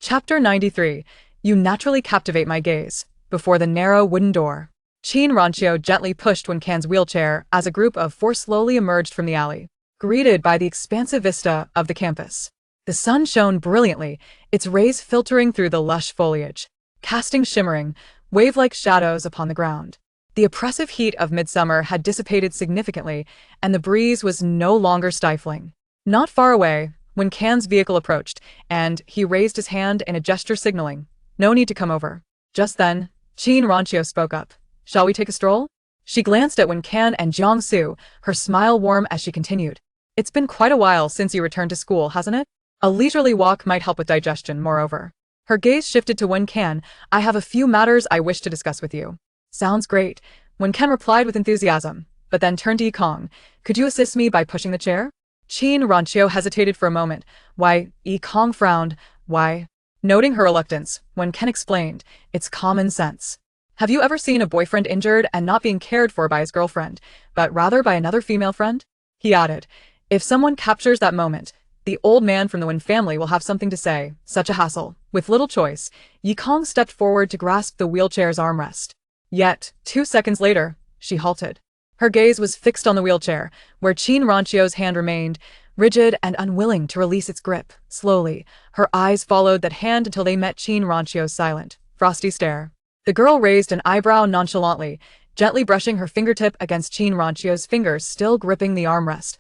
Chapter 93. You naturally captivate my gaze. Before the narrow wooden door, Chin Ranchio gently pushed Wencan's wheelchair as a group of four slowly emerged from the alley, greeted by the expansive vista of the campus. The sun shone brilliantly, its rays filtering through the lush foliage, casting shimmering, wave-like shadows upon the ground. The oppressive heat of midsummer had dissipated significantly, and the breeze was no longer stifling. Not far away, when Can's vehicle approached, and he raised his hand in a gesture signaling, "No need to come over." Just then, Chin Ranchio spoke up. "Shall we take a stroll?" She glanced at Wen Can and Jiangsu, her smile warm as she continued. "It's been quite a while since you returned to school, hasn't it? A leisurely walk might help with digestion, moreover." Her gaze shifted to Wen Can. "I have a few matters I wish to discuss with you." "Sounds great," Wen Can replied with enthusiasm, but then turned to Yikong. "Could you assist me by pushing the chair?" Chin Ranchio hesitated for a moment. "Why?" Yikong frowned. "Why?" Noting her reluctance, Wen Can explained, "It's common sense. Have you ever seen a boyfriend injured and not being cared for by his girlfriend, but rather by another female friend?" He added, "If someone captures that moment, the old man from the Wen family will have something to say. Such a hassle." With little choice, Yikong stepped forward to grasp the wheelchair's armrest. Yet, 2 seconds later, she halted. Her gaze was fixed on the wheelchair, where Chin Ranchio's hand remained, rigid and unwilling to release its grip. Slowly, her eyes followed that hand until they met Chin Ranchio's silent, frosty stare. The girl raised an eyebrow nonchalantly, gently brushing her fingertip against Chin Ranchio's fingers still gripping the armrest.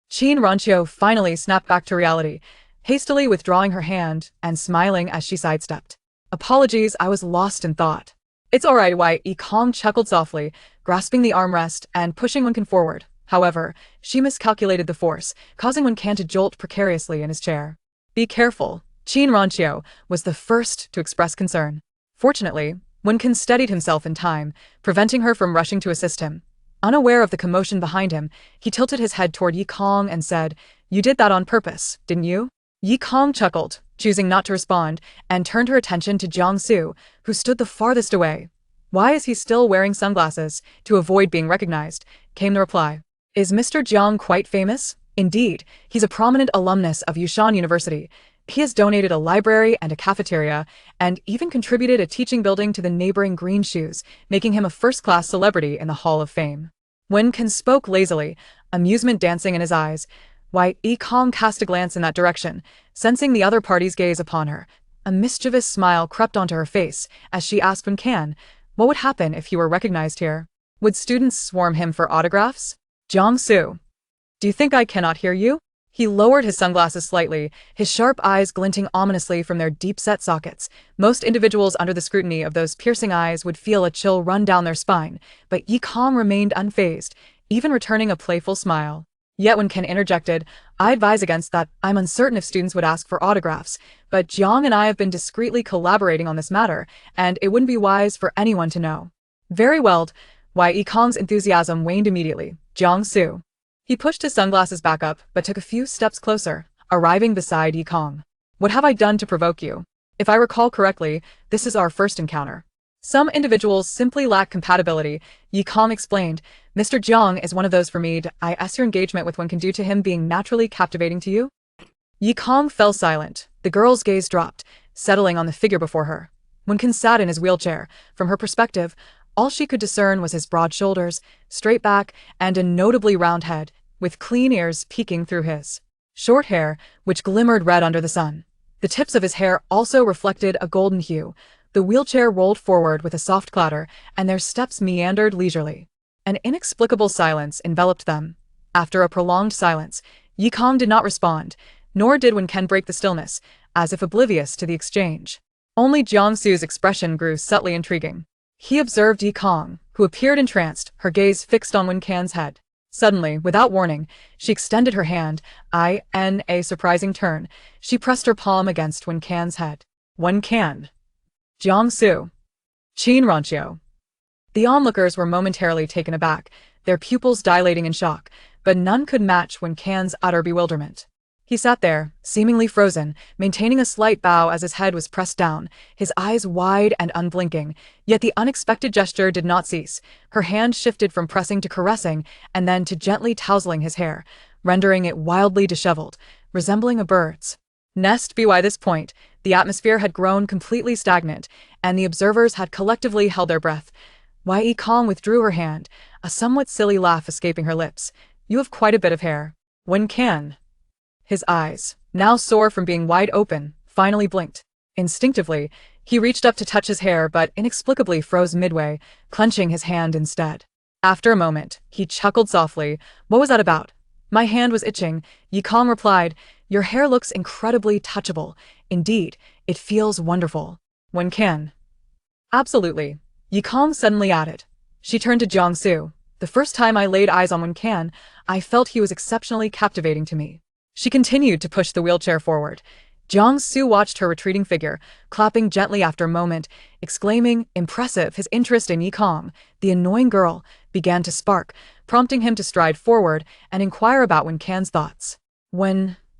Chin Ranchio finally snapped back to reality, hastily withdrawing her hand and smiling as she sidestepped. "Apologies, I was lost in thought." "It's all right," Yikong chuckled softly, grasping the armrest and pushing Wencan forward. However, she miscalculated the force, causing Wencan to jolt precariously in his chair. "Be careful." Chin Ranchio was the first to express concern. Fortunately, Wencan steadied himself in time, preventing her from rushing to assist him. Unaware of the commotion behind him, he tilted his head toward Yikong and said, "You did that on purpose, didn't you?" Yikong chuckled, choosing not to respond, and turned her attention to Jiangsu, who stood the farthest away. "Why is he still wearing sunglasses?" To avoid being recognized, came the reply. "Is Mr. Jiang quite famous?" "Indeed, he's a prominent alumnus of Yushan University. He has donated a library and a cafeteria, and even contributed a teaching building to the neighboring Green Shoes, making him a first-class celebrity in the Hall of Fame." Wen Can spoke lazily, amusement dancing in his eyes. Yikong cast a glance in that direction, sensing the other party's gaze upon her. A mischievous smile crept onto her face as she asked Wen Can, what would happen if he were recognized here? Would students swarm him for autographs? "Jiangsu, do you think I cannot hear you?" He lowered his sunglasses slightly, his sharp eyes glinting ominously from their deep-set sockets. Most individuals under the scrutiny of those piercing eyes would feel a chill run down their spine, but Yikong remained unfazed, even returning a playful smile. Yet when Ken interjected, "I advise against that. I'm uncertain if students would ask for autographs, but Jiang and I have been discreetly collaborating on this matter, and it wouldn't be wise for anyone to know." "Very well." Yikong's enthusiasm waned immediately. "Jiangsu." He pushed his sunglasses back up, but took a few steps closer, arriving beside Yikong. "What have I done to provoke you? If I recall correctly, this is our first encounter." "Some individuals simply lack compatibility," Yikong explained. "Mr. Jiang is one of those for me. I ask your engagement with one can due to him being naturally captivating to you?" Yikong fell silent. The girl's gaze dropped, settling on the figure before her. Wencan sat in his wheelchair. From her perspective, all she could discern was his broad shoulders, straight back, and a notably round head, with clean ears peeking through his short hair, which glimmered red under the sun. The tips of his hair also reflected a golden hue. The wheelchair rolled forward with a soft clatter, and their steps meandered leisurely. An inexplicable silence enveloped them. After a prolonged silence, Yikong did not respond, nor did Wencan break the stillness, as if oblivious to the exchange. Only Jiangsu's expression grew subtly intriguing. He observed Yikong, who appeared entranced, her gaze fixed on Wencan's head. Suddenly, without warning, she extended her hand. In a surprising turn, she pressed her palm against Wencan's head. "Wencan." "Jiangsu." "Chin Ranchio." The onlookers were momentarily taken aback, their pupils dilating in shock, but none could match Wencan's utter bewilderment. He sat there, seemingly frozen, maintaining a slight bow as his head was pressed down, his eyes wide and unblinking. Yet the unexpected gesture did not cease. Her hand shifted from pressing to caressing, and then to gently tousling his hair, rendering it wildly disheveled, resembling a bird's nest. By this point, The atmosphere had grown completely stagnant, and the observers had collectively held their breath. Yi Kong withdrew her hand, a somewhat silly laugh escaping her lips. You have quite a bit of hair. Wen Can. His eyes, now sore from being wide open, finally blinked. Instinctively, he reached up to touch his hair but inexplicably froze midway, clenching his hand instead. After a moment, he chuckled softly. What was that about? My hand was itching, Yi Kong replied. Your hair looks incredibly touchable. Indeed, it feels wonderful. Wen Can. Absolutely. Yi Kong suddenly added. She turned to Jiangsu. The first time I laid eyes on Wen Can, I felt he was exceptionally captivating to me. She continued to push the wheelchair forward. Jiangsu watched her retreating figure, clapping gently after a moment, exclaiming, impressive. His interest in Yi Kong, the annoying girl, began to spark, prompting him to stride forward and inquire about Wen Can's thoughts.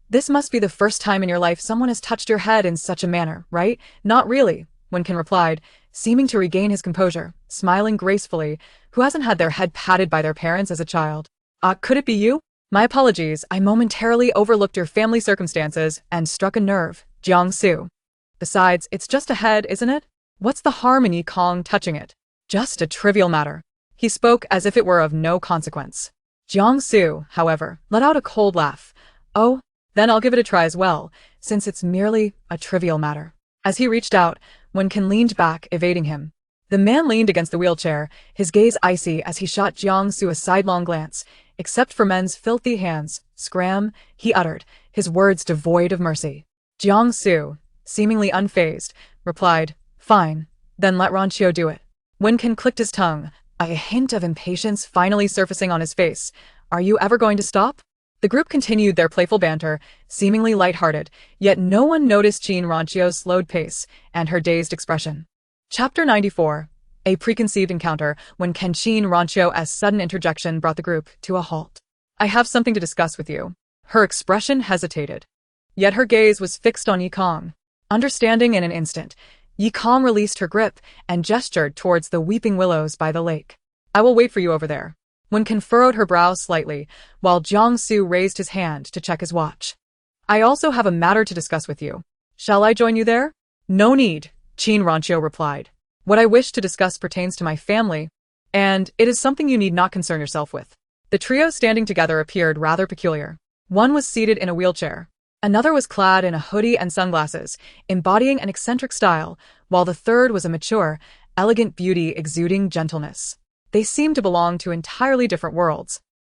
This must be the first time in your life someone has touched your head in such a manner, right? Not really, Wen Can replied, seeming to regain his composure, smiling gracefully. Who hasn't had their head patted by their parents as a child? Could it be you? My apologies, I momentarily overlooked your family circumstances and struck a nerve, Jiangsu. Besides, it's just a head, isn't it? What's the harm in Yi Kong touching it? Just a trivial matter. He spoke as if it were of no consequence. Jiangsu, however, let out a cold laugh. Oh, then I'll give it a try as well, since it's merely a trivial matter. As he reached out, Wen Can leaned back, evading him. The man leaned against the wheelchair, his gaze icy as he shot Jiangsu a sidelong glance. Except for men's filthy hands, scram, he uttered, his words devoid of mercy. Jiangsu, seemingly unfazed, replied, fine, then let Ranchio do it. Wen Can clicked his tongue, a hint of impatience finally surfacing on his face. Are you ever going to stop? The group continued their playful banter, seemingly lighthearted, yet no one noticed Qin Ranchio's slowed pace and her dazed expression. Chapter 94. A preconceived encounter when Qin Ranchio's sudden interjection brought the group to a halt. I have something to discuss with you. Her expression hesitated. Yet her gaze was fixed on Yi Kong. Understanding in an instant, Yi Kong released her grip and gestured towards the weeping willows by the lake. I will wait for you over there. Wen Can furrowed her brows slightly, while Jiangsu raised his hand to check his watch. I also have a matter to discuss with you. Shall I join you there? No need, Qin Ranchio replied. What I wish to discuss pertains to my family, and it is something you need not concern yourself with. The trio standing together appeared rather peculiar. One was seated in a wheelchair. Another was clad in a hoodie and sunglasses, embodying an eccentric style, while the third was a mature, elegant beauty exuding gentleness. They seemed to belong to entirely different worlds.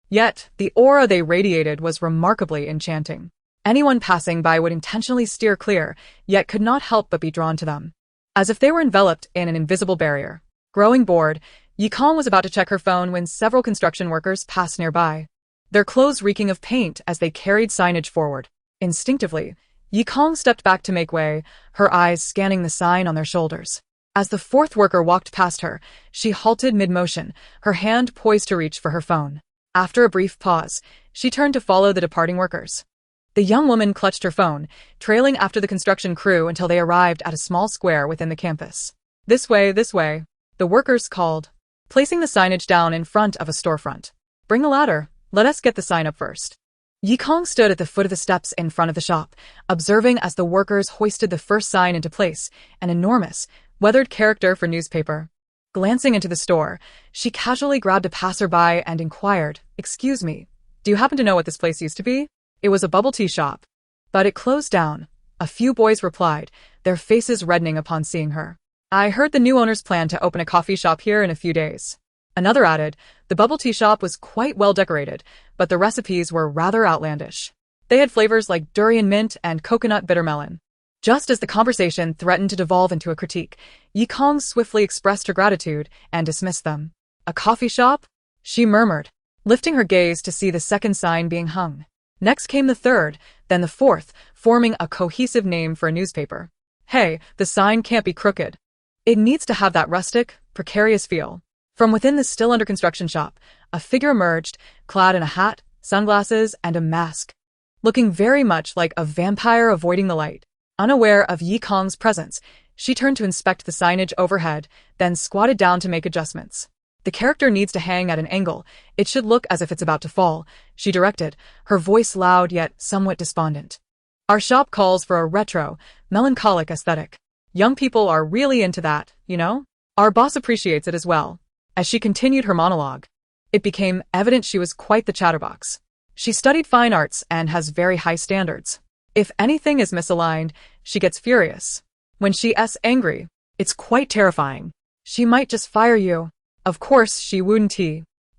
Yet, the aura they radiated was remarkably enchanting. Anyone passing by would intentionally steer clear, yet could not help but be drawn to them. As if they were enveloped in an invisible barrier. Growing bored, Yi Kong was about to check her phone when several construction workers passed nearby, their clothes reeking of paint as they carried signage forward. Instinctively, Yi Kong stepped back to make way, her eyes scanning the sign on their shoulders. As the fourth worker walked past her, she halted mid-motion, her hand poised to reach for her phone. After a brief pause, she turned to follow the departing workers. The young woman clutched her phone, trailing after the construction crew until they arrived at a small square within the campus. This way, the workers called, placing the signage down in front of a storefront. Bring a ladder, let us get the sign up first. Yi Kong stood at the foot of the steps in front of the shop, observing as the workers hoisted the first sign into place, an enormous, weathered character for newspaper. Glancing into the store, she casually grabbed a passerby and inquired, excuse me, do you happen to know what this place used to be? It was a bubble tea shop. But it closed down, a few boys replied, their faces reddening upon seeing her. I heard the new owners plan to open a coffee shop here in a few days. Another added, the bubble tea shop was quite well decorated, but the recipes were rather outlandish. They had flavors like durian mint and coconut bitter melon. Just as the conversation threatened to devolve into a critique, Yi Kong swiftly expressed her gratitude and dismissed them. A coffee shop? She murmured, lifting her gaze to see the second sign being hung. Next came the third, then the fourth, forming a cohesive name for a newspaper. Hey, the sign can't be crooked. It needs to have that rustic, precarious feel. From within the still under construction shop, a figure emerged, clad in a hat, sunglasses, and a mask, looking very much like a vampire avoiding the light. Unaware of Yi Kong's presence, she turned to inspect the signage overhead, then squatted down to make adjustments. The character needs to hang at an angle. It should look as if it's about to fall, she directed, her voice loud yet somewhat despondent. Our shop calls for a retro, melancholic aesthetic. Young people are really into that, you know? Our boss appreciates it as well. As she continued her monologue, it became evident she was quite the chatterbox. She studied fine arts and has very high standards. If anything is misaligned, she gets furious. When she's angry, it's quite terrifying. She might just fire you. Of course, she wouldn't.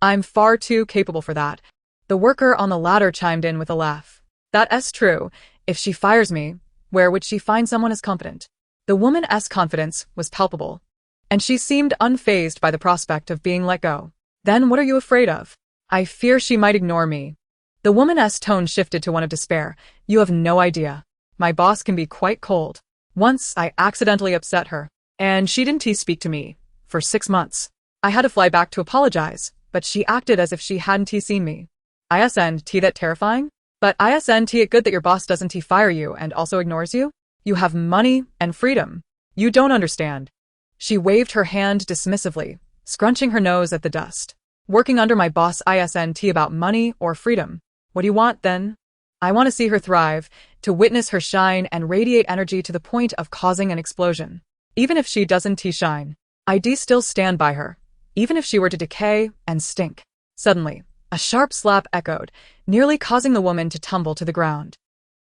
I'm far too capable for that. The worker on the ladder chimed in with a laugh. That's true. If she fires me, where would she find someone as competent? The woman's confidence was palpable, and she seemed unfazed by the prospect of being let go. Then what are you afraid of? I fear she might ignore me. The woman's tone shifted to one of despair. You have no idea. My boss can be quite cold. Once I accidentally upset her, and she didn't speak to me for 6 months. I had to fly back to apologize, but she acted as if she hadn't seen me. Isn't that terrifying? But isn't it good that your boss doesn't fire you and also ignores you? You have money and freedom. You don't understand. She waved her hand dismissively, scrunching her nose at the dust. Working under my boss isn't about money or freedom. What do you want then? I want to see her thrive, to witness her shine and radiate energy to the point of causing an explosion. Even if she doesn't shine, I'd still stand by her, even if she were to decay and stink. Suddenly, a sharp slap echoed, nearly causing the woman to tumble to the ground.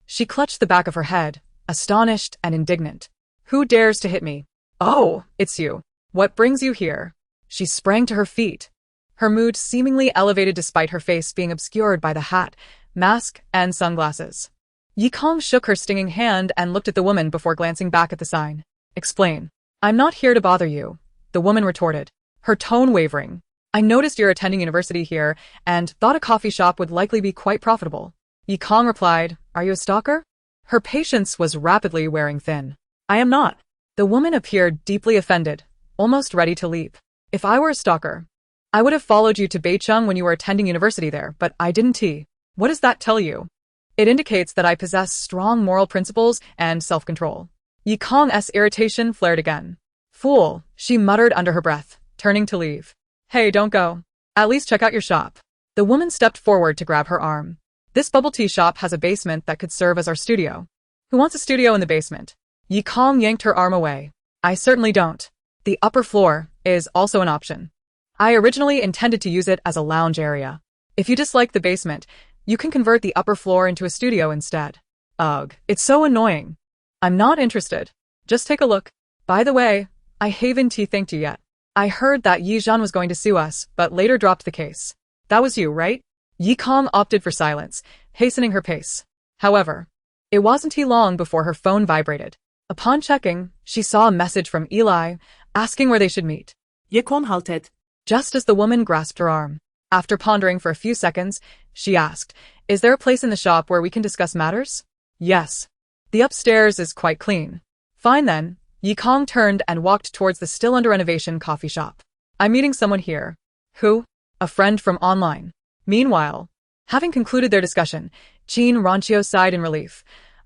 She clutched the back of her head, astonished and indignant. Who dares to hit me? Oh, it's you. What brings you here? She sprang to her feet, her mood seemingly elevated despite her face being obscured by the hat, mask, and sunglasses. Yikong shook her stinging hand and looked at the woman before glancing back at the sign. Explain. I'm not here to bother you, the woman retorted, her tone wavering. I noticed you're attending university here and thought a coffee shop would likely be quite profitable. Yikong replied, Are you a stalker? Her patience was rapidly wearing thin. I am not. The woman appeared deeply offended, almost ready to leap. If I were a stalker, I would have followed you to Beicheng when you were attending university there, but I didn't. What does that tell you? It indicates that I possess strong moral principles and self-control. Yikong's irritation flared again. Fool, she muttered under her breath, turning to leave. Hey, don't go. At least check out your shop. The woman stepped forward to grab her arm. This bubble tea shop has a basement that could serve as our studio. Who wants a studio in the basement? Yikong yanked her arm away. I certainly don't. The upper floor is also an option. I originally intended to use it as a lounge area. If you dislike the basement, you can convert the upper floor into a studio instead. Ugh, it's so annoying. I'm not interested. Just take a look. By the way, I haven't thanked you yet. I heard that Yi Zhan was going to sue us, but later dropped the case. That was you, right? Yikong opted for silence, hastening her pace. However, it wasn't long before her phone vibrated. Upon checking, she saw a message from Eli, asking where they should meet. Yikong halted. Just as the woman grasped her arm. After pondering for a few seconds, she asked, Is there a place in the shop where we can discuss matters? Yes. The upstairs is quite clean. Fine then. Yikong turned and walked towards the still under renovation coffee shop. I'm meeting someone here. Who? A friend from online. Meanwhile, having concluded their discussion, Qin Ranqiu sighed in relief,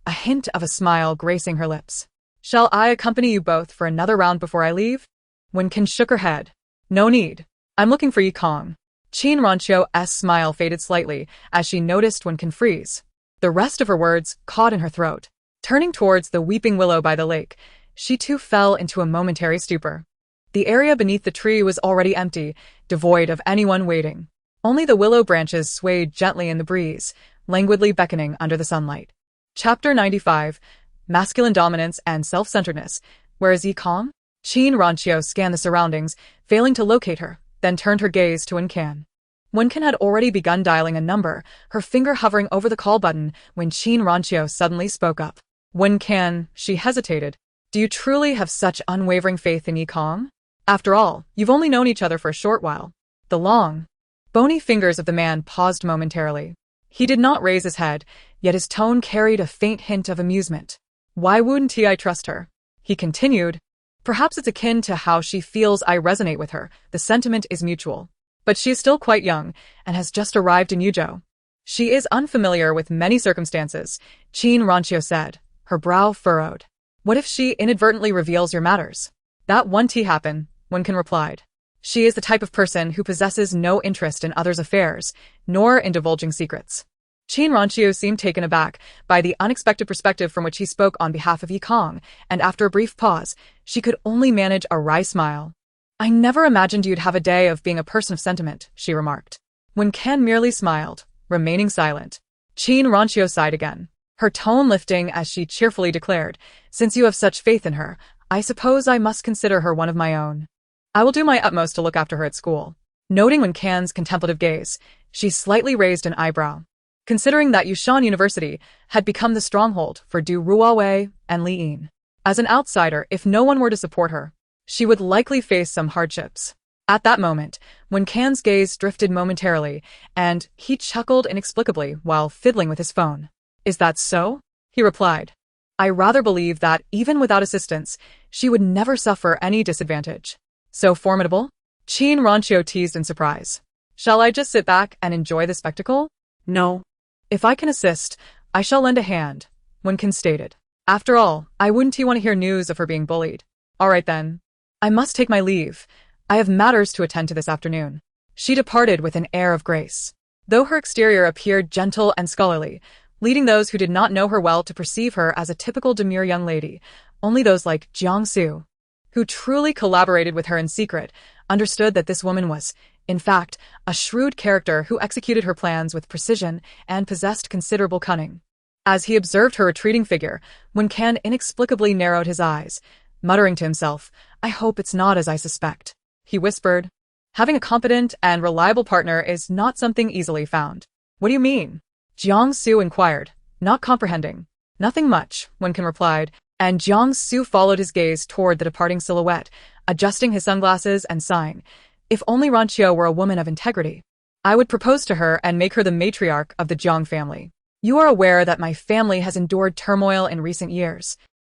a hint of a smile gracing her lips. Shall I accompany you both for another round before I leave? Wen Kan shook her head. No need. I'm looking for Yikong. Qin Ranqiu's smile faded slightly as she noticed Wen Kan freeze. The rest of her words caught in her throat. Turning towards the weeping willow by the lake, she too fell into a momentary stupor. The area beneath the tree was already empty, devoid of anyone waiting. Only the willow branches swayed gently in the breeze, languidly beckoning under the sunlight. Chapter 95, Masculine Dominance and Self-Centeredness. Where is Yikong? Qin Ranqiu scanned the surroundings, failing to locate her, then turned her gaze to Wen Kan. Wen Kan had already begun dialing a number, her finger hovering over the call button when Qin Ranqiu suddenly spoke up. Wen Kan, she hesitated. Do you truly have such unwavering faith in Yikong? After all, you've only known each other for a short while. The long, bony fingers of the man paused momentarily. He did not raise his head, yet his tone carried a faint hint of amusement. Why wouldn't I trust her? He continued. Perhaps it's akin to how she feels I resonate with her. The sentiment is mutual. But she is still quite young and has just arrived in Yuzhou. She is unfamiliar with many circumstances, Qin Ranqiu said, her brow furrowed. What if she inadvertently reveals your matters? That won't happen, Wen Kan replied. She is the type of person who possesses no interest in others' affairs, nor in divulging secrets. Qin Ranqiu seemed taken aback by the unexpected perspective from which he spoke on behalf of Yi Kong, and after a brief pause, she could only manage a wry smile. I never imagined you'd have a day of being a person of sentiment, she remarked. Wen Can merely smiled, remaining silent. Qin Ranqiu sighed again, her tone lifting as she cheerfully declared, since you have such faith in her, I suppose I must consider her one of my own. I will do my utmost to look after her at school. Noting Wen Can's contemplative gaze, she slightly raised an eyebrow. Considering that Yushan University had become the stronghold for Du Ruowei and Li Yin. As an outsider, if no one were to support her, she would likely face some hardships. At that moment, Wen Can's gaze drifted momentarily, and he chuckled inexplicably while fiddling with his phone. Is that so? He replied. I rather believe that, even without assistance, she would never suffer any disadvantage. So formidable? Qin Ranqiu teased in surprise. Shall I just sit back and enjoy the spectacle? No. If I can assist, I shall lend a hand, Wen Can stated. After all, I wouldn't want to hear news of her being bullied. All right then. I must take my leave. I have matters to attend to this afternoon. She departed with an air of grace. Though her exterior appeared gentle and scholarly, leading those who did not know her well to perceive her as a typical demure young lady, only those like Jiangsu, who truly collaborated with her in secret, understood that this woman was, in fact, a shrewd character who executed her plans with precision and possessed considerable cunning. As he observed her retreating figure, Wen Can inexplicably narrowed his eyes, muttering to himself, I hope it's not as I suspect. He whispered, having a competent and reliable partner is not something easily found. What do you mean? Jiangsu inquired, not comprehending. Nothing much, Wen Can replied, and Jiangsu followed his gaze toward the departing silhouette, adjusting his sunglasses and sighing. If only Ranqiu were a woman of integrity. I would propose to her and make her the matriarch of the Jiang family. You are aware that my family has endured turmoil in recent years.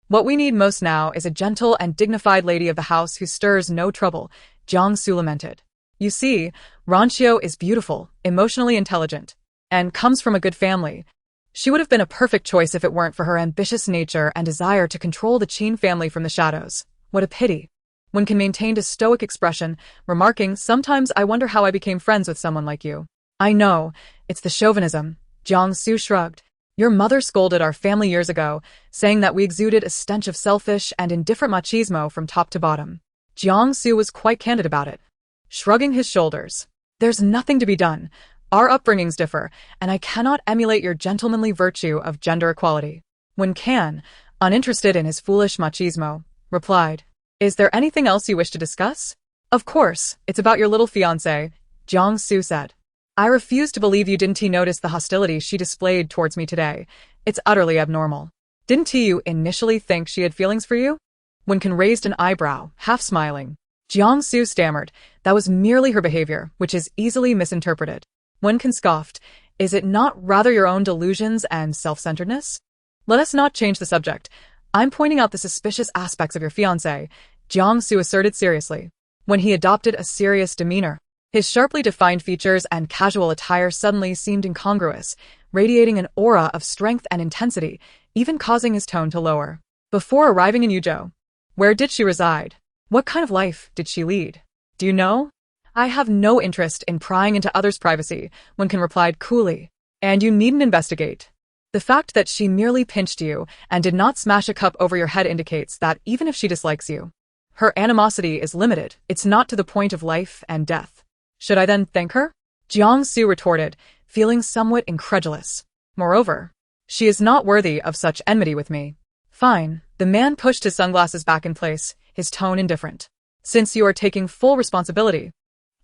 What we need most now is a gentle and dignified lady of the house who stirs no trouble, Jiangsu lamented. You see, Ranqiu is beautiful, emotionally intelligent, and comes from a good family. She would have been a perfect choice if it weren't for her ambitious nature and desire to control the Qin family from the shadows. What a pity. Wen Can maintained a stoic expression, remarking, sometimes I wonder how I became friends with someone like you. I know, it's the chauvinism, Jiangsu shrugged. Your mother scolded our family years ago, saying that we exuded a stench of selfish and indifferent machismo from top to bottom. Jiangsu was quite candid about it, shrugging his shoulders. There's nothing to be done. Our upbringings differ, and I cannot emulate your gentlemanly virtue of gender equality. Wen Can, uninterested in his foolish machismo, replied, Is there anything else you wish to discuss? Of course, it's about your little fiancé, Jiangsu said. I refuse to believe you didn't notice the hostility she displayed towards me today. It's utterly abnormal. Didn't you initially think she had feelings for you? Wen Can raised an eyebrow, half smiling. Jiangsu stammered, that was merely her behavior, which is easily misinterpreted. Wen Can scoffed, is it not rather your own delusions and self-centeredness? Let us not change the subject. I'm pointing out the suspicious aspects of your fiancé, Jiangsu asserted seriously. When he adopted a serious demeanor, his sharply defined features and casual attire suddenly seemed incongruous, radiating an aura of strength and intensity, even causing his tone to lower. Before arriving in Yuzhou, where did she reside? What kind of life did she lead? Do you know? I have no interest in prying into others' privacy, Wen Can replied coolly. And you needn't investigate. The fact that she merely pinched you and did not smash a cup over your head indicates that even if she dislikes you, her animosity is limited. It's not to the point of life and death. Should I then thank her? Jiangsu retorted, feeling somewhat incredulous. Moreover, she is not worthy of such enmity with me. Fine. The man pushed his sunglasses back in place, his tone indifferent. Since you are taking full responsibility,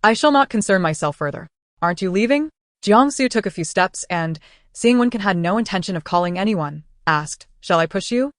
I shall not concern myself further. Aren't you leaving? Jiangsu took a few steps and, seeing Wen Can had no intention of calling anyone, asked, Shall I push you?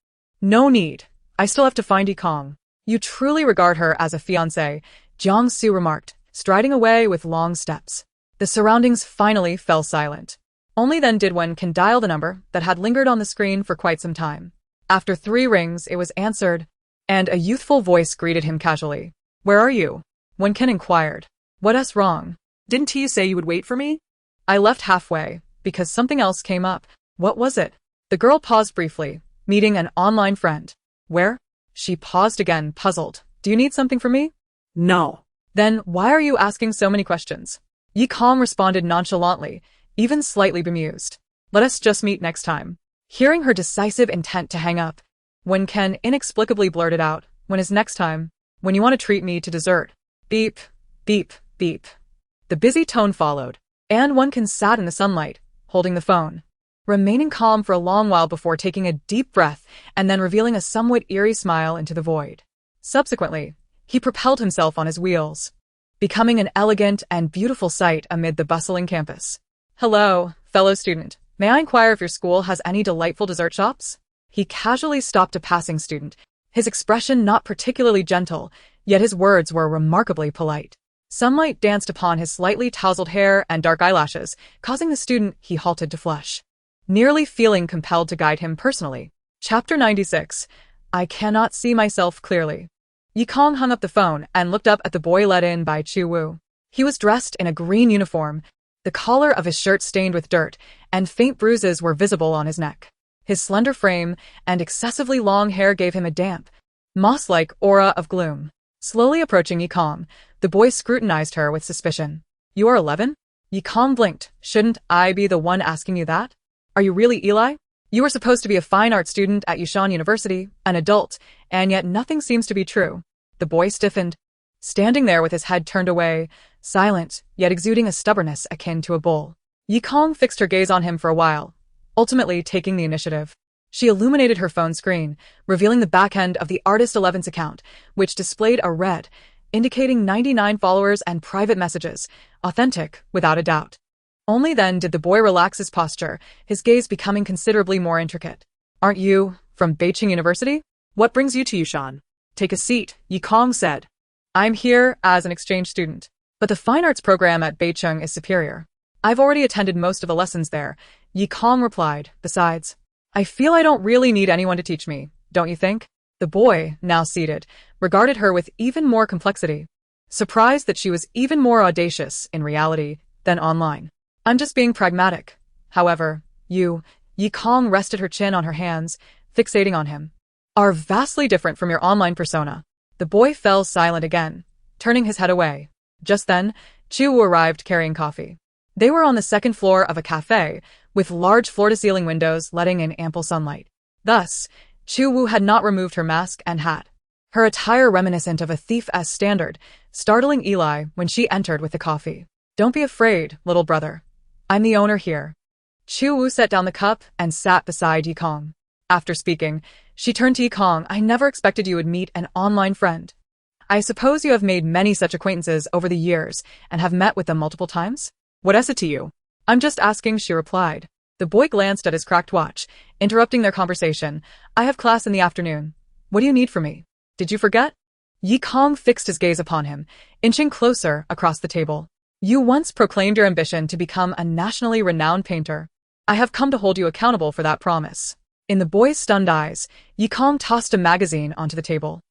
No need. I still have to find Yi Kong. You truly regard her as a fiancé, Jiangsu remarked, striding away with long steps. The surroundings finally fell silent. Only then did Wen Can dial the number that had lingered on the screen for quite some time. After 3 rings, it was answered, and a youthful voice greeted him casually. Where are you? Wen Can inquired. What's wrong? Didn't you say you would wait for me? I left halfway, because something else came up. What was it? The girl paused briefly, meeting an online friend. Where? She paused again, puzzled. Do you need something from me? No. Then why are you asking so many questions? Yi Kong responded nonchalantly, even slightly bemused. Let us just meet next time. Hearing her decisive intent to hang up, Wen Ken inexplicably blurted out, when is next time? When you want to treat me to dessert. Beep, beep, beep. The busy tone followed, and Wen Ken sat in the sunlight, holding the phone, remaining calm for a long while before taking a deep breath and then revealing a somewhat eerie smile into the void. Subsequently, he propelled himself on his wheels, becoming an elegant and beautiful sight amid the bustling campus. Hello, fellow student. May I inquire if your school has any delightful dessert shops? He casually stopped a passing student, his expression not particularly gentle, yet his words were remarkably polite. Sunlight danced upon his slightly tousled hair and dark eyelashes, causing the student he halted to flush, nearly feeling compelled to guide him personally. Chapter 96. I cannot see myself clearly. Yi Kong hung up the phone and looked up at the boy let in by Chu Wu. He was dressed in a green uniform, the collar of his shirt stained with dirt, and faint bruises were visible on his neck. His slender frame and excessively long hair gave him a damp, moss-like aura of gloom. Slowly approaching Yi Kong, the boy scrutinized her with suspicion. You are 11? Yi Kong blinked. Shouldn't I be the one asking you that? Are you really Eli? You were supposed to be a fine art student at Yushan University, an adult, and yet nothing seems to be true. The boy stiffened, standing there with his head turned away, silent, yet exuding a stubbornness akin to a bull. Yi Kong fixed her gaze on him for a while, ultimately taking the initiative. She illuminated her phone screen, revealing the back end of the Artist 11's account, which displayed a red, indicating 99 followers and private messages, authentic, without a doubt. Only then did the boy relax his posture, his gaze becoming considerably more intricate. Aren't you from Beijing University? What brings you to Yushan? Take a seat, Yi Kong said. I'm here as an exchange student, but the fine arts program at Beijing is superior. I've already attended most of the lessons there, Yi Kong replied. Besides, I feel I don't really need anyone to teach me, don't you think? The boy, now seated, regarded her with even more complexity, surprised that she was even more audacious in reality than online. I'm just being pragmatic. However, you, Yi Kong rested her chin on her hands, fixating on him, are vastly different from your online persona. The boy fell silent again, turning his head away. Just then, Chu Wu arrived carrying coffee. They were on the second floor of a cafe, with large floor-to-ceiling windows letting in ample sunlight. Thus, Chu Wu had not removed her mask and hat, her attire reminiscent of a thief as standard, startling Eli when she entered with the coffee. Don't be afraid, little brother. I'm the owner here. Chu Wu set down the cup and sat beside Yi Kong. After speaking, she turned to Yi Kong. I never expected you would meet an online friend. I suppose you have made many such acquaintances over the years and have met with them multiple times? What is it to you? I'm just asking, she replied. The boy glanced at his cracked watch, interrupting their conversation. I have class in the afternoon. What do you need from me? Did you forget? Yi Kong fixed his gaze upon him, inching closer across the table. You once proclaimed your ambition to become a nationally renowned painter. I have come to hold you accountable for that promise. In the boy's stunned eyes, Yi Kong tossed a magazine onto the table.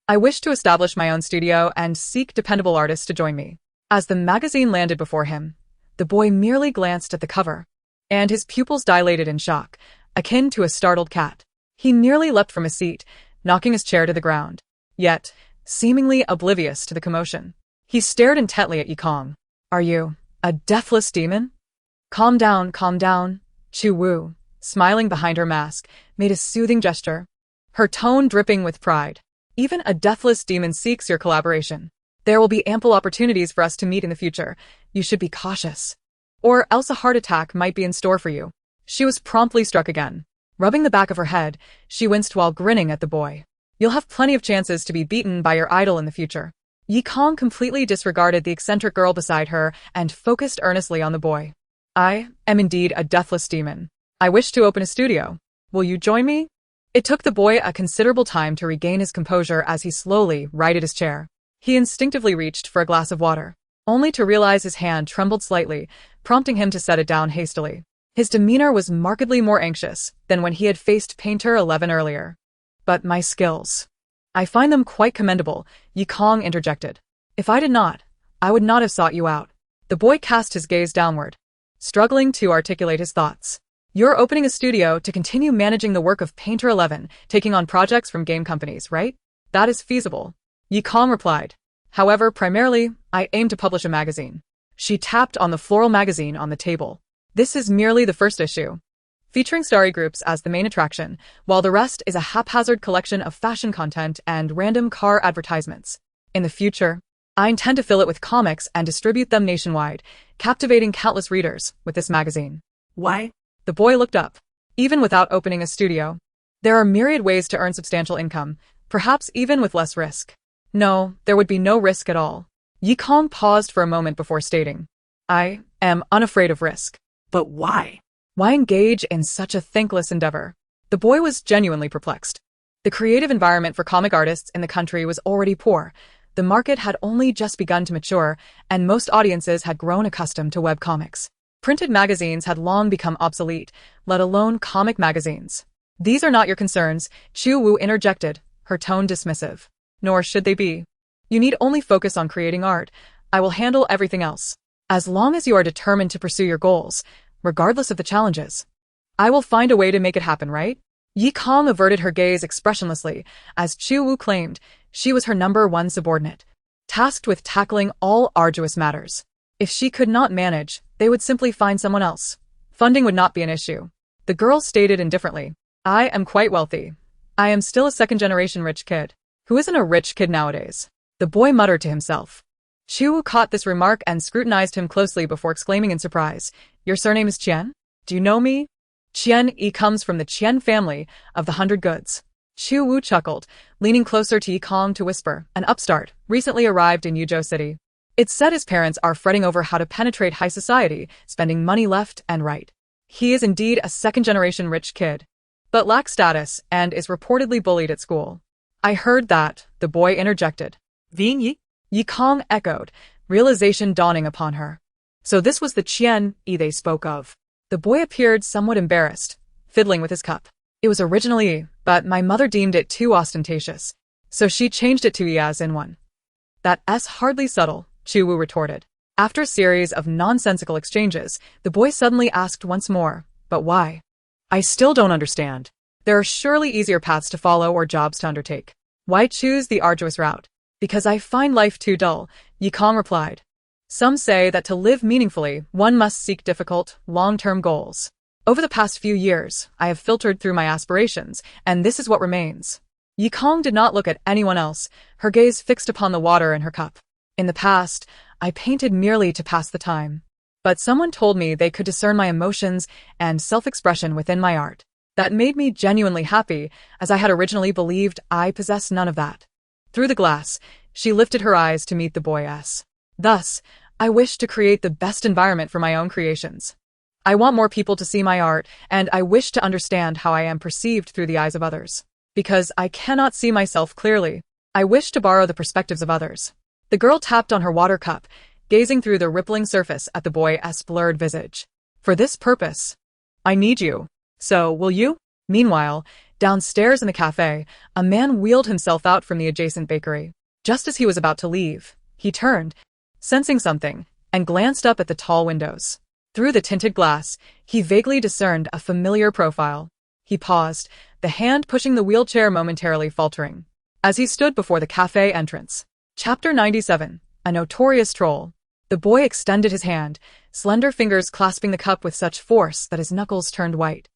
I wish to establish my own studio and seek dependable artists to join me. As the magazine landed before him, the boy merely glanced at the cover, and his pupils dilated in shock, akin to a startled cat. He nearly leapt from his seat, knocking his chair to the ground. Yet, seemingly oblivious to the commotion, he stared intently at Yi Kong. Are you a deathless demon? Calm down, Chu Wu, smiling behind her mask, made a soothing gesture, her tone dripping with pride. Even a deathless demon seeks your collaboration. There will be ample opportunities for us to meet in the future. You should be cautious, or else a heart attack might be in store for you. She was promptly struck again. Rubbing the back of her head, she winced while grinning at the boy. You'll have plenty of chances to be beaten by your idol in the future. Yi Kong completely disregarded the eccentric girl beside her and focused earnestly on the boy. I am indeed a deathless demon. I wish to open a studio. Will you join me? It took the boy a considerable time to regain his composure as he slowly righted his chair. He instinctively reached for a glass of water, only to realize his hand trembled slightly, prompting him to set it down hastily. His demeanor was markedly more anxious than when he had faced Painter 11 earlier. But my skills. I find them quite commendable, Yi Kong interjected. If I did not, I would not have sought you out. The boy cast his gaze downward, struggling to articulate his thoughts. You're opening a studio to continue managing the work of Painter 11, taking on projects from game companies, right? That is feasible, Yi Kong replied. However, primarily, I aim to publish a magazine. She tapped on the floral magazine on the table. This is merely the first issue. featuring starry groups as the main attraction, while the rest is a haphazard collection of fashion content and random car advertisements. In the future, I intend to fill it with comics and distribute them nationwide, captivating countless readers with this magazine. Why? The boy looked up. Even without opening a studio, there are myriad ways to earn substantial income, perhaps even with less risk. No, there would be no risk at all. Yi Kong paused for a moment before stating, I am unafraid of risk. But why? Why engage in such a thankless endeavor? The boy was genuinely perplexed. The creative environment for comic artists in the country was already poor. The market had only just begun to mature, and most audiences had grown accustomed to webcomics. Printed magazines had long become obsolete, let alone comic magazines. These are not your concerns, Chu Wu interjected, her tone dismissive. Nor should they be. You need only focus on creating art. I will handle everything else. As long as you are determined to pursue your goals, regardless of the challenges, I will find a way to make it happen, right? Yi Kong averted her gaze expressionlessly, as Chu Wu claimed she was her number one subordinate, tasked with tackling all arduous matters. If she could not manage, they would simply find someone else. Funding would not be an issue. The girl stated indifferently, I am quite wealthy. I am still a second-generation rich kid. Who isn't a rich kid nowadays? The boy muttered to himself. Chu Wu caught this remark and scrutinized him closely before exclaiming in surprise, Your surname is Qian? Do you know me? Qian Yi comes from the Qian family of the 100 Goods. Chu Wu chuckled, leaning closer to Yi Kong to whisper, an upstart, recently arrived in Yuzhou City. It's said his parents are fretting over how to penetrate high society, spending money left and right. He is indeed a second-generation rich kid, but lacks status and is reportedly bullied at school. I heard that, the boy interjected. Ving Yi? Yi Kong echoed, realization dawning upon her. So this was the Qian Yi they spoke of. The boy appeared somewhat embarrassed, fiddling with his cup. It was originally Yi, but my mother deemed it too ostentatious, so she changed it to Yi as in one. That S hardly subtle, Chu Wu retorted. After a series of nonsensical exchanges, the boy suddenly asked once more, but why? I still don't understand. There are surely easier paths to follow or jobs to undertake. Why choose the arduous route? Because I find life too dull, Yi Kong replied. Some say that to live meaningfully, one must seek difficult, long-term goals. Over the past few years, I have filtered through my aspirations, and this is what remains. Yi Kong did not look at anyone else, her gaze fixed upon the water in her cup. In the past, I painted merely to pass the time. But someone told me they could discern my emotions and self-expression within my art. That made me genuinely happy, as I had originally believed I possessed none of that. Through the glass, she lifted her eyes to meet the boy's. Thus, I wish to create the best environment for my own creations. I want more people to see my art, and I wish to understand how I am perceived through the eyes of others. Because I cannot see myself clearly, I wish to borrow the perspectives of others. The girl tapped on her water cup, gazing through the rippling surface at the boy's blurred visage. For this purpose, I need you. So, will you? Meanwhile, downstairs in the cafe, a man wheeled himself out from the adjacent bakery. Just as he was about to leave, he turned, sensing something, and glanced up at the tall windows. Through the tinted glass, he vaguely discerned a familiar profile. He paused, the hand pushing the wheelchair momentarily faltering. As he stood before the cafe entrance. Chapter 97, A Notorious Troll. The boy extended his hand, slender fingers clasping the cup with such force that his knuckles turned white.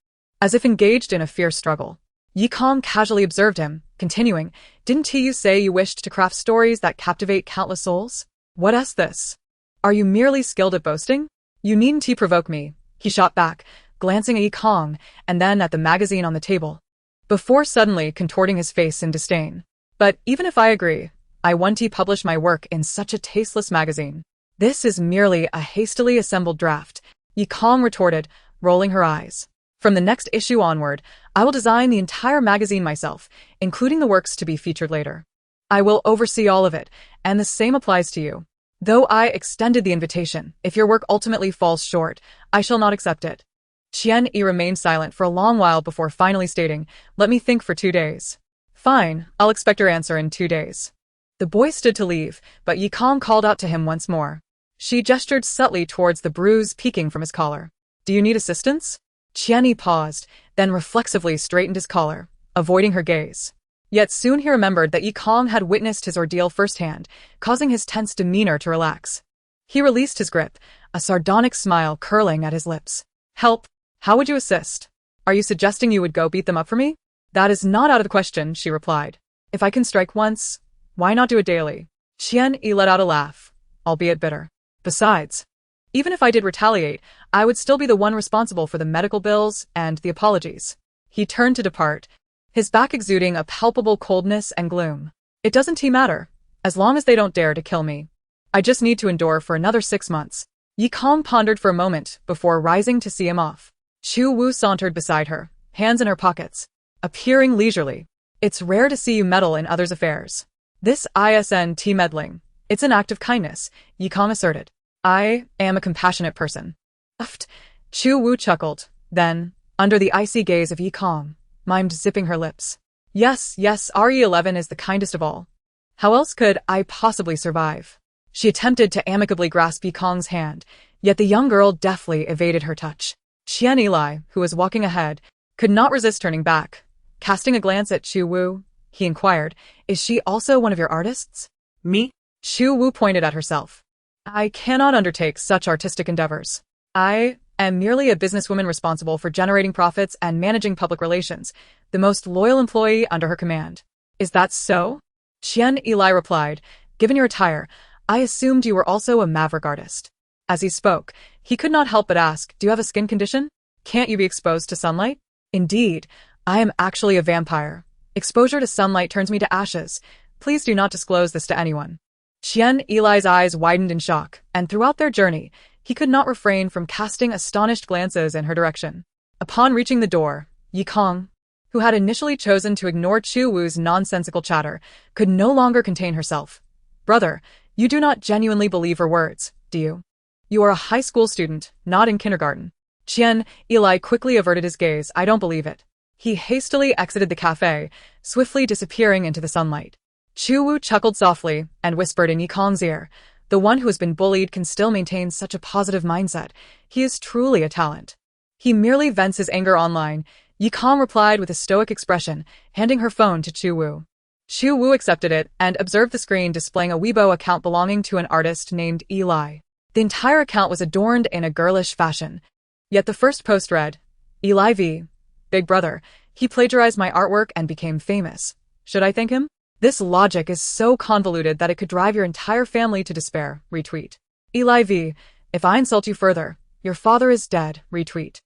As if engaged in a fierce struggle. Yi Kong casually observed him, continuing, Didn't you say you wished to craft stories that captivate countless souls? What's this? Are you merely skilled at boasting? You needn't provoke me, he shot back, glancing at Yi Kong, and then at the magazine on the table, before suddenly contorting his face in disdain. But even if I agree, I won't publish my work in such a tasteless magazine. This is merely a hastily assembled draft, Yi Kong retorted, rolling her eyes. From the next issue onward, I will design the entire magazine myself, including the works to be featured later. I will oversee all of it, and the same applies to you. Though I extended the invitation, if your work ultimately falls short, I shall not accept it. Qian Yi remained silent for a long while before finally stating, Let me think for 2 days. Fine, I'll expect your answer in 2 days. The boy stood to leave, but Yi Kong called out to him once more. She gestured subtly towards the bruise peeking from his collar. Do you need assistance? Qian Yi paused, then reflexively straightened his collar, avoiding her gaze. Yet soon he remembered that Yi Kong had witnessed his ordeal firsthand, causing his tense demeanor to relax. He released his grip, a sardonic smile curling at his lips. Help? How would you assist? Are you suggesting you would go beat them up for me? That is not out of the question, she replied. If I can strike once, why not do it daily? Qian Yi let out a laugh, albeit bitter. Besides, even if I did retaliate, I would still be the one responsible for the medical bills and the apologies. He turned to depart, his back exuding a palpable coldness and gloom. It doesn't matter, as long as they don't dare to kill me. I just need to endure for another 6 months. Yi Kong pondered for a moment before rising to see him off. Chu Wu sauntered beside her, hands in her pockets, appearing leisurely. It's rare to see you meddle in others' affairs. This isn't meddling. It's an act of kindness, Yi Kong asserted. I am a compassionate person. Uffed. Chu Wu chuckled, then, under the icy gaze of Yi Kong, mimed zipping her lips. Yes, RE11 is the kindest of all. How else could I possibly survive? She attempted to amicably grasp Yi Kong's hand, yet the young girl deftly evaded her touch. Qian Eli, who was walking ahead, could not resist turning back. Casting a glance at Chu Wu, he inquired, is she also one of your artists? Me? Chu Wu pointed at herself. I cannot undertake such artistic endeavors. I am merely a businesswoman responsible for generating profits and managing public relations, the most loyal employee under her command. Is that so? Qian Eli replied, given your attire, I assumed you were also a maverick artist. As he spoke, he could not help but ask, do you have a skin condition? Can't you be exposed to sunlight? Indeed, I am actually a vampire. Exposure to sunlight turns me to ashes. Please do not disclose this to anyone. Qian Eli's eyes widened in shock, and throughout their journey, he could not refrain from casting astonished glances in her direction. Upon reaching the door, Yi Kong, who had initially chosen to ignore Chu Wu's nonsensical chatter, could no longer contain herself. Brother, you do not genuinely believe her words, do you? You are a high school student, not in kindergarten. Qian Eli quickly averted his gaze. I don't believe it. He hastily exited the cafe, swiftly disappearing into the sunlight. Chu Wu chuckled softly and whispered in Yi Kong's ear, the one who has been bullied can still maintain such a positive mindset. He is truly a talent. He merely vents his anger online, Yi Kong replied with a stoic expression, handing her phone to Chu Wu. Chu Wu accepted it and observed the screen displaying a Weibo account belonging to an artist named Eli. The entire account was adorned in a girlish fashion. Yet the first post read, Eli V. Big brother, he plagiarized my artwork and became famous. Should I thank him? This logic is so convoluted that it could drive your entire family to despair. Retweet. Eli V. If I insult you further, your father is dead. Retweet.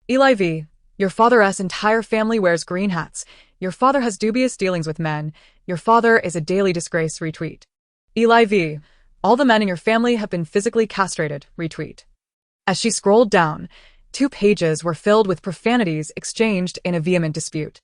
Eli V. Your father's entire family wears green hats. Your father has dubious dealings with men. Your father is a daily disgrace. Retweet. Eli V. All the men in your family have been physically castrated. Retweet. As she scrolled down, 2 pages were filled with profanities exchanged in a vehement dispute.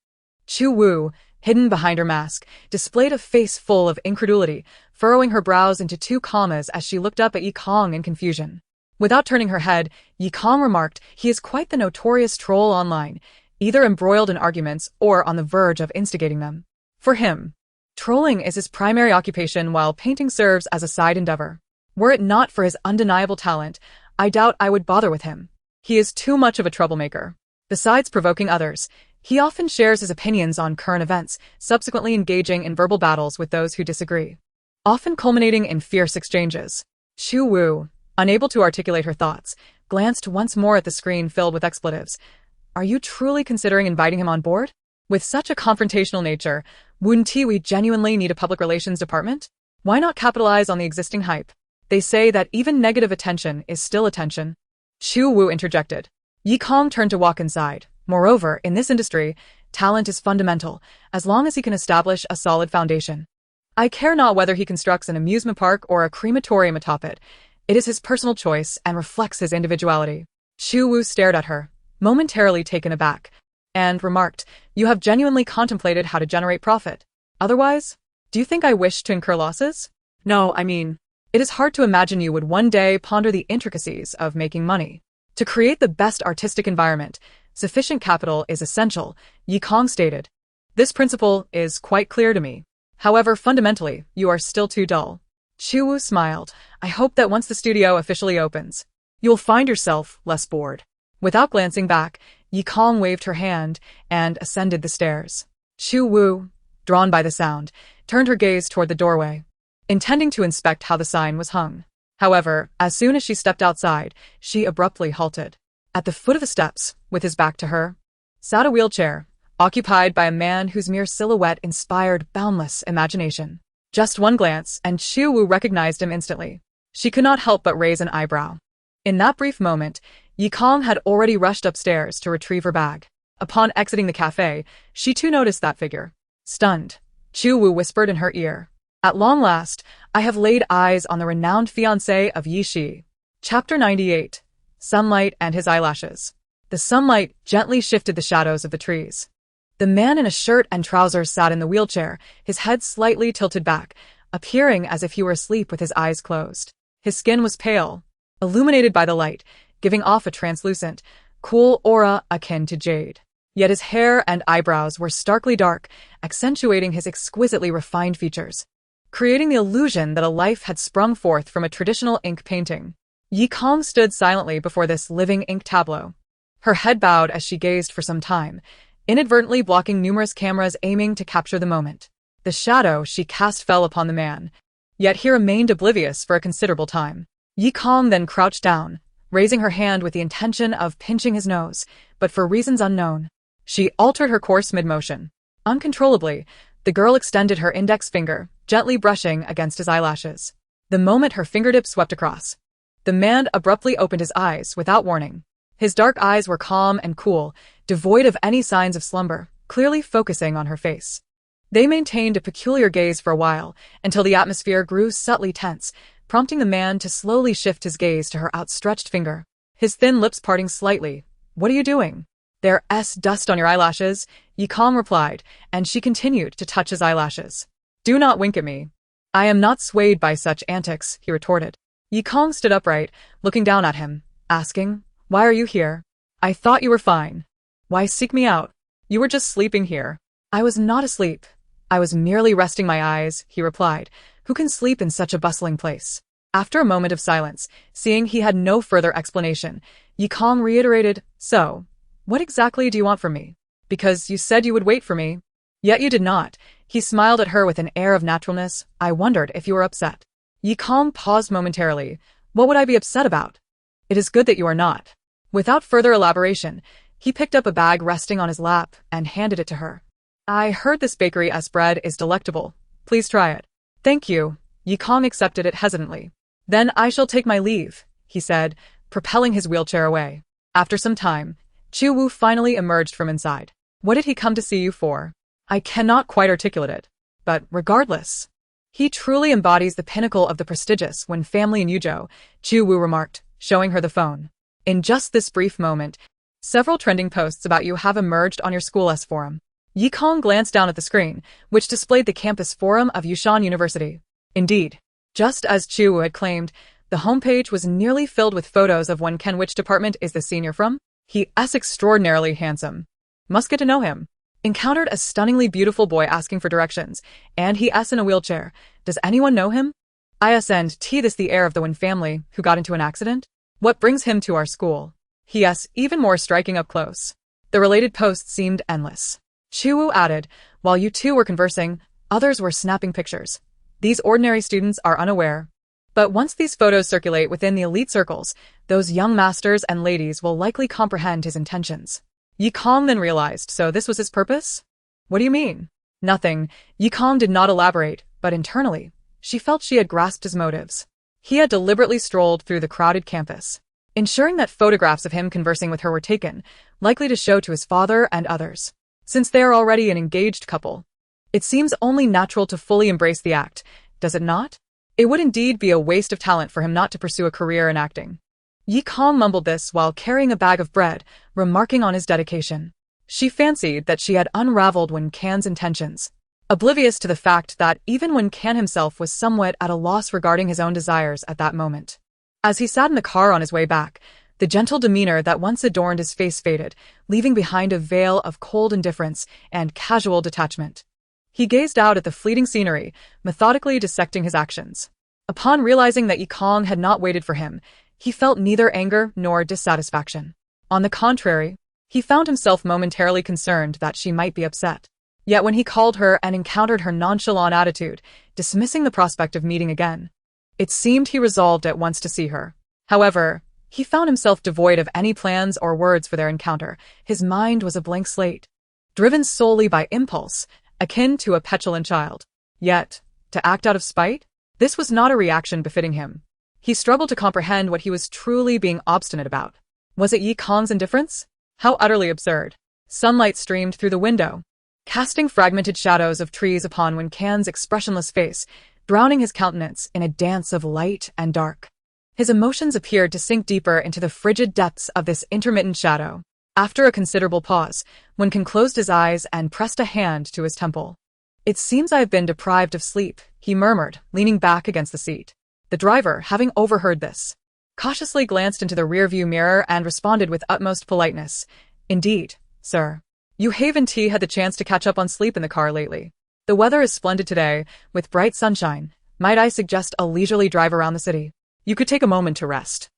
Chu Wu, hidden behind her mask, displayed a face full of incredulity, furrowing her brows into 2 commas as she looked up at Yi Kong in confusion. Without turning her head, Yi Kong remarked, he is quite the notorious troll online, either embroiled in arguments or on the verge of instigating them. For him, trolling is his primary occupation while painting serves as a side endeavor. Were it not for his undeniable talent, I doubt I would bother with him. He is too much of a troublemaker. Besides provoking others, he often shares his opinions on current events, subsequently engaging in verbal battles with those who disagree, often culminating in fierce exchanges. Chu Wu, unable to articulate her thoughts, glanced once more at the screen filled with expletives. Are you truly considering inviting him on board? With such a confrontational nature, wouldn't we genuinely need a public relations department? Why not capitalize on the existing hype? They say that even negative attention is still attention. Chu Wu interjected. Yi Kong turned to walk inside. Moreover, in this industry, talent is fundamental, as long as he can establish a solid foundation. I care not whether he constructs an amusement park or a crematorium atop it. It is his personal choice and reflects his individuality. Chu Wu stared at her, momentarily taken aback, and remarked, you have genuinely contemplated how to generate profit. Otherwise, do you think I wish to incur losses? No, I mean, it is hard to imagine you would one day ponder the intricacies of making money. To create the best artistic environment, sufficient capital is essential, Yi Kong stated. This principle is quite clear to me. However, fundamentally, you are still too dull. Chu Wu smiled. I hope that once the studio officially opens, you'll find yourself less bored. Without glancing back, Yi Kong waved her hand and ascended the stairs. Chu Wu, drawn by the sound, turned her gaze toward the doorway, intending to inspect how the sign was hung. However, as soon as she stepped outside, she abruptly halted. At the foot of the steps, with his back to her, sat a wheelchair, occupied by a man whose mere silhouette inspired boundless imagination. Just one glance, and Chu Wu recognized him instantly. She could not help but raise an eyebrow. In that brief moment, Yi Kong had already rushed upstairs to retrieve her bag. Upon exiting the cafe, she too noticed that figure. Stunned, Chu Wu whispered in her ear, "At long last, I have laid eyes on the renowned fiancé of Yi Shi." Chapter 98. Sunlight and His Eyelashes. The sunlight gently shifted the shadows of the trees. The man in a shirt and trousers sat in the wheelchair, his head slightly tilted back, appearing as if he were asleep with his eyes closed. His skin was pale, illuminated by the light, giving off a translucent, cool aura akin to jade. Yet his hair and eyebrows were starkly dark, accentuating his exquisitely refined features, creating the illusion that a life had sprung forth from a traditional ink painting. Yi Kong stood silently before this living ink tableau. Her head bowed as she gazed for some time, inadvertently blocking numerous cameras aiming to capture the moment. The shadow she cast fell upon the man, yet he remained oblivious for a considerable time. Yi Kong then crouched down, raising her hand with the intention of pinching his nose, but for reasons unknown, she altered her course mid-motion. Uncontrollably, the girl extended her index finger, gently brushing against his eyelashes. The moment her fingertip swept across, the man abruptly opened his eyes without warning. His dark eyes were calm and cool, devoid of any signs of slumber, clearly focusing on her face. They maintained a peculiar gaze for a while, until the atmosphere grew subtly tense, prompting the man to slowly shift his gaze to her outstretched finger, his thin lips parting slightly. "What are you doing?" "There's dust on your eyelashes," Yi Kong replied, and she continued to touch his eyelashes. "Do not wink at me." "I am not swayed by such antics," he retorted. Yi Kong stood upright, looking down at him, asking, "Why are you here?" "I thought you were fine. Why seek me out? You were just sleeping here." "I was not asleep. I was merely resting my eyes," he replied. "Who can sleep in such a bustling place?" After a moment of silence, seeing he had no further explanation, Yi Kong reiterated, "So, what exactly do you want from me? Because you said you would wait for me. Yet you did not." He smiled at her with an air of naturalness. "I wondered if you were upset." Yi Kong paused momentarily. "What would I be upset about?" "It is good that you are not." Without further elaboration, he picked up a bag resting on his lap and handed it to her. "I heard this bakery bread is delectable. Please try it." "Thank you." Yi Kong accepted it hesitantly. "Then I shall take my leave," he said, propelling his wheelchair away. After some time, Chu Wu finally emerged from inside. "What did he come to see you for?" "I cannot quite articulate it. But regardless, he truly embodies the pinnacle of the prestigious Wen family in Yuzhou," Chu Wu remarked, showing her the phone. In just this brief moment, several trending posts about you have emerged on your school's forum. Yi Kong glanced down at the screen, which displayed the campus forum of Yushan University. Indeed, just as Chu Wu had claimed, the homepage was nearly filled with photos of Wen Ken. Which department is the senior from? He's extraordinarily handsome. Must get to know him. Encountered a stunningly beautiful boy asking for directions, and he's in a wheelchair. Does anyone know him? Isn't this the heir of the Wen family who got into an accident? What brings him to our school? He's even more striking up close. The related posts seemed endless. Chu Wu added, while you two were conversing, others were snapping pictures. These ordinary students are unaware. But once these photos circulate within the elite circles, those young masters and ladies will likely comprehend his intentions. Yi Kong then realized, so this was his purpose? What do you mean? Nothing. Yi Kong did not elaborate, but internally, she felt she had grasped his motives. He had deliberately strolled through the crowded campus, ensuring that photographs of him conversing with her were taken, likely to show to his father and others. Since they are already an engaged couple, it seems only natural to fully embrace the act, does it not? It would indeed be a waste of talent for him not to pursue a career in acting. Yi Kong mumbled this while carrying a bag of bread, remarking on his dedication. She fancied that she had unraveled Wen Can's intentions, oblivious to the fact that even Wen Can himself was somewhat at a loss regarding his own desires at that moment. As he sat in the car on his way back, the gentle demeanor that once adorned his face faded, leaving behind a veil of cold indifference and casual detachment. He gazed out at the fleeting scenery, methodically dissecting his actions. Upon realizing that Yi Kong had not waited for him, he felt neither anger nor dissatisfaction. On the contrary, he found himself momentarily concerned that she might be upset. Yet when he called her and encountered her nonchalant attitude, dismissing the prospect of meeting again, it seemed he resolved at once to see her. However, He found himself devoid of any plans or words for their encounter. His mind was a blank slate, driven solely by impulse, akin to a petulant child. Yet, to act out of spite? This was not a reaction befitting him. He struggled to comprehend what he was truly being obstinate about. Was it Yi Kong's indifference? How utterly absurd. Sunlight streamed through the window, casting fragmented shadows of trees upon Wen Can's expressionless face, drowning his countenance in a dance of light and dark. His emotions appeared to sink deeper into the frigid depths of this intermittent shadow. After a considerable pause, Wen Can closed his eyes and pressed a hand to his temple. "It seems I have been deprived of sleep," he murmured, leaning back against the seat. The driver, having overheard this, cautiously glanced into the rearview mirror and responded with utmost politeness. "Indeed, sir. You haven't had the chance to catch up on sleep in the car lately. The weather is splendid today, with bright sunshine. Might I suggest a leisurely drive around the city? You could take a moment to rest."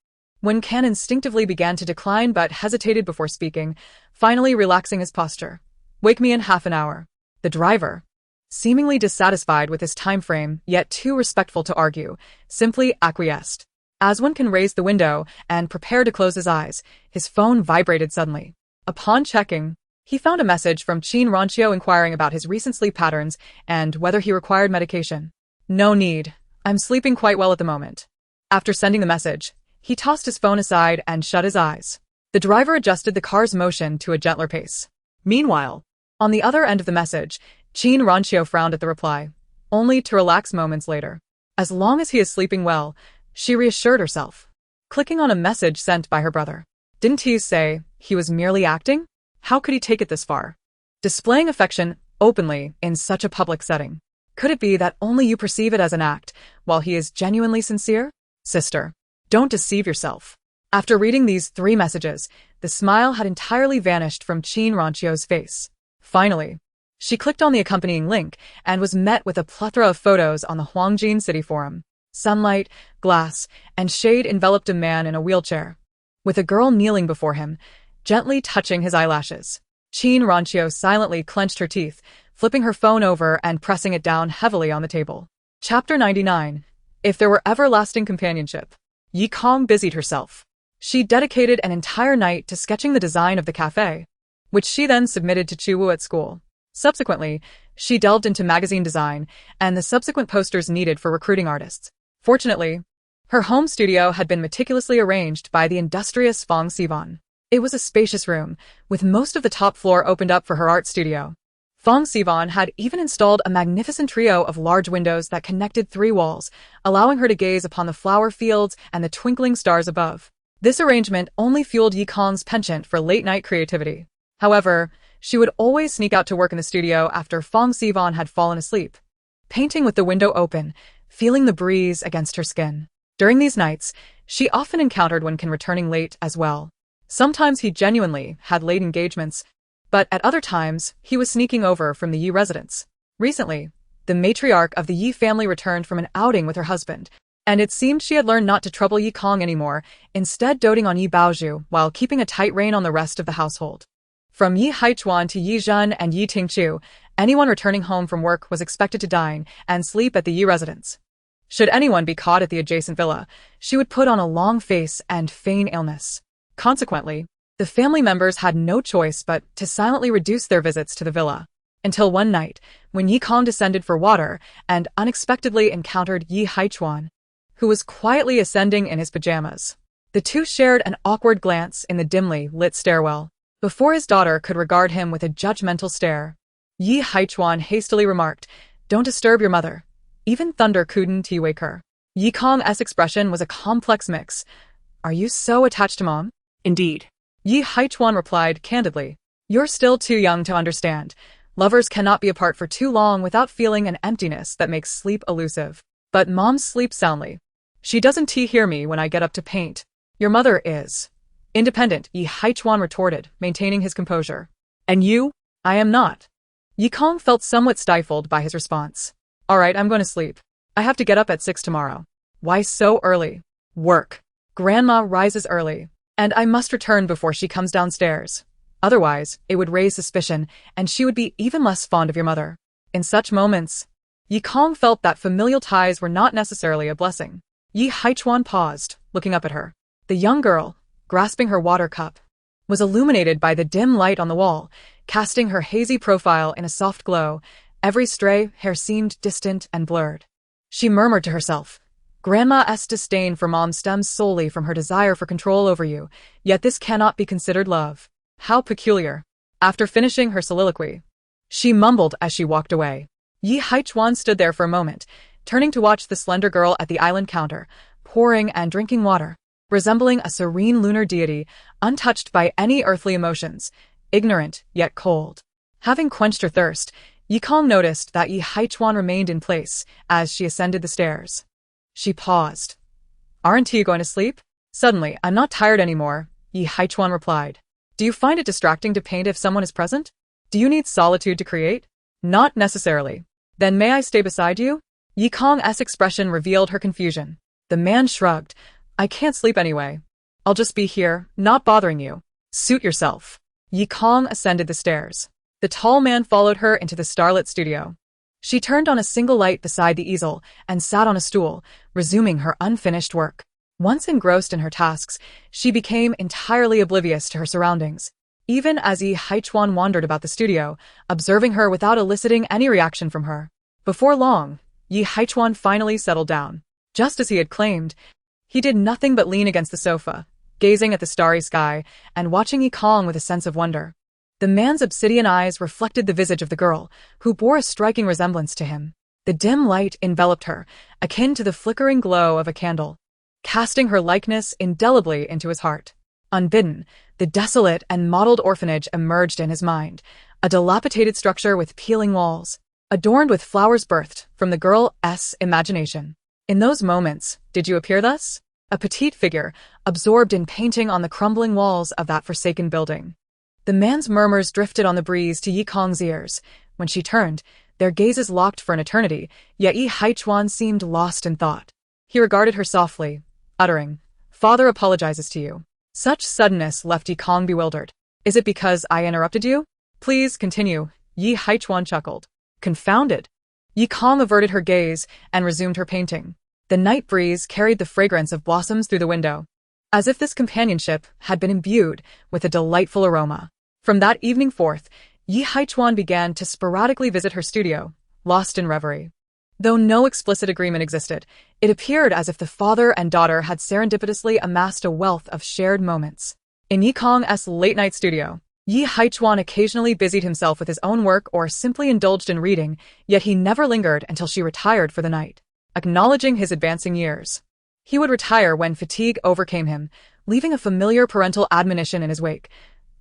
Wen Can instinctively began to decline but hesitated before speaking, finally relaxing his posture. "Wake me in half an hour." The driver, seemingly dissatisfied with his time frame, yet too respectful to argue, simply acquiesced. As Wen Can raised the window and prepared to close his eyes, his phone vibrated suddenly. Upon checking, he found a message from Qin Ranqiu inquiring about his recent sleep patterns and whether he required medication. "No need. I'm sleeping quite well at the moment." After sending the message, he tossed his phone aside and shut his eyes. The driver adjusted the car's motion to a gentler pace. Meanwhile, on the other end of the message, Qin Ranqiu frowned at the reply, only to relax moments later. As long as he is sleeping well, she reassured herself. Clicking on a message sent by her brother. Didn't he say he was merely acting? How could he take it this far? Displaying affection openly in such a public setting. Could it be that only you perceive it as an act, while he is genuinely sincere? Sister, don't deceive yourself. After reading these 3 messages, the smile had entirely vanished from Qin Ranqiu's face. Finally, she clicked on the accompanying link and was met with a plethora of photos on the Huangjin City Forum. Sunlight, glass, and shade enveloped a man in a wheelchair, with a girl kneeling before him, gently touching his eyelashes. Qin Ranqiu silently clenched her teeth, flipping her phone over and pressing it down heavily on the table. Chapter 99. If there were everlasting companionship. Yi Kong busied herself. She dedicated an entire night to sketching the design of the cafe, which she then submitted to Chu Wu at school. Subsequently, she delved into magazine design and the subsequent posters needed for recruiting artists. Fortunately, her home studio had been meticulously arranged by the industrious Fong Sivan. It was a spacious room, with most of the top floor opened up for her art studio. Fong Sivan had even installed a magnificent trio of large windows that connected 3 walls, allowing her to gaze upon the flower fields and the twinkling stars above. This arrangement only fueled Yi Kong's penchant for late-night creativity. However, she would always sneak out to work in the studio after Fong Sivan had fallen asleep, painting with the window open, feeling the breeze against her skin. During these nights, she often encountered Wen Can returning late as well. Sometimes he genuinely had late engagements, but at other times, he was sneaking over from the Yi residence. Recently, the matriarch of the Yi family returned from an outing with her husband, and it seemed she had learned not to trouble Yi Kong anymore, instead doting on Yi Baozhu while keeping a tight rein on the rest of the household. From Yi Haichuan to Yi Zhen and Yi Tingchu, anyone returning home from work was expected to dine and sleep at the Yi residence. Should anyone be caught at the adjacent villa, she would put on a long face and feign illness. Consequently, the family members had no choice but to silently reduce their visits to the villa, until one night, when Yi Kong descended for water and unexpectedly encountered Yi Haichuan, who was quietly ascending in his pajamas. The two shared an awkward glance in the dimly lit stairwell, before his daughter could regard him with a judgmental stare. Yi Haichuan hastily remarked, "Don't disturb your mother. Even thunder couldn't wake her." Yi Kong's expression was a complex mix. "Are you so attached to Mom?" "Indeed." Yi Haichuan replied candidly. "You're still too young to understand. Lovers cannot be apart for too long without feeling an emptiness that makes sleep elusive. But Mom sleeps soundly. She doesn't hear me when I get up to paint. Your mother is independent," Yi Haichuan retorted, maintaining his composure. "And you?" "I am not." Yi Kong felt somewhat stifled by his response. "All right, I'm going to sleep. I have to get up at 6 tomorrow." "Why so early?" "Work. Grandma rises early, and I must return before she comes downstairs. Otherwise, it would raise suspicion, and she would be even less fond of your mother." In such moments, Yi Kong felt that familial ties were not necessarily a blessing. Yi Haichuan paused, looking up at her. The young girl, grasping her water cup, was illuminated by the dim light on the wall, casting her hazy profile in a soft glow. Every stray hair seemed distant and blurred. She murmured to herself, "Grandma's disdain for mom stems solely from her desire for control over you, yet this cannot be considered love. How peculiar." After finishing her soliloquy, she mumbled as she walked away. Yi Haichuan stood there for a moment, turning to watch the slender girl at the island counter, pouring and drinking water, resembling a serene lunar deity, untouched by any earthly emotions, ignorant yet cold. Having quenched her thirst, Yi Kong noticed that Yi Haichuan remained in place as she ascended the stairs. She paused. "Aren't you going to sleep?" Suddenly, "I'm not tired anymore," Yi Haichuan replied. "Do you find it distracting to paint if someone is present? Do you need solitude to create?" "Not necessarily." "Then may I stay beside you?" Yi Kong's expression revealed her confusion. The man shrugged. "I can't sleep anyway. I'll just be here, not bothering you. Suit yourself." Yi Kong ascended the stairs. The tall man followed her into the starlit studio. She turned on a single light beside the easel and sat on a stool, resuming her unfinished work. Once engrossed in her tasks, she became entirely oblivious to her surroundings. Even as Yi Haichuan wandered about the studio, observing her without eliciting any reaction from her. Before long, Yi Haichuan finally settled down. Just as he had claimed, he did nothing but lean against the sofa, gazing at the starry sky and watching Yi Kong with a sense of wonder. The man's obsidian eyes reflected the visage of the girl, who bore a striking resemblance to him. The dim light enveloped her, akin to the flickering glow of a candle, casting her likeness indelibly into his heart. Unbidden, the desolate and mottled orphanage emerged in his mind, a dilapidated structure with peeling walls, adorned with flowers birthed from the girl's imagination. In those moments, did you appear thus? A petite figure, absorbed in painting on the crumbling walls of that forsaken building. The man's murmurs drifted on the breeze to Yi Kong's ears. When she turned, their gazes locked for an eternity, yet Yi Haichuan seemed lost in thought. He regarded her softly, uttering, "Father apologizes to you." Such suddenness left Yi Kong bewildered. "Is it because I interrupted you?" "Please continue," Yi Haichuan chuckled. Confounded, Yi Kong averted her gaze and resumed her painting. The night breeze carried the fragrance of blossoms through the window, as if this companionship had been imbued with a delightful aroma. From that evening forth, Yi Haichuan began to sporadically visit her studio, lost in reverie. Though no explicit agreement existed, it appeared as if the father and daughter had serendipitously amassed a wealth of shared moments. In Yi Kong's late-night studio, Yi Haichuan occasionally busied himself with his own work or simply indulged in reading, yet he never lingered until she retired for the night. Acknowledging his advancing years, he would retire when fatigue overcame him, leaving a familiar parental admonition in his wake: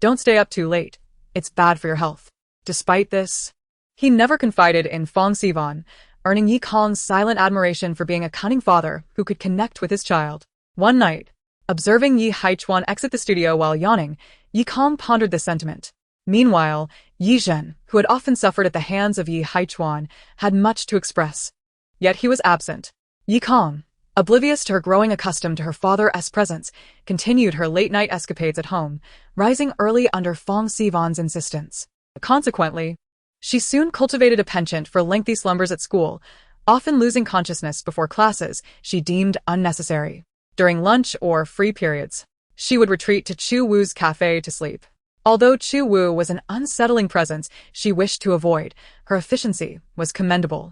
"Don't stay up too late. It's bad for your health." Despite this, he never confided in Fong Sivan, earning Yi Kong's silent admiration for being a cunning father who could connect with his child. One night, observing Yi Haichuan exit the studio while yawning, Yi Kong pondered this sentiment. Meanwhile, Yi Zhen, who had often suffered at the hands of Yi Haichuan, had much to express. Yet he was absent. Yi Kong, oblivious to her growing accustomed to her father's presence, continued her late-night escapades at home, rising early under Fong Sivan's insistence. Consequently, she soon cultivated a penchant for lengthy slumbers at school, often losing consciousness before classes she deemed unnecessary. During lunch or free periods, she would retreat to Chu Wu's cafe to sleep. Although Chu Wu was an unsettling presence she wished to avoid, her efficiency was commendable.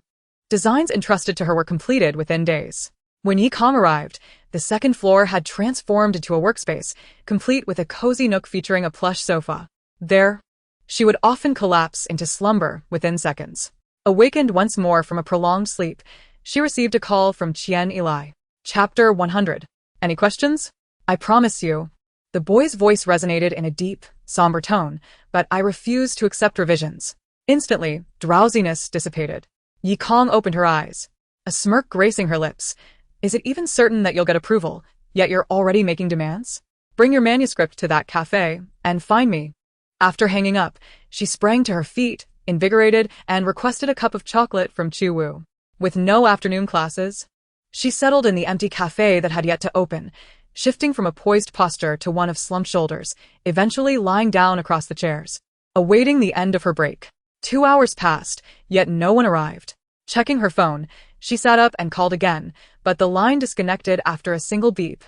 Designs entrusted to her were completed within days. When Yi Kong arrived, the second floor had transformed into a workspace, complete with a cozy nook featuring a plush sofa. There, she would often collapse into slumber within seconds. Awakened once more from a prolonged sleep, she received a call from Qian Eli. Chapter 100. Any questions? "I promise you." The boy's voice resonated in a deep, somber tone, but I refused to accept revisions. Instantly, drowsiness dissipated. Yi Kong opened her eyes, a smirk gracing her lips. "Is it even certain that you'll get approval, yet you're already making demands? Bring your manuscript to that cafe, and find me." After hanging up, she sprang to her feet, invigorated, and requested a cup of chocolate from Chu Wu. With no afternoon classes, she settled in the empty cafe that had yet to open, shifting from a poised posture to one of slumped shoulders, eventually lying down across the chairs, awaiting the end of her break. 2 hours passed, yet no one arrived. Checking her phone, she sat up and called again, but the line disconnected after a single beep.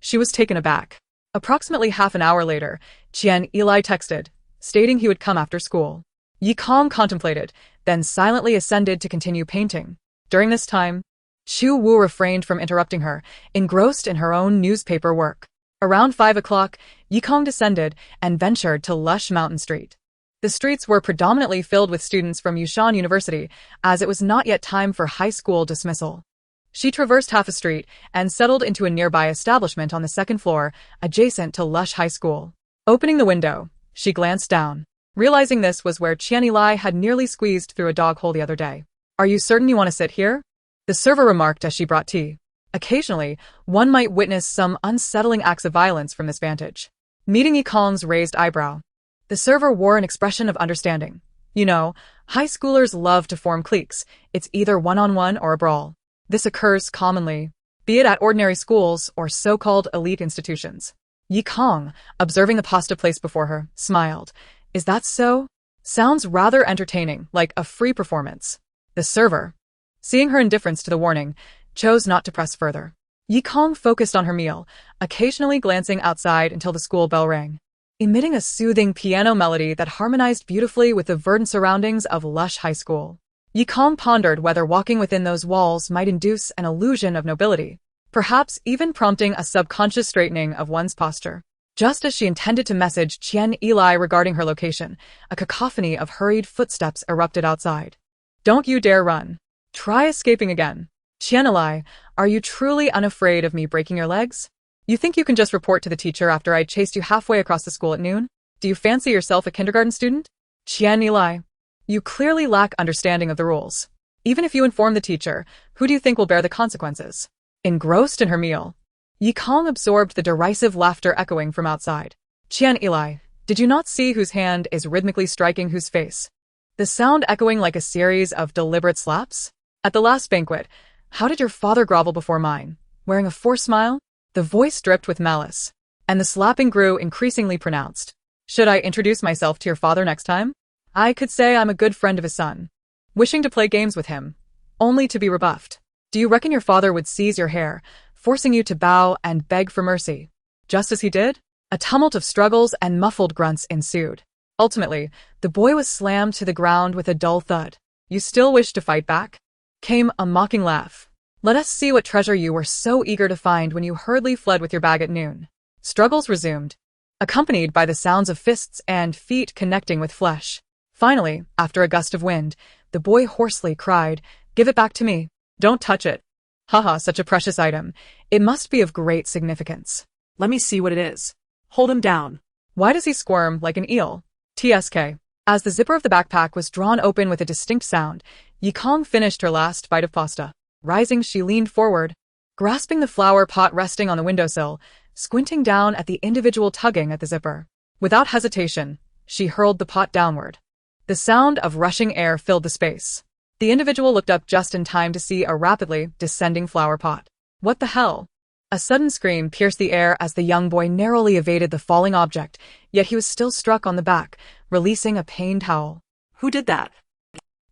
She was taken aback. Approximately half an hour later, Qian Eli texted, stating he would come after school. Yi Kong contemplated, then silently ascended to continue painting. During this time, Chu Wu refrained from interrupting her, engrossed in her own newspaper work. Around 5 o'clock, Yi Kong descended and ventured to lush Mountain Street. The streets were predominantly filled with students from Yushan University, as it was not yet time for high school dismissal. She traversed half a street and settled into a nearby establishment on the second floor, adjacent to Lush High School. Opening the window, she glanced down, realizing this was where Qian Eli had nearly squeezed through a dog hole the other day. "Are you certain you want to sit here?" the server remarked as she brought tea. Occasionally, one might witness some unsettling acts of violence from this vantage. Meeting Yi Kong's raised eyebrow, the server wore an expression of understanding. "You know, high schoolers love to form cliques. It's either one-on-one or a brawl. This occurs commonly, be it at ordinary schools or so-called elite institutions." Yi Kong, observing the pasta placed before her, smiled. "Is that so? Sounds rather entertaining, like a free performance." The server, seeing her indifference to the warning, chose not to press further. Yi Kong focused on her meal, occasionally glancing outside until the school bell rang, emitting a soothing piano melody that harmonized beautifully with the verdant surroundings of Lush High School. Yi Kong pondered whether walking within those walls might induce an illusion of nobility, perhaps even prompting a subconscious straightening of one's posture. Just as she intended to message Qian Eli regarding her location, a cacophony of hurried footsteps erupted outside. "Don't you dare run. Try escaping again. Qian Eli, are you truly unafraid of me breaking your legs? You think you can just report to the teacher after I chased you halfway across the school at noon? Do you fancy yourself a kindergarten student? Qian Eli, you clearly lack understanding of the rules. Even if you inform the teacher, who do you think will bear the consequences?" Engrossed in her meal, Yi Kong absorbed the derisive laughter echoing from outside. "Qian Eli, did you not see whose hand is rhythmically striking whose face?" The sound echoing like a series of deliberate slaps? "At the last banquet, how did your father grovel before mine, wearing a forced smile?" The voice dripped with malice, and the slapping grew increasingly pronounced. "Should I introduce myself to your father next time? I could say I'm a good friend of his son, wishing to play games with him, only to be rebuffed. Do you reckon your father would seize your hair, forcing you to bow and beg for mercy, just as he did?" A tumult of struggles and muffled grunts ensued. Ultimately, the boy was slammed to the ground with a dull thud. "You still wish to fight back?" Came a mocking laugh. "Let us see what treasure you were so eager to find when you hurriedly fled with your bag at noon." Struggles resumed, accompanied by the sounds of fists and feet connecting with flesh. Finally, after a gust of wind, the boy hoarsely cried, "Give it back to me. Don't touch it. Haha, such a precious item. It must be of great significance. Let me see what it is. Hold him down. Why does he squirm like an eel? TSK. As the zipper of the backpack was drawn open with a distinct sound, Yi Kong finished her last bite of pasta. Rising, she leaned forward, grasping the flower pot resting on the windowsill, squinting down at the individual tugging at the zipper. Without hesitation, she hurled the pot downward. The sound of rushing air filled the space. The individual looked up just in time to see a rapidly descending flower pot. "What the hell?" A sudden scream pierced the air as the young boy narrowly evaded the falling object, yet he was still struck on the back, releasing a pained howl. "Who did that?"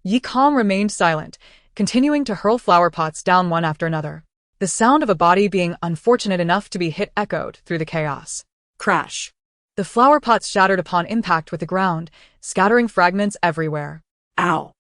Yi Kong remained silent, continuing to hurl flower pots down one after another. The sound of a body being unfortunate enough to be hit echoed through the chaos. Crash. The flower pots shattered upon impact with the ground, scattering fragments everywhere. "Ow.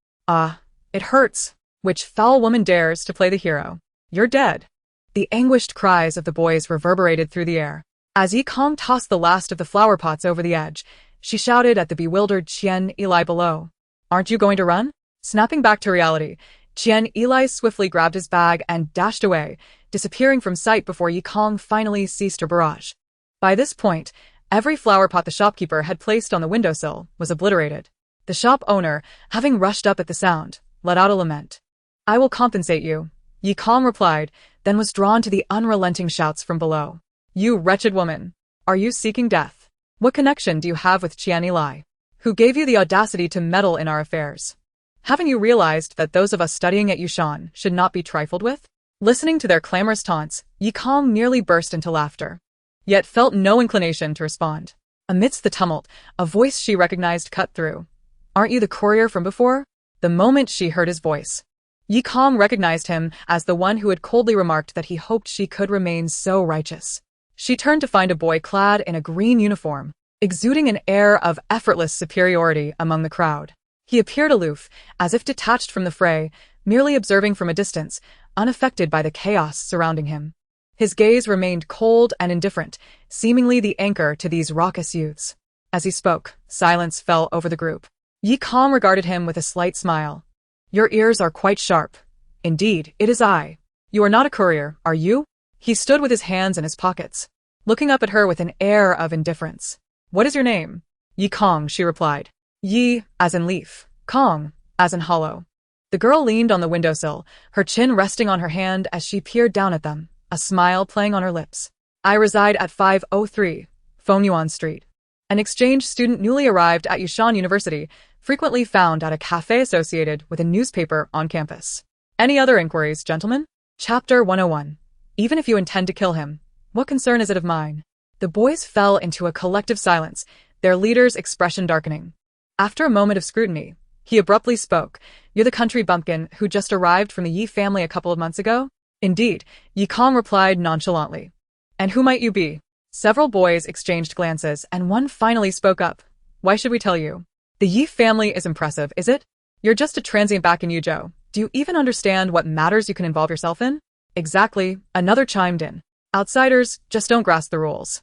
It hurts. Which foul woman dares to play the hero? You're dead." The anguished cries of the boys reverberated through the air. As Yi Kong tossed the last of the flower pots over the edge, she shouted at the bewildered Qian Eli below. "Aren't you going to run?" Snapping back to reality, Qian Eli swiftly grabbed his bag and dashed away, disappearing from sight before Yi Kong finally ceased her barrage. By this point, every flower pot the shopkeeper had placed on the windowsill was obliterated. The shop owner, having rushed up at the sound, let out a lament. "I will compensate you," Yi Kong replied, then was drawn to the unrelenting shouts from below. "You wretched woman! Are you seeking death? What connection do you have with Qian Eli? Who gave you the audacity to meddle in our affairs? Haven't you realized that those of us studying at Yushan should not be trifled with?" Listening to their clamorous taunts, Yi Kong nearly burst into laughter, yet felt no inclination to respond. Amidst the tumult, a voice she recognized cut through. "Aren't you the courier from before?" The moment she heard his voice, Yi Kong recognized him as the one who had coldly remarked that he hoped she could remain so righteous. She turned to find a boy clad in a green uniform, exuding an air of effortless superiority among the crowd. He appeared aloof, as if detached from the fray, merely observing from a distance, unaffected by the chaos surrounding him. His gaze remained cold and indifferent, seemingly the anchor to these raucous youths. As he spoke, silence fell over the group. Yi Kong regarded him with a slight smile. Your ears are quite sharp. Indeed, it is I. You are not a courier, are you? He stood with his hands in his pockets, looking up at her with an air of indifference. What is your name? Yi Kong, she replied. Yi, as in leaf, Kong, as in hollow. The girl leaned on the windowsill, her chin resting on her hand as she peered down at them, a smile playing on her lips. I reside at 503, Fengyuan Street. An exchange student newly arrived at Yushan University, frequently found at a cafe associated with a newspaper on campus. Any other inquiries, gentlemen? Chapter 101. Even if you intend to kill him, what concern is it of mine? The boys fell into a collective silence, their leader's expression darkening. After a moment of scrutiny, he abruptly spoke. You're the country bumpkin who just arrived from the Yi family a couple of months ago? Indeed, Yi Kong replied nonchalantly. And who might you be? Several boys exchanged glances, and one finally spoke up. Why should we tell you? The Yi family is impressive, is it? You're just a transient back in Yuzhou. Do you even understand what matters you can involve yourself in? Exactly, another chimed in. Outsiders just don't grasp the rules.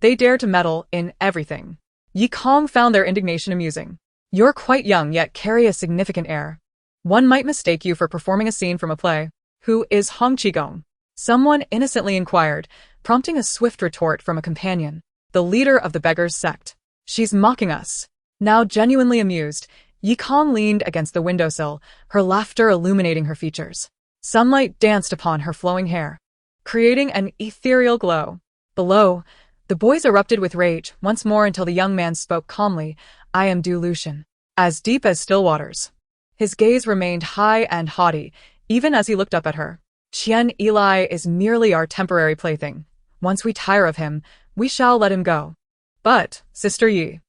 They dare to meddle in everything. Yi Kong found their indignation amusing. You're quite young yet carry a significant air. One might mistake you for performing a scene from a play. Who is Hong Qigong? Someone innocently inquired, prompting a swift retort from a companion. The leader of the beggars' sect. She's mocking us. Now genuinely amused, Yi Kong leaned against the windowsill, her laughter illuminating her features. Sunlight danced upon her flowing hair, creating an ethereal glow. Below, the boys erupted with rage once more until the young man spoke calmly. I am Du Lucian, as deep as still waters. His gaze remained high and haughty, even as he looked up at her. Qian Eli is merely our temporary plaything. Once we tire of him, we shall let him go. But, Sister Yi.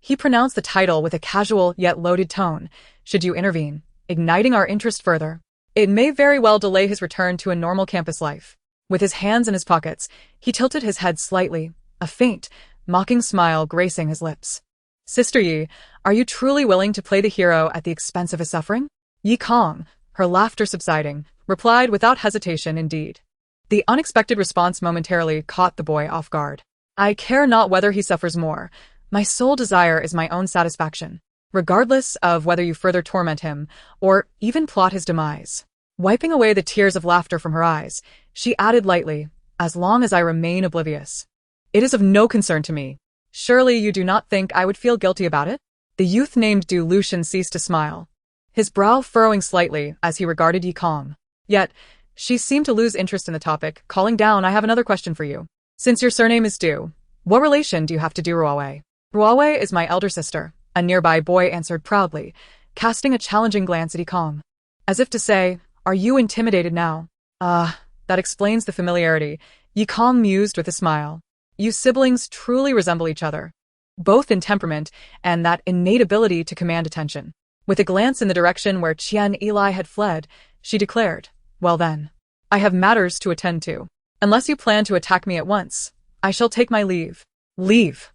He pronounced the title with a casual yet loaded tone. Should you intervene, igniting our interest further, it may very well delay his return to a normal campus life. With his hands in his pockets, he tilted his head slightly, a faint, mocking smile gracing his lips. Sister Yi, are you truly willing to play the hero at the expense of his suffering? Yi Kong, her laughter subsiding, replied without hesitation indeed. The unexpected response momentarily caught the boy off guard. I care not whether he suffers more. My sole desire is my own satisfaction, regardless of whether you further torment him or even plot his demise. Wiping away the tears of laughter from her eyes, she added lightly, as long as I remain oblivious. It is of no concern to me. Surely you do not think I would feel guilty about it? The youth named Du Lucian ceased to smile, his brow furrowing slightly as he regarded Yi Kong. Yet, she seemed to lose interest in the topic, calling down, I have another question for you. Since your surname is Du, what relation do you have to Du Ruowei? Ruowei is my elder sister, a nearby boy answered proudly, casting a challenging glance at Yi Kong. As if to say, are you intimidated now? That explains the familiarity, Yi Kong mused with a smile. You siblings truly resemble each other, both in temperament and that innate ability to command attention. With a glance in the direction where Qian Eli had fled, she declared, well then, I have matters to attend to. Unless you plan to attack me at once, I shall take my leave. Leave?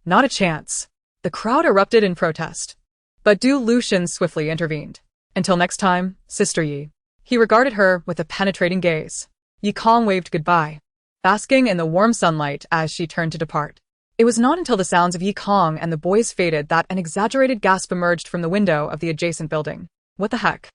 Not a chance. The crowd erupted in protest. But Du Lucian swiftly intervened. Until next time, Sister Yi. He regarded her with a penetrating gaze. Yi Kong waved goodbye, basking in the warm sunlight as she turned to depart. It was not until the sounds of Yi Kong and the boys faded that an exaggerated gasp emerged from the window of the adjacent building. What the heck?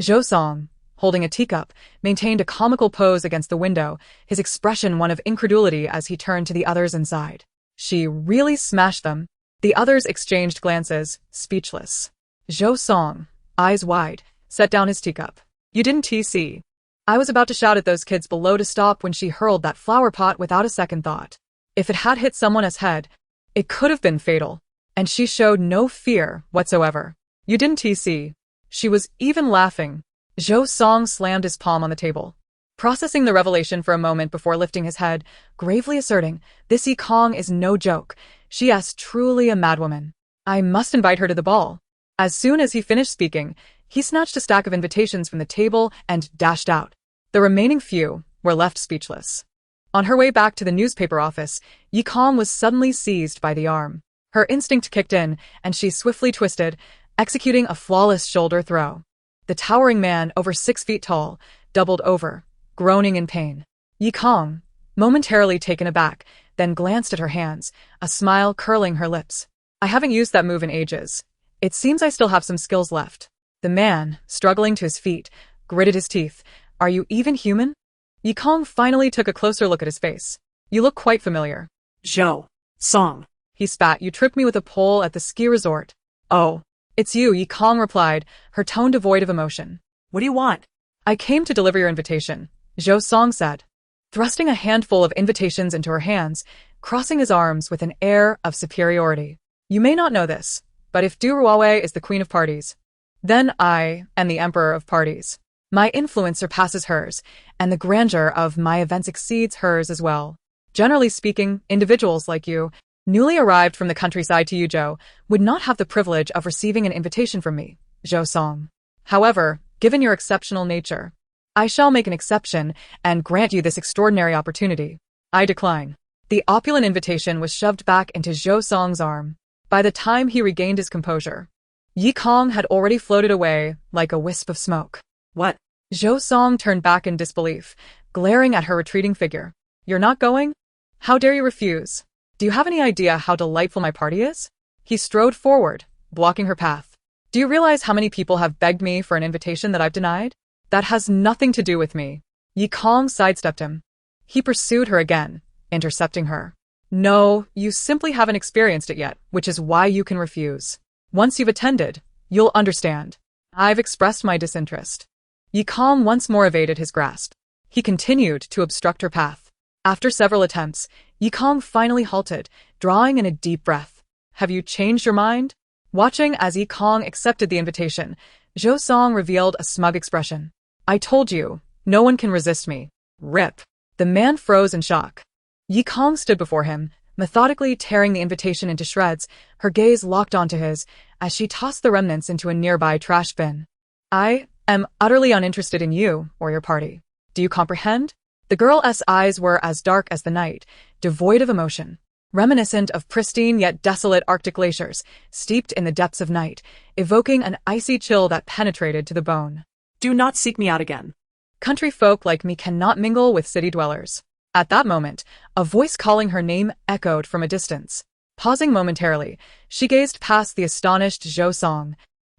Zhou Song, holding a teacup, maintained a comical pose against the window, his expression one of incredulity as he turned to the others inside. She really smashed them. The others exchanged glances, speechless. Zhou Song, eyes wide, set down his teacup. You didn't TC. I was about to shout at those kids below to stop when she hurled that flower pot without a second thought. If it had hit someone's head, it could have been fatal. And she showed no fear whatsoever. You didn't TC. She was even laughing. Zhou Song slammed his palm on the table, processing the revelation for a moment before lifting his head, gravely asserting, this Yi Kong is no joke. She is truly a madwoman. I must invite her to the ball. As soon as he finished speaking, he snatched a stack of invitations from the table and dashed out. The remaining few were left speechless. On her way back to the newspaper office, Yi Kong was suddenly seized by the arm. Her instinct kicked in, and she swiftly twisted, executing a flawless shoulder throw. The towering man, over 6 feet tall, doubled over, groaning in pain. Yi Kong, momentarily taken aback, then glanced at her hands, a smile curling her lips. I haven't used that move in ages. It seems I still have some skills left. The man, struggling to his feet, gritted his teeth. Are you even human? Yi Kong finally took a closer look at his face. You look quite familiar. Zhou Song. He spat. You tricked me with a pole at the ski resort. Oh. It's you, Yi Kong replied, her tone devoid of emotion. What do you want? I came to deliver your invitation, Zhou Song said, thrusting a handful of invitations into her hands, crossing his arms with an air of superiority. You may not know this, but if Du Ruowei is the queen of parties, then I am the emperor of parties. My influence surpasses hers, and the grandeur of my events exceeds hers as well. Generally speaking, individuals like you, newly arrived from the countryside to Yuzhou, would not have the privilege of receiving an invitation from me, Zhou Song. However, given your exceptional nature, I shall make an exception and grant you this extraordinary opportunity. I decline. The opulent invitation was shoved back into Zhou Song's arm. By the time he regained his composure, Yi Kong had already floated away like a wisp of smoke. What? Zhou Song turned back in disbelief, glaring at her retreating figure. You're not going? How dare you refuse? Do you have any idea how delightful my party is? He strode forward, blocking her path. Do you realize how many people have begged me for an invitation that I've denied? That has nothing to do with me. Yi Kong sidestepped him. He pursued her again, intercepting her. No, you simply haven't experienced it yet, which is why you can refuse. Once you've attended, you'll understand. I've expressed my disinterest. Yi Kong once more evaded his grasp. He continued to obstruct her path. After several attempts, Yi Kong finally halted, drawing in a deep breath. Have you changed your mind? Watching as Yi Kong accepted the invitation, Zhou Song revealed a smug expression. I told you, no one can resist me. Rip. The man froze in shock. Yi Kong stood before him, methodically tearing the invitation into shreds, her gaze locked onto his, as she tossed the remnants into a nearby trash bin. I am utterly uninterested in you or your party. Do you comprehend? The girl's eyes were as dark as the night, devoid of emotion, reminiscent of pristine yet desolate Arctic glaciers, steeped in the depths of night, evoking an icy chill that penetrated to the bone. Do not seek me out again. Country folk like me cannot mingle with city dwellers. At that moment, a voice calling her name echoed from a distance. Pausing momentarily, she gazed past the astonished Zhou Song,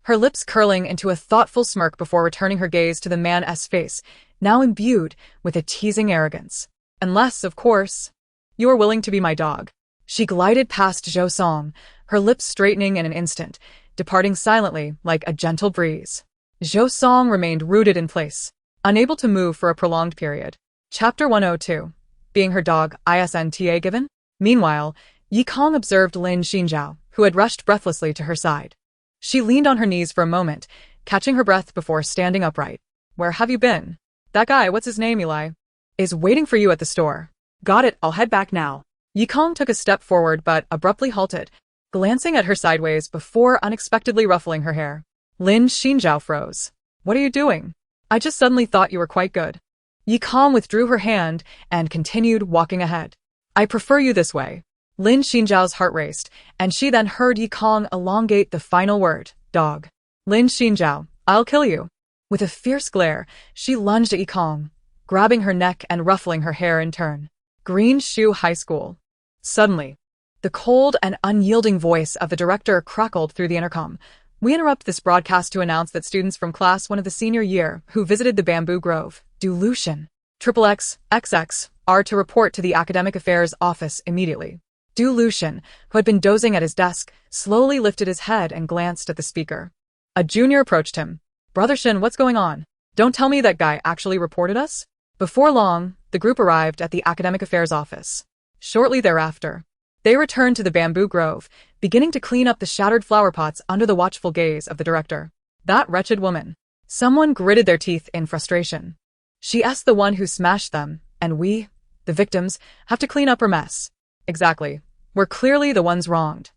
her lips curling into a thoughtful smirk before returning her gaze to the man's face, now imbued with a teasing arrogance. Unless, of course, you are willing to be my dog. She glided past Zhou Song, her lips straightening in an instant, departing silently like a gentle breeze. Zhou Song remained rooted in place, unable to move for a prolonged period. Chapter 102. Being her dog, ISNTA given? Meanwhile, Yi Kong observed Lin Xinjiao, who had rushed breathlessly to her side. She leaned on her knees for a moment, catching her breath before standing upright. Where have you been? That guy, what's his name, Eli? Is waiting for you at the store. Got it, I'll head back now. Yi Kong took a step forward but abruptly halted, glancing at her sideways before unexpectedly ruffling her hair. Lin Xinjiao froze. What are you doing? I just suddenly thought you were quite good. Yi Kong withdrew her hand and continued walking ahead. I prefer you this way. Lin Xinjiao's heart raced, and she then heard Yi Kong elongate the final word, dog. Lin Xinjiao, I'll kill you. With a fierce glare, she lunged at Yi Kong, grabbing her neck and ruffling her hair in turn. Green Shoe High School. Suddenly, the cold and unyielding voice of the director crackled through the intercom. We interrupt this broadcast to announce that students from class 1 of the senior year who visited the Bamboo Grove, Lucian, XXX, are to report to the Academic Affairs office immediately. Lucian, who had been dozing at his desk, slowly lifted his head and glanced at the speaker. A junior approached him. Brother Shin, what's going on? Don't tell me that guy actually reported us? Before long, the group arrived at the Academic Affairs office. Shortly thereafter, they returned to the Bamboo Grove, beginning to clean up the shattered flower pots under the watchful gaze of the director. That wretched woman. Someone gritted their teeth in frustration. She's the one who smashed them, and we, the victims, have to clean up her mess. Exactly. We're clearly the ones wronged.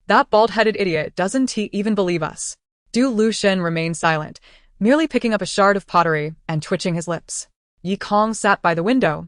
That bald-headed idiot doesn't even believe us. Lucian remained silent, merely picking up a shard of pottery and twitching his lips. Yi Kong sat by the window,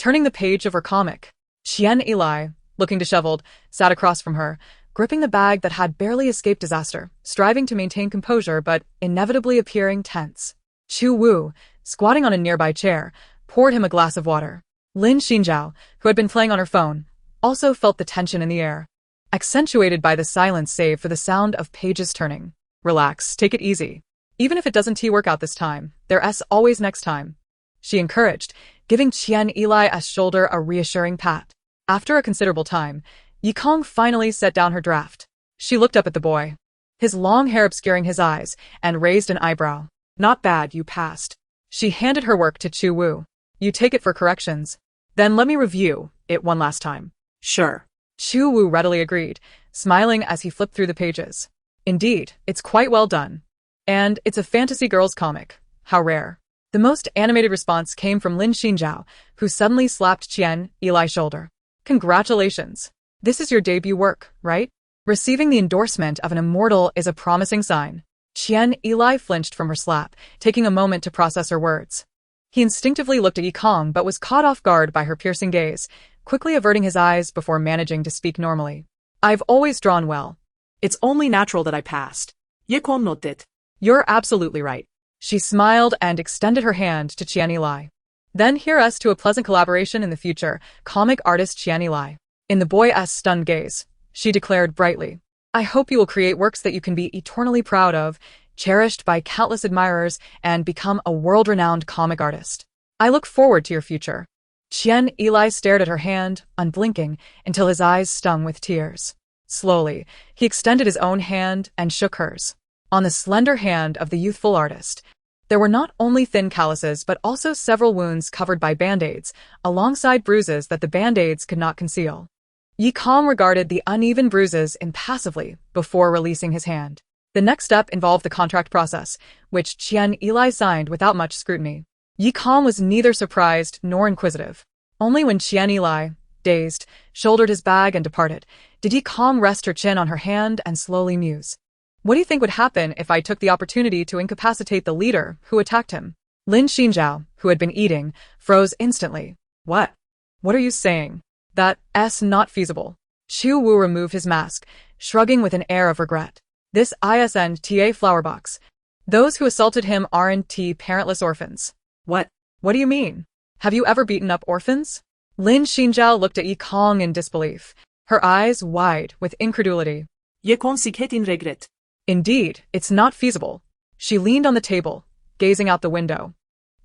turning the page of her comic. Qian Eli, looking disheveled, sat across from her, gripping the bag that had barely escaped disaster, striving to maintain composure but inevitably appearing tense. Chu Wu, squatting on a nearby chair, poured him a glass of water. Lin Xinjiao, who had been playing on her phone, also felt the tension in the air, accentuated by the silence save for the sound of pages turning. Relax, take it easy. Even if it doesn't work out this time, there's always next time, she encouraged, giving Qian Eli's shoulder a reassuring pat. After a considerable time, Yikong finally set down her draft. She looked up at the boy, his long hair obscuring his eyes, and raised an eyebrow. Not bad, you passed. She handed her work to Chu Wu. You take it for corrections. Then let me review it one last time. Sure. Chu Wu readily agreed, smiling as he flipped through the pages. Indeed, it's quite well done. And it's a fantasy girls comic. How rare. The most animated response came from Lin Xinjiao, who suddenly slapped Qian Eli's shoulder. Congratulations. This is your debut work, right? Receiving the endorsement of an immortal is a promising sign. Qian Eli flinched from her slap, taking a moment to process her words. He instinctively looked at Yikong but was caught off guard by her piercing gaze, quickly averting his eyes before managing to speak normally. I've always drawn well. It's only natural that I passed. Yikong nodded. You're absolutely right. She smiled and extended her hand to Qian Eli. Then here's to a pleasant collaboration in the future, comic artist Qian Eli. In the boy's stunned gaze, she declared brightly, I hope you will create works that you can be eternally proud of, cherished by countless admirers, and become a world-renowned comic artist. I look forward to your future. Qian Eli stared at her hand, unblinking, until his eyes stung with tears. Slowly, he extended his own hand and shook hers. On the slender hand of the youthful artist, there were not only thin calluses but also several wounds covered by band-aids, alongside bruises that the band-aids could not conceal. Yikong regarded the uneven bruises impassively before releasing his hand. The next step involved the contract process, which Qian Eli signed without much scrutiny. Yikong was neither surprised nor inquisitive. Only when Qian Eli, dazed, shouldered his bag and departed, did Yikong rest her chin on her hand and slowly muse. What do you think would happen if I took the opportunity to incapacitate the leader who attacked him? Lin Xinjiao, who had been eating, froze instantly. What? What are you saying? That's not feasible. Chu Wu removed his mask, shrugging with an air of regret. This isn't a flower box. Those who assaulted him aren't parentless orphans. What? What do you mean? Have you ever beaten up orphans? Lin Xinjiao looked at Yikong in disbelief, her eyes wide with incredulity. Yikong siket in regret. Indeed, it's not feasible. She leaned on the table, gazing out the window.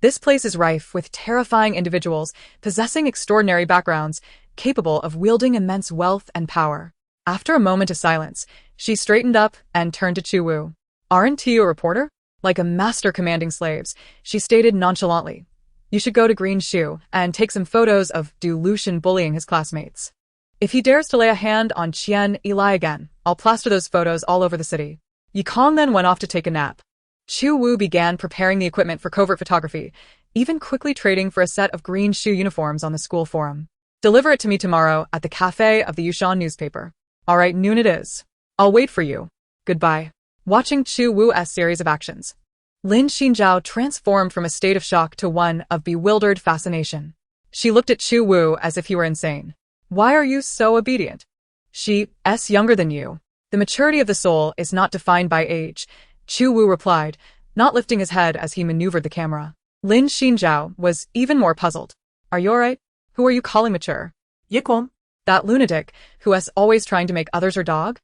This place is rife with terrifying individuals possessing extraordinary backgrounds, capable of wielding immense wealth and power. After a moment of silence, she straightened up and turned to Chu Wu. Aren't you a reporter? Like a master commanding slaves, she stated nonchalantly. You should go to Green Shoe and take some photos of Lucian bullying his classmates. If he dares to lay a hand on Qian Eli again, I'll plaster those photos all over the city. Yikong then went off to take a nap. Chu Wu began preparing the equipment for covert photography, even quickly trading for a set of green shoe uniforms on the school forum. Deliver it to me tomorrow at the cafe of the Yushan newspaper. All right, noon it is. I'll wait for you. Goodbye. Watching Chu Wu's series of actions, Lin Xinjiao transformed from a state of shock to one of bewildered fascination. She looked at Chu Wu as if he were insane. Why are you so obedient? She's younger than you. The maturity of the soul is not defined by age, Chu Wu replied, not lifting his head as he maneuvered the camera. Lin Xinjiao was even more puzzled. Are you alright? Who are you calling mature? Yikong. That lunatic who's always trying to make others her dog?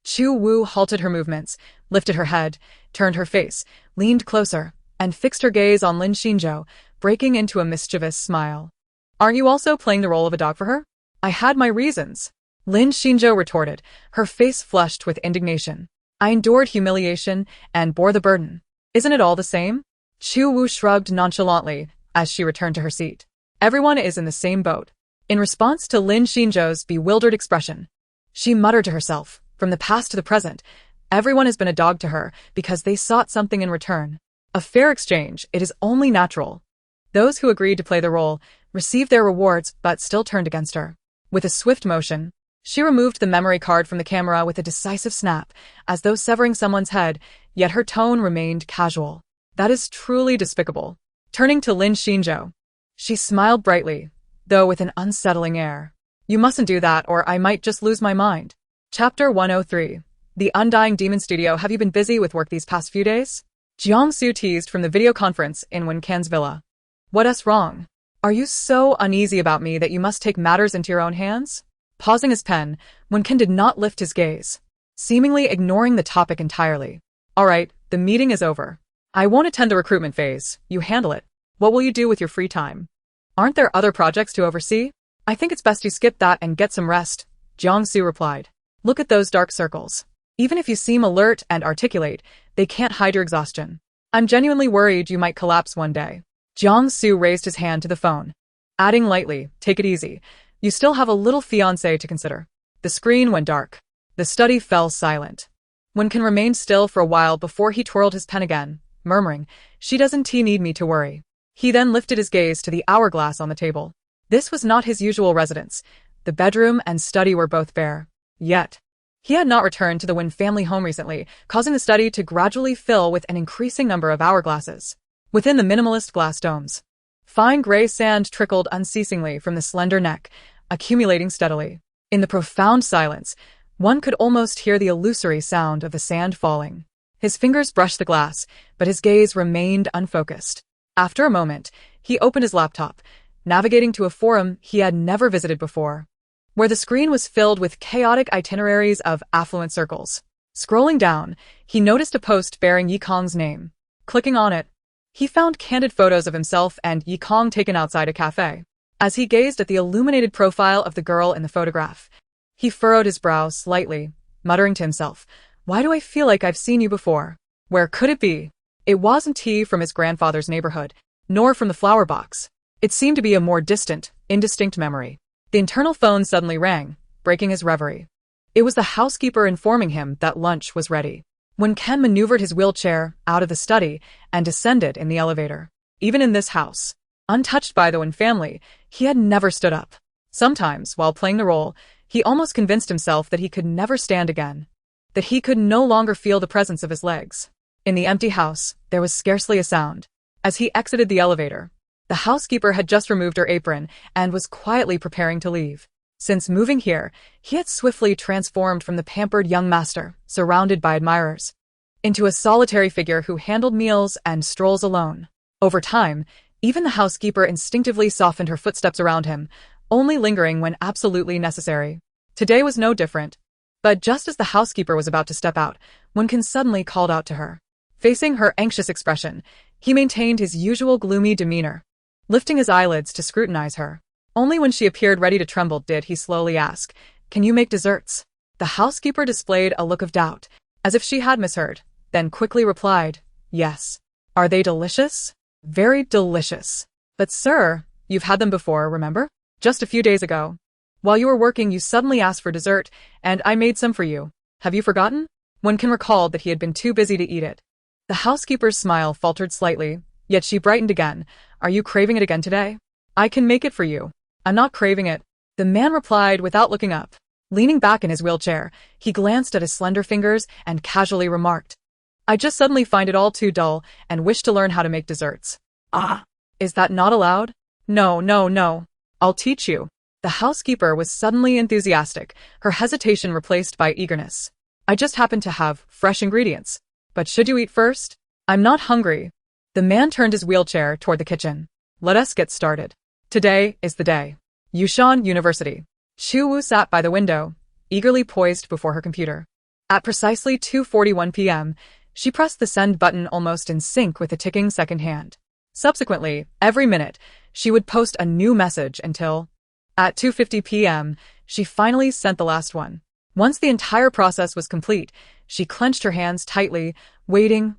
Chu Wu halted her movements, lifted her head, turned her face, leaned closer, and fixed her gaze on Lin Xinjiao, breaking into a mischievous smile. Aren't you also playing the role of a dog for her? I had my reasons. Lin Xinjiao retorted, her face flushed with indignation. I endured humiliation and bore the burden. Isn't it all the same? Chu Wu shrugged nonchalantly as she returned to her seat. Everyone is in the same boat. In response to Lin Xinjiao's bewildered expression, she muttered to herself, from the past to the present, everyone has been a dog to her because they sought something in return. A fair exchange, it is only natural. Those who agreed to play the role received their rewards but still turned against her. With a swift motion, she removed the memory card from the camera with a decisive snap, as though severing someone's head, yet her tone remained casual. That is truly despicable. Turning to Lin Xinjiao, she smiled brightly, though with an unsettling air. You mustn't do that or I might just lose my mind. Chapter 103. The Undying Demon Studio. Have you been busy with work these past few days? Jiangsu teased from the video conference in Wen Can's villa. What's wrong? Are you so uneasy about me that you must take matters into your own hands? Pausing his pen, Wen Can did not lift his gaze, seemingly ignoring the topic entirely. All right, the meeting is over. I won't attend the recruitment phase. You handle it. What will you do with your free time? Aren't there other projects to oversee? I think it's best you skip that and get some rest, Jiangsu replied. Look at those dark circles. Even if you seem alert and articulate, they can't hide your exhaustion. I'm genuinely worried you might collapse one day. Jiangsu raised his hand to the phone, adding lightly, take it easy. You still have a little fiancé to consider. The screen went dark. The study fell silent. Wen Can remained still for a while before he twirled his pen again, murmuring, She doesn't need me to worry. He then lifted his gaze to the hourglass on the table. This was not his usual residence. The bedroom and study were both bare. Yet, he had not returned to the Wen family home recently, causing the study to gradually fill with an increasing number of hourglasses. Within the minimalist glass domes, fine gray sand trickled unceasingly from the slender neck, accumulating steadily. In the profound silence, one could almost hear the illusory sound of the sand falling. His fingers brushed the glass, but his gaze remained unfocused. After a moment, he opened his laptop, navigating to a forum he had never visited before, where the screen was filled with chaotic itineraries of affluent circles. Scrolling down, he noticed a post bearing Yikong's name. Clicking on it, he found candid photos of himself and Yikong taken outside a cafe. As he gazed at the illuminated profile of the girl in the photograph, he furrowed his brow slightly, muttering to himself, Why do I feel like I've seen you before? Where could it be? It wasn't he from his grandfather's neighborhood, nor from the flower box. It seemed to be a more distant, indistinct memory. The internal phone suddenly rang, breaking his reverie. It was the housekeeper informing him that lunch was ready. Wen Can maneuvered his wheelchair out of the study and descended in the elevator. Even in this house, untouched by the Wen family, he had never stood up. Sometimes, while playing the role, he almost convinced himself that he could never stand again, that he could no longer feel the presence of his legs. In the empty house, there was scarcely a sound. As he exited the elevator, the housekeeper had just removed her apron and was quietly preparing to leave. Since moving here, he had swiftly transformed from the pampered young master, surrounded by admirers, into a solitary figure who handled meals and strolls alone. Over time, even the housekeeper instinctively softened her footsteps around him, only lingering when absolutely necessary. Today was no different. But just as the housekeeper was about to step out, Wen Can suddenly called out to her. Facing her anxious expression, he maintained his usual gloomy demeanor, lifting his eyelids to scrutinize her. Only when she appeared ready to tremble did he slowly ask, Can you make desserts? The housekeeper displayed a look of doubt, as if she had misheard, then quickly replied, Yes. Are they delicious? Very delicious. But sir, you've had them before, remember? Just a few days ago. While you were working, you suddenly asked for dessert, and I made some for you. Have you forgotten? Wen Can recalled that he had been too busy to eat it. The housekeeper's smile faltered slightly, yet she brightened again. Are you craving it again today? I can make it for you. I'm not craving it, the man replied without looking up. Leaning back in his wheelchair, he glanced at his slender fingers and casually remarked, I just suddenly find it all too dull and wish to learn how to make desserts. Ah, is that not allowed? No. I'll teach you. The housekeeper was suddenly enthusiastic, her hesitation replaced by eagerness. I just happen to have fresh ingredients. But should you eat first? I'm not hungry. The man turned his wheelchair toward the kitchen. Let us get started. Today is the day. Yushan University. Xu Wu sat by the window, eagerly poised before her computer. At precisely 2:41 p.m., she pressed the send button almost in sync with the ticking second hand. Subsequently, every minute, she would post a new message until, at 2:50 p.m., she finally sent the last one. Once the entire process was complete, she clenched her hands tightly, waiting.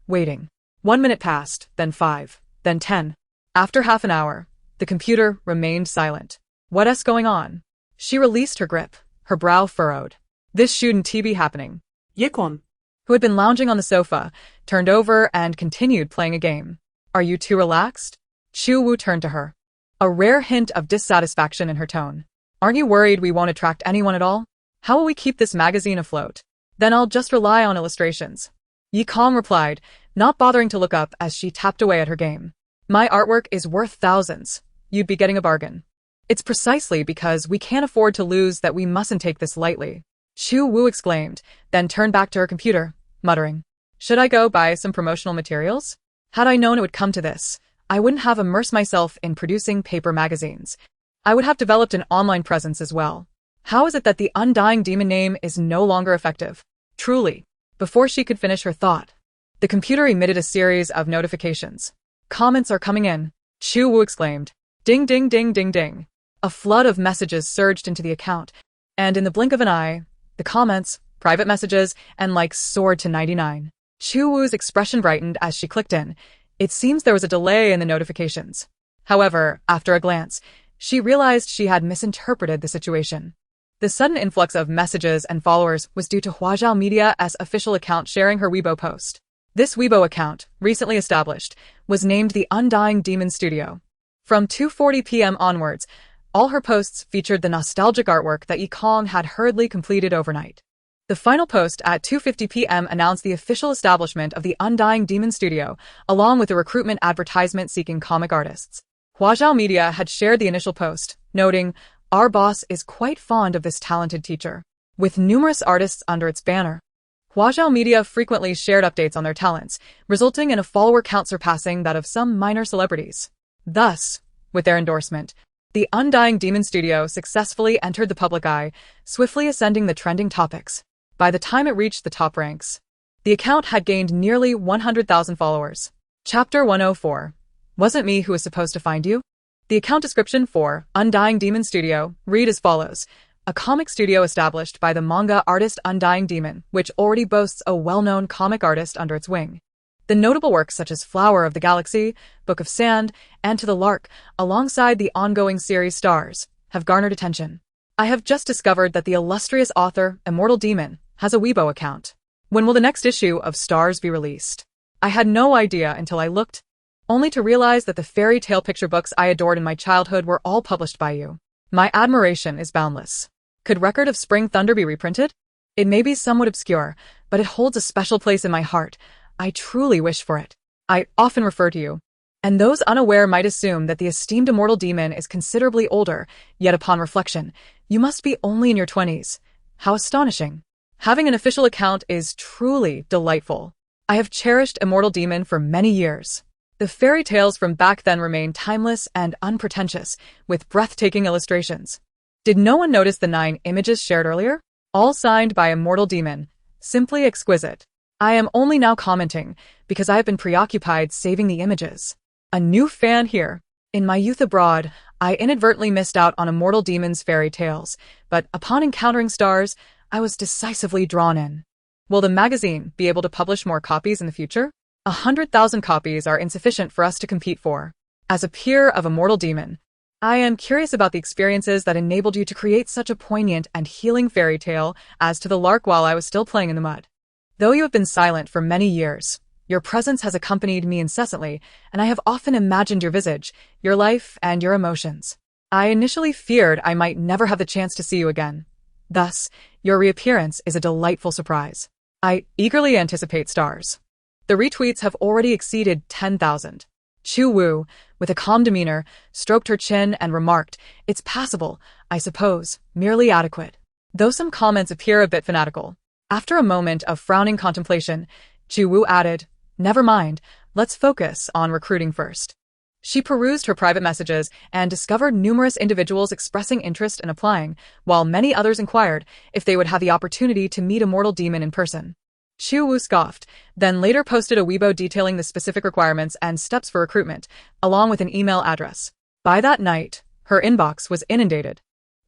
1 minute passed, then 5, then 10. After half an hour, the computer remained silent. What's going on? She released her grip, her brow furrowed. This shouldn't be happening. Yikong, Who had been lounging on the sofa, turned over and continued playing a game. Are you too relaxed? Chu Wu turned to her, a rare hint of dissatisfaction in her tone. Aren't you worried we won't attract anyone at all? How will we keep this magazine afloat? Then I'll just rely on illustrations. Yikong replied, not bothering to look up as she tapped away at her game. My artwork is worth thousands. You'd be getting a bargain. It's precisely because we can't afford to lose that we mustn't take this lightly. Chu Wu exclaimed, then turned back to her computer, muttering, "Should I go buy some promotional materials? Had I known it would come to this, I wouldn't have immersed myself in producing paper magazines. I would have developed an online presence as well. How is it that the undying demon name is no longer effective?" Truly. Before she could finish her thought, the computer emitted a series of notifications. "Comments are coming in," Chu Wu exclaimed. Ding ding ding ding ding. A flood of messages surged into the account, and in the blink of an eye, the comments, private messages, and likes soared to 99. Chu Wu's expression brightened as she clicked in. It seems there was a delay in the notifications. However, after a glance, she realized she had misinterpreted the situation. The sudden influx of messages and followers was due to Huazhao Media's official account sharing her Weibo post. This Weibo account, recently established, was named the Undying Demon Studio. From 2:40 p.m. onwards, all her posts featured the nostalgic artwork that Yikong had hurriedly completed overnight. The final post at 2:50 p.m. announced the official establishment of the Undying Demon Studio, along with a recruitment advertisement seeking comic artists. Huazhao Media had shared the initial post, noting, "Our boss is quite fond of this talented teacher," with numerous artists under its banner. Huazhao Media frequently shared updates on their talents, resulting in a follower count surpassing that of some minor celebrities. Thus, with their endorsement, the Undying Demon Studio successfully entered the public eye, swiftly ascending the trending topics. By the time it reached the top ranks, the account had gained nearly 100,000 followers. Chapter 104. Wasn't me who was supposed to find you? The account description for Undying Demon Studio read as follows: a comic studio established by the manga artist Undying Demon, which already boasts a well-known comic artist under its wing. The notable works such as Flower of the Galaxy, Book of Sand, and To the Lark, alongside the ongoing series Stars, have garnered attention. I have just discovered that the illustrious author, Immortal Demon, has a Weibo account. When will the next issue of Stars be released? I had no idea until I looked, only to realize that the fairy tale picture books I adored in my childhood were all published by you. My admiration is boundless. Could Record of Spring Thunder be reprinted? It may be somewhat obscure, but it holds a special place in my heart. I truly wish for it. I often refer to you, and those unaware might assume that the esteemed Immortal Demon is considerably older, yet upon reflection, you must be only in your 20s. How astonishing. Having an official account is truly delightful. I have cherished Immortal Demon for many years. The fairy tales from back then remain timeless and unpretentious, with breathtaking illustrations. Did no one notice the 9 images shared earlier? All signed by Immortal Demon. Simply exquisite. I am only now commenting because I have been preoccupied saving the images. A new fan here. In my youth abroad, I inadvertently missed out on Immortal Demon's fairy tales, but upon encountering Stars, I was decisively drawn in. Will the magazine be able to publish more copies in the future? 100,000 copies are insufficient for us to compete for. As a peer of Immortal Demon, I am curious about the experiences that enabled you to create such a poignant and healing fairy tale as To the Lark while I was still playing in the mud. Though you have been silent for many years, your presence has accompanied me incessantly, and I have often imagined your visage, your life, and your emotions. I initially feared I might never have the chance to see you again. Thus, your reappearance is a delightful surprise. I eagerly anticipate Stars. The retweets have already exceeded 10,000. Chu Wu, with a calm demeanor, stroked her chin and remarked, "It's passable, I suppose, merely adequate." Though some comments appear a bit fanatical. After a moment of frowning contemplation, Chu Wu added, "Never mind, let's focus on recruiting first." She perused her private messages and discovered numerous individuals expressing interest in applying, while many others inquired if they would have the opportunity to meet Immortal Demon in person. Chu Wu scoffed, then later posted a Weibo detailing the specific requirements and steps for recruitment, along with an email address. By that night, her inbox was inundated.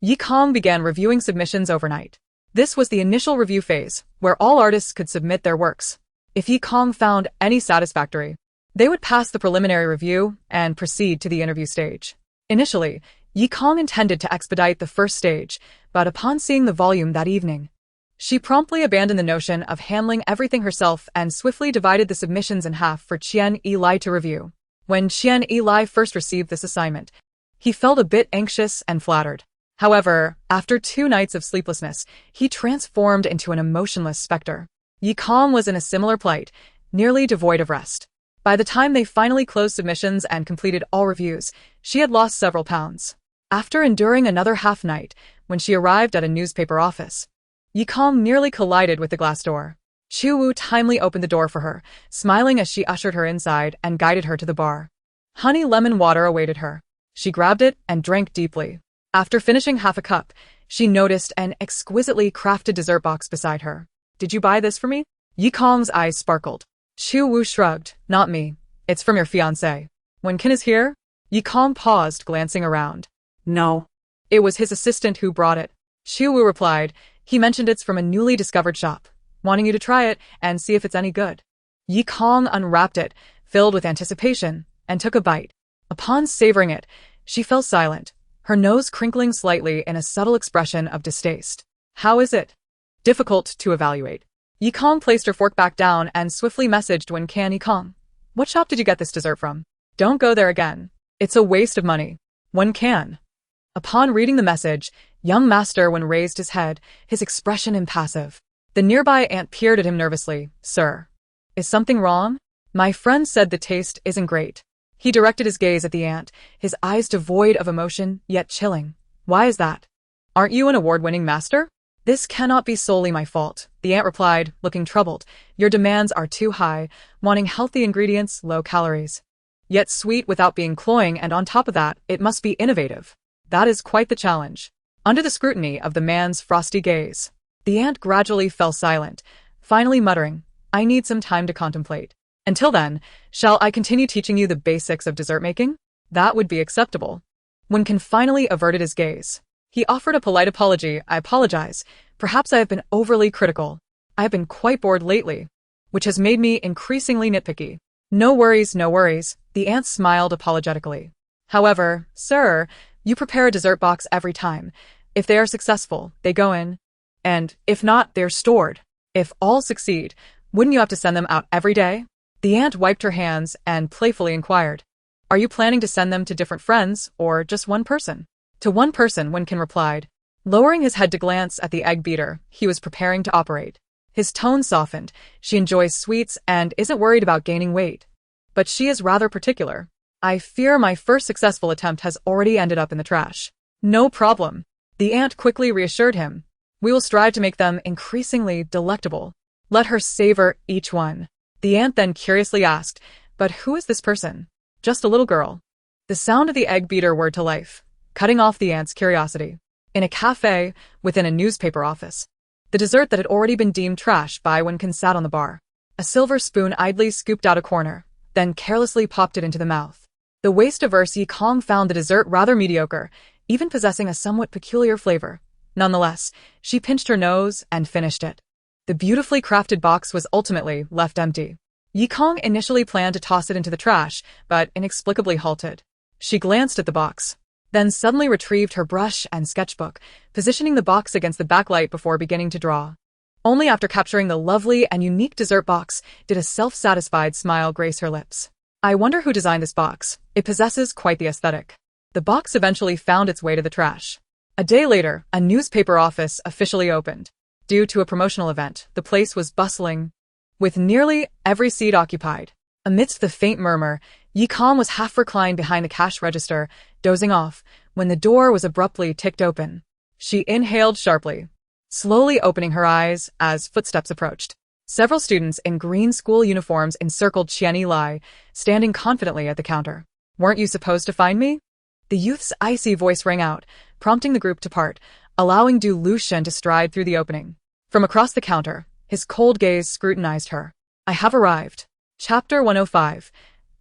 Yikong began reviewing submissions overnight. This was the initial review phase, where all artists could submit their works. If Yikong found any satisfactory, they would pass the preliminary review and proceed to the interview stage. Initially, Yikong intended to expedite the first stage, but upon seeing the volume that evening, she promptly abandoned the notion of handling everything herself and swiftly divided the submissions in half for Qian Eli to review. When Qian Eli first received this assignment, he felt a bit anxious and flattered. However, after 2 nights of sleeplessness, he transformed into an emotionless specter. Yikong was in a similar plight, nearly devoid of rest. By the time they finally closed submissions and completed all reviews, she had lost several pounds. After enduring another half-night, when she arrived at a newspaper office, Yi Kong nearly collided with the glass door. Chu Wu timely opened the door for her, smiling as she ushered her inside and guided her to the bar. Honey lemon water awaited her. She grabbed it and drank deeply. After finishing half a cup, she noticed an exquisitely crafted dessert box beside her. Did you buy this for me? Yi Kong's eyes sparkled. Chu Wu shrugged. Not me. It's from your fiancé. When Ken is here? Yi Kong paused, glancing around. No. It was his assistant who brought it. Chu Wu replied. He mentioned it's from a newly discovered shop, wanting you to try it and see if it's any good. Yi Kong unwrapped it, filled with anticipation, and took a bite. Upon savoring it, she fell silent, her nose crinkling slightly in a subtle expression of distaste. How is it? Difficult to evaluate. Yi Kong placed her fork back down and swiftly messaged Wen Yi Kong. What shop did you get this dessert from? Don't go there again. It's a waste of money. Wen. Upon reading the message, young Master Wen raised his head, his expression impassive. The nearby aunt peered at him nervously. Sir, is something wrong? My friend said the taste isn't great. He directed his gaze at the aunt, his eyes devoid of emotion, yet chilling. Why is that? Aren't you an award-winning master? This cannot be solely my fault, the aunt replied, looking troubled. Your demands are too high, wanting healthy ingredients, low calories. Yet sweet without being cloying, and on top of that, it must be innovative. That is quite the challenge. Under the scrutiny of the man's frosty gaze, the aunt gradually fell silent, finally muttering, I need some time to contemplate. Until then, shall I continue teaching you the basics of dessert making? That would be acceptable. Wen finally averted his gaze. He offered a polite apology. I apologize. Perhaps I have been overly critical. I have been quite bored lately, which has made me increasingly nitpicky. No worries, no worries, the aunt smiled apologetically. However, sir, you prepare a dessert box every time. If they are successful, they go in. And if not, they're stored. If all succeed, wouldn't you have to send them out every day? The aunt wiped her hands and playfully inquired. Are you planning to send them to different friends, or just one person? To one person, Wen replied. Lowering his head to glance at the egg beater he was preparing to operate. His tone softened. She enjoys sweets and isn't worried about gaining weight. But she is rather particular. I fear my first successful attempt has already ended up in the trash. No problem. The aunt quickly reassured him. We will strive to make them increasingly delectable. Let her savor each one. The aunt then curiously asked, but who is this person? Just a little girl. The sound of the egg beater whirred to life, cutting off the aunt's curiosity. In a cafe, within a newspaper office, the dessert that had already been deemed trash by Wen sat on the bar. A silver spoon idly scooped out a corner, then carelessly popped it into the mouth. The waste-averse Yi Kong found the dessert rather mediocre, even possessing a somewhat peculiar flavor. Nonetheless, she pinched her nose and finished it. The beautifully crafted box was ultimately left empty. Yi Kong initially planned to toss it into the trash, but inexplicably halted. She glanced at the box, then suddenly retrieved her brush and sketchbook, positioning the box against the backlight before beginning to draw. Only after capturing the lovely and unique dessert box did a self-satisfied smile grace her lips. I wonder who designed this box. It possesses quite the aesthetic. The box eventually found its way to the trash. A day later, a newspaper office officially opened. Due to a promotional event, the place was bustling, with nearly every seat occupied. Amidst the faint murmur, Yi Kong was half reclined behind the cash register, dozing off, when the door was abruptly ticked open. She inhaled sharply, slowly opening her eyes as footsteps approached. Several students in green school uniforms encircled Qian Lai, standing confidently at the counter. Weren't you supposed to find me? The youth's icy voice rang out, prompting the group to part, allowing Du Lushen to stride through the opening. From across the counter, his cold gaze scrutinized her. I have arrived. Chapter 105.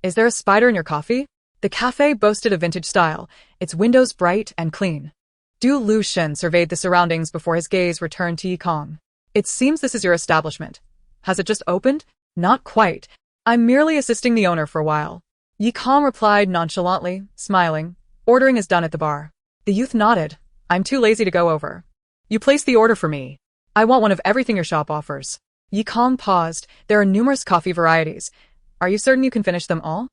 Is there a spider in your coffee? The cafe boasted a vintage style, its windows bright and clean. Du Lushen surveyed the surroundings before his gaze returned to Yi Kong. It seems this is your establishment. Has it just opened? Not quite. I'm merely assisting the owner for a while. Yi Kong replied nonchalantly, smiling. Ordering is done at the bar. The youth nodded. I'm too lazy to go over. You place the order for me. I want one of everything your shop offers. Yi Kong paused. There are numerous coffee varieties. Are you certain you can finish them all?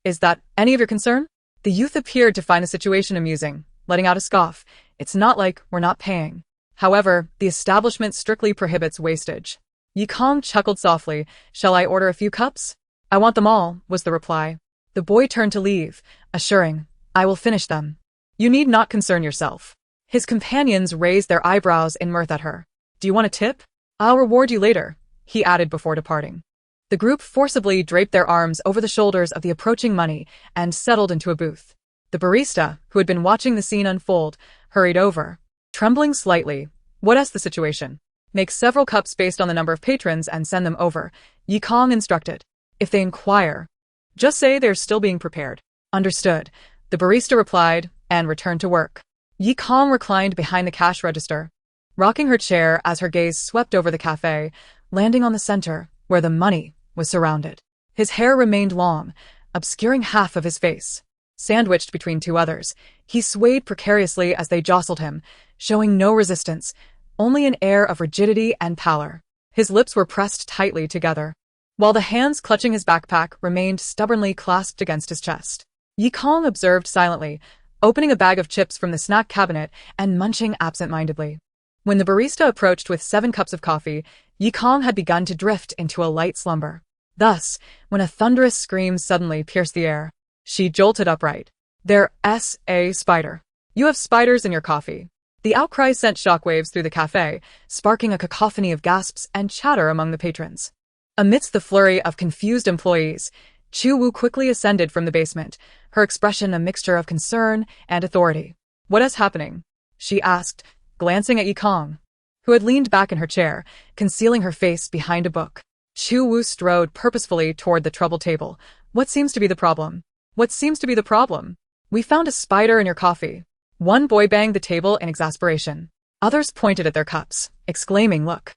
Is that any of your concern? The youth appeared to find the situation amusing, letting out a scoff. It's not like we're not paying. However, the establishment strictly prohibits wastage. Yi Kong chuckled softly. Shall I order a few cups? I want them all, was the reply. The boy turned to leave, assuring, I will finish them. You need not concern yourself. His companions raised their eyebrows in mirth at her. Do you want a tip? I'll reward you later, he added before departing. The group forcibly draped their arms over the shoulders of the approaching money and settled into a booth. The barista, who had been watching the scene unfold, hurried over. Trembling slightly, "What's the situation? Make several cups based on the number of patrons and send them over," Yi Kong instructed. "If they inquire, just say they're still being prepared." "Understood," the barista replied and returned to work. Yi Kong reclined behind the cash register, rocking her chair as her gaze swept over the cafe, landing on the center, where the money was surrounded. His hair remained long, obscuring half of his face. Sandwiched between two others, he swayed precariously as they jostled him, showing no resistance, only an air of rigidity and pallor. His lips were pressed tightly together, while the hands clutching his backpack remained stubbornly clasped against his chest. Yi Kong observed silently, opening a bag of chips from the snack cabinet and munching absent-mindedly. When the barista approached with 7 cups of coffee, Yi Kong had begun to drift into a light slumber. Thus, when a thunderous scream suddenly pierced the air, she jolted upright. "There's a spider. You have spiders in your coffee." The outcry sent shockwaves through the cafe, sparking a cacophony of gasps and chatter among the patrons. Amidst the flurry of confused employees, Chu Wu quickly ascended from the basement, her expression a mixture of concern and authority. "What is happening?" she asked, glancing at Yi Kong, who had leaned back in her chair, concealing her face behind a book. Chu Wu strode purposefully toward the trouble table. "What seems to be the problem?" "What seems to be the problem? We found a spider in your coffee." One boy banged the table in exasperation. Others pointed at their cups, exclaiming, "Look.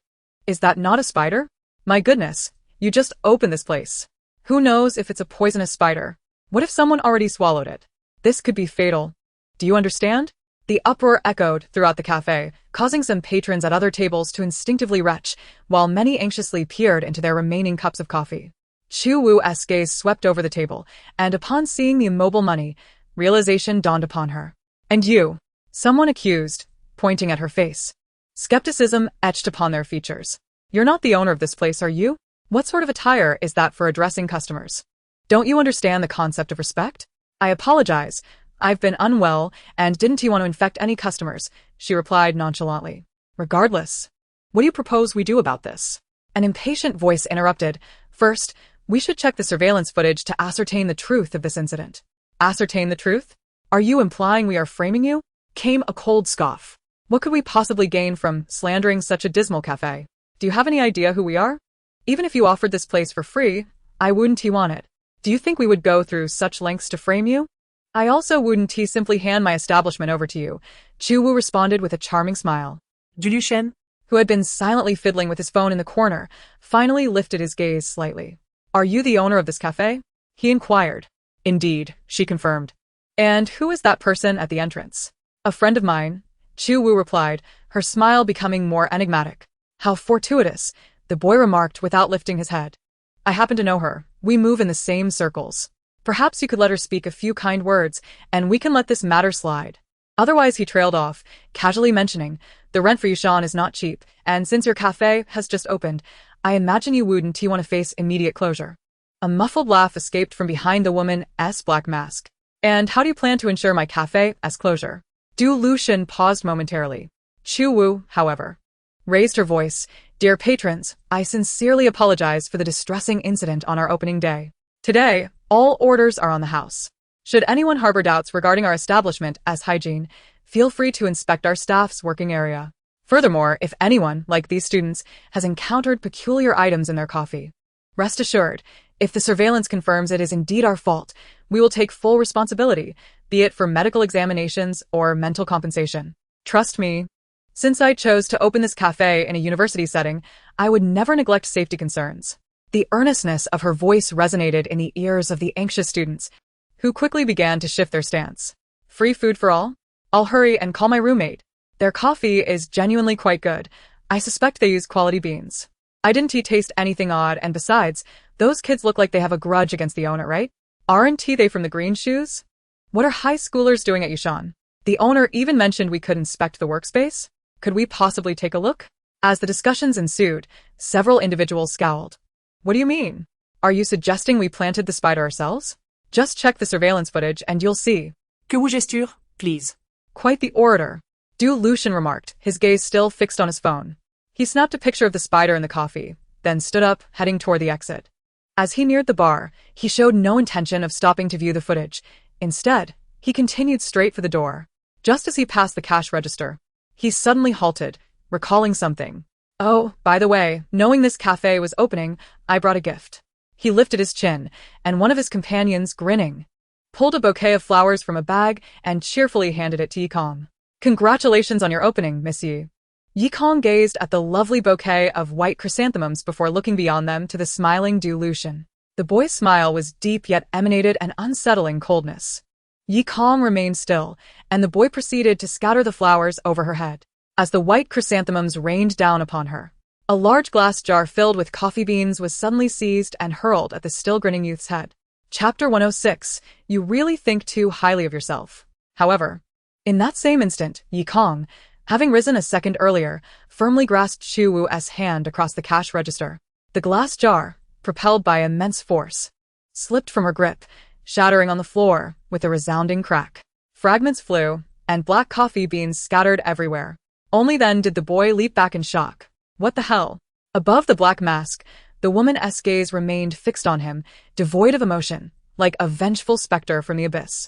Is that not a spider? My goodness, you just opened this place. Who knows if it's a poisonous spider? What if someone already swallowed it? This could be fatal. Do you understand?" The uproar echoed throughout the cafe, causing some patrons at other tables to instinctively retch, while many anxiously peered into their remaining cups of coffee. Chu Wu's gaze swept over the table, and upon seeing the immobile money, realization dawned upon her. "And you?" someone accused, pointing at her face. Skepticism etched upon their features. "You're not the owner of this place, are you? What sort of attire is that for addressing customers? Don't you understand the concept of respect?" "I apologize. I've been unwell, and didn't you want to infect any customers?" she replied nonchalantly. "Regardless, what do you propose we do about this?" An impatient voice interrupted. "First, we should check the surveillance footage to ascertain the truth of this incident." "Ascertain the truth? Are you implying we are framing you?" Came a cold scoff. "What could we possibly gain from slandering such a dismal cafe? Do you have any idea who we are? Even if you offered this place for free, I wouldn't want it. Do you think we would go through such lengths to frame you? I also wouldn't simply hand my establishment over to you," Chu Wu responded with a charming smile. Liu Shen, who had been silently fiddling with his phone in the corner, finally lifted his gaze slightly. "Are you the owner of this cafe?" he inquired. "Indeed," she confirmed. "And who is that person at the entrance?" "A friend of mine," Chu Wu replied, her smile becoming more enigmatic. "How fortuitous," the boy remarked without lifting his head. "I happen to know her. We move in the same circles. Perhaps you could let her speak a few kind words, and we can let this matter slide." Otherwise he trailed off, casually mentioning, "The rent for Yushan is not cheap, and since your cafe has just opened, I imagine you wouldn't want to face immediate closure." A muffled laugh escaped from behind the woman's black mask. "And how do you plan to ensure my cafe's closure?" Liu Shen paused momentarily. Chu Wu, however, raised her voice. "Dear patrons, I sincerely apologize for the distressing incident on our opening day. Today, all orders are on the house. Should anyone harbor doubts regarding our establishment as hygiene, feel free to inspect our staff's working area. Furthermore, if anyone, like these students, has encountered peculiar items in their coffee, rest assured, if the surveillance confirms it is indeed our fault, we will take full responsibility, be it for medical examinations or mental compensation. Trust me. Since I chose to open this cafe in a university setting, I would never neglect safety concerns." The earnestness of her voice resonated in the ears of the anxious students, who quickly began to shift their stance. "Free food for all? I'll hurry and call my roommate. Their coffee is genuinely quite good. I suspect they use quality beans. I didn't taste anything odd, and besides, those kids look like they have a grudge against the owner, right? Aren't they from the green shoes? What are high schoolers doing at Yushan? The owner even mentioned we could inspect the workspace. Could we possibly take a look?" As the discussions ensued, several individuals scowled. "What do you mean? Are you suggesting we planted the spider ourselves? Just check the surveillance footage and you'll see." que vous gesture, please. Quite the orator, Du Lucian remarked, his gaze still fixed on his phone. He snapped a picture of the spider in the coffee, then stood up, heading toward the exit. As he neared the bar, he showed no intention of stopping to view the footage. Instead, he continued straight for the door. Just as he passed the cash register, he suddenly halted, recalling something. Oh, by the way, knowing this cafe was opening, I brought a gift. He lifted his chin, and one of his companions, grinning, pulled a bouquet of flowers from a bag and cheerfully handed it to Yikong. Congratulations on your opening, Miss Yi. Yikong gazed at the lovely bouquet of white chrysanthemums before looking beyond them to the smiling Du Lucian. The boy's smile was deep yet emanated an unsettling coldness. Yikong remained still, and the boy proceeded to scatter the flowers over her head. As the white chrysanthemums rained down upon her, a large glass jar filled with coffee beans was suddenly seized and hurled at the still grinning youth's head. Chapter 106. You really think too highly of yourself. However, in that same instant, Yikong, having risen a second earlier, firmly grasped Xu Wu's hand across the cash register. The glass jar, propelled by immense force, slipped from her grip, shattering on the floor with a resounding crack. Fragments flew, and black coffee beans scattered everywhere. Only then did the boy leap back in shock. What the hell? Above the black mask, the woman's gaze remained fixed on him, devoid of emotion, like a vengeful specter from the abyss.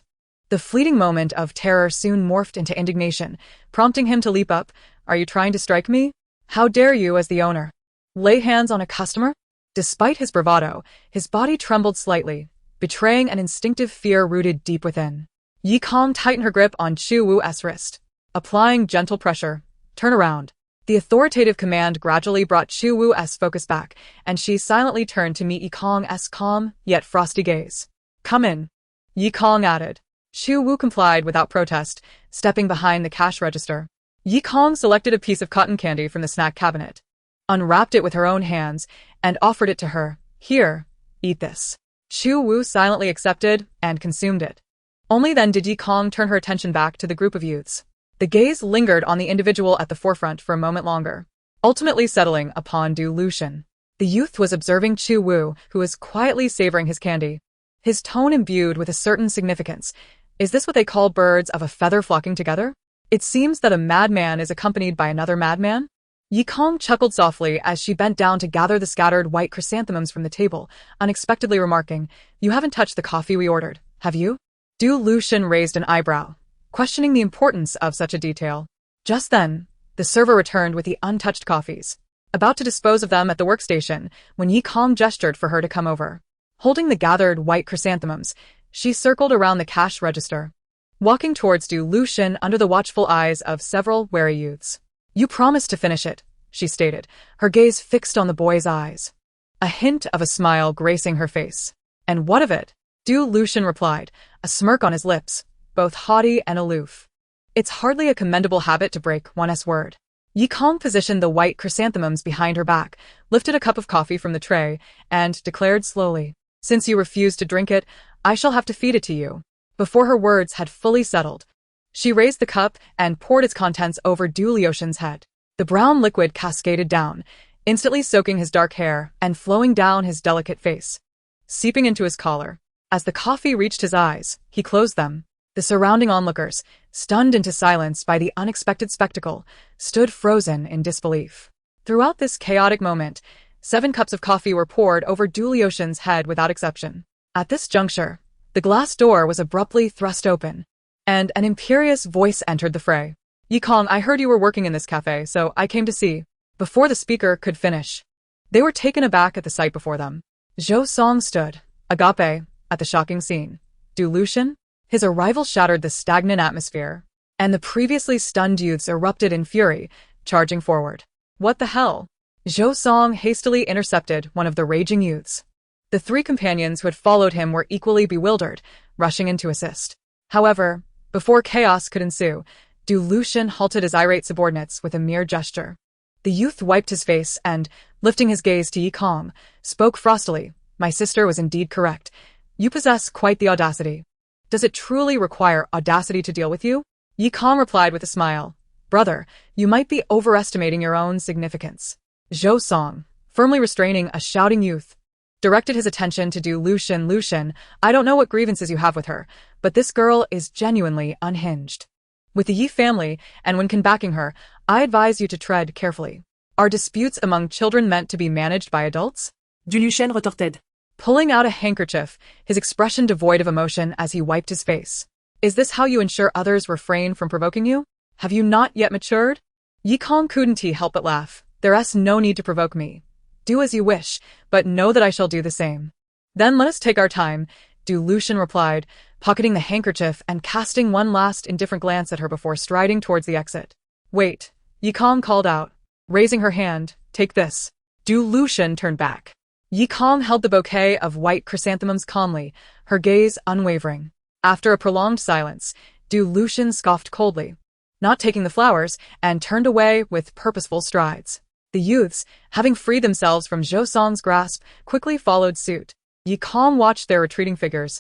The fleeting moment of terror soon morphed into indignation, prompting him to leap up. Are you trying to strike me? How dare you, as the owner, lay hands on a customer? Despite his bravado, his body trembled slightly, betraying an instinctive fear rooted deep within. Yikong tightened her grip on Xu Wu's wrist, applying gentle pressure. Turn around. The authoritative command gradually brought Xu Wu's focus back, and she silently turned to meet Yikong's calm, yet frosty gaze. Come in, Yikong added. Xu Wu complied without protest, stepping behind the cash register. Yikong selected a piece of cotton candy from the snack cabinet, unwrapped it with her own hands, and offered it to her. Here, eat this. Xu Wu silently accepted and consumed it. Only then did Yikong turn her attention back to the group of youths. The gaze lingered on the individual at the forefront for a moment longer, ultimately settling upon Du Lucian. The youth was observing Xu Wu, who was quietly savoring his candy, his tone imbued with a certain significance. Is this what they call birds of a feather flocking together? It seems that a madman is accompanied by another madman? Yikong chuckled softly as she bent down to gather the scattered white chrysanthemums from the table, unexpectedly remarking, You haven't touched the coffee we ordered, have you? Du Lucian raised an eyebrow, questioning the importance of such a detail. Just then, the server returned with the untouched coffees, about to dispose of them at the workstation, when Yikong gestured for her to come over. Holding the gathered white chrysanthemums, she circled around the cash register, walking towards Du Lucian under the watchful eyes of several wary youths. You promised to finish it, she stated, her gaze fixed on the boy's eyes, a hint of a smile gracing her face. And what of it? Du Lucian replied, a smirk on his lips, both haughty and aloof. It's hardly a commendable habit to break one's word. Yikong positioned the white chrysanthemums behind her back, lifted a cup of coffee from the tray, and declared slowly, Since you refuse to drink it, I shall have to feed it to you. Before her words had fully settled, she raised the cup and poured its contents over Du Lucian's head. The brown liquid cascaded down, instantly soaking his dark hair and flowing down his delicate face, seeping into his collar. As the coffee reached his eyes, he closed them. The surrounding onlookers, stunned into silence by the unexpected spectacle, stood frozen in disbelief. Throughout this chaotic moment, 7 cups of coffee were poured over Du Lucian's head without exception. At this juncture, the glass door was abruptly thrust open, and an imperious voice entered the fray. Yikong, I heard you were working in this cafe, so I came to see. Before the speaker could finish, they were taken aback at the sight before them. Zhou Song stood, agape, at the shocking scene. Du Lucian? His arrival shattered the stagnant atmosphere, and the previously stunned youths erupted in fury, charging forward. What the hell? Zhou Song hastily intercepted one of the raging youths. The 3 companions who had followed him were equally bewildered, rushing in to assist. However, before chaos could ensue, Du Lucian halted his irate subordinates with a mere gesture. The youth wiped his face and, lifting his gaze to Yikong, spoke frostily. My sister was indeed correct. You possess quite the audacity. Does it truly require audacity to deal with you? Yikong replied with a smile. Brother, you might be overestimating your own significance. Zhou Song, firmly restraining a shouting youth, directed his attention to Du Lucian. Lucian, I don't know what grievances you have with her, but this girl is genuinely unhinged. With the Yi family and Wen backing her, I advise you to tread carefully. Are disputes among children meant to be managed by adults? Du Lucian retorted. Pulling out a handkerchief, his expression devoid of emotion as he wiped his face. Is this how you ensure others refrain from provoking you? Have you not yet matured? Yi Kong couldn't help but laugh. There's no need to provoke me. Do as you wish, but know that I shall do the same. Then let us take our time, Du Lucian replied, pocketing the handkerchief and casting one last indifferent glance at her before striding towards the exit. Wait, Yi Kong called out. Raising her hand, take this. Du Lucian turned back. Yi Kong held the bouquet of white chrysanthemums calmly, her gaze unwavering. After a prolonged silence, Du Lucian scoffed coldly, not taking the flowers, and turned away with purposeful strides. The youths, having freed themselves from Zhou Song's grasp, quickly followed suit. Yi Kong watched their retreating figures,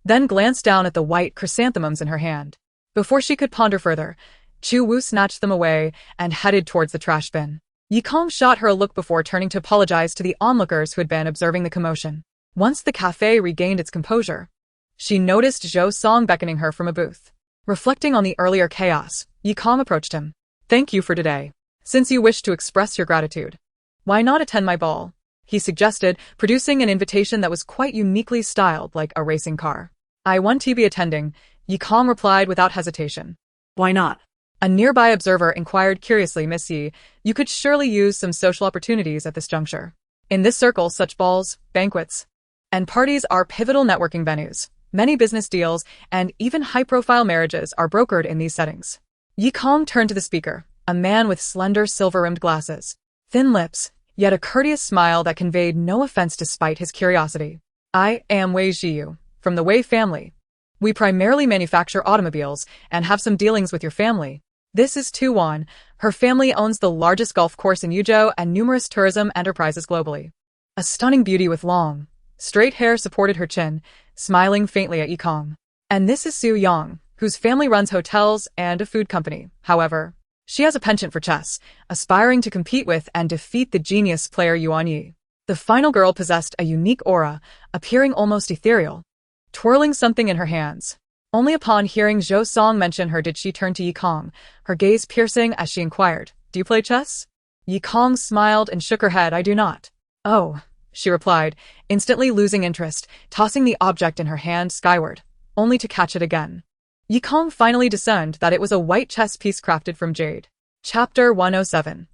then glanced down at the white chrysanthemums in her hand. Before she could ponder further, Chu Wu snatched them away and headed towards the trash bin. Yi Kong shot her a look before turning to apologize to the onlookers who had been observing the commotion. Once the cafe regained its composure, she noticed Zhou Song beckoning her from a booth. Reflecting on the earlier chaos, Yi Kong approached him. Thank you for today. Since you wish to express your gratitude, why not attend my ball? He suggested, producing an invitation that was quite uniquely styled like a racing car. I want to be attending, Yi Kong replied without hesitation. Why not? A nearby observer inquired curiously, Miss Yi, you could surely use some social opportunities at this juncture. In this circle, such balls, banquets, and parties are pivotal networking venues. Many business deals and even high-profile marriages are brokered in these settings. Yi Kong turned to the speaker, a man with slender silver-rimmed glasses, thin lips, yet a courteous smile that conveyed no offense despite his curiosity. I am Wei Jiyu, from the Wei family. We primarily manufacture automobiles and have some dealings with your family. This is Tu Wan. Her family owns the largest golf course in Yuzhou and numerous tourism enterprises globally. A stunning beauty with long, straight hair supported her chin, smiling faintly at Yi Kong. And this is Su Yang, whose family runs hotels and a food company. However, she has a penchant for chess, aspiring to compete with and defeat the genius player Yuan Yi. The final girl possessed a unique aura, appearing almost ethereal, twirling something in her hands. Only upon hearing Zhou Song mention her did she turn to Yi Kong, her gaze piercing as she inquired, Do you play chess? Yi Kong smiled and shook her head. I do not. Oh, she replied, instantly losing interest, tossing the object in her hand skyward, only to catch it again. Yi Kong finally discerned that it was a white chess piece crafted from jade. Chapter 107.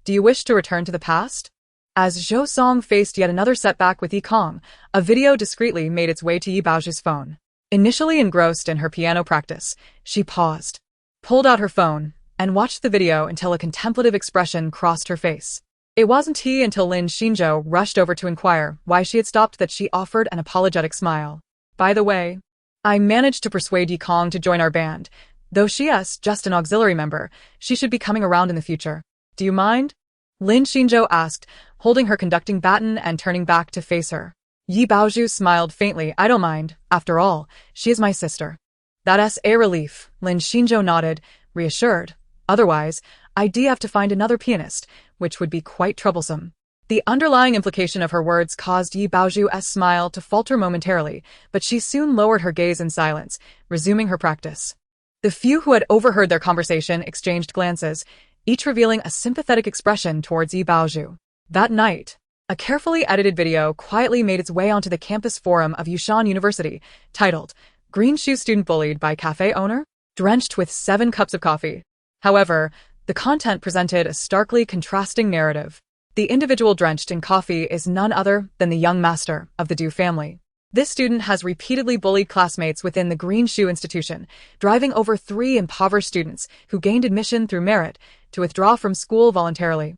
Do you wish to return to the past? As Zhou Song faced yet another setback with Yi Kong, a video discreetly made its way to Yi Baozhu's phone. Initially engrossed in her piano practice, she paused, pulled out her phone, and watched the video until a contemplative expression crossed her face. It wasn't until Lin Xinzhou rushed over to inquire why she had stopped that she offered an apologetic smile. By the way, I managed to persuade Yi Kong to join our band. Though she is just an auxiliary member, she should be coming around in the future. Do you mind? Lin Xinzhou asked, holding her conducting baton and turning back to face her. Yi Baozhu smiled faintly. I don't mind. After all, she is my sister. That's a relief. Lin Xinzhou nodded, reassured. Otherwise, I'd have to find another pianist, which would be quite troublesome. The underlying implication of her words caused Yi Baozhu's smile to falter momentarily, but she soon lowered her gaze in silence, resuming her practice. The few who had overheard their conversation exchanged glances, each revealing a sympathetic expression towards Yi Baozhu. That night, a carefully edited video quietly made its way onto the campus forum of Yushan University, titled, Green Shoe Student Bullied by Cafe Owner? Drenched with 7 cups of coffee. However, the content presented a starkly contrasting narrative. The individual drenched in coffee is none other than the young master of the Du family. This student has repeatedly bullied classmates within the Green Shoe institution, driving over 3 impoverished students who gained admission through merit to withdraw from school voluntarily,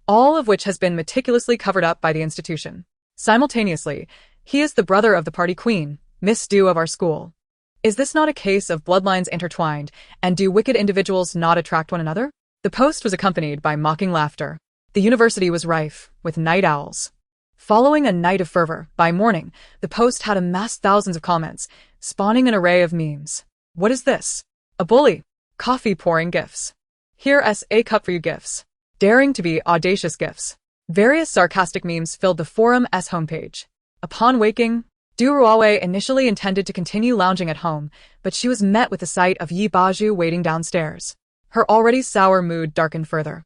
all of which has been meticulously covered up by the institution. Simultaneously, he is the brother of the party queen, Miss Du of our school. Is this not a case of bloodlines intertwined, and do wicked individuals not attract one another? The post was accompanied by mocking laughter. The university was rife with night owls. Following a night of fervor, by morning, the post had amassed thousands of comments, spawning an array of memes. What is this? A bully. Coffee pouring gifs. Here's a cup for you gifs. Daring to be audacious gifs. Various sarcastic memes filled the forum's homepage. Upon waking, Du Ruowei initially intended to continue lounging at home, but she was met with the sight of Yi Baju waiting downstairs. Her already sour mood darkened further.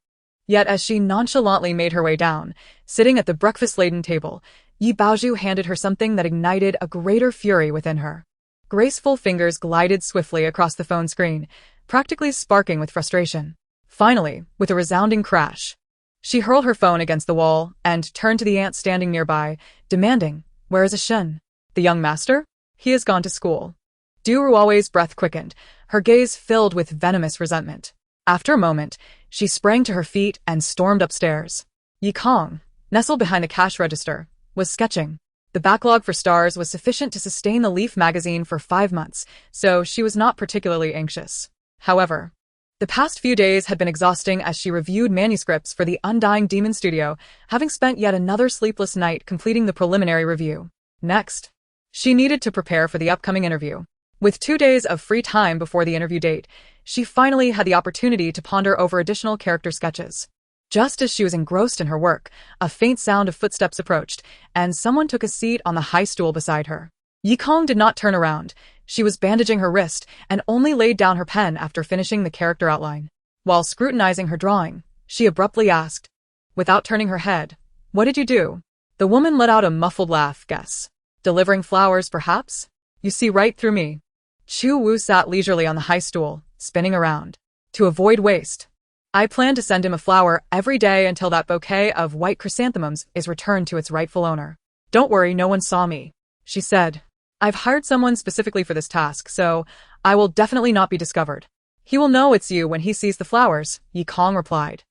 Yet as she nonchalantly made her way down, sitting at the breakfast-laden table, Yi Baozhu handed her something that ignited a greater fury within her. Graceful fingers glided swiftly across the phone screen, practically sparking with frustration. Finally, with a resounding crash, she hurled her phone against the wall and turned to the aunt standing nearby, demanding, "Where is Shen? The young master? He has gone to school." Du Ruowei's breath quickened, her gaze filled with venomous resentment. After a moment, she sprang to her feet and stormed upstairs. Yi Kong, nestled behind the cash register, was sketching. The backlog for stars was sufficient to sustain the Leaf magazine for 5 months, so she was not particularly anxious. However, the past few days had been exhausting as she reviewed manuscripts for the Undying Demon Studio, having spent yet another sleepless night completing the preliminary review. Next, she needed to prepare for the upcoming interview. With 2 days of free time before the interview date, she finally had the opportunity to ponder over additional character sketches. Just as she was engrossed in her work, a faint sound of footsteps approached, and someone took a seat on the high stool beside her. Yi Kong did not turn around. She was bandaging her wrist and only laid down her pen after finishing the character outline. While scrutinizing her drawing, she abruptly asked, without turning her head, "What did you do?" The woman let out a muffled laugh. "Guess. Delivering flowers, perhaps? You see right through me." Chu Wu sat leisurely on the high stool, spinning around. "To avoid waste, I plan to send him a flower every day until that bouquet of white chrysanthemums is returned to its rightful owner. Don't worry, no one saw me," she said. "I've hired someone specifically for this task, so I will definitely not be discovered." "He will know it's you when he sees the flowers," Yi Kong replied.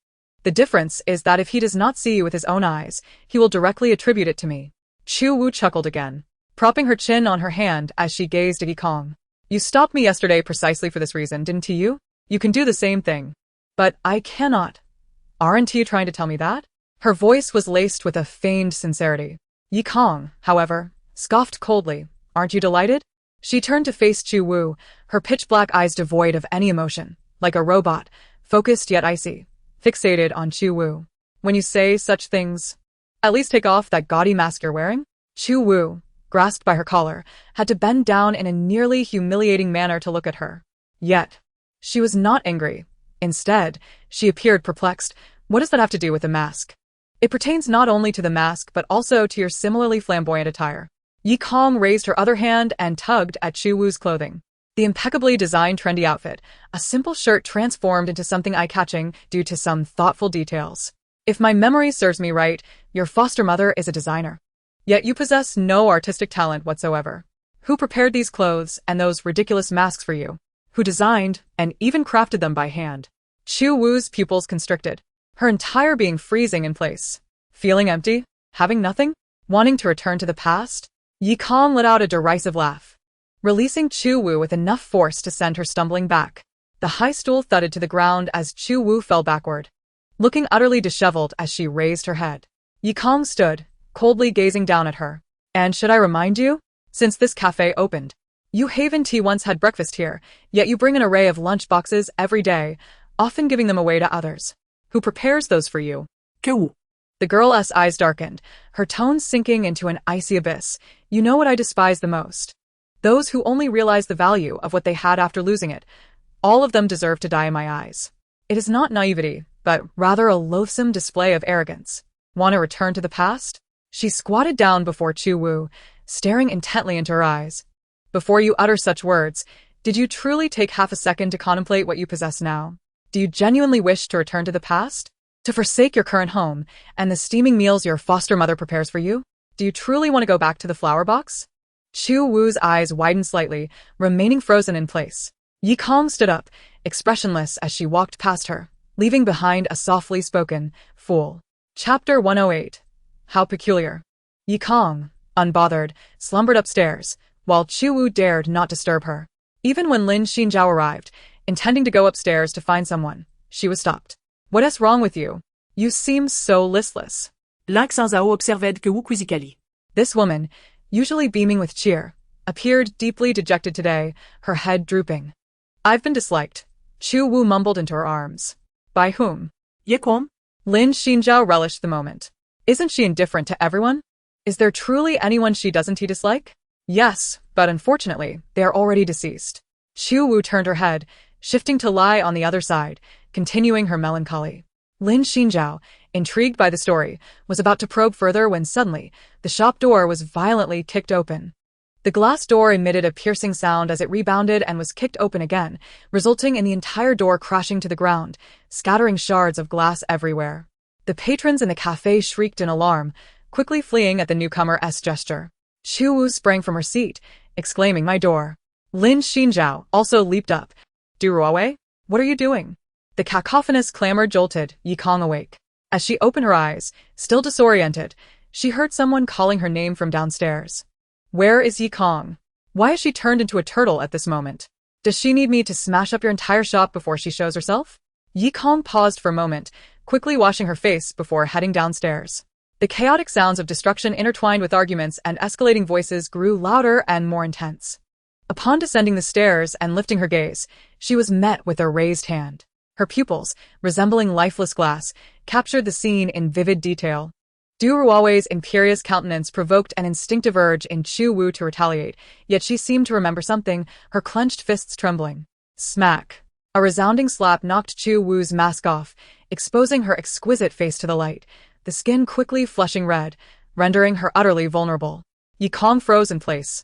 "The difference is that if he does not see you with his own eyes, he will directly attribute it to me." Chu Wu chuckled again, propping her chin on her hand as she gazed at Yi Kong. "You stopped me yesterday precisely for this reason, didn't you? You can do the same thing." "But I cannot." "Aren't you trying to tell me that?" Her voice was laced with a feigned sincerity. Yi Kong, however, scoffed coldly. "Aren't you delighted?" She turned to face Chu Wu, her pitch-black eyes devoid of any emotion, like a robot, focused yet icy, fixated on Chu Wu. "When you say such things, at least take off that gaudy mask you're wearing." Chu Wu, grasped by her collar, had to bend down in a nearly humiliating manner to look at her. Yet, she was not angry. Instead, she appeared perplexed. "What does that have to do with the mask?" "It pertains not only to the mask but also to your similarly flamboyant attire." Yi Kong raised her other hand and tugged at Chu Wu's clothing. The impeccably designed trendy outfit, a simple shirt transformed into something eye-catching due to some thoughtful details. "If my memory serves me right, your foster mother is a designer. Yet you possess no artistic talent whatsoever. Who prepared these clothes and those ridiculous masks for you? Who designed and even crafted them by hand?" Chu Wu's pupils constricted, her entire being freezing in place. Feeling empty? Having nothing? Wanting to return to the past? Yi Kong let out a derisive laugh, releasing Chu Wu with enough force to send her stumbling back. The high stool thudded to the ground as Chu Wu fell backward, looking utterly disheveled as she raised her head. Yi Kong stood, coldly gazing down at her. "And should I remind you? Since this cafe opened, you Haven Tea once had breakfast here, yet you bring an array of lunch boxes every day, often giving them away to others. Who prepares those for you?" Que The girl's eyes darkened, her tones sinking into an icy abyss. "You know what I despise the most? Those who only realize the value of what they had after losing it. All of them deserve to die in my eyes. It is not naivety, but rather a loathsome display of arrogance. Want to return to the past?" She squatted down before Chu Wu, staring intently into her eyes. "Before you utter such words, did you truly take half a second to contemplate what you possess now? Do you genuinely wish to return to the past? To forsake your current home and the steaming meals your foster mother prepares for you? Do you truly want to go back to the flower box?" Chu Wu's eyes widened slightly, remaining frozen in place. Yi Kong stood up, expressionless as she walked past her, leaving behind a softly spoken, "Fool." Chapter 108. How peculiar. Yi Kong, unbothered, slumbered upstairs, while Chu Wu dared not disturb her. Even when Lin Xinjiao arrived, intending to go upstairs to find someone, she was stopped. "What is wrong with you? You seem so listless." L'Axanzao observed que Wu quizzically. This woman, usually beaming with cheer, appeared deeply dejected today, her head drooping. "I've been disliked," Chu Wu mumbled into her arms. "By whom?" Ye Kwon? Lin Xinjiao relished the moment. "Isn't she indifferent to everyone? Is there truly anyone she doesn't dislike? Yes, but unfortunately, they are already deceased. Chu Wu turned her head, shifting to lie on the other side, continuing her melancholy. Lin Xinjiao, intrigued by the story, was about to probe further when suddenly, the shop door was violently kicked open. The glass door emitted a piercing sound as it rebounded and was kicked open again, resulting in the entire door crashing to the ground, scattering shards of glass everywhere. The patrons in the cafe shrieked in alarm, quickly fleeing at the newcomer's gesture. Chu Wu sprang from her seat, exclaiming, "My door!" Lin Xinjiao also leaped up. "Du Ruowei? What are you doing?" The cacophonous clamor jolted Yi Kong awake. As she opened her eyes, still disoriented, she heard someone calling her name from downstairs. Where is Yi Kong? Why is she turned into a turtle at this moment? Does she need me to smash up your entire shop before she shows herself? Yi Kong paused for a moment, quickly washing her face before heading downstairs. The chaotic sounds of destruction intertwined with arguments and escalating voices grew louder and more intense. Upon descending the stairs and lifting her gaze, she was met with a raised hand. Her pupils, resembling lifeless glass, captured the scene in vivid detail. Du Ruowei's imperious countenance provoked an instinctive urge in Chu Wu to retaliate, yet she seemed to remember something, her clenched fists trembling. Smack! A resounding slap knocked Chu Wu's mask off, exposing her exquisite face to the light, the skin quickly flushing red, rendering her utterly vulnerable. Yi Kong froze in place.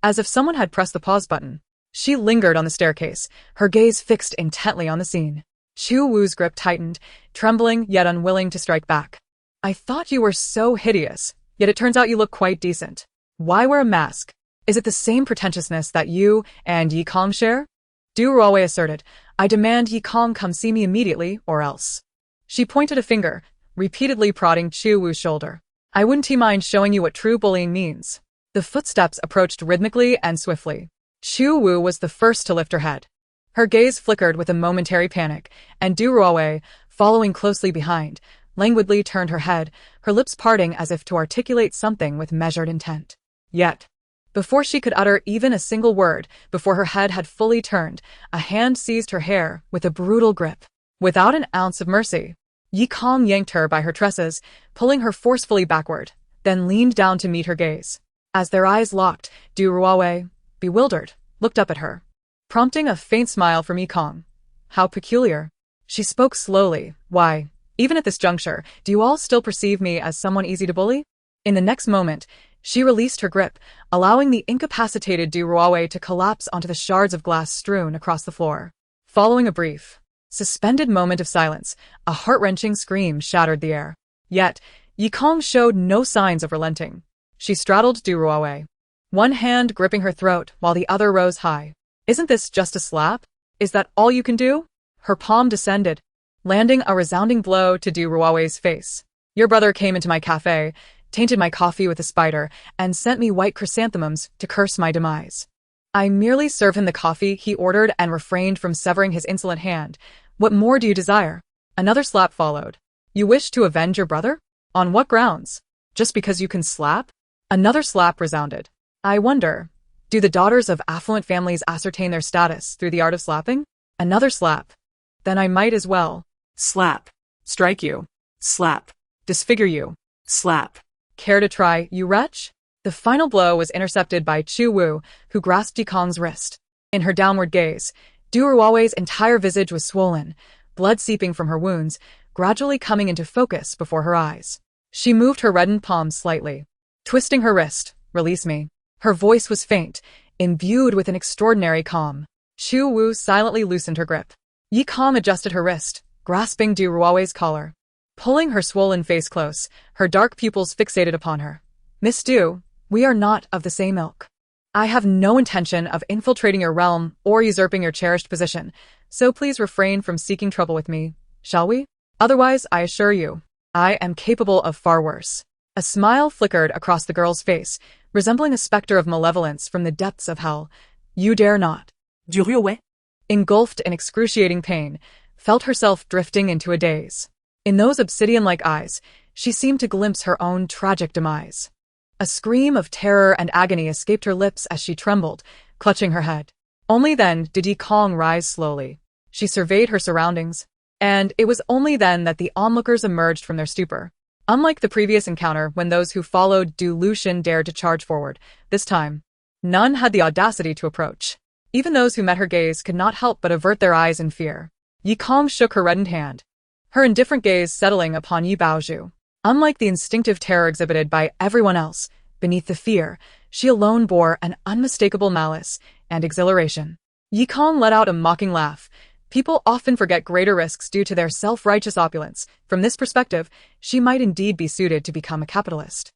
As if someone had pressed the pause button. She lingered on the staircase, her gaze fixed intently on the scene. Chu Wu's grip tightened, trembling yet unwilling to strike back. I thought you were so hideous, yet it turns out you look quite decent. Why wear a mask? Is it the same pretentiousness that you and Yi Kong share? Du Ruowei asserted, I demand Yi Kong come see me immediately, or else. She pointed a finger, repeatedly prodding Chu Wu's shoulder. I wouldn't mind showing you what true bullying means. The footsteps approached rhythmically and swiftly. Chu Wu was the first to lift her head. Her gaze flickered with a momentary panic, and Du Ruowei, following closely behind, languidly turned her head, her lips parting as if to articulate something with measured intent. Yet, before she could utter even a single word, before her head had fully turned, a hand seized her hair with a brutal grip. Without an ounce of mercy, Yi Kong yanked her by her tresses, pulling her forcefully backward, then leaned down to meet her gaze. As their eyes locked, Du Ruowei, bewildered, looked up at her, prompting a faint smile from Yi Kong. How peculiar. She spoke slowly. Why, even at this juncture, do you all still perceive me as someone easy to bully? In the next moment, she released her grip, allowing the incapacitated Du Ruowei to collapse onto the shards of glass strewn across the floor. Following a brief, suspended moment of silence, a heart-wrenching scream shattered the air. Yet, Yi Kong showed no signs of relenting. She straddled Du Ruowei, one hand gripping her throat while the other rose high. Isn't this just a slap? Is that all you can do? Her palm descended, landing a resounding blow to Du Ruowei's face. Your brother came into my cafe, tainted my coffee with a spider, and sent me white chrysanthemums to curse my demise. I merely served him the coffee he ordered and refrained from severing his insolent hand. What more do you desire? Another slap followed. You wish to avenge your brother? On what grounds? Just because you can slap? Another slap resounded. I wonder, do the daughters of affluent families ascertain their status through the art of slapping? Another slap. Then I might as well. Slap. Strike you. Slap. Disfigure you. Slap. Care to try, you wretch? The final blow was intercepted by Chu Wu, who grasped Yi Kong's wrist. In her downward gaze, Du Ruowei's entire visage was swollen, blood seeping from her wounds, gradually coming into focus before her eyes. She moved her reddened palms slightly, twisting her wrist. Release me. Her voice was faint, imbued with an extraordinary calm. Chu Wu silently loosened her grip. Yi Kong adjusted her wrist, grasping Du Ruowei's collar. Pulling her swollen face close, her dark pupils fixated upon her. Miss Du, we are not of the same ilk. I have no intention of infiltrating your realm or usurping your cherished position, so please refrain from seeking trouble with me, shall we? Otherwise, I assure you, I am capable of far worse. A smile flickered across the girl's face, resembling a specter of malevolence from the depths of hell. You dare not. Du Ruowei, Engulfed in excruciating pain, felt herself drifting into a daze. In those obsidian-like eyes, she seemed to glimpse her own tragic demise. A scream of terror and agony escaped her lips as she trembled, clutching her head. Only then did Yi Kong rise slowly. She surveyed her surroundings, and it was only then that the onlookers emerged from their stupor. Unlike the previous encounter when those who followed Du Lucian dared to charge forward, this time, none had the audacity to approach. Even those who met her gaze could not help but avert their eyes in fear. Yi Kong shook her reddened hand, her indifferent gaze settling upon Yi Baozhu. Unlike the instinctive terror exhibited by everyone else, beneath the fear, she alone bore an unmistakable malice and exhilaration. Yi Kong let out a mocking laugh. People often forget greater risks due to their self-righteous opulence. From this perspective, she might indeed be suited to become a capitalist.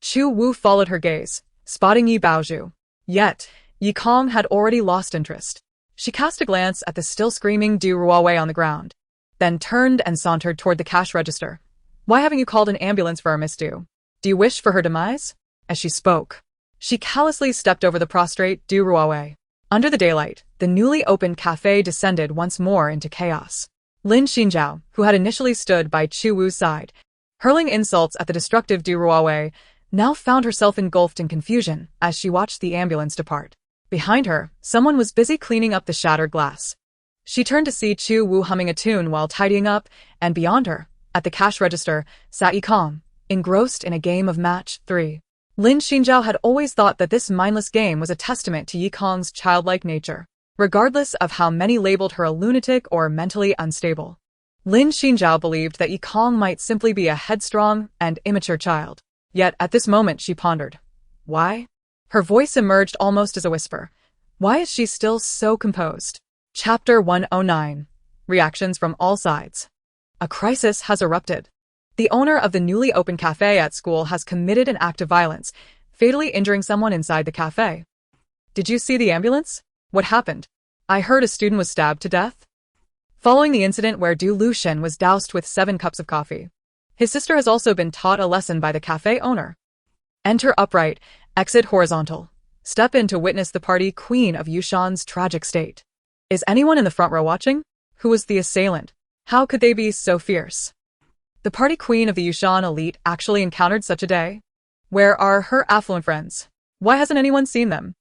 Chu Wu followed her gaze, spotting Yi Baozhu. Yet, Yi Kong had already lost interest. She cast a glance at the still screaming Du Ruowei on the ground, then turned and sauntered toward the cash register. Why haven't you called an ambulance for her, Miss Du? Do you wish for her demise? As she spoke, she callously stepped over the prostrate Du Ruowei. Under the daylight, the newly opened cafe descended once more into chaos. Lin Xinjiao, who had initially stood by Chu Wu's side, hurling insults at the destructive Du Ruowei, now found herself engulfed in confusion as she watched the ambulance depart. Behind her, someone was busy cleaning up the shattered glass. She turned to see Chu Wu humming a tune while tidying up, and beyond her, at the cash register, sat Yi Kong, engrossed in a game of match 3. Lin Xinjiao had always thought that this mindless game was a testament to Yi Kong's childlike nature, regardless of how many labeled her a lunatic or mentally unstable. Lin Xinjiao believed that Yi Kong might simply be a headstrong and immature child. Yet at this moment she pondered. Why? Her voice emerged almost as a whisper. Why is she still so composed? Chapter 109. Reactions from all sides. A crisis has erupted. The owner of the newly opened cafe at school has committed an act of violence, fatally injuring someone inside the cafe. Did you see the ambulance? What happened? I heard a student was stabbed to death. Following the incident where Du Lucian was doused with 7 cups of coffee, his sister has also been taught a lesson by the cafe owner. Enter upright, exit horizontal. Step in to witness the party queen of Yushan's tragic state. Is anyone in the front row watching? Who was the assailant? How could they be so fierce? The party queen of the Yushan elite actually encountered such a day? Where are her affluent friends? Why hasn't anyone seen them?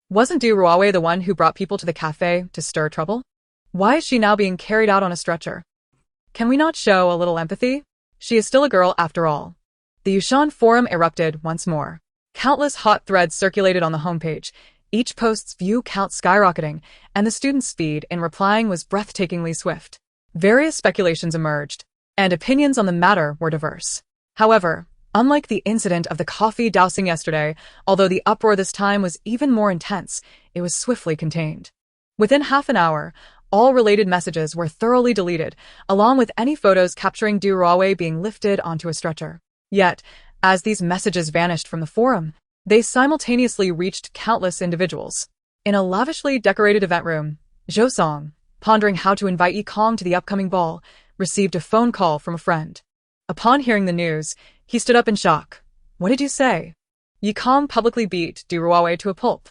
Wasn't Du Ruowei the one who brought people to the cafe to stir trouble? Why is she now being carried out on a stretcher? Can we not show a little empathy? She is still a girl after all. The Yushan forum erupted once more. Countless hot threads circulated on the homepage, each post's view count skyrocketing, and the student's speed in replying was breathtakingly swift. Various speculations emerged, and opinions on the matter were diverse. However, unlike the incident of the coffee dousing yesterday, although the uproar this time was even more intense, it was swiftly contained. Within half an hour, all related messages were thoroughly deleted, along with any photos capturing Du Ruowei being lifted onto a stretcher. Yet, as these messages vanished from the forum, they simultaneously reached countless individuals. In a lavishly decorated event room, Zhou Song, pondering how to invite Yi Kong to the upcoming ball, received a phone call from a friend. Upon hearing the news, he stood up in shock. What did you say? Yi Kong publicly beat Du Ruowei to a pulp.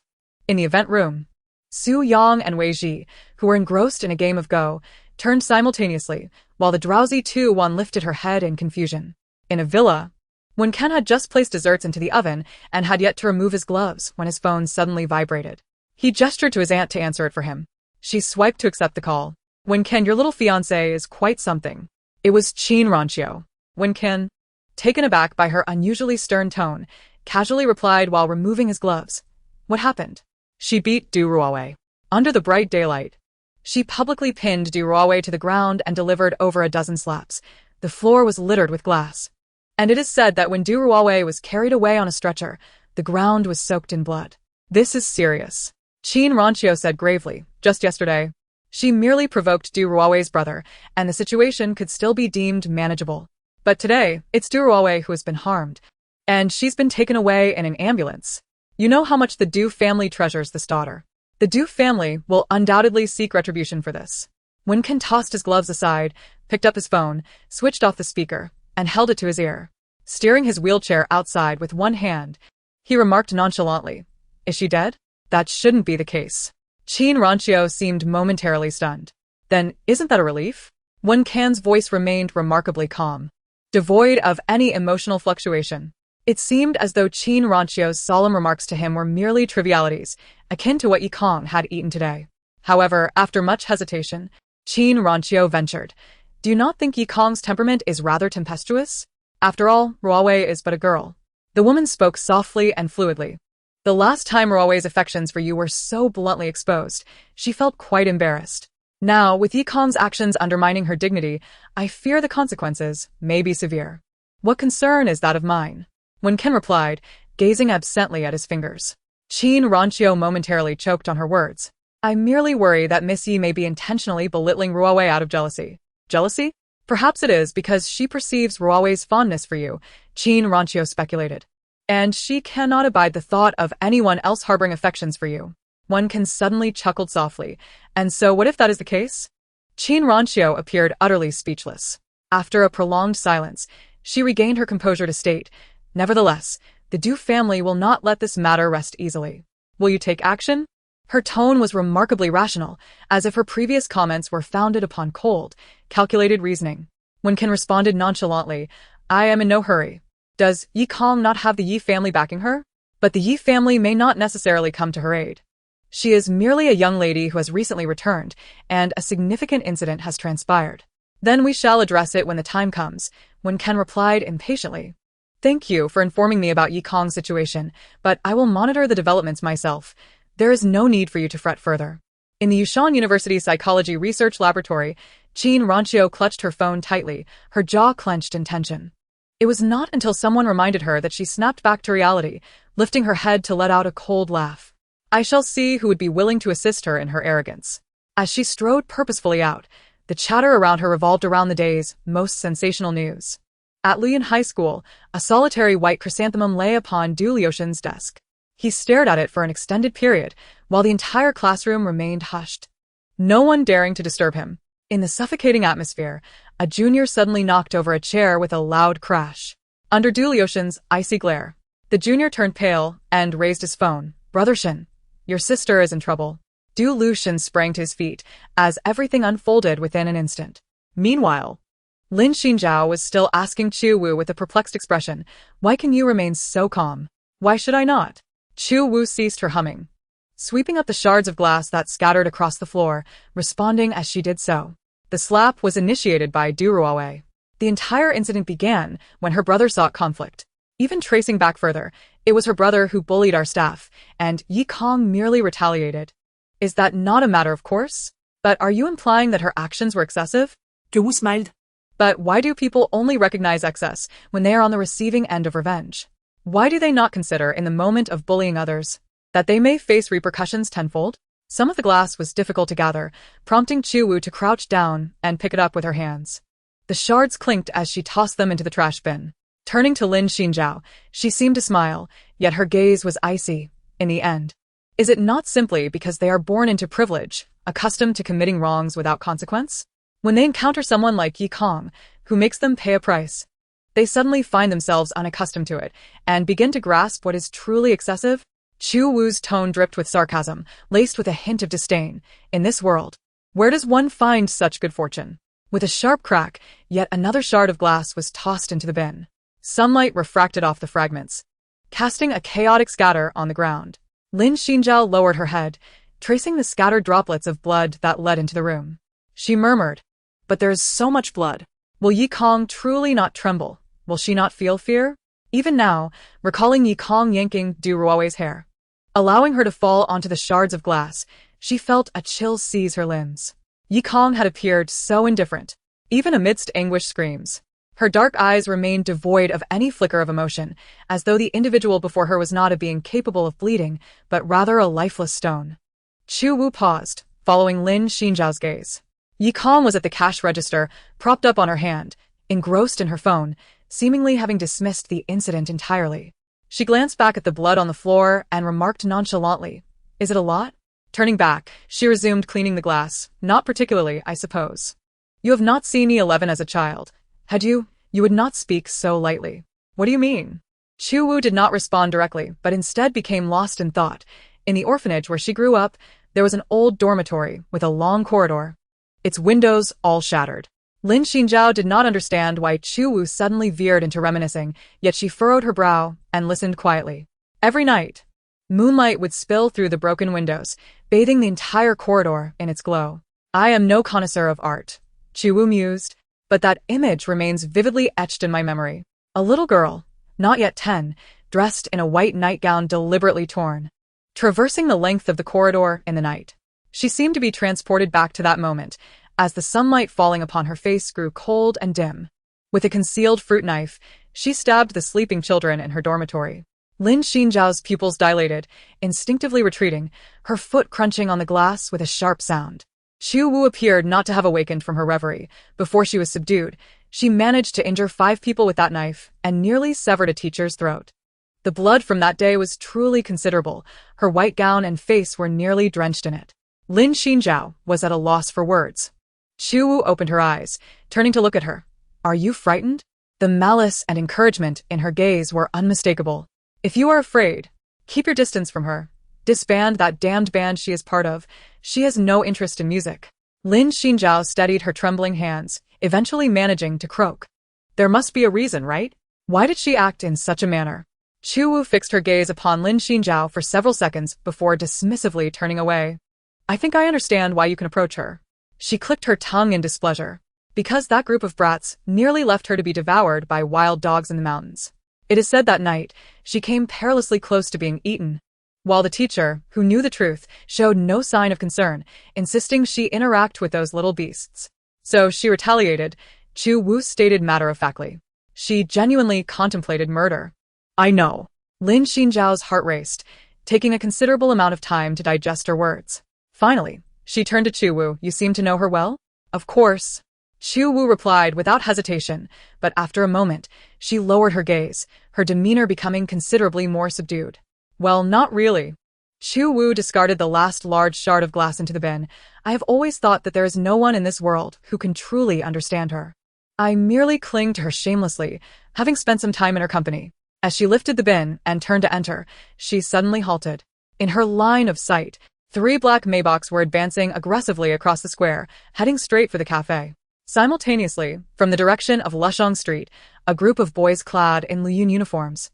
In the event room, Su Yang and Wei Ji, who were engrossed in a game of Go, turned simultaneously, while the drowsy Tu Wan lifted her head in confusion. In a villa, Wen Ken had just placed desserts into the oven and had yet to remove his gloves when his phone suddenly vibrated. He gestured to his aunt to answer it for him. She swiped to accept the call. Wen Ken, your little fiancé is quite something. It was Qin Ranqiu. Wen Ken, taken aback by her unusually stern tone, casually replied while removing his gloves. What happened? She beat Du Ruowei. Under the bright daylight, she publicly pinned Du Ruowei to the ground and delivered over a dozen slaps. The floor was littered with glass. And it is said that when Du Ruowei was carried away on a stretcher, the ground was soaked in blood. This is serious. Qin Ranqiu said gravely. Just yesterday, she merely provoked Du Ruowei's brother, and the situation could still be deemed manageable. But today, it's Du Ruowei who has been harmed, and she's been taken away in an ambulance. You know how much the Du family treasures this daughter. The Du family will undoubtedly seek retribution for this. Wen Ken tossed his gloves aside, picked up his phone, switched off the speaker, and held it to his ear. Steering his wheelchair outside with one hand, he remarked nonchalantly, Is she dead? That shouldn't be the case. Qin Ranqiu seemed momentarily stunned. Then, isn't that a relief? Wen Ken's voice remained remarkably calm, devoid of any emotional fluctuation. It seemed as though Qin Ranqiu's solemn remarks to him were merely trivialities, akin to what Yi Kong had eaten today. However, after much hesitation, Qin Ranqiu ventured, Do you not think Yi Kong's temperament is rather tempestuous? After all, Ruowei is but a girl. The woman spoke softly and fluidly. The last time Ruowei's affections for you were so bluntly exposed, she felt quite embarrassed. Now, with Yikong's actions undermining her dignity, I fear the consequences may be severe. What concern is that of mine? Wen Ken replied, gazing absently at his fingers. Qin Ranqiu momentarily choked on her words. I merely worry that Miss Yi may be intentionally belittling Ruowei out of jealousy. Jealousy? Perhaps it is because she perceives Ruowei's fondness for you, Qin Ranqiu speculated. And she cannot abide the thought of anyone else harboring affections for you. Wen Ken suddenly chuckled softly. And so what if that is the case? Qin Ranqiu appeared utterly speechless. After a prolonged silence, she regained her composure to state, nevertheless, the Du family will not let this matter rest easily. Will you take action? Her tone was remarkably rational, as if her previous comments were founded upon cold, calculated reasoning. Wen Ken responded nonchalantly, I am in no hurry. Does Yikong not have the Yi family backing her? But the Yi family may not necessarily come to her aid. She is merely a young lady who has recently returned, and a significant incident has transpired. Then we shall address it when the time comes, Wen Ken replied impatiently. Thank you for informing me about Yikong's situation, but I will monitor the developments myself. There is no need for you to fret further. In the Yushan University Psychology Research Laboratory, Qin Ranqiu clutched her phone tightly, her jaw clenched in tension. It was not until someone reminded her that she snapped back to reality, lifting her head to let out a cold laugh. I shall see who would be willing to assist her in her arrogance. As she strode purposefully out, the chatter around her revolved around the day's most sensational news. At Luyan High School, a solitary white chrysanthemum lay upon Du Liuxian's desk. He stared at it for an extended period, while the entire classroom remained hushed. No one daring to disturb him. In the suffocating atmosphere, a junior suddenly knocked over a chair with a loud crash. Under Du Liuxian's icy glare, the junior turned pale and raised his phone. Brother Shin, your sister is in trouble. Du Liuxian sprang to his feet as everything unfolded within an instant. Meanwhile, Lin Xinjiao was still asking Chu Wu with a perplexed expression, why can you remain so calm? Why should I not? Chu Wu ceased her humming, sweeping up the shards of glass that scattered across the floor, responding as she did so. The slap was initiated by Du Ruowei. The entire incident began when her brother sought conflict. Even tracing back further, it was her brother who bullied our staff, and Yikong merely retaliated. Is that not a matter of course? But are you implying that her actions were excessive? Du Wu smiled. But why do people only recognize excess when they are on the receiving end of revenge? Why do they not consider in the moment of bullying others that they may face repercussions tenfold? Some of the glass was difficult to gather, prompting Chu Wu to crouch down and pick it up with her hands. The shards clinked as she tossed them into the trash bin. Turning to Lin Xinjiao, she seemed to smile, yet her gaze was icy. In the end, is it not simply because they are born into privilege, accustomed to committing wrongs without consequence? When they encounter someone like Yikong, who makes them pay a price, they suddenly find themselves unaccustomed to it and begin to grasp what is truly excessive. Chu Wu's tone dripped with sarcasm, laced with a hint of disdain. In this world, where does one find such good fortune? With a sharp crack, yet another shard of glass was tossed into the bin. Sunlight refracted off the fragments, casting a chaotic scatter on the ground. Lin Xinjiao lowered her head, tracing the scattered droplets of blood that led into the room. She murmured, but there is so much blood. Will Yikong truly not tremble? Will she not feel fear? Even now, recalling Yikong yanking Du Ruowei's hair, allowing her to fall onto the shards of glass, she felt a chill seize her limbs. Yikong had appeared so indifferent, even amidst anguished screams. Her dark eyes remained devoid of any flicker of emotion, as though the individual before her was not a being capable of bleeding, but rather a lifeless stone. Chu Wu paused, following Lin Xinjiao's gaze. Yikong was at the cash register, propped up on her hand, engrossed in her phone, seemingly having dismissed the incident entirely. She glanced back at the blood on the floor and remarked nonchalantly, "Is it a lot?" Turning back, she resumed cleaning the glass. "Not particularly, I suppose. You have not seen me 11 as a child. Had you, you would not speak so lightly." "What do you mean?" Chu Wu did not respond directly, but instead became lost in thought. In the orphanage where she grew up, there was an old dormitory with a long corridor, its windows all shattered. Lin Xinjiao did not understand why Chu Wu suddenly veered into reminiscing, yet she furrowed her brow and listened quietly. Every night, moonlight would spill through the broken windows, bathing the entire corridor in its glow. "I am no connoisseur of art," Chu Wu mused, "but that image remains vividly etched in my memory. A little girl, not yet 10, dressed in a white nightgown deliberately torn, traversing the length of the corridor in the night. She seemed to be transported back to that moment, as the sunlight falling upon her face grew cold and dim. With a concealed fruit knife, she stabbed the sleeping children in her dormitory. Lin Xinjiao's pupils dilated, instinctively retreating, her foot crunching on the glass with a sharp sound. Xu Wu appeared not to have awakened from her reverie. Before she was subdued, she managed to injure 5 people with that knife and nearly severed a teacher's throat. The blood from that day was truly considerable. Her white gown and face were nearly drenched in it. Lin Xinjiao was at a loss for words. Xu Wu opened her eyes, turning to look at her. "Are you frightened?" The malice and encouragement in her gaze were unmistakable. "If you are afraid, keep your distance from her. Disband that damned band she is part of. She has no interest in music." Lin Xinjiao steadied her trembling hands, eventually managing to croak. "There must be a reason, right? Why did she act in such a manner?" Xu Wu fixed her gaze upon Lin Xinjiao for several seconds before dismissively turning away. "I think I understand why you can approach her." She clicked her tongue in displeasure. Because that group of brats nearly left her to be devoured by wild dogs in the mountains. It is said that night, she came perilously close to being eaten, while the teacher, who knew the truth, showed no sign of concern, insisting she interact with those little beasts. So she retaliated, Xu Wu stated matter-of-factly. She genuinely contemplated murder. "I know." Lin Xinjiao's heart raced, taking a considerable amount of time to digest her words. Finally, she turned to Xu Wu. "You seem to know her well?" "Of course." Xu Wu replied without hesitation, but after a moment, she lowered her gaze, her demeanor becoming considerably more subdued. "Well, not really." Xu Wu discarded the last large shard of glass into the bin. "I have always thought that there is no one in this world who can truly understand her. I merely cling to her shamelessly, having spent some time in her company." As she lifted the bin and turned to enter, she suddenly halted. In her line of sight, 3 black Maybachs were advancing aggressively across the square, heading straight for the cafe. Simultaneously, from the direction of Lushong Street, a group of boys clad in Liyun uniforms,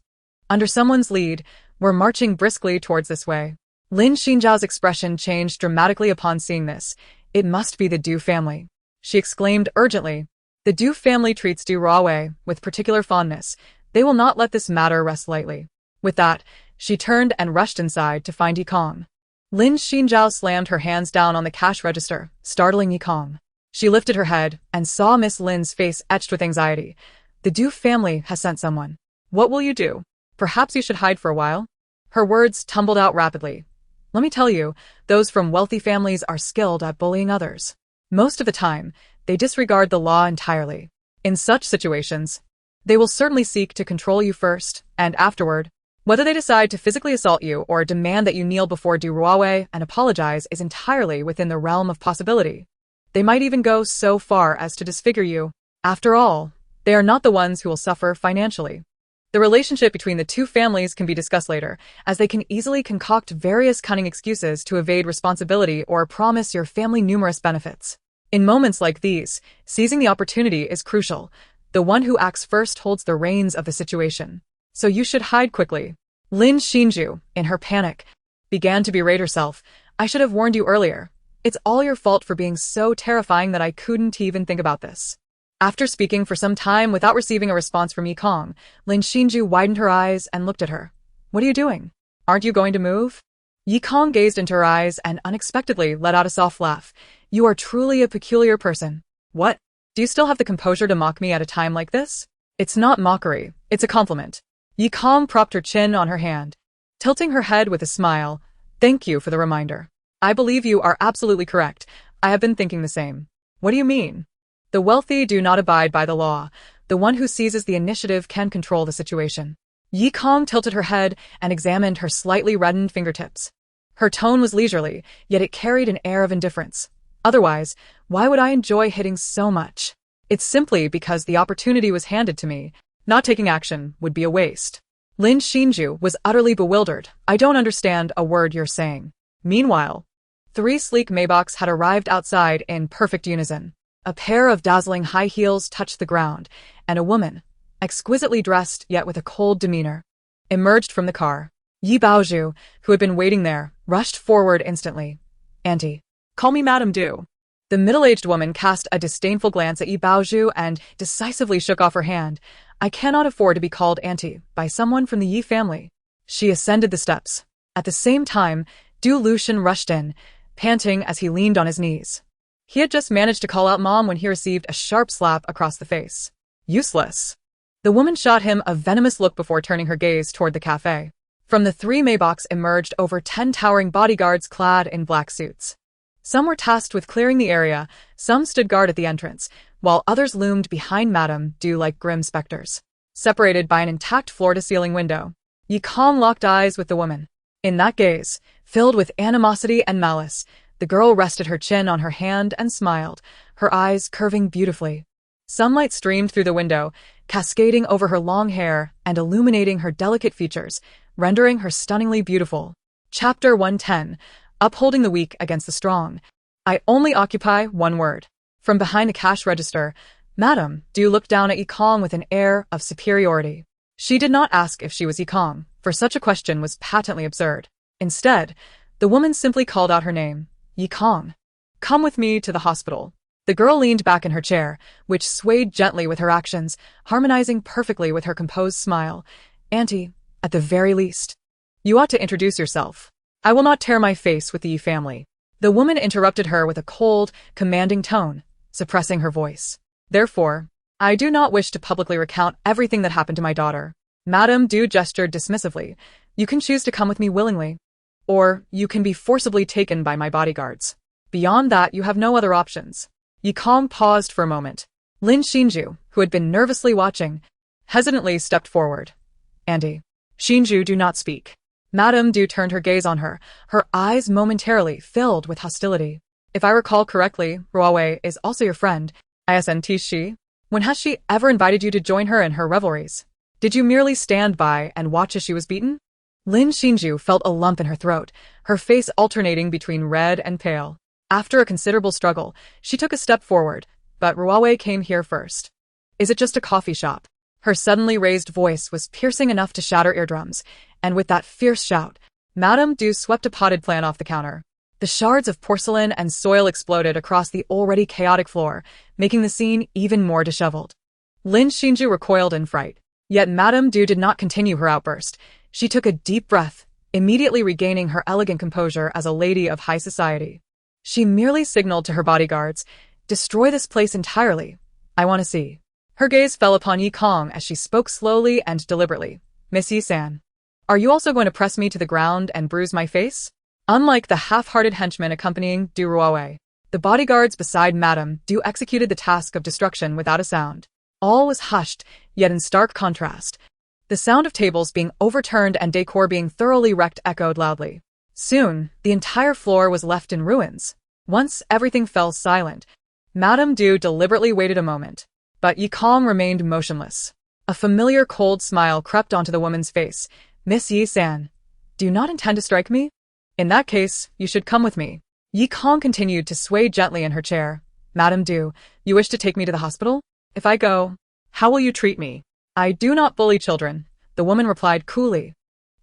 under someone's lead, were marching briskly towards this way. Lin Xinjiao's expression changed dramatically upon seeing this. "It must be the Du family," she exclaimed urgently. "The Du family treats Du Ruowei with particular fondness. They will not let this matter rest lightly." With that, she turned and rushed inside to find Yikong. Lin Xinjiao slammed her hands down on the cash register, startling Yikong. She lifted her head and saw Miss Lin's face etched with anxiety. "The Du family has sent someone. What will you do? Perhaps you should hide for a while?" Her words tumbled out rapidly. "Let me tell you, those from wealthy families are skilled at bullying others. Most of the time, they disregard the law entirely. In such situations, they will certainly seek to control you first, and afterward, whether they decide to physically assault you or demand that you kneel before Du Ruowei and apologize is entirely within the realm of possibility. They might even go so far as to disfigure you. After all, they are not the ones who will suffer financially. The relationship between the 2 families can be discussed later, as they can easily concoct various cunning excuses to evade responsibility or promise your family numerous benefits. In moments like these, seizing the opportunity is crucial. The one who acts first holds the reins of the situation. So you should hide quickly." Lin Xinjiao, in her panic, began to berate herself. "I should have warned you earlier. It's all your fault for being so terrifying that I couldn't even think about this." After speaking for some time without receiving a response from Yikong, Lin Xinjiao widened her eyes and looked at her. "What are you doing? Aren't you going to move?" Yikong gazed into her eyes and unexpectedly let out a soft laugh. "You are truly a peculiar person." "What? Do you still have the composure to mock me at a time like this?" "It's not mockery, it's a compliment." Yikong propped her chin on her hand, tilting her head with a smile. "Thank you for the reminder. I believe you are absolutely correct. I have been thinking the same." "What do you mean?" "The wealthy do not abide by the law. The one who seizes the initiative can control the situation." Yikong tilted her head and examined her slightly reddened fingertips. Her tone was leisurely, yet it carried an air of indifference. "Otherwise, why would I enjoy hitting so much? It's simply because the opportunity was handed to me. Not taking action would be a waste." Lin Xinjiao was utterly bewildered. "I don't understand a word you're saying." Meanwhile, 3 sleek Maybachs had arrived outside in perfect unison. A pair of dazzling high heels touched the ground, and a woman, exquisitely dressed yet with a cold demeanor, emerged from the car. Yi Baozhu, who had been waiting there, rushed forward instantly. "Auntie." "Call me Madame Du." The middle-aged woman cast a disdainful glance at Yi Baozhu and decisively shook off her hand. I cannot afford to be called auntie by someone from the Yi family. She ascended the steps. At the same time, Du Lucian rushed in, panting as he leaned on his knees. He had just managed to call out Mom when he received a sharp slap across the face. Useless. The woman shot him a venomous look before turning her gaze toward the cafe. From the 3 Maybachs emerged over 10 towering bodyguards clad in black suits. Some were tasked with clearing the area, some stood guard at the entrance, while others loomed behind Madame Du like grim specters. Separated by an intact floor-to-ceiling window, Yi Kong locked eyes with the woman. In that gaze, filled with animosity and malice, the girl rested her chin on her hand and smiled, her eyes curving beautifully. Sunlight streamed through the window, cascading over her long hair and illuminating her delicate features, rendering her stunningly beautiful. Chapter 110. Upholding the weak against the strong. I only occupy one word. From behind the cash register, Madame Du looked down at Yi Kong with an air of superiority. She did not ask if she was Yi Kong, for such a question was patently absurd. Instead, the woman simply called out her name, Yi Kong. Come with me to the hospital. The girl leaned back in her chair, which swayed gently with her actions, harmonizing perfectly with her composed smile. Auntie, at the very least, you ought to introduce yourself. I will not tear my face with the Yi family. The woman interrupted her with a cold, commanding tone, suppressing her voice. Therefore, I do not wish to publicly recount everything that happened to my daughter. Madame Du gestured dismissively. You can choose to come with me willingly, or you can be forcibly taken by my bodyguards. Beyond that, you have no other options. Yi Kong paused for a moment. Lin Xinju, who had been nervously watching, hesitantly stepped forward. Auntie. Xinju, do not speak. Madame Du turned her gaze on her, her eyes momentarily filled with hostility. If I recall correctly, Ruowei is also your friend, isn't she? When has she ever invited you to join her in her revelries? Did you merely stand by and watch as she was beaten? Lin Xinju felt a lump in her throat, her face alternating between red and pale. After a considerable struggle, she took a step forward, but Ruowei came here first. Is it just a coffee shop? Her suddenly raised voice was piercing enough to shatter eardrums, and with that fierce shout, Madame Du swept a potted plant off the counter. The shards of porcelain and soil exploded across the already chaotic floor, making the scene even more disheveled. Lin Xinju recoiled in fright. Yet Madame Du did not continue her outburst. She took a deep breath, immediately regaining her elegant composure as a lady of high society. She merely signaled to her bodyguards, destroy this place entirely. I want to see. Her gaze fell upon Yi Kong as she spoke slowly and deliberately. Miss Yi-san, are you also going to press me to the ground and bruise my face? Unlike the half-hearted henchmen accompanying Du Ruowei, the bodyguards beside Madame Du executed the task of destruction without a sound. All was hushed, yet in stark contrast. The sound of tables being overturned and decor being thoroughly wrecked echoed loudly. Soon, the entire floor was left in ruins. Once everything fell silent, Madame Du deliberately waited a moment, but Yi Kong remained motionless. A familiar cold smile crept onto the woman's face. Miss Yi-san, do you not intend to strike me? In that case, you should come with me. Yi Kong continued to sway gently in her chair. Madame Du, you wish to take me to the hospital? If I go, how will you treat me? I do not bully children, the woman replied coolly.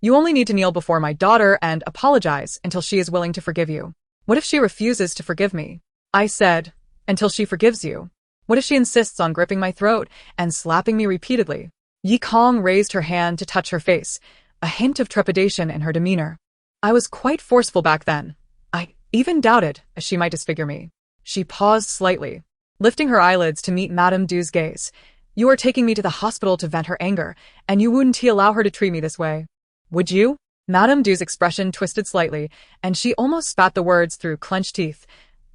You only need to kneel before my daughter and apologize until she is willing to forgive you. What if she refuses to forgive me? I said, until she forgives you. What if she insists on gripping my throat and slapping me repeatedly? Yi Kong raised her hand to touch her face, a hint of trepidation in her demeanor. I was quite forceful back then. I even doubted as she might disfigure me. She paused slightly, lifting her eyelids to meet Madame Du's gaze. You are taking me to the hospital to vent her anger, and you wouldn't allow her to treat me this way. Would you? Madame Du's expression twisted slightly, and she almost spat the words through clenched teeth.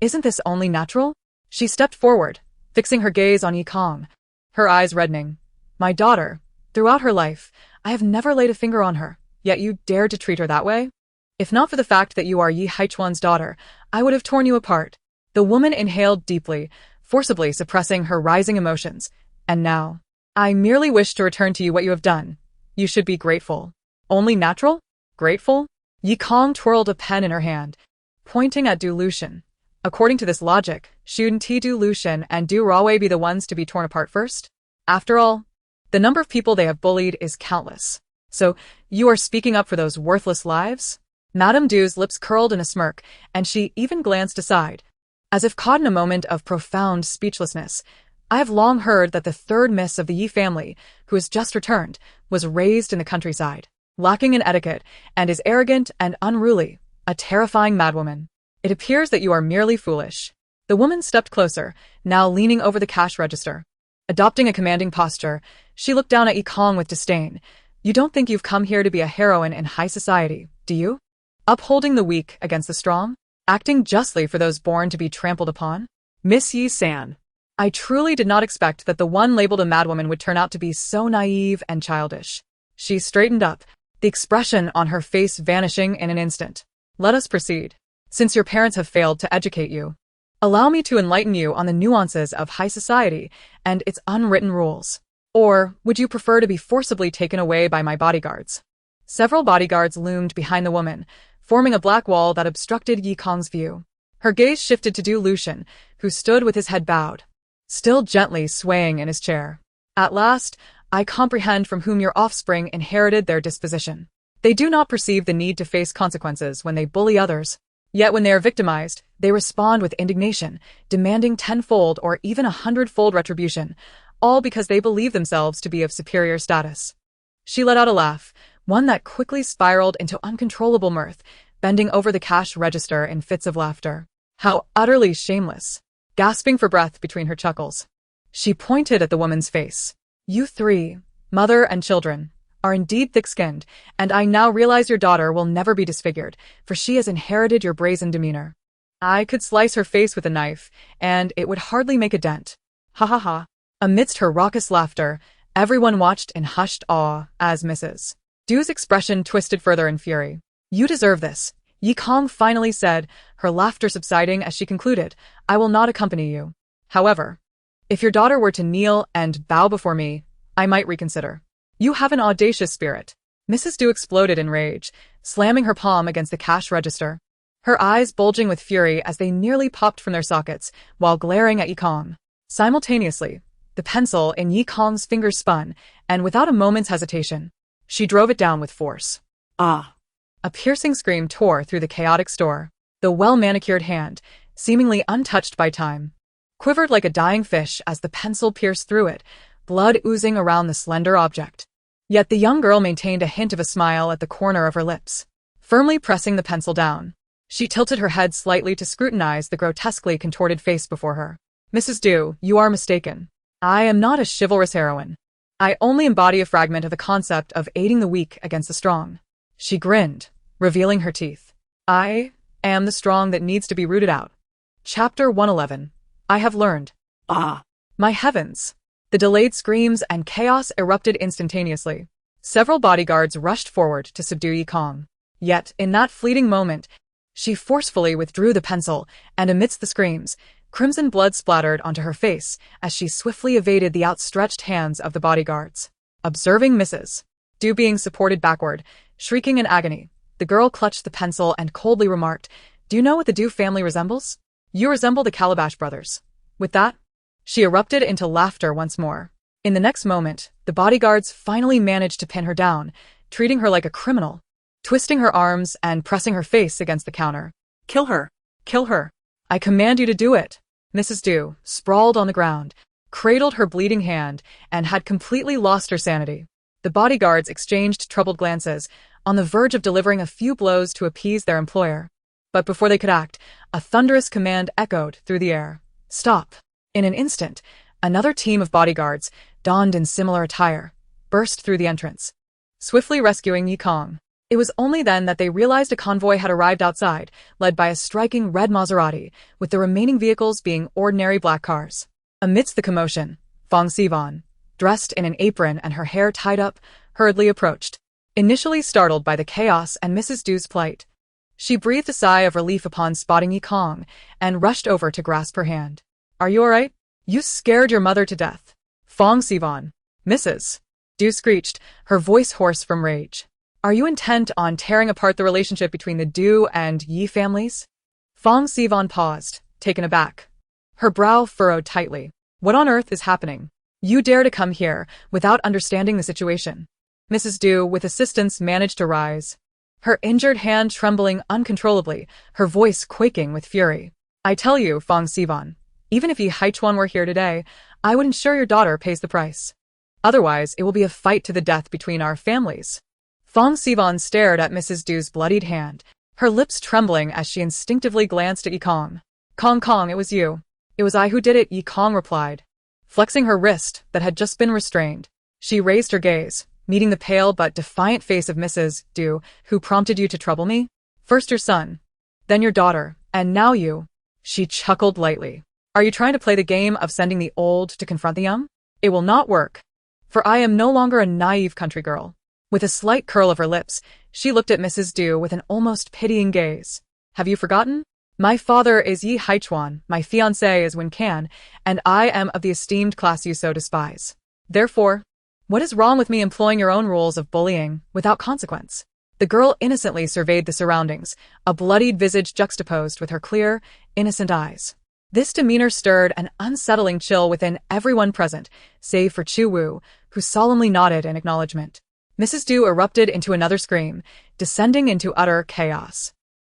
Isn't this only natural? She stepped forward, fixing her gaze on Yi Kong, her eyes reddening. My daughter, throughout her life, I have never laid a finger on her, yet you dared to treat her that way? If not for the fact that you are Yi Haichuan's daughter, I would have torn you apart. The woman inhaled deeply, forcibly suppressing her rising emotions. And now, I merely wish to return to you what you have done. You should be grateful. Only natural? Grateful? Yi Kong twirled a pen in her hand, pointing at Du Lucian. According to this logic, shouldn't Du Lucian and Du Ruowei be the ones to be torn apart first? After all, the number of people they have bullied is countless. So, you are speaking up for those worthless lives? Madame Du's lips curled in a smirk, and she even glanced aside. As if caught in a moment of profound speechlessness, I have long heard that the third miss of the Yi family, who has just returned, was raised in the countryside, lacking in etiquette, and is arrogant and unruly, a terrifying madwoman. It appears that you are merely foolish. The woman stepped closer, now leaning over the cash register. Adopting a commanding posture, she looked down at Yi Kong with disdain. You don't think you've come here to be a heroine in high society, do you? Upholding the weak against the strong? Acting justly for those born to be trampled upon? Miss Yi-san. I truly did not expect that the one labeled a madwoman would turn out to be so naive and childish. She straightened up, the expression on her face vanishing in an instant. Let us proceed. Since your parents have failed to educate you, allow me to enlighten you on the nuances of high society and its unwritten rules. Or would you prefer to be forcibly taken away by my bodyguards? Several bodyguards loomed behind the woman, forming a black wall that obstructed Yi Kong's view. Her gaze shifted to Du Lucian, who stood with his head bowed, still gently swaying in his chair. At last, I comprehend from whom your offspring inherited their disposition. They do not perceive the need to face consequences when they bully others. Yet when they are victimized, they respond with indignation, demanding tenfold or even 100-fold retribution, all because they believe themselves to be of superior status. She let out a laugh, one that quickly spiraled into uncontrollable mirth, bending over the cash register in fits of laughter. How utterly shameless! Gasping for breath between her chuckles, she pointed at the woman's face. You three, mother and children, are indeed thick-skinned, and I now realize your daughter will never be disfigured, for she has inherited your brazen demeanor. I could slice her face with a knife, and it would hardly make a dent. Ha ha ha. Amidst her raucous laughter, everyone watched in hushed awe as Mrs. Du's expression twisted further in fury. You deserve this, Yi Kong finally said, her laughter subsiding as she concluded. I will not accompany you. However, if your daughter were to kneel and bow before me, I might reconsider. You have an audacious spirit. Mrs. Du exploded in rage, slamming her palm against the cash register, her eyes bulging with fury as they nearly popped from their sockets while glaring at Yi Kong. Simultaneously, the pencil in Yi Kong's fingers spun, and without a moment's hesitation, she drove it down with force. Ah! A piercing scream tore through the chaotic store. The well-manicured hand, seemingly untouched by time, quivered like a dying fish as the pencil pierced through it, blood oozing around the slender object. Yet the young girl maintained a hint of a smile at the corner of her lips. Firmly pressing the pencil down, she tilted her head slightly to scrutinize the grotesquely contorted face before her. Mrs. Du, you are mistaken. I am not a chivalrous heroine. I only embody a fragment of the concept of aiding the weak against the strong. She grinned, revealing her teeth. I am the strong that needs to be rooted out. Chapter 111. I have learned. Ah! My heavens! The delayed screams and chaos erupted instantaneously. Several bodyguards rushed forward to subdue Yi Kong. Yet, in that fleeting moment, she forcefully withdrew the pencil, and amidst the screams, crimson blood splattered onto her face as she swiftly evaded the outstretched hands of the bodyguards. Observing Mrs. Du being supported backward, shrieking in agony, the girl clutched the pencil and coldly remarked, Do you know what the Du family resembles? You resemble the Calabash brothers. With that, she erupted into laughter once more. In the next moment, the bodyguards finally managed to pin her down, treating her like a criminal, twisting her arms and pressing her face against the counter. Kill her! Kill her! I command you to do it! Mrs. Du, sprawled on the ground, cradled her bleeding hand and had completely lost her sanity. The bodyguards exchanged troubled glances, on the verge of delivering a few blows to appease their employer. But before they could act, a thunderous command echoed through the air. Stop! In an instant, another team of bodyguards, donned in similar attire, burst through the entrance, swiftly rescuing Yi Kong. It was only then that they realized a convoy had arrived outside, led by a striking red Maserati, with the remaining vehicles being ordinary black cars. Amidst the commotion, Fong Sivan, dressed in an apron and her hair tied up, hurriedly approached. Initially startled by the chaos and Mrs. Du's plight, she breathed a sigh of relief upon spotting Yi Kong and rushed over to grasp her hand. Are you all right? You scared your mother to death. Fong Sivan. Mrs. Du screeched, her voice hoarse from rage. Are you intent on tearing apart the relationship between the Du and Yi families? Fong Sivan paused, taken aback. Her brow furrowed tightly. What on earth is happening? You dare to come here without understanding the situation. Mrs. Du, with assistance, managed to rise, her injured hand trembling uncontrollably, her voice quaking with fury. I tell you, Fong Sivan, Even if Yi Haichuan were here today, I would ensure your daughter pays the price. Otherwise, it will be a fight to the death between our families. Fong Sivan stared at Mrs. Du's bloodied hand, her lips trembling as she instinctively glanced at Yi Kong. Kong, it was you. It was I who did it, Yi Kong replied. Flexing her wrist that had just been restrained, she raised her gaze, meeting the pale but defiant face of Mrs. Du, who prompted you to trouble me? First your son, then your daughter, and now you. She chuckled lightly. Are you trying to play the game of sending the old to confront the young? It will not work. For I am no longer a naive country girl. With a slight curl of her lips, she looked at Mrs. Du with an almost pitying gaze. Have you forgotten? My father is Yi Haichuan, my fiancé is Wen Can, and I am of the esteemed class you so despise. Therefore, what is wrong with me employing your own rules of bullying without consequence? The girl innocently surveyed the surroundings, a bloodied visage juxtaposed with her clear, innocent eyes. This demeanor stirred an unsettling chill within everyone present, save for Chu Wu, who solemnly nodded in acknowledgement. Mrs. Du erupted into another scream, descending into utter chaos.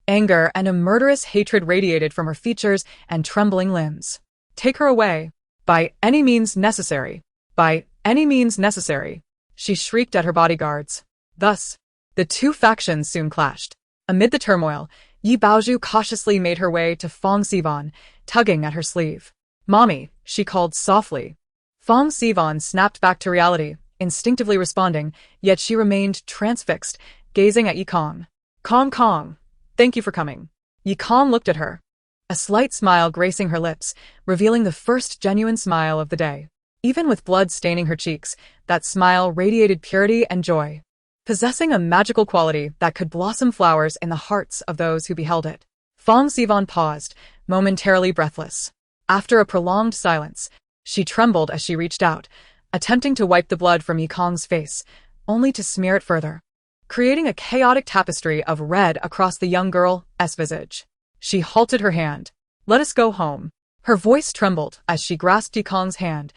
Anger and a murderous hatred radiated from her features and trembling limbs. Take her away. By any means necessary. By any means necessary. She shrieked at her bodyguards. Thus, the two factions soon clashed. Amid the turmoil, Yi Baozhu cautiously made her way to Fong Sivan, tugging at her sleeve. Mommy, she called softly. Fong Sivan snapped back to reality, instinctively responding, yet she remained transfixed, gazing at Yi Kong. Kong, thank you for coming. Yi Kong looked at her, a slight smile gracing her lips, revealing the first genuine smile of the day. Even with blood staining her cheeks, that smile radiated purity and joy, possessing a magical quality that could blossom flowers in the hearts of those who beheld it. Fong Sivan paused, momentarily breathless. After a prolonged silence, she trembled as she reached out, attempting to wipe the blood from Yi Kong's face, only to smear it further, creating a chaotic tapestry of red across the young girl's visage. She halted her hand. Let us go home. Her voice trembled as she grasped Yi Kong's hand,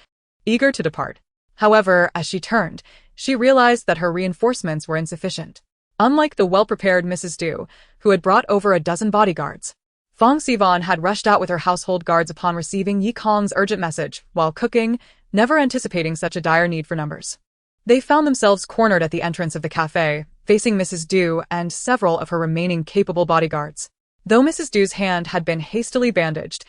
eager to depart. However, as she turned, she realized that her reinforcements were insufficient. Unlike the well-prepared Mrs. Du, who had brought over a dozen bodyguards, Fong Sivan had rushed out with her household guards upon receiving Yi Kong's urgent message while cooking, never anticipating such a dire need for numbers. They found themselves cornered at the entrance of the cafe, facing Mrs. Du and several of her remaining capable bodyguards. Though Mrs. Du's hand had been hastily bandaged,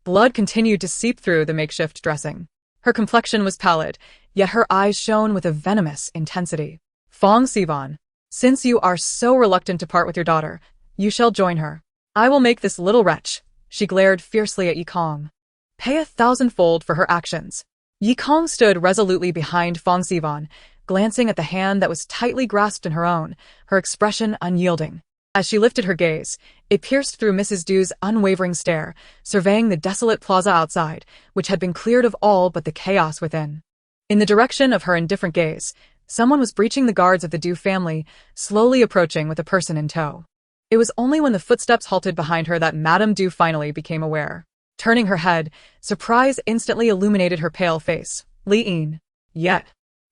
blood continued to seep through the makeshift dressing. Her complexion was pallid, yet her eyes shone with a venomous intensity. Fong Sivan, since you are so reluctant to part with your daughter, you shall join her. I will make this little wretch. She glared fiercely at Yi Kong. Pay 1,000-fold for her actions. Yi Kong stood resolutely behind Fong Sivan, glancing at the hand that was tightly grasped in her own, her expression unyielding. As she lifted her gaze, it pierced through Mrs. Du's unwavering stare, surveying the desolate plaza outside, which had been cleared of all but the chaos within. In the direction of her indifferent gaze, someone was breaching the guards of the Du family, slowly approaching with a person in tow. It was only when the footsteps halted behind her that Madame Du finally became aware. Turning her head, surprise instantly illuminated her pale face. Li Yin. Yet,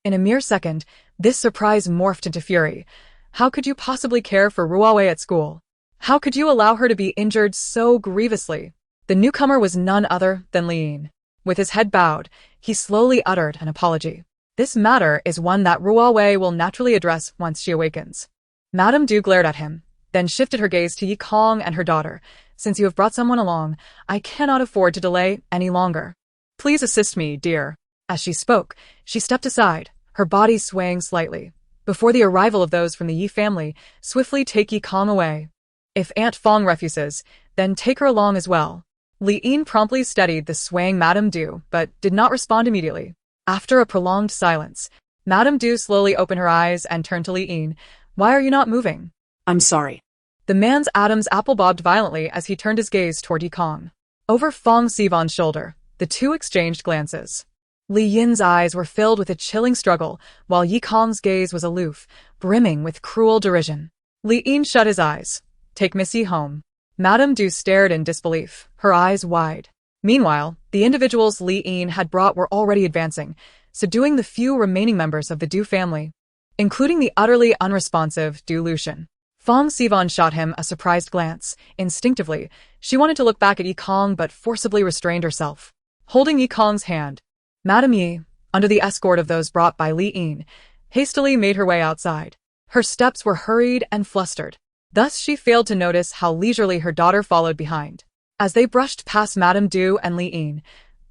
in a mere second, this surprise morphed into fury. How could you possibly care for Ruawei at school? How could you allow her to be injured so grievously? The newcomer was none other than Li Yin. With his head bowed, he slowly uttered an apology. This matter is one that Ruawei will naturally address once she awakens. Madame Du glared at him, then shifted her gaze to Yi Kong and her daughter. Since you have brought someone along, I cannot afford to delay any longer. Please assist me, dear. As she spoke, she stepped aside, her body swaying slightly. Before the arrival of those from the Yi family, swiftly take Yi Kong away. If Aunt Fong refuses, then take her along as well. Li Yin promptly steadied the swaying Madame Du, but did not respond immediately. After a prolonged silence, Madame Du slowly opened her eyes and turned to Li Yin. Why are you not moving? I'm sorry. The man's Adam's apple bobbed violently as he turned his gaze toward Yi Kong. Over Fong Sivan's shoulder, the two exchanged glances. Li Yin's eyes were filled with a chilling struggle, while Yi Kong's gaze was aloof, brimming with cruel derision. Li Yin shut his eyes. Take Miss Yi home. Madame Du stared in disbelief, her eyes wide. Meanwhile, the individuals Li Yin had brought were already advancing, subduing the few remaining members of the Du family, including the utterly unresponsive Du Lucian. Fong Sivan shot him a surprised glance. Instinctively, she wanted to look back at Yi Kong but forcibly restrained herself. Holding Yi Kong's hand, Madame Yi, under the escort of those brought by Li Yin, hastily made her way outside. Her steps were hurried and flustered. Thus she failed to notice how leisurely her daughter followed behind. As they brushed past Madame Du and Li Yin,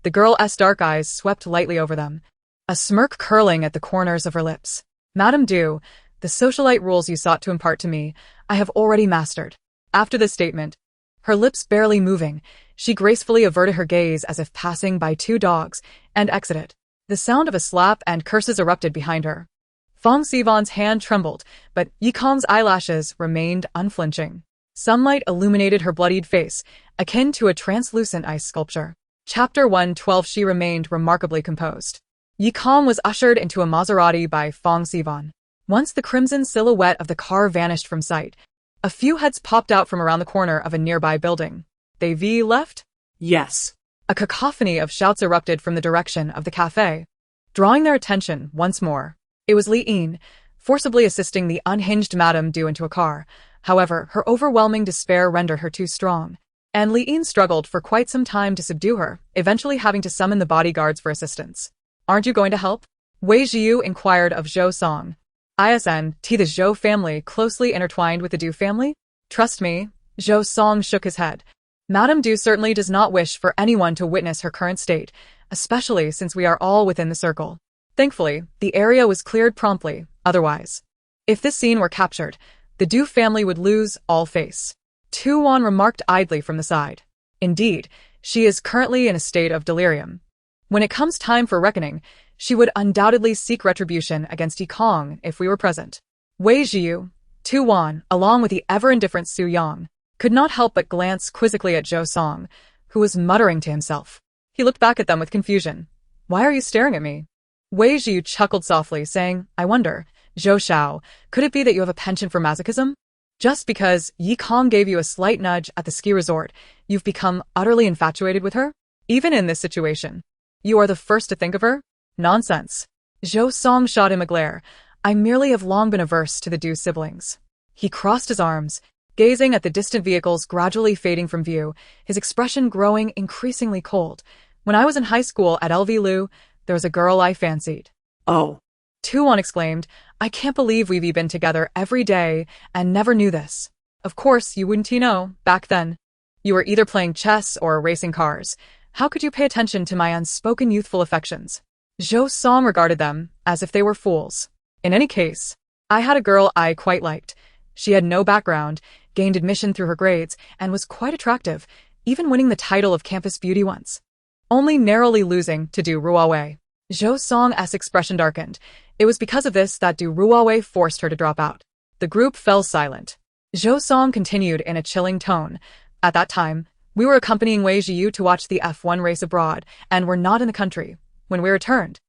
the girl's dark eyes swept lightly over them, a smirk curling at the corners of her lips. Madame Du, the socialite rules you sought to impart to me, I have already mastered. After this statement, her lips barely moving, she gracefully averted her gaze as if passing by two dogs, and exited. The sound of a slap and curses erupted behind her. Fong Sivan's hand trembled, but Yi Kong's eyelashes remained unflinching. Sunlight illuminated her bloodied face, akin to a translucent ice sculpture. Chapter 112. She remained remarkably composed. Yi Kong was ushered into a Maserati by Fong Sivan. Once the crimson silhouette of the car vanished from sight, a few heads popped out from around the corner of a nearby building. They left? Yes. A cacophony of shouts erupted from the direction of the cafe, drawing their attention once more. It was Li Yin, forcibly assisting the unhinged Madame Du into a car. However, her overwhelming despair rendered her too strong, and Li Yin struggled for quite some time to subdue her, eventually having to summon the bodyguards for assistance. Aren't you going to help? Wei Jiu inquired of Zhou Song. The Zhou family closely intertwined with the Du family? Trust me, Zhou Song shook his head. Madame Du certainly does not wish for anyone to witness her current state, especially since we are all within the circle. Thankfully, the area was cleared promptly, otherwise, if this scene were captured, the Du family would lose all face. Tu Wan remarked idly from the side. Indeed, she is currently in a state of delirium. When it comes time for reckoning, she would undoubtedly seek retribution against Yi Kong if we were present. Wei Jiu, Tu Wan, along with the ever-indifferent Su Yang, could not help but glance quizzically at Zhou Song, who was muttering to himself. He looked back at them with confusion. Why are you staring at me? Wei Jiu chuckled softly, saying, I wonder, Zhou Xiao, could it be that you have a penchant for masochism? Just because Yi Kong gave you a slight nudge at the ski resort, you've become utterly infatuated with her? Even in this situation, you are the first to think of her? Nonsense. Zhou Song shot him a glare. I merely have long been averse to the Du siblings. He crossed his arms, gazing at the distant vehicles gradually fading from view, his expression growing increasingly cold. When I was in high school at LV Lu, there was a girl I fancied. Oh. Tu Wan exclaimed, I can't believe we've been together every day and never knew this. Of course, you wouldn't know, back then. You were either playing chess or racing cars. How could you pay attention to my unspoken youthful affections? Zhou Song regarded them as if they were fools. In any case, I had a girl I quite liked. She had no background, gained admission through her grades, and was quite attractive, even winning the title of campus beauty once. Only narrowly losing to Du Ruowei. Zhou Song's expression darkened. It was because of this that Du Ruowei forced her to drop out. The group fell silent. Zhou Song continued in a chilling tone. At that time, we were accompanying Wei Jiu to watch the F1 race abroad, and were not in the country. When we returned,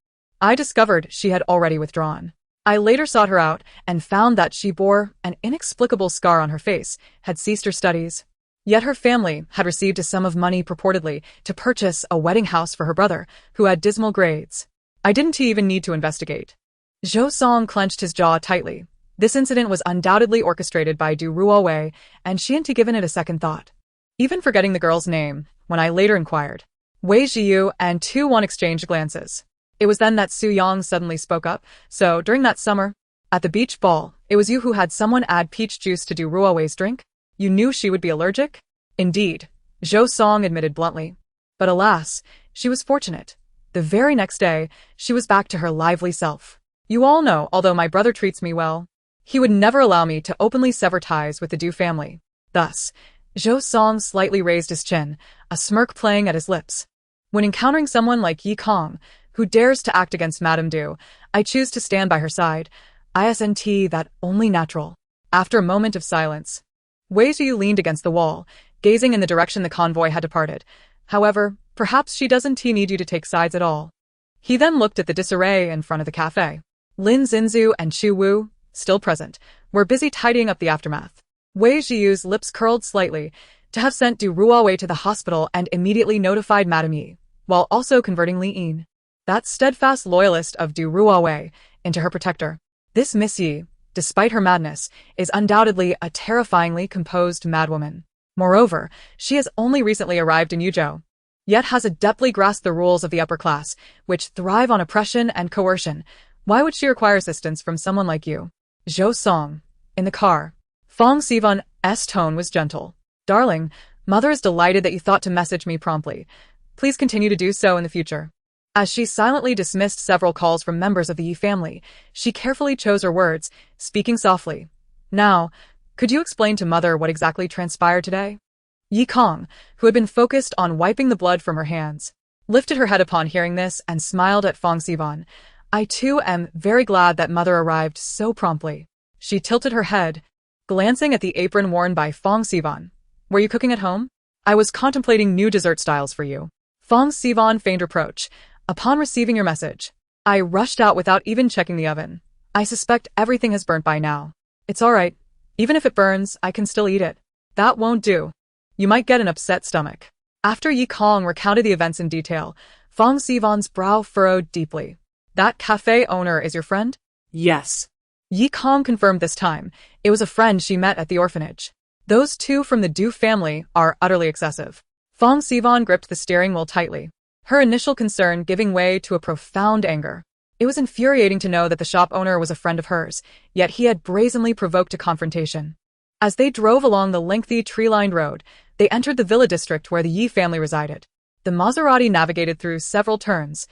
I discovered she had already withdrawn. I later sought her out and found that she bore an inexplicable scar on her face, had ceased her studies. Yet her family had received a sum of money purportedly to purchase a wedding house for her brother, who had dismal grades. I didn't even need to investigate. Zhou Song clenched his jaw tightly. This incident was undoubtedly orchestrated by Du Ruowei, and she hadn't given it a second thought. Even forgetting the girl's name, when I later inquired, Wei Jiu and Tu Wan exchanged glances. It was then that Su Yang suddenly spoke up. So, during that summer, at the beach ball, it was you who had someone add peach juice to Du Ruowei's drink? You knew she would be allergic? Indeed, Zhou Song admitted bluntly. But alas, she was fortunate. The very next day, she was back to her lively self. You all know, although my brother treats me well, he would never allow me to openly sever ties with the Du family. Thus, Zhou Song slightly raised his chin, a smirk playing at his lips. When encountering someone like Yi Kong, who dares to act against Madame Du, I choose to stand by her side. Isn't that only natural? After a moment of silence, Wei Jiu leaned against the wall, gazing in the direction the convoy had departed. However, perhaps she doesn't need you to take sides at all. He then looked at the disarray in front of the cafe. Lin Xinzu and Chu Wu, still present, were busy tidying up the aftermath. Wei Jiu's lips curled slightly to have sent Du Ruowei to the hospital and immediately notified Madame Yi, while also converting Li Yin, that steadfast loyalist of Du Ruowei, into her protector. This Miss Yi, despite her madness, is undoubtedly a terrifyingly composed madwoman. Moreover, she has only recently arrived in Yuzhou, yet has adeptly grasped the rules of the upper class, which thrive on oppression and coercion. Why would she require assistance from someone like you? Zhou Song. In the car, Fong Sivan's tone was gentle. Darling, mother is delighted that you thought to message me promptly. Please continue to do so in the future. As she silently dismissed several calls from members of the Yi family, she carefully chose her words, speaking softly. Now, could you explain to mother what exactly transpired today? Yi Kong, who had been focused on wiping the blood from her hands, lifted her head upon hearing this and smiled at Fong Sivan. I too am very glad that mother arrived so promptly. She tilted her head, glancing at the apron worn by Fong Sivan. Were you cooking at home? I was contemplating new dessert styles for you. Fong Sivan feigned reproach. Upon receiving your message, I rushed out without even checking the oven. I suspect everything has burnt by now. It's all right. Even if it burns, I can still eat it. That won't do. You might get an upset stomach. After Yi Kong recounted the events in detail, Fong Sivan's brow furrowed deeply. That cafe owner is your friend? Yes. Yi Kong confirmed this time. It was a friend she met at the orphanage. Those two from the Du family are utterly excessive. Fong Sivan gripped the steering wheel tightly, her initial concern giving way to a profound anger. It was infuriating to know that the shop owner was a friend of hers, yet he had brazenly provoked a confrontation. As they drove along the lengthy tree-lined road, they entered the villa district where the Yi family resided. The Maserati navigated through several turns,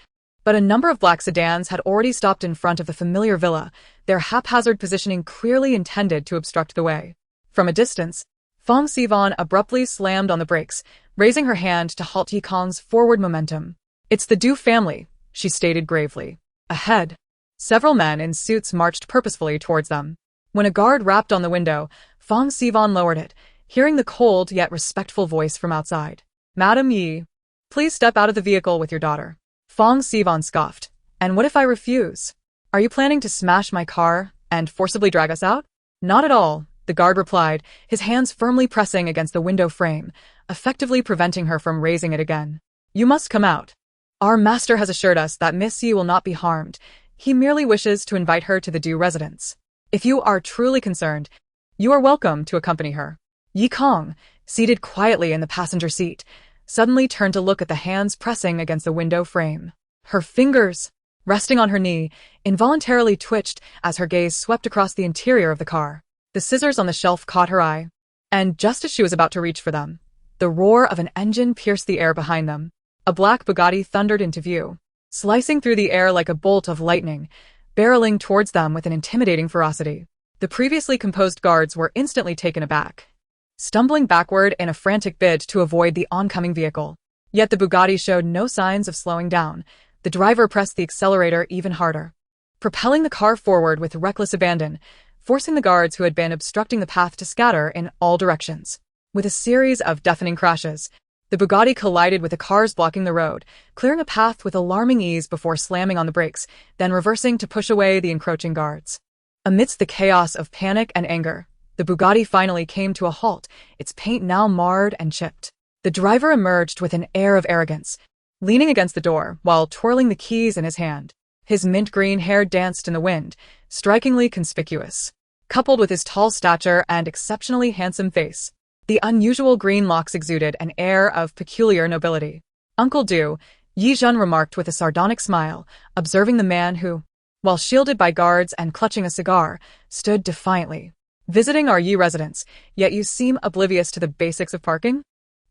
but a number of black sedans had already stopped in front of the familiar villa, their haphazard positioning clearly intended to obstruct the way. From a distance, Fong Sivan abruptly slammed on the brakes, raising her hand to halt Yi Kong's forward momentum. It's the Du family, she stated gravely. Ahead, several men in suits marched purposefully towards them. When a guard rapped on the window, Fong Sivan lowered it, hearing the cold yet respectful voice from outside. Madam Yi, please step out of the vehicle with your daughter. Fong Sivan scoffed. And what if I refuse? Are you planning to smash my car and forcibly drag us out? Not at all, the guard replied, his hands firmly pressing against the window frame, effectively preventing her from raising it again. You must come out. Our master has assured us that Miss Yi will not be harmed. He merely wishes to invite her to the Du residence. If you are truly concerned, you are welcome to accompany her. Yi Kong, seated quietly in the passenger seat, suddenly turned to look at the hands pressing against the window frame. Her fingers, resting on her knee, involuntarily twitched as her gaze swept across the interior of the car. The scissors on the shelf caught her eye, and just as she was about to reach for them, the roar of an engine pierced the air behind them. A black Bugatti thundered into view, slicing through the air like a bolt of lightning, barreling towards them with an intimidating ferocity. The previously composed guards were instantly taken aback, stumbling backward in a frantic bid to avoid the oncoming vehicle. Yet the Bugatti showed no signs of slowing down. The driver pressed the accelerator even harder, propelling the car forward with reckless abandon, forcing the guards who had been obstructing the path to scatter in all directions. With a series of deafening crashes, the Bugatti collided with the cars blocking the road, clearing a path with alarming ease before slamming on the brakes, then reversing to push away the encroaching guards. Amidst the chaos of panic and anger, the Bugatti finally came to a halt, its paint now marred and chipped. The driver emerged with an air of arrogance, leaning against the door while twirling the keys in his hand. His mint-green hair danced in the wind, strikingly conspicuous. Coupled with his tall stature and exceptionally handsome face, the unusual green locks exuded an air of peculiar nobility. Uncle Du, Yi Zhen remarked with a sardonic smile, observing the man who, while shielded by guards and clutching a cigar, stood defiantly. Visiting our Yi residence, yet you seem oblivious to the basics of parking?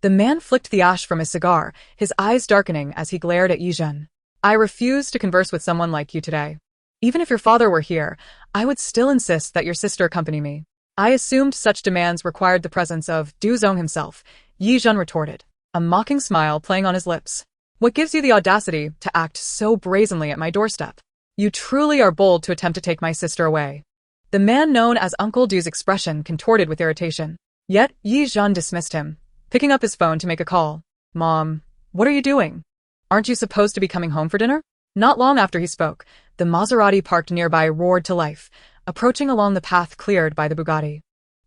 The man flicked the ash from his cigar, his eyes darkening as he glared at Yi Zhen. I refuse to converse with someone like you today. Even if your father were here, I would still insist that your sister accompany me. I assumed such demands required the presence of Du Zong himself, Yi Zhen retorted, a mocking smile playing on his lips. What gives you the audacity to act so brazenly at my doorstep? You truly are bold to attempt to take my sister away. The man known as Uncle Du's expression contorted with irritation. Yet Yi Zhen dismissed him, picking up his phone to make a call. Mom, what are you doing? Aren't you supposed to be coming home for dinner? Not long after he spoke, the Maserati parked nearby roared to life, approaching along the path cleared by the Bugatti.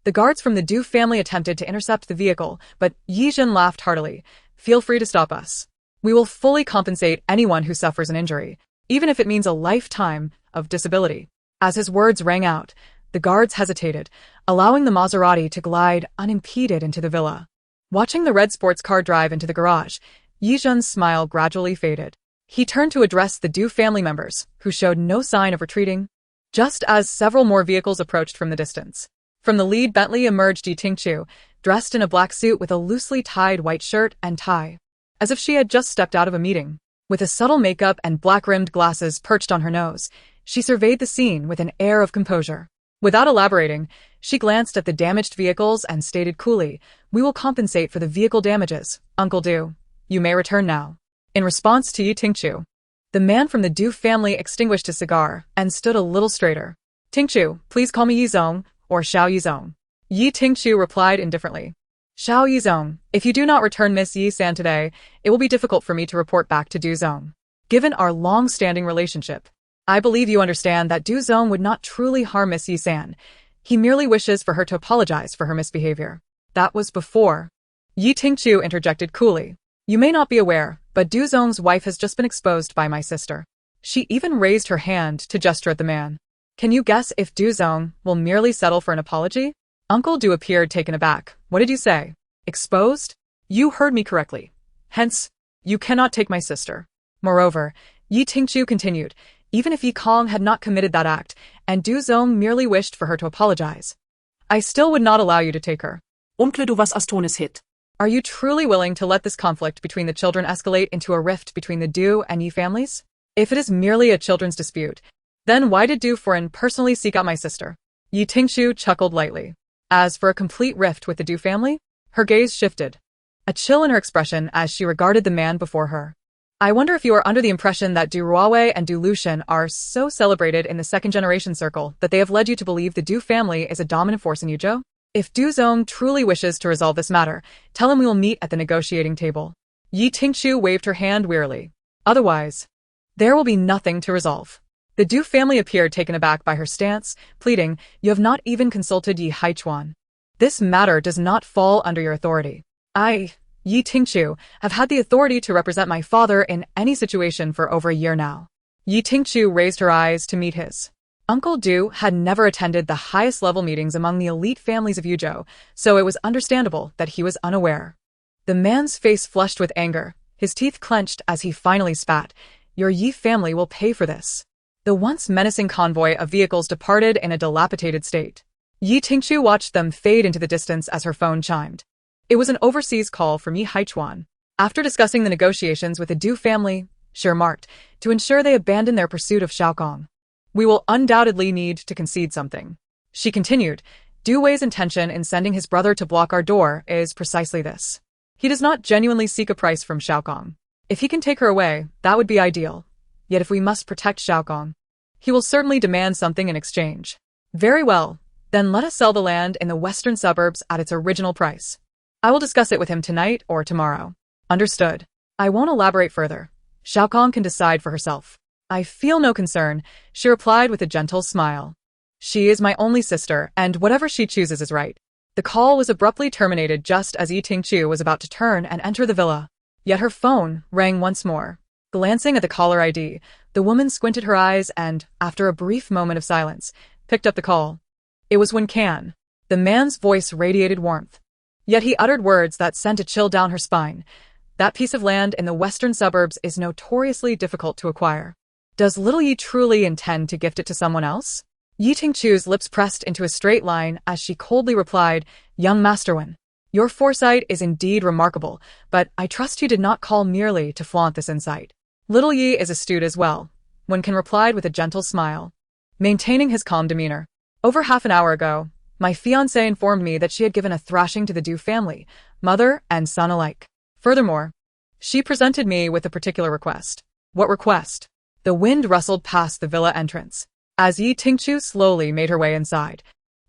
The guards from the Du family attempted to intercept the vehicle, but Yi Zhen laughed heartily. Feel free to stop us. We will fully compensate anyone who suffers an injury, even if it means a lifetime of disability. As his words rang out, The guards hesitated, allowing the Maserati to glide unimpeded into the villa. Watching the red sports car drive into the garage, Yi Zhen's smile gradually faded. He turned to address the Du family members, who showed no sign of retreating, just as several more vehicles approached from the distance. From the lead Bentley emerged Yi Tingqiu, dressed in a black suit with a loosely tied white shirt and tie, as if she had just stepped out of a meeting. With a subtle makeup and black-rimmed glasses perched on her nose, she surveyed the scene with an air of composure. Without elaborating, she glanced at the damaged vehicles and stated coolly, "We will compensate for the vehicle damages, Uncle Du. You may return now." In response to Yi Tingqiu, the man from the Du family extinguished his cigar and stood a little straighter. "Tingqiu, please call me Yi Zong, or Xiao Yi Zong." Yi Tingqiu replied indifferently. "Xiao Yi Zong, if you do not return Miss Yi San today, it will be difficult for me to report back to Du Zong. Given our long-standing relationship, I believe you understand that Du Zong would not truly harm Miss Yi San. He merely wishes for her to apologize for her misbehavior." That was before. Yi Tingqiu interjected coolly. "You may not be aware, but Du Zong's wife has just been exposed by my sister." She even raised her hand to gesture at the man. "Can you guess if Du Zong will merely settle for an apology?" Uncle Du appeared taken aback. "What did you say? Exposed? You heard me correctly. Hence, you cannot take my sister." Moreover, Yi Tingqiu continued, "Even if Yi Kong had not committed that act, and Du Zong merely wished for her to apologize, I still would not allow you to take her." Onkel, du was Astonis hit. Are you truly willing to let this conflict between the children escalate into a rift between the Du and Yi families? If it is merely a children's dispute, then why did Du Foreign personally seek out my sister? Yi Tingqiu chuckled lightly. As for a complete rift with the Du family, her gaze shifted, a chill in her expression as she regarded the man before her. "I wonder if you are under the impression that Du Ruowei and Du Lucian are so celebrated in the second-generation circle that they have led you to believe the Du family is a dominant force in Yuzhou? If Du Zong truly wishes to resolve this matter, tell him we will meet at the negotiating table." Yi Tingqiu waved her hand wearily. "Otherwise, there will be nothing to resolve." The Du family appeared taken aback by her stance, pleading, "You have not even consulted Yi Haichuan. This matter does not fall under your authority. I, Yi Tingqiu, have had the authority to represent my father in any situation for over a year now." Yi Tingqiu raised her eyes to meet his. Uncle Du had never attended the highest-level meetings among the elite families of Yuzhou, so it was understandable that he was unaware. The man's face flushed with anger, his teeth clenched as he finally spat. "Your Yi family will pay for this." The once menacing convoy of vehicles departed in a dilapidated state. Yi Tingqiu watched them fade into the distance as her phone chimed. It was an overseas call from Yi Haichuan. After discussing the negotiations with the Du family, she remarked, to ensure they abandon their pursuit of Xiaokong, "We will undoubtedly need to concede something." She continued, "Du Wei's intention in sending his brother to block our door is precisely this. He does not genuinely seek a price from Xiaokong. If he can take her away, that would be ideal. Yet if we must protect Xiaokong, he will certainly demand something in exchange." "Very well, then let us sell the land in the western suburbs at its original price. I will discuss it with him tonight or tomorrow." "Understood. I won't elaborate further. Xiaokong can decide for herself." "I feel no concern," she replied with a gentle smile. "She is my only sister, and whatever she chooses is right." The call was abruptly terminated just as Yi Tingqiu was about to turn and enter the villa. Yet her phone rang once more. Glancing at the caller ID, the woman squinted her eyes and, after a brief moment of silence, picked up the call. It was Wen Can. The man's voice radiated warmth. Yet he uttered words that sent a chill down her spine. "That piece of land in the western suburbs is notoriously difficult to acquire. Does little Yi truly intend to gift it to someone else?" Yi Tingqiu's lips pressed into a straight line as she coldly replied, "Young Master Wen, your foresight is indeed remarkable, but I trust you did not call merely to flaunt this insight. Little Yi is astute as well," Wen Can replied with a gentle smile, maintaining his calm demeanor. "Over half an hour ago, my fiancé informed me that she had given a thrashing to the Du family, mother and son alike. Furthermore, she presented me with a particular request." "What request?" The wind rustled past the villa entrance. As Yi Tingqiu slowly made her way inside,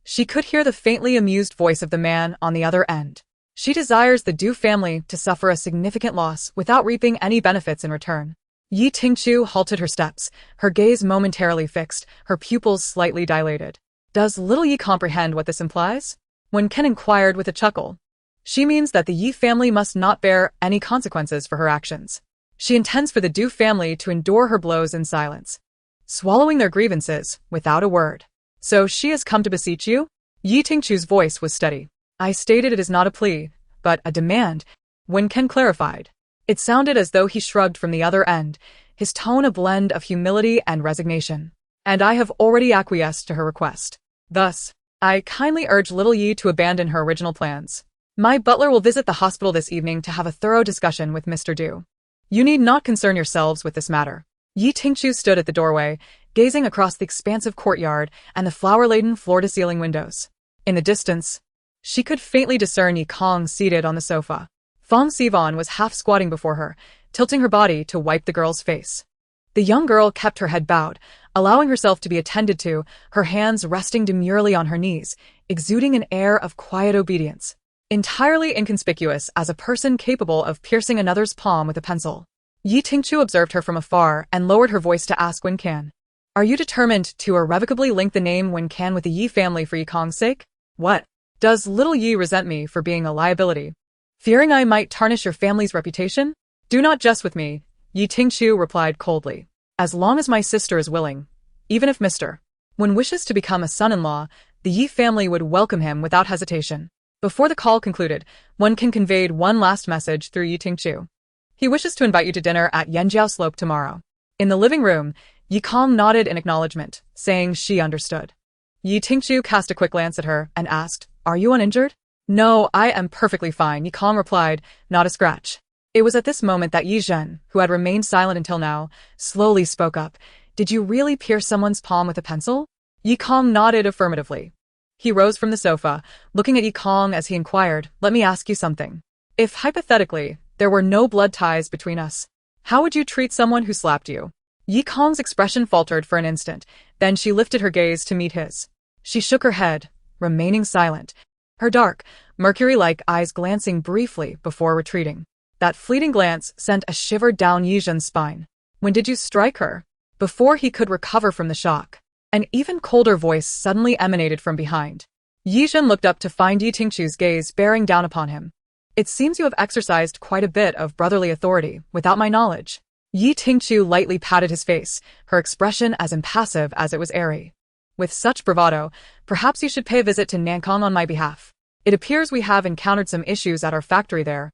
she could hear the faintly amused voice of the man on the other end. "She desires the Du family to suffer a significant loss without reaping any benefits in return." Yi Tingqiu halted her steps, her gaze momentarily fixed, her pupils slightly dilated. "Does little Yi comprehend what this implies?" Wen Ken inquired with a chuckle. "She means that the Yi family must not bear any consequences for her actions. She intends for the Du family to endure her blows in silence, swallowing their grievances without a word." So she has come to beseech you? Yi Tingchu's voice was steady. I stated it is not a plea, but a demand. Wen Ken clarified. It sounded as though he shrugged from the other end, his tone a blend of humility and resignation. And I have already acquiesced to her request. Thus, I kindly urge little Yi to abandon her original plans. My butler will visit the hospital this evening to have a thorough discussion with Mr. Du. You need not concern yourselves with this matter. Yi Tingchu stood at the doorway, gazing across the expansive courtyard and the flower-laden floor-to-ceiling windows. In the distance, she could faintly discern Yi Kong seated on the sofa. Fong Sivan was half squatting before her, tilting her body to wipe the girl's face. The young girl kept her head bowed, allowing herself to be attended to, her hands resting demurely on her knees, exuding an air of quiet obedience. Entirely inconspicuous as a person capable of piercing another's palm with a pencil. Yi Tingchu observed her from afar and lowered her voice to ask Wen Can. Are you determined to irrevocably link the name Wen Can with the Yi family for Yi Kong's sake? What? Does little Yi resent me for being a liability? Fearing I might tarnish your family's reputation? Do not jest with me, Yi Tingchu replied coldly. As long as my sister is willing, even if Mr. Wen wishes to become a son-in-law, the Yi family would welcome him without hesitation. Before the call concluded, Wen Can conveyed one last message through Yi Tingchu. He wishes to invite you to dinner at Yanjiao Slope tomorrow. In the living room, Yi Kong nodded in acknowledgement, saying she understood. Yi Tingchu cast a quick glance at her and asked, Are you uninjured? No, I am perfectly fine, Yi Kong replied, not a scratch. It was at this moment that Yi Zhen, who had remained silent until now, slowly spoke up. Did you really pierce someone's palm with a pencil? Yi Kong nodded affirmatively. He rose from the sofa, looking at Yi Kong as he inquired, Let me ask you something. If, hypothetically, there were no blood ties between us, how would you treat someone who slapped you? Yi Kong's expression faltered for an instant, then she lifted her gaze to meet his. She shook her head, remaining silent, her dark, mercury-like eyes glancing briefly before retreating. That fleeting glance sent a shiver down Yi Zhen's spine. When did you strike her? Before he could recover from the shock, an even colder voice suddenly emanated from behind. Yi Zhen looked up to find Yi Tingchu's gaze bearing down upon him. It seems you have exercised quite a bit of brotherly authority, without my knowledge. Yi Tingchu lightly patted his face, her expression as impassive as it was airy. With such bravado, perhaps you should pay a visit to Nankong on my behalf. It appears we have encountered some issues at our factory there,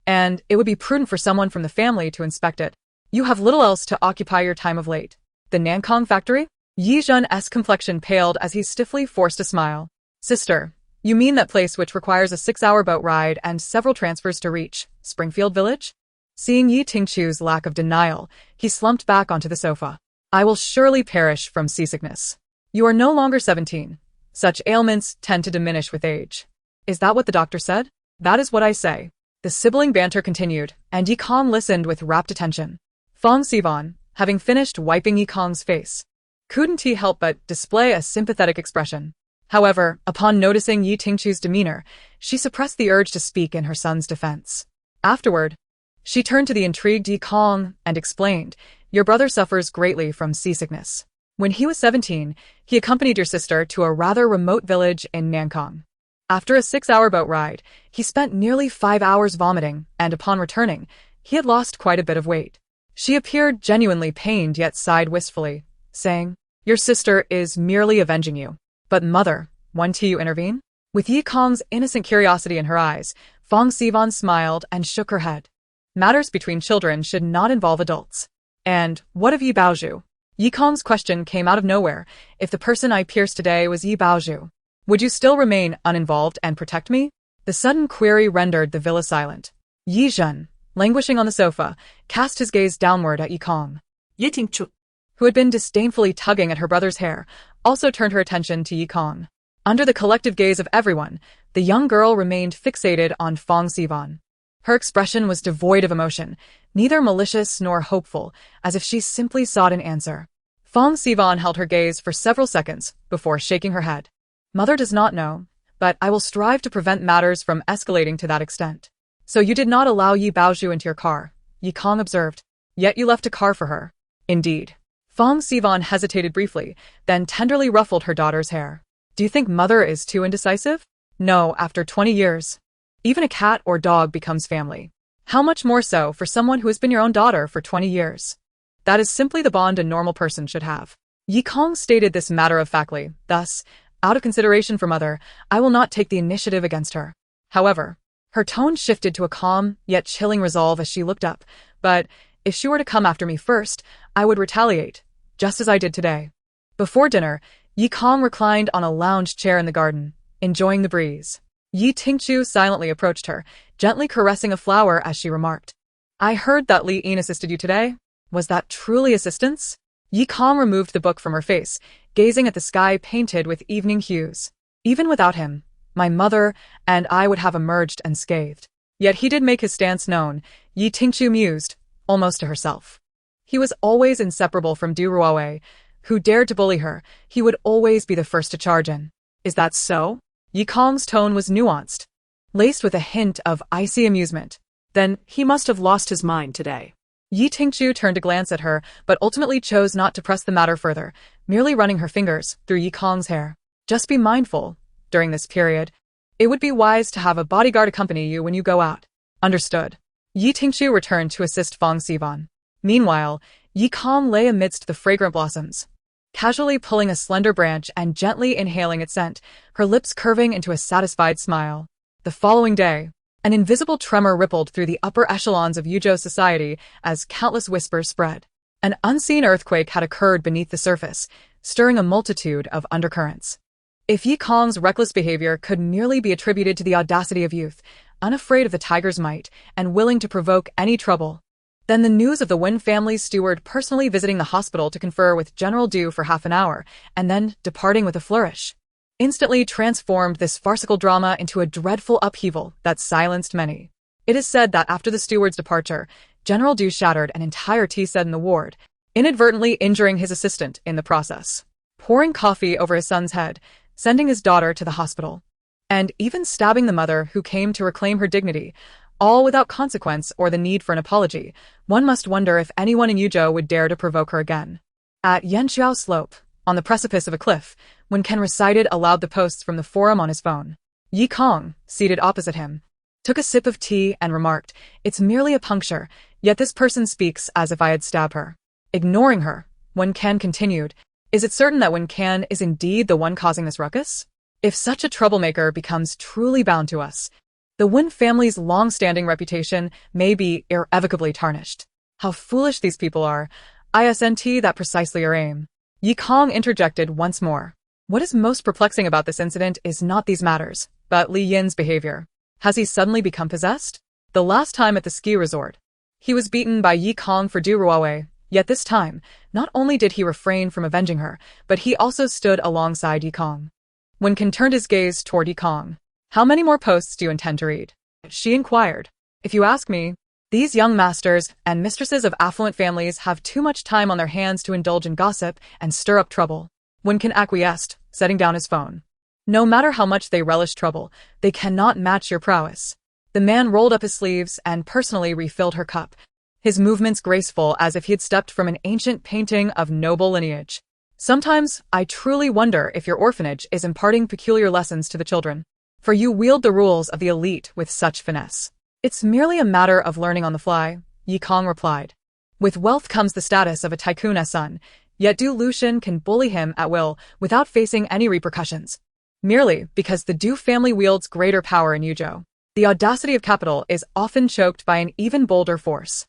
and it would be prudent for someone from the family to inspect it. You have little else to occupy your time of late. The Nankong factory? Yi Zhen's complexion paled as he stiffly forced a smile. Sister, you mean that place which requires a 6-hour boat ride and several transfers to reach Springfield Village? Seeing Yi Tingchu's lack of denial, he slumped back onto the sofa. I will surely perish from seasickness. You are no longer 17. Such ailments tend to diminish with age. Is that what the doctor said? That is what I say. The sibling banter continued, and Yi Kong listened with rapt attention. Fong Sivan, having finished wiping Yi Kong's face, couldn't he help but display a sympathetic expression. However, upon noticing Yi Tingchu's demeanor, she suppressed the urge to speak in her son's defense. Afterward, she turned to the intrigued Yi Kong and explained, Your brother suffers greatly from seasickness. When he was 17, he accompanied your sister to a rather remote village in Nankong. After a 6-hour boat ride, he spent nearly 5 hours vomiting, and upon returning, he had lost quite a bit of weight. She appeared genuinely pained yet sighed wistfully, saying, Your sister is merely avenging you. But mother, won't you intervene? With Yi Kong's innocent curiosity in her eyes, Fong Sivan smiled and shook her head. Matters between children should not involve adults. And what of Yi Baozhu? Yi Kong's question came out of nowhere. If the person I pierced today was Yi Baozhu, would you still remain uninvolved and protect me? The sudden query rendered the villa silent. Yi Zhen, languishing on the sofa, cast his gaze downward at Yi Kong. Yi Tingchu, who had been disdainfully tugging at her brother's hair, also turned her attention to Yi Kong. Under the collective gaze of everyone, the young girl remained fixated on Fong Sivan. Her expression was devoid of emotion, neither malicious nor hopeful, as if she simply sought an answer. Fong Sivan held her gaze for several seconds before shaking her head. Mother does not know, but I will strive to prevent matters from escalating to that extent. So you did not allow Yi Baozhu into your car, Yi Kong observed. Yet you left a car for her. Indeed. Fong Sivan hesitated briefly, then tenderly ruffled her daughter's hair. Do you think mother is too indecisive? No, after 20 years. Even a cat or dog becomes family. How much more so for someone who has been your own daughter for 20 years? That is simply the bond a normal person should have. Yi Kong stated this matter-of-factly, thus, out of consideration for mother, I will not take the initiative against her. However, her tone shifted to a calm, yet chilling resolve as she looked up, but if she were to come after me first, I would retaliate, just as I did today. Before dinner, Yi Kong reclined on a lounge chair in the garden, enjoying the breeze. Yi Tingchu silently approached her, gently caressing a flower as she remarked, I heard that Li Yin assisted you today. Was that truly assistance? Yi Kong removed the book from her face, gazing at the sky painted with evening hues. Even without him, my mother and I would have emerged unscathed. Yet he did make his stance known, Yi Tingchu mused, almost to herself. He was always inseparable from Du Ruowei, who dared to bully her. He would always be the first to charge in. Is that so? Yi Kong's tone was nuanced, laced with a hint of icy amusement. Then he must have lost his mind today. Yi Tingchu turned to glance at her, but ultimately chose not to press the matter further, merely running her fingers through Yi Kong's hair. Just be mindful, during this period. It would be wise to have a bodyguard accompany you when you go out. Understood. Yi Tingchu returned to assist Fong Sivan. Meanwhile, Yi Kong lay amidst the fragrant blossoms, casually pulling a slender branch and gently inhaling its scent, her lips curving into a satisfied smile. The following day, an invisible tremor rippled through the upper echelons of Yuzhou society as countless whispers spread. An unseen earthquake had occurred beneath the surface, stirring a multitude of undercurrents. If Yi Kong's reckless behavior could merely be attributed to the audacity of youth, unafraid of the tiger's might and willing to provoke any trouble, then the news of the Wen family's steward personally visiting the hospital to confer with General Du for half an hour, and then departing with a flourish, instantly transformed this farcical drama into a dreadful upheaval that silenced many. It is said that after the steward's departure, General Du shattered an entire tea set in the ward, inadvertently injuring his assistant in the process, pouring coffee over his son's head, sending his daughter to the hospital, and even stabbing the mother who came to reclaim her dignity, all without consequence or the need for an apology. One must wonder if anyone in Yuzhou would dare to provoke her again. At Yanqiao Slope, on the precipice of a cliff, when Ken recited aloud the posts from the forum on his phone, Yi Kong, seated opposite him, took a sip of tea and remarked, It's merely a puncture, yet this person speaks as if I had stabbed her. Ignoring her, Wen Can continued, Is it certain that Wen Can is indeed the one causing this ruckus? If such a troublemaker becomes truly bound to us, the Wen family's long-standing reputation may be irrevocably tarnished. How foolish these people are. Isn't that precisely your aim? Yi Kong interjected once more. What is most perplexing about this incident is not these matters, but Li Yin's behavior. Has he suddenly become possessed? The last time at the ski resort, he was beaten by Yi Kong for Du Ruowei, yet this time, not only did he refrain from avenging her, but he also stood alongside Yi Kong. Wen Can turned his gaze toward Yi Kong. How many more posts do you intend to read? She inquired. If you ask me, these young masters and mistresses of affluent families have too much time on their hands to indulge in gossip and stir up trouble. Wen Can acquiesced, setting down his phone. No matter how much they relish trouble, they cannot match your prowess. The man rolled up his sleeves and personally refilled her cup, his movements graceful as if he had stepped from an ancient painting of noble lineage. Sometimes, I truly wonder if your orphanage is imparting peculiar lessons to the children. For you wield the rules of the elite with such finesse. It's merely a matter of learning on the fly, Yi Kong replied. With wealth comes the status of a tycoon's son, yet Du Lucian can bully him at will without facing any repercussions. Merely because the Du family wields greater power in Yuzhou. The audacity of capital is often choked by an even bolder force.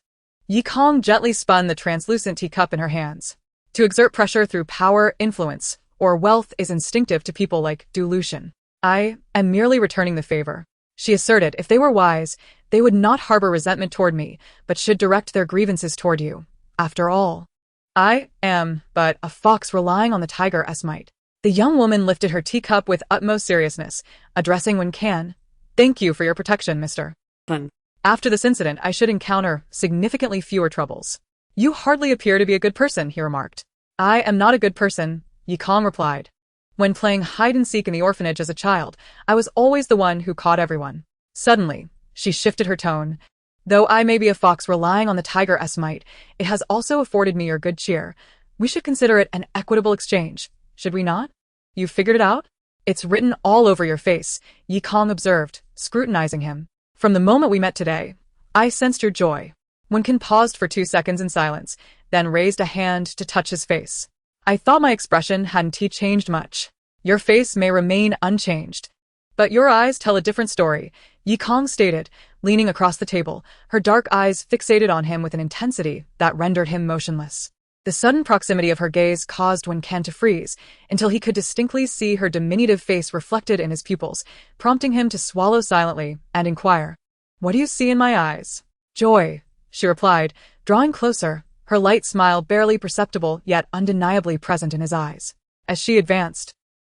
Yi Kong gently spun the translucent teacup in her hands. To exert pressure through power, influence, or wealth is instinctive to people like Du Lucian. I am merely returning the favor. She asserted if they were wise, they would not harbor resentment toward me, but should direct their grievances toward you. After all, I am but a fox relying on the tiger's might. The young woman lifted her teacup with utmost seriousness, addressing Wen Can. Thank you for your protection, Mr. Fun. After this incident, I should encounter significantly fewer troubles. You hardly appear to be a good person, he remarked. I am not a good person, Yi Kong replied. When playing hide-and-seek in the orphanage as a child, I was always the one who caught everyone. Suddenly, she shifted her tone. Though I may be a fox relying on the tiger's might, it has also afforded me your good cheer. We should consider it an equitable exchange, should we not? You figured it out? It's written all over your face, Yi Kong observed, scrutinizing him. From the moment we met today, I sensed your joy. Wen Can paused for 2 seconds in silence, then raised a hand to touch his face. I thought my expression hadn't changed much. Your face may remain unchanged, but your eyes tell a different story, Yi Kong stated, leaning across the table, her dark eyes fixated on him with an intensity that rendered him motionless. The sudden proximity of her gaze caused Wen Can to freeze, until he could distinctly see her diminutive face reflected in his pupils, prompting him to swallow silently and inquire, "What do you see in my eyes?" "Joy," she replied, drawing closer, her light smile barely perceptible yet undeniably present in his eyes. As she advanced,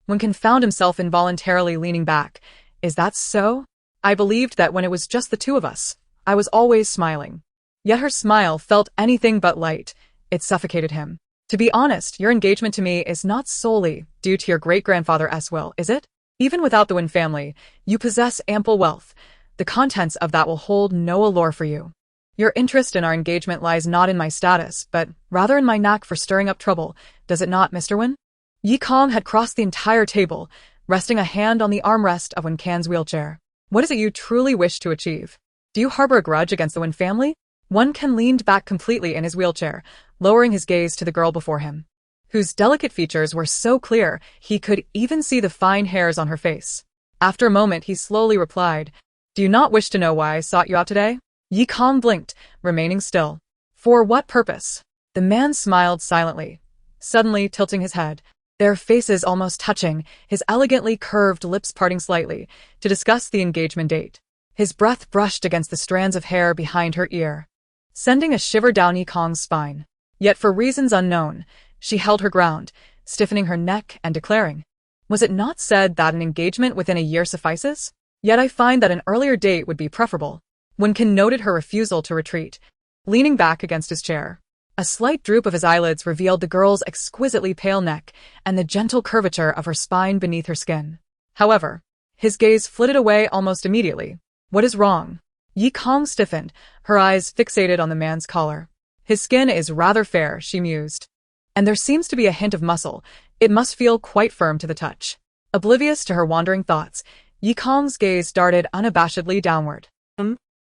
Wen Can found himself involuntarily leaning back. "Is that so? I believed that when it was just the two of us, I was always smiling." Yet her smile felt anything but light. It suffocated him. "To be honest, your engagement to me is not solely due to your great-grandfather's will, is it? Even without the Wen family, you possess ample wealth. The contents of that will hold no allure for you. Your interest in our engagement lies not in my status, but rather in my knack for stirring up trouble, does it not, Mr. Wen?" Yi Kong had crossed the entire table, resting a hand on the armrest of Wen Can's wheelchair. "What is it you truly wish to achieve? Do you harbor a grudge against the Wen family?" Wen Can leaned back completely in his wheelchair, lowering his gaze to the girl before him, whose delicate features were so clear he could even see the fine hairs on her face. After a moment, he slowly replied, "Do you not wish to know why I sought you out today?" Yi Kong blinked, remaining still. "For what purpose?" The man smiled silently, suddenly tilting his head, their faces almost touching, his elegantly curved lips parting slightly, to discuss the engagement date. His breath brushed against the strands of hair behind her ear, sending a shiver down Yi Kong's spine. Yet for reasons unknown, she held her ground, stiffening her neck and declaring, "Was it not said that an engagement within a year suffices? Yet I find that an earlier date would be preferable." Wen Can noted her refusal to retreat, leaning back against his chair. A slight droop of his eyelids revealed the girl's exquisitely pale neck and the gentle curvature of her spine beneath her skin. However, his gaze flitted away almost immediately. "What is wrong?" Yi Kong stiffened, her eyes fixated on the man's collar. "His skin is rather fair," she mused, "and there seems to be a hint of muscle. It must feel quite firm to the touch." Oblivious to her wandering thoughts, Yi Kong's gaze darted unabashedly downward.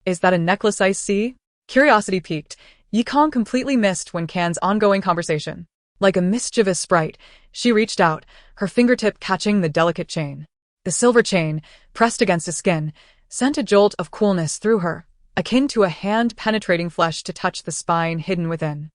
Is that a necklace I see?" Curiosity piqued, Yi Kong completely missed Wen Can's ongoing conversation. Like a mischievous sprite, she reached out, her fingertip catching the delicate chain. The silver chain, pressed against his skin, sent a jolt of coolness through her, akin to a hand penetrating flesh to touch the spine hidden within.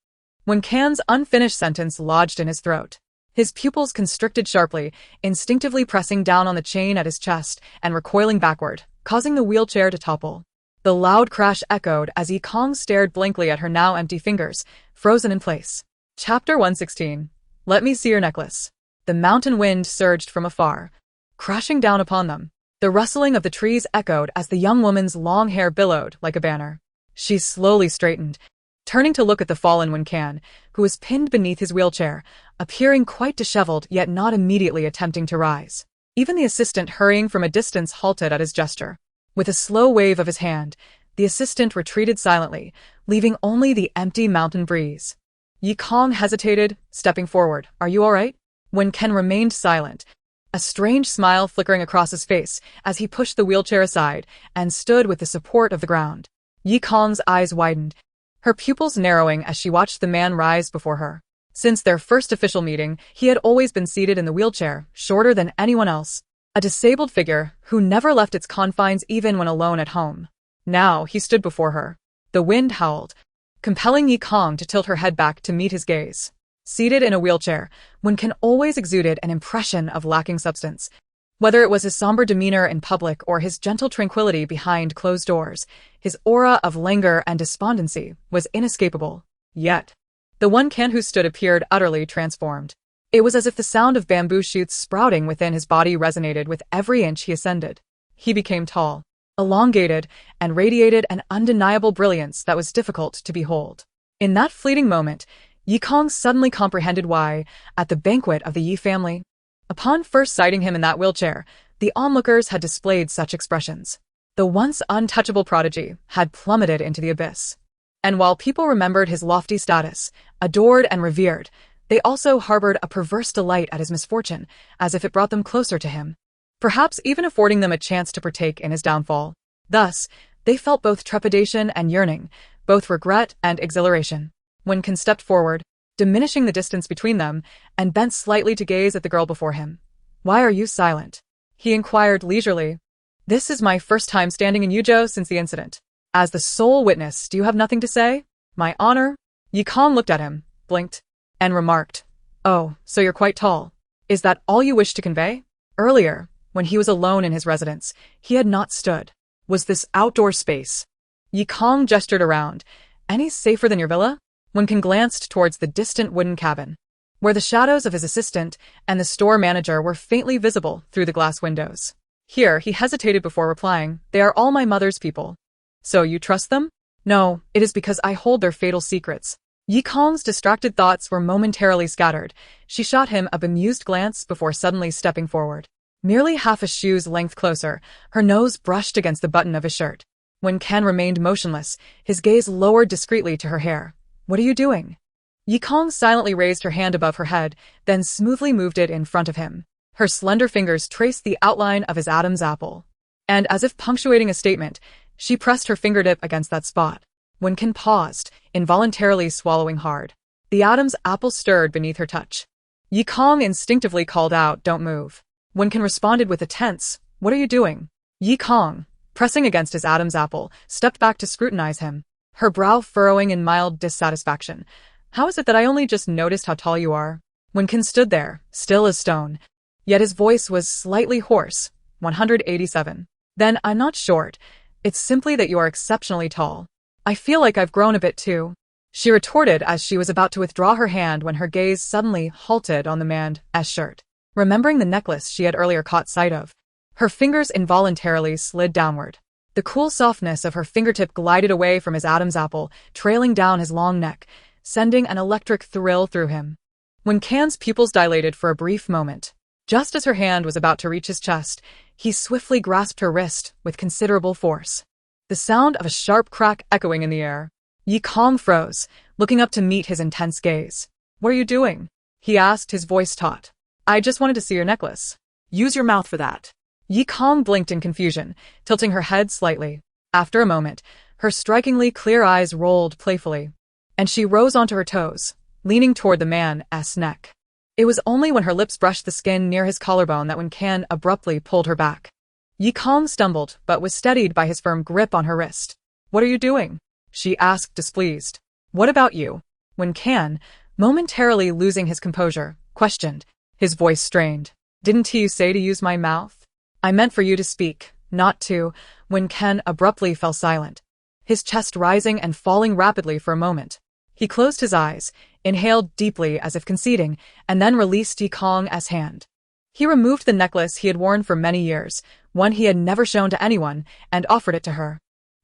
Wen Can's unfinished sentence lodged in his throat. His pupils constricted sharply, instinctively pressing down on the chain at his chest and recoiling backward, causing the wheelchair to topple. The loud crash echoed as Yi Kong stared blankly at her now empty fingers, frozen in place. Chapter 116. Let me see your necklace. The mountain wind surged from afar, crashing down upon them. The rustling of the trees echoed as the young woman's long hair billowed like a banner. She slowly straightened, turning to look at the fallen Wen Can, who was pinned beneath his wheelchair, appearing quite disheveled yet not immediately attempting to rise. Even the assistant hurrying from a distance halted at his gesture. With a slow wave of his hand, the assistant retreated silently, leaving only the empty mountain breeze. Yi Kong hesitated, stepping forward. "Are you all right?" Wen Can remained silent, a strange smile flickering across his face as he pushed the wheelchair aside and stood with the support of the ground. Yi Kong's eyes widened, her pupils narrowing as she watched the man rise before her. Since their first official meeting, he had always been seated in the wheelchair, shorter than anyone else. A disabled figure who never left its confines even when alone at home. Now he stood before her. The wind howled, compelling Yi Kong to tilt her head back to meet his gaze. Seated in a wheelchair, Wen Can always exuded an impression of lacking substance. Whether it was his somber demeanor in public or his gentle tranquility behind closed doors, his aura of languor and despondency was inescapable. Yet, the Wen Can who stood appeared utterly transformed. It was as if the sound of bamboo shoots sprouting within his body resonated with every inch he ascended. He became tall, elongated, and radiated an undeniable brilliance that was difficult to behold. In that fleeting moment, Yi Kong suddenly comprehended why, at the banquet of the Yi family, upon first sighting him in that wheelchair, the onlookers had displayed such expressions. The once untouchable prodigy had plummeted into the abyss. And while people remembered his lofty status, adored and revered, they also harbored a perverse delight at his misfortune, as if it brought them closer to him, perhaps even affording them a chance to partake in his downfall. Thus, they felt both trepidation and yearning, both regret and exhilaration. Wen Can stepped forward, diminishing the distance between them, and bent slightly to gaze at the girl before him. "Why are you silent?" he inquired leisurely. "This is my first time standing in Yuzhou since the incident. As the sole witness, do you have nothing to say? My honor?" Yi Kong looked at him, blinked, and remarked, "Oh, so you're quite tall. Is that all you wish to convey?" Earlier, when he was alone in his residence, he had not stood. Was this outdoor space? Yi Kong gestured around. "Any safer than your villa?" Wen glanced towards the distant wooden cabin, where the shadows of his assistant and the store manager were faintly visible through the glass windows. Here, he hesitated before replying, "They are all my mother's people." "So you trust them?" "No, it is because I hold their fatal secrets." Yi Kong's distracted thoughts were momentarily scattered. She shot him a bemused glance before suddenly stepping forward. Merely half a shoe's length closer, her nose brushed against the button of his shirt. When Ken remained motionless, his gaze lowered discreetly to her hair. "What are you doing?" Yi Kong silently raised her hand above her head, then smoothly moved it in front of him. Her slender fingers traced the outline of his Adam's apple. And as if punctuating a statement, she pressed her fingertip against that spot. Wen paused, involuntarily swallowing hard. The Adam's apple stirred beneath her touch. Yi Kong instinctively called out, "Don't move." Wen responded with a tense, "What are you doing?" Yi Kong, pressing against his Adam's apple, stepped back to scrutinize him, her brow furrowing in mild dissatisfaction. "How is it that I only just noticed how tall you are?" Wen stood there, still as stone. Yet his voice was slightly hoarse. 187. "Then I'm not short. It's simply that you are exceptionally tall. I feel like I've grown a bit too," she retorted as she was about to withdraw her hand when her gaze suddenly halted on the man's shirt. Remembering the necklace she had earlier caught sight of, her fingers involuntarily slid downward. The cool softness of her fingertip glided away from his Adam's apple, trailing down his long neck, sending an electric thrill through him. When Can's pupils dilated for a brief moment, just as her hand was about to reach his chest, he swiftly grasped her wrist with considerable force. The sound of a sharp crack echoing in the air. Yi Kong froze, looking up to meet his intense gaze. "What are you doing?" he asked, his voice taut. "I just wanted to see your necklace." Use your mouth for that. Yi Kong blinked in confusion, tilting her head slightly. After a moment, her strikingly clear eyes rolled playfully, and she rose onto her toes, leaning toward the man's neck. It was only when her lips brushed the skin near his collarbone that Wen Can abruptly pulled her back. Yi Kong stumbled, but was steadied by his firm grip on her wrist. "What are you doing?" she asked, displeased. "What about you?" Wen Can, momentarily losing his composure, questioned, his voice strained. "Didn't he say to use my mouth?" "I meant for you to speak, not to." Wen Ken abruptly fell silent, his chest rising and falling rapidly for a moment. He closed his eyes, inhaled deeply as if conceding, and then released Yi Kong's hand. He removed the necklace he had worn for many years, one he had never shown to anyone, and offered it to her.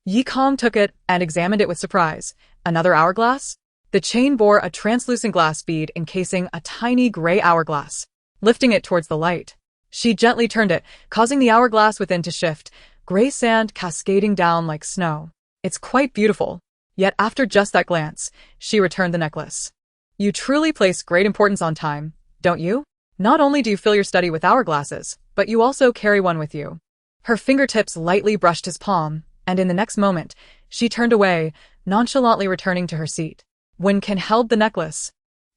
Yi Kong took it and examined it with surprise. Another hourglass? The chain bore a translucent glass bead encasing a tiny gray hourglass. Lifting it towards the light, she gently turned it, causing the hourglass within to shift, gray sand cascading down like snow. "It's quite beautiful." Yet after just that glance, she returned the necklace. "You truly place great importance on time, don't you? Not only do you fill your study with hourglasses, but you also carry one with you." Her fingertips lightly brushed his palm, and in the next moment, she turned away, nonchalantly returning to her seat. Wen Can held the necklace,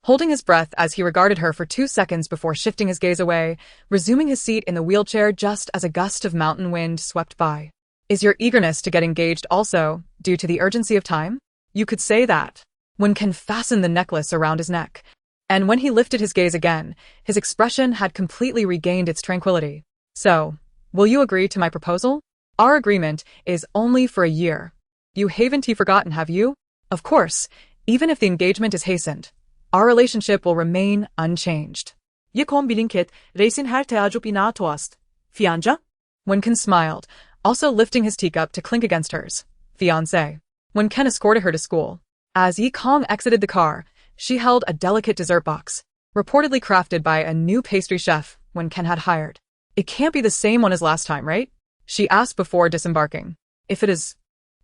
holding his breath as he regarded her for 2 seconds before shifting his gaze away, resuming his seat in the wheelchair just as a gust of mountain wind swept by. "Is your eagerness to get engaged also due to the urgency of time?" "You could say that." Wen Can fastened the necklace around his neck, and when he lifted his gaze again, his expression had completely regained its tranquility. "So, will you agree to my proposal? Our agreement is only for a year. You haven't forgotten, have you? Of course, even if the engagement is hastened, our relationship will remain unchanged." Ye kon bilinket, reisin her teacup inaat oast. Fianca? Wen smiled, also lifting his teacup to clink against hers. "Fiancé." Wen escorted her to school. As Yi Kong exited the car, she held a delicate dessert box, reportedly crafted by a new pastry chef Wen had hired. "It can't be the same one as last time, right?" she asked before disembarking. "If it is,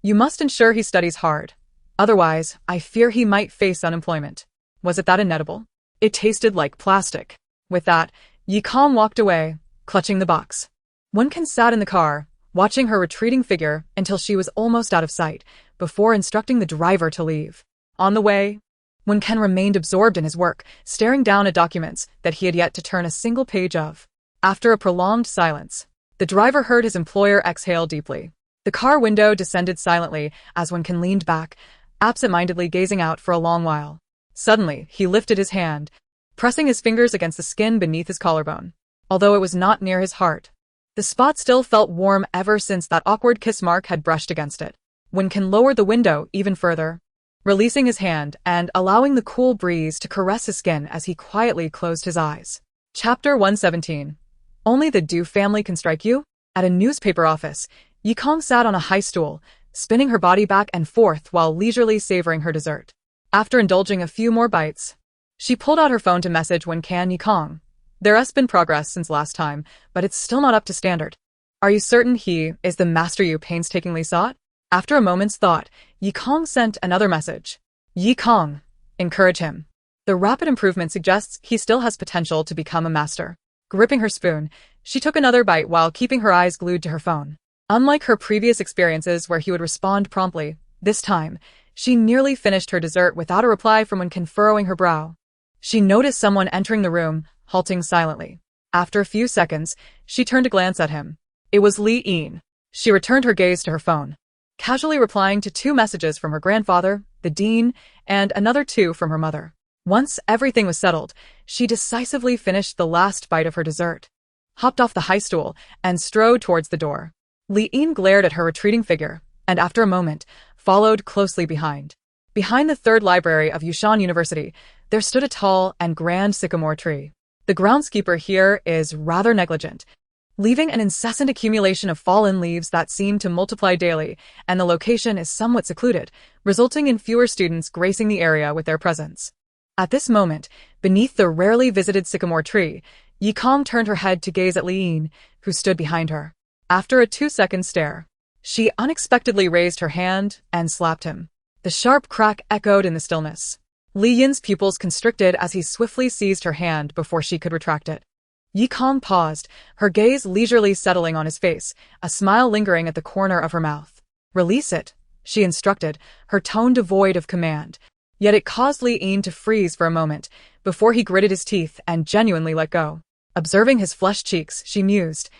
you must ensure he studies hard. Otherwise, I fear he might face unemployment." Was it that inedible? It tasted like plastic. With that, Yi Kong walked away, clutching the box. Wen sat in the car, watching her retreating figure until she was almost out of sight, before instructing the driver to leave. On the way, Wen Ken remained absorbed in his work, staring down at documents that he had yet to turn a single page of. After a prolonged silence, the driver heard his employer exhale deeply. The car window descended silently as Wen Ken leaned back, absent-mindedly gazing out for a long while. Suddenly, he lifted his hand, pressing his fingers against the skin beneath his collarbone. Although it was not near his heart, the spot still felt warm ever since that awkward kiss mark had brushed against it. Wen Ken lowered the window even further, releasing his hand and allowing the cool breeze to caress his skin as he quietly closed his eyes. Chapter 117. Only the Du family can strike you? At a newspaper office, Yikong sat on a high stool, spinning her body back and forth while leisurely savoring her dessert. After indulging a few more bites, she pulled out her phone to message Wen Can Yikong. There has been progress since last time, but it's still not up to standard. Are you certain he is the master you painstakingly sought? After a moment's thought, Yikong sent another message. Yikong, encourage him. The rapid improvement suggests he still has potential to become a master. Gripping her spoon, she took another bite while keeping her eyes glued to her phone. Unlike her previous experiences where he would respond promptly, this time, she nearly finished her dessert without a reply from Wen Ken furrowing her brow. She noticed someone entering the room, halting silently. After a few seconds, she turned to glance at him. It was Li Yin. She returned her gaze to her phone, casually replying to 2 messages from her grandfather, the dean, and another 2 from her mother. Once everything was settled, she decisively finished the last bite of her dessert, hopped off the high stool, and strode towards the door. Li Yin glared at her retreating figure, and after a moment, followed closely behind. Behind the 3rd library of Yushan University, there stood a tall and grand sycamore tree. The groundskeeper here is rather negligent, leaving an incessant accumulation of fallen leaves that seem to multiply daily, and the location is somewhat secluded, resulting in fewer students gracing the area with their presence. At this moment, beneath the rarely visited sycamore tree, Yikong turned her head to gaze at Li Yin, who stood behind her. After a 2-second stare, she unexpectedly raised her hand and slapped him. The sharp crack echoed in the stillness. Li Yin's pupils constricted as he swiftly seized her hand before she could retract it. Yikong paused, her gaze leisurely settling on his face, a smile lingering at the corner of her mouth. Release it, she instructed, her tone devoid of command. Yet it caused Li Yin to freeze for a moment, before he gritted his teeth and genuinely let go. Observing his flushed cheeks, she mused.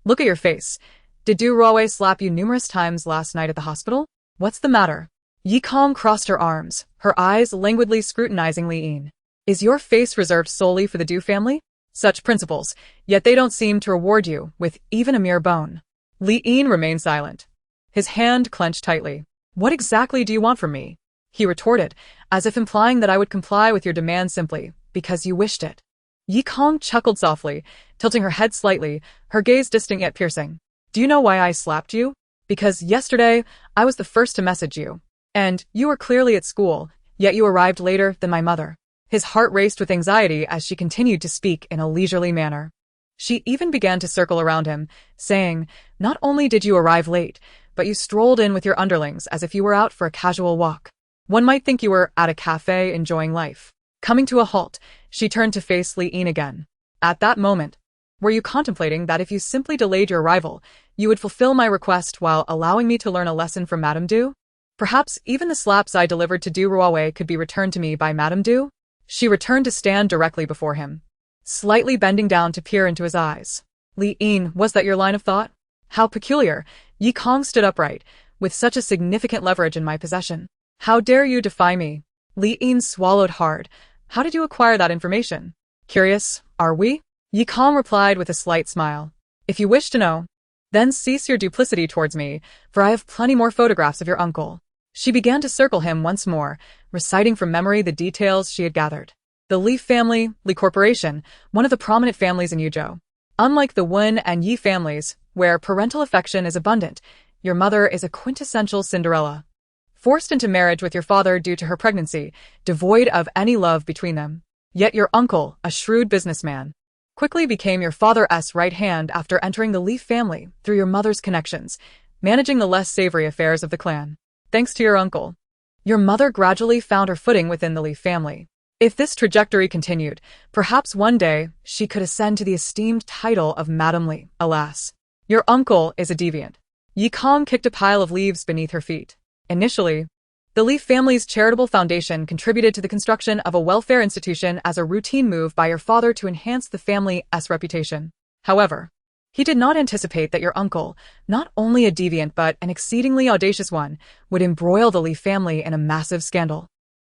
Look at your face. Did Du Ruowei slap you numerous times last night at the hospital? What's the matter? Yikong crossed her arms, her eyes languidly scrutinizing Li Yin. Is your face reserved solely for the Du family? Such principles, yet they don't seem to reward you with even a mere bone. Li Yin remained silent, his hand clenched tightly. What exactly do you want from me? He retorted, as if implying that I would comply with your demand simply because you wished it. Yikong chuckled softly, tilting her head slightly, her gaze distant yet piercing. Do you know why I slapped you? Because yesterday, I was the first to message you. And you were clearly at school, yet you arrived later than my mother. His heart raced with anxiety as she continued to speak in a leisurely manner. She even began to circle around him, saying, not only did you arrive late, but you strolled in with your underlings as if you were out for a casual walk. One might think you were at a cafe enjoying life. Coming to a halt, she turned to face Li Yin again. At that moment, were you contemplating that if you simply delayed your arrival, you would fulfill my request while allowing me to learn a lesson from Madame Du? Perhaps even the slaps I delivered to Du Ruowei could be returned to me by Madame Du? She returned to stand directly before him, slightly bending down to peer into his eyes. Li Yin, was that your line of thought? How peculiar. Yikong stood upright, with such a significant leverage in my possession. How dare you defy me? Li Yin swallowed hard. How did you acquire that information? Curious, are we? Yikong replied with a slight smile. If you wish to know, then cease your duplicity towards me, for I have plenty more photographs of your uncle. She began to circle him once more, reciting from memory the details she had gathered. The Li family, Li Corporation, one of the prominent families in Yuzhou. Unlike the Wen and Yi families, where parental affection is abundant, your mother is a quintessential Cinderella. Forced into marriage with your father due to her pregnancy, devoid of any love between them. Yet your uncle, a shrewd businessman, quickly became your father's right hand after entering the Li family through your mother's connections, managing the less savory affairs of the clan. Thanks to your uncle, your mother gradually found her footing within the Li family. If this trajectory continued, perhaps one day she could ascend to the esteemed title of Madame Li. Alas, your uncle is a deviant. Yikong kicked a pile of leaves beneath her feet. Initially, The Li family's charitable foundation contributed to the construction of a welfare institution as a routine move by your father to enhance the family's reputation. However, he did not anticipate that your uncle, not only a deviant but an exceedingly audacious one, would embroil the Li family in a massive scandal,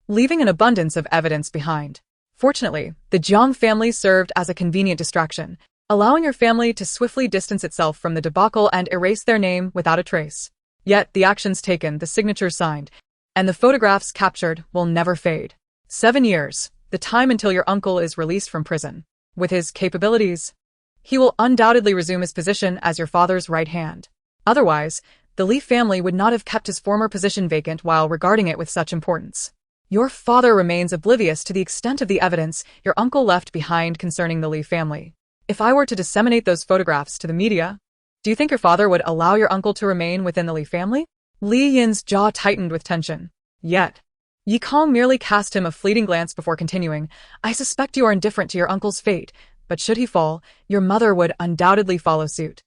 leaving an abundance of evidence behind. Fortunately, the Jiang family served as a convenient distraction, allowing your family to swiftly distance itself from the debacle and erase their name without a trace. Yet, the actions taken, the signatures signed, and the photographs captured will never fade. 7 years, the time until your uncle is released from prison. With his capabilities, he will undoubtedly resume his position as your father's right hand. Otherwise, the Li family would not have kept his former position vacant while regarding it with such importance. Your father remains oblivious to the extent of the evidence your uncle left behind concerning the Li family. If I were to disseminate those photographs to the media, do you think your father would allow your uncle to remain within the Li family? Li Yin's jaw tightened with tension. Yet, Yi Kong merely cast him a fleeting glance before continuing, I suspect you are indifferent to your uncle's fate, but should he fall, your mother would undoubtedly follow suit.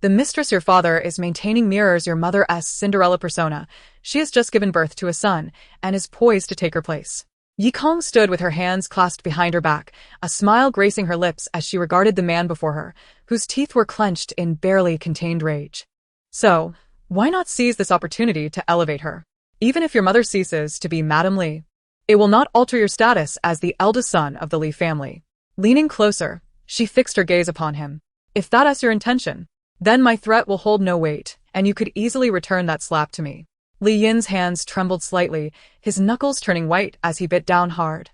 The mistress your father is maintaining mirrors your mother's Cinderella persona. She has just given birth to a son, and is poised to take her place. Yi Kong stood with her hands clasped behind her back, a smile gracing her lips as she regarded the man before her, whose teeth were clenched in barely contained rage. So, why not seize this opportunity to elevate her? Even if your mother ceases to be Madame Li, it will not alter your status as the eldest son of the Li family. Leaning closer, she fixed her gaze upon him. If that is your intention, then my threat will hold no weight, and you could easily return that slap to me. Li Yin's hands trembled slightly, his knuckles turning white as he bit down hard,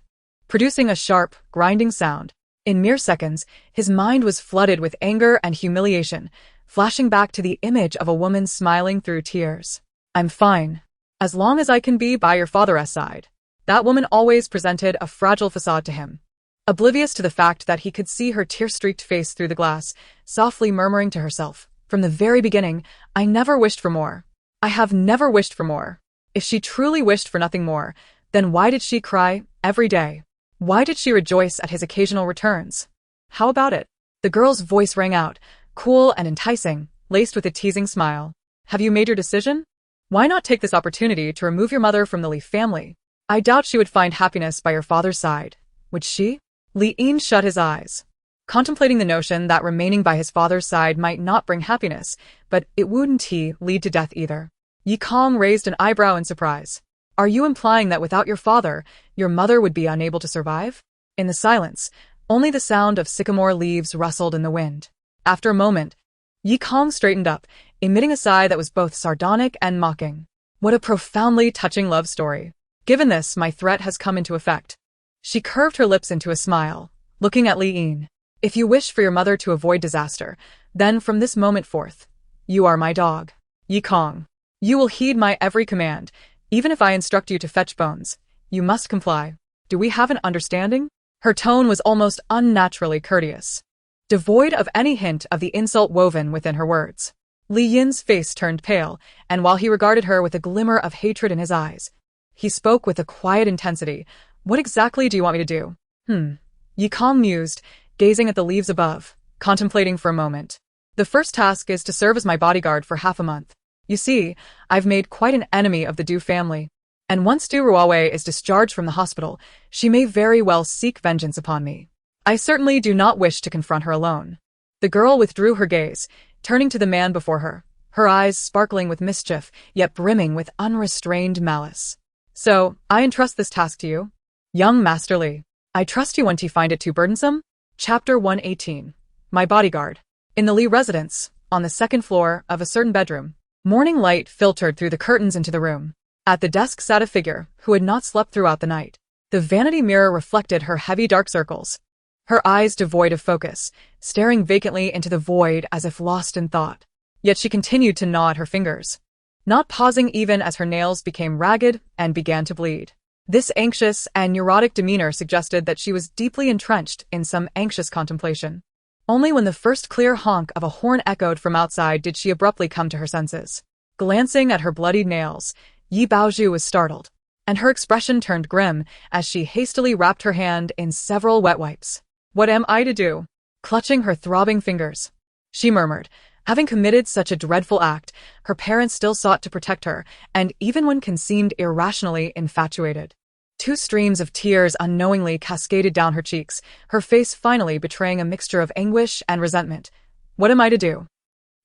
producing a sharp, grinding sound. In mere seconds, his mind was flooded with anger and humiliation, flashing back to the image of a woman smiling through tears. I'm fine. As long as I can be by your father's side. That woman always presented a fragile facade to him, oblivious to the fact that he could see her tear-streaked face through the glass, softly murmuring to herself, from the very beginning, I never wished for more. I have never wished for more. If she truly wished for nothing more, then why did she cry every day? Why did she rejoice at his occasional returns? How about it? The girl's voice rang out, cool and enticing, laced with a teasing smile. Have you made your decision? Why not take this opportunity to remove your mother from the Li family? I doubt she would find happiness by your father's side. Would she? Li Yin shut his eyes, contemplating the notion that remaining by his father's side might not bring happiness, but it wouldn't lead to death either. Yi Kong raised an eyebrow in surprise. Are you implying that without your father, your mother would be unable to survive? In the silence, only the sound of sycamore leaves rustled in the wind. After a moment, Yi Kong straightened up, emitting a sigh that was both sardonic and mocking. What a profoundly touching love story. Given this, my threat has come into effect. She curved her lips into a smile, looking at Li Yin. If you wish for your mother to avoid disaster, then from this moment forth, you are my dog. Yi Kong. You will heed my every command. Even if I instruct you to fetch bones, you must comply. Do we have an understanding? Her tone was almost unnaturally courteous, devoid of any hint of the insult woven within her words. Li Yin's face turned pale, and while he regarded her with a glimmer of hatred in his eyes, he spoke with a quiet intensity. What exactly do you want me to do? Yi Kong mused, gazing at the leaves above, contemplating for a moment. The first task is to serve as my bodyguard for half a month. You see, I've made quite an enemy of the Du family, and once Du Ruowei is discharged from the hospital, she may very well seek vengeance upon me. I certainly do not wish to confront her alone. The girl withdrew her gaze, turning to the man before her, her eyes sparkling with mischief, yet brimming with unrestrained malice. So, I entrust this task to you, young Master Li. I trust you won't find it too burdensome? Chapter 118. My bodyguard. In the Li residence, on the second floor of a certain bedroom, morning light filtered through the curtains into the room. At the desk sat a figure who had not slept throughout the night. The vanity mirror reflected her heavy dark circles, her eyes devoid of focus, staring vacantly into the void as if lost in thought. Yet she continued to gnaw at her fingers, not pausing even as her nails became ragged and began to bleed. This anxious and neurotic demeanor suggested that she was deeply entrenched in some anxious contemplation. Only when the first clear honk of a horn echoed from outside did she abruptly come to her senses. Glancing at her bloodied nails, Yi Baozhu was startled, and her expression turned grim as she hastily wrapped her hand in several wet wipes. What am I to do? Clutching her throbbing fingers, she murmured, Having committed such a dreadful act, her parents still sought to protect her, and even when seemed irrationally infatuated. Two streams of tears unknowingly cascaded down her cheeks, her face finally betraying a mixture of anguish and resentment. What am I to do?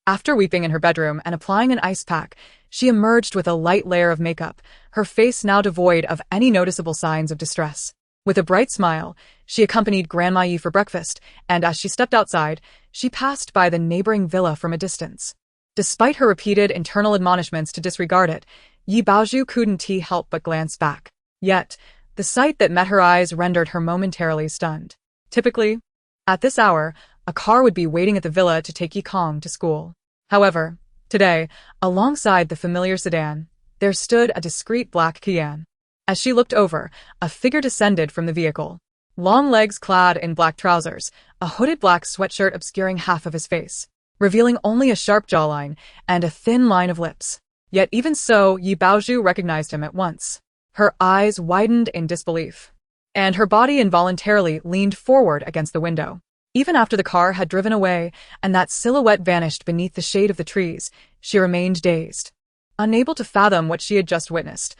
After weeping in her bedroom and applying an ice pack, she emerged with a light layer of makeup, her face now devoid of any noticeable signs of distress. With a bright smile, she accompanied Grandma Yi for breakfast, and as she stepped outside, she passed by the neighboring villa from a distance. Despite her repeated internal admonishments to disregard it, Yi Baozhu couldn't help but glance back. Yet, the sight that met her eyes rendered her momentarily stunned. Typically, at this hour, a car would be waiting at the villa to take Yi Kong to school. However, today, alongside the familiar sedan, there stood a discreet black Cayenne. As she looked over, a figure descended from the vehicle. Long legs clad in black trousers, a hooded black sweatshirt obscuring half of his face, revealing only a sharp jawline and a thin line of lips. Yet even so, Yi Baozhu recognized him at once. Her eyes widened in disbelief, and her body involuntarily leaned forward against the window. Even after the car had driven away and that silhouette vanished beneath the shade of the trees, she remained dazed, unable to fathom what she had just witnessed.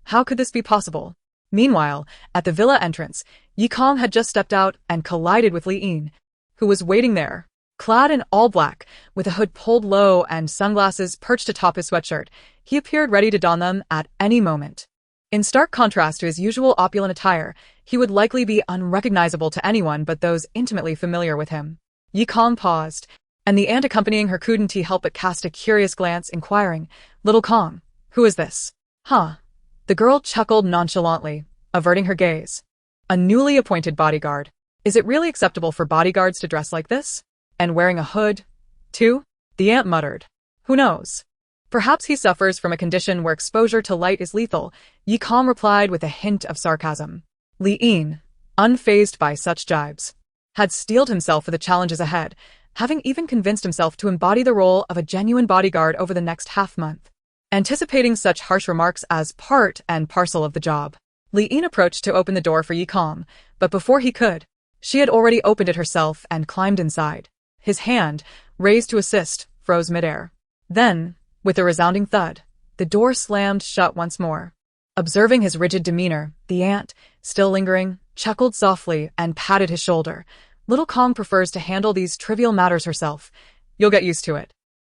How could this be possible? Meanwhile, at the villa entrance, Yi Kong had just stepped out and collided with Li Yin, who was waiting there. Clad in all black, with a hood pulled low and sunglasses perched atop his sweatshirt, he appeared ready to don them at any moment. In stark contrast to his usual opulent attire, he would likely be unrecognizable to anyone but those intimately familiar with him. Yi Kong paused, and the aunt accompanying her couldn't help but cast a curious glance, inquiring, "Little Kong, who is this?" "Huh?" The girl chuckled nonchalantly, averting her gaze. "A newly appointed bodyguard. Is it really acceptable for bodyguards to dress like this? And wearing a hood, too?" The aunt muttered. "Who knows? Perhaps he suffers from a condition where exposure to light is lethal," Yi Kong replied with a hint of sarcasm. Li Yin, unfazed by such jibes, had steeled himself for the challenges ahead, having even convinced himself to embody the role of a genuine bodyguard over the next half-month. Anticipating such harsh remarks as part and parcel of the job, Li Yin approached to open the door for Yi Kong, but before he could, she had already opened it herself and climbed inside. His hand, raised to assist, froze midair. Then, with a resounding thud, the door slammed shut once more. Observing his rigid demeanor, the aunt, still lingering, chuckled softly and patted his shoulder. "Little Kong prefers to handle these trivial matters herself. You'll get used to it.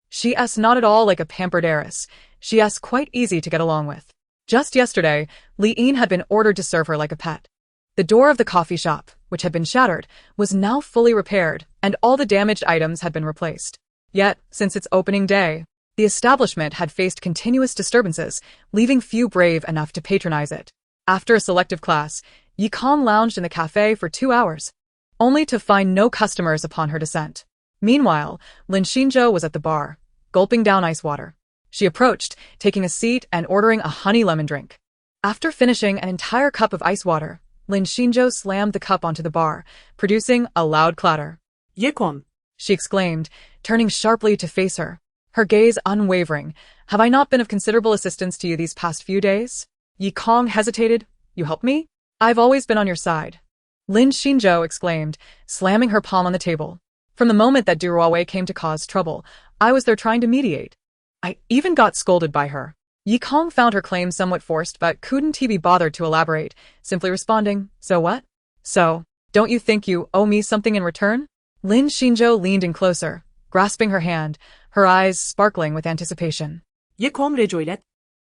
She's not at all like a pampered heiress. She's quite easy to get along with." Just yesterday, Li Yin had been ordered to serve her like a pet. The door of the coffee shop, which had been shattered, was now fully repaired, and all the damaged items had been replaced. Yet, since its opening day, the establishment had faced continuous disturbances, leaving few brave enough to patronize it. After a selective class, Yi Kong lounged in the cafe for 2 hours, only to find no customers upon her descent. Meanwhile, Lin Xinzhou was at the bar, gulping down ice water. She approached, taking a seat and ordering a honey lemon drink. After finishing an entire cup of ice water, Lin Xinzhou slammed the cup onto the bar, producing a loud clatter. Yi Kong, she exclaimed, turning sharply to face her, her gaze unwavering. "Have I not been of considerable assistance to you these past few days?" Yi Kong hesitated. "You helped me? I've always been on your side," Lin Xinzhou exclaimed, slamming her palm on the table. "From the moment that Duruowei came to cause trouble, I was there trying to mediate. I even got scolded by her." Yi Kong found her claim somewhat forced but couldn't be bothered to elaborate, simply responding, "So what? So, don't you think you owe me something in return?" Lin Xinzhou leaned in closer, grasping her hand, her eyes sparkling with anticipation. Yi Kong rejoiced,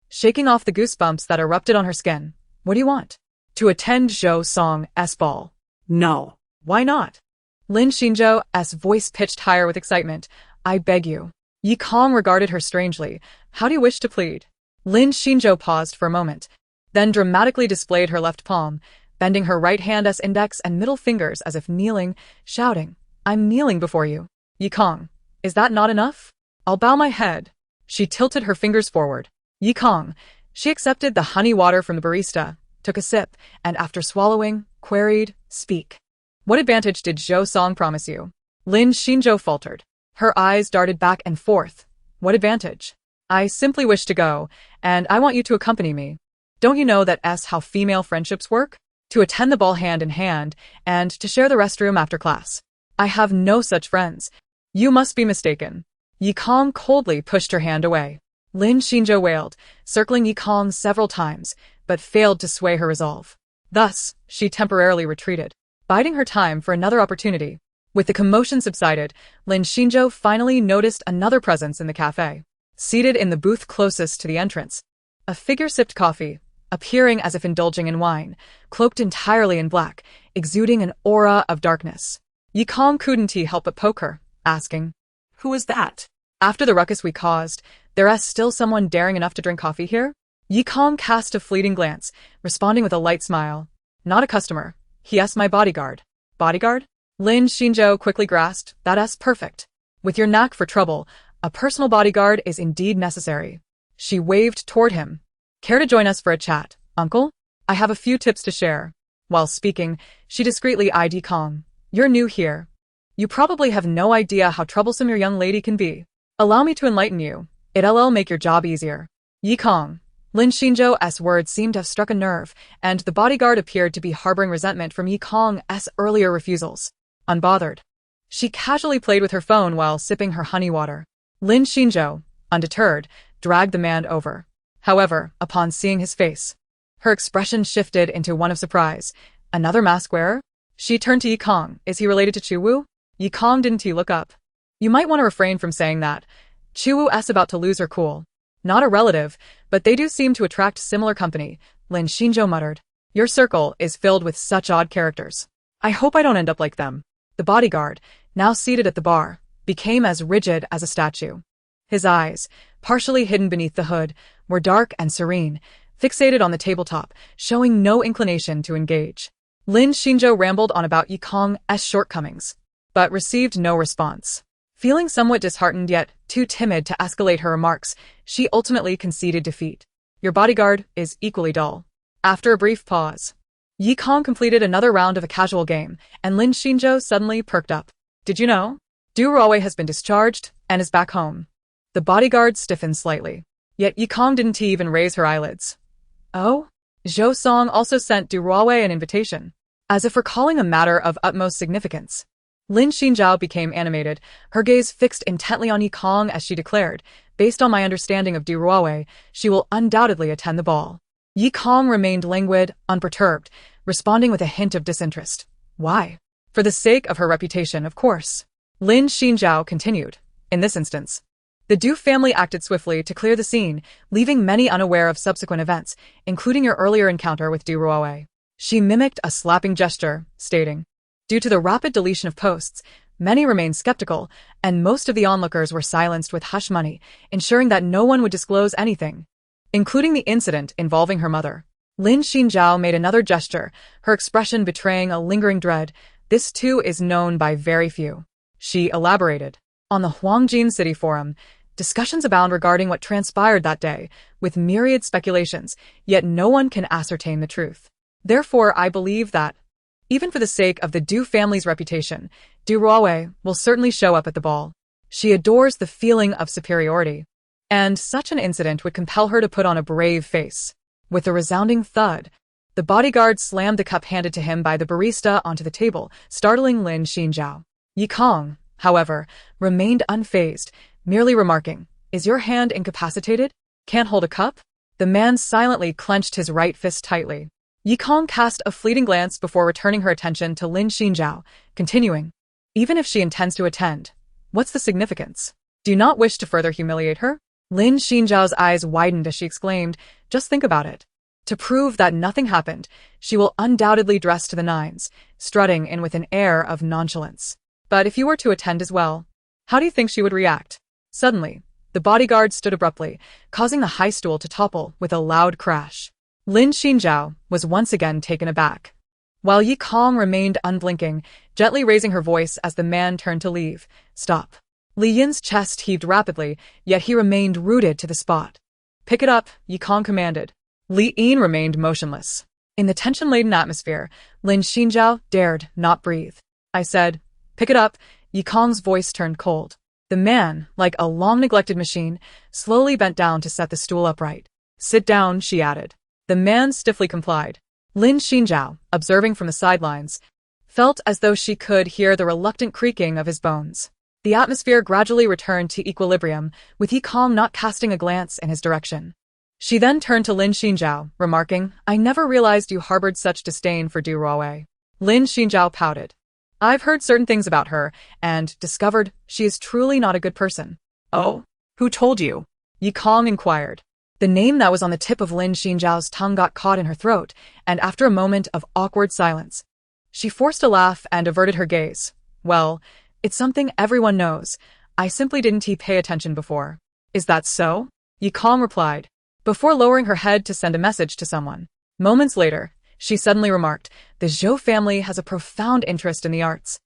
shaking off the goosebumps that erupted on her skin. "What do you want?" "To attend Zhou Song's ball." "No." "Why not?" Lin Xinzhou's voice pitched higher with excitement. "I beg you." Yi Kong regarded her strangely. "How do you wish to plead?" Lin Xinzhou paused for a moment, then dramatically displayed her left palm, bending her right hand's index and middle fingers as if kneeling, shouting, "I'm kneeling before you. Yi Kong, is that not enough? I'll bow my head." She tilted her fingers forward. Yi Kong, she accepted the honey water from the barista, took a sip, and after swallowing, queried, "Speak. What advantage did Zhou Song promise you?" Lin Xinzhou faltered. Her eyes darted back and forth. "What advantage? I simply wish to go, and I want you to accompany me. Don't you know that's how female friendships work? To attend the ball hand in hand, and to share the restroom after class. I have no such friends. You must be mistaken." Yi Kong coldly pushed her hand away. Lin Xinzhou wailed, circling Yi Kong several times, but failed to sway her resolve. Thus, she temporarily retreated, biding her time for another opportunity. With the commotion subsided, Lin Xinzhou finally noticed another presence in the cafe. Seated in the booth closest to the entrance, a figure sipped coffee, appearing as if indulging in wine, cloaked entirely in black, exuding an aura of darkness. Yi Kong couldn't help but poke her, asking, Who is that? After the ruckus we caused, there's still someone daring enough to drink coffee here? Yi Kong cast a fleeting glance, responding with a light smile. Not a customer. He's my bodyguard. Bodyguard? Lin Xinzhou quickly grasped, that's perfect. With your knack for trouble, a personal bodyguard is indeed necessary. She waved toward him. Care to join us for a chat, uncle? I have a few tips to share. While speaking, she discreetly eyed Yi Kong. You're new here. You probably have no idea how troublesome your young lady can be. Allow me to enlighten you. It'll make your job easier. Yi Kong. Lin Xinzhou's words seemed to have struck a nerve, and the bodyguard appeared to be harboring resentment from Yi Kong's earlier refusals. Unbothered, she casually played with her phone while sipping her honey water. Lin Xinzhou, undeterred, dragged the man over. However, upon seeing his face, her expression shifted into one of surprise. Another mask wearer? She turned to Yi Kong. Is he related to Chuwu? Yi Kong didn't look up. You might want to refrain from saying that. Chuwu's about to lose her cool. Not a relative, but they do seem to attract similar company, Lin Xinzhou muttered. Your circle is filled with such odd characters. I hope I don't end up like them. The bodyguard, now seated at the bar, became as rigid as a statue. His eyes, partially hidden beneath the hood, were dark and serene, fixated on the tabletop, showing no inclination to engage. Lin Xinzhou rambled on about Yi Kong's shortcomings, but received no response. Feeling somewhat disheartened yet too timid to escalate her remarks, she ultimately conceded defeat. Your bodyguard is equally dull. After a brief pause, Yi Kong completed another round of a casual game, and Lin Xinzhou suddenly perked up. Did you know? Du Ruowei has been discharged and is back home. The bodyguard stiffened slightly. Yet Yi Kong didn't even raise her eyelids. Oh? Zhou Song also sent Du Ruowei an invitation, as if recalling a matter of utmost significance. Lin Xinzhou became animated, her gaze fixed intently on Yi Kong as she declared, based on my understanding of Du Ruowei, she will undoubtedly attend the ball. Yi Kong remained languid, unperturbed, responding with a hint of disinterest. Why? For the sake of her reputation, of course. Lin Xinzhou continued. In this instance, the Du family acted swiftly to clear the scene, leaving many unaware of subsequent events, including your earlier encounter with Du Ruowei. She mimicked a slapping gesture, stating, due to the rapid deletion of posts, many remained skeptical, and most of the onlookers were silenced with hush money, ensuring that no one would disclose anything, including the incident involving her mother. Lin Xinzhou made another gesture, her expression betraying a lingering dread. This too is known by very few. She elaborated. On the Huangjin City Forum, discussions abound regarding what transpired that day, with myriad speculations, yet no one can ascertain the truth. Therefore, I believe that, even for the sake of the Du family's reputation, Du Ruowei will certainly show up at the ball. She adores the feeling of superiority, and such an incident would compel her to put on a brave face. With a resounding thud, the bodyguard slammed the cup handed to him by the barista onto the table, startling Lin Xinzhou. Yi Kong, however, remained unfazed, merely remarking, Is your hand incapacitated? Can't hold a cup? The man silently clenched his right fist tightly. Yi Kong cast a fleeting glance before returning her attention to Lin Xinzhou, continuing, Even if she intends to attend, what's the significance? Do you not wish to further humiliate her? Lin Xinzhao's eyes widened as she exclaimed, Just think about it. To prove that nothing happened, she will undoubtedly dress to the nines, strutting in with an air of nonchalance. But if you were to attend as well, how do you think she would react? Suddenly, the bodyguard stood abruptly, causing the high stool to topple with a loud crash. Lin Xinzhou was once again taken aback, while Yi Kong remained unblinking, gently raising her voice as the man turned to leave. Stop. Li Yin's chest heaved rapidly, yet he remained rooted to the spot. Pick it up, Yi Kong commanded. Li Yin remained motionless. In the tension-laden atmosphere, Lin Xinzhou dared not breathe. I said, pick it up. Yi Kong's voice turned cold. The man, like a long-neglected machine, slowly bent down to set the stool upright. Sit down, she added. The man stiffly complied. Lin Xinzhou, observing from the sidelines, felt as though she could hear the reluctant creaking of his bones. The atmosphere gradually returned to equilibrium, with Yikong not casting a glance in his direction. She then turned to Lin Xinjiao, remarking, "I never realized you harbored such disdain for Du Ruowei." Lin Xinjiao pouted. "I've heard certain things about her, and discovered she is truly not a good person." Oh? Who told you? Yikong inquired. The name that was on the tip of Lin Xinjiao's tongue got caught in her throat, and after a moment of awkward silence, she forced a laugh and averted her gaze. "Well, it's something everyone knows. I simply didn't pay attention before." "Is that so?" Yikong replied, before lowering her head to send a message to someone. Moments later, she suddenly remarked, "The Zhou family has a profound interest in the arts.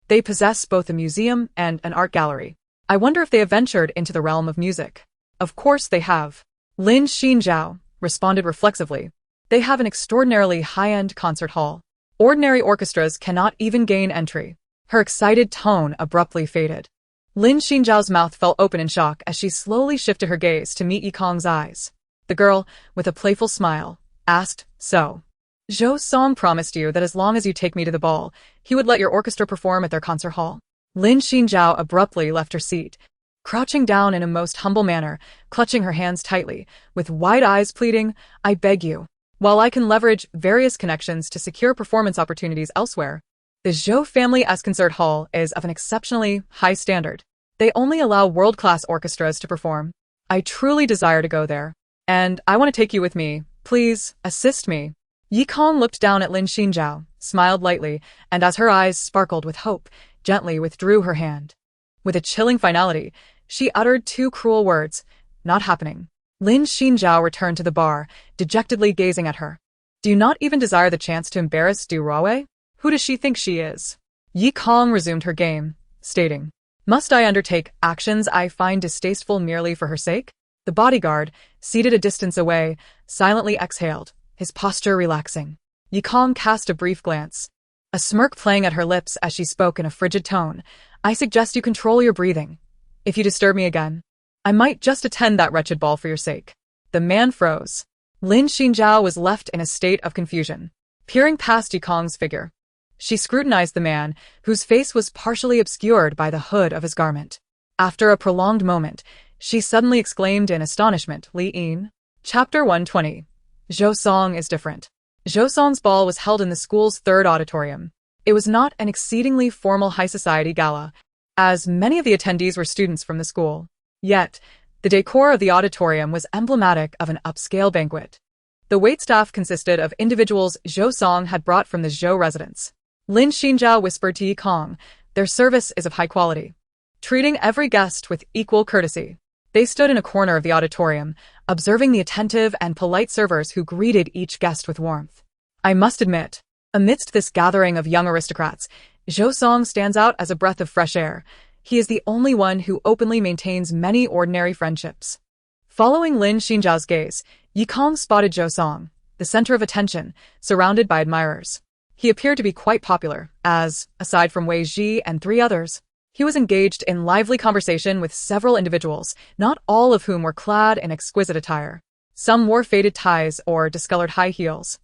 They possess both a museum and an art gallery. I wonder if they have ventured into the realm of music." "Of course they have," Lin Xinjiao responded reflexively. "They have an extraordinarily high-end concert hall. Ordinary orchestras cannot even gain entry." Her excited tone abruptly faded. Lin Xinjiao's mouth fell open in shock as she slowly shifted her gaze to meet Yikong's eyes. The girl, with a playful smile, asked, "So, Zhou Song promised you that as long as you take me to the ball, he would let your orchestra perform at their concert hall?" Lin Xinjiao abruptly left her seat, crouching down in a most humble manner, clutching her hands tightly, with wide eyes pleading, "I beg you. While I can leverage various connections to secure performance opportunities elsewhere, the Zhou family's concert hall is of an exceptionally high standard. They only allow world-class orchestras to perform. I truly desire to go there. And I want to take you with me. Please, assist me." Yikong looked down at Lin Xinjiao, smiled lightly, and as her eyes sparkled with hope, gently withdrew her hand. With a chilling finality, she uttered two cruel words, "Not happening." Lin Xinjiao returned to the bar, dejectedly gazing at her. "Do you not even desire the chance to embarrass Du Ruowei? Who does she think she is?" Yikong resumed her game, stating, "Must I undertake actions I find distasteful merely for her sake?" The bodyguard, seated a distance away, silently exhaled, his posture relaxing. Yikong cast a brief glance, a smirk playing at her lips as she spoke in a frigid tone. "I suggest you control your breathing. If you disturb me again, I might just attend that wretched ball for your sake." The man froze. Lin Xinjiao was left in a state of confusion, peering past Yikong's figure. She scrutinized the man, whose face was partially obscured by the hood of his garment. After a prolonged moment, she suddenly exclaimed in astonishment, "Li Yin." Chapter 120. Zhou Song is different. Zhou Song's ball was held in the school's third auditorium. It was not an exceedingly formal high society gala, as many of the attendees were students from the school. Yet, the decor of the auditorium was emblematic of an upscale banquet. The waitstaff consisted of individuals Zhou Song had brought from the Zhou residence. Lin Xinjiao whispered to Yikong, "Their service is of high quality, treating every guest with equal courtesy." They stood in a corner of the auditorium, observing the attentive and polite servers who greeted each guest with warmth. I must admit, amidst this gathering of young aristocrats, Zhou Song stands out as a breath of fresh air. He is the only one who openly maintains many ordinary friendships. Following Lin Xinjiao's gaze, Yikong spotted Zhou Song, the center of attention, surrounded by admirers. He appeared to be quite popular, as, aside from Wei Ji and three others, he was engaged in lively conversation with several individuals, not all of whom were clad in exquisite attire. Some wore faded ties or discolored high heels,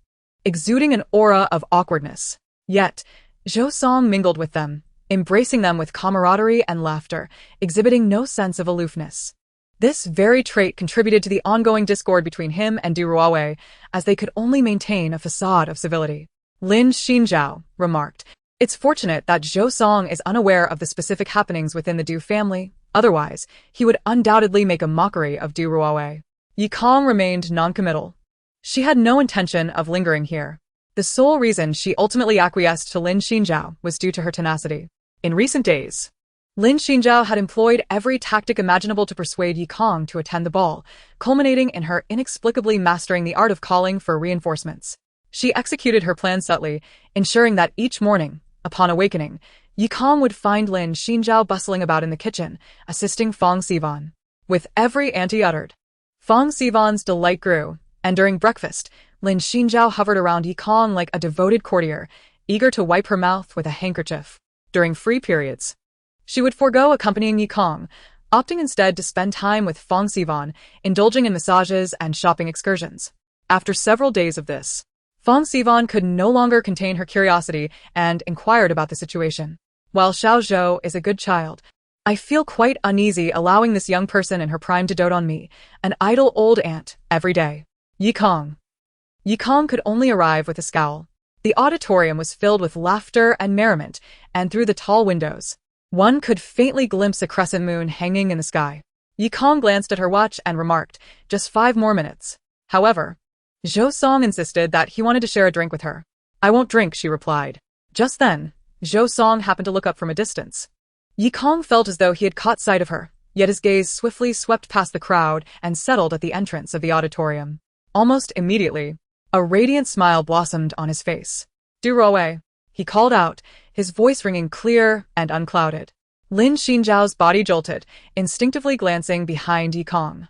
exuding an aura of awkwardness. Yet, Zhou Song mingled with them, embracing them with camaraderie and laughter, exhibiting no sense of aloofness. This very trait contributed to the ongoing discord between him and Du Ruowei, as they could only maintain a facade of civility. Lin Xinjiao remarked, "It's fortunate that Zhou Song is unaware of the specific happenings within the Du family. Otherwise, he would undoubtedly make a mockery of Du Ruowei." Yikong remained noncommittal. She had no intention of lingering here. The sole reason she ultimately acquiesced to Lin Xinjiao was due to her tenacity. In recent days, Lin Xinjiao had employed every tactic imaginable to persuade Yikong to attend the ball, culminating in her inexplicably mastering the art of calling for reinforcements. She executed her plan subtly, ensuring that each morning, upon awakening, Yikong would find Lin Xinjiao bustling about in the kitchen, assisting Fong Sivan. With every ante uttered, Fong Sivan's delight grew, and during breakfast, Lin Xinjiao hovered around Yikong like a devoted courtier, eager to wipe her mouth with a handkerchief. During free periods, she would forego accompanying Yikong, opting instead to spend time with Fong Sivan, indulging in massages and shopping excursions. After several days of this, Fong Sivan could no longer contain her curiosity and inquired about the situation. While Xiao Zhou is a good child, I feel quite uneasy allowing this young person in her prime to dote on me, an idle old aunt, every day. Yi Kong. Yi Kong could only arrive with a scowl. The auditorium was filled with laughter and merriment, and through the tall windows, one could faintly glimpse a crescent moon hanging in the sky. Yi Kong glanced at her watch and remarked, "Just 5 more minutes." However, Zhou Song insisted that he wanted to share a drink with her. "I won't drink," she replied. Just then, Zhou Song happened to look up from a distance. Yi Kong felt as though he had caught sight of her, yet his gaze swiftly swept past the crowd and settled at the entrance of the auditorium. Almost immediately, a radiant smile blossomed on his face. "Du Ruowei," he called out, his voice ringing clear and unclouded. Lin Xinjiao's body jolted, instinctively glancing behind Yi Kong.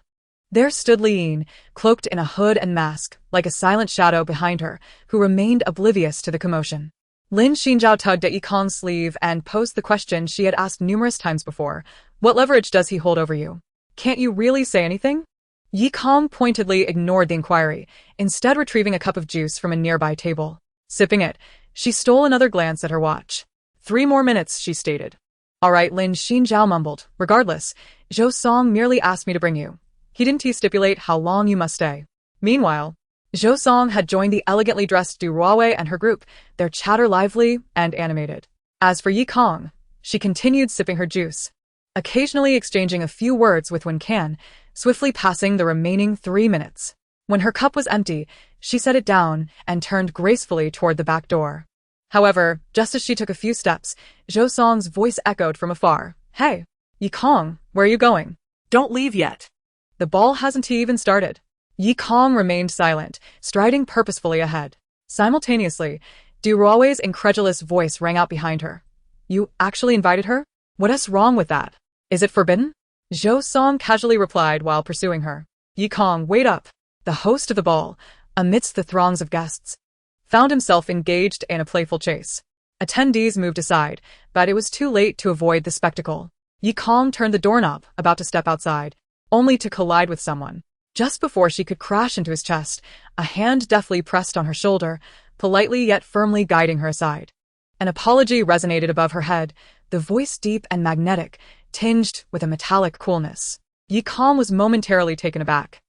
There stood Liyin, cloaked in a hood and mask, like a silent shadow behind her, who remained oblivious to the commotion. Lin Xinjiao tugged at Yi Kong's sleeve and posed the question she had asked numerous times before. "What leverage does he hold over you? Can't you really say anything?" Yi Kong pointedly ignored the inquiry, instead retrieving a cup of juice from a nearby table. Sipping it, she stole another glance at her watch. 3 more minutes, she stated. "All right," Lin Xinjiao mumbled. "Regardless, Zhou Song merely asked me to bring you. He didn't stipulate how long you must stay." Meanwhile, Zhou Song had joined the elegantly dressed Du Ruowei and her group, their chatter lively and animated. As for Yi Kong, she continued sipping her juice, occasionally exchanging a few words with Wen Can, swiftly passing the remaining 3 minutes. When her cup was empty, she set it down and turned gracefully toward the back door. However, just as she took a few steps, Zhou Song's voice echoed from afar. "Hey, Yi Kong, where are you going?" Don't leave yet. "The ball hasn't even started." Yi Kong remained silent, striding purposefully ahead. Simultaneously, Du Ruowei's incredulous voice rang out behind her. "You actually invited her? What's wrong with that? Is it forbidden?" Zhou Song casually replied while pursuing her. Yi Kong, wait up. The host of the ball, amidst the throngs of guests, found himself engaged in a playful chase. Attendees moved aside, but it was too late to avoid the spectacle. Yi Kong turned the doorknob, about to step outside, only to collide with someone. Just before she could crash into his chest, a hand deftly pressed on her shoulder, politely yet firmly guiding her aside. An apology resonated above her head, the voice deep and magnetic, tinged with a metallic coolness. Yi Kong was momentarily taken aback,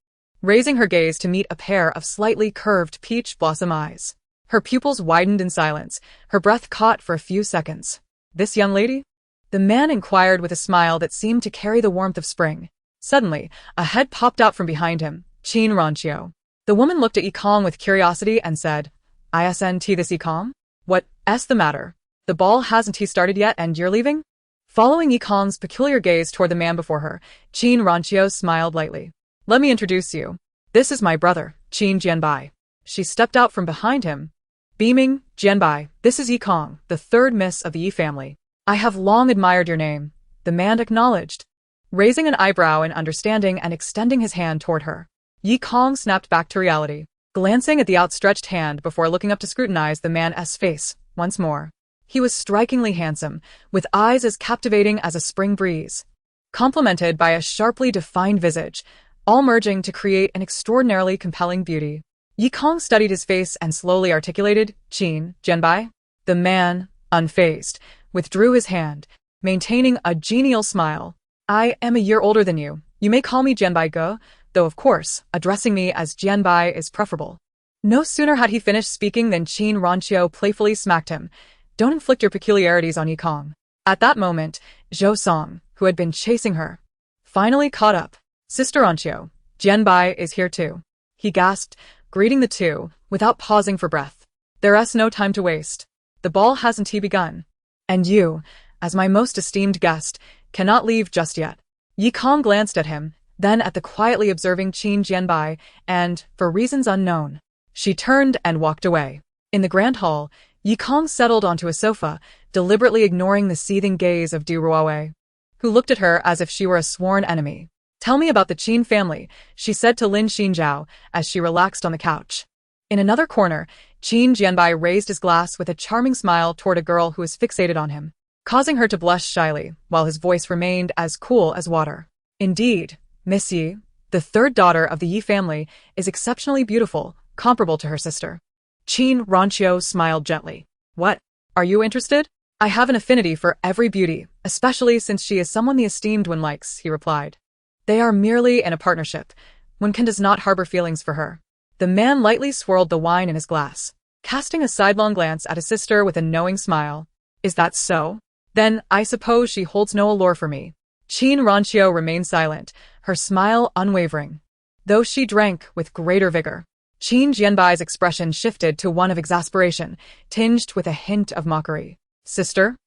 raising her gaze to meet a pair of slightly curved peach blossom eyes. Her pupils widened in silence, her breath caught for a few seconds. "This young lady?" The man inquired with a smile that seemed to carry the warmth of spring. Suddenly, a head popped out from behind him, Qin Ranqiu. The woman looked at Yi Kong with curiosity and said, "Isn't this Yi Kong? What's the matter? The ball hasn't started yet and you're leaving?" Following Yi Kong's peculiar gaze toward the man before her, Qin Ranqiu smiled lightly. "Let me introduce you. This is my brother, Qin Jianbai." She stepped out from behind him, beaming. "Jianbai, this is Yi Kong, the 3rd miss of the Yi family. I have long admired your name," the man acknowledged, raising an eyebrow in understanding and extending his hand toward her. Yi Kong snapped back to reality, glancing at the outstretched hand before looking up to scrutinize the man's face once more. He was strikingly handsome, with eyes as captivating as a spring breeze, complemented by a sharply defined visage, all merging to create an extraordinarily compelling beauty. Yi Kong studied his face and slowly articulated, "Qin Jianbai." The man, unfazed, withdrew his hand, maintaining a genial smile. "I am a year older than you. You may call me Jianbai Ge, though of course, addressing me as Jianbai is preferable." No sooner had he finished speaking than Qin Ranqiu playfully smacked him. "Don't inflict your peculiarities on Yi Kong." At that moment, Zhou Song, who had been chasing her, finally caught up. "Sister Ranqiu, Jianbai is here too," he gasped, greeting the two, without pausing for breath. "There's no time to waste. The ball hasn't begun. And you, as my most esteemed guest, cannot leave just yet." Yi Kong glanced at him, then at the quietly observing Qin Jianbai, and, for reasons unknown, she turned and walked away. In the grand hall, Yi Kong settled onto a sofa, deliberately ignoring the seething gaze of Du Ruowei, who looked at her as if she were a sworn enemy. "Tell me about the Qin family," she said to Lin Xinjiao as she relaxed on the couch. In another corner, Qin Jianbai raised his glass with a charming smile toward a girl who was fixated on him, causing her to blush shyly, while his voice remained as cool as water. "Indeed, Miss Yi, the 3rd daughter of the Yi family, is exceptionally beautiful, comparable to her sister." Qin Ranqiu smiled gently. "What? Are you interested?" I have an affinity for every beauty, especially since she is someone the esteemed one likes, he replied. They are merely in a partnership. Wenken does not harbor feelings for her. The man lightly swirled the wine in his glass, casting a sidelong glance at his sister with a knowing smile. Is that so? Then I suppose she holds no allure for me. Qin Ranqiu remained silent, her smile unwavering, though she drank with greater vigor. Qin Jianbai's expression shifted to one of exasperation, tinged with a hint of mockery. Sister?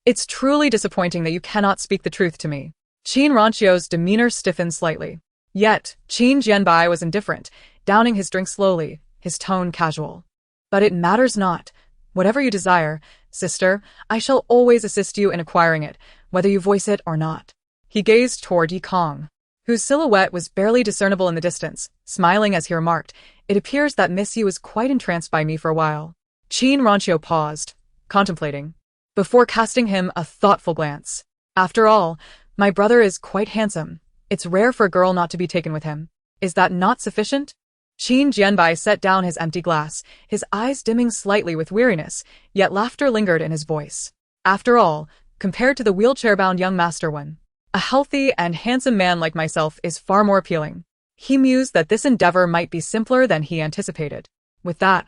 It's truly disappointing that you cannot speak the truth to me. Qin Ranqiu's demeanor stiffened slightly. Yet, Qin Jianbai was indifferent, downing his drink slowly, his tone casual. But it matters not. Whatever you desire, sister, I shall always assist you in acquiring it, whether you voice it or not. He gazed toward Yi Kong, whose silhouette was barely discernible in the distance, smiling as he remarked, It appears that Miss Yi was quite entranced by me for a while. Qin Ranqiu paused, contemplating, before casting him a thoughtful glance. After all, my brother is quite handsome. It's rare for a girl not to be taken with him. Is that not sufficient? Qin Jianbai set down his empty glass, his eyes dimming slightly with weariness, yet laughter lingered in his voice. After all, compared to the wheelchair-bound young Master Wen, a healthy and handsome man like myself is far more appealing. He mused that this endeavor might be simpler than he anticipated. With that,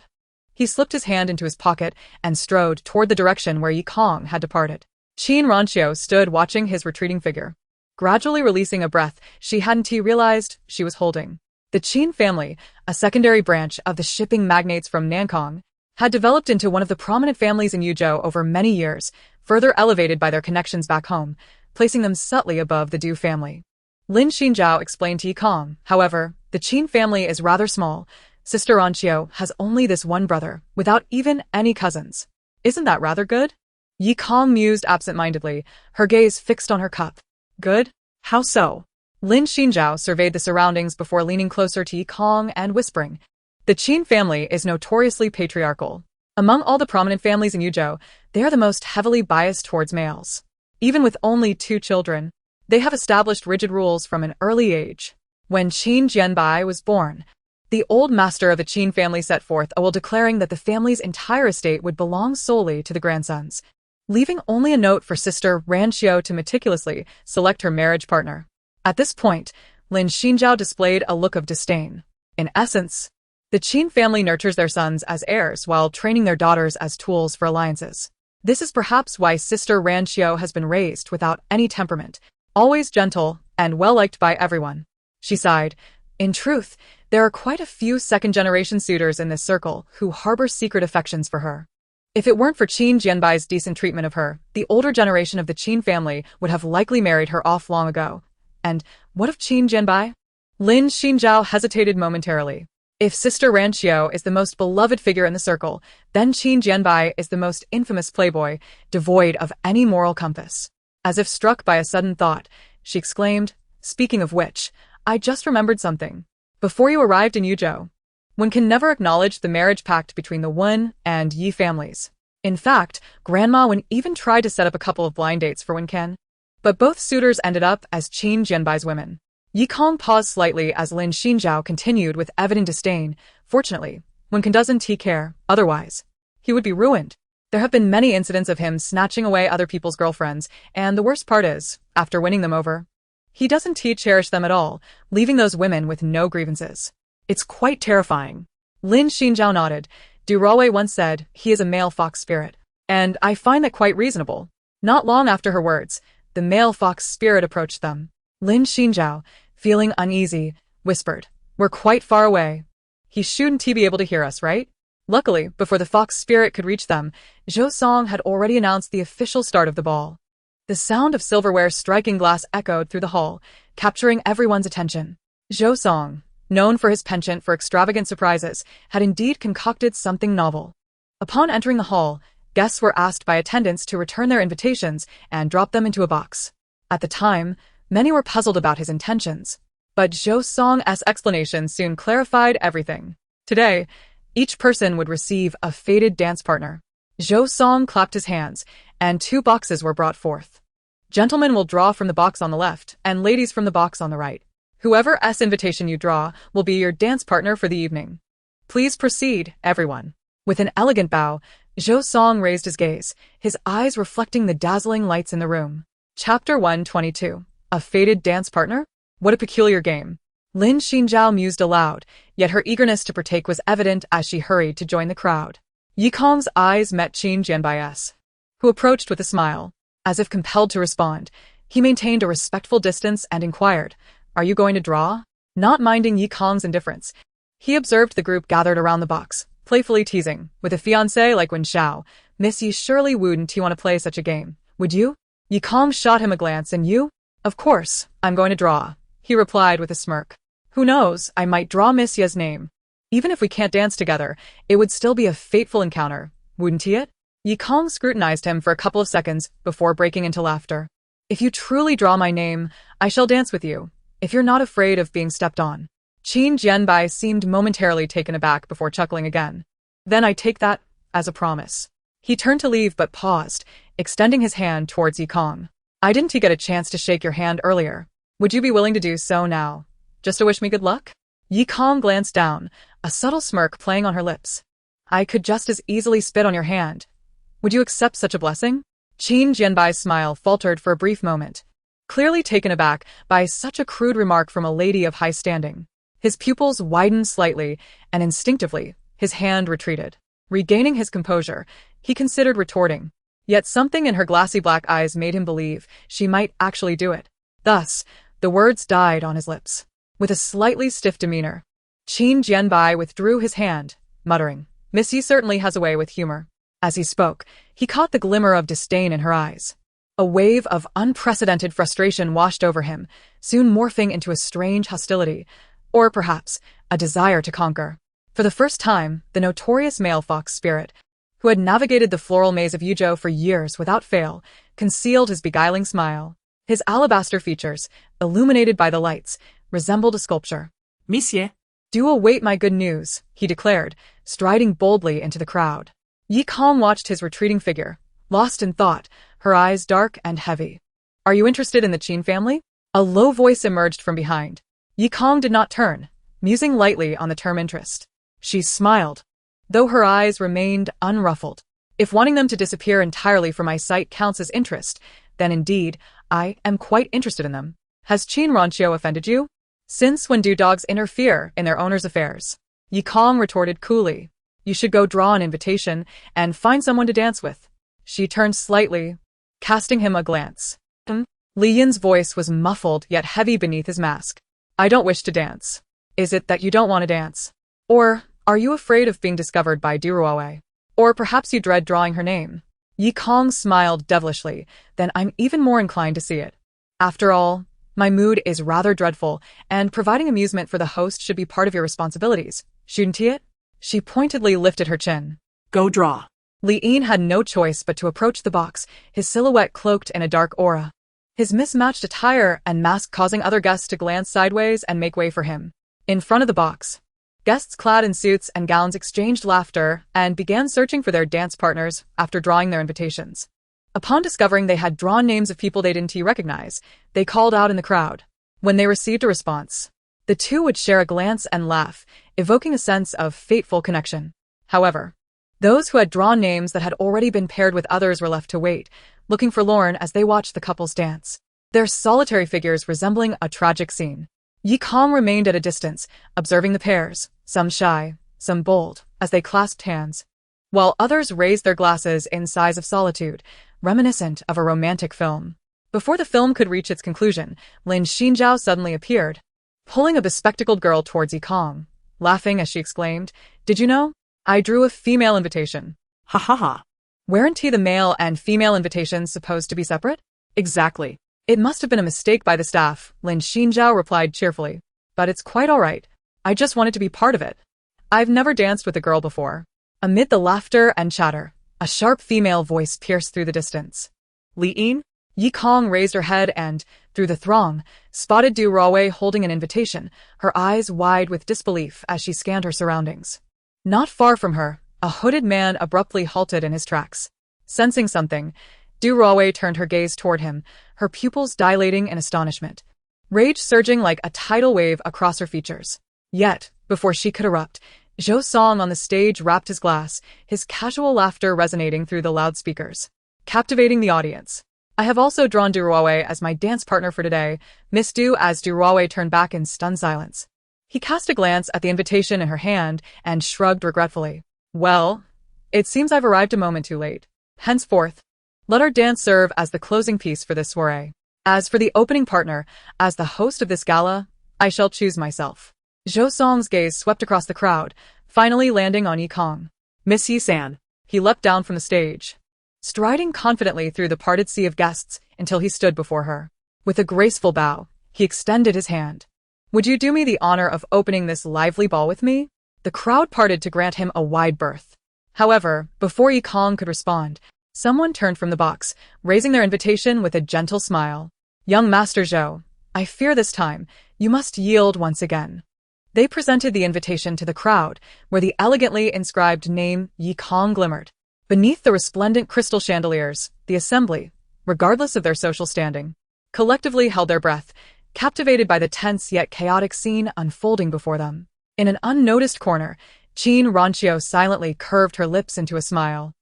he slipped his hand into his pocket and strode toward the direction where Yi Kong had departed. Qin Ranqiu stood watching his retreating figure, gradually releasing a breath she hadn't realized she was holding. The Qin family, a secondary branch of the shipping magnates from Nankong, had developed into one of the prominent families in Yuzhou over many years, further elevated by their connections back home, placing them subtly above the Du family. Lin Xinjiao explained to Yi Kong, however, the Qin family is rather small. Sister Ranqiu has only this one brother, without even any cousins. Isn't that rather good? Yi Kong mused absent-mindedly, her gaze fixed on her cup. Good? How so? Lin Xinjiao surveyed the surroundings before leaning closer to Yi Kong and whispering, The Qin family is notoriously patriarchal. Among all the prominent families in Yuzhou, they are the most heavily biased towards males. Even with only 2 children, they have established rigid rules from an early age. When Qin Jianbai was born, the old master of the Qin family set forth a will declaring that the family's entire estate would belong solely to the grandsons, leaving only a note for sister Ranqiu to meticulously select her marriage partner. At this point, Lin Xinjiao displayed a look of disdain. In essence, the Qin family nurtures their sons as heirs while training their daughters as tools for alliances. This is perhaps why sister Ranqiu has been raised without any temperament, always gentle and well-liked by everyone. She sighed. In truth, there are quite a few second-generation suitors in this circle who harbor secret affections for her. If it weren't for Qin Jianbai's decent treatment of her, the older generation of the Qin family would have likely married her off long ago. And what of Qin Jianbai? Lin Xinjiao hesitated momentarily. If Sister Ranqiu is the most beloved figure in the circle, then Qin Jianbai is the most infamous playboy, devoid of any moral compass. As if struck by a sudden thought, she exclaimed, Speaking of which, I just remembered something. Before you arrived in Yuzhou, one can never acknowledge the marriage pact between the Wen and Yi families. In fact, Grandma Wen even tried to set up a couple of blind dates for Wen Ken, but both suitors ended up as Qin Jianbai's women. Yi Kong paused slightly as Lin Xinjiao continued with evident disdain. Fortunately, Wen Ken doesn't care, otherwise he would be ruined. There have been many incidents of him snatching away other people's girlfriends, and the worst part is, after winning them over, he doesn't cherish them at all, leaving those women with no grievances. It's quite terrifying. Lin Xinjiao nodded. Du Rowei once said, he is a male fox spirit. And I find that quite reasonable. Not long after her words, the male fox spirit approached them. Lin Xinjiao, feeling uneasy, whispered, We're quite far away. He shouldn't be able to hear us, right? Luckily, before the fox spirit could reach them, Zhou Song had already announced the official start of the ball. The sound of silverware striking glass echoed through the hall, capturing everyone's attention. Zhou Song, known for his penchant for extravagant surprises, had indeed concocted something novel. Upon entering the hall, guests were asked by attendants to return their invitations and drop them into a box. At the time, many were puzzled about his intentions, but Zhou Song's explanation soon clarified everything. Today, each person would receive a fated dance partner. Zhou Song clapped his hands, and 2 boxes were brought forth. Gentlemen will draw from the box on the left, and ladies from the box on the right. Whoever's invitation you draw will be your dance partner for the evening. Please proceed, everyone. With an elegant bow, Zhou Song raised his gaze, his eyes reflecting the dazzling lights in the room. Chapter 122. A fated dance partner? What a peculiar game. Lin Xinjiao mused aloud, yet her eagerness to partake was evident as she hurried to join the crowd. Yi Kong's eyes met Qin Jianbai's, who approached with a smile. As if compelled to respond, he maintained a respectful distance and inquired, "Are you going to draw?" Not minding Yi Kong's indifference, he observed the group gathered around the box, playfully teasing, "With a fiancé like Wen Xiao, Miss Yi surely wouldn't want to play such a game, would you?" Yi Kong shot him a glance. "And you?" "Of course, I'm going to draw," he replied with a smirk. "Who knows, I might draw Miss Yi's name. Even if we can't dance together, it would still be a fateful encounter, wouldn't it?" Yi Kong scrutinized him for a couple of seconds before breaking into laughter. "If you truly draw my name, I shall dance with you, if you're not afraid of being stepped on." Qin Jianbai seemed momentarily taken aback before chuckling again. "Then I take that as a promise." He turned to leave but paused, extending his hand towards Yi Kong. "I didn't get a chance to shake your hand earlier. Would you be willing to do so now, just to wish me good luck?" Yi Kong glanced down, a subtle smirk playing on her lips. "I could just as easily spit on your hand. Would you accept such a blessing?" Qin Jianbai's smile faltered for a brief moment, clearly taken aback by such a crude remark from a lady of high standing. His pupils widened slightly, and instinctively, his hand retreated. Regaining his composure, he considered retorting, yet something in her glassy black eyes made him believe she might actually do it. Thus, the words died on his lips. With a slightly stiff demeanor, Qin Jianbai withdrew his hand, muttering, "Miss Yi certainly has a way with humor." As he spoke, he caught the glimmer of disdain in her eyes. A wave of unprecedented frustration washed over him, soon morphing into a strange hostility, or perhaps a desire to conquer. For the first time, the notorious male fox spirit, who had navigated the floral maze of Yuzhou for years without fail, concealed his beguiling smile. His alabaster features, illuminated by the lights, resembled a sculpture. "Monsieur." "Do await my good news," he declared, striding boldly into the crowd. Yi Kong watched his retreating figure, lost in thought, her eyes dark and heavy. "Are you interested in the Qin family?" A low voice emerged from behind. Yi Kong did not turn, musing lightly on the term interest. She smiled, though her eyes remained unruffled. "If wanting them to disappear entirely from my sight counts as interest, then indeed, I am quite interested in them. Has Qin Ranqiu offended you? Since when do dogs interfere in their owners' affairs?" Yi Kong retorted coolly. "You should go draw an invitation and find someone to dance with." She turned slightly, casting him a glance. Li Yin's voice was muffled yet heavy beneath his mask. "I don't wish to dance. Is it that you don't want to dance? Or are you afraid of being discovered by Duruoe? Or perhaps you dread drawing her name?" Yi Kong smiled devilishly. "Then I'm even more inclined to see it. After all, my mood is rather dreadful, and providing amusement for the host should be part of your responsibilities, shouldn't it?" She pointedly lifted her chin. "Go draw." Li Yin had no choice but to approach the box, his silhouette cloaked in a dark aura. His mismatched attire and mask causing other guests to glance sideways and make way for him. In front of the box, guests clad in suits and gowns exchanged laughter and began searching for their dance partners after drawing their invitations. Upon discovering they had drawn names of people they didn't recognize, they called out in the crowd. When they received a response, the two would share a glance and laugh, evoking a sense of fateful connection. However, those who had drawn names that had already been paired with others were left to wait, looking forlorn as they watched the couples dance, their solitary figures resembling a tragic scene. Yi Kong remained at a distance, observing the pairs, some shy, some bold, as they clasped hands, while others raised their glasses in sighs of solitude, reminiscent of a romantic film. Before the film could reach its conclusion, Lin Xinjiao suddenly appeared, pulling a bespectacled girl towards Yi Kong. Laughing as she exclaimed, "Did you know? I drew a female invitation." "Ha ha ha." "Weren't the male and female invitations supposed to be separate?" "Exactly." "It must have been a mistake by the staff," Lin Xinjiao replied cheerfully. "But it's quite all right. I just wanted to be part of it. I've never danced with a girl before." Amid the laughter and chatter, a sharp female voice pierced through the distance. "Li Yin?" Yi Kong raised her head and, through the throng, spotted Du Raowei holding an invitation, her eyes wide with disbelief as she scanned her surroundings. Not far from her, a hooded man abruptly halted in his tracks. Sensing something, Du Raowei turned her gaze toward him, her pupils dilating in astonishment, rage surging like a tidal wave across her features. Yet, before she could erupt, Zhou Song on the stage rapped his glass, his casual laughter resonating through the loudspeakers, captivating the audience. I have also drawn Du Ruowei as my dance partner for today, Miss Du, as Du Ruowei turned back in stunned silence. He cast a glance at the invitation in her hand and shrugged regretfully. Well, it seems I've arrived a moment too late. Henceforth, let our dance serve as the closing piece for this soiree. As for the opening partner, as the host of this gala, I shall choose myself. Zhou Song's gaze swept across the crowd, finally landing on Yi Kong. Miss Yi-san. He leapt down from the stage, striding confidently through the parted sea of guests until he stood before her. With a graceful bow, he extended his hand. Would you do me the honor of opening this lively ball with me? The crowd parted to grant him a wide berth. However, before Yi Kong could respond, someone turned from the box, raising their invitation with a gentle smile. Young Master Zhou, I fear this time, you must yield once again. They presented the invitation to the crowd, where the elegantly inscribed name Yi Kong glimmered. Beneath the resplendent crystal chandeliers, the assembly, regardless of their social standing, collectively held their breath, captivated by the tense yet chaotic scene unfolding before them. In an unnoticed corner, Qin Ranqiu silently curved her lips into a smile,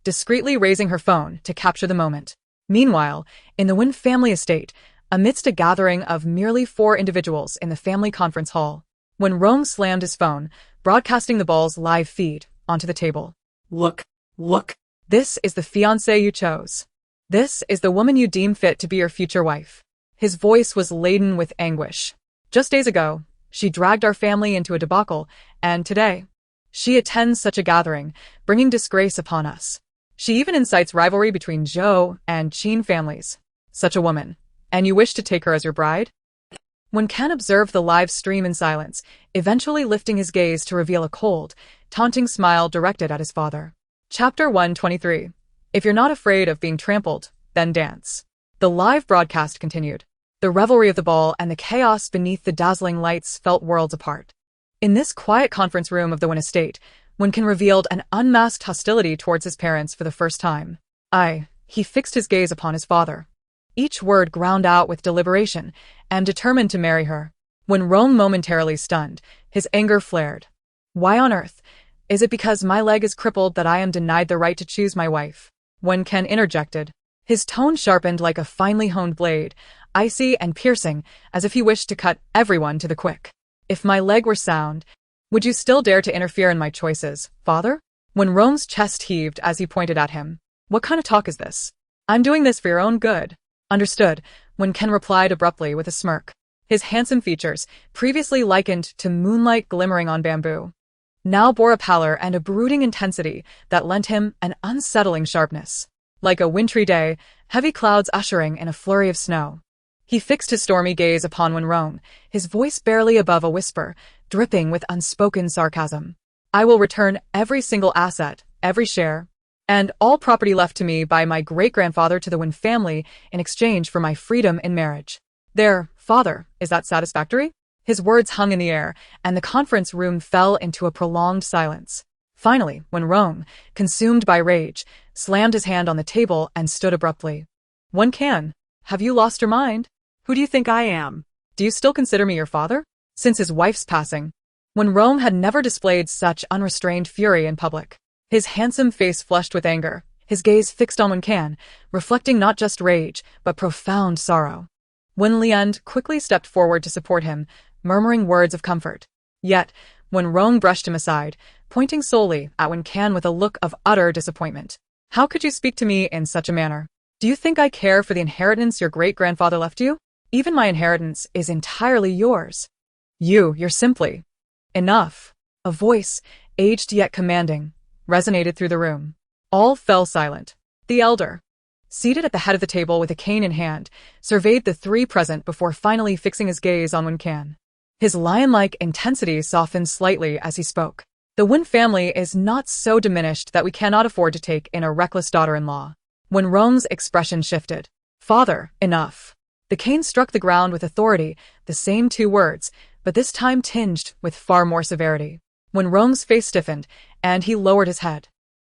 discreetly raising her phone to capture the moment. Meanwhile, in the Wen family estate, amidst a gathering of merely 4 individuals in the family conference hall, Wen Rong slammed his phone, broadcasting the ball's live feed onto the table. Look. This is the fiancée you chose. This is the woman you deem fit to be your future wife. His voice was laden with anguish. Just days ago, she dragged our family into a debacle, and today, she attends such a gathering, bringing disgrace upon us. She even incites rivalry between Zhou and Qin families. Such a woman. And you wish to take her as your bride? When Ken observed the live stream in silence, eventually lifting his gaze to reveal a cold, taunting smile directed at his father. Chapter 123. If you're not afraid of being trampled, then dance. The live broadcast continued. The revelry of the ball and the chaos beneath the dazzling lights felt worlds apart. In this quiet conference room of the Wen estate, Wen Ken revealed an unmasked hostility towards his parents for the first time. He fixed his gaze upon his father. Each word ground out with deliberation, and determined to marry her. When Rome momentarily stunned, his anger flared. Why on earth? Is it because my leg is crippled that I am denied the right to choose my wife? Wen Ken interjected. His tone sharpened like a finely honed blade, icy and piercing, as if he wished to cut everyone to the quick. If my leg were sound, would you still dare to interfere in my choices, father? When Rome's chest heaved as he pointed at him. What kind of talk is this? I'm doing this for your own good. Understood, when Ken replied abruptly with a smirk. His handsome features, previously likened to moonlight glimmering on bamboo, now bore a pallor and a brooding intensity that lent him an unsettling sharpness. Like a wintry day, heavy clouds ushering in a flurry of snow. He fixed his stormy gaze upon Wen Rong, his voice barely above a whisper, dripping with unspoken sarcasm. I will return every single asset, every share, and all property left to me by my great-grandfather to the Wen family in exchange for my freedom in marriage. There, father, is that satisfactory? His words hung in the air, and the conference room fell into a prolonged silence. Finally, Wen Rong, consumed by rage, slammed his hand on the table and stood abruptly. Wen Can, have you lost your mind? Who do you think I am? Do you still consider me your father? Since his wife's passing, Wen Rong had never displayed such unrestrained fury in public. His handsome face flushed with anger, his gaze fixed on Wen Can, reflecting not just rage, but profound sorrow. Wen Lian quickly stepped forward to support him, murmuring words of comfort. Yet, Wen Rong brushed him aside, pointing solely at Wen Can with a look of utter disappointment. How could you speak to me in such a manner? Do you think I care for the inheritance your great-grandfather left you? Even my inheritance is entirely yours. You're simply enough. A voice, aged yet commanding, resonated through the room. All fell silent. The elder, seated at the head of the table with a cane in hand, surveyed the 3 present before finally fixing his gaze on Wen Can. His lion-like intensity softened slightly as he spoke. The Wen family is not so diminished that we cannot afford to take in a reckless daughter-in-law. When Rong's expression shifted. Father, enough. The cane struck the ground with authority, the same 2 words, but this time tinged with far more severity. When Rong's face stiffened, and he lowered his head.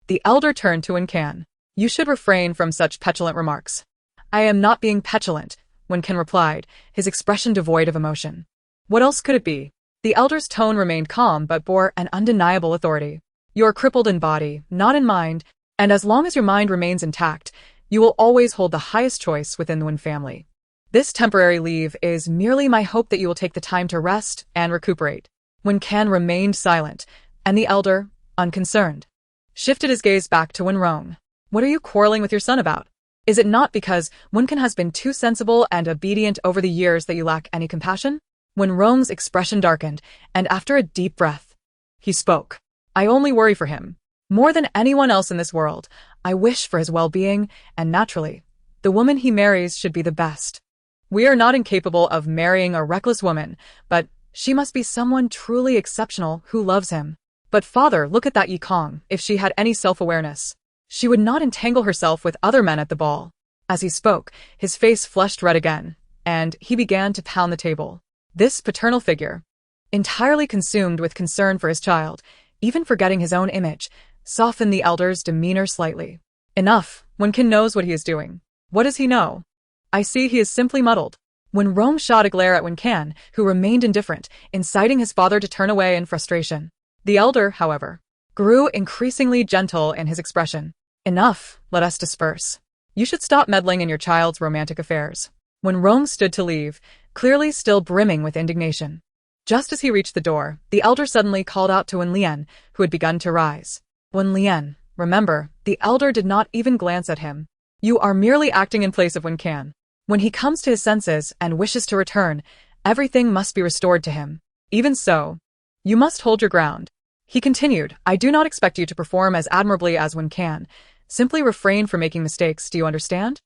The elder turned to Wen Can. You should refrain from such petulant remarks. I am not being petulant, Wen Can replied, his expression devoid of emotion. What else could it be? The elder's tone remained calm but bore an undeniable authority. "You're crippled in body, not in mind, and as long as your mind remains intact, you will always hold the highest choice within the Wen family. This temporary leave is merely my hope that you will take the time to rest and recuperate." Wen Can remained silent, and the elder, unconcerned, shifted his gaze back to Wen Rong. "What are you quarreling with your son about? Is it not because Wen Can has been too sensible and obedient over the years that you lack any compassion?" Wen Rong's expression darkened, and after a deep breath, he spoke. "I only worry for him. More than anyone else in this world, I wish for his well-being, and naturally, the woman he marries should be the best. We are not incapable of marrying a reckless woman, but she must be someone truly exceptional who loves him. But father, look at that Yi Kong. If she had any self-awareness, she would not entangle herself with other men at the ball." As he spoke, his face flushed red again, and he began to pound the table. This paternal figure, entirely consumed with concern for his child, even forgetting his own image, softened the elder's demeanor slightly. "Enough. Wen Can knows what he is doing. What does he know? I see he is simply muddled." Wen Rong shot a glare at Wen Can, who remained indifferent, inciting his father to turn away in frustration. The elder, however, grew increasingly gentle in his expression. "Enough, let us disperse. You should stop meddling in your child's romantic affairs." Wen Rong stood to leave, clearly still brimming with indignation. Just as he reached the door, the elder suddenly called out to Wen Lian, who had begun to rise. "Wen Lian, remember," the elder did not even glance at him. "You are merely acting in place of Wen Can. When he comes to his senses and wishes to return, everything must be restored to him. Even so, you must hold your ground." He continued, "I do not expect you to perform as admirably as Wen Can. Simply refrain from making mistakes, do you understand?"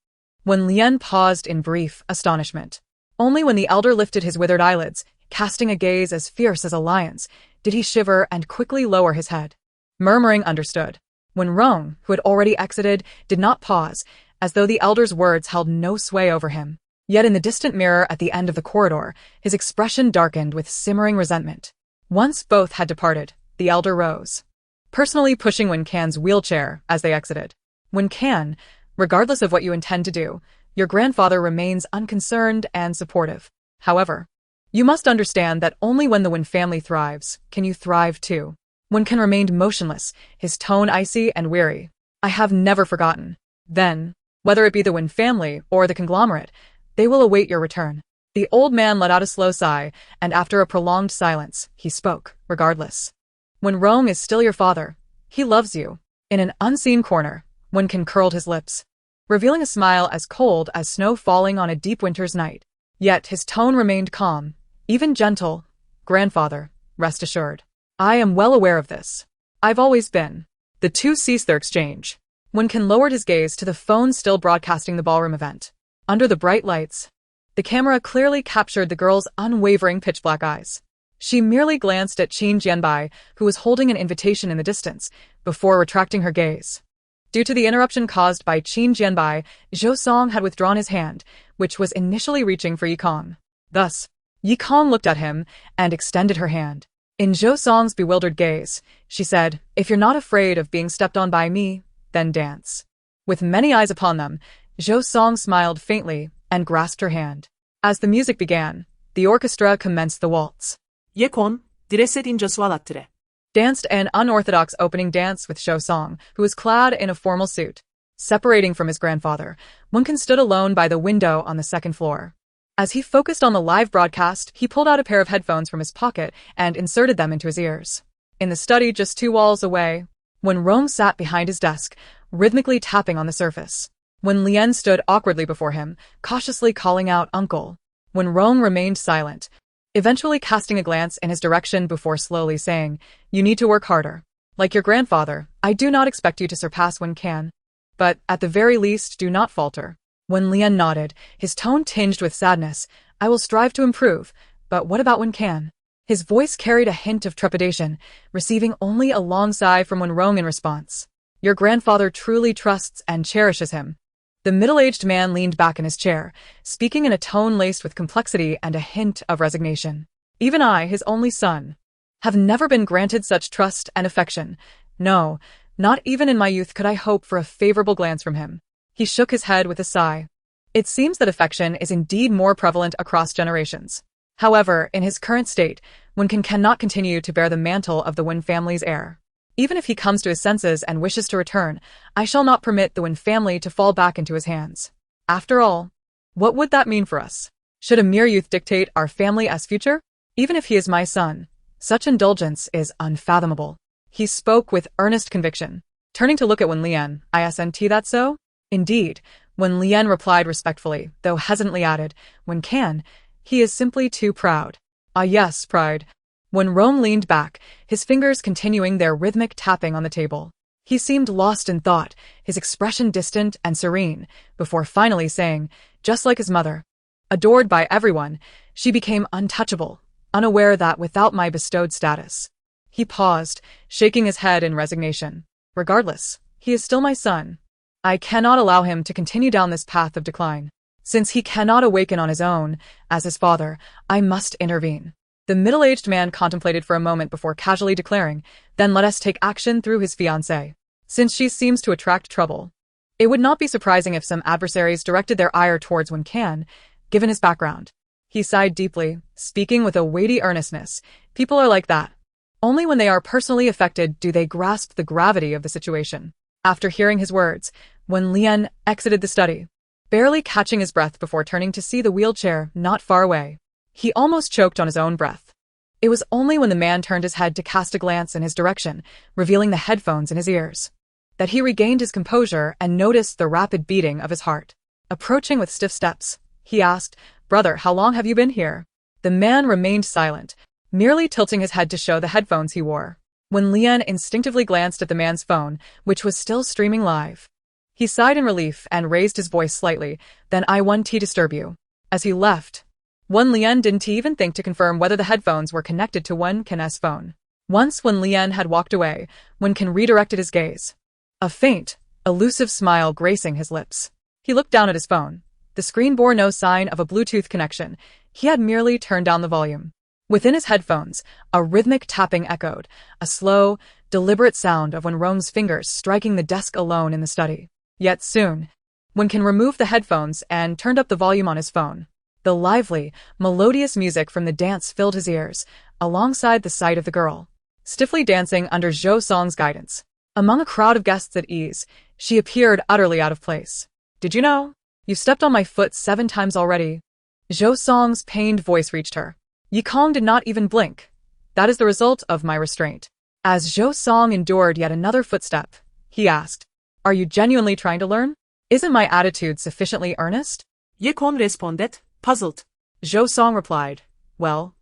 Wen Lian paused in brief astonishment. Only when the elder lifted his withered eyelids, casting a gaze as fierce as a lion's, did he shiver and quickly lower his head. Murmuring understood. Wen Rong, who had already exited, did not pause, as though the elder's words held no sway over him. Yet in the distant mirror at the end of the corridor, his expression darkened with simmering resentment. Once both had departed, the elder rose, personally pushing Wen Can's wheelchair as they exited. "Wen Can, regardless of what you intend to do, your grandfather remains unconcerned and supportive. However, you must understand that only when the Wen family thrives can you thrive too." Wen Can remained motionless, his tone icy and weary. "I have never forgotten. Then, whether it be the Wen family or the conglomerate, they will await your return." The old man let out a slow sigh, and after a prolonged silence, he spoke, "Regardless, Wen Rong is still your father. He loves you." In an unseen corner, Wen Can curled his lips, revealing a smile as cold as snow falling on a deep winter's night. Yet his tone remained calm, even gentle. "Grandfather, rest assured. I am well aware of this. I've always been." The two ceased their exchange. Wen Can lowered his gaze to the phone still broadcasting the ballroom event. Under the bright lights, the camera clearly captured the girl's unwavering pitch-black eyes. She merely glanced at Qin Jianbai, who was holding an invitation in the distance, before retracting her gaze. Due to the interruption caused by Qin Jianbai, Zhou Song had withdrawn his hand, which was initially reaching for Yi Kong. Thus, Yi Kong looked at him and extended her hand. In Zhou Song's bewildered gaze, she said, "If you're not afraid of being stepped on by me, then dance." With many eyes upon them, Zhou Song smiled faintly and grasped her hand. As the music began, the orchestra commenced the waltz. Yekon, direset injaswalattre. Danced an unorthodox opening dance with Zhou Song, who was clad in a formal suit. Separating from his grandfather, Wen Can stood alone by the window on the second floor. As he focused on the live broadcast, he pulled out a pair of headphones from his pocket and inserted them into his ears. In the study just 2 walls away, Wen Rong sat behind his desk, rhythmically tapping on the surface. Wen Lian stood awkwardly before him, cautiously calling out "Uncle." Wen Rong remained silent, eventually casting a glance in his direction before slowly saying, "You need to work harder. Like your grandfather, I do not expect you to surpass Wen Can. But, at the very least, do not falter." Wen Lian nodded, his tone tinged with sadness. "I will strive to improve, but what about Wen Can?" His voice carried a hint of trepidation, receiving only a long sigh from Wen Rong in response. "Your grandfather truly trusts and cherishes him." The middle-aged man leaned back in his chair, speaking in a tone laced with complexity and a hint of resignation. "Even I, his only son, have never been granted such trust and affection. No, not even in my youth could I hope for a favorable glance from him." He shook his head with a sigh. It seems that affection is indeed more prevalent across generations. However, in his current state, Wen cannot continue to bear the mantle of the Wen family's heir. Even if he comes to his senses and wishes to return, I shall not permit the Wen family to fall back into his hands. After all, what would that mean for us? Should a mere youth dictate our family as future? Even if he is my son, such indulgence is unfathomable. He spoke with earnest conviction. Turning to look at Wen Lian, isn't that so? Indeed, Wen Lian replied respectfully, though hesitantly added, Wen can, he is simply too proud. Ah yes, pride. When Rome leaned back, his fingers continuing their rhythmic tapping on the table. He seemed lost in thought, his expression distant and serene, before finally saying, just like his mother. Adored by everyone, she became untouchable, unaware that without my bestowed status. He paused, shaking his head in resignation. Regardless, he is still my son. I cannot allow him to continue down this path of decline. Since he cannot awaken on his own, as his father, I must intervene. The middle-aged man contemplated for a moment before casually declaring, then let us take action through his fiancée. Since she seems to attract trouble. It would not be surprising if some adversaries directed their ire towards Wen Can, given his background. He sighed deeply, speaking with a weighty earnestness. People are like that. Only when they are personally affected do they grasp the gravity of the situation. After hearing his words, Wen Lian exited the study, barely catching his breath before turning to see the wheelchair not far away. He almost choked on his own breath. It was only when the man turned his head to cast a glance in his direction, revealing the headphones in his ears, that he regained his composure and noticed the rapid beating of his heart. Approaching with stiff steps, he asked, Brother, how long have you been here? The man remained silent, merely tilting his head to show the headphones he wore. When Lian instinctively glanced at the man's phone, which was still streaming live. He sighed in relief and raised his voice slightly, then I want to disturb you. As he left, Wen Lian didn't even think to confirm whether the headphones were connected to Wen Can's phone. Once Wen Lian had walked away, Wen Can redirected his gaze. A faint, elusive smile gracing his lips. He looked down at his phone. The screen bore no sign of a Bluetooth connection. He had merely turned down the volume. Within his headphones, a rhythmic tapping echoed, a slow, deliberate sound of Wen Rome's fingers striking the desk alone in the study. Yet soon, Wen Can removed the headphones and turned up the volume on his phone. The lively, melodious music from the dance filled his ears, alongside the sight of the girl, stiffly dancing under Zhou Song's guidance. Among a crowd of guests at ease, she appeared utterly out of place. Did you know? You've stepped on my foot 7 times already. Zhou Song's pained voice reached her. Yi Kong did not even blink. That is the result of my restraint. As Zhou Song endured yet another footstep, he asked, Are you genuinely trying to learn? Isn't my attitude sufficiently earnest? Ye Kwan responded, puzzled. Zhou Song replied, Well,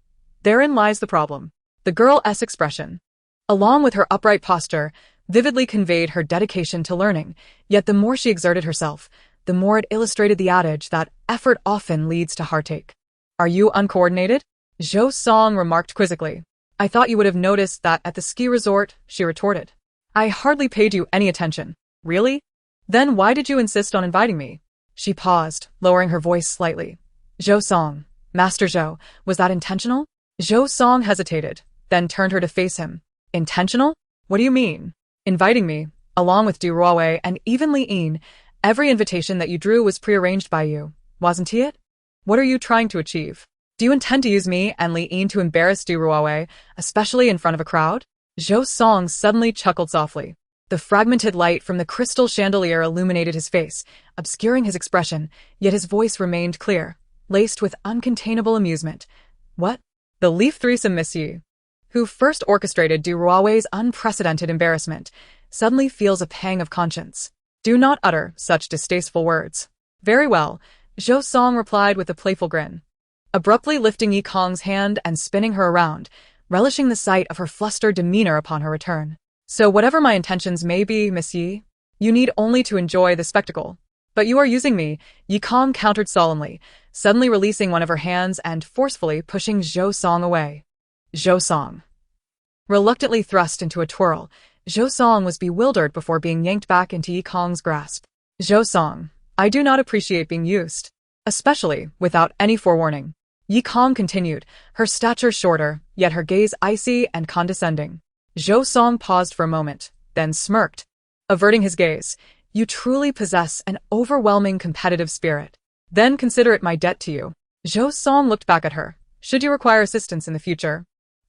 therein lies the problem. The girl's expression, along with her upright posture, vividly conveyed her dedication to learning, yet the more she exerted herself, the more it illustrated the adage that effort often leads to heartache. Are you uncoordinated? Zhou Song remarked quizzically. I thought you would have noticed that at the ski resort, she retorted. I hardly paid you any attention. Really? Then why did you insist on inviting me? She paused, lowering her voice slightly. Zhou Song, Master Zhou, was that intentional? Zhou Song hesitated, then turned her to face him. Intentional? What do you mean? Inviting me, along with Du Ruowei and even Li Yin, every invitation that you drew was prearranged by you, wasn't it? What are you trying to achieve? Do you intend to use me and Li Yin to embarrass Du Ruowei, especially in front of a crowd? Zhou Song suddenly chuckled softly. The fragmented light from the crystal chandelier illuminated his face, obscuring his expression, yet his voice remained clear, laced with uncontainable amusement. What? The Leaf Threesome Monsieur, who first orchestrated Du Ruowei's unprecedented embarrassment, suddenly feels a pang of conscience. Do not utter such distasteful words. Very well, Zhou Song replied with a playful grin, abruptly lifting Yi Kong's hand and spinning her around, relishing the sight of her flustered demeanor upon her return. So whatever my intentions may be, Monsieur, you need only to enjoy the spectacle. But you are using me, Yi Kong countered solemnly, suddenly releasing one of her hands and forcefully pushing Zhou Song away. Zhou Song, reluctantly thrust into a twirl, Zhou Song was bewildered before being yanked back into Yi Kong's grasp. Zhou Song, I do not appreciate being used, especially without any forewarning. Yi Kong continued, her stature shorter, yet her gaze icy and condescending. Zhou Song paused for a moment, then smirked, averting his gaze. You truly possess an overwhelming competitive spirit. Then consider it my debt to you. Zhou Song looked back at her. Should you require assistance in the future,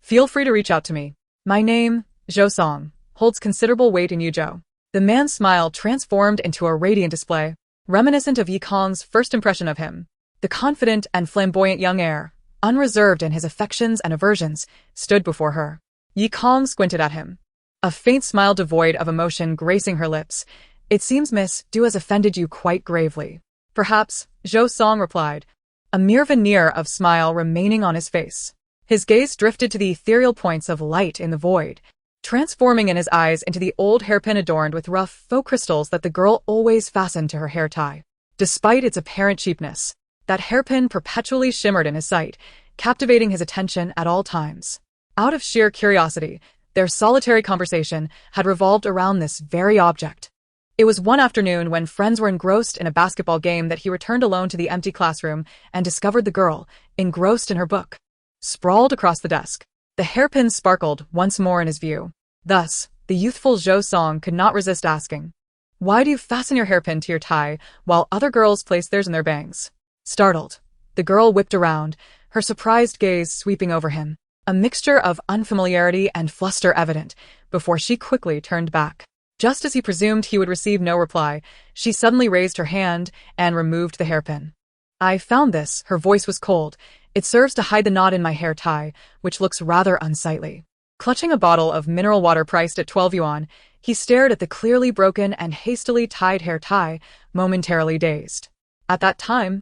Feel free to reach out to me. My name, Zhou Song, holds considerable weight in Yuzhou. The man's smile transformed into a radiant display, reminiscent of Yi Kong's first impression of him. The confident and flamboyant young heir, unreserved in his affections and aversions, stood before her. Yi Kong squinted at him, a faint smile devoid of emotion gracing her lips. It seems Miss Du has offended you quite gravely. Perhaps, Zhou Song replied, a mere veneer of smile remaining on his face. His gaze drifted to the ethereal points of light in the void, transforming in his eyes into the old hairpin adorned with rough faux crystals that the girl always fastened to her hair tie. Despite its apparent cheapness, that hairpin perpetually shimmered in his sight, captivating his attention at all times. Out of sheer curiosity, their solitary conversation had revolved around this very object. It was one afternoon when friends were engrossed in a basketball game that he returned alone to the empty classroom and discovered the girl, engrossed in her book, sprawled across the desk. The hairpin sparkled once more in his view. Thus, the youthful Zhou Song could not resist asking, "Why do you fasten your hairpin to your tie while other girls place theirs in their bangs?" Startled, the girl whipped around, her surprised gaze sweeping over him, a mixture of unfamiliarity and fluster evident, before she quickly turned back. Just as he presumed he would receive no reply, she suddenly raised her hand and removed the hairpin. "I found this," her voice was cold. "It serves to hide the knot in my hair tie, which looks rather unsightly." Clutching a bottle of mineral water priced at 12 yuan, he stared at the clearly broken and hastily tied hair tie, momentarily dazed. At that time,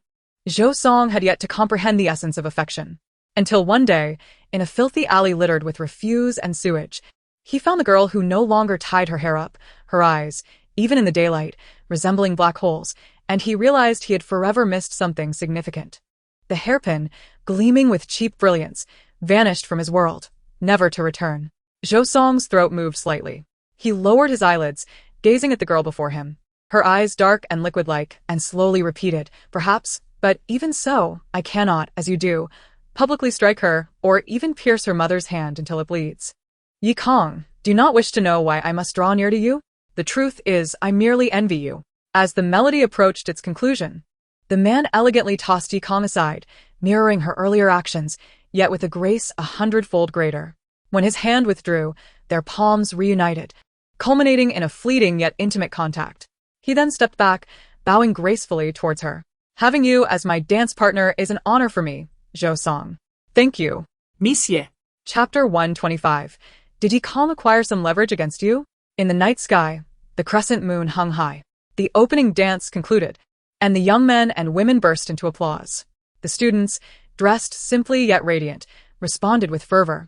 Zhou Song had yet to comprehend the essence of affection. Until one day, in a filthy alley littered with refuse and sewage, he found the girl who no longer tied her hair up, her eyes, even in the daylight, resembling black holes, and he realized he had forever missed something significant. The hairpin, gleaming with cheap brilliance, vanished from his world, never to return. Zhou Song's throat moved slightly. He lowered his eyelids, gazing at the girl before him. Her eyes dark and liquid-like, and slowly repeated, "Perhaps, but even so, I cannot, as you do, publicly strike her, or even pierce her mother's hand until it bleeds. Yi Kong, do you not wish to know why I must draw near to you? The truth is, I merely envy you." As the melody approached its conclusion, the man elegantly tossed Yi Kong aside, mirroring her earlier actions, yet with a grace 100-fold greater. When his hand withdrew, their palms reunited, culminating in a fleeting yet intimate contact. He then stepped back, bowing gracefully towards her. "Having you as my dance partner is an honor for me, Zhou Song." "Thank you, Monsieur." Chapter 125. Did Yi Kong acquire some leverage against you? In the night sky, the crescent moon hung high. The opening dance concluded, and the young men and women burst into applause. The students, dressed simply yet radiant, responded with fervor,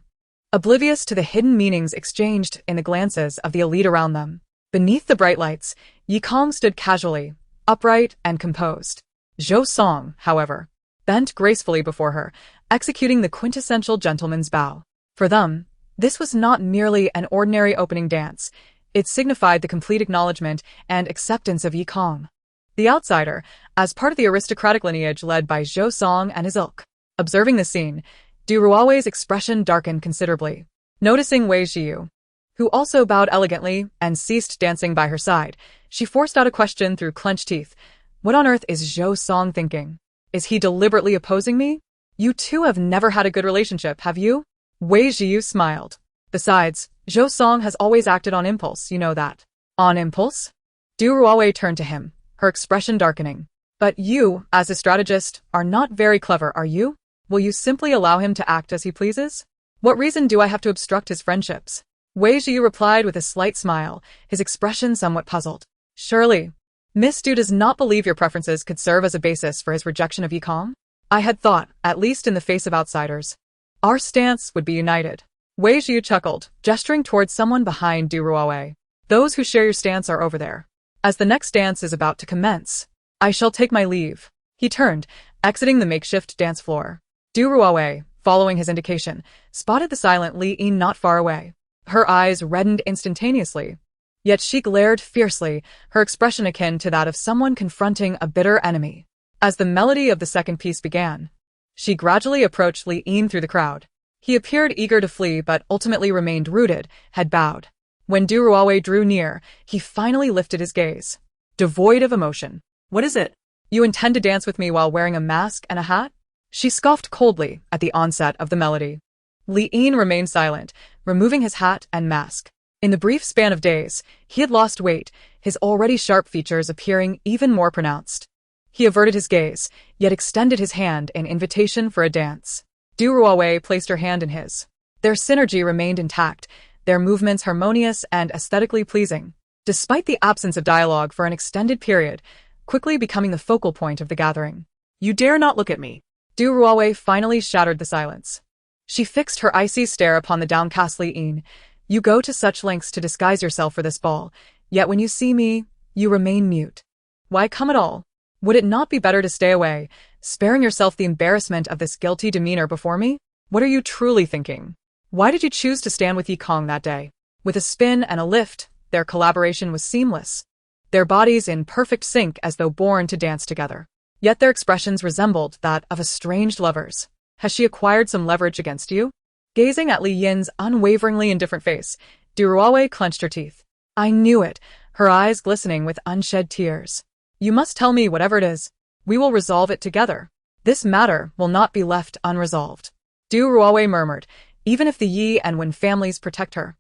oblivious to the hidden meanings exchanged in the glances of the elite around them. Beneath the bright lights, Yi Kong stood casually, upright and composed. Zhou Song, however, bent gracefully before her, executing the quintessential gentleman's bow. For them, this was not merely an ordinary opening dance. It signified the complete acknowledgement and acceptance of Yi Kong, the outsider, as part of the aristocratic lineage led by Zhou Song and his ilk. Observing the scene, Du Ruowei's expression darkened considerably. Noticing Wei Zhiyu, who also bowed elegantly and ceased dancing by her side, she forced out a question through clenched teeth. "What on earth is Zhou Song thinking? Is he deliberately opposing me? You two have never had a good relationship, have you?" Wei Zhiyu smiled. "Besides, Zhou Song has always acted on impulse, you know that." "On impulse?" Du Ruowei turned to him, her expression darkening. "But you, as a strategist, are not very clever, are you? Will you simply allow him to act as he pleases? What reason do I have to obstruct his friendships?" Wei Zhiyu replied with a slight smile, his expression somewhat puzzled. "Surely, Miss Du does not believe your preferences could serve as a basis for his rejection of Yi Kong? I had thought, at least in the face of outsiders, our stance would be united." Wei Zhiyu chuckled, gesturing towards someone behind Du Ruowei. "Those who share your stance are over there. As the next dance is about to commence, I shall take my leave." He turned, exiting the makeshift dance floor. Du Ruowei, following his indication, spotted the silent Li Yin not far away. Her eyes reddened instantaneously, yet she glared fiercely, her expression akin to that of someone confronting a bitter enemy. As the melody of the second piece began, she gradually approached Li Yin through the crowd. He appeared eager to flee but ultimately remained rooted, head bowed. When Du Ruowei drew near, he finally lifted his gaze, devoid of emotion. "What is it? You intend to dance with me while wearing a mask and a hat?" She scoffed coldly at the onset of the melody. Li Yin remained silent, removing his hat and mask. In the brief span of days, he had lost weight, his already sharp features appearing even more pronounced. He averted his gaze, yet extended his hand in invitation for a dance. Du Ruowei placed her hand in his. Their synergy remained intact, their movements harmonious and aesthetically pleasing, despite the absence of dialogue for an extended period, quickly becoming the focal point of the gathering. You dare not look at me. Du Ruowei finally shattered the silence. She fixed her icy stare upon the downcast Li Yin. You go to such lengths to disguise yourself for this ball, yet when you see me, you remain mute. Why come at all? Would it not be better to stay away, sparing yourself the embarrassment of this guilty demeanor before me? What are you truly thinking? Why did you choose to stand with Yi Kong that day? With a spin and a lift, their collaboration was seamless. Their bodies in perfect sync as though born to dance together. Yet their expressions resembled that of estranged lovers. Has she acquired some leverage against you? Gazing at Li Yin's unwaveringly indifferent face, Du Ruowei clenched her teeth. I knew it, her eyes glistening with unshed tears. You must tell me whatever it is. We will resolve it together. This matter will not be left unresolved. Du Ruowei murmured, even if the Yi and Wen families protect her.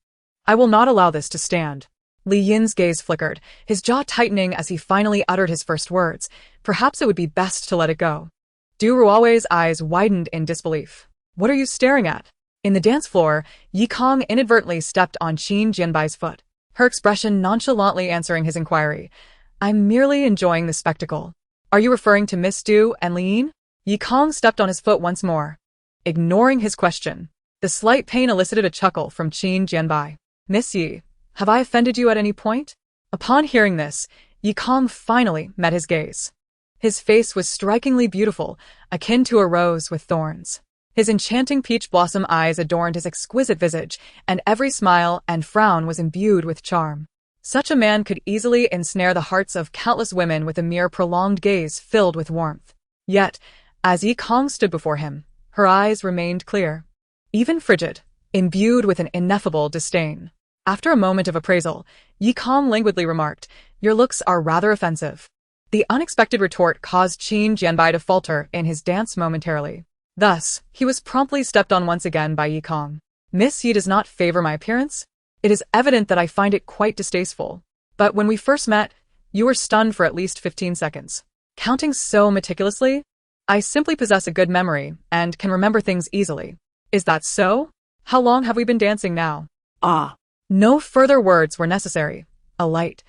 I will not allow this to stand. Li Yin's gaze flickered, his jaw tightening as he finally uttered his first words. Perhaps it would be best to let it go. Du Ruowei's eyes widened in disbelief. What are you staring at? In the dance floor, Yi Kong inadvertently stepped on Qin Jianbai's foot, her expression nonchalantly answering his inquiry. I'm merely enjoying the spectacle. Are you referring to Miss Du and Li Yin? Yi Kong stepped on his foot once more, ignoring his question. The slight pain elicited a chuckle from Qin Jianbai. Miss Yi, have I offended you at any point? Upon hearing this, Yi Kong finally met his gaze. His face was strikingly beautiful, akin to a rose with thorns. His enchanting peach blossom eyes adorned his exquisite visage, and every smile and frown was imbued with charm. Such a man could easily ensnare the hearts of countless women with a mere prolonged gaze filled with warmth. Yet, as Yi Kong stood before him, her eyes remained clear, even frigid, imbued with an ineffable disdain. After a moment of appraisal, Yi Kong languidly remarked, Your looks are rather offensive. The unexpected retort caused Qin Jianbai to falter in his dance momentarily. Thus, he was promptly stepped on once again by Yi Kong. Miss Yi does not favor my appearance? It is evident that I find it quite distasteful. But when we first met, you were stunned for at least 15 seconds. Counting so meticulously? I simply possess a good memory and can remember things easily. Is that so? How long have we been dancing now? Ah. No further words were necessary. A light,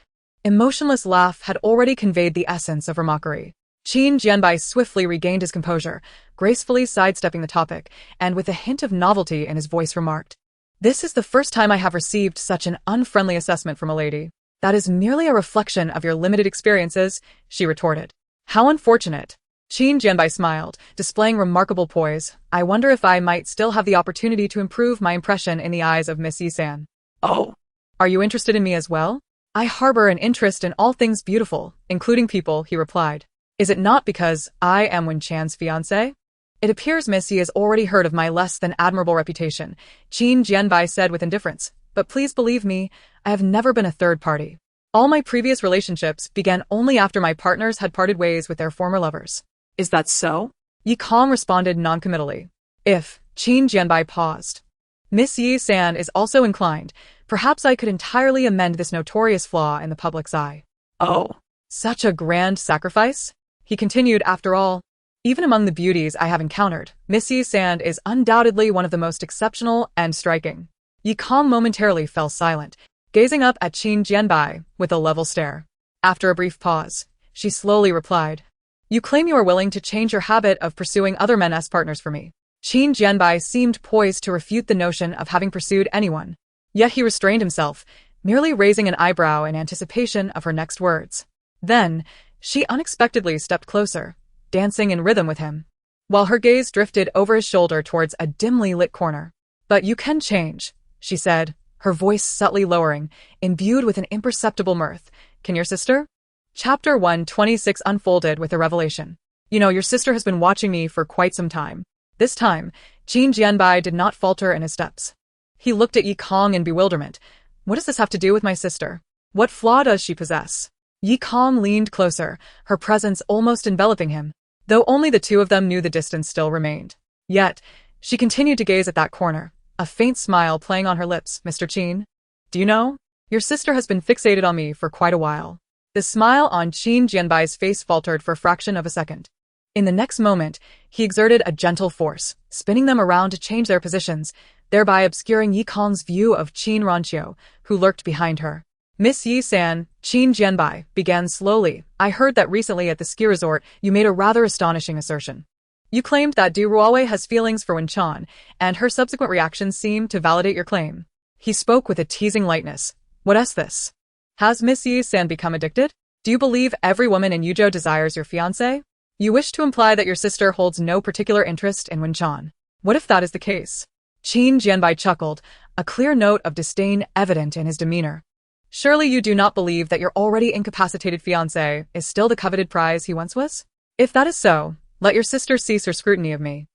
emotionless laugh had already conveyed the essence of her mockery. Qin Jianbai swiftly regained his composure, gracefully sidestepping the topic, and with a hint of novelty in his voice remarked, This is the first time I have received such an unfriendly assessment from a lady. That is merely a reflection of your limited experiences, she retorted. How unfortunate. Qin Jianbai smiled, displaying remarkable poise. I wonder if I might still have the opportunity to improve my impression in the eyes of Miss Yi-san. Oh. Are you interested in me as well? I harbor an interest in all things beautiful, including people, he replied. Is it not because I am Wen Chan's fiancé? It appears Miss Yi has already heard of my less than admirable reputation, Qin Jianbai said with indifference, but please believe me, I have never been a third party. All my previous relationships began only after my partners had parted ways with their former lovers. Is that so? Yi Kong responded noncommittally. If, Qin Jianbai paused. Miss Yi-san is also inclined. Perhaps I could entirely amend this notorious flaw in the public's eye. Oh. Such a grand sacrifice? He continued, after all, even among the beauties I have encountered, Miss Yi-san is undoubtedly one of the most exceptional and striking. Yi Kong momentarily fell silent, gazing up at Qin Jianbai with a level stare. After a brief pause, she slowly replied, You claim you are willing to change your habit of pursuing other men as partners for me. Qin Jianbai seemed poised to refute the notion of having pursued anyone. Yet he restrained himself, merely raising an eyebrow in anticipation of her next words. Then, she unexpectedly stepped closer, dancing in rhythm with him, while her gaze drifted over his shoulder towards a dimly lit corner. But you can change, she said, her voice subtly lowering, imbued with an imperceptible mirth. Can your sister? Chapter 126 unfolded with a revelation. You know, your sister has been watching me for quite some time. This time, Qin Jianbai did not falter in his steps. He looked at Yi Kong in bewilderment. What does this have to do with my sister? What flaw does she possess? Yi Kong leaned closer, her presence almost enveloping him, though only the two of them knew the distance still remained. Yet, She continued to gaze at that corner, a faint smile playing on her lips. Mr. Qin, do you know? Your sister has been fixated on me for quite a while. The smile on Qin Jianbai's face faltered for a fraction of a second. In the next moment, he exerted a gentle force, spinning them around to change their positions, thereby obscuring Yi Kong's view of Qin Ranqiu, who lurked behind her. Miss Yi-san, Qin Jianbai began slowly. I heard that recently at the ski resort you made a rather astonishing assertion. You claimed that Du Ruowei has feelings for Wen Chan, and her subsequent reactions seemed to validate your claim. He spoke with a teasing lightness. What is this? Has Miss Yi-san become addicted? Do you believe every woman in Yuzhou desires your fiancé? You wish to imply that your sister holds no particular interest in Wen Chan. What if that is the case? Qin Jianbai chuckled, a clear note of disdain evident in his demeanor. Surely you do not believe that your already incapacitated fiancé is still the coveted prize he once was? If that is so, let your sister cease her scrutiny of me.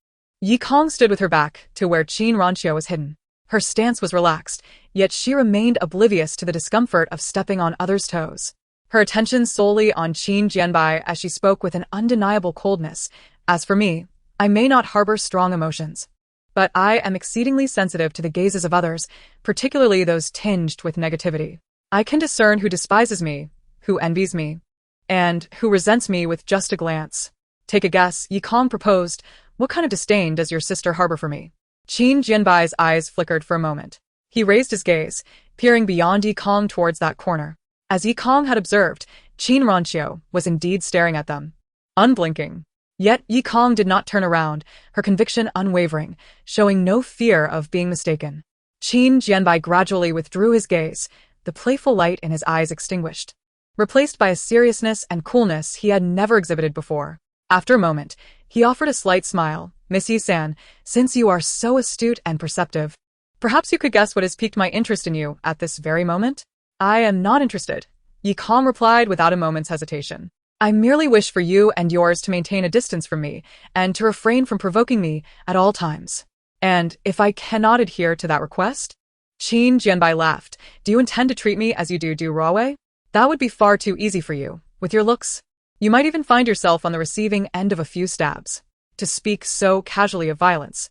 Yi Kong stood with her back to where Qin Ranqiu was hidden. Her stance was relaxed, yet she remained oblivious to the discomfort of stepping on others' toes. Her attention solely on Qin Jianbai as she spoke with an undeniable coldness. As for me, I may not harbor strong emotions, but I am exceedingly sensitive to the gazes of others, particularly those tinged with negativity. I can discern who despises me, who envies me, and who resents me with just a glance. Take a guess, Yi Kong proposed. What kind of disdain does your sister harbor for me? Qin Jianbai's eyes flickered for a moment. He raised his gaze, peering beyond Yi Kong towards that corner. As Yi Kong had observed, Qin Ranqiu was indeed staring at them, unblinking. Yet Yi Kong did not turn around, her conviction unwavering, showing no fear of being mistaken. Qin Jianbai gradually withdrew his gaze, the playful light in his eyes extinguished, replaced by a seriousness and coolness he had never exhibited before. After a moment, he offered a slight smile. Miss Yi-san, since you are so astute and perceptive, perhaps you could guess what has piqued my interest in you at this very moment? I am not interested, Yi Kong replied without a moment's hesitation. I merely wish for you and yours to maintain a distance from me, and to refrain from provoking me at all times. And if I cannot adhere to that request? Qin Jianbai laughed. Do you intend to treat me as you do Du Ruowei? That would be far too easy for you. With your looks, you might even find yourself on the receiving end of a few stabs. To speak so casually of violence.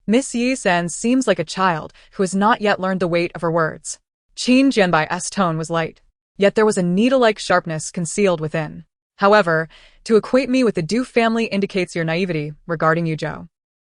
Miss Yi-san seems like a child who has not yet learned the weight of her words. Qin Jianbai's tone was light, yet there was a needle-like sharpness concealed within. However, to equate me with the Du family indicates your naivety regarding Yuzhou.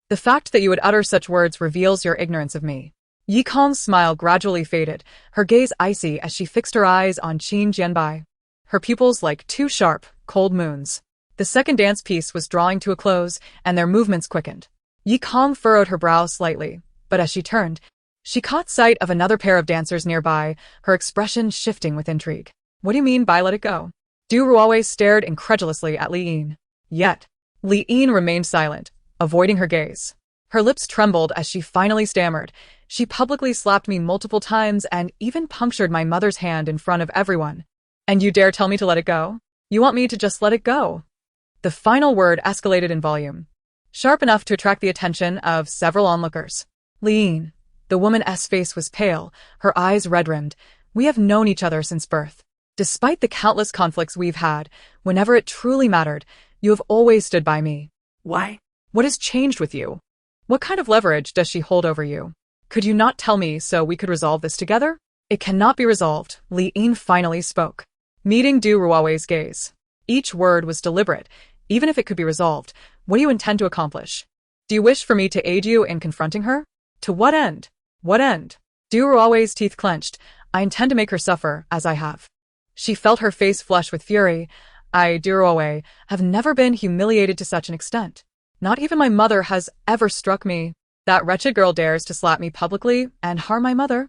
The fact that you would utter such words reveals your ignorance of me. Yi Kong's smile gradually faded, her gaze icy as she fixed her eyes on Qin Jianbai. Her pupils like two sharp, cold moons. The second dance piece was drawing to a close, and their movements quickened. Yi Kong furrowed her brow slightly, but as she turned, she caught sight of another pair of dancers nearby, her expression shifting with intrigue. What do you mean by let it go? Du Ruowei stared incredulously at Li Yin. Yet, Li Yin remained silent, avoiding her gaze. Her lips trembled as she finally stammered. She publicly slapped me multiple times and even punctured my mother's hand in front of everyone. And you dare tell me to let it go? You want me to just let it go? The final word escalated in volume, sharp enough to attract the attention of several onlookers. Li Yin, the woman's face was pale, her eyes red-rimmed. We have known each other since birth. Despite the countless conflicts we've had, whenever it truly mattered, you have always stood by me. Why? What has changed with you? What kind of leverage does she hold over you? Could you not tell me so we could resolve this together? It cannot be resolved, Li Yin finally spoke, meeting Du Ruowei's gaze. Each word was deliberate. Even if it could be resolved, what do you intend to accomplish? Do you wish for me to aid you in confronting her? To what end? What end? Du Ruowei's teeth clenched. I intend to make her suffer, as I have. She felt her face flush with fury. I, Du Ruowei, have never been humiliated to such an extent. Not even my mother has ever struck me. That wretched girl dares to slap me publicly and harm my mother.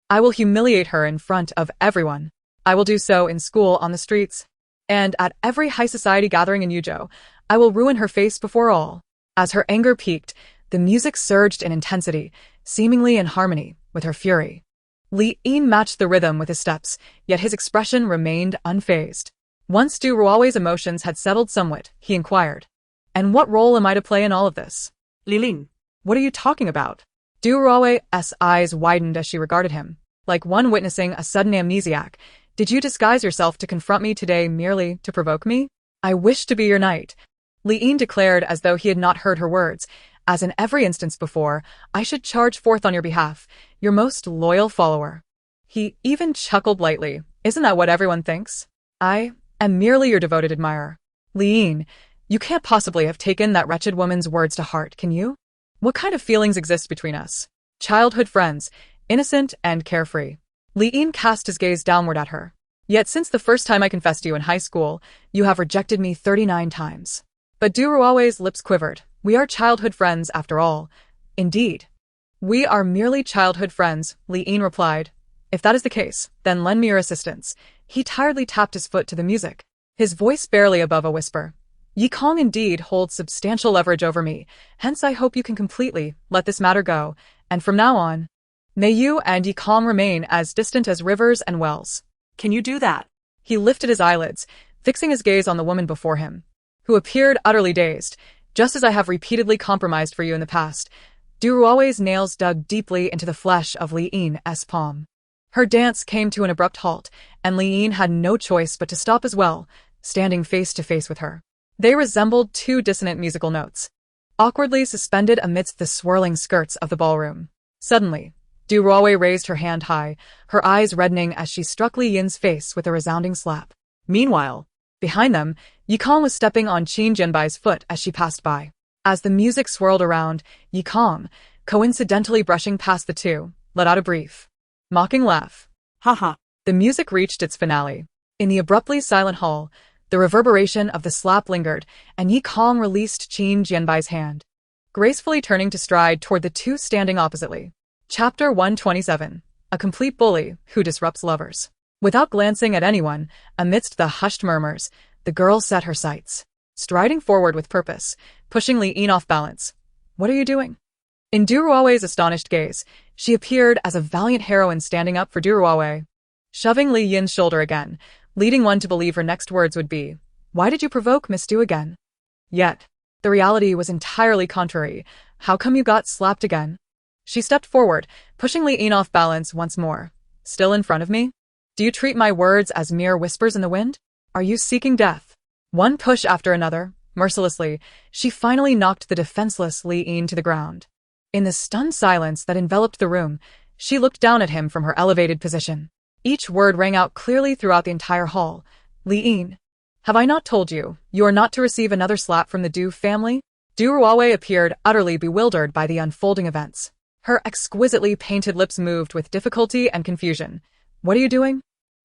I will humiliate her in front of everyone. I will do so in school, on the streets, and at every high society gathering in Yuzhou. I will ruin her face before all. As her anger peaked, the music surged in intensity, seemingly in harmony with her fury. Li Yin matched the rhythm with his steps, yet his expression remained unfazed. Once Du Ruowei's emotions had settled somewhat, he inquired, "And what role am I to play in all of this?" Li Ling. What are you talking about? Du Ruowei's eyes widened as she regarded him, like one witnessing a sudden amnesiac. Did you disguise yourself to confront me today merely to provoke me? I wish to be your knight, Li Yin declared as though he had not heard her words, as in every instance before, I should charge forth on your behalf, your most loyal follower. He even chuckled lightly. Isn't that what everyone thinks? I am merely your devoted admirer. Liyin, you can't possibly have taken that wretched woman's words to heart, can you? What kind of feelings exist between us? Childhood friends, innocent and carefree. Liyin cast his gaze downward at her. Yet since the first time I confessed to you in high school, you have rejected me 39 times. But Du Ruowei's lips quivered. We are childhood friends after all. Indeed. We are merely childhood friends, Liyin replied. If that is the case, then lend me your assistance. He tiredly tapped his foot to the music, his voice barely above a whisper. Yi Kong indeed holds substantial leverage over me, hence I hope you can completely let this matter go, and from now on, may you and Yi Kong remain as distant as rivers and wells. Can you do that? He lifted his eyelids, fixing his gaze on the woman before him, who appeared utterly dazed. Just as I have repeatedly compromised for you in the past, Du Ruowei's nails dug deeply into the flesh of Liyin's palm. Her dance came to an abrupt halt, and Liyin had no choice but to stop as well, standing face to face with her. They resembled two dissonant musical notes, awkwardly suspended amidst the swirling skirts of the ballroom. Suddenly, Du Ruowei raised her hand high, her eyes reddening as she struck Liyin's face with a resounding slap. Meanwhile, behind them, Yi Kong was stepping on Qin Jianbai's foot as she passed by. As the music swirled around, Yi Kong, coincidentally brushing past the two, let out a brief, mocking laugh. Haha. The music reached its finale. In the abruptly silent hall, the reverberation of the slap lingered, and Yi Kong released Qin Jianbai's hand, gracefully turning to stride toward the two standing oppositely. Chapter 127. A complete bully who disrupts lovers. Without glancing at anyone, amidst the hushed murmurs, the girl set her sights, striding forward with purpose, pushing Liyin off balance. What are you doing? In Du Ruowei's astonished gaze, she appeared as a valiant heroine standing up for Du Ruowei, shoving Liyin's shoulder again, leading one to believe her next words would be, "Why did you provoke Miss Du again?" Yet, the reality was entirely contrary. How come you got slapped again? She stepped forward, pushing Liyin off balance once more. Still in front of me? Do you treat my words as mere whispers in the wind? Are you seeking death? One push after another, mercilessly, she finally knocked the defenseless Liyin to the ground. In the stunned silence that enveloped the room, she looked down at him from her elevated position. Each word rang out clearly throughout the entire hall. Liyin, have I not told you, you are not to receive another slap from the Du family? Du Ruowei appeared utterly bewildered by the unfolding events. Her exquisitely painted lips moved with difficulty and confusion. What are you doing?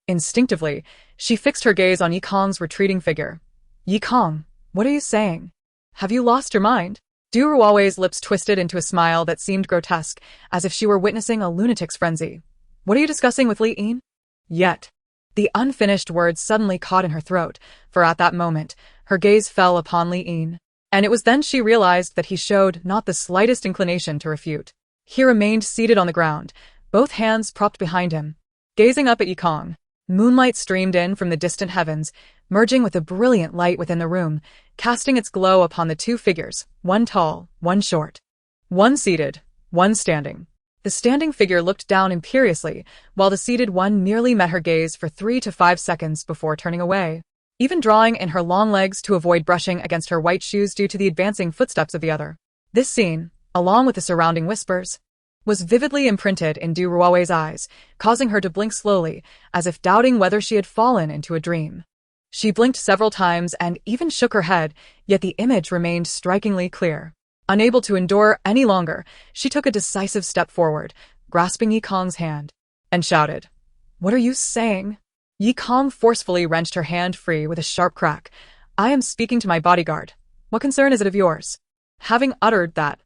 Instinctively, she fixed her gaze on Yi Kong's retreating figure. Yi Kong, what are you saying? Have you lost your mind? Du Ruowei's lips twisted into a smile that seemed grotesque, as if she were witnessing a lunatic's frenzy. What are you discussing with Liyin? Yet, the unfinished words suddenly caught in her throat, for at that moment, her gaze fell upon Liyin, and it was then she realized that he showed not the slightest inclination to refute. He remained seated on the ground, both hands propped behind him, gazing up at Yi Kong. Moonlight streamed in from the distant heavens, merging with the brilliant light within the room, casting its glow upon the two figures, one tall, one short. One seated, one standing. The standing figure looked down imperiously, while the seated one merely met her gaze for 3 to 5 seconds before turning away, even drawing in her long legs to avoid brushing against her white shoes due to the advancing footsteps of the other. This scene, along with the surrounding whispers, was vividly imprinted in Du Ruowei's eyes, causing her to blink slowly, as if doubting whether she had fallen into a dream. She blinked several times and even shook her head, yet the image remained strikingly clear. Unable to endure any longer, she took a decisive step forward, grasping Yi Kong's hand, and shouted, "What are you saying?" Yi Kong forcefully wrenched her hand free with a sharp crack. "I am speaking to my bodyguard. What concern is it of yours?" Having uttered that,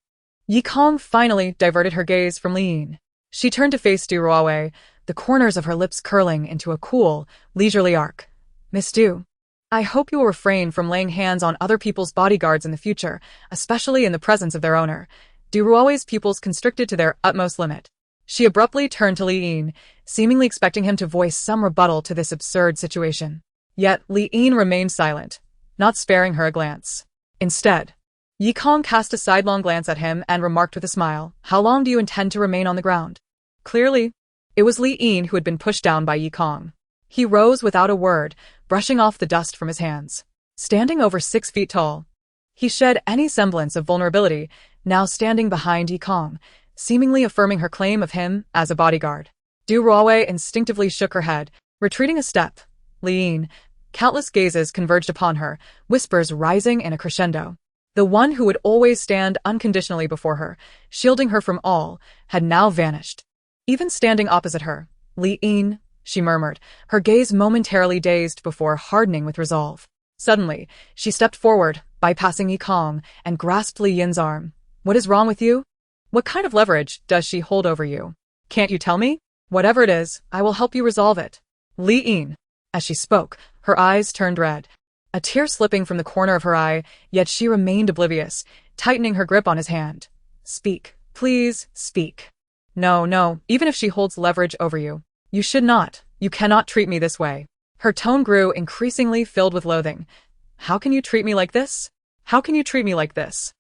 Yi Kong finally diverted her gaze from Liyin. She turned to face Du Ruowei, the corners of her lips curling into a cool, leisurely arc. "Miss Du, I hope you will refrain from laying hands on other people's bodyguards in the future, especially in the presence of their owner." Du Ruowei's pupils constricted to their utmost limit. She abruptly turned to Liyin, seemingly expecting him to voice some rebuttal to this absurd situation. Yet Liyin remained silent, not sparing her a glance. Instead, Yi Kong cast a sidelong glance at him and remarked with a smile, "How long do you intend to remain on the ground?" Clearly, it was Liyin who had been pushed down by Yi Kong. He rose without a word, brushing off the dust from his hands. Standing over 6 feet tall, he shed any semblance of vulnerability, now standing behind Yi Kong, seemingly affirming her claim of him as a bodyguard. Du Ruowei instinctively shook her head, retreating a step. Liyin, countless gazes converged upon her, whispers rising in a crescendo. The one who would always stand unconditionally before her, shielding her from all, had now vanished. Even standing opposite her, Liyin, she murmured, her gaze momentarily dazed before hardening with resolve. Suddenly, she stepped forward, bypassing Yi Kong, and grasped Liyin's arm. What is wrong with you? What kind of leverage does she hold over you? Can't you tell me? Whatever it is, I will help you resolve it. Liyin. As she spoke, her eyes turned red, a tear slipping from the corner of her eye, yet she remained oblivious, tightening her grip on his hand. Speak. Please, speak. No, even if she holds leverage over you. You should not. You cannot treat me this way. Her tone grew increasingly filled with loathing. How can you treat me like this? How can you treat me like this?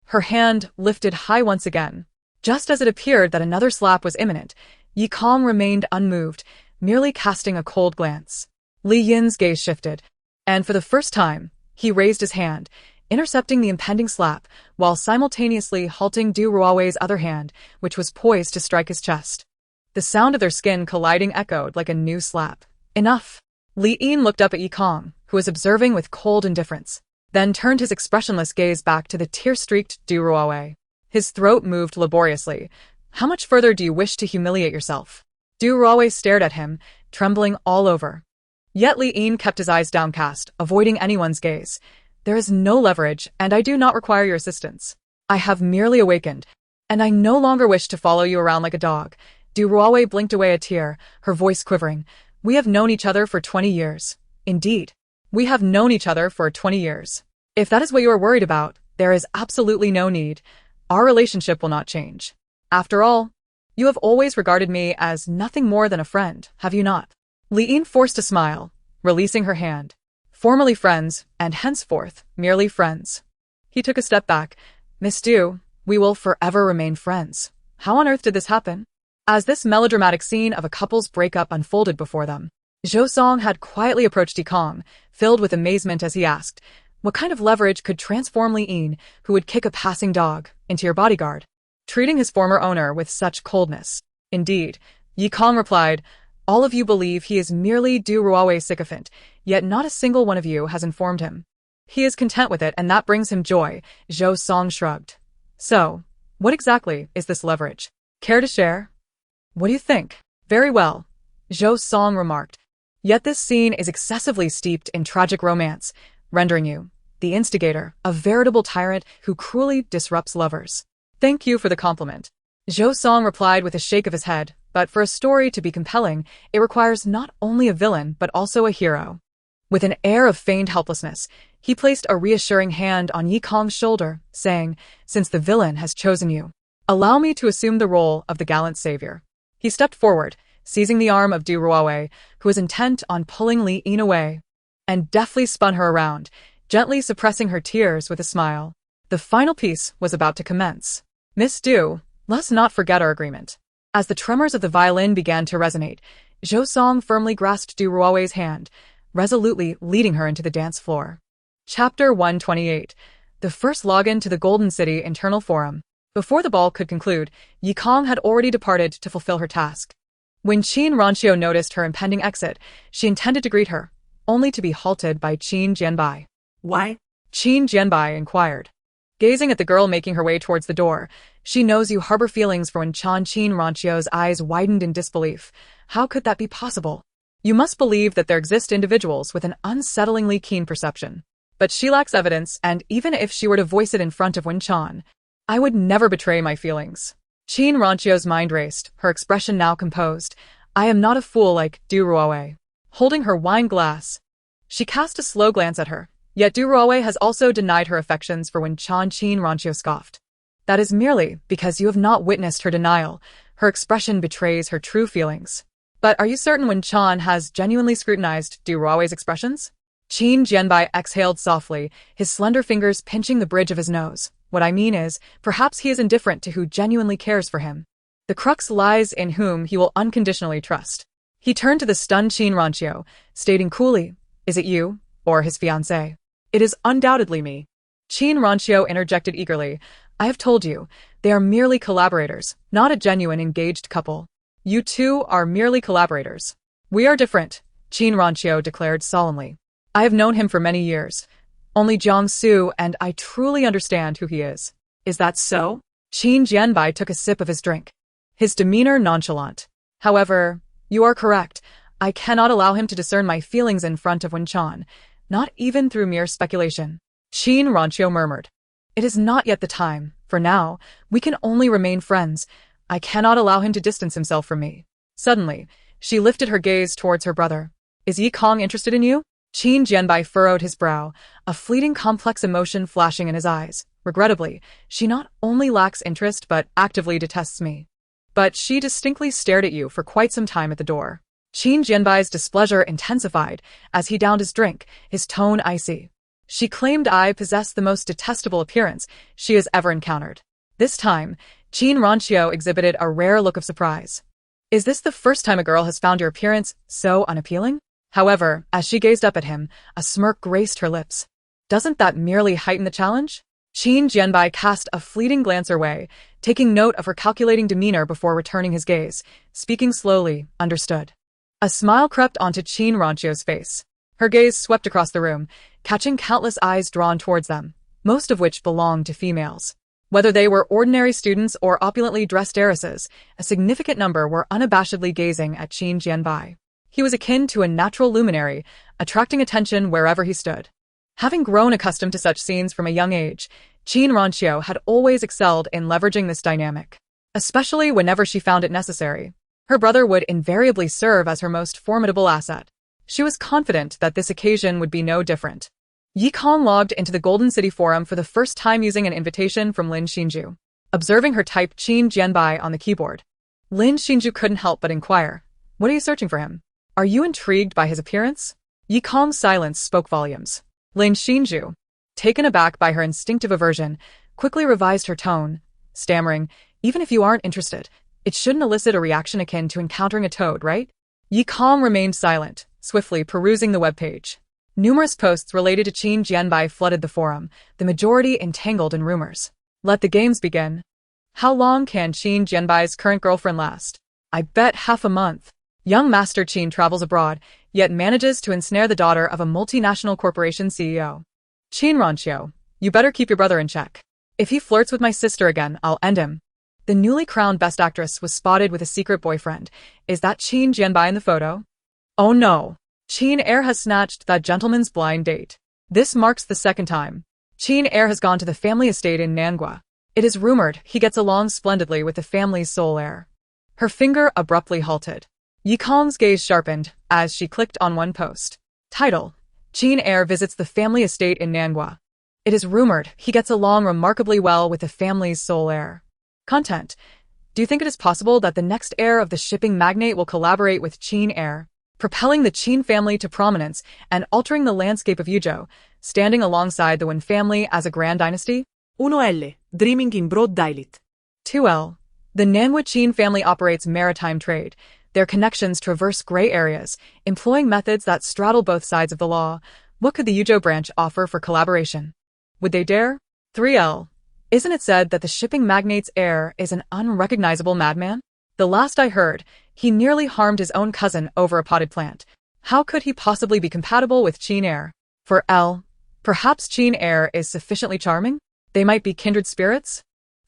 Her hand lifted high once again. Just as it appeared that another slap was imminent, Yi Kong remained unmoved, merely casting a cold glance. Liyin's gaze shifted, and for the first time, he raised his hand, intercepting the impending slap, while simultaneously halting Du Ruowei's other hand, which was poised to strike his chest. The sound of their skin colliding echoed like a new slap. Enough! Liyin looked up at Yi Kong, who was observing with cold indifference, then turned his expressionless gaze back to the tear-streaked Du Ruowei. His throat moved laboriously. How much further do you wish to humiliate yourself? Du Ruowei stared at him, trembling all over. Yet Liyin kept his eyes downcast, avoiding anyone's gaze. There is no leverage, and I do not require your assistance. I have merely awakened, and I no longer wish to follow you around like a dog. Du Ruowei blinked away a tear, her voice quivering. We have known each other for 20 years. Indeed, we have known each other for 20 years. If that is what you are worried about, there is absolutely no need. Our relationship will not change. After all, you have always regarded me as nothing more than a friend, have you not? Liyin forced a smile, releasing her hand. Formerly friends, and henceforth, merely friends. He took a step back. Miss Du, we will forever remain friends. How on earth did this happen? As this melodramatic scene of a couple's breakup unfolded before them, Zhou Song had quietly approached Yi Kong, filled with amazement as he asked, what kind of leverage could transform Liyin, who would kick a passing dog, into your bodyguard, treating his former owner with such coldness? Indeed, Yi Kong replied, all of you believe he is merely Du Ruowei's sycophant, yet not a single one of you has informed him. He is content with it and that brings him joy, Zhou Song shrugged. So, what exactly is this leverage? Care to share? What do you think? Very well, Zhou Song remarked. Yet this scene is excessively steeped in tragic romance, rendering you, the instigator, a veritable tyrant who cruelly disrupts lovers. Thank you for the compliment. Zhou Song replied with a shake of his head, but for a story to be compelling, it requires not only a villain but also a hero. With an air of feigned helplessness, he placed a reassuring hand on Yi Kong's shoulder, saying, since the villain has chosen you, allow me to assume the role of the gallant savior. He stepped forward, seizing the arm of Du Ruowei, who was intent on pulling Liyin away, and deftly spun her around, gently suppressing her tears with a smile. The final piece was about to commence. Miss Du, let's not forget our agreement. As the tremors of the violin began to resonate, Zhou Song firmly grasped Du Ruowei's hand, resolutely leading her into the dance floor. Chapter 128. The first login to the Golden City internal forum. Before the ball could conclude, Yi Kong had already departed to fulfill her task. When Qin Ranqiu noticed her impending exit, she intended to greet her, only to be halted by Qin Jianbai. Why? Qin Jianbai inquired. Gazing at the girl making her way towards the door, she knows you harbor feelings for when Qin Ranqiu's eyes widened in disbelief. How could that be possible? You must believe that there exist individuals with an unsettlingly keen perception. But she lacks evidence, and even if she were to voice it in front of Wen Chan, I would never betray my feelings. Qin Ranqiu's mind raced, her expression now composed. I am not a fool like Du Ruowei. Holding her wine glass, she cast a slow glance at her. Yet Du Ruowei has also denied her affections for Wen Chan. Qin Ranqiu scoffed. That is merely because you have not witnessed her denial. Her expression betrays her true feelings. But are you certain Wen Chan has genuinely scrutinized Du Ruowei's expressions? Qin Jianbai exhaled softly, his slender fingers pinching the bridge of his nose. What I mean is, perhaps he is indifferent to who genuinely cares for him. The crux lies in whom he will unconditionally trust. He turned to the stunned Qin Ranqiu, stating coolly, is it you, or his fiancé? It is undoubtedly me. Qin Ranqiu interjected eagerly, I have told you, they are merely collaborators, not a genuine engaged couple. You two are merely collaborators. We are different, Qin Ranqiu declared solemnly. I have known him for many years. Only Jiangsu, and I truly understand who he is. Is that so? Qin Jianbai took a sip of his drink, his demeanor nonchalant. However, you are correct. I cannot allow him to discern my feelings in front of Wen Chan, not even through mere speculation. Qin Ranqiu murmured. It is not yet the time. For now, we can only remain friends. I cannot allow him to distance himself from me. Suddenly, she lifted her gaze towards her brother. Is Yi Kong interested in you? Qin Jianbai furrowed his brow, a fleeting complex emotion flashing in his eyes. Regrettably, she not only lacks interest but actively detests me. But she distinctly stared at you for quite some time at the door. Qin Jianbai's displeasure intensified as he downed his drink, his tone icy. She claimed I possessed the most detestable appearance she has ever encountered. This time, Qin Ranqiu exhibited a rare look of surprise. Is this the first time a girl has found your appearance so unappealing? However, as she gazed up at him, a smirk graced her lips. Doesn't that merely heighten the challenge? Qin Jianbai cast a fleeting glance her way, taking note of her calculating demeanor before returning his gaze, speaking slowly, understood. A smile crept onto Qin Ranqiu's face. Her gaze swept across the room, catching countless eyes drawn towards them, most of which belonged to females. Whether they were ordinary students or opulently dressed heiresses, a significant number were unabashedly gazing at Qin Jianbai. He was akin to a natural luminary, attracting attention wherever he stood. Having grown accustomed to such scenes from a young age, Qin Ranqiu had always excelled in leveraging this dynamic, especially whenever she found it necessary. Her brother would invariably serve as her most formidable asset. She was confident that this occasion would be no different. Yi Kong logged into the Golden City Forum for the first time using an invitation from Lin Xinju. Observing her type Qin Jianbai on the keyboard, Lin Xinju couldn't help but inquire, "What are you searching for him? Are you intrigued by his appearance?" Yi Kong's silence spoke volumes. Lin Xinju, taken aback by her instinctive aversion, quickly revised her tone, stammering, "Even if you aren't interested, it shouldn't elicit a reaction akin to encountering a toad, right?" Yi Kong remained silent, swiftly perusing the webpage. Numerous posts related to Qin Jianbai flooded the forum, the majority entangled in rumors. Let the games begin. How long can Qin Jianbai's current girlfriend last? I bet half a month. Young Master Qin travels abroad, yet manages to ensnare the daughter of a multinational corporation CEO. Qin Ranqiu, you better keep your brother in check. If he flirts with my sister again, I'll end him. The newly crowned best actress was spotted with a secret boyfriend. Is that Qin Jianbai in the photo? Oh no. Qin Heir has snatched that gentleman's blind date. This marks the second time. Qin Heir has gone to the family estate in Nangua. It is rumored he gets along splendidly with the family's sole heir. Her finger abruptly halted. Yi Kong's gaze sharpened as she clicked on one post. Title: Qin Heir visits the family estate in Nangua. It is rumored he gets along remarkably well with the family's sole heir. Content: Do you think it is possible that the next heir of the shipping magnate will collaborate with Qin Heir, propelling the Qin family to prominence and altering the landscape of Yuzhou, standing alongside the Wen family as a grand dynasty? 1L. Dreaming in broad daylight. 2L. The Nangua Qin family operates maritime trade. Their connections traverse gray areas, employing methods that straddle both sides of the law. What could the Yuzhou branch offer for collaboration? Would they dare? 3L. Isn't it said that the shipping magnate's heir is an unrecognizable madman? The last I heard, he nearly harmed his own cousin over a potted plant. How could he possibly be compatible with Qin Heir? For L, perhaps Qin Heir is sufficiently charming? They might be kindred spirits?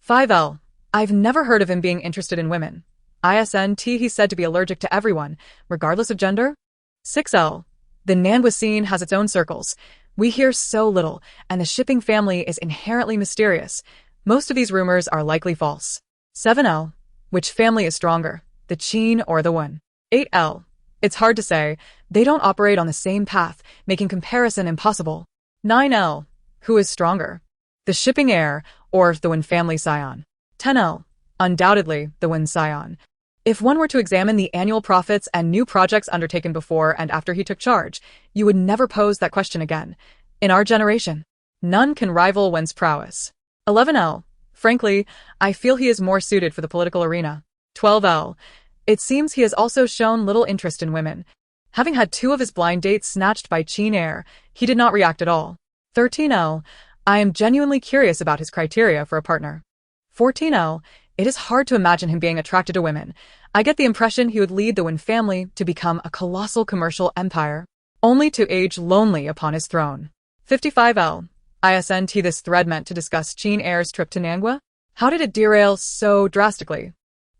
5L. I've never heard of him being interested in women. ISNT, he's said to be allergic to everyone, regardless of gender. 6L. The Nangua scene has its own circles. We hear so little, and the shipping family is inherently mysterious. Most of these rumors are likely false. 7L. Which family is stronger, the Qin or the Wen? 8L. It's hard to say. They don't operate on the same path, making comparison impossible. 9L. Who is stronger? The shipping heir or the Wen family scion? 10L. Undoubtedly, the Wen scion. If one were to examine the annual profits and new projects undertaken before and after he took charge, you would never pose that question again. In our generation, none can rival Wen's prowess. 11L. Frankly, I feel he is more suited for the political arena. 12L. It seems he has also shown little interest in women. Having had 2 of his blind dates snatched by Qin Heir, he did not react at all. 13L. I am genuinely curious about his criteria for a partner. 14L. It is hard to imagine him being attracted to women. I get the impression he would lead the Wen family to become a colossal commercial empire, only to age lonely upon his throne. 55L. ISNT. This thread meant to discuss Heir's trip to Nangua? How did it derail so drastically?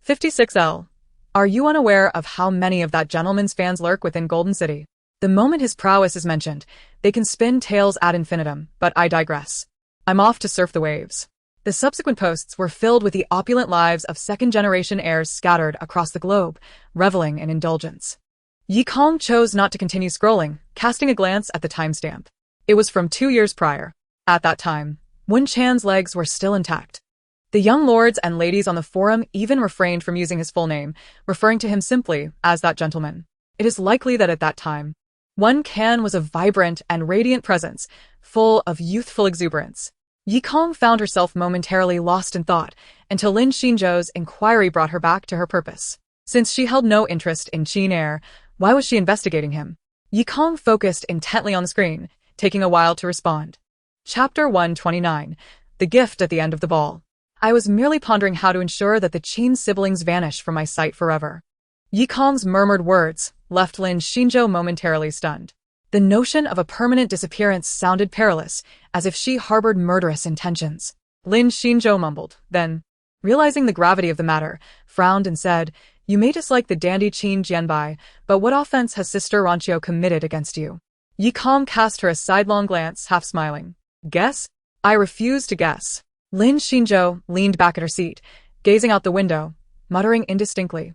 56L. Are you unaware of how many of that gentleman's fans lurk within Golden City? The moment his prowess is mentioned, they can spin tales ad infinitum, but I digress. I'm off to surf the waves. The subsequent posts were filled with the opulent lives of second-generation heirs scattered across the globe, reveling in indulgence. Yi Kong chose not to continue scrolling, casting a glance at the timestamp. It was from 2 years prior. At that time, Wen Chan's legs were still intact. The young lords and ladies on the forum even refrained from using his full name, referring to him simply as that gentleman. It is likely that at that time, Wen Can was a vibrant and radiant presence, full of youthful exuberance. Yi Kong found herself momentarily lost in thought until Lin Xinzhou's inquiry brought her back to her purpose. Since she held no interest in Heir, why was she investigating him? Yi Kong focused intently on the screen, taking a while to respond. Chapter 129. The Gift at the End of the Ball. I was merely pondering how to ensure that the Qin siblings vanish from my sight forever. Yi Kong's murmured words left Lin Xinzhou momentarily stunned. The notion of a permanent disappearance sounded perilous, as if she harbored murderous intentions. Lin Xinzhou mumbled, then, realizing the gravity of the matter, frowned and said, "You may dislike the dandy Qin Jianbai, but what offense has Sister Ranchio committed against you?" Yi Kong cast her a sidelong glance, half smiling. "Guess? I refuse to guess." Lin Xinzhou leaned back at her seat, gazing out the window, muttering indistinctly.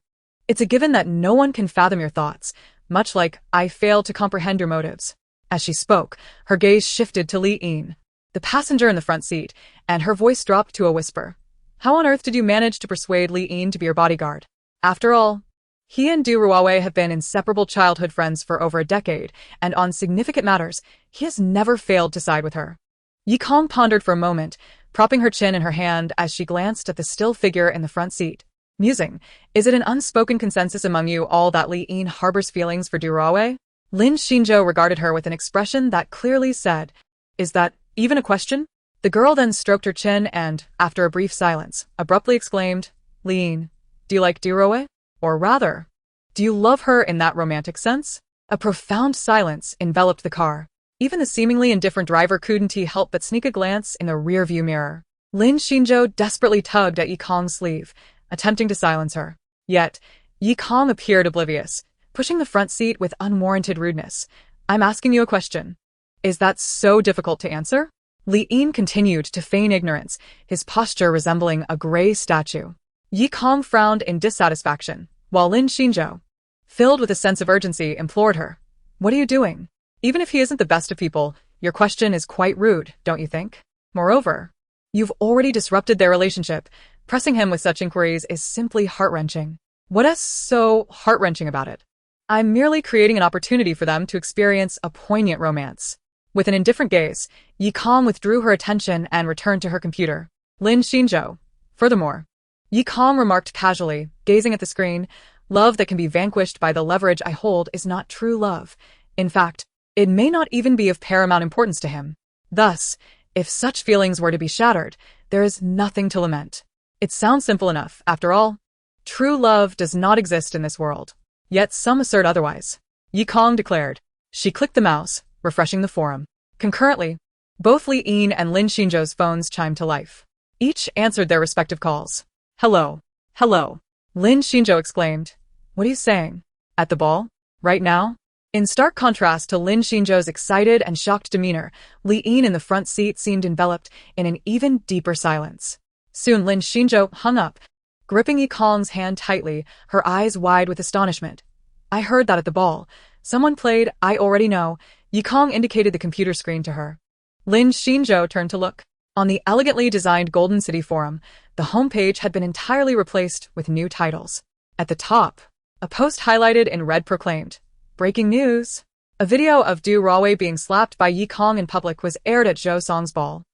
"It's a given that no one can fathom your thoughts, much like I fail to comprehend your motives." As she spoke, her gaze shifted to Li Yin, the passenger in the front seat, and her voice dropped to a whisper. "How on earth did you manage to persuade Li Yin to be your bodyguard? After all, he and Du Ruowei have been inseparable childhood friends for over a decade, and on significant matters, he has never failed to side with her." Yi Kong pondered for a moment, propping her chin in her hand as she glanced at the still figure in the front seat. Musing, is it an unspoken consensus among you all that Li Yin harbors feelings for Du Ruowei? Lin Xinzhou regarded her with an expression that clearly said, "Is that even a question?" The girl then stroked her chin and, after a brief silence, abruptly exclaimed, "Li Yin, do you like Du Ruowei? Or rather, do you love her in that romantic sense?" A profound silence enveloped the car. Even the seemingly indifferent driver couldn't help but sneak a glance in the rearview mirror. Lin Xinzhou desperately tugged at Yi Kong's sleeve, attempting to silence her. Yet, Yi Kong appeared oblivious, pushing the front seat with unwarranted rudeness. "I'm asking you a question. Is that so difficult to answer?" Li Yin continued to feign ignorance, his posture resembling a gray statue. Yi Kong frowned in dissatisfaction, while Lin Xinzhou, filled with a sense of urgency, implored her. "What are you doing? Even if he isn't the best of people, your question is quite rude, don't you think? Moreover, you've already disrupted their relationship. Pressing him with such inquiries is simply heart-wrenching." "What is so heart-wrenching about it? I'm merely creating an opportunity for them to experience a poignant romance." With an indifferent gaze, Yi Kong withdrew her attention and returned to her computer. Lin Xinzhou. Furthermore, Yi Kong remarked casually, gazing at the screen, "Love that can be vanquished by the leverage I hold is not true love. In fact, it may not even be of paramount importance to him. Thus, if such feelings were to be shattered, there is nothing to lament. It sounds simple enough, after all. True love does not exist in this world. Yet some assert otherwise," Yi Kong declared. She clicked the mouse, refreshing the forum. Concurrently, both Li Yin and Lin Xinzhou's phones chimed to life. Each answered their respective calls. "Hello. Hello," Lin Xinzhou exclaimed. "What are you saying? At the ball? Right now?" In stark contrast to Lin Xinzhou's excited and shocked demeanor, Li Yin in the front seat seemed enveloped in an even deeper silence. Soon Lin Xinzhou hung up, gripping Yi Kong's hand tightly, her eyes wide with astonishment. "I heard that at the ball. Someone played I Already Know." Yi Kong indicated the computer screen to her. Lin Xinzhou turned to look. On the elegantly designed Golden City forum, the homepage had been entirely replaced with new titles. At the top, a post highlighted in red proclaimed, "Breaking news! A video of Du Ruowei being slapped by Yi Kong in public was aired at Zhou Song's ball.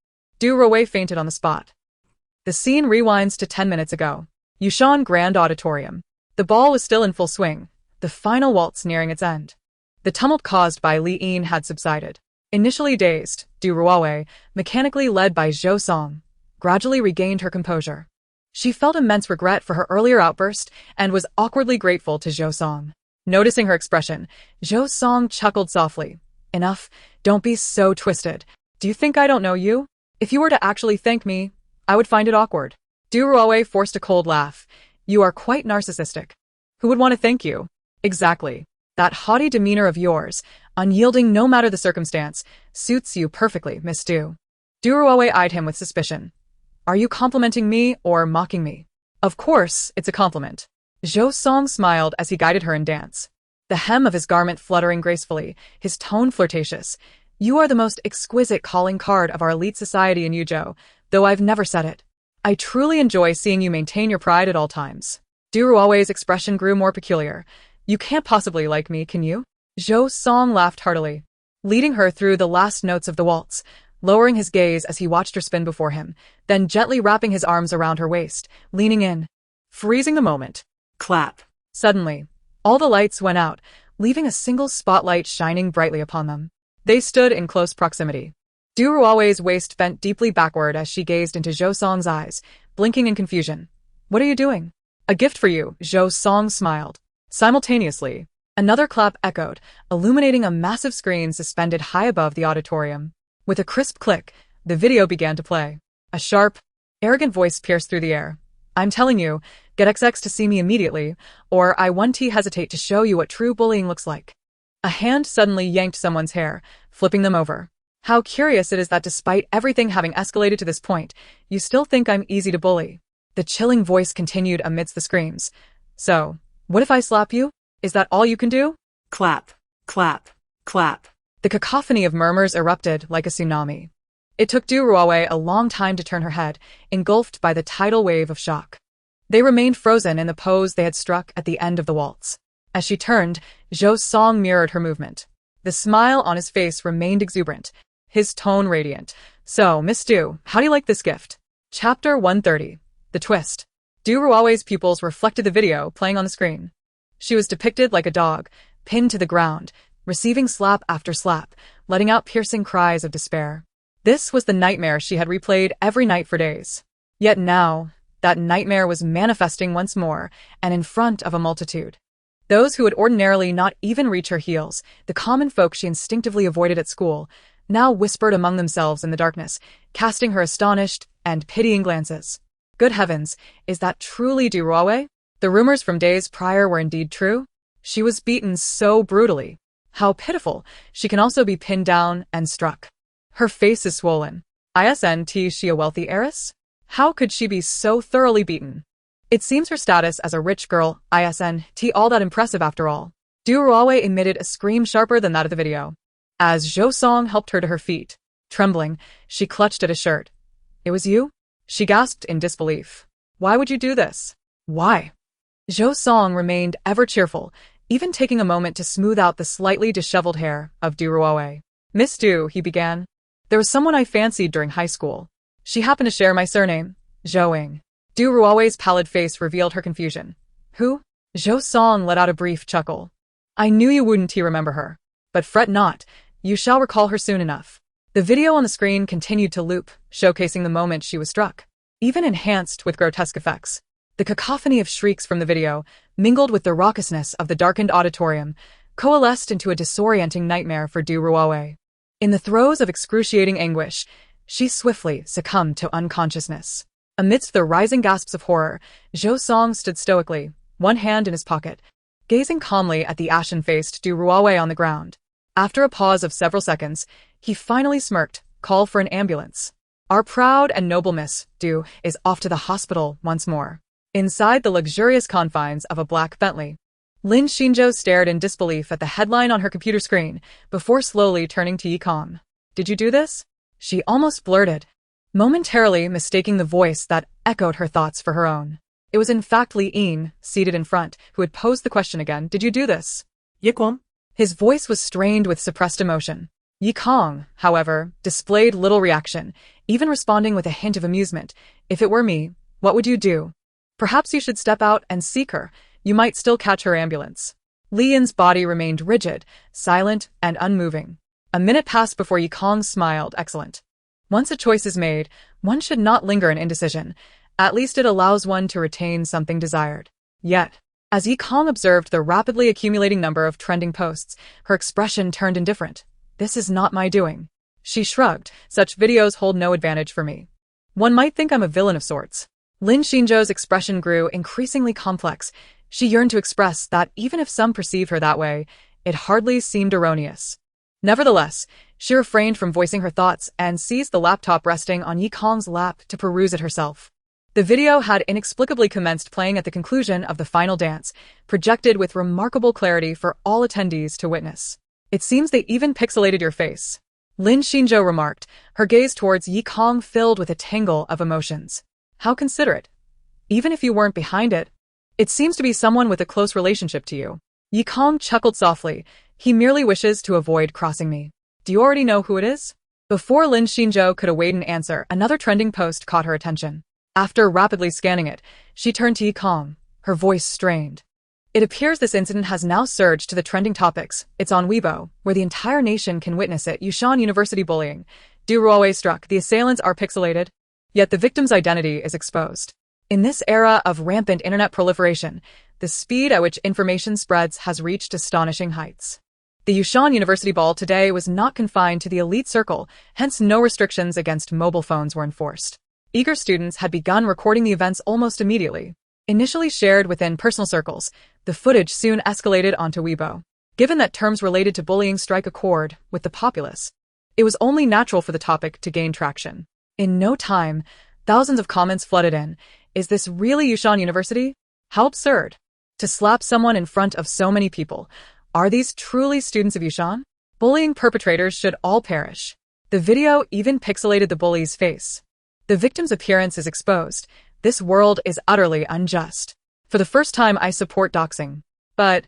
Du Ruowei fainted on the spot." The scene rewinds to 10 minutes ago. Yushan Grand Auditorium. The ball was still in full swing, the final waltz nearing its end. The tumult caused by Li Yin had subsided. Initially dazed, Du Ruowei, mechanically led by Zhou Song, gradually regained her composure. She felt immense regret for her earlier outburst and was awkwardly grateful to Zhou Song. Noticing her expression, Zhou Song chuckled softly. Enough, don't be so twisted. Do you think I don't know you? If you were to actually thank me, I would find it awkward. Du Ruowei forced a cold laugh. You are quite narcissistic. Who would want to thank you? Exactly. That haughty demeanor of yours, unyielding no matter the circumstance, suits you perfectly, Miss Du. Du Ruowei eyed him with suspicion. Are you complimenting me or mocking me? Of course, it's a compliment. Zhou Song smiled as he guided her in dance. The hem of his garment fluttering gracefully, his tone flirtatious. You are the most exquisite calling card of our elite society in Yuzhou, though I've never said it. I truly enjoy seeing you maintain your pride at all times. Du Ruowei's expression grew more peculiar. You can't possibly like me, can you? Zhou Song laughed heartily, leading her through the last notes of the waltz, lowering his gaze as he watched her spin before him, then gently wrapping his arms around her waist, leaning in, freezing the moment. Clap. Suddenly, all the lights went out, leaving a single spotlight shining brightly upon them. They stood in close proximity. Du Ruowei's waist bent deeply backward as she gazed into Zhou Song's eyes, blinking in confusion. What are you doing? A gift for you, Zhou Song smiled. Simultaneously, another clap echoed, illuminating a massive screen suspended high above the auditorium. With a crisp click, the video began to play. A sharp, arrogant voice pierced through the air. I'm telling you, get XX to see me immediately, or I won't hesitate to show you what true bullying looks like. A hand suddenly yanked someone's hair, flipping them over. How curious it is that despite everything having escalated to this point, you still think I'm easy to bully. The chilling voice continued amidst the screams. So, what if I slap you? Is that all you can do? Clap. Clap. Clap. The cacophony of murmurs erupted like a tsunami. It took Du Ruowei a long time to turn her head, engulfed by the tidal wave of shock. They remained frozen in the pose they had struck at the end of the waltz. As she turned, Zhou Song mirrored her movement. The smile on his face remained exuberant, his tone radiant. So, Miss Du, how do you like this gift? Chapter 130. The Twist. Du Ruowei's pupils reflected the video playing on the screen. She was depicted like a dog, pinned to the ground, receiving slap after slap, letting out piercing cries of despair. This was the nightmare she had replayed every night for days. Yet now, that nightmare was manifesting once more, and in front of a multitude. Those who would ordinarily not even reach her heels, the common folk she instinctively avoided at school, now whispered among themselves in the darkness, casting her astonished and pitying glances. Good heavens, is that truly Du Ruowei? The rumors from days prior were indeed true? She was beaten so brutally. How pitiful, she can also be pinned down and struck. Her face is swollen. Isn't she a wealthy heiress? How could she be so thoroughly beaten? It seems her status as a rich girl isn't all that impressive after all. Du Ruowei emitted a scream sharper than that of the video. As Zhou Song helped her to her feet, trembling, she clutched at his shirt. It was you? She gasped in disbelief. Why would you do this? Why? Zhou Song remained ever cheerful, even taking a moment to smooth out the slightly disheveled hair of Du Ruowei. Miss Du, he began. There was someone I fancied during high school. She happened to share my surname, Zhouing. Du Ruowei's pallid face revealed her confusion. Who? Zhou Song let out a brief chuckle. I knew you wouldn't remember her. But fret not, you shall recall her soon enough. The video on the screen continued to loop, showcasing the moment she was struck, even enhanced with grotesque effects. The cacophony of shrieks from the video, mingled with the raucousness of the darkened auditorium, coalesced into a disorienting nightmare for Du Ruowei. In the throes of excruciating anguish, she swiftly succumbed to unconsciousness. Amidst the rising gasps of horror, Zhou Song stood stoically, one hand in his pocket, gazing calmly at the ashen-faced Du Ruowei on the ground. After a pause of several seconds, he finally smirked, call for an ambulance. Our proud and noble Miss Du is off to the hospital once more. Inside the luxurious confines of a black Bentley, Lin Xinzhou stared in disbelief at the headline on her computer screen before slowly turning to Yi Kong. Did you do this? She almost blurted, momentarily mistaking the voice that echoed her thoughts for her own. It was in fact Li Yin, seated in front, who had posed the question again. Did you do this? Yi Kong? His voice was strained with suppressed emotion. Yi Kong, however, displayed little reaction, even responding with a hint of amusement. If it were me, what would you do? Perhaps you should step out and seek her. You might still catch her ambulance. Li Yin's body remained rigid, silent, and unmoving. A minute passed before Yi Kong smiled. Excellent. Once a choice is made, one should not linger in indecision. At least it allows one to retain something desired. Yet, as Yi Kong observed the rapidly accumulating number of trending posts, her expression turned indifferent. This is not my doing. She shrugged. Such videos hold no advantage for me. One might think I'm a villain of sorts. Lin Xinzhou's expression grew increasingly complex. She yearned to express that even if some perceive her that way, it hardly seemed erroneous. Nevertheless, she refrained from voicing her thoughts and seized the laptop resting on Yi Kong's lap to peruse it herself. The video had inexplicably commenced playing at the conclusion of the final dance, projected with remarkable clarity for all attendees to witness. It seems they even pixelated your face, Lin Xinzhou remarked, her gaze towards Yi Kong filled with a tangle of emotions. How considerate. Even if you weren't behind it, it seems to be someone with a close relationship to you. Yi Kong chuckled softly. He merely wishes to avoid crossing me. Do you already know who it is? Before Lin Xinzhou could await an answer, another trending post caught her attention. After rapidly scanning it, she turned to Yi Kong, her voice strained. It appears this incident has now surged to the trending topics. It's on Weibo, where the entire nation can witness it. Yushan University bullying. Du Ruohui struck. The assailants are pixelated, yet the victim's identity is exposed. In this era of rampant internet proliferation, the speed at which information spreads has reached astonishing heights. The Yushan University ball today was not confined to the elite circle, hence no restrictions against mobile phones were enforced. Eager students had begun recording the events almost immediately. Initially shared within personal circles, the footage soon escalated onto Weibo. Given that terms related to bullying strike a chord with the populace, it was only natural for the topic to gain traction. In no time, thousands of comments flooded in. Is this really Yushan University? How absurd. To slap someone in front of so many people. Are these truly students of Yushan? Bullying perpetrators should all perish. The video even pixelated the bully's face. The victim's appearance is exposed. This world is utterly unjust. For the first time, I support doxing. But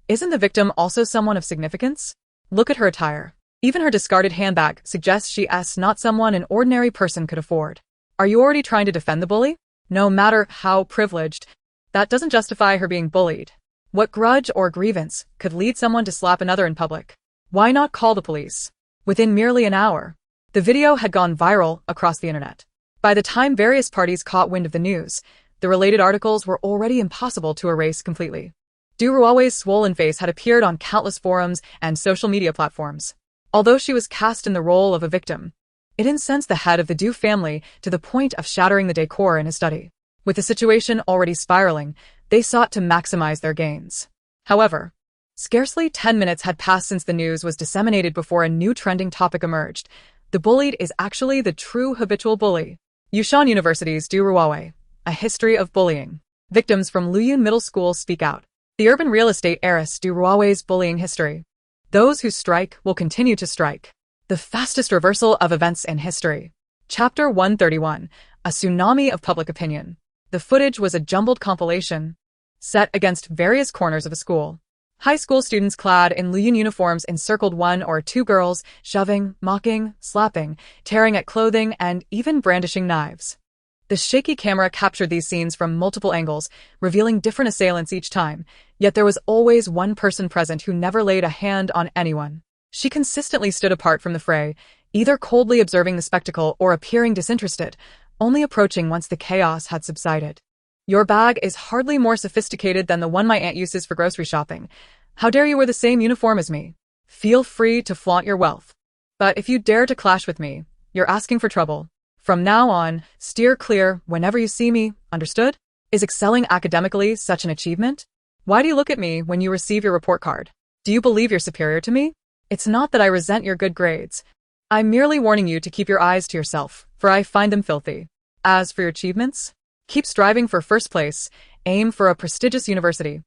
isn't the victim also someone of significance? Look at her attire. Even her discarded handbag suggests she's not someone an ordinary person could afford. Are you already trying to defend the bully? No matter how privileged, that doesn't justify her being bullied. What grudge or grievance could lead someone to slap another in public? Why not call the police? Within merely an hour, the video had gone viral across the internet. By the time various parties caught wind of the news, the related articles were already impossible to erase completely. Du Ruohui's swollen face had appeared on countless forums and social media platforms. Although she was cast in the role of a victim, it incensed the head of the Du family to the point of shattering the decor in his study. With the situation already spiraling, they sought to maximize their gains. However, scarcely 10 minutes had passed since the news was disseminated before a new trending topic emerged. The bullied is actually the true habitual bully. Yushan University's Du Ruohui, A History of Bullying. Victims from Luyun Middle School speak out. The urban real estate heiress Du Ruohui's bullying history. Those who strike will continue to strike. The fastest reversal of events in history. Chapter 131, A Tsunami of Public Opinion. The footage was a jumbled compilation, set against various corners of a school. High school students clad in Luyun uniforms encircled one or two girls, shoving, mocking, slapping, tearing at clothing, and even brandishing knives. The shaky camera captured these scenes from multiple angles, revealing different assailants each time, yet there was always one person present who never laid a hand on anyone. She consistently stood apart from the fray, either coldly observing the spectacle or appearing disinterested, only approaching once the chaos had subsided. Your bag is hardly more sophisticated than the one my aunt uses for grocery shopping. How dare you wear the same uniform as me? Feel free to flaunt your wealth. But if you dare to clash with me, you're asking for trouble. From now on, steer clear whenever you see me, understood? Is excelling academically such an achievement? Why do you look at me when you receive your report card? Do you believe you're superior to me? It's not that I resent your good grades. I'm merely warning you to keep your eyes to yourself, for I find them filthy. As for your achievements, keep striving for first place, aim for a prestigious university.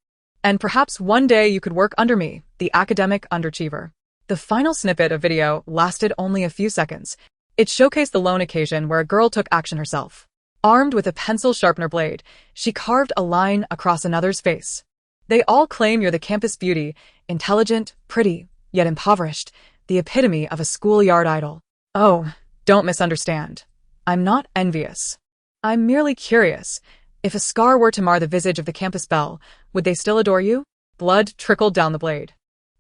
And perhaps one day you could work under me, the academic underachiever. The final snippet of video lasted only a few seconds. It showcased the lone occasion where a girl took action herself. Armed with a pencil sharpener blade, she carved a line across another's face. They all claim you're the campus beauty, intelligent, pretty, yet impoverished, the epitome of a schoolyard idol. Oh, don't misunderstand. I'm not envious. I'm merely curious. If a scar were to mar the visage of the campus belle, would they still adore you? Blood trickled down the blade.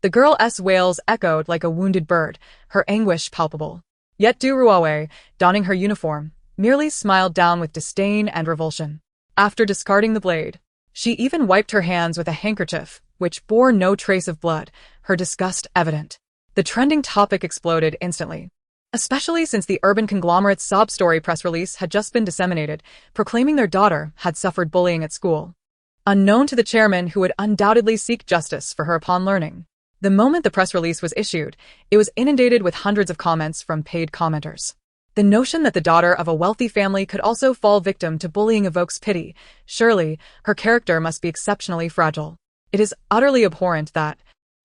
The girl's wails echoed like a wounded bird, her anguish palpable. Yet Du Ruowei, donning her uniform, merely smiled down with disdain and revulsion. After discarding the blade, she even wiped her hands with a handkerchief, which bore no trace of blood, her disgust evident. The trending topic exploded instantly, especially since the urban conglomerate's sob story press release had just been disseminated, proclaiming their daughter had suffered bullying at school. Unknown to the chairman, who would undoubtedly seek justice for her upon learning. The moment the press release was issued, it was inundated with hundreds of comments from paid commenters. The notion that the daughter of a wealthy family could also fall victim to bullying evokes pity. Surely, her character must be exceptionally fragile. It is utterly abhorrent that,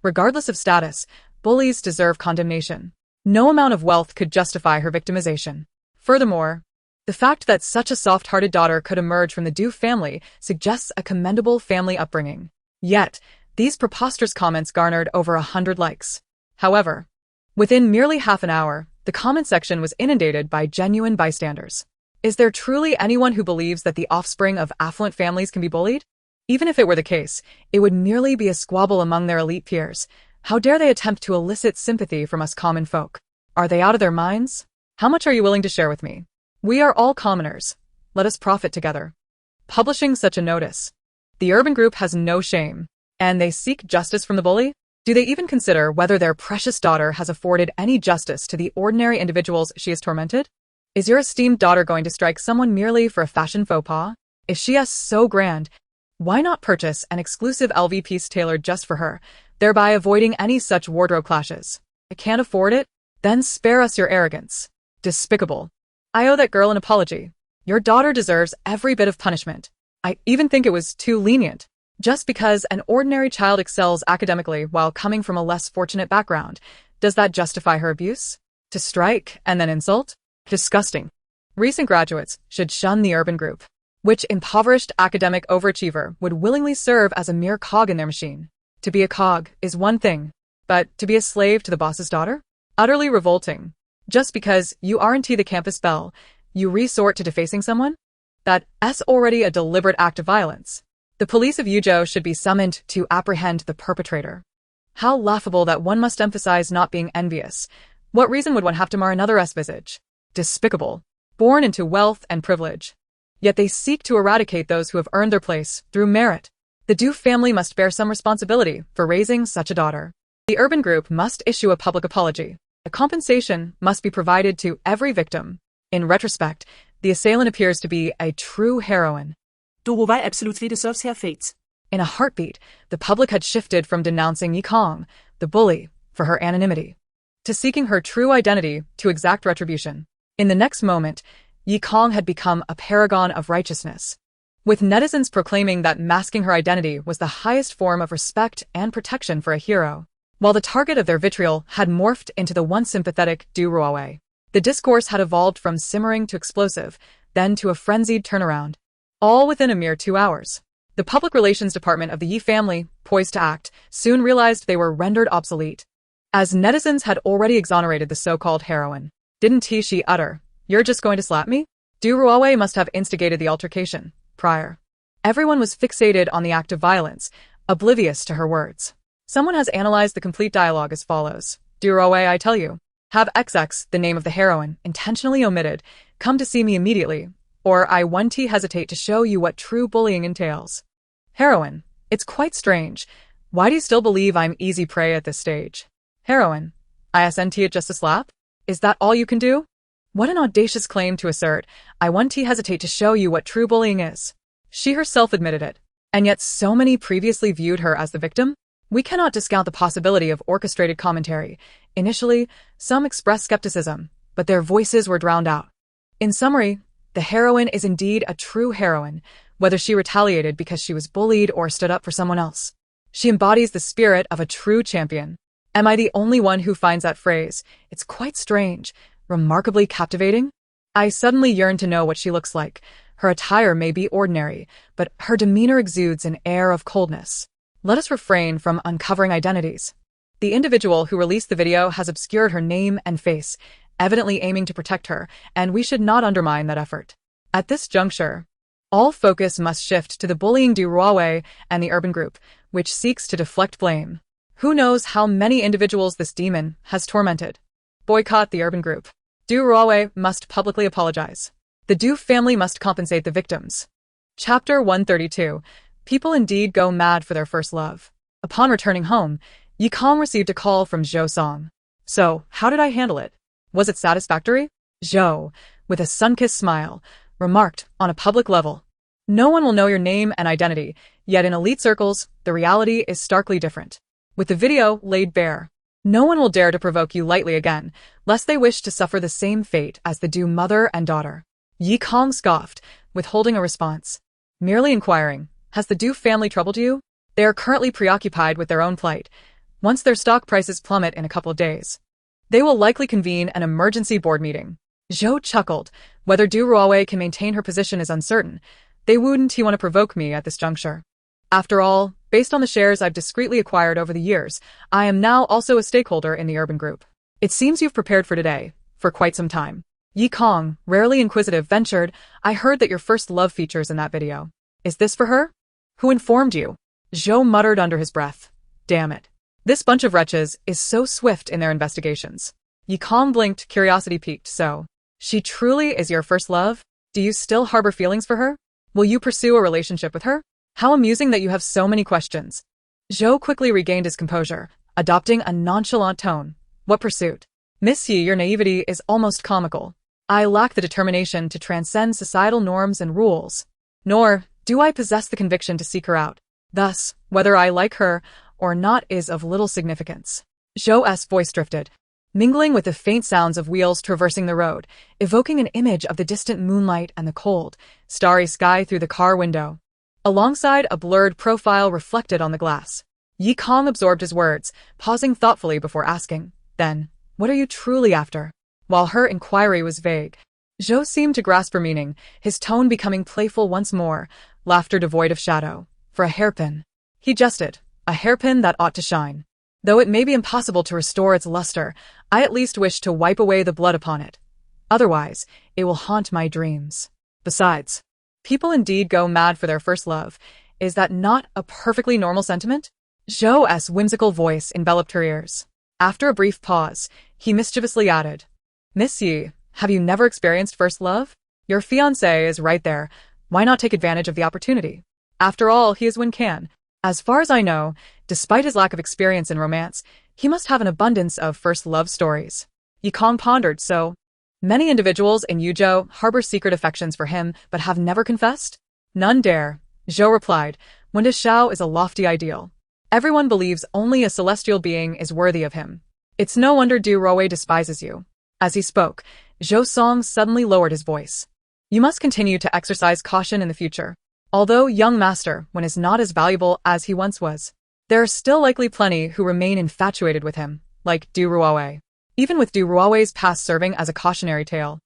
regardless of status, bullies deserve condemnation. No amount of wealth could justify her victimization. Furthermore, the fact that such a soft-hearted daughter could emerge from the Du family suggests a commendable family upbringing. Yet, these preposterous comments garnered over 100 likes. However, within merely half an hour, the comment section was inundated by genuine bystanders. Is there truly anyone who believes that the offspring of affluent families can be bullied? Even if it were the case, it would merely be a squabble among their elite peers. How dare they attempt to elicit sympathy from us common folk? Are they out of their minds? How much are you willing to share with me? We are all commoners. Let us profit together. Publishing such a notice. The urban group has no shame, and they seek justice from the bully? Do they even consider whether their precious daughter has afforded any justice to the ordinary individuals she has tormented? Is your esteemed daughter going to strike someone merely for a fashion faux pas? If she is so grand, why not purchase an exclusive LV piece tailored just for her, thereby avoiding any such wardrobe clashes? I can't afford it? Then spare us your arrogance. Despicable. I owe that girl an apology. Your daughter deserves every bit of punishment. I even think it was too lenient. Just because an ordinary child excels academically while coming from a less fortunate background, does that justify her abuse? To strike and then insult? Disgusting. Recent graduates should shun the urban group, which impoverished academic overachiever would willingly serve as a mere cog in their machine. To be a cog is one thing, but to be a slave to the boss's daughter? Utterly revolting. Just because you aren't the campus belle, you resort to defacing someone? That's already a deliberate act of violence. The police of Yuzhou should be summoned to apprehend the perpetrator. How laughable that one must emphasize not being envious. What reason would one have to mar another's visage? Despicable. Born into wealth and privilege. Yet they seek to eradicate those who have earned their place through merit. The Du family must bear some responsibility for raising such a daughter. The urban group must issue a public apology. A compensation must be provided to every victim. In retrospect, the assailant appears to be a true heroine. Du Ruowei absolutely deserves her fate. In a heartbeat, the public had shifted from denouncing Yi Kong, the bully, for her anonymity, to seeking her true identity to exact retribution. In the next moment, Yi Kong had become a paragon of righteousness, with netizens proclaiming that masking her identity was the highest form of respect and protection for a hero, while the target of their vitriol had morphed into the once sympathetic Du Ruowei. The discourse had evolved from simmering to explosive, then to a frenzied turnaround, all within a mere 2 hours. The public relations department of the Yi family, poised to act, soon realized they were rendered obsolete, as netizens had already exonerated the so-called heroine. Didn't she utter, "You're just going to slap me?" Du Ruowei must have instigated the altercation. Prior, everyone was fixated on the act of violence, oblivious to her words. Someone has analyzed the complete dialogue as follows. Du Ruowei, I tell you, have XX, the name of the heroine, intentionally omitted, come to see me immediately, or I won't hesitate to show you what true bullying entails. Heroine, it's quite strange. Why do you still believe I'm easy prey at this stage? Heroine, isn't it just a slap? Is that all you can do? What an audacious claim to assert, I won't hesitate to show you what true bullying is. She herself admitted it, and yet so many previously viewed her as the victim? We cannot discount the possibility of orchestrated commentary. Initially, some expressed skepticism, but their voices were drowned out. In summary, the heroine is indeed a true heroine, whether she retaliated because she was bullied or stood up for someone else. She embodies the spirit of a true champion. Am I the only one who finds that phrase, it's quite strange, remarkably captivating? I suddenly yearn to know what she looks like. Her attire may be ordinary, but her demeanor exudes an air of coldness. Let us refrain from uncovering identities. The individual who released the video has obscured her name and face, evidently aiming to protect her, and we should not undermine that effort. At this juncture, all focus must shift to the bullying Du Ruowei and the urban group, which seeks to deflect blame. Who knows how many individuals this demon has tormented? Boycott the urban group. Du Ruawei must publicly apologize. The Du family must compensate the victims. Chapter 132. People indeed go mad for their first love. Upon returning home, Yi Kong received a call from Zhou Song. So, how did I handle it? Was it satisfactory? Zhou, with a sun-kissed smile, remarked on a public level. No one will know your name and identity, yet in elite circles, the reality is starkly different. With the video laid bare, no one will dare to provoke you lightly again, lest they wish to suffer the same fate as the Du mother and daughter. Yi Kong scoffed, withholding a response. Merely inquiring, has the Du family troubled you? They are currently preoccupied with their own plight. Once their stock prices plummet in a couple of days, they will likely convene an emergency board meeting. Zhou chuckled. Whether Du Ruawei can maintain her position is uncertain. They wouldn't want to provoke me at this juncture. After all, based on the shares I've discreetly acquired over the years, I am now also a stakeholder in the urban group. It seems you've prepared for today, for quite some time. Yi Kong, rarely inquisitive, ventured, I heard that your first love features in that video. Is this for her? Who informed you? Zhou muttered under his breath. Damn it. This bunch of wretches is so swift in their investigations. Yi Kong blinked, curiosity piqued. So, she truly is your first love? Do you still harbor feelings for her? Will you pursue a relationship with her? How amusing that you have so many questions. Zhou quickly regained his composure, adopting a nonchalant tone. What pursuit? Miss Yi, your naivety is almost comical. I lack the determination to transcend societal norms and rules. Nor do I possess the conviction to seek her out. Thus, whether I like her or not is of little significance. Zhou's voice drifted, mingling with the faint sounds of wheels traversing the road, evoking an image of the distant moonlight and the cold, starry sky through the car window. Alongside a blurred profile reflected on the glass. Yi Kong absorbed his words, pausing thoughtfully before asking, then, what are you truly after? While her inquiry was vague, Zhou seemed to grasp her meaning, his tone becoming playful once more, laughter devoid of shadow. For a hairpin. He jested, a hairpin that ought to shine. Though it may be impossible to restore its luster, I at least wish to wipe away the blood upon it. Otherwise, it will haunt my dreams. Besides, people indeed go mad for their first love. Is that not a perfectly normal sentiment? Zhou's whimsical voice enveloped her ears. After a brief pause, he mischievously added, Miss Yi, have you never experienced first love? Your fiancé is right there. Why not take advantage of the opportunity? After all, he is Wen Can. As far as I know, despite his lack of experience in romance, he must have an abundance of first love stories. Yi Kong pondered. So many individuals in Yuzhou harbor secret affections for him but have never confessed? None dare, Zhou replied. Wen Shao is a lofty ideal. Everyone believes only a celestial being is worthy of him. It's no wonder Du Ruawei despises you. As he spoke, Zhou Song suddenly lowered his voice. You must continue to exercise caution in the future. Although young master Wen is not as valuable as he once was, there are still likely plenty who remain infatuated with him, like Du Ruawei. Even with Du Ruawei's past serving as a cautionary tale,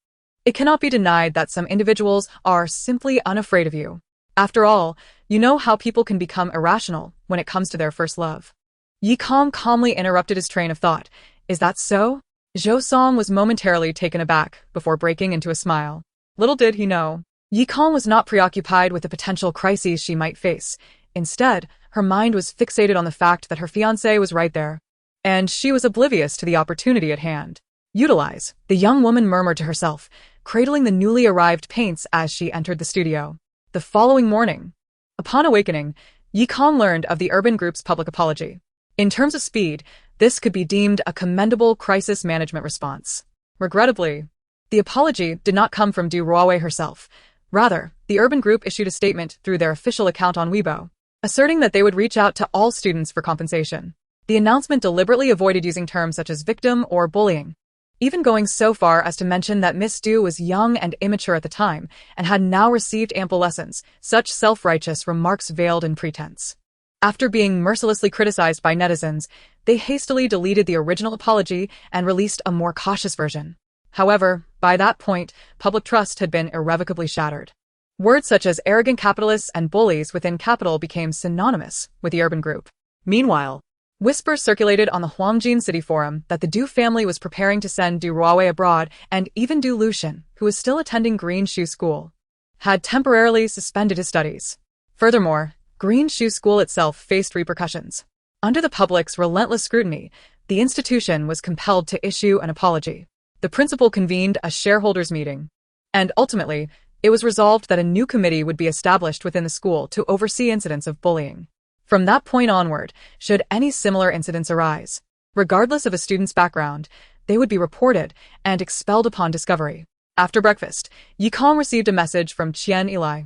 it cannot be denied that some individuals are simply unafraid of you. After all, you know how people can become irrational when it comes to their first love. Yi Kong calmly interrupted his train of thought. Is that so? Zhou Song was momentarily taken aback before breaking into a smile. Little did he know, Yi Kong was not preoccupied with the potential crises she might face. Instead, her mind was fixated on the fact that her fiancé was right there, and she was oblivious to the opportunity at hand. Utilize, the young woman murmured to herself, cradling the newly arrived paints as she entered the studio. The following morning, upon awakening, Yi Kong learned of the urban group's public apology. In terms of speed, this could be deemed a commendable crisis management response. Regrettably, the apology did not come from Du Ruawei herself. Rather, the urban group issued a statement through their official account on Weibo, asserting that they would reach out to all students for compensation. The announcement deliberately avoided using terms such as victim or bullying, even going so far as to mention that Miss Du was young and immature at the time and had now received ample lessons. Such self-righteous remarks veiled in pretense. After being mercilessly criticized by netizens, they hastily deleted the original apology and released a more cautious version. However, by that point, public trust had been irrevocably shattered. Words such as arrogant capitalists and bullies within capital became synonymous with the urban group. Meanwhile, whispers circulated on the Huangjin City Forum that the Du family was preparing to send Du Ruawei abroad, and even Du Lucian, who was still attending Green Shoe School, had temporarily suspended his studies. Furthermore, Green Shoe School itself faced repercussions. Under the public's relentless scrutiny, the institution was compelled to issue an apology. The principal convened a shareholders' meeting, and ultimately, it was resolved that a new committee would be established within the school to oversee incidents of bullying. From that point onward, should any similar incidents arise, regardless of a student's background, they would be reported and expelled upon discovery. After breakfast, Yikong received a message from Qian Eli.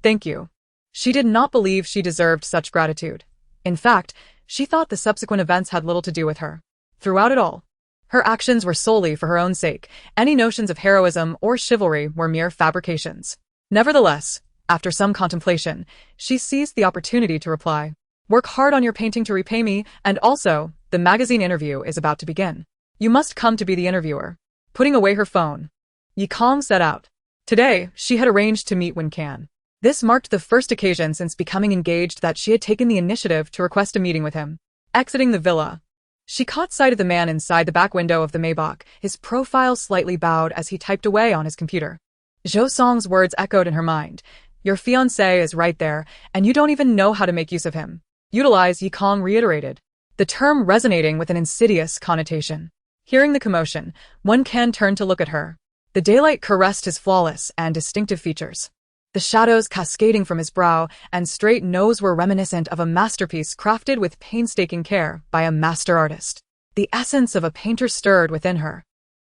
Thank you. She did not believe she deserved such gratitude. In fact, she thought the subsequent events had little to do with her. Throughout it all, her actions were solely for her own sake. Any notions of heroism or chivalry were mere fabrications. Nevertheless, after some contemplation, she seized the opportunity to reply. Work hard on your painting to repay me, and also, the magazine interview is about to begin. You must come to be the interviewer. Putting away her phone, Yikong set out. Today, she had arranged to meet Wen Can. This marked the first occasion since becoming engaged that she had taken the initiative to request a meeting with him. Exiting the villa, she caught sight of the man inside the back window of the Maybach, his profile slightly bowed as he typed away on his computer. Zhou Song's words echoed in her mind. Your fiancé is right there, and you don't even know how to make use of him. Utilize, Yikong reiterated, the term resonating with an insidious connotation. Hearing the commotion, Wen Can turned to look at her. The daylight caressed his flawless and distinctive features. The shadows cascading from his brow and straight nose were reminiscent of a masterpiece crafted with painstaking care by a master artist. The essence of a painter stirred within her,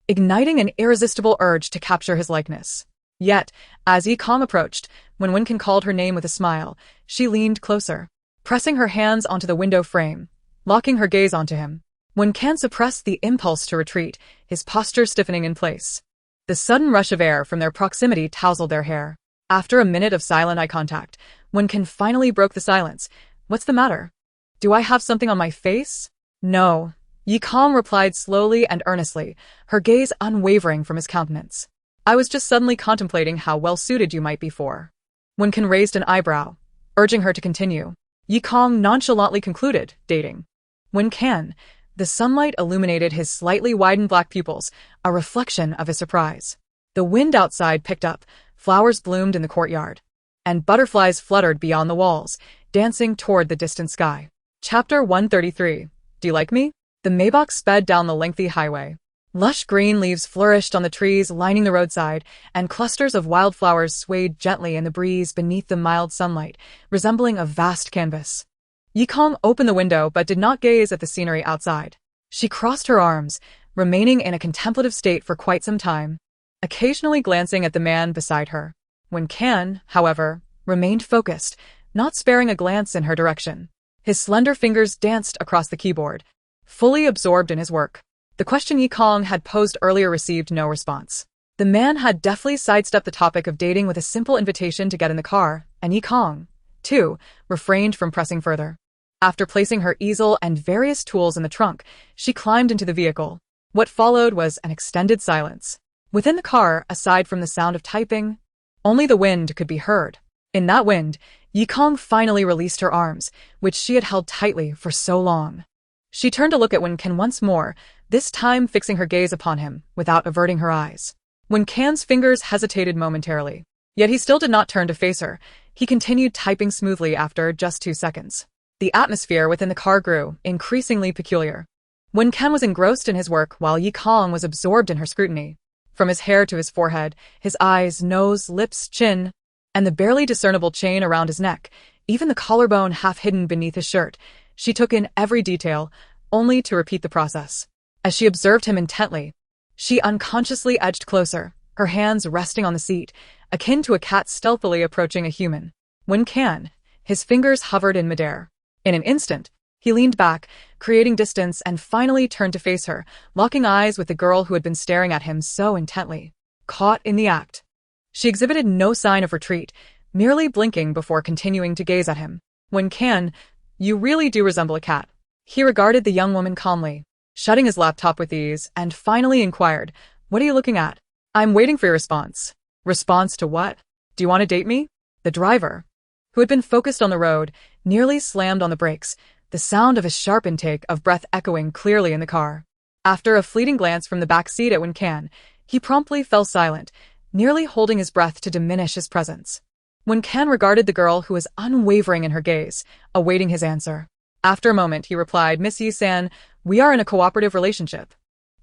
igniting an irresistible urge to capture his likeness. Yet, as Yikong approached, when Wen Can called her name with a smile, she leaned closer, pressing her hands onto the window frame, locking her gaze onto him. Wen Can suppressed the impulse to retreat, his posture stiffening in place. The sudden rush of air from their proximity tousled their hair. After a minute of silent eye contact, Wen Can finally broke the silence. What's the matter? Do I have something on my face? No. Yikong replied slowly and earnestly, her gaze unwavering from his countenance. I was just suddenly contemplating how well-suited you might be for. Wen Can raised an eyebrow, urging her to continue. Yikong nonchalantly concluded, dating. Wen Can. The sunlight illuminated his slightly widened black pupils, a reflection of his surprise. The wind outside picked up, flowers bloomed in the courtyard, and butterflies fluttered beyond the walls, dancing toward the distant sky. Chapter 133. Do you like me? The Maybach sped down the lengthy highway. Lush green leaves flourished on the trees lining the roadside, and clusters of wildflowers swayed gently in the breeze beneath the mild sunlight, resembling a vast canvas. Yikong opened the window but did not gaze at the scenery outside. She crossed her arms, remaining in a contemplative state for quite some time, occasionally glancing at the man beside her. Wen Can, however, remained focused, not sparing a glance in her direction. His slender fingers danced across the keyboard, fully absorbed in his work. The question Yikong had posed earlier received no response. The man had deftly sidestepped the topic of dating with a simple invitation to get in the car, and Yikong, too, refrained from pressing further. After placing her easel and various tools in the trunk, she climbed into the vehicle. What followed was an extended silence. Within the car, aside from the sound of typing, only the wind could be heard. In that wind, Yikong finally released her arms, which she had held tightly for so long. She turned to look at Wen Can once more, this time fixing her gaze upon him, without averting her eyes. Wen Can's fingers hesitated momentarily. Yet he still did not turn to face her. He continued typing smoothly after just 2 seconds. The atmosphere within the car grew, increasingly peculiar. Wen Can was engrossed in his work while Yikong was absorbed in her scrutiny. From his hair to his forehead, his eyes, nose, lips, chin, and the barely discernible chain around his neck, even the collarbone half hidden beneath his shirt, she took in every detail, only to repeat the process. As she observed him intently, she unconsciously edged closer, her hands resting on the seat, akin to a cat stealthily approaching a human. Wen Can, his fingers hovered in midair. In an instant, he leaned back, creating distance, and finally turned to face her, locking eyes with the girl who had been staring at him so intently. Caught in the act, she exhibited no sign of retreat, merely blinking before continuing to gaze at him. Wen Can, you really do resemble a cat. He regarded the young woman calmly, shutting his laptop with ease, and finally inquired, what are you looking at? I'm waiting for your response. Response to what? Do you want to date me? The driver, who had been focused on the road, nearly slammed on the brakes, the sound of his sharp intake of breath echoing clearly in the car. After a fleeting glance from the back seat at Wen Can, he promptly fell silent, nearly holding his breath to diminish his presence. Wen Can regarded the girl who was unwavering in her gaze, awaiting his answer. After a moment, he replied, Miss Yi-san, we are in a cooperative relationship.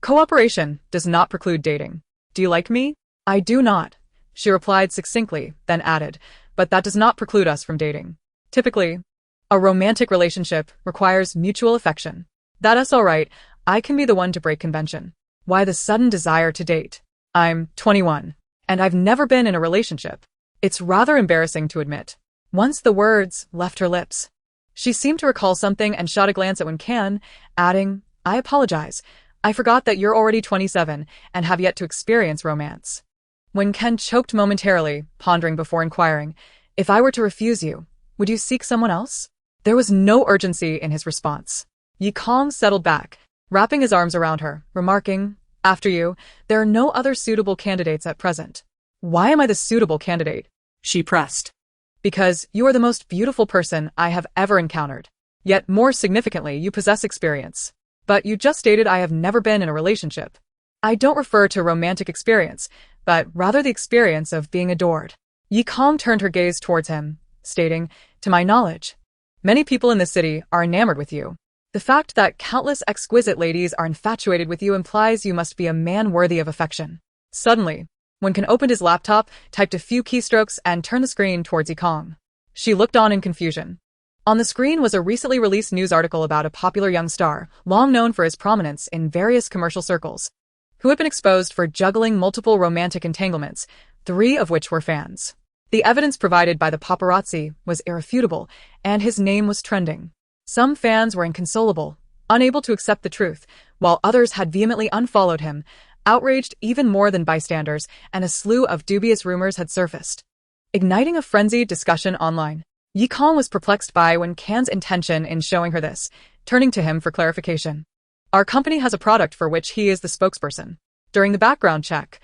Cooperation does not preclude dating. Do you like me? I do not, she replied succinctly, then added, but that does not preclude us from dating. Typically, a romantic relationship requires mutual affection. That's all right, I can be the one to break convention. Why the sudden desire to date? I'm 21, and I've never been in a relationship. It's rather embarrassing to admit. Once the words left her lips, she seemed to recall something and shot a glance at Wen, adding, I apologize. I forgot that you're already 27 and have yet to experience romance. Wen choked momentarily, pondering before inquiring, if I were to refuse you, would you seek someone else? There was no urgency in his response. Yi Kong settled back, wrapping his arms around her, remarking, after you, there are no other suitable candidates at present. Why am I the suitable candidate? She pressed. Because you are the most beautiful person I have ever encountered. Yet more significantly, you possess experience. But you just stated I have never been in a relationship. I don't refer to romantic experience, but rather the experience of being adored. Yi Kong turned her gaze towards him, stating, to my knowledge, many people in this city are enamored with you. The fact that countless exquisite ladies are infatuated with you implies you must be a man worthy of affection. Suddenly, Wen opened his laptop, typed a few keystrokes, and turned the screen towards Yi Kong. She looked on in confusion. On the screen was a recently released news article about a popular young star, long known for his prominence in various commercial circles, who had been exposed for juggling multiple romantic entanglements, 3 of which were fans. The evidence provided by the paparazzi was irrefutable, and his name was trending. Some fans were inconsolable, unable to accept the truth, while others had vehemently unfollowed him, outraged even more than bystanders, and a slew of dubious rumors had surfaced, igniting a frenzied discussion online. Yi Kong was perplexed by Wen's intention in showing her this, turning to him for clarification. Our company has a product for which he is the spokesperson. During the background check,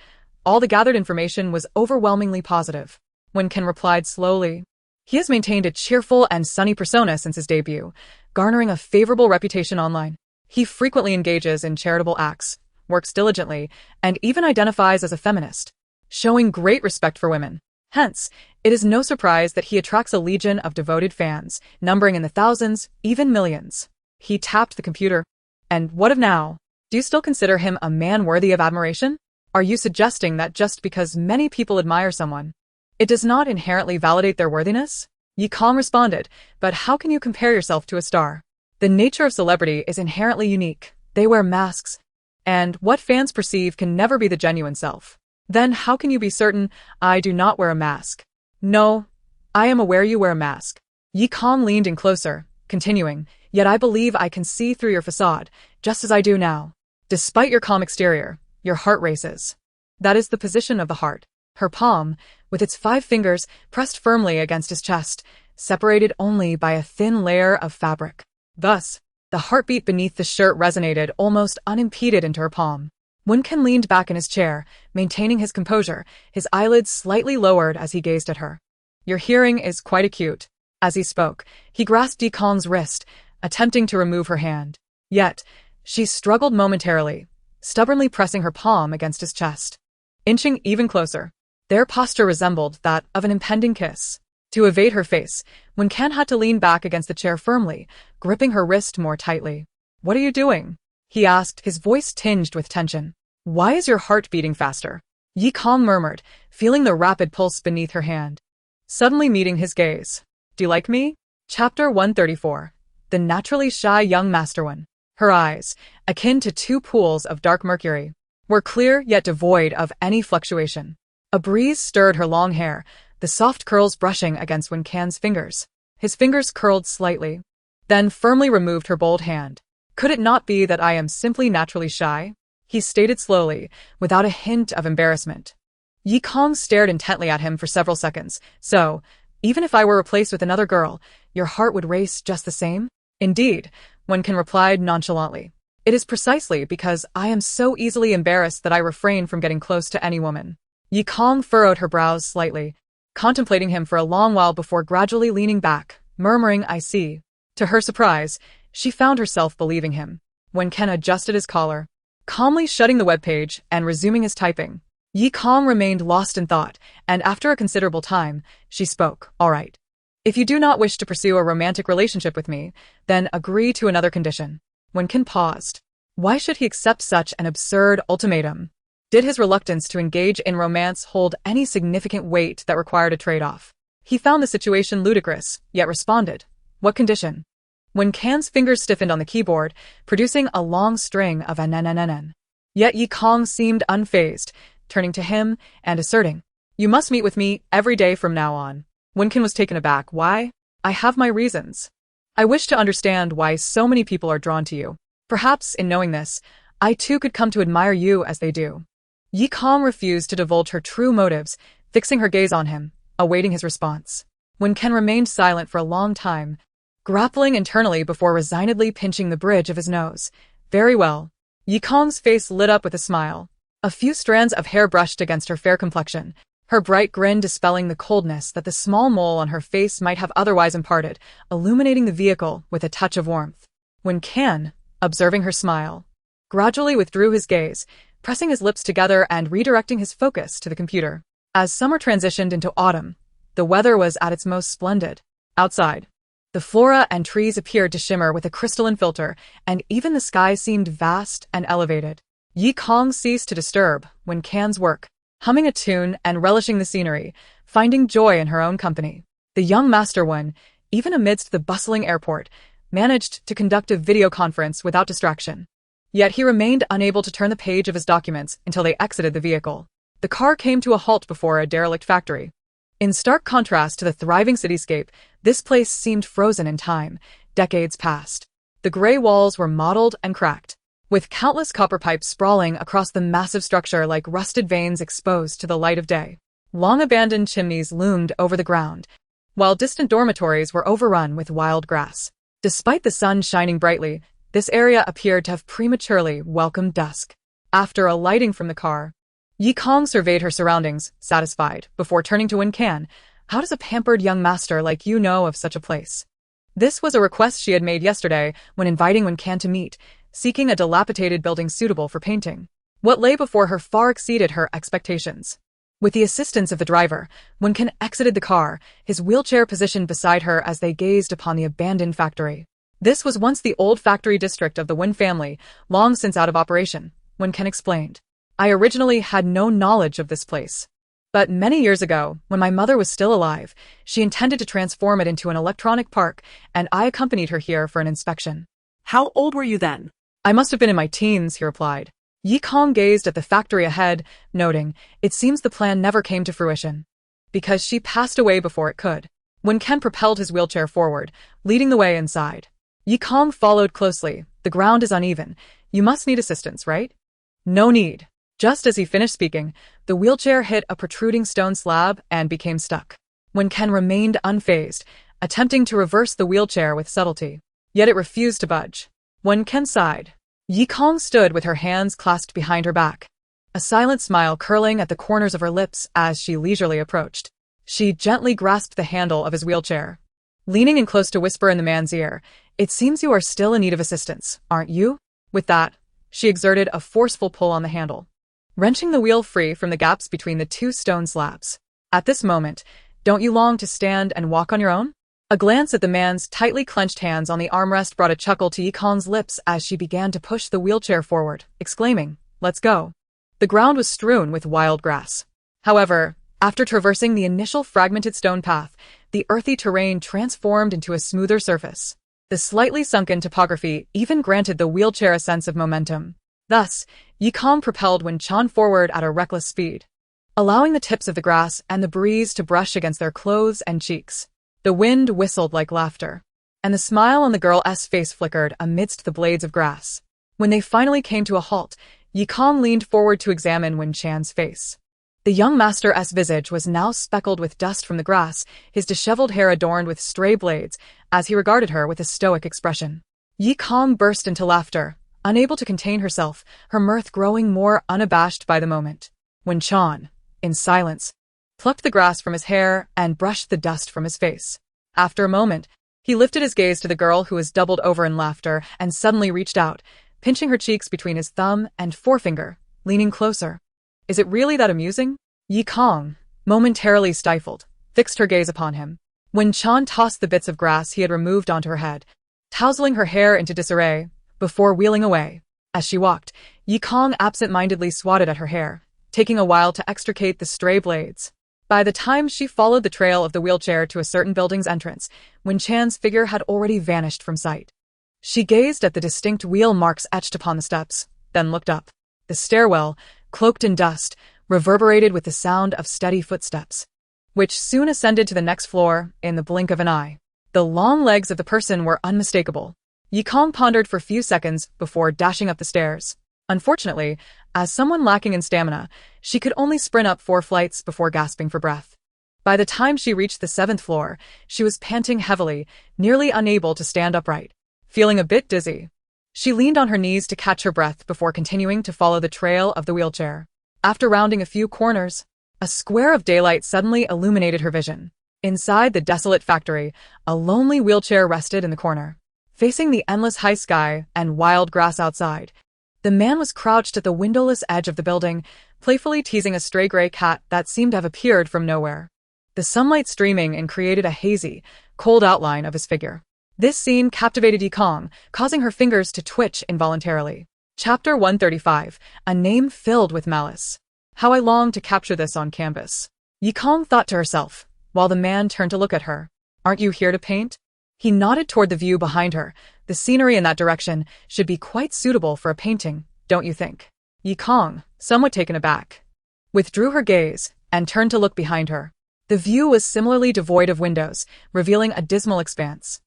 all the gathered information was overwhelmingly positive. Wen replied slowly. He has maintained a cheerful and sunny persona since his debut, garnering a favorable reputation online. He frequently engages in charitable acts, works diligently, and even identifies as a feminist, showing great respect for women. Hence, it is no surprise that he attracts a legion of devoted fans, numbering in the thousands, even millions. He tapped the computer. And what of now? Do you still consider him a man worthy of admiration? Are you suggesting that just because many people admire someone, it does not inherently validate their worthiness? Yi Kong responded, but how can you compare yourself to a star? The nature of celebrity is inherently unique. They wear masks, and what fans perceive can never be the genuine self. Then how can you be certain I do not wear a mask? No, I am aware you wear a mask. Yi Kong leaned in closer, continuing, yet I believe I can see through your facade, just as I do now. Despite your calm exterior, your heart races. That is the position of the heart. Her palm, with its 5 fingers pressed firmly against his chest, separated only by a thin layer of fabric. Thus, the heartbeat beneath the shirt resonated almost unimpeded into her palm. Wen leaned back in his chair, maintaining his composure, his eyelids slightly lowered as he gazed at her. Your hearing is quite acute. As he spoke, he grasped Yi Kong's wrist, attempting to remove her hand. Yet, she struggled momentarily, stubbornly pressing her palm against his chest. Inching even closer, their posture resembled that of an impending kiss. To evade her face, Wen had to lean back against the chair firmly, gripping her wrist more tightly. What are you doing? He asked, his voice tinged with tension. Why is your heart beating faster? Yi Kong murmured, feeling the rapid pulse beneath her hand. Suddenly meeting his gaze. Do you like me? Chapter 134. The naturally shy young Master Wen. Her eyes, akin to 2 pools of dark mercury, were clear yet devoid of any fluctuation. A breeze stirred her long hair, the soft curls brushing against Wen's fingers. His fingers curled slightly, then firmly removed her bold hand. Could it not be that I am simply naturally shy? He stated slowly, without a hint of embarrassment. Yi Kong stared intently at him for several seconds. So, even if I were replaced with another girl, your heart would race just the same? Indeed, Wen replied nonchalantly. It is precisely because I am so easily embarrassed that I refrain from getting close to any woman. Yi Kong furrowed her brows slightly, contemplating him for a long while before gradually leaning back, murmuring, I see. To her surprise, she found herself believing him. Wen adjusted his collar, calmly shutting the webpage and resuming his typing. Yi Kong remained lost in thought, and after a considerable time, she spoke. All right. If you do not wish to pursue a romantic relationship with me, then agree to another condition. Wen Kin paused. Why should he accept such an absurd ultimatum? Did his reluctance to engage in romance hold any significant weight that required a trade-off? He found the situation ludicrous, yet responded. What condition? Wen Can's fingers stiffened on the keyboard, producing a long string of NNNN. Yet Yi Kong seemed unfazed, turning to him and asserting, You must meet with me every day from now on. Wen Kin was taken aback. Why? I have my reasons. I wish to understand why so many people are drawn to you. Perhaps, in knowing this, I too could come to admire you as they do. Yi Kong refused to divulge her true motives, fixing her gaze on him, awaiting his response. Wen Kin remained silent for a long time, grappling internally before resignedly pinching the bridge of his nose. Very well. Yi Kong's face lit up with a smile. A few strands of hair brushed against her fair complexion, her bright grin dispelling the coldness that the small mole on her face might have otherwise imparted, illuminating the vehicle with a touch of warmth. Wen Kin, observing her smile, gradually withdrew his gaze, pressing his lips together and redirecting his focus to the computer. As summer transitioned into autumn, the weather was at its most splendid. Outside, the flora and trees appeared to shimmer with a crystalline filter, and even the sky seemed vast and elevated. Yi Kong ceased to disturb Wen Can's work, humming a tune and relishing the scenery, finding joy in her own company. The young master Wen, even amidst the bustling airport, managed to conduct a video conference without distraction. Yet he remained unable to turn the page of his documents until they exited the vehicle. The car came to a halt before a derelict factory. In stark contrast to the thriving cityscape, this place seemed frozen in time, decades past. The gray walls were mottled and cracked, with countless copper pipes sprawling across the massive structure like rusted veins exposed to the light of day. Long abandoned chimneys loomed over the ground, while distant dormitories were overrun with wild grass. Despite the sun shining brightly, this area appeared to have prematurely welcomed dusk. After alighting from the car, Yi Kong surveyed her surroundings, satisfied, before turning to Wen Can. How does a pampered young master like you know of such a place? This was a request she had made yesterday when inviting Wen Can to meet, seeking a dilapidated building suitable for painting. What lay before her far exceeded her expectations. With the assistance of the driver, Wen Can exited the car, his wheelchair positioned beside her as they gazed upon the abandoned factory. This was once the old factory district of the Wen family, long since out of operation, Wen Can explained. I originally had no knowledge of this place. But many years ago, when my mother was still alive, she intended to transform it into an electronic park, and I accompanied her here for an inspection. How old were you then? I must have been in my teens, he replied. Yi Kong gazed at the factory ahead, noting, it seems the plan never came to fruition. Because she passed away before it could. Wen Can propelled his wheelchair forward, leading the way inside. Yi Kong followed closely. The ground is uneven. You must need assistance, right? No need. Just as he finished speaking, the wheelchair hit a protruding stone slab and became stuck. Wen Can remained unfazed, attempting to reverse the wheelchair with subtlety. Yet it refused to budge. Wen Can sighed. Yi Kong stood with her hands clasped behind her back, a silent smile curling at the corners of her lips as she leisurely approached. She gently grasped the handle of his wheelchair, leaning in close to whisper in the man's ear, It seems you are still in need of assistance, aren't you? With that, she exerted a forceful pull on the handle, wrenching the wheel free from the gaps between the two stone slabs. At this moment, don't you long to stand and walk on your own? A glance at the man's tightly clenched hands on the armrest brought a chuckle to Yi Kong's lips as she began to push the wheelchair forward, exclaiming, Let's go. The ground was strewn with wild grass. However, after traversing the initial fragmented stone path, the earthy terrain transformed into a smoother surface. The slightly sunken topography even granted the wheelchair a sense of momentum. Thus, Yi Kong propelled Wen Can forward at a reckless speed, allowing the tips of the grass and the breeze to brush against their clothes and cheeks. The wind whistled like laughter, and the smile on the girl's face flickered amidst the blades of grass. When they finally came to a halt, Yi Kong leaned forward to examine Wen Can's face. The young master's visage was now speckled with dust from the grass, his disheveled hair adorned with stray blades, as he regarded her with a stoic expression. Yi Kong burst into laughter, unable to contain herself, her mirth growing more unabashed by the moment. Wen Can, in silence, plucked the grass from his hair and brushed the dust from his face. After a moment, he lifted his gaze to the girl who was doubled over in laughter and suddenly reached out, pinching her cheeks between his thumb and forefinger, leaning closer. Is it really that amusing? Yi Kong, momentarily stifled, fixed her gaze upon him. Wen Chan tossed the bits of grass he had removed onto her head, tousling her hair into disarray, before wheeling away. As she walked, Yi Kong absent-mindedly swatted at her hair, taking a while to extricate the stray blades. By the time she followed the trail of the wheelchair to a certain building's entrance, Wen Chan's figure had already vanished from sight. She gazed at the distinct wheel marks etched upon the steps, then looked up. The stairwell, cloaked in dust, reverberated with the sound of steady footsteps, which soon ascended to the next floor in the blink of an eye. The long legs of the person were unmistakable. Yi Kong pondered for a few seconds before dashing up the stairs. Unfortunately, as someone lacking in stamina, she could only sprint up 4 flights before gasping for breath. By the time she reached the 7th floor, she was panting heavily, nearly unable to stand upright. Feeling a bit dizzy, she leaned on her knees to catch her breath before continuing to follow the trail of the wheelchair. After rounding a few corners, a square of daylight suddenly illuminated her vision. Inside the desolate factory, a lonely wheelchair rested in the corner. Facing the endless high sky and wild grass outside, the man was crouched at the windowless edge of the building, playfully teasing a stray gray cat that seemed to have appeared from nowhere. The sunlight streaming in created a hazy, cold outline of his figure. This scene captivated Yi Kong, causing her fingers to twitch involuntarily. Chapter 135, A Name Filled with Malice. How I long to capture this on canvas. Yi Kong thought to herself, while the man turned to look at her. Aren't you here to paint? He nodded toward the view behind her. The scenery in that direction should be quite suitable for a painting, don't you think? Yi Kong, somewhat taken aback, withdrew her gaze and turned to look behind her. The view was similarly devoid of windows, revealing a dismal expanse.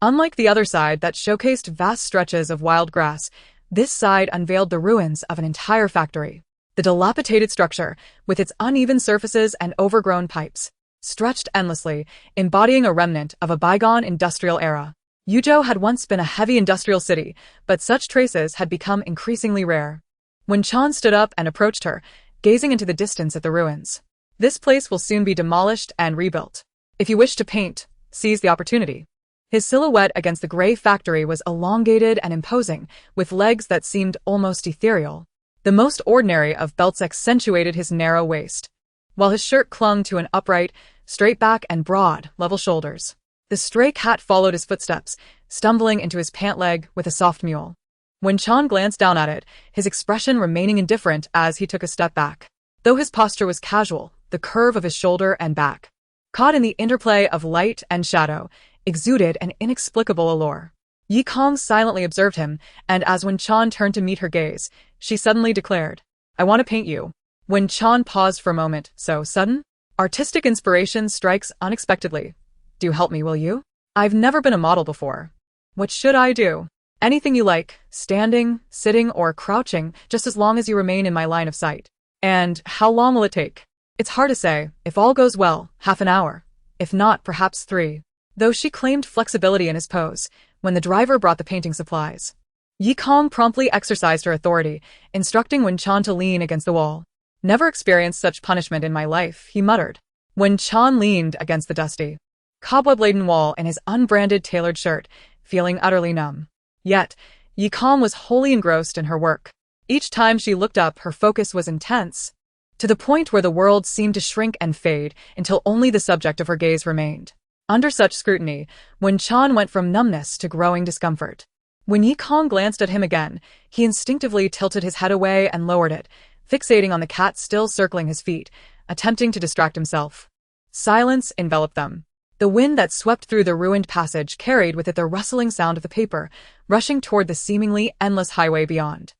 Unlike the other side that showcased vast stretches of wild grass, this side unveiled the ruins of an entire factory. The dilapidated structure, with its uneven surfaces and overgrown pipes, stretched endlessly, embodying a remnant of a bygone industrial era. Yuzhou had once been a heavy industrial city, but such traces had become increasingly rare. Wen Chan stood up and approached her, gazing into the distance at the ruins. This place will soon be demolished and rebuilt. If you wish to paint, seize the opportunity. His silhouette against the gray factory was elongated and imposing, with legs that seemed almost ethereal. The most ordinary of belts accentuated his narrow waist, while his shirt clung to an upright, straight back and broad, level shoulders. The stray cat followed his footsteps, stumbling into his pant leg with a soft mule. Wen Chan glanced down at it, his expression remaining indifferent as he took a step back. Though his posture was casual, the curve of his shoulder and back, caught in the interplay of light and shadow, exuded an inexplicable allure. Yi Kong silently observed him, and as Wen Chan turned to meet her gaze, she suddenly declared, I want to paint you. Wen Chan paused for a moment. So sudden? Artistic inspiration strikes unexpectedly. Do help me, will you? I've never been a model before. What should I do? Anything you like, standing, sitting, or crouching, just as long as you remain in my line of sight. And how long will it take? It's hard to say. If all goes well, half an hour. If not, perhaps 3. Though she claimed flexibility in his pose, when the driver brought the painting supplies, Yi Kong promptly exercised her authority, instructing Wen Chan to lean against the wall. Never experienced such punishment in my life, he muttered. Wen Chan leaned against the dusty, cobweb-laden wall in his unbranded tailored shirt, feeling utterly numb. Yet, Yi Kong was wholly engrossed in her work. Each time she looked up, her focus was intense, to the point where the world seemed to shrink and fade until only the subject of her gaze remained. Under such scrutiny, Wen Chan went from numbness to growing discomfort. When Yi Kong glanced at him again, he instinctively tilted his head away and lowered it, fixating on the cat still circling his feet, attempting to distract himself. Silence enveloped them. The wind that swept through the ruined passage carried with it the rustling sound of the paper, rushing toward the seemingly endless highway beyond.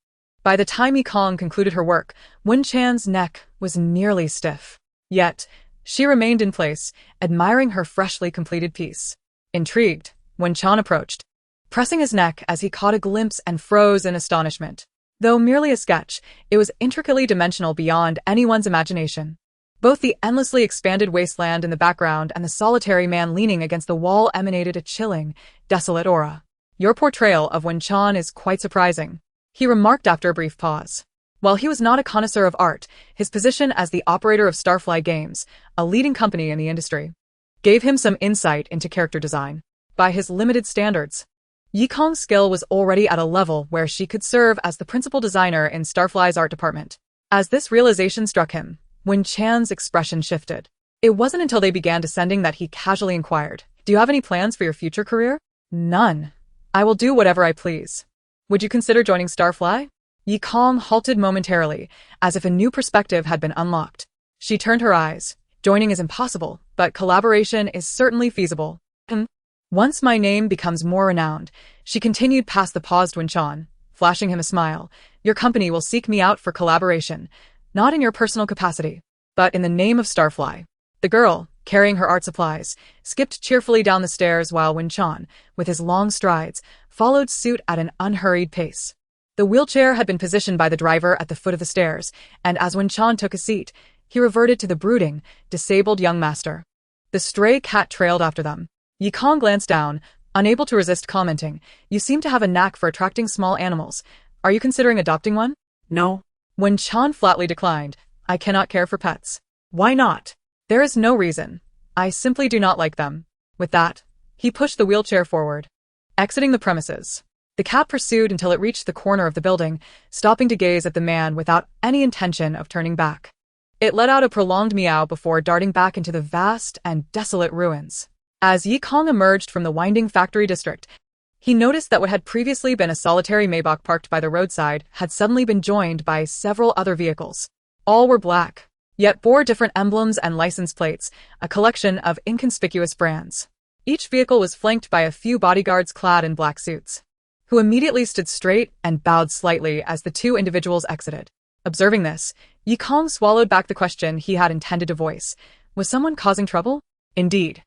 By the time Yi Kong concluded her work, Wen Chan's neck was nearly stiff. Yet, she remained in place, admiring her freshly completed piece. Intrigued, Wen Chan approached, pressing his neck as he caught a glimpse and froze in astonishment. Though merely a sketch, it was intricately dimensional beyond anyone's imagination. Both the endlessly expanded wasteland in the background and the solitary man leaning against the wall emanated a chilling, desolate aura. Your portrayal of Wen Chan is quite surprising, he remarked after a brief pause. While he was not a connoisseur of art, his position as the operator of Starfly Games, a leading company in the industry, gave him some insight into character design. By his limited standards, Yi Kong's skill was already at a level where she could serve as the principal designer in Starfly's art department. As this realization struck him, Wen Chan's expression shifted. It wasn't until they began descending that he casually inquired, "Do you have any plans for your future career?" "None. I will do whatever I please." "Would you consider joining Starfly?" Yi Kong halted momentarily, as if a new perspective had been unlocked. She turned her eyes. "Joining is impossible, but collaboration is certainly feasible." Once my name becomes more renowned, she continued past the paused Wen Chan, flashing him a smile. "Your company will seek me out for collaboration, not in your personal capacity, but in the name of Starfly." The girl, carrying her art supplies, skipped cheerfully down the stairs while Wen Chan, with his long strides, followed suit at an unhurried pace. The wheelchair had been positioned by the driver at the foot of the stairs, and as Wen Chan took a seat, he reverted to the brooding, disabled young master. The stray cat trailed after them. Yi Kong glanced down, unable to resist commenting, "You seem to have a knack for attracting small animals. Are you considering adopting one?" No. Wen Chan flatly declined. "I cannot care for pets." Why not? "There is no reason. I simply do not like them." With that, he pushed the wheelchair forward. Exiting the premises, the cat pursued until it reached the corner of the building, stopping to gaze at the man without any intention of turning back. It let out a prolonged meow before darting back into the vast and desolate ruins. As Yi Kong emerged from the winding factory district, he noticed that what had previously been a solitary Maybach parked by the roadside had suddenly been joined by several other vehicles. All were black, yet bore different emblems and license plates, a collection of inconspicuous brands. Each vehicle was flanked by a few bodyguards clad in black suits, who immediately stood straight and bowed slightly as the two individuals exited. Observing this, Yi Kong swallowed back the question he had intended to voice. Was someone causing trouble? Indeed.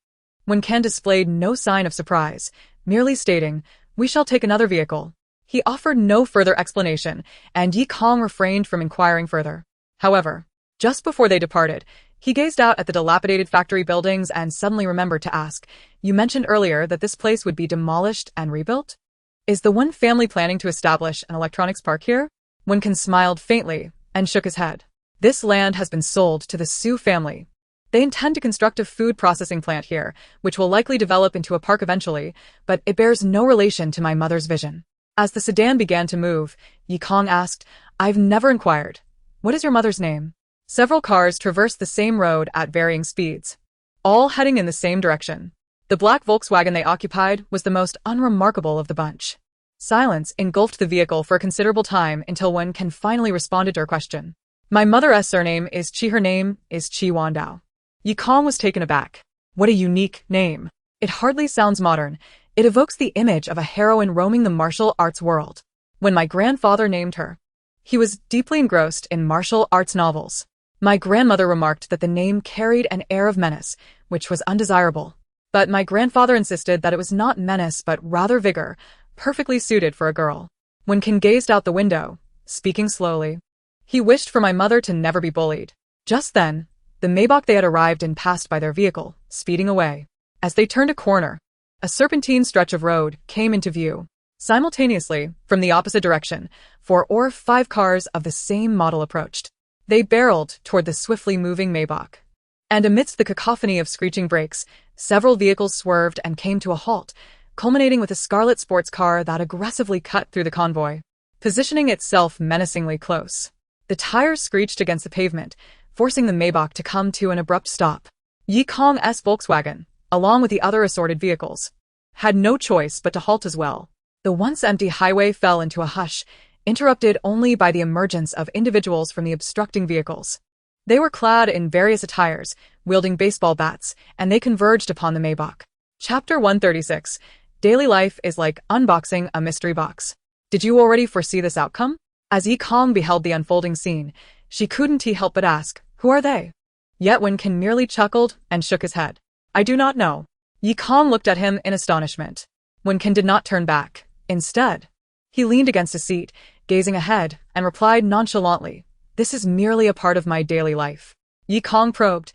Wen Can displayed no sign of surprise, merely stating, "We shall take another vehicle." He offered no further explanation, and Yi Kong refrained from inquiring further. However, just before they departed, he gazed out at the dilapidated factory buildings and suddenly remembered to ask, "You mentioned earlier that this place would be demolished and rebuilt? Is the Wen family planning to establish an electronics park here?" Wen Can smiled faintly and shook his head. "This land has been sold to the Su family. They intend to construct a food processing plant here, which will likely develop into a park eventually, but it bears no relation to my mother's vision." As the sedan began to move, Yi Kong asked, "I've never inquired. What is your mother's name?" Several cars traversed the same road at varying speeds, all heading in the same direction. The black Volkswagen they occupied was the most unremarkable of the bunch. Silence engulfed the vehicle for a considerable time until Wen Can finally responded to her question. "My mother's surname is Chi. Her name is Chi Wandao." Yi Kong was taken aback. What a unique name. It hardly sounds modern. It evokes the image of a heroine roaming the martial arts world. When my grandfather named her, he was deeply engrossed in martial arts novels. My grandmother remarked that the name carried an air of menace, which was undesirable. But my grandfather insisted that it was not menace but rather vigor, perfectly suited for a girl. Wen Can gazed out the window, speaking slowly. He wished for my mother to never be bullied. Just then, the Maybach they had arrived in passed by their vehicle, speeding away. As they turned a corner, a serpentine stretch of road came into view. Simultaneously, from the opposite direction, 4 or 5 cars of the same model approached. They barreled toward the swiftly moving Maybach. And amidst the cacophony of screeching brakes, several vehicles swerved and came to a halt, culminating with a scarlet sports car that aggressively cut through the convoy, positioning itself menacingly close. The tires screeched against the pavement, forcing the Maybach to come to an abrupt stop. Yi Kong's Volkswagen, along with the other assorted vehicles, had no choice but to halt as well. The once empty highway fell into a hush, interrupted only by the emergence of individuals from the obstructing vehicles. They were clad in various attires, wielding baseball bats, and they converged upon the Maybach. Chapter 136. Daily life is like unboxing a mystery box. Did you already foresee this outcome? As Yi Kong beheld the unfolding scene, she couldn't help but ask, "Who are they?" Yet Wen Can merely chuckled and shook his head. "I do not know." Yi Kong looked at him in astonishment. Wen Can did not turn back. Instead, he leaned against a seat, gazing ahead, and replied nonchalantly, "This is merely a part of my daily life." Yi Kong probed,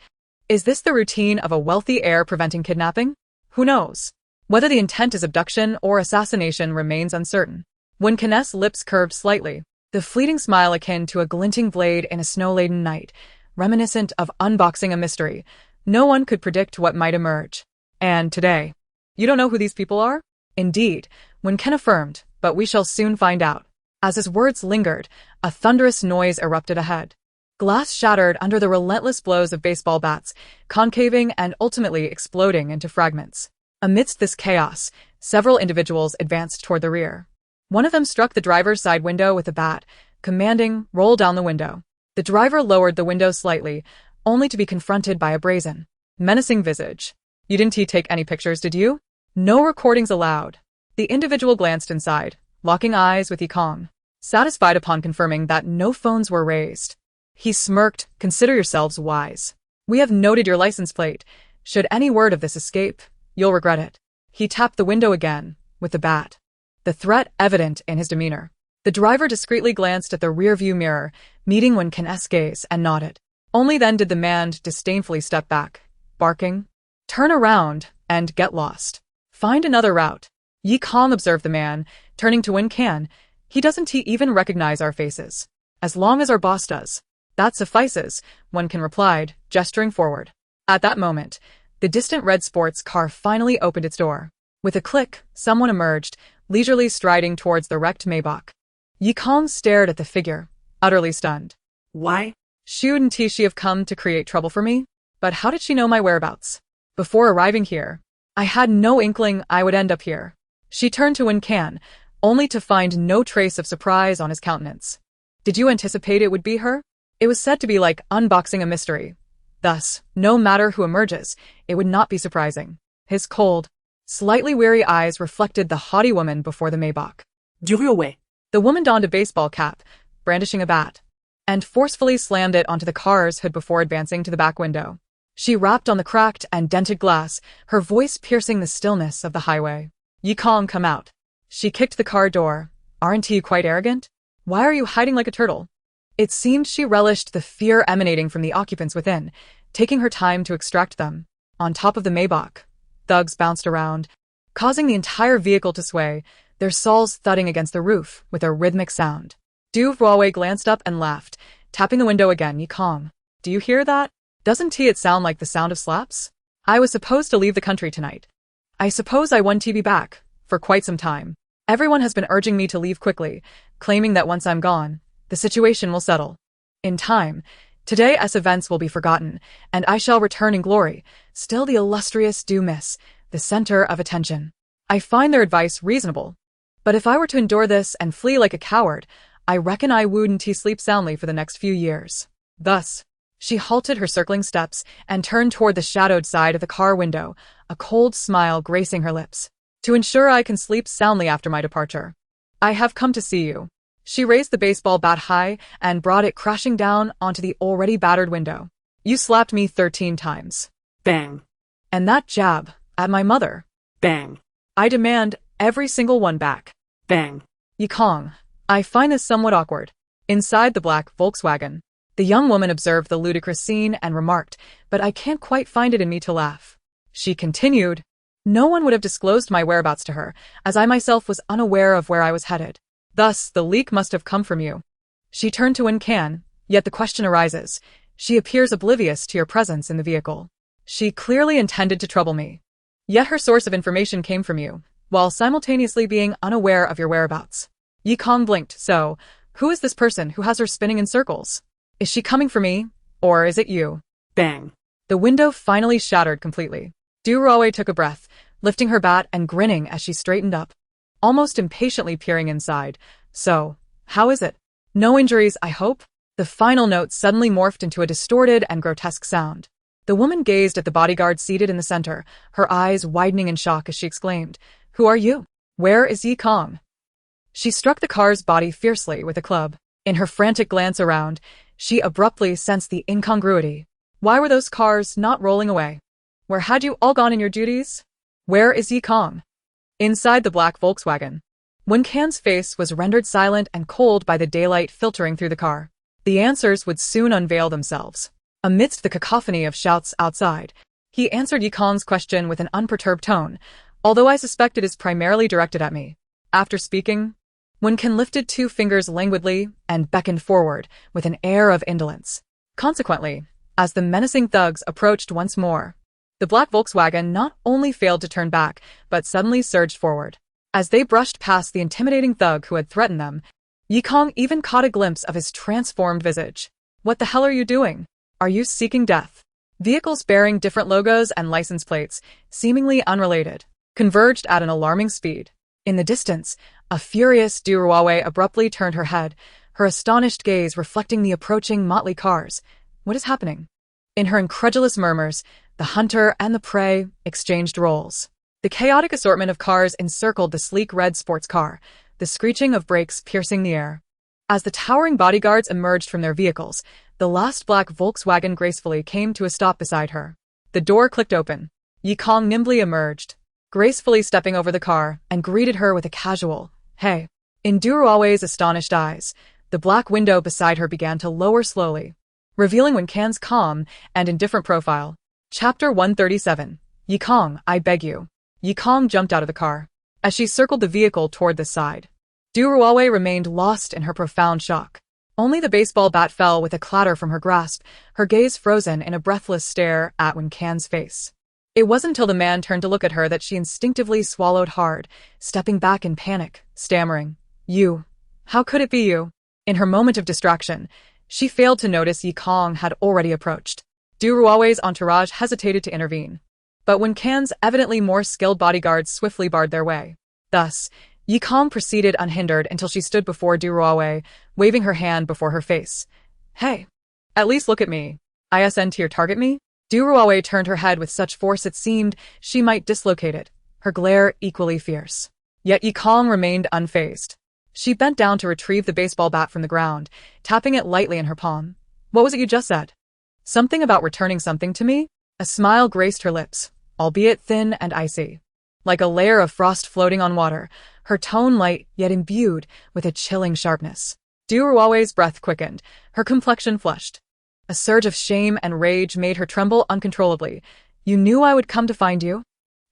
"Is this the routine of a wealthy heir preventing kidnapping? Who knows? Whether the intent is abduction or assassination remains uncertain." Wen Can's lips curved slightly, the fleeting smile akin to a glinting blade in a snow-laden night, reminiscent of unboxing a mystery. No one could predict what might emerge. "And today, you don't know who these people are?" "Indeed," Wen Can affirmed, "but we shall soon find out." As his words lingered, a thunderous noise erupted ahead. Glass shattered under the relentless blows of baseball bats, concaving and ultimately exploding into fragments. Amidst this chaos, several individuals advanced toward the rear. One of them struck the driver's side window with a bat, commanding, "Roll down the window." The driver lowered the window slightly, only to be confronted by a brazen, menacing visage. "You didn't take any pictures, did you?" "No recordings allowed." The individual glanced inside, locking eyes with Yikong, satisfied upon confirming that no phones were raised. He smirked, "Consider yourselves wise. We have noted your license plate. Should any word of this escape, you'll regret it." He tapped the window again, with the bat, the threat evident in his demeanor. The driver discreetly glanced at the rearview mirror, meeting Wen Corporation's gaze, and nodded. Only then did the man disdainfully step back, barking, "Turn around and get lost. Find another route." Yikong observed the man, turning to Wen Corporation. "He doesn't even recognize our faces. As long as our boss does, that suffices," Wen Corporation replied, gesturing forward. At that moment, the distant red sports car finally opened its door. With a click, someone emerged, leisurely striding towards the wrecked Maybach. Yikong stared at the figure, utterly stunned. Why? Shouldn't she have come to create trouble for me? But how did she know my whereabouts? Before arriving here, I had no inkling I would end up here. She turned to Wen Corporation, only to find no trace of surprise on his countenance. Did you anticipate it would be her? It was said to be like unboxing a mystery. Thus, no matter who emerges, it would not be surprising. His cold, slightly weary eyes reflected the haughty woman before the Maybach. Duriowe. The woman donned a baseball cap, brandishing a bat, and forcefully slammed it onto the car's hood before advancing to the back window. She rapped on the cracked and dented glass, her voice piercing the stillness of the highway. "Yikong, come out." She kicked the car door. "Aren't you quite arrogant? Why are you hiding like a turtle?" It seemed she relished the fear emanating from the occupants within, taking her time to extract them. On top of the Maybach, thugs bounced around, causing the entire vehicle to sway, their soles thudding against the roof with a rhythmic sound. Du Huawei glanced up and laughed, tapping the window again. "Yikong, do you hear that? Doesn't it sound like the sound of slaps? I was supposed to leave the country tonight. I suppose I won't be back for quite some time. Everyone has been urging me to leave quickly, claiming that once I'm gone, the situation will settle. In time, today's events will be forgotten, and I shall return in glory, still the illustrious Du Miss, the center of attention. I find their advice reasonable. But if I were to endure this and flee like a coward, I reckon I wouldn't sleep soundly for the next few years." Thus, she halted her circling steps and turned toward the shadowed side of the car window, a cold smile gracing her lips. "To ensure I can sleep soundly after my departure, I have come to see you." She raised the baseball bat high and brought it crashing down onto the already battered window. "You slapped me 13 times. Bang. And that jab at my mother. Bang. I demand every single one back. Bang." Yikong, I find this somewhat awkward." Inside the black Volkswagen, the young woman observed the ludicrous scene and remarked, "But I can't quite find it in me to laugh." She continued, "No one would have disclosed my whereabouts to her, as I myself was unaware of where I was headed. Thus, the leak must have come from you." She turned to Wen Corporation, "Yet the question arises. She appears oblivious to your presence in the vehicle. She clearly intended to trouble me. Yet her source of information came from you, while simultaneously being unaware of your whereabouts." Yikong blinked. "So, who is this person who has her spinning in circles? Is she coming for me, or is it you?" Bang. The window finally shattered completely. Du Huawei took a breath, lifting her bat and grinning as she straightened up, almost impatiently peering inside. "So, how is it? No injuries, I hope?" The final note suddenly morphed into a distorted and grotesque sound. The woman gazed at the bodyguard seated in the center, her eyes widening in shock as she exclaimed, "Who are you? Where is Yikong?" She struck the car's body fiercely with a club. In her frantic glance around, she abruptly sensed the incongruity. Why were those cars not rolling away? Where had you all gone in your duties? Where is Yikong? Inside the black Volkswagen, Wen Corporation's face was rendered silent and cold by the daylight filtering through the car. The answers would soon unveil themselves. Amidst the cacophony of shouts outside, he answered Yikong's question with an unperturbed tone, although I suspect it is primarily directed at me. After speaking, Wen Corporation lifted 2 fingers languidly and beckoned forward with an air of indolence. Consequently, as the menacing thugs approached once more, the black Volkswagen not only failed to turn back, but suddenly surged forward. As they brushed past the intimidating thug who had threatened them, Yikong even caught a glimpse of his transformed visage. What the hell are you doing? Are you seeking death? Vehicles bearing different logos and license plates, seemingly unrelated, converged at an alarming speed. In the distance, a furious Duruawe abruptly turned her head, her astonished gaze reflecting the approaching motley cars. What is happening? In her incredulous murmurs, the hunter and the prey exchanged roles. The chaotic assortment of cars encircled the sleek red sports car, the screeching of brakes piercing the air. As the towering bodyguards emerged from their vehicles, the last black Volkswagen gracefully came to a stop beside her. The door clicked open. Yikong nimbly emerged, gracefully stepping over the car, and greeted her with a casual, "Hey." In Duruawe's astonished eyes, the black window beside her began to lower slowly, revealing Wen Can's calm and indifferent profile. Chapter 137. Yikong, I beg you. Yikong jumped out of the car. As she circled the vehicle toward the side, Duruawe remained lost in her profound shock. Only the baseball bat fell with a clatter from her grasp, her gaze frozen in a breathless stare at Wen Can's face. It wasn't until the man turned to look at her that she instinctively swallowed hard, stepping back in panic, stammering, "You. How could it be you?" In her moment of distraction, she failed to notice Yikong had already approached. Duruawe's entourage hesitated to intervene, but Wen Can's evidently more skilled bodyguards swiftly barred their way. Thus, Yikong proceeded unhindered until she stood before Duruawe, waving her hand before her face. "Hey. At least look at me. ISNT or target me?" Duruawe turned her head with such force it seemed she might dislocate it, her glare equally fierce. Yet Yikong remained unfazed. She bent down to retrieve the baseball bat from the ground, tapping it lightly in her palm. "What was it you just said? Something about returning something to me?" A smile graced her lips, albeit thin and icy, like a layer of frost floating on water, her tone light yet imbued with a chilling sharpness. Duruawe's breath quickened, her complexion flushed. A surge of shame and rage made her tremble uncontrollably. "You knew I would come to find you?"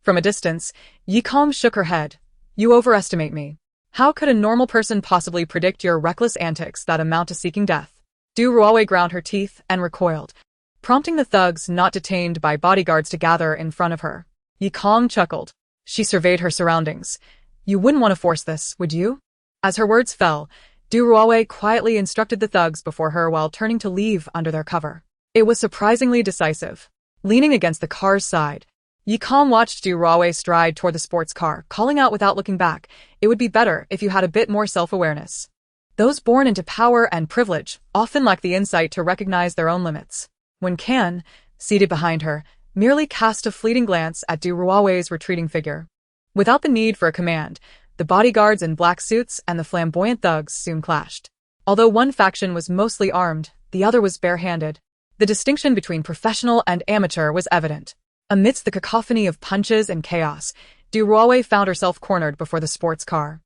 From a distance, Yikong shook her head. "You overestimate me. How could a normal person possibly predict your reckless antics that amount to seeking death?" Duruawe ground her teeth and recoiled, prompting the thugs not detained by bodyguards to gather in front of her. Yikong chuckled. She surveyed her surroundings. "You wouldn't want to force this, would you?" As her words fell, Duruawe quietly instructed the thugs before her while turning to leave under their cover. It was surprisingly decisive. Leaning against the car's side, Yikong watched Duruawe stride toward the sports car, calling out without looking back, "It would be better if you had a bit more self-awareness." Those born into power and privilege often lack the insight to recognize their own limits. Wen Can, seated behind her, merely cast a fleeting glance at Duruawe's retreating figure. Without the need for a command, the bodyguards in black suits and the flamboyant thugs soon clashed. Although one faction was mostly armed, the other was bare-handed. The distinction between professional and amateur was evident. Amidst the cacophony of punches and chaos, Duruawe found herself cornered before the sports car.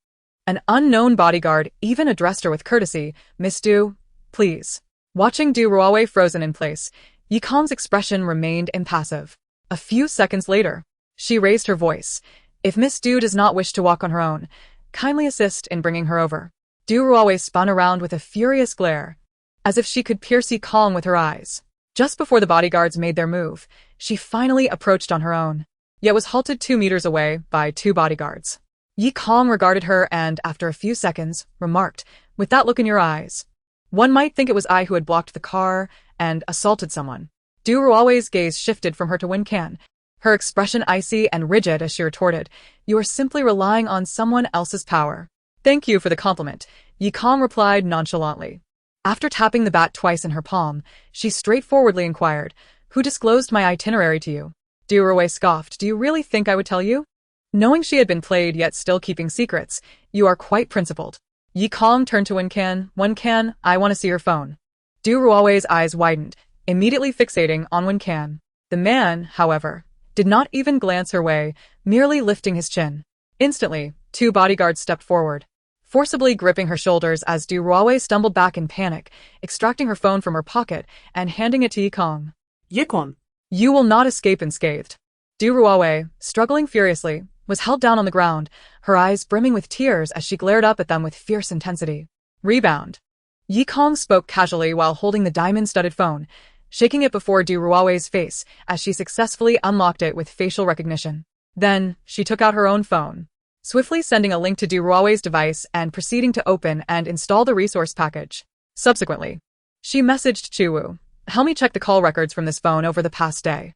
An unknown bodyguard even addressed her with courtesy, "Miss Du, please." Watching Duruawe frozen in place, Yikong's expression remained impassive. A few seconds later, she raised her voice. "If Miss Du does not wish to walk on her own, kindly assist in bringing her over." Duruawe spun around with a furious glare, as if she could pierce Yikong with her eyes. Just before the bodyguards made their move, she finally approached on her own, yet was halted 2 meters away by 2 bodyguards. Yikong regarded her and, after a few seconds, remarked, "With that look in your eyes, one might think it was I who had blocked the car and assaulted someone." Duruawe's gaze shifted from her to Wen Can, her expression icy and rigid as she retorted, "You are simply relying on someone else's power." "Thank you for the compliment," Yikong replied nonchalantly. After tapping the bat twice in her palm, she straightforwardly inquired, "Who disclosed my itinerary to you?" Duruawe scoffed, "Do you really think I would tell you?" Knowing she had been played yet still keeping secrets, "You are quite principled." Yikong turned to Wen Can. "Wen Can, I want to see your phone." Duruawe's eyes widened, immediately fixating on Wen Can. The man, however, did not even glance her way, merely lifting his chin. Instantly, 2 bodyguards stepped forward, forcibly gripping her shoulders as Duruawe stumbled back in panic, extracting her phone from her pocket and handing it to Yikong. Yikong. "You will not escape unscathed." Duruawe, struggling furiously, was held down on the ground, her eyes brimming with tears as she glared up at them with fierce intensity. "Rebound." Yikong spoke casually while holding the diamond-studded phone, shaking it before Duruawe's face as she successfully unlocked it with facial recognition. Then, she took out her own phone, swiftly sending a link to Duruawe's device and proceeding to open and install the resource package. Subsequently, She messaged Chuwoo. Help me check the call records from this phone over the past day.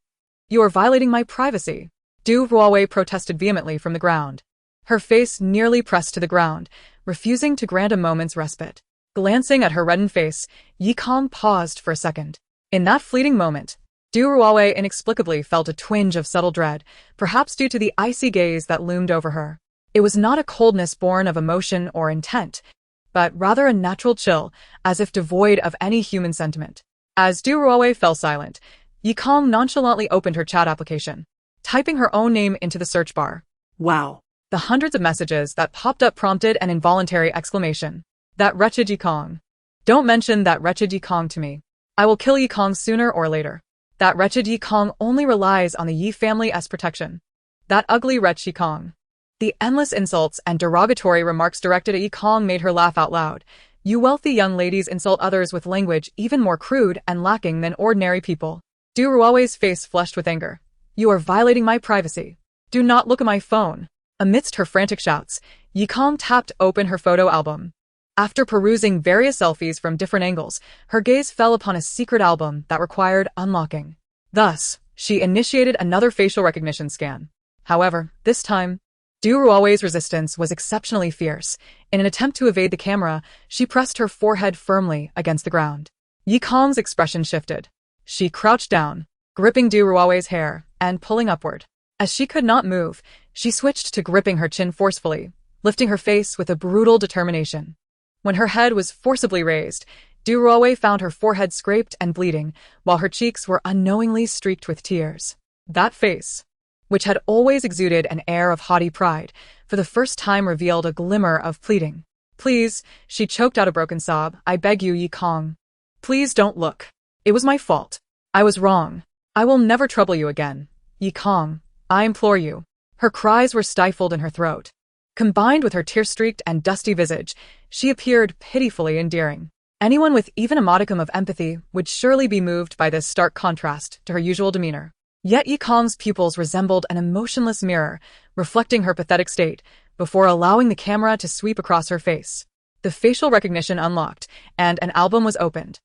You are violating my privacy. Du Ruowei protested vehemently from the ground. Her face nearly pressed to the ground, refusing to grant a moment's respite. Glancing at her reddened face, Yi Kong paused for a second. In that fleeting moment, Du Ruowei inexplicably felt a twinge of subtle dread, perhaps due to the icy gaze that loomed over her. It was not a coldness born of emotion or intent, but rather a natural chill, as if devoid of any human sentiment. As Du Ruowei fell silent, Yi Kong nonchalantly opened her chat application, typing her own name into the search bar. Wow. The hundreds of messages that popped up prompted an involuntary exclamation. That wretched Yi Kong. Don't mention that wretched Yi Kong to me. I will kill Yi Kong sooner or later. That wretched Yi Kong only relies on the Yi family's protection. That ugly wretch Yi Kong. The endless insults and derogatory remarks directed at Yi Kong made her laugh out loud. You wealthy young ladies insult others with language even more crude and lacking than ordinary people. Du Ruowei's face flushed with anger. You are violating my privacy. Do not look at my phone. Amidst her frantic shouts, Yi Kong tapped open her photo album. After perusing various selfies from different angles, her gaze fell upon a secret album that required unlocking. Thus, she initiated another facial recognition scan. However, this time, Du Ruowei's resistance was exceptionally fierce. In an attempt to evade the camera, she pressed her forehead firmly against the ground. Yi Kong's expression shifted. She crouched down, gripping Du Ruowei's hair and pulling upward. As she could not move, she switched to gripping her chin forcefully, lifting her face with a brutal determination. When her head was forcibly raised, Du Ruowei found her forehead scraped and bleeding, while her cheeks were unknowingly streaked with tears. That face, which had always exuded an air of haughty pride, for the first time revealed a glimmer of pleading. Please, she choked out a broken sob, I beg you, Yi Kong. Please don't look. It was my fault. I was wrong. I will never trouble you again. Yi Kong, I implore you. Her cries were stifled in her throat. Combined with her tear-streaked and dusty visage, she appeared pitifully endearing. Anyone with even a modicum of empathy would surely be moved by this stark contrast to her usual demeanor. Yet Yi Kong's pupils resembled an emotionless mirror, reflecting her pathetic state, before allowing the camera to sweep across her face. The facial recognition unlocked, and an album was opened.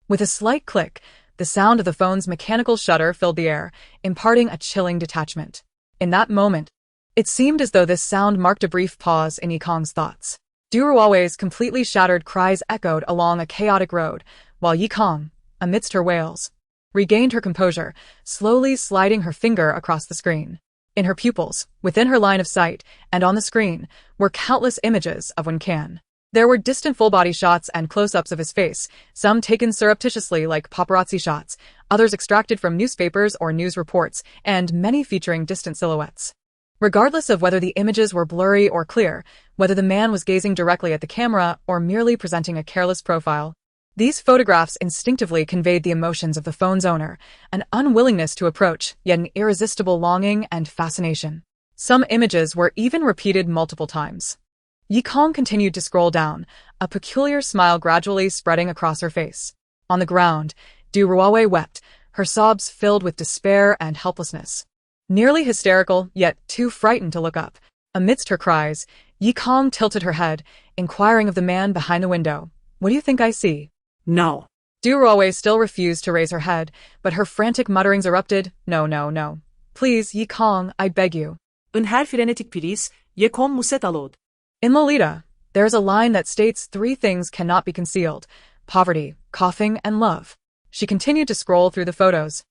With a slight click, the sound of the phone's mechanical shutter filled the air, imparting a chilling detachment. In that moment, it seemed as though this sound marked a brief pause in Yi Kong's thoughts. Du Ruowei's completely shattered cries echoed along a chaotic road, while Yi Kong, amidst her wails, regained her composure, slowly sliding her finger across the screen. In her pupils, within her line of sight, and on the screen, were countless images of Wen Can. There were distant full-body shots and close-ups of his face, some taken surreptitiously like paparazzi shots, others extracted from newspapers or news reports, and many featuring distant silhouettes. Regardless of whether the images were blurry or clear, whether the man was gazing directly at the camera or merely presenting a careless profile, these photographs instinctively conveyed the emotions of the phone's owner, an unwillingness to approach, yet an irresistible longing and fascination. Some images were even repeated multiple times. Yi Kong continued to scroll down, a peculiar smile gradually spreading across her face. On the ground, Du Ruowei wept, her sobs filled with despair and helplessness. Nearly hysterical, yet too frightened to look up. Amidst her cries, Yi Kong tilted her head, inquiring of the man behind the window. What do you think I see? No. Du Ruowei still refused to raise her head, but her frantic mutterings erupted. No, no, no. Please, Yi Kong, I beg you. Un her frenetic piris, ye kom muset alod. In Lolita, there is a line that states 3 things cannot be concealed: poverty, coughing, and love. She continued to scroll through the photos.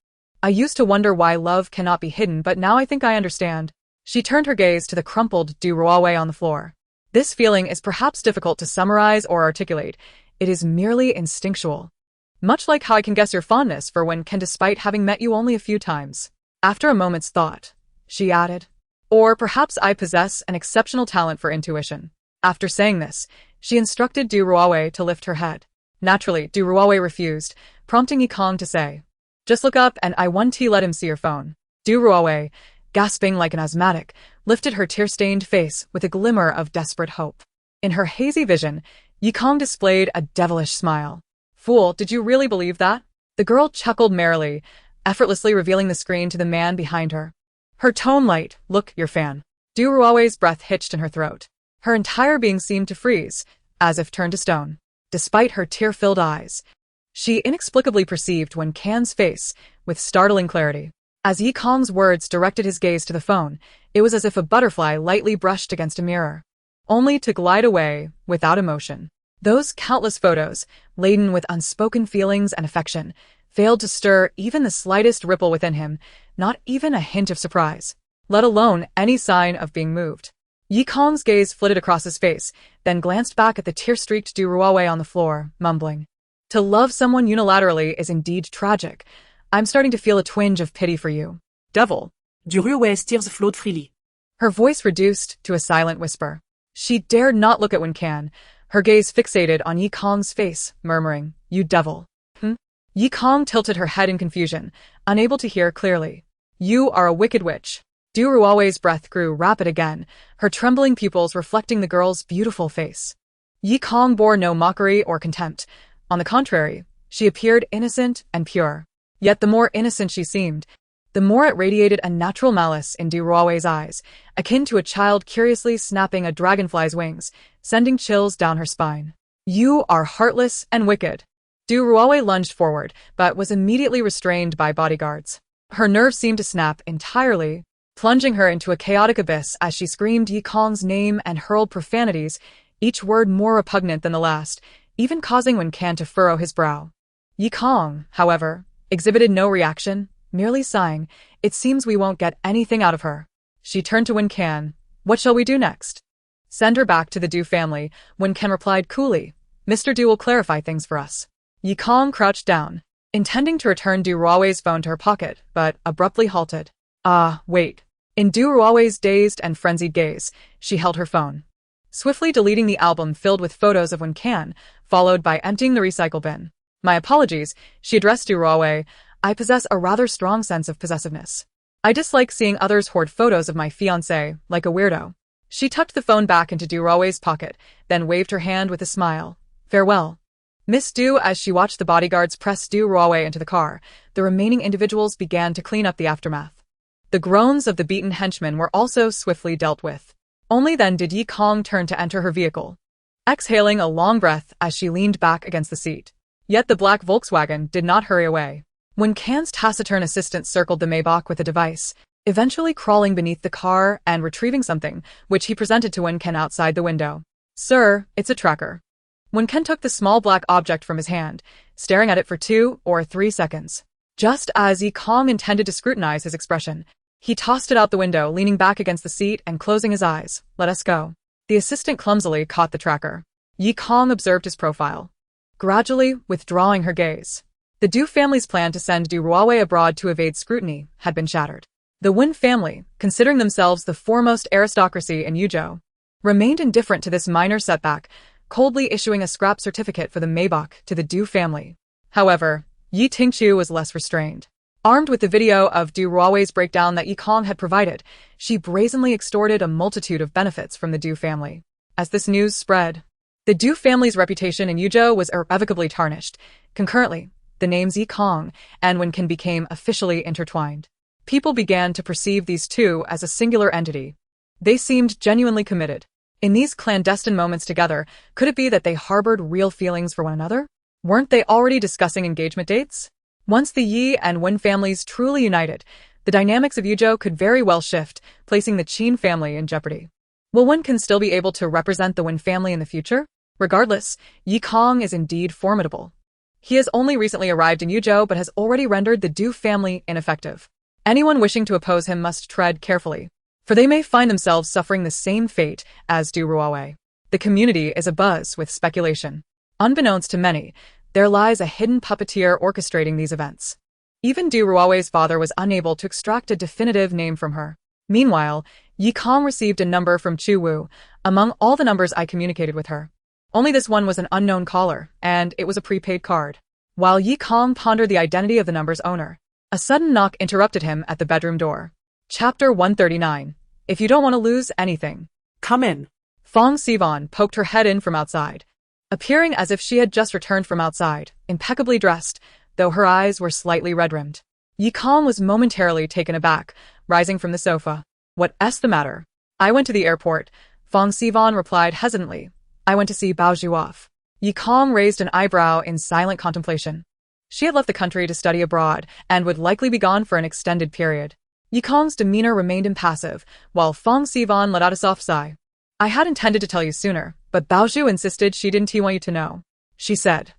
I used to wonder why love cannot be hidden, but now I think I understand. She turned her gaze to the crumpled Du Ruowei on the floor. This feeling is perhaps difficult to summarize or articulate. It is merely instinctual. Much like how I can guess your fondness for Wen Can despite having met you only a few times. After a moment's thought, she added, or perhaps I possess an exceptional talent for intuition. After saying this, she instructed Du Ruowei to lift her head. Naturally, Du Ruowei refused, prompting Yi Kong to say, just look up and I want to let him see your phone. Du Ruowei, gasping like an asthmatic, lifted her tear-stained face with a glimmer of desperate hope. In her hazy vision, Yi Kong displayed a devilish smile. Fool, did you really believe that? The girl chuckled merrily, effortlessly revealing the screen to the man behind her. Her tone light, look, your fan. Du Ruowei's breath hitched in her throat. Her entire being seemed to freeze, as if turned to stone. Despite her tear-filled eyes, She inexplicably perceived Wen Can's face with startling clarity. As Yi Kong's words directed his gaze to the phone, it was as if a butterfly lightly brushed against a mirror, only to glide away without emotion. Those countless photos, laden with unspoken feelings and affection, failed to stir even the slightest ripple within him, not even a hint of surprise, let alone any sign of being moved. Yi Kong's gaze flitted across his face, then glanced back at the tear-streaked Du Ruowei on the floor, mumbling. To love someone unilaterally is indeed tragic. I'm starting to feel a twinge of pity for you. Devil. Du Ruowei's tears flowed freely. Her voice reduced to a silent whisper. She dared not look at Wen Can, her gaze fixated on Yi Kong's face, murmuring, You devil. Yi Kong tilted her head in confusion, unable to hear clearly. You are a wicked witch. Du Ruowei's breath grew rapid again, her trembling pupils reflecting the girl's beautiful face. Yi Kong bore no mockery or contempt. On the contrary, she appeared innocent and pure. Yet the more innocent she seemed, the more it radiated a natural malice in Du Ruowei's eyes, akin to a child curiously snapping a dragonfly's wings, sending chills down her spine. You are heartless and wicked. Du Ruowei lunged forward, but was immediately restrained by bodyguards. Her nerves seemed to snap entirely, plunging her into a chaotic abyss as she screamed Yi Kong's name and hurled profanities, each word more repugnant than the last, even causing Wen Can to furrow his brow. Yi Kong, however, exhibited no reaction, merely sighing, It seems we won't get anything out of her. She turned to Wen Can. What shall we do next? Send her back to the Du family, Wen Can replied coolly. Mr. Du will clarify things for us. Yi Kong crouched down, intending to return Du Ruowei's phone to her pocket, but abruptly halted. Wait. In Du Ruowei's dazed and frenzied gaze, she held her phone, swiftly deleting the album filled with photos of Wen Can, followed by emptying the recycle bin. My apologies, she addressed Du Ruowei. I possess a rather strong sense of possessiveness. I dislike seeing others hoard photos of my fiancé, like a weirdo. She tucked the phone back into Du Ruowei's pocket, then waved her hand with a smile. Farewell. Miss Du. As she watched the bodyguards press Du Ruowei into the car, the remaining individuals began to clean up the aftermath. The groans of the beaten henchmen were also swiftly dealt with. Only then did Yi Kong turn to enter her vehicle, exhaling a long breath as she leaned back against the seat. Yet the black Volkswagen did not hurry away. Wen Can's taciturn assistant circled the Maybach with a device, eventually crawling beneath the car and retrieving something, which he presented to Wen Can outside the window. Sir, it's a tracker. Wen Can took the small black object from his hand, staring at it for 2 or 3 seconds. Just as Yi Kong intended to scrutinize his expression, he tossed it out the window, leaning back against the seat and closing his eyes. Let us go. The assistant clumsily caught the tracker. Yi Kong observed his profile, gradually withdrawing her gaze. The Du family's plan to send Du Ruowei abroad to evade scrutiny had been shattered. The Wen family, considering themselves the foremost aristocracy in Yuzhou, remained indifferent to this minor setback, coldly issuing a scrap certificate for the Maybach to the Du family. However, Yi Tingqiu was less restrained. Armed with the video of Du Ruowei's breakdown that Yi Kong had provided, she brazenly extorted a multitude of benefits from the Du family. As this news spread, the Du family's reputation in Yuzhou was irrevocably tarnished. Concurrently, the names Yi Kong and Wen Can became officially intertwined. People began to perceive these two as a singular entity. They seemed genuinely committed. In these clandestine moments together, could it be that they harbored real feelings for one another? Weren't they already discussing engagement dates? Once the Yi and Wen families truly united, the dynamics of Yuzhou could very well shift, placing the Qin family in jeopardy. Will Wen Can still be able to represent the Wen family in the future? Regardless, Yi Kong is indeed formidable. He has only recently arrived in Yuzhou but has already rendered the Du family ineffective. Anyone wishing to oppose him must tread carefully, for they may find themselves suffering the same fate as Du Ruowei. The community is abuzz with speculation. Unbeknownst to many, there lies a hidden puppeteer orchestrating these events. Even Du Ruowei's father was unable to extract a definitive name from her. Meanwhile, Yi Kong received a number from Chu Wu. Among all the numbers I communicated with her, only this one was an unknown caller, and it was a prepaid card. While Yi Kong pondered the identity of the number's owner, a sudden knock interrupted him at the bedroom door. Chapter 139. If you don't want to lose anything, Come in. Fong Sivan poked her head in from outside, appearing as if she had just returned from outside, impeccably dressed, though her eyes were slightly red-rimmed. Yi Kong was momentarily taken aback, rising from the sofa. What's the matter? I went to the airport, Fong Sivan replied hesitantly. I went to see Bao Zhu off. Yi Kong raised an eyebrow in silent contemplation. She had left the country to study abroad and would likely be gone for an extended period. Yi Kong's demeanor remained impassive, while Fong Sivan let out a soft sigh. I had intended to tell you sooner, but Baozhu insisted she didn't want you to know, she said.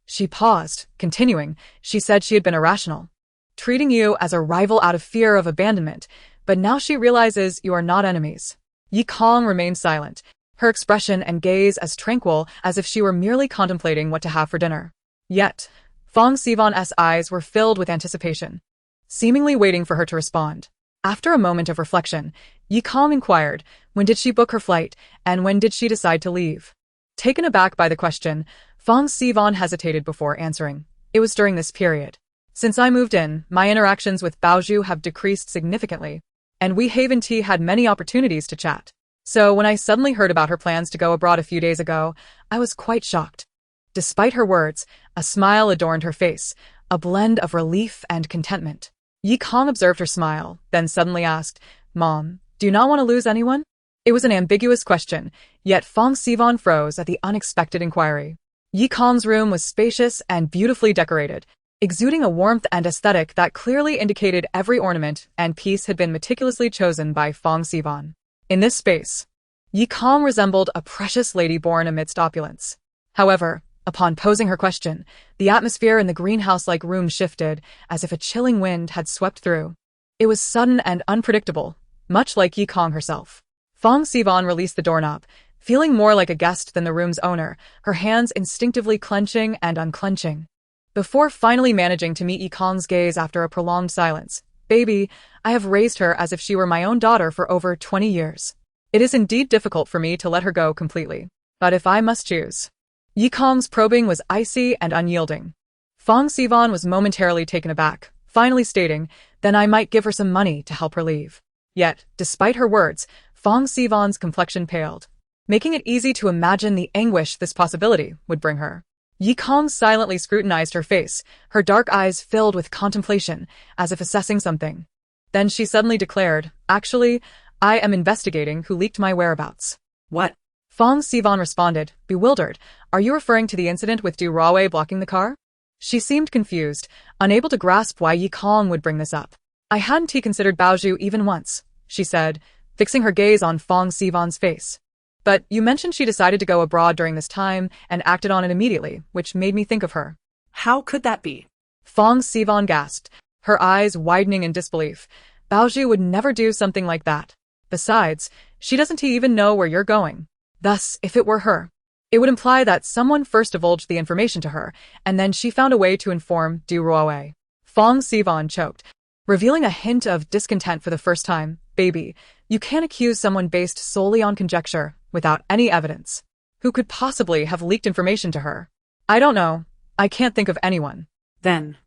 She paused, continuing, she said she had been irrational, treating you as a rival out of fear of abandonment, but now she realizes you are not enemies. Yi Kong remained silent, her expression and gaze as tranquil as if she were merely contemplating what to have for dinner. Yet, Fong Sivan's eyes were filled with anticipation, seemingly waiting for her to respond. After a moment of reflection, Yi Kong inquired, when did she book her flight, and when did she decide to leave? Taken aback by the question, Fong Sivan hesitated before answering. It was during this period. Since I moved in, my interactions with Baozhu have decreased significantly, and we haven't had many opportunities to chat. So when I suddenly heard about her plans to go abroad a few days ago, I was quite shocked. Despite her words, a smile adorned her face, a blend of relief and contentment. Yi Kong observed her smile, then suddenly asked, Mom, do you not want to lose anyone? It was an ambiguous question, yet Fong Sivan froze at the unexpected inquiry. Yi Kong's room was spacious and beautifully decorated, exuding a warmth and aesthetic that clearly indicated every ornament and piece had been meticulously chosen by Fong Sivan. In this space, Yi Kong resembled a precious lady born amidst opulence. However, upon posing her question, the atmosphere in the greenhouse-like room shifted, as if a chilling wind had swept through. It was sudden and unpredictable, much like Yi Kong herself. Fong Sivan released the doorknob, feeling more like a guest than the room's owner, her hands instinctively clenching and unclenching. Before finally managing to meet Yi Kong's gaze after a prolonged silence, Baby, I have raised her as if she were my own daughter for over 20 years. It is indeed difficult for me to let her go completely. But if I must choose. Yi Kong's probing was icy and unyielding. Fong Sivan was momentarily taken aback, finally stating, then I might give her some money to help her leave. Yet, despite her words, Fong Sivan's complexion paled, making it easy to imagine the anguish this possibility would bring her. Yi Kong silently scrutinized her face, her dark eyes filled with contemplation, as if assessing something. Then she suddenly declared, actually, I am investigating who leaked my whereabouts. What? Fong Sivan responded, bewildered, are you referring to the incident with Du Ruowei blocking the car? She seemed confused, unable to grasp why Yi Kong would bring this up. I hadn't considered Baozhu even once, she said, fixing her gaze on Fong Sivan's face. But you mentioned she decided to go abroad during this time and acted on it immediately, which made me think of her. How could that be? Fong Sivan gasped, her eyes widening in disbelief. Baozhu would never do something like that. Besides, she doesn't even know where you're going. Thus, if it were her, it would imply that someone first divulged the information to her, and then she found a way to inform Du Ruowei. Fong Sivan choked, revealing a hint of discontent for the first time. Baby, you can't accuse someone based solely on conjecture, without any evidence. Who could possibly have leaked information to her? I don't know. I can't think of anyone. Then.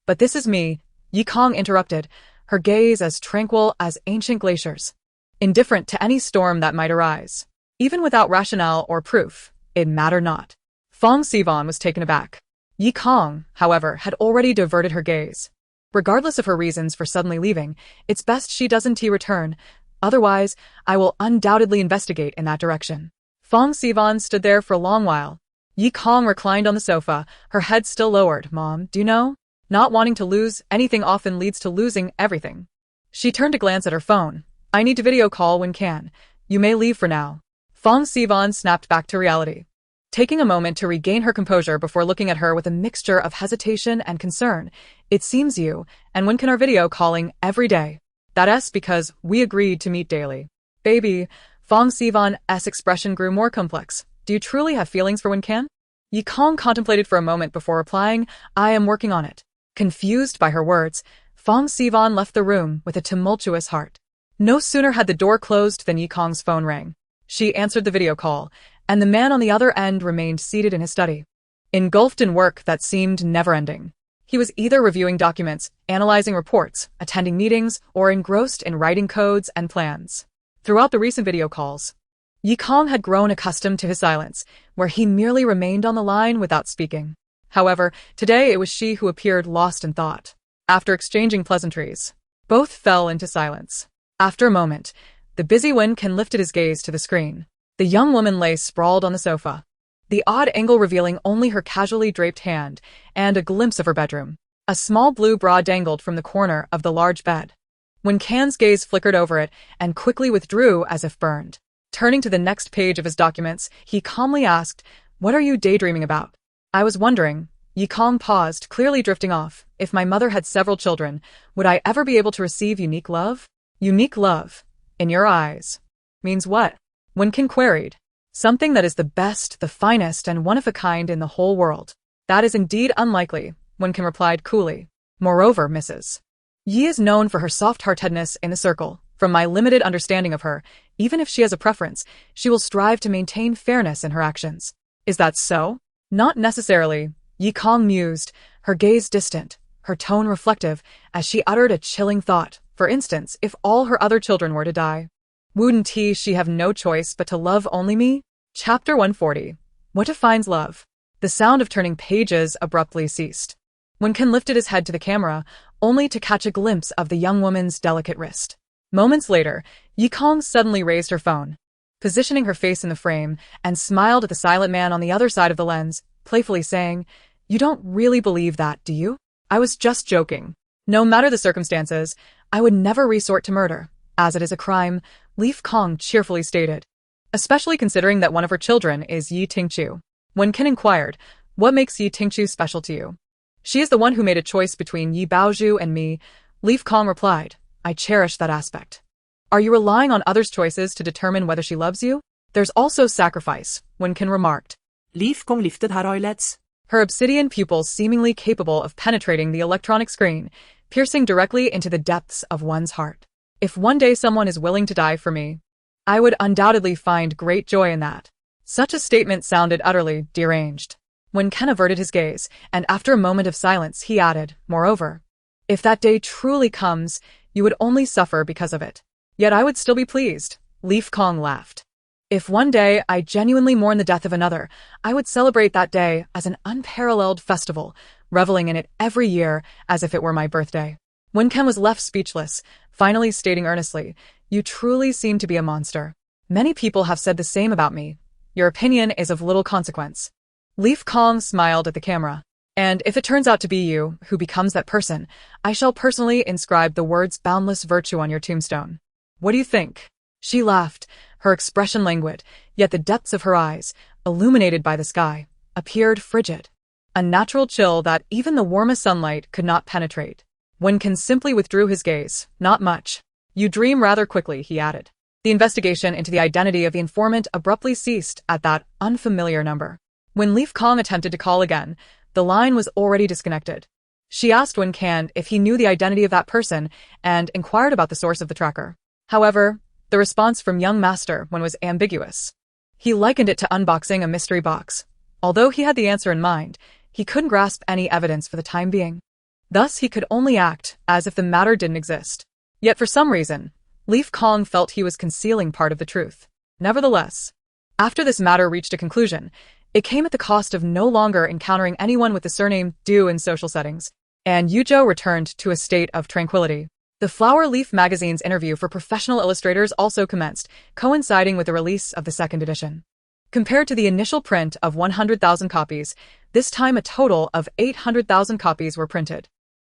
But this is me, Yi Kong interrupted, her gaze as tranquil as ancient glaciers, indifferent to any storm that might arise. Even without rationale or proof, it mattered not. Fong Sivan was taken aback. Yi Kong, however, had already diverted her gaze. Regardless of her reasons for suddenly leaving, it's best she doesn't return. Otherwise, I will undoubtedly investigate in that direction. Fong Sivan stood there for a long while. Yi Kong reclined on the sofa, her head still lowered. Mom, do you know? Not wanting to lose anything often leads to losing everything. She turned to glance at her phone. I need to video call when can. You may leave for now. Fong Sivan snapped back to reality, taking a moment to regain her composure before looking at her with a mixture of hesitation and concern. It seems you, and when can our video calling every day? That's because we agreed to meet daily. Baby, Fong Sivan's expression grew more complex. Do you truly have feelings for Wen Can? Yi Kong contemplated for a moment before replying, I am working on it. Confused by her words, Fong Sivan left the room with a tumultuous heart. No sooner had the door closed than Yi Kong's phone rang. She answered the video call, and the man on the other end remained seated in his study, engulfed in work that seemed never-ending. He was either reviewing documents, analyzing reports, attending meetings, or engrossed in writing codes and plans. Throughout the recent video calls, Yi Kong had grown accustomed to his silence, where he merely remained on the line without speaking. However, today it was she who appeared lost in thought. After exchanging pleasantries, both fell into silence. After a moment, the busy Wen Can lifted his gaze to the screen. The young woman lay sprawled on the sofa, the odd angle revealing only her casually draped hand and a glimpse of her bedroom. A small blue bra dangled from the corner of the large bed. When Can's gaze flickered over it and quickly withdrew as if burned. Turning to the next page of his documents, he calmly asked, "What are you daydreaming about?" "I was wondering," Yi Kong paused, clearly drifting off, "if my mother had several children, would I ever be able to receive unique love?" "Unique love, in your eyes, means what?" Wen queried. "Something that is the best, the finest, and one of a kind in the whole world." "That is indeed unlikely," Wen replied coolly. "Moreover, Mrs. Yi is known for her soft-heartedness in the circle. From my limited understanding of her, even if she has a preference, she will strive to maintain fairness in her actions." "Is that so?" "Not necessarily," Yi Kong mused, her gaze distant, her tone reflective, as she uttered a chilling thought. "For instance, if all her other children were to die, wouldn't she have no choice but to love only me?" Chapter 140. What defines love? The sound of turning pages abruptly ceased. Wen lifted his head to the camera, only to catch a glimpse of the young woman's delicate wrist. Moments later, Yi Kong suddenly raised her phone, positioning her face in the frame, and smiled at the silent man on the other side of the lens, playfully saying, "You don't really believe that, do you? I was just joking. No matter the circumstances, I would never resort to murder, as it is a crime," Li Kong cheerfully stated. "Especially considering that one of her children is Yi Tingqiu." Wen inquired, "What makes Yi Tingqiu special to you?" "She is the one who made a choice between Yi Baozhu and me," Li Kong replied. "I cherish that aspect." "Are you relying on others' choices to determine whether she loves you?" "There's also sacrifice," Wen remarked. Li Kong lifted her eyelids. Her obsidian pupils seemingly capable of penetrating the electronic screen, piercing directly into the depths of one's heart. "If one day someone is willing to die for me, I would undoubtedly find great joy in that." Such a statement sounded utterly deranged. Wen averted his gaze, and after a moment of silence he added, "Moreover, if that day truly comes, you would only suffer because of it. Yet I would still be pleased." Li Kong laughed. "If one day I genuinely mourn the death of another, I would celebrate that day as an unparalleled festival, reveling in it every year as if it were my birthday." Wen was left speechless, finally stating earnestly, "You truly seem to be a monster. Many people have said the same about me. Your opinion is of little consequence." Li Kong smiled at the camera. "And if it turns out to be you who becomes that person, I shall personally inscribe the words boundless virtue on your tombstone. What do you think?" She laughed, her expression languid, yet the depths of her eyes, illuminated by the sky, appeared frigid. A natural chill that even the warmest sunlight could not penetrate. Wen simply withdrew his gaze. "Not much. You dream rather quickly," he added. The investigation into the identity of the informant abruptly ceased at that unfamiliar number. When Li Kong attempted to call again, the line was already disconnected. She asked Wen if he knew the identity of that person and inquired about the source of the tracker. However, the response from young master Wen was ambiguous. He likened it to unboxing a mystery box. Although he had the answer in mind, he couldn't grasp any evidence for the time being. Thus he could only act as if the matter didn't exist. Yet for some reason, Li Kong felt he was concealing part of the truth. Nevertheless, after this matter reached a conclusion, it came at the cost of no longer encountering anyone with the surname Du in social settings, and Yuzhou returned to a state of tranquility. The Flower Leaf magazine's interview for professional illustrators also commenced, coinciding with the release of the second edition. Compared to the initial print of 100,000 copies, this time a total of 800,000 copies were printed.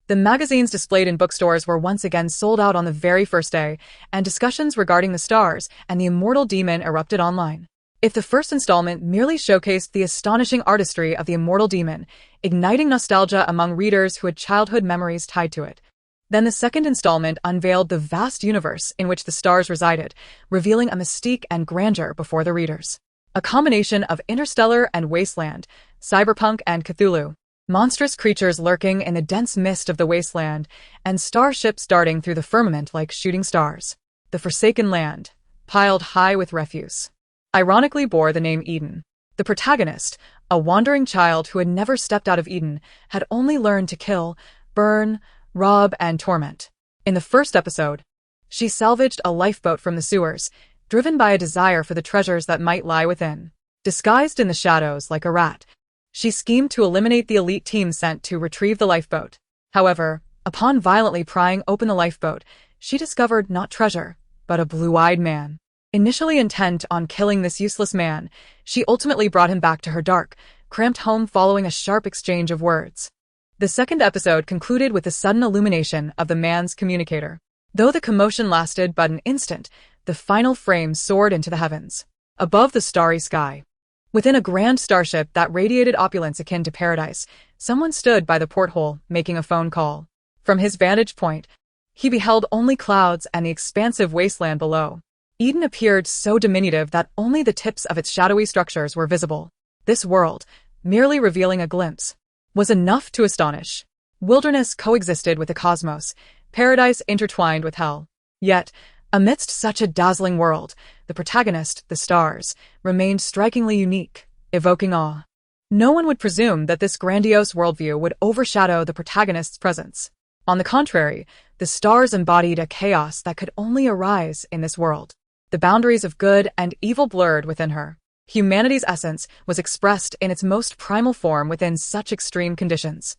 The magazines displayed in bookstores were once again sold out on the very first day, and discussions regarding the stars and the immortal demon erupted online. If the first installment merely showcased the astonishing artistry of the immortal demon, igniting nostalgia among readers who had childhood memories tied to it, then the second installment unveiled the vast universe in which the stars resided, revealing a mystique and grandeur before the readers. A combination of interstellar and wasteland, cyberpunk and Cthulhu, monstrous creatures lurking in the dense mist of the wasteland, and starships darting through the firmament like shooting stars. The Forsaken Land, piled high with refuse, ironically bore the name Eden. The protagonist, a wandering child who had never stepped out of Eden, had only learned to kill, burn, rob, and torment. In the first episode, she salvaged a lifeboat from the sewers, driven by a desire for the treasures that might lie within. Disguised in the shadows like a rat, she schemed to eliminate the elite team sent to retrieve the lifeboat. However, upon violently prying open the lifeboat, she discovered not treasure, but a blue-eyed man. Initially intent on killing this useless man, she ultimately brought him back to her dark, cramped home following a sharp exchange of words. The second episode concluded with the sudden illumination of the man's communicator. Though the commotion lasted but an instant, the final frame soared into the heavens, above the starry sky. Within a grand starship that radiated opulence akin to paradise, someone stood by the porthole making a phone call. From his vantage point, he beheld only clouds and the expansive wasteland below. Eden appeared so diminutive that only the tips of its shadowy structures were visible. This world, merely revealing a glimpse, was enough to astonish. Wilderness coexisted with the cosmos, paradise intertwined with hell. Yet, amidst such a dazzling world, the protagonist, the stars, remained strikingly unique, evoking awe. No one would presume that this grandiose worldview would overshadow the protagonist's presence. On the contrary, the stars embodied a chaos that could only arise in this world. The boundaries of good and evil blurred within her. Humanity's essence was expressed in its most primal form within such extreme conditions.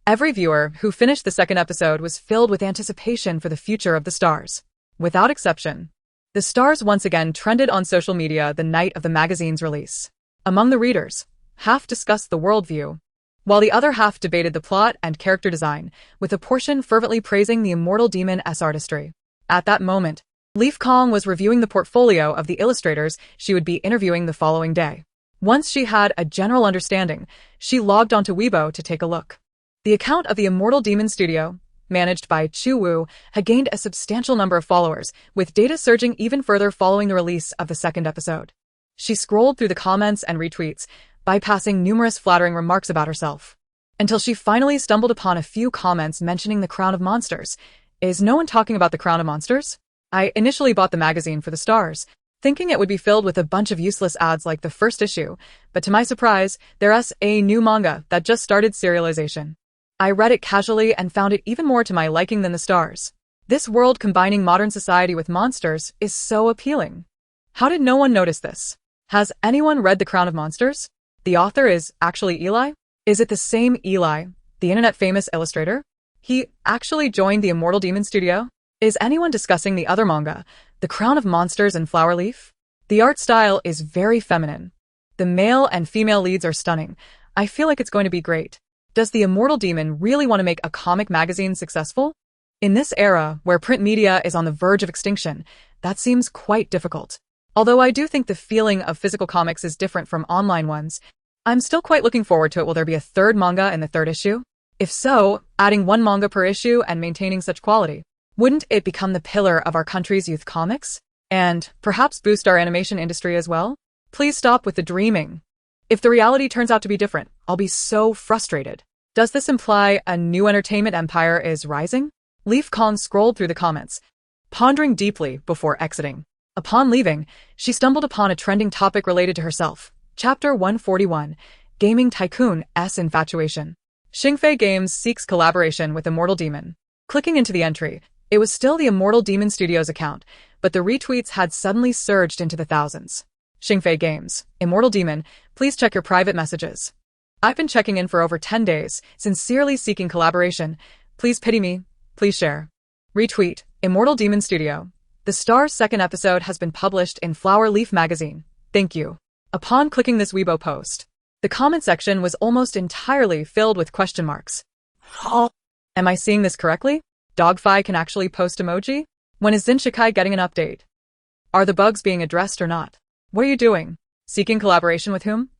Every viewer who finished the second episode was filled with anticipation for the future of the stars. Without exception, the stars once again trended on social media the night of the magazine's release. Among the readers, half discussed the worldview, while the other half debated the plot and character design, with a portion fervently praising the immortal demon's artistry. At that moment, Leaf Kong was reviewing the portfolio of the illustrators she would be interviewing the following day. Once she had a general understanding, she logged onto Weibo to take a look. The account of the Immortal Demon Studio, managed by Chu Wu, had gained a substantial number of followers, with data surging even further following the release of the second episode. She scrolled through the comments and retweets, bypassing numerous flattering remarks about herself, until she finally stumbled upon a few comments mentioning the Crown of Monsters. Is no one talking about the Crown of Monsters? I initially bought the magazine for the stars, thinking it would be filled with a bunch of useless ads like the first issue, but to my surprise, there's a new manga that just started serialization. I read it casually and found it even more to my liking than the stars. This world combining modern society with monsters is so appealing. How did no one notice this? Has anyone read The Crown of Monsters? The author is actually Eli? Is it the same Eli, the internet-famous illustrator? He actually joined the Immortal Demon Studio? Is anyone discussing the other manga, The Crown of Monsters and Flower Leaf? The art style is very feminine. The male and female leads are stunning. I feel like it's going to be great. Does the Immortal Demon really want to make a comic magazine successful? In this era, where print media is on the verge of extinction, that seems quite difficult. Although I do think the feeling of physical comics is different from online ones, I'm still quite looking forward to it. Will there be a third manga in the third issue? If so, adding one manga per issue and maintaining such quality, wouldn't it become the pillar of our country's youth comics? And perhaps boost our animation industry as well? Please stop with the dreaming. If the reality turns out to be different, I'll be so frustrated. Does this imply a new entertainment empire is rising? Leaf Kong scrolled through the comments, pondering deeply before exiting. Upon leaving, she stumbled upon a trending topic related to herself. Chapter 141, Gaming Tycoon's Infatuation. Xingfei Games seeks collaboration with Immortal Demon. Clicking into the entry, it was still the Immortal Demon Studios account, but the retweets had suddenly surged into the thousands. Xingfei Games, Immortal Demon, please check your private messages. I've been checking in for over 10 days, sincerely seeking collaboration. Please pity me. Please share. Retweet, Immortal Demon Studio. The Star's second episode has been published in Flower Leaf magazine. Thank you. Upon clicking this Weibo post, the comment section was almost entirely filled with question marks. Am I seeing this correctly? Dogfi can actually post emoji? When is Zinshikai getting an update? Are the bugs being addressed or not? What are you doing? Seeking collaboration with whom?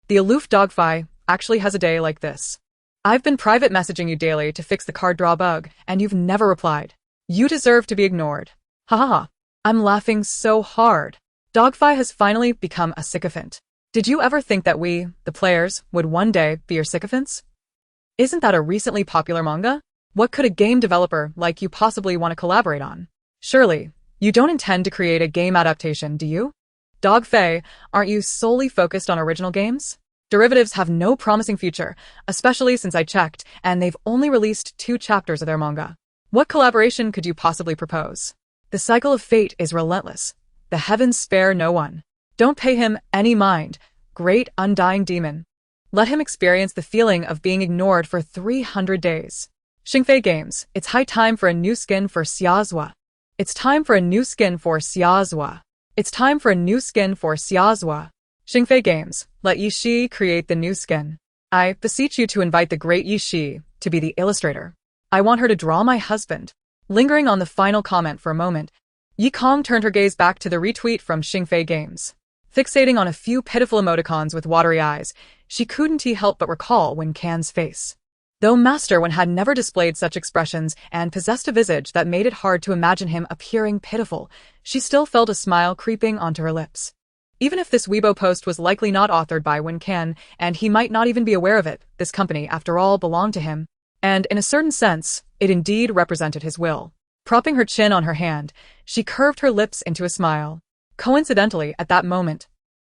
The aloof Dogfi actually has a day like this. I've been private messaging you daily to fix the card draw bug, and you've never replied. You deserve to be ignored. Ha ha ha. I'm laughing so hard. Dogfi has finally become a sycophant. Did you ever think that we, the players, would one day be your sycophants? Isn't that a recently popular manga? What could a game developer like you possibly want to collaborate on? Surely, you don't intend to create a game adaptation, do you? Dogfi, aren't you solely focused on original games? Derivatives have no promising future, especially since I checked, and they've only released 2 chapters of their manga. What collaboration could you possibly propose? The cycle of fate is relentless. The heavens spare no one. Don't pay him any mind, great undying demon. Let him experience the feeling of being ignored for 300 days. Xingfei Games, it's high time for a new skin for Xiazhua. It's time for a new skin for Xiazhua. It's time for a new skin for Xiazhua. Xingfei Games, let Yi Shi create the new skin. I beseech you to invite the great Yi Shi to be the illustrator. I want her to draw my husband. Lingering on the final comment for a moment, Yi Kong turned her gaze back to the retweet from Xingfei Games. Fixating on a few pitiful emoticons with watery eyes, she couldn't help but recall Wen Can's face. Though Master Wen had never displayed such expressions and possessed a visage that made it hard to imagine him appearing pitiful, she still felt a smile creeping onto her lips. Even if this Weibo post was likely not authored by Wen Can, and he might not even be aware of it, this company, after all, belonged to him, and in a certain sense, it indeed represented his will. Propping her chin on her hand, she curved her lips into a smile. Coincidentally, at that moment,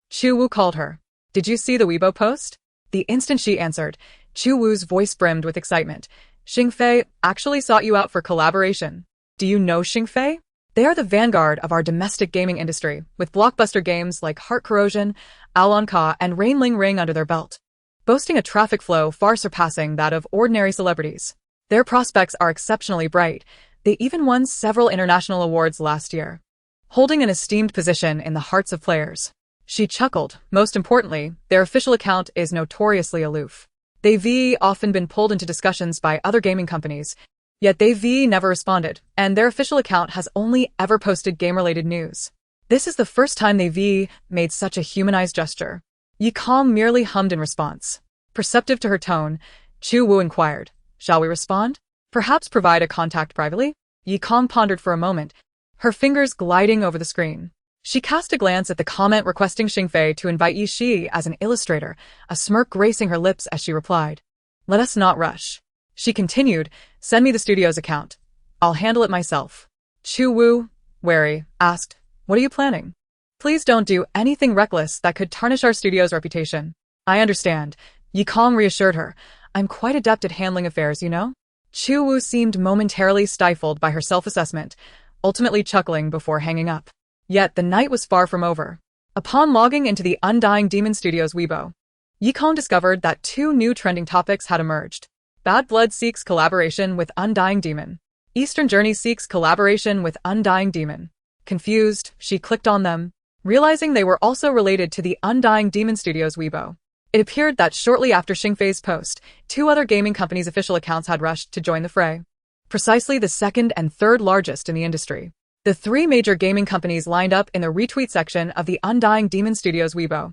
Chu Wu called her. "Did you see the Weibo post?" The instant she answered, Chu Wu's voice brimmed with excitement. "Xingfei actually sought you out for collaboration. Do you know Xingfei? They are the vanguard of our domestic gaming industry, with blockbuster games like Heart Corrosion, Alon Ka, and Rain Ling Ring under their belt, boasting a traffic flow far surpassing that of ordinary celebrities. Their prospects are exceptionally bright. They even won several international awards last year, holding an esteemed position in the hearts of players." She chuckled. Most importantly, their official account is notoriously aloof. They've often been pulled into discussions by other gaming companies, yet they've never responded, and their official account has only ever posted game-related news. This is the first time they've made such a humanized gesture. Yi Kong merely hummed in response. Perceptive to her tone, Chu Wu inquired, "Shall we respond? Perhaps provide a contact privately?" Yi Kong pondered for a moment, her fingers gliding over the screen. She cast a glance at the comment requesting Xingfei to invite Yi Shi as an illustrator, a smirk gracing her lips as she replied, "Let us not rush." She continued, "Send me the studio's account. I'll handle it myself." Chu Wu, wary, asked, "What are you planning?" "Please don't do anything reckless that could tarnish our studio's reputation." "I understand," Yi Kong reassured her. "I'm quite adept at handling affairs, you know?" Chu Wu seemed momentarily stifled by her self-assessment, ultimately chuckling before hanging up. Yet the night was far from over. Upon logging into the Undying Demon Studios Weibo, Yi Kong discovered that two new trending topics had emerged. Bad Blood seeks collaboration with Undying Demon. Eastern Journey seeks collaboration with Undying Demon. Confused, she clicked on them, realizing they were also related to the Undying Demon Studios Weibo. It appeared that shortly after Xingfei's post, two other gaming companies' official accounts had rushed to join the fray. Precisely the second and third largest in the industry. The three major gaming companies lined up in the retweet section of the Undying Demon Studios Weibo,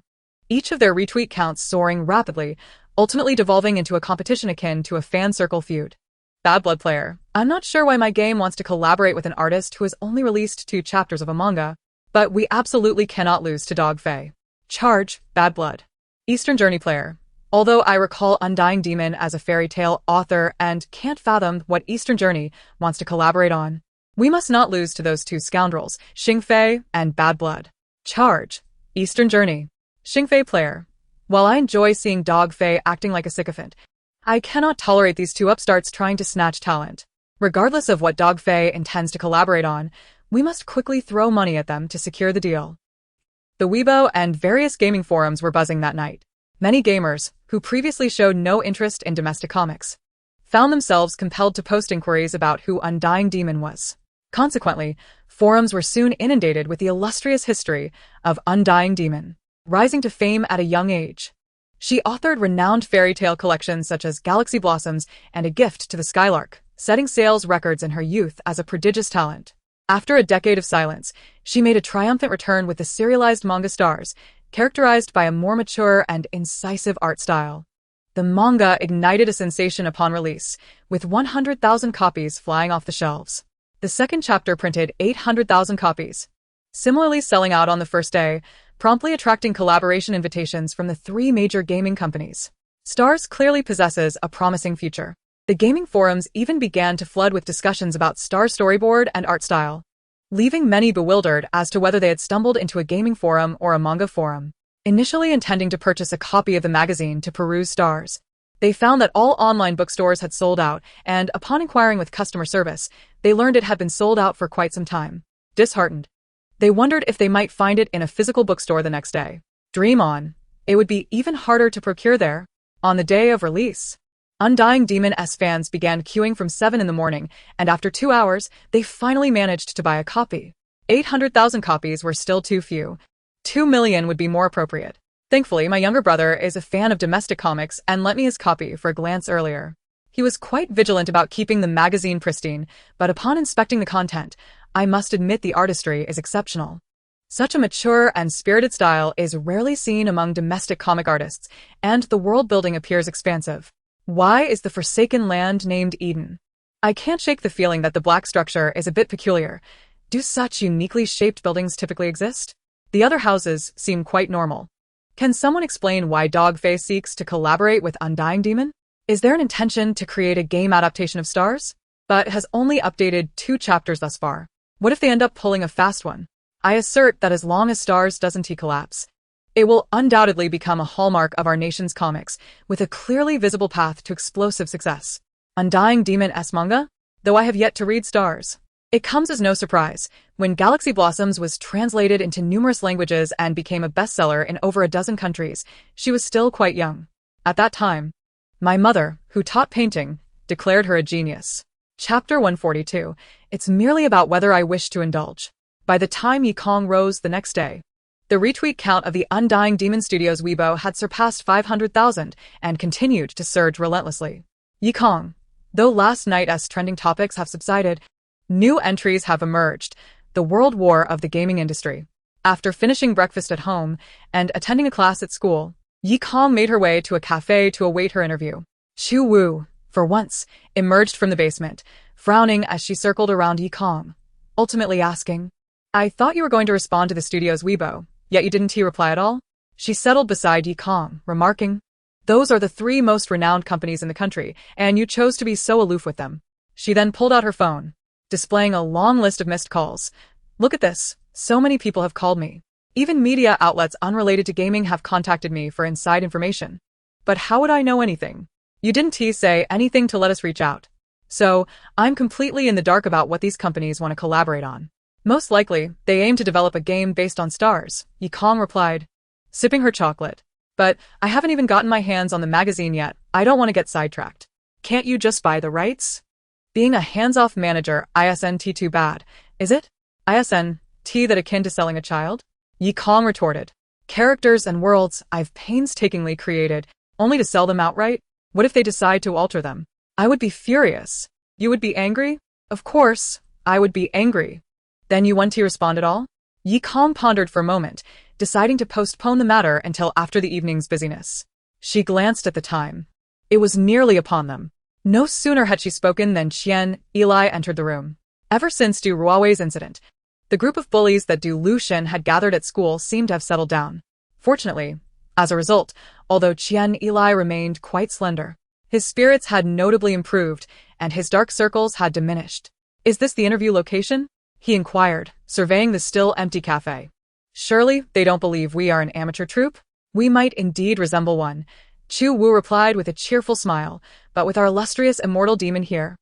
each of their retweet counts soaring rapidly, ultimately devolving into a competition akin to a fan circle feud. Bad Blood player, I'm not sure why my game wants to collaborate with an artist who has only released 2 chapters of a manga, but we absolutely cannot lose to Dog Fei. Charge, Bad Blood. Eastern Journey player, although I recall Undying Demon as a fairy tale author and can't fathom what Eastern Journey wants to collaborate on, we must not lose to those two scoundrels, Xingfei and Bad Blood. Charge, Eastern Journey. Xingfei player, while I enjoy seeing Dog Fei acting like a sycophant, I cannot tolerate these two upstarts trying to snatch talent. Regardless of what Dog Fei intends to collaborate on, we must quickly throw money at them to secure the deal. The Weibo and various gaming forums were buzzing that night. Many gamers, who previously showed no interest in domestic comics, found themselves compelled to post inquiries about who Undying Demon was. Consequently, forums were soon inundated with the illustrious history of Undying Demon, rising to fame at a young age. She authored renowned fairy tale collections such as Galaxy Blossoms and A Gift to the Skylark, setting sales records in her youth as a prodigious talent. After a decade of silence, she made a triumphant return with the serialized manga Stars, characterized by a more mature and incisive art style. The manga ignited a sensation upon release, with 100,000 copies flying off the shelves. The second chapter printed 800,000 copies, similarly selling out on the first day, promptly attracting collaboration invitations from the 3 major gaming companies. Stars clearly possesses a promising future. The gaming forums even began to flood with discussions about Star's storyboard and art style, leaving many bewildered as to whether they had stumbled into a gaming forum or a manga forum. Initially intending to purchase a copy of the magazine to peruse Stars, they found that all online bookstores had sold out, and upon inquiring with customer service, they learned it had been sold out for quite some time. Disheartened, they wondered if they might find it in a physical bookstore the next day. Dream on. It would be even harder to procure there. On the day of release, Undying Demon S fans began queuing from 7 in the morning, and after 2 hours, they finally managed to buy a copy. 800,000 copies were still too few. 2 million would be more appropriate. Thankfully, my younger brother is a fan of domestic comics and lent me his copy for a glance earlier. He was quite vigilant about keeping the magazine pristine, but upon inspecting the content, I must admit the artistry is exceptional. Such a mature and spirited style is rarely seen among domestic comic artists, and the world-building appears expansive. Why is the forsaken land named Eden? I can't shake the feeling that the black structure is a bit peculiar. Do such uniquely shaped buildings typically exist? The other houses seem quite normal. Can someone explain why Dogface seeks to collaborate with Undying Demon? Is there an intention to create a game adaptation of Stars? But has only updated 2 chapters thus far. What if they end up pulling a fast one? I assert that as long as Stars doesn't collapse, it will undoubtedly become a hallmark of our nation's comics, with a clearly visible path to explosive success. Undying Demon S manga? Though I have yet to read Stars. It comes as no surprise. When Galaxy Blossoms was translated into numerous languages and became a bestseller in over a dozen countries, she was still quite young. At that time, my mother, who taught painting, declared her a genius. Chapter 142. It's merely about whether I wish to indulge. By the time Yikong rose the next day, the retweet count of the Undying Demon Studios Weibo had surpassed 500,000 and continued to surge relentlessly. Yikong. Though last night's trending topics have subsided, new entries have emerged. The world war of the gaming industry. After finishing breakfast at home and attending a class at school, Yikong made her way to a cafe to await her interview. Chu Wu, for once, emerged from the basement, frowning as she circled around Yikong, ultimately asking, I thought you were going to respond to the studio's Weibo, yet you didn't reply at all? She settled beside Yikong, remarking, those are the 3 most renowned companies in the country, and you chose to be so aloof with them. She then pulled out her phone, displaying a long list of missed calls. Look at this, so many people have called me. Even media outlets unrelated to gaming have contacted me for inside information. But how would I know anything? You didn't say anything to let us reach out. So, I'm completely in the dark about what these companies want to collaborate on. Most likely, they aim to develop a game based on Stars, Yikong replied, sipping her chocolate. But I haven't even gotten my hands on the magazine yet. I don't want to get sidetracked. Can't you just buy the rights? Being a hands-off manager isn't too bad, is it? Isn't that akin to selling a child? Yikong retorted. Characters and worlds I've painstakingly created, only to sell them outright? What if they decide to alter them? I would be furious. You would be angry? Of course, I would be angry. Then you want to respond at all? Yikong pondered for a moment, deciding to postpone the matter until after the evening's busyness. She glanced at the time. It was nearly upon them. No sooner had she spoken than Qian Eli entered the room. Ever since Du Ruawei's incident, the group of bullies that Du Luxian had gathered at school seemed to have settled down. Fortunately, as a result, although Qian Eli remained quite slender, his spirits had notably improved, and his dark circles had diminished. Is this the interview location? He inquired, surveying the still empty cafe. Surely they don't believe we are an amateur troupe? We might indeed resemble one, Chu Wu replied with a cheerful smile, but with our illustrious immortal demon here.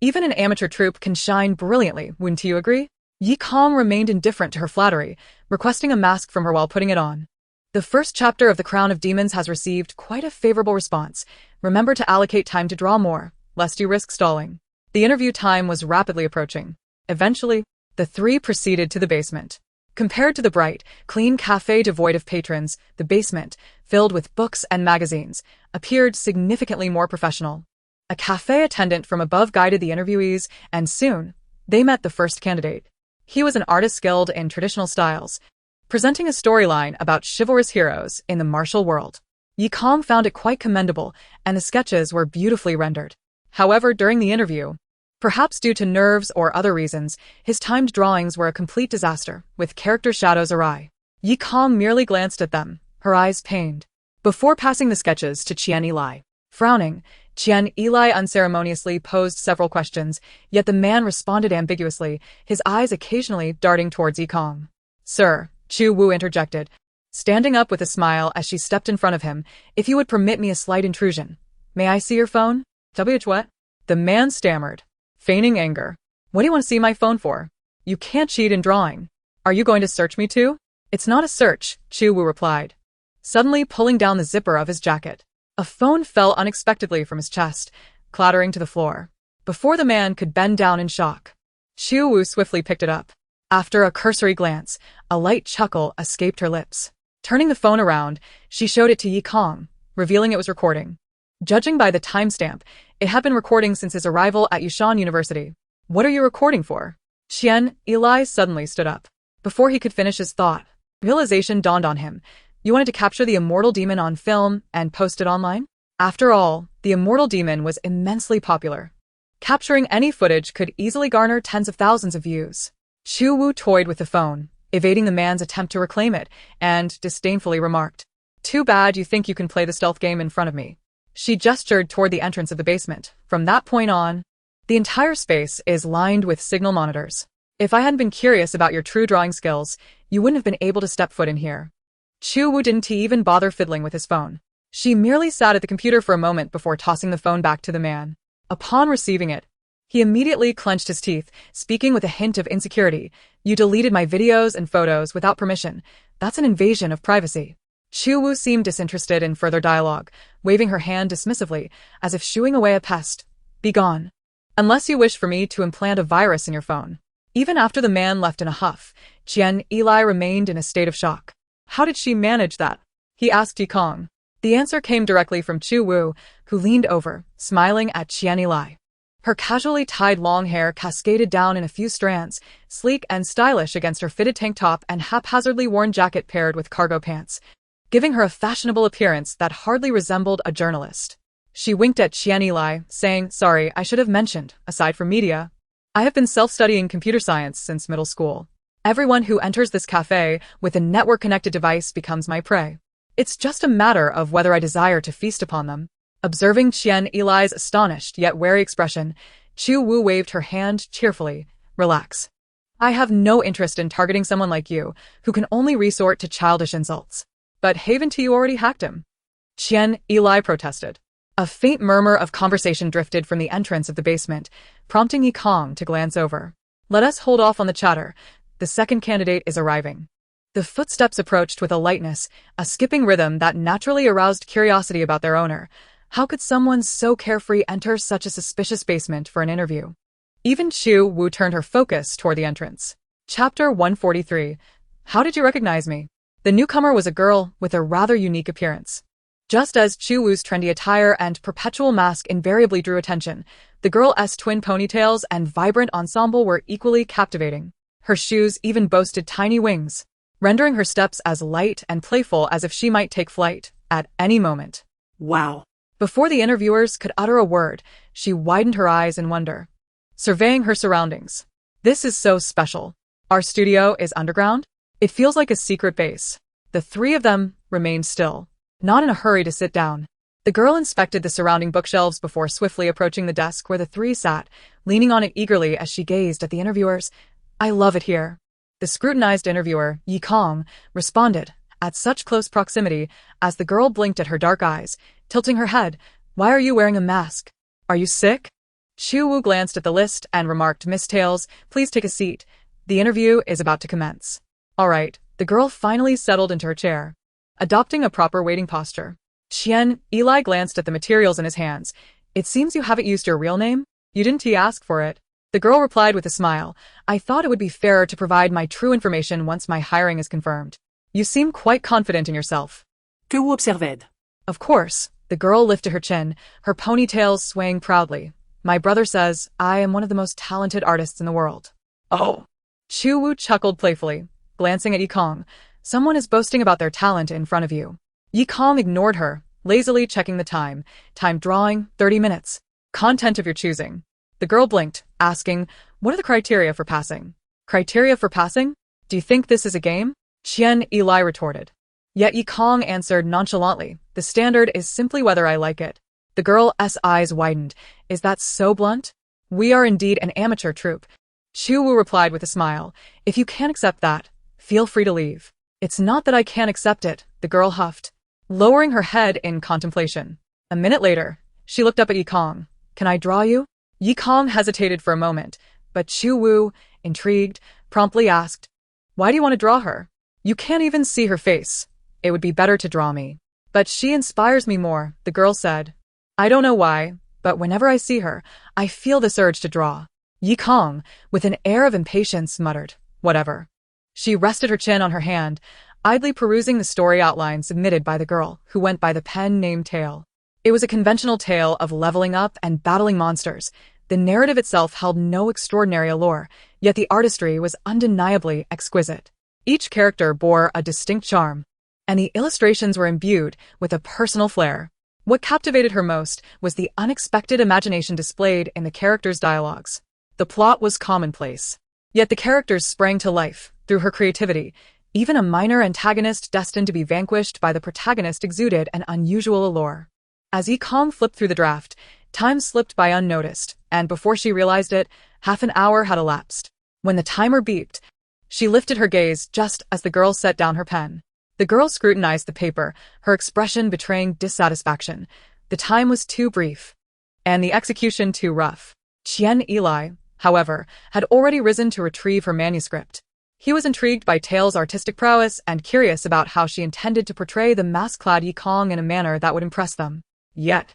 Even an amateur troupe can shine brilliantly, wouldn't you agree? Yikong remained indifferent to her flattery, requesting a mask from her while putting it on. The first chapter of The Crown of Demons has received quite a favorable response. Remember to allocate time to draw more, lest you risk stalling. The interview time was rapidly approaching. Eventually, the 3 proceeded to the basement. Compared to the bright, clean cafe devoid of patrons, the basement, filled with books and magazines, appeared significantly more professional. A cafe attendant from above guided the interviewees, and soon, they met the first candidate. He was an artist skilled in traditional styles, presenting a storyline about chivalrous heroes in the martial world. Yikong found it quite commendable, and the sketches were beautifully rendered. However, during the interview, perhaps due to nerves or other reasons, his timed drawings were a complete disaster, with character shadows awry. Yikong merely glanced at them, her eyes pained, before passing the sketches to Qian Eli. Frowning, Qian Eli unceremoniously posed several questions, yet the man responded ambiguously, his eyes occasionally darting towards Yikong. Sir, Chu Wu interjected, standing up with a smile as she stepped in front of him, if you would permit me a slight intrusion. May I see your phone? What? The man stammered, feigning anger. What do you want to see my phone for? You can't cheat in drawing. Are you going to search me too? It's not a search, Chu Wu replied, suddenly pulling down the zipper of his jacket. A phone fell unexpectedly from his chest, clattering to the floor. Before the man could bend down in shock, Chu Wu swiftly picked it up. After a cursory glance, a light chuckle escaped her lips. Turning the phone around, she showed it to Yi Kong, revealing it was recording. Judging by the timestamp, it had been recording since his arrival at Yushan University. What are you recording for? Qian Eli suddenly stood up. Before he could finish his thought, realization dawned on him. You wanted to capture the immortal demon on film and post it online? After all, the immortal demon was immensely popular. Capturing any footage could easily garner tens of thousands of views. Chu Wu toyed with the phone, evading the man's attempt to reclaim it, and disdainfully remarked, "Too bad you think you can play the stealth game in front of me." She gestured toward the entrance of the basement. From that point on, the entire space is lined with signal monitors. If I hadn't been curious about your true drawing skills, you wouldn't have been able to step foot in here. Chu Wu didn't even bother fiddling with his phone. She merely sat at the computer for a moment before tossing the phone back to the man. Upon receiving it, he immediately clenched his teeth, speaking with a hint of insecurity. "You deleted my videos and photos without permission. That's an invasion of privacy." Chu Wu seemed disinterested in further dialogue, waving her hand dismissively, as if shooing away a pest. "Be gone. Unless you wish for me to implant a virus in your phone." Even after the man left in a huff, Qian Eli remained in a state of shock. How did she manage that? He asked Yi Kong. The answer came directly from Chu Wu, who leaned over, smiling at Qian Eli. Her casually tied long hair cascaded down in a few strands, sleek and stylish against her fitted tank top and haphazardly worn jacket paired with cargo pants, giving her a fashionable appearance that hardly resembled a journalist. She winked at Qian Eli, saying, "Sorry, I should have mentioned, aside from media, I have been self-studying computer science since middle school. Everyone who enters this cafe with a network-connected device becomes my prey. It's just a matter of whether I desire to feast upon them." Observing Qian Eli's astonished yet wary expression, Chu Wu waved her hand cheerfully. "Relax. I have no interest in targeting someone like you, who can only resort to childish insults." "But haven't you already hacked him?" Qian Eli protested. A faint murmur of conversation drifted from the entrance of the basement, prompting Yi Kong to glance over. "Let us hold off on the chatter. The second candidate is arriving." The footsteps approached with a lightness, a skipping rhythm that naturally aroused curiosity about their owner. How could someone so carefree enter such a suspicious basement for an interview? Even Chu Wu turned her focus toward the entrance. Chapter 143. How did you recognize me? The newcomer was a girl with a rather unique appearance. Just as Chu Wu's trendy attire and perpetual mask invariably drew attention, the girl's twin ponytails and vibrant ensemble were equally captivating. Her shoes even boasted tiny wings, rendering her steps as light and playful as if she might take flight at any moment. Wow. Before the interviewers could utter a word, she widened her eyes in wonder, surveying her surroundings. "This is so special. Our studio is underground? It feels like a secret base." The three of them remained still, not in a hurry to sit down. The girl inspected the surrounding bookshelves before swiftly approaching the desk where the three sat, leaning on it eagerly as she gazed at the interviewers. "I love it here." The scrutinized interviewer, Yi Kong, responded, at such close proximity as the girl blinked at her dark eyes, tilting her head. "Why are you wearing a mask? Are you sick?" Chu Wu glanced at the list and remarked, "Miss Tales, please take a seat. The interview is about to commence." "All right." The girl finally settled into her chair, adopting a proper waiting posture. Qian Eli glanced at the materials in his hands. "It seems you haven't used your real name? You didn't ask for it." The girl replied with a smile. "I thought it would be fairer to provide my true information once my hiring is confirmed." "You seem quite confident in yourself." Que vous observez? "Of course." The girl lifted her chin, her ponytails swaying proudly. "My brother says I am one of the most talented artists in the world." Oh. Chu Wu chuckled playfully, glancing at Yi Kong. "Someone is boasting about their talent in front of you." Yi Kong ignored her, lazily checking the time. "Time drawing, 30 minutes. Content of your choosing." The girl blinked, asking, "What are the criteria for passing?" "Criteria for passing? Do you think this is a game?" Qian Eli retorted. Yet Yi Kong answered nonchalantly, "The standard is simply whether I like it." The girl's eyes widened. "Is that so blunt?" "We are indeed an amateur troupe." Chu Wu replied with a smile. "If you can't accept that, feel free to leave." "It's not that I can't accept it," the girl huffed, lowering her head in contemplation. A minute later, she looked up at Yi Kong. "Can I draw you?" Yi Kong hesitated for a moment, but Chu Wu, intrigued, promptly asked, "Why do you want to draw her? You can't even see her face. It would be better to draw me." "But she inspires me more," the girl said. "I don't know why, but whenever I see her, I feel this urge to draw." Yi Kong, with an air of impatience, muttered, Whatever. She rested her chin on her hand, idly perusing the story outline submitted by the girl, who went by the pen name Tale. It was a conventional tale of leveling up and battling monsters. The narrative itself held no extraordinary allure, yet the artistry was undeniably exquisite. Each character bore a distinct charm, and the illustrations were imbued with a personal flair. What captivated her most was the unexpected imagination displayed in the characters' dialogues. The plot was commonplace, yet the characters sprang to life through her creativity. Even a minor antagonist destined to be vanquished by the protagonist exuded an unusual allure. As Kong flipped through the draft, time slipped by unnoticed, and before she realized it, half an hour had elapsed. When the timer beeped, she lifted her gaze just as the girl set down her pen. The girl scrutinized the paper, her expression betraying dissatisfaction. The time was too brief, and the execution too rough. Qian Eli, however, had already risen to retrieve her manuscript. He was intrigued by Tale's artistic prowess and curious about how she intended to portray the mask-clad Kong in a manner that would impress them. Yet,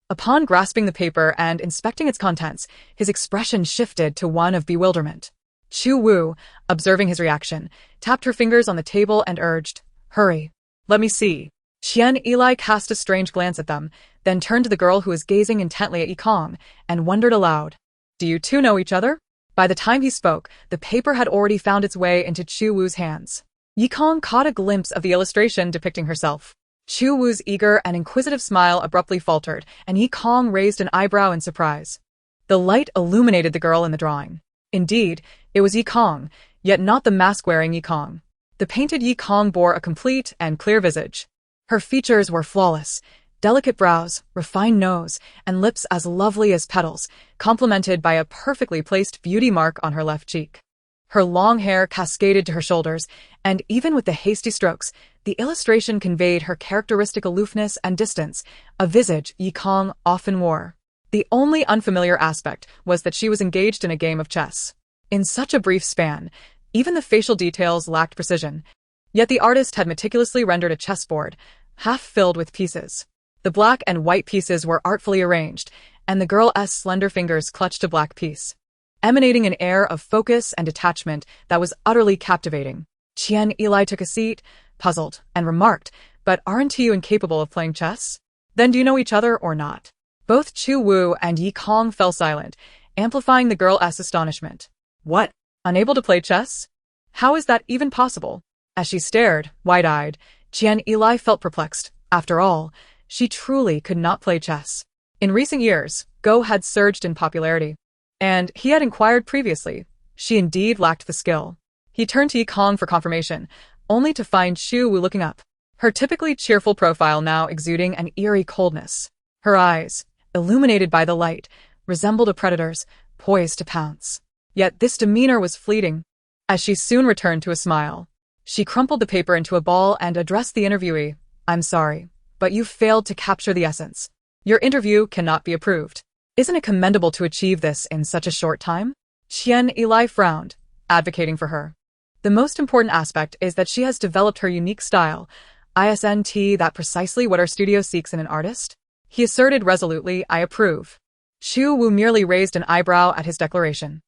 upon grasping the paper and inspecting its contents, his expression shifted to one of bewilderment. Chu Wu, observing his reaction, tapped her fingers on the table and urged, "Hurry. Let me see." Qian Eli cast a strange glance at them, then turned to the girl who was gazing intently at Kong, and wondered aloud, "Do you two know each other?" By the time he spoke, the paper had already found its way into Chu Wu's hands. Kong caught a glimpse of the illustration depicting herself. Chu Wu's eager and inquisitive smile abruptly faltered, and Kong raised an eyebrow in surprise. The light illuminated the girl in the drawing. Indeed, it was Kong, yet not the mask-wearing Kong. The painted Kong bore a complete and clear visage. Her features were flawless, delicate brows, refined nose, and lips as lovely as petals, complemented by a perfectly placed beauty mark on her left cheek. Her long hair cascaded to her shoulders, and even with the hasty strokes, the illustration conveyed her characteristic aloofness and distance, a visage Kong often wore. The only unfamiliar aspect was that she was engaged in a game of chess. In such a brief span, even the facial details lacked precision, yet the artist had meticulously rendered a chessboard, half filled with pieces. The black and white pieces were artfully arranged, and the girl's slender fingers clutched a black piece, emanating an air of focus and detachment that was utterly captivating. Qian Eli took a seat, puzzled, and remarked, "But aren't you incapable of playing chess? Then do you know each other or not?" Both Chu Wu and Kong fell silent, amplifying the girl's astonishment. "What? Unable to play chess? How is that even possible?" As she stared, wide-eyed, Qian Eli felt perplexed. After all, she truly could not play chess. In recent years, Go had surged in popularity, and he had inquired previously. She indeed lacked the skill. He turned to Kong for confirmation, only to find Chu Wu looking up, her typically cheerful profile now exuding an eerie coldness. Her eyes, illuminated by the light, resembled a predator's, poised to pounce. Yet this demeanor was fleeting, as she soon returned to a smile. She crumpled the paper into a ball and addressed the interviewee. "I'm sorry, but you failed to capture the essence. Your interview cannot be approved. Isn't it commendable to achieve this in such a short time?" Qian Eli frowned, advocating for her. "The most important aspect is that she has developed her unique style. Isn't that precisely what our studio seeks in an artist?" He asserted resolutely, "I approve." Chu Wu merely raised an eyebrow at his declaration.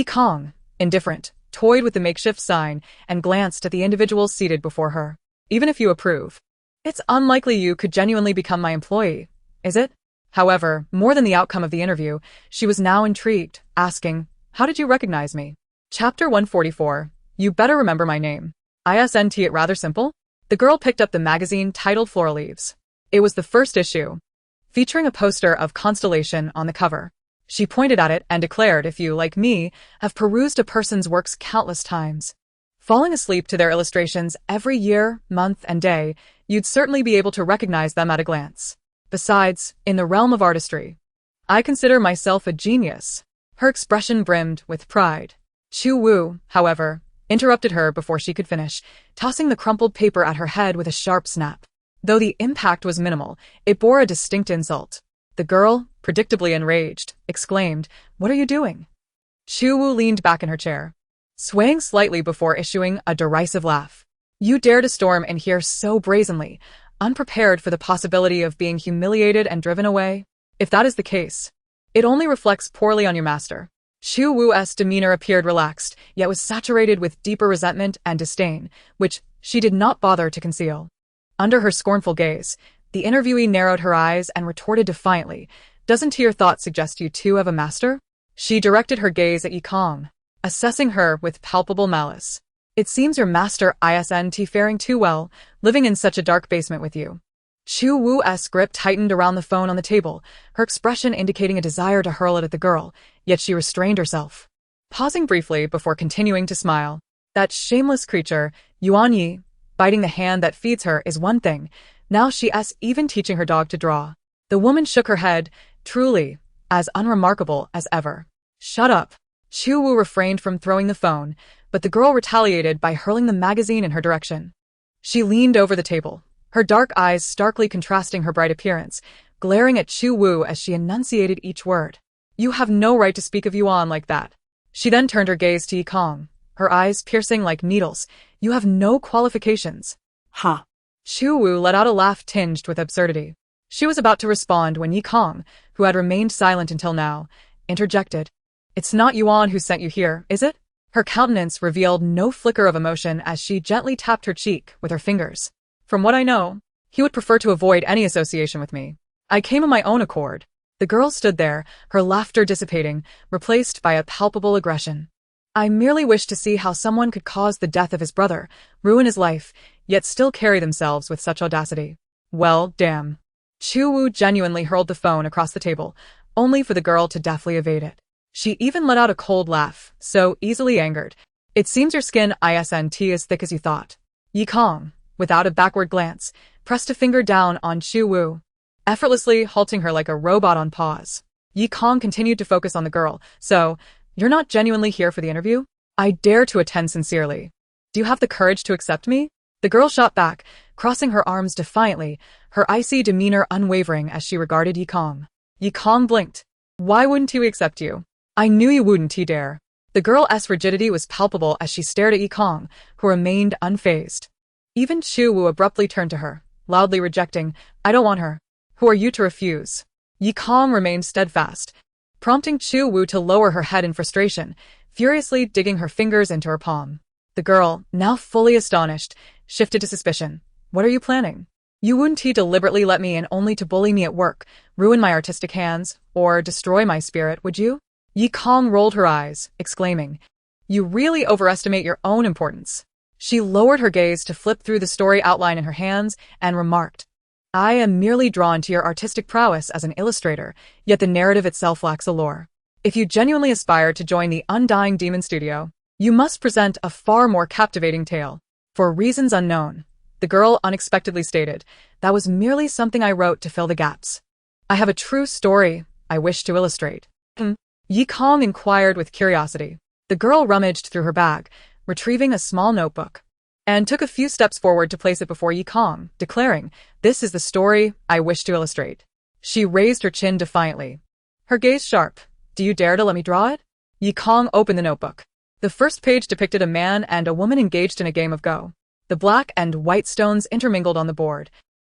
Kong, indifferent, toyed with the makeshift sign and glanced at the individual seated before her. "Even if you approve, it's unlikely you could genuinely become my employee, is it?" However, more than the outcome of the interview, she was now intrigued, asking, "How did you recognize me?" Chapter 144. You better remember my name. Isn't it rather simple? The girl picked up the magazine titled Floral Leaves. It was the first issue, featuring a poster of Constellation on the cover. She pointed at it and declared, "If you, like me, have perused a person's works countless times, falling asleep to their illustrations every year, month, and day, you'd certainly be able to recognize them at a glance. Besides, in the realm of artistry, I consider myself a genius." Her expression brimmed with pride. Chu Wu, however, interrupted her before she could finish, tossing the crumpled paper at her head with a sharp snap. Though the impact was minimal, it bore a distinct insult. The girl, predictably enraged, exclaimed, "What are you doing?" Chu Wu leaned back in her chair, swaying slightly before issuing a derisive laugh. "You dare to storm in here so brazenly, unprepared for the possibility of being humiliated and driven away? If that is the case, it only reflects poorly on your master. Chu Wu's demeanor appeared relaxed, yet was saturated with deeper resentment and disdain, which she did not bother to conceal. Under her scornful gaze, the interviewee narrowed her eyes and retorted defiantly, "Doesn't your thought suggest you too have a master?" She directed her gaze at Yi Kong, assessing her with palpable malice. "It seems your master isn't faring too well, living in such a dark basement with you." Chu Wu's grip tightened around the phone on the table, her expression indicating a desire to hurl it at the girl, yet she restrained herself. Pausing briefly before continuing to smile, "That shameless creature, Yuan Yi, biting the hand that feeds her is one thing, now she's even teaching her dog to draw." The woman shook her head, truly, as unremarkable as ever. "Shut up." Chu Wu refrained from throwing the phone, but the girl retaliated by hurling the magazine in her direction. She leaned over the table, her dark eyes starkly contrasting her bright appearance, glaring at Chu Wu as she enunciated each word. "You have no right to speak of Yuan like that." She then turned her gaze to Yi Kong, her eyes piercing like needles. "You have no qualifications." Ha! Chu Wu let out a laugh tinged with absurdity. She was about to respond when Yi Kong, who had remained silent until now, interjected. "It's not Yuan who sent you here, is it?" Her countenance revealed no flicker of emotion as she gently tapped her cheek with her fingers. "From what I know, he would prefer to avoid any association with me. I came of my own accord." The girl stood there, her laughter dissipating, replaced by a palpable aggression. "I merely wish to see how someone could cause the death of his brother, ruin his life, yet still carry themselves with such audacity. Well, damn." Chu Wu genuinely hurled the phone across the table, only for the girl to deftly evade it. She even let out a cold laugh, so easily angered. "It seems your skin isn't as thick as you thought." Yi Kong, without a backward glance, pressed a finger down on Chu Wu, effortlessly halting her like a robot on pause. Yi Kong continued to focus on the girl. "So, you're not genuinely here for the interview? I dare to attend sincerely. Do you have the courage to accept me?" The girl shot back, crossing her arms defiantly, her icy demeanor unwavering as she regarded Yi Kong. Yi Kong blinked. "Why wouldn't he accept you? I knew you wouldn't dare." The girl's rigidity was palpable as she stared at Yi Kong, who remained unfazed. Even Chu Wu abruptly turned to her, loudly rejecting, "I don't want her. Who are you to refuse?" Yi Kong remained steadfast, prompting Chu Wu to lower her head in frustration, furiously digging her fingers into her palm. The girl, now fully astonished, shifted to suspicion. "What are you planning? You wouldn't deliberately let me in only to bully me at work, ruin my artistic hands, or destroy my spirit, would you?" Yi Kong rolled her eyes, exclaiming, "You really overestimate your own importance." She lowered her gaze to flip through the story outline in her hands and remarked, "I am merely drawn to your artistic prowess as an illustrator, yet the narrative itself lacks allure. If you genuinely aspire to join the Undying Demon Studio, you must present a far more captivating tale." "For reasons unknown," the girl unexpectedly stated, "that was merely something I wrote to fill the gaps. I have a true story I wish to illustrate." Yi Kong inquired with curiosity. The girl rummaged through her bag, retrieving a small notebook, and took a few steps forward to place it before Yi Kong, declaring, "This is the story I wish to illustrate." She raised her chin defiantly, her gaze sharp. "Do you dare to let me draw it?" Yi Kong opened the notebook. The first page depicted a man and a woman engaged in a game of Go. The black and white stones intermingled on the board,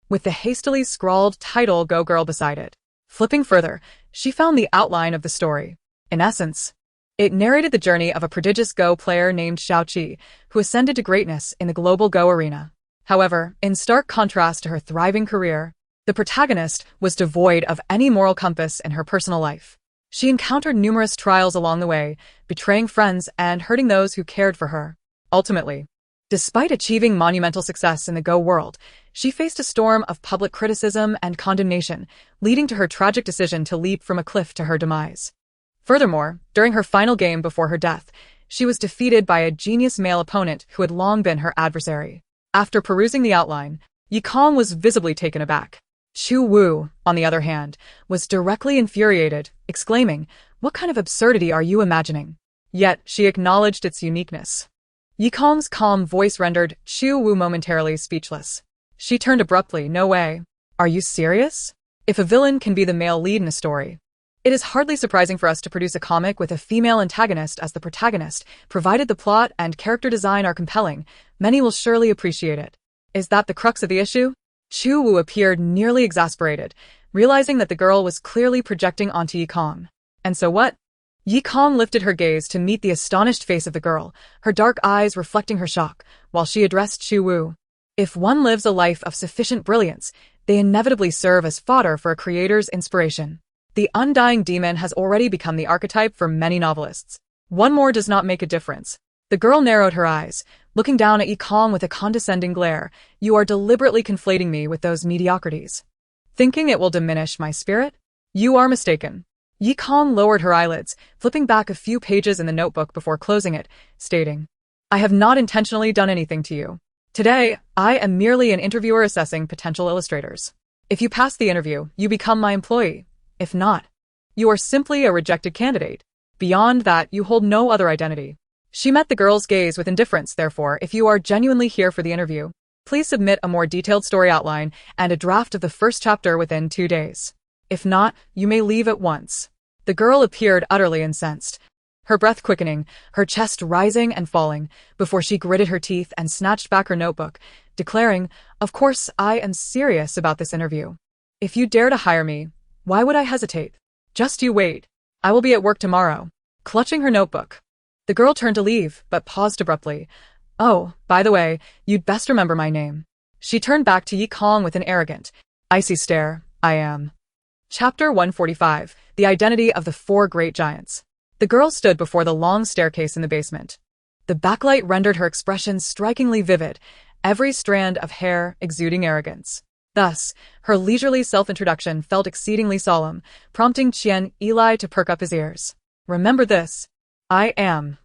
with the hastily scrawled title Go Girl beside it. Flipping further, she found the outline of the story. In essence, it narrated the journey of a prodigious Go player named Xiao Qi, who ascended to greatness in the global Go arena. However, in stark contrast to her thriving career, the protagonist was devoid of any moral compass in her personal life. She encountered numerous trials along the way, betraying friends and hurting those who cared for her. Ultimately, despite achieving monumental success in the Go world, she faced a storm of public criticism and condemnation, leading to her tragic decision to leap from a cliff to her demise. Furthermore, during her final game before her death, she was defeated by a genius male opponent who had long been her adversary. After perusing the outline, Yi Kong was visibly taken aback. Chu Wu, on the other hand, was directly infuriated, exclaiming, "What kind of absurdity are you imagining?" Yet she acknowledged its uniqueness. Yi Kong's calm voice rendered Chu Wu momentarily speechless. She turned abruptly. "No way. Are you serious? If a villain can be the male lead in a story, it is hardly surprising for us to produce a comic with a female antagonist as the protagonist, provided the plot and character design are compelling. Many will surely appreciate it. Is that the crux of the issue?" Chu Wu appeared nearly exasperated, realizing that the girl was clearly projecting onto Yi Kong. "And so what?" Yi Kong lifted her gaze to meet the astonished face of the girl, her dark eyes reflecting her shock, while she addressed Chu Wu. If one lives a life of sufficient brilliance, they inevitably serve as fodder for a creator's inspiration. The undying demon has already become the archetype for many novelists. One more does not make a difference. The girl narrowed her eyes, looking down at Yi Kong with a condescending glare. You are deliberately conflating me with those mediocrities. Thinking it will diminish my spirit? You are mistaken. Yi Kong lowered her eyelids, flipping back a few pages in the notebook before closing it, stating, I have not intentionally done anything to you. Today, I am merely an interviewer assessing potential illustrators. If you pass the interview, you become my employee. If not, you are simply a rejected candidate. Beyond that, you hold no other identity. She met the girl's gaze with indifference. Therefore, if you are genuinely here for the interview, please submit a more detailed story outline and a draft of the first chapter within 2 days. If not, you may leave at once. The girl appeared utterly incensed, her breath quickening, her chest rising and falling, before she gritted her teeth and snatched back her notebook, declaring, Of course, I am serious about this interview. If you dare to hire me, why would I hesitate? Just you wait. I will be at work tomorrow. Clutching her notebook, the girl turned to leave, but paused abruptly. Oh, by the way, you'd best remember my name. She turned back to Yi Kong with an arrogant, icy stare. I am. Chapter 145, The Identity of the Four Great Giants. The girl stood before the long staircase in the basement. The backlight rendered her expression strikingly vivid, every strand of hair exuding arrogance. Thus, her leisurely self-introduction felt exceedingly solemn, prompting Qian Eli to perk up his ears. Remember this. I am.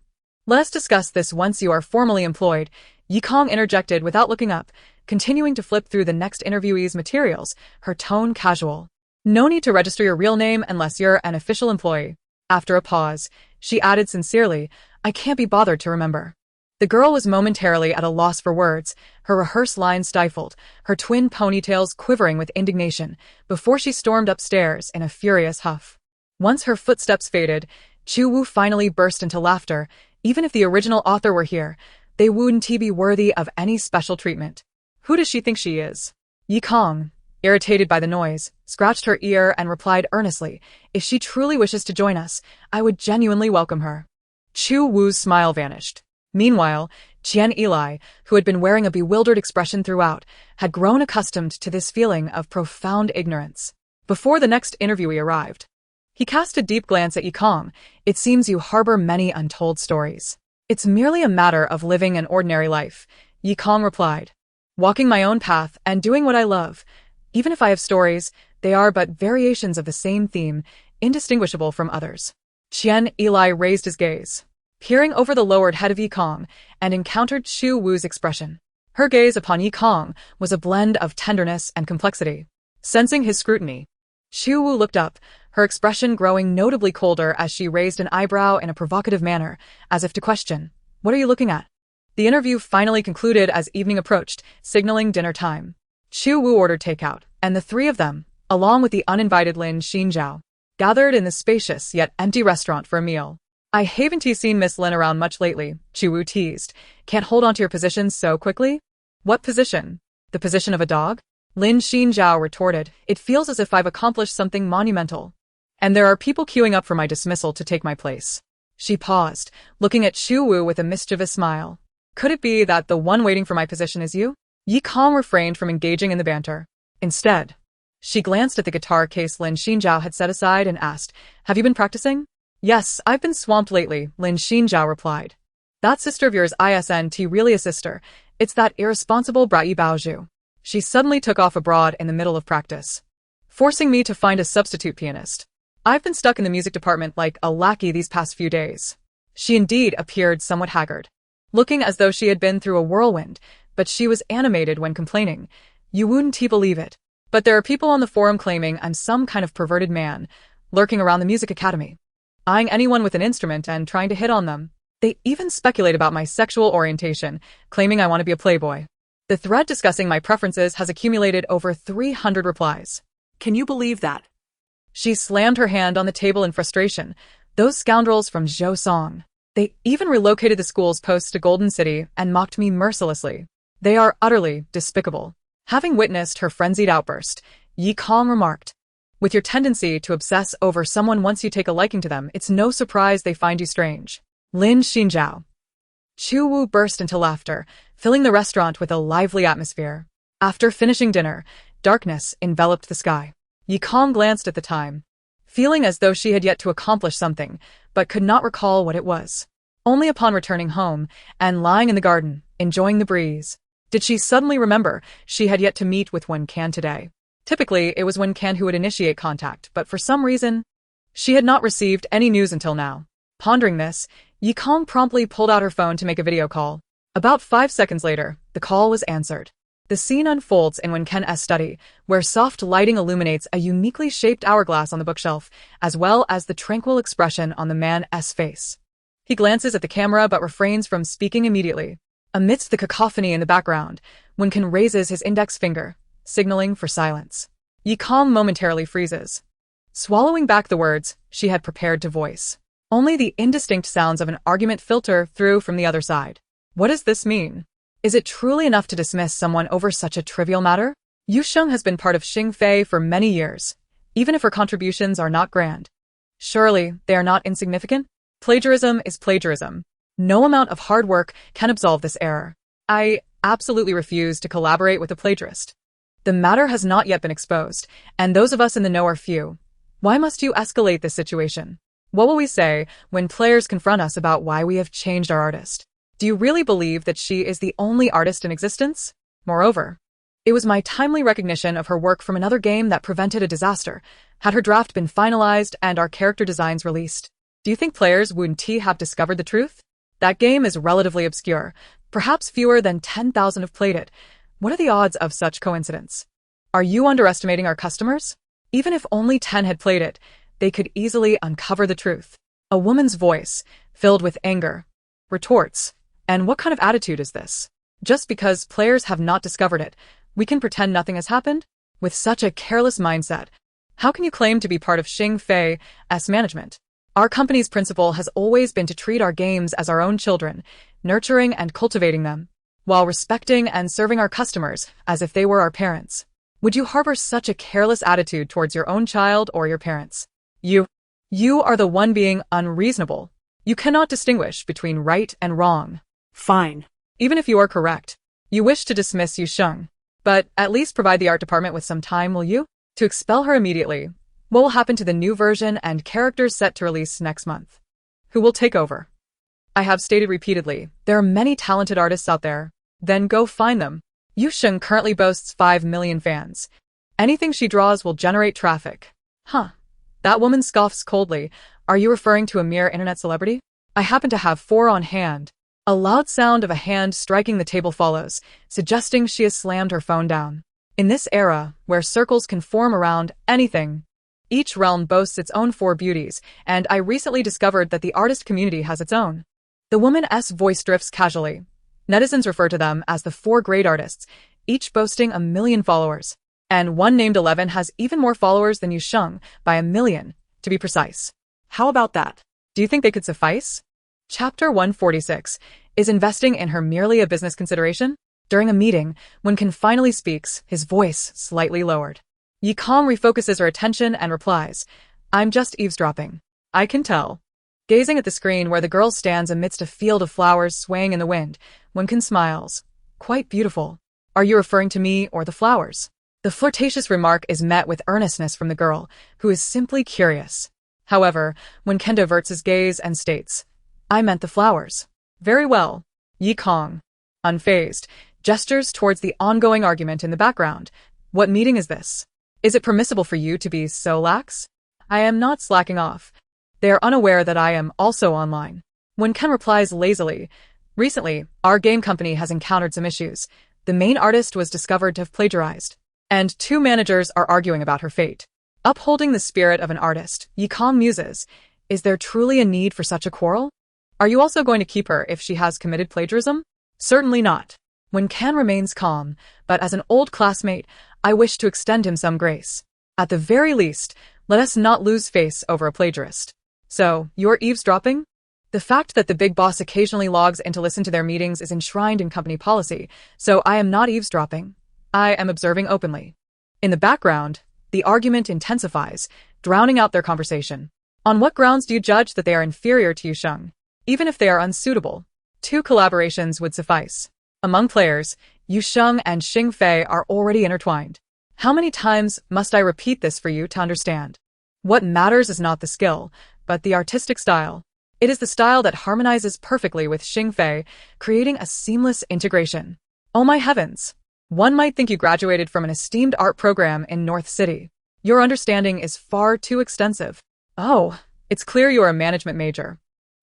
Let us discuss this once you are formally employed, Yi Kong interjected without looking up, continuing to flip through the next interviewee's materials, her tone casual. No need to register your real name unless you're an official employee. After a pause, she added sincerely, I can't be bothered to remember. The girl was momentarily at a loss for words, her rehearsed lines stifled, her twin ponytails quivering with indignation, before she stormed upstairs in a furious huff. Once her footsteps faded, Chu Wu finally burst into laughter. Even if the original author were here, they wouldn't be worthy of any special treatment. Who does she think she is? Yi Kong, irritated by the noise, scratched her ear and replied earnestly, If she truly wishes to join us, I would genuinely welcome her. Chu Wu's smile vanished. Meanwhile, Qian Eli, who had been wearing a bewildered expression throughout, had grown accustomed to this feeling of profound ignorance. Before the next interviewee arrived, he cast a deep glance at Yi Kong. It seems you harbor many untold stories. It's merely a matter of living an ordinary life, Yi Kong replied. Walking my own path and doing what I love. Even if I have stories, they are but variations of the same theme, indistinguishable from others. Qian Eli raised his gaze, peering over the lowered head of Yi Kong, and encountered Chu Wu's expression. Her gaze upon Yi Kong was a blend of tenderness and complexity. Sensing his scrutiny, Chu Wu looked up, her expression growing notably colder as she raised an eyebrow in a provocative manner, as if to question, What are you looking at? The interview finally concluded as evening approached, signaling dinner time. Chu Wu ordered takeout, and the three of them, along with the uninvited Lin Xinjiao, gathered in the spacious yet empty restaurant for a meal. I haven't seen Miss Lin around much lately, Chu Wu teased. Can't hold on to your position so quickly? What position? The position of a dog? Lin Xinjiao retorted, It feels as if I've accomplished something monumental. And there are people queuing up for my dismissal to take my place. She paused, looking at Chu Wu with a mischievous smile. Could it be that the one waiting for my position is you? Yi Kong refrained from engaging in the banter. Instead, she glanced at the guitar case Lin Xinjiao had set aside and asked, Have you been practicing? Yes, I've been swamped lately, Lin Xinjiao replied. That sister of yours isn't really a sister. It's that irresponsible brat Yi Baozhu. She suddenly took off abroad in the middle of practice, forcing me to find a substitute pianist. I've been stuck in the music department like a lackey these past few days. She indeed appeared somewhat haggard, looking as though she had been through a whirlwind, but she was animated when complaining. You wouldn't believe it, but there are people on the forum claiming I'm some kind of perverted man, lurking around the music academy, eyeing anyone with an instrument and trying to hit on them. They even speculate about my sexual orientation, claiming I want to be a playboy. The thread discussing my preferences has accumulated over 300 replies. Can you believe that? She slammed her hand on the table in frustration. Those scoundrels from Zhou Song. They even relocated the school's posts to Golden City and mocked me mercilessly. They are utterly despicable. Having witnessed her frenzied outburst, Yi Kong remarked, With your tendency to obsess over someone once you take a liking to them, it's no surprise they find you strange. Lin Xinjiao. Chu Wu burst into laughter, filling the restaurant with a lively atmosphere. After finishing dinner, darkness enveloped the sky. Yi Kong glanced at the time, feeling as though she had yet to accomplish something, but could not recall what it was. Only upon returning home, and lying in the garden, enjoying the breeze, did she suddenly remember she had yet to meet with Wen Can today. Typically, it was Wen Can who would initiate contact, but for some reason, she had not received any news until now. Pondering this, Yi Kong promptly pulled out her phone to make a video call. About 5 seconds later, the call was answered. The scene unfolds in Wen Ken's study, where soft lighting illuminates a uniquely shaped hourglass on the bookshelf, as well as the tranquil expression on the man's face. He glances at the camera but refrains from speaking immediately. Amidst the cacophony in the background, Wen Ken raises his index finger, signaling for silence. Yi Kong momentarily freezes, swallowing back the words she had prepared to voice. Only the indistinct sounds of an argument filter through from the other side. What does this mean? Is it truly enough to dismiss someone over such a trivial matter? Yu Sheng has been part of Xing Fei for many years, even if her contributions are not grand. Surely, they are not insignificant? Plagiarism is plagiarism. No amount of hard work can absolve this error. I absolutely refuse to collaborate with a plagiarist. The matter has not yet been exposed, and those of us in the know are few. Why must you escalate this situation? What will we say when players confront us about why we have changed our artist? Do you really believe that she is the only artist in existence? Moreover, it was my timely recognition of her work from another game that prevented a disaster, had her draft been finalized and our character designs released. Do you think players Wen Ti have discovered the truth? That game is relatively obscure. Perhaps fewer than 10,000 have played it. What are the odds of such coincidence? Are you underestimating our customers? Even if only 10 had played it, they could easily uncover the truth. A woman's voice, filled with anger, retorts, and what kind of attitude is this? Just because players have not discovered it, we can pretend nothing has happened? With such a careless mindset, how can you claim to be part of Xing Fei's management? Our company's principle has always been to treat our games as our own children, nurturing and cultivating them, while respecting and serving our customers as if they were our parents. Would you harbor such a careless attitude towards your own child or your parents? You are the one being unreasonable. You cannot distinguish between right and wrong. Fine. Even if you are correct, you wish to dismiss Yu Sheng, but at least provide the art department with some time, will you? To expel her immediately. What will happen to the new version and characters set to release next month? Who will take over? I have stated repeatedly, there are many talented artists out there. Then go find them. Yu Sheng currently boasts 5 million fans. Anything she draws will generate traffic. Huh. That woman scoffs coldly. Are you referring to a mere internet celebrity? I happen to have 4 on hand. A loud sound of a hand striking the table follows, suggesting she has slammed her phone down. In this era, where circles can form around anything, each realm boasts its own 4 beauties, and I recently discovered that the artist community has its own. The woman's voice drifts casually. Netizens refer to them as the 4 great artists, each boasting 1 million followers. And one named 11 has even more followers than Yu Sheng, by 1 million, to be precise. How about that? Do you think they could suffice? Chapter 146. Is investing in her merely a business consideration? During a meeting, Wen Can finally speaks, his voice slightly lowered. Yi Kong refocuses her attention and replies, I'm just eavesdropping. I can tell. Gazing at the screen where the girl stands amidst a field of flowers swaying in the wind, Wen Can smiles. Quite beautiful. Are you referring to me or the flowers? The flirtatious remark is met with earnestness from the girl, who is simply curious. However, Wen Can diverts his gaze and states, I meant the flowers. Very well. Yi Kong, unfazed, gestures towards the ongoing argument in the background. What meeting is this? Is it permissible for you to be so lax? I am not slacking off. They are unaware that I am also online. Wen Can replies lazily, recently, our game company has encountered some issues. The main artist was discovered to have plagiarized, and 2 managers are arguing about her fate. Upholding the spirit of an artist, Yi Kong muses, is there truly a need for such a quarrel? Are you also going to keep her if she has committed plagiarism? Certainly not. Wen Can remains calm, but as an old classmate, I wish to extend him some grace. At the very least, let us not lose face over a plagiarist. So, you're eavesdropping? The fact that the big boss occasionally logs in to listen to their meetings is enshrined in company policy, so I am not eavesdropping. I am observing openly. In the background, The argument intensifies, drowning out their conversation. On what grounds do you judge that they are inferior to Yusheng? Even if they are unsuitable, 2 collaborations would suffice. Among players, Yusheng and Xingfei are already intertwined. How many times must I repeat this for you to understand? What matters is not the skill, but the artistic style. It is the style that harmonizes perfectly with Xingfei, creating a seamless integration. Oh my heavens! One might think you graduated from an esteemed art program in North City. Your understanding is far too extensive. Oh, it's clear you are a management major,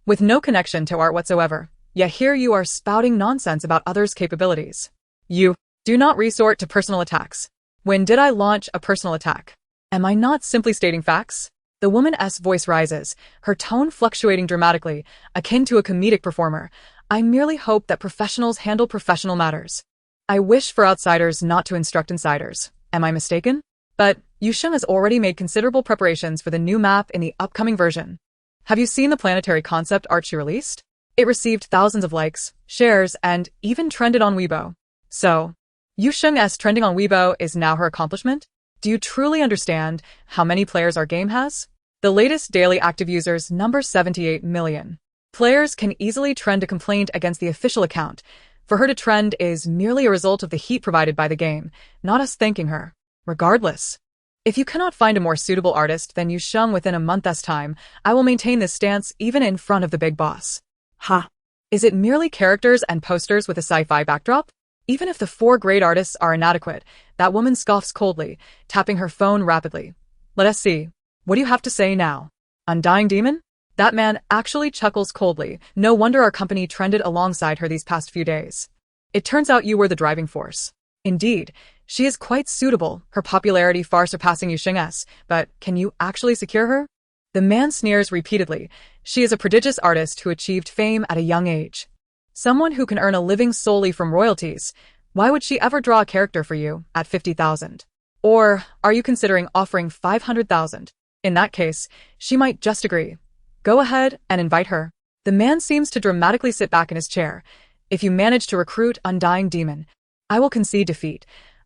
with no connection to art whatsoever. Yet here you are spouting nonsense about others' capabilities. You do not resort to personal attacks. When did I launch a personal attack? Am I not simply stating facts? The woman's voice rises, her tone fluctuating dramatically, akin to a comedic performer. I merely hope that professionals handle professional matters. I wish for outsiders not to instruct insiders. Am I mistaken? But Yusheng has already made considerable preparations for the new map in the upcoming version. Have you seen the planetary concept art she released? It received thousands of likes, shares, and even trended on Weibo. So, Yusheng's trending on Weibo is now her accomplishment? Do you truly understand how many players our game has? The latest daily active users number 78 million. Players can easily trend a complaint against the official account. For her to trend is merely a result of the heat provided by the game, not us thanking her. Regardless, if you cannot find a more suitable artist than Yusheng within a month's time, I will maintain this stance even in front of the big boss. Ha! Is it merely characters and posters with a sci-fi backdrop? Even if the 4 great artists are inadequate, that woman scoffs coldly, tapping her phone rapidly. Let us see. What do you have to say now? Undying Demon? That man actually chuckles coldly. No wonder our company trended alongside her these past few days. It turns out you were the driving force. Indeed, she is quite suitable, her popularity far surpassing Yusheng's, but can you actually secure her? The man sneers repeatedly. She is a prodigious artist who achieved fame at a young age. Someone who can earn a living solely from royalties. Why would she ever draw a character for you at 50,000? Or are you considering offering 500,000? In that case, she might just agree. Go ahead and invite her. The man seems to dramatically sit back in his chair. If you manage to recruit Undying Demon, I will concede defeat.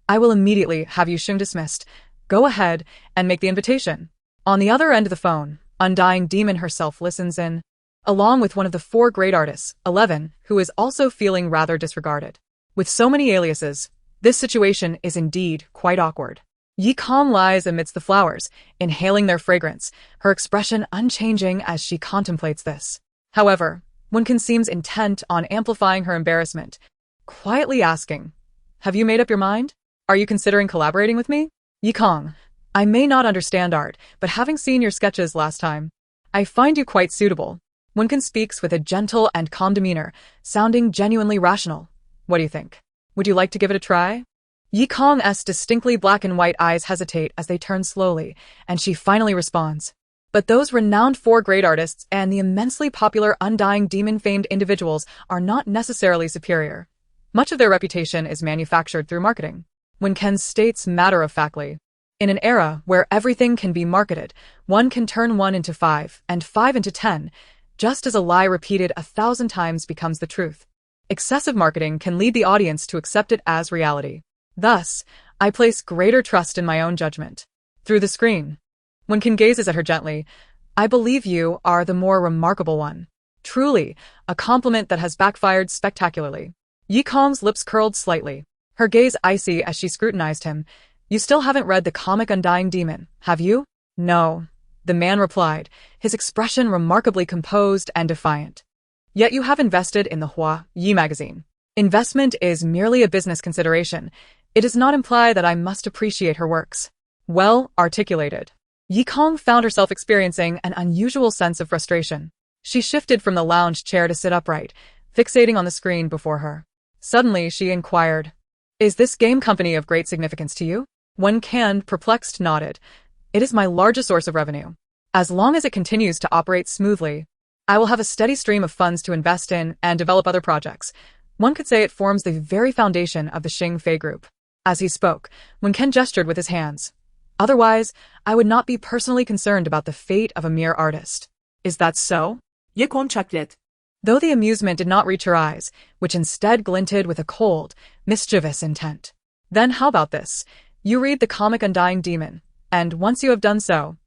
I will immediately have Yusheng dismissed. Go ahead and make the invitation. On the other end of the phone, Undying Demon herself listens in, along with one of the 4 great artists, 11, who is also feeling rather disregarded. With so many aliases, this situation is indeed quite awkward. Yi Kong lies amidst the flowers, inhaling their fragrance, her expression unchanging as she contemplates this. However, Wenkin seems intent on amplifying her embarrassment, quietly asking, "Have you made up your mind? Are you considering collaborating with me?" Yi Kong, I may not understand art, but having seen your sketches last time, I find you quite suitable. Wenkin speaks with a gentle and calm demeanor, sounding genuinely rational. What do you think? Would you like to give it a try? Yi Kong's distinctly black and white eyes hesitate as they turn slowly, and she finally responds. But those renowned 4 great artists and the immensely popular Undying Demon-famed individuals are not necessarily superior. Much of their reputation is manufactured through marketing. Wenkin states matter-of-factly, in an era where everything can be marketed, 1 can turn 1 into 5 and 5 into 10, just as a lie repeated 1,000 times becomes the truth. Excessive marketing can lead the audience to accept it as reality. Thus, I place greater trust in my own judgment. Through the screen, Wenkin gazes at her gently. I believe you are the more remarkable one. Truly, a compliment that has backfired spectacularly. Yi Kong's lips curled slightly, her gaze icy as she scrutinized him. You still haven't read the comic Undying Demon, have you? No, the man replied, his expression remarkably composed and defiant. Yet you have invested in the Hua Yi magazine. Investment is merely a business consideration. It does not imply that I must appreciate her works. Well articulated. Yi Kong found herself experiencing an unusual sense of frustration. She shifted from the lounge chair to sit upright, fixating on the screen before her. Suddenly, she inquired, "Is this game company of great significance to you?" Wenkin, perplexed, nodded. "It is my largest source of revenue. As long as it continues to operate smoothly, I will have a steady stream of funds to invest in and develop other projects. One could say it forms the very foundation of the Xingfei Group." As he spoke, Wenkin gestured with his hands. "Otherwise, I would not be personally concerned about the fate of a mere artist." Is that so? Ye Kwon checked it. Though the amusement did not reach her eyes, which instead glinted with a cold, mischievous intent. Then how about this? You read the comic Undying Demon. and once you have done so,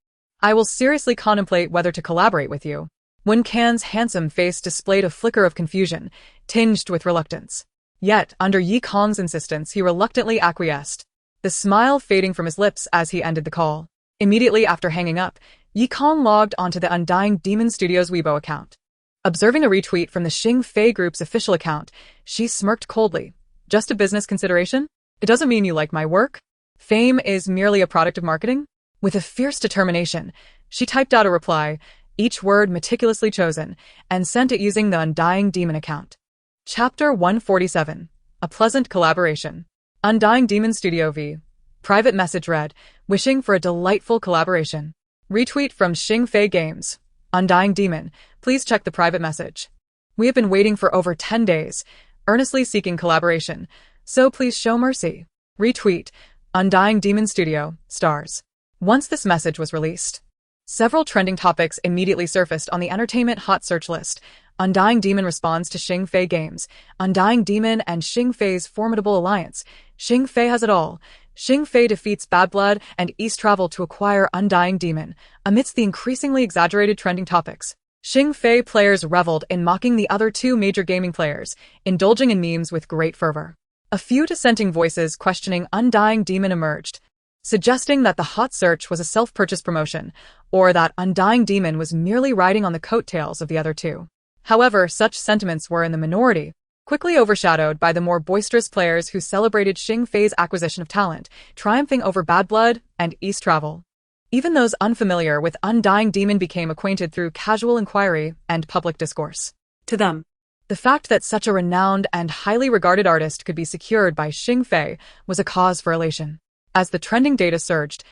I will seriously contemplate whether to collaborate with you. Wen Can's handsome face displayed a flicker of confusion, tinged with reluctance. Yet, under Yi Kong's insistence, he reluctantly acquiesced, the smile fading from his lips as he ended the call. Immediately after hanging up, Yi Kong logged onto the Undying Demon Studios Weibo account. Observing a retweet from the Xing Fei Group's official account, she smirked coldly. Just a business consideration? It doesn't mean you like my work? Fame is merely a product of marketing? With a fierce determination, she typed out a reply, each word meticulously chosen, and sent it using the Undying Demon account. Chapter 147. A Pleasant Collaboration. Undying Demon Studio V. Private message read, wishing for a delightful collaboration. Retweet from Xing Fei Games. Undying Demon, please check the private message. We have been waiting for over 10 days, earnestly seeking collaboration, so please show mercy. Retweet. Undying Demon Studio, stars. Once this message was released, several trending topics immediately surfaced on the entertainment hot search list. Undying Demon responds to Xing Fei Games. Undying Demon and Xing Fei's formidable alliance. Xing Fei has it all. Xing Fei defeats Bad Blood and East Travel to acquire Undying Demon. Amidst the increasingly exaggerated trending topics, Xing Fei players reveled in mocking the other two major gaming players, indulging in memes with great fervor. A few dissenting voices questioning Undying Demon emerged, suggesting that the hot search was a self-purchase promotion, or that Undying Demon was merely riding on the coattails of the other two. However, such sentiments were in the minority, quickly overshadowed by the more boisterous players who celebrated Xing Fei's acquisition of talent, triumphing over Bad Blood and East Travel. Even those unfamiliar with Undying Demon became acquainted through casual inquiry and public discourse. To them, the fact that such a renowned and highly regarded artist could be secured by Xing Fei was a cause for elation. As the trending data surged,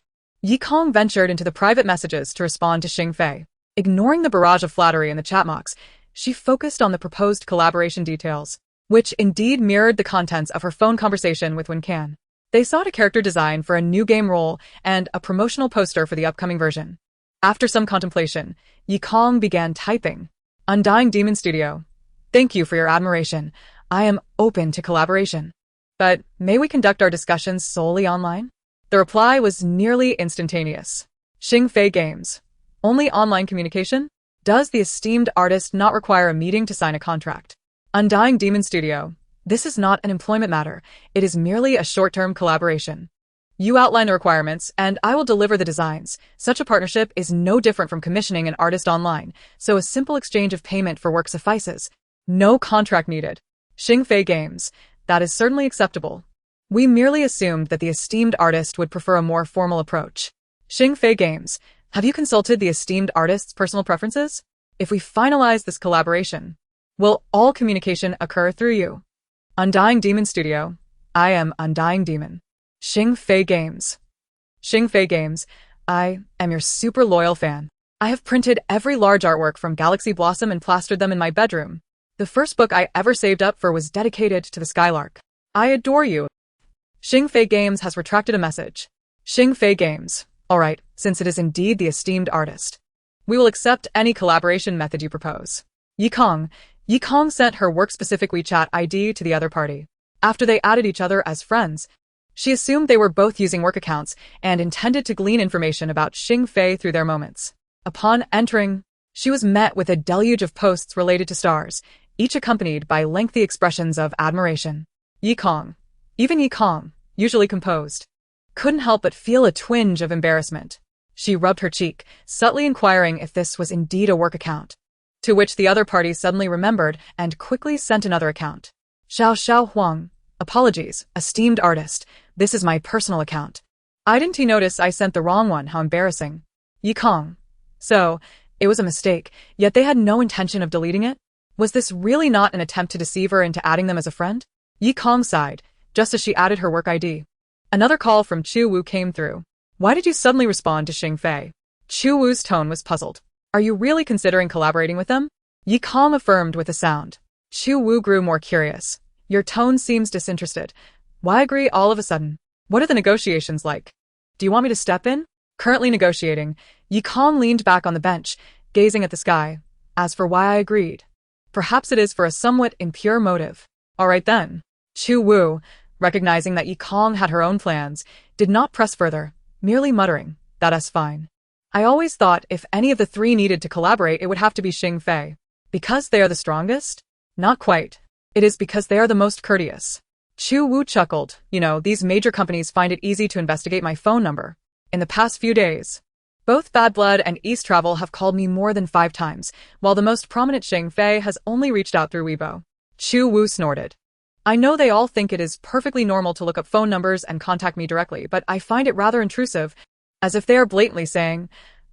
Yi Kong ventured into the private messages to respond to Xing Fei. Ignoring the barrage of flattery in the chat box, she focused on the proposed collaboration details, which indeed mirrored the contents of her phone conversation with Wen Can. They sought a character design for a new game role and a promotional poster for the upcoming version. After some contemplation, Yi Kong began typing. Undying Demon Studio. Thank you for your admiration. I am open to collaboration. But may we conduct our discussions solely online? The reply was nearly instantaneous. Xing Fei Games. Only online communication? Does the esteemed artist not require a meeting to sign a contract? Undying Demon Studio. This is not an employment matter. It is merely a short-term collaboration. You outline the requirements, and I will deliver the designs. Such a partnership is no different from commissioning an artist online, so a simple exchange of payment for work suffices. No contract needed. Xing Fei Games. That is certainly acceptable. We merely assumed that the esteemed artist would prefer a more formal approach. Xing Fei Games. Have you consulted the esteemed artist's personal preferences? If we finalize this collaboration, will all communication occur through you? Undying Demon Studio. I am Undying Demon. Xing Fei Games. Xing Fei Games. I am your super loyal fan. I have printed every large artwork from Galaxy Blossom and plastered them in my bedroom. The first book I ever saved up for was dedicated to the Skylark. I adore you. Xing Fei Games has retracted a message. Xing Fei Games. Alright, since it is indeed the esteemed artist, we will accept any collaboration method you propose. Yi Kong. Yi Kong sent her work-specific WeChat ID to the other party. After they added each other as friends, she assumed they were both using work accounts and intended to glean information about Xing Fei through their moments. Upon entering, she was met with a deluge of posts related to stars, each accompanied by lengthy expressions of admiration. Yi Kong. Even Yi Kong, usually composed, couldn't help but feel a twinge of embarrassment. She rubbed her cheek, subtly inquiring if this was indeed a work account. To which the other party suddenly remembered and quickly sent another account. Xiao Huang. Apologies, esteemed artist. This is my personal account. Didn't he notice I sent the wrong one? How embarrassing. Yi Kong. So, it was a mistake, yet they had no intention of deleting it? Was this really not an attempt to deceive her into adding them as a friend? Yi Kong sighed, just as she added her work ID. Another call from Chu Wu came through. Why did you suddenly respond to Xing Fei? Chu Wu's tone was puzzled. Are you really considering collaborating with them? Yi Kong affirmed with a sound. Chu Wu grew more curious. Your tone seems disinterested. Why agree all of a sudden? What are the negotiations like? Do you want me to step in? Currently negotiating, Yi Kong leaned back on the bench, gazing at the sky. As for why I agreed, perhaps it is for a somewhat impure motive. All right then. Chu Wu, recognizing that Yi Kong had her own plans, did not press further, merely muttering, That's fine. I always thought if any of the three needed to collaborate, it would have to be Xing Fei. Because they are the strongest? Not quite. It is because they are the most courteous. Chu Wu chuckled. These major companies find it easy to investigate my phone number. In the past few days, both Bad Blood and East Travel have called me more than 5 times, while the most prominent Xing Fei has only reached out through Weibo. Chu Wu snorted. I know they all think it is perfectly normal to look up phone numbers and contact me directly, but I find it rather intrusive, as if they are blatantly saying,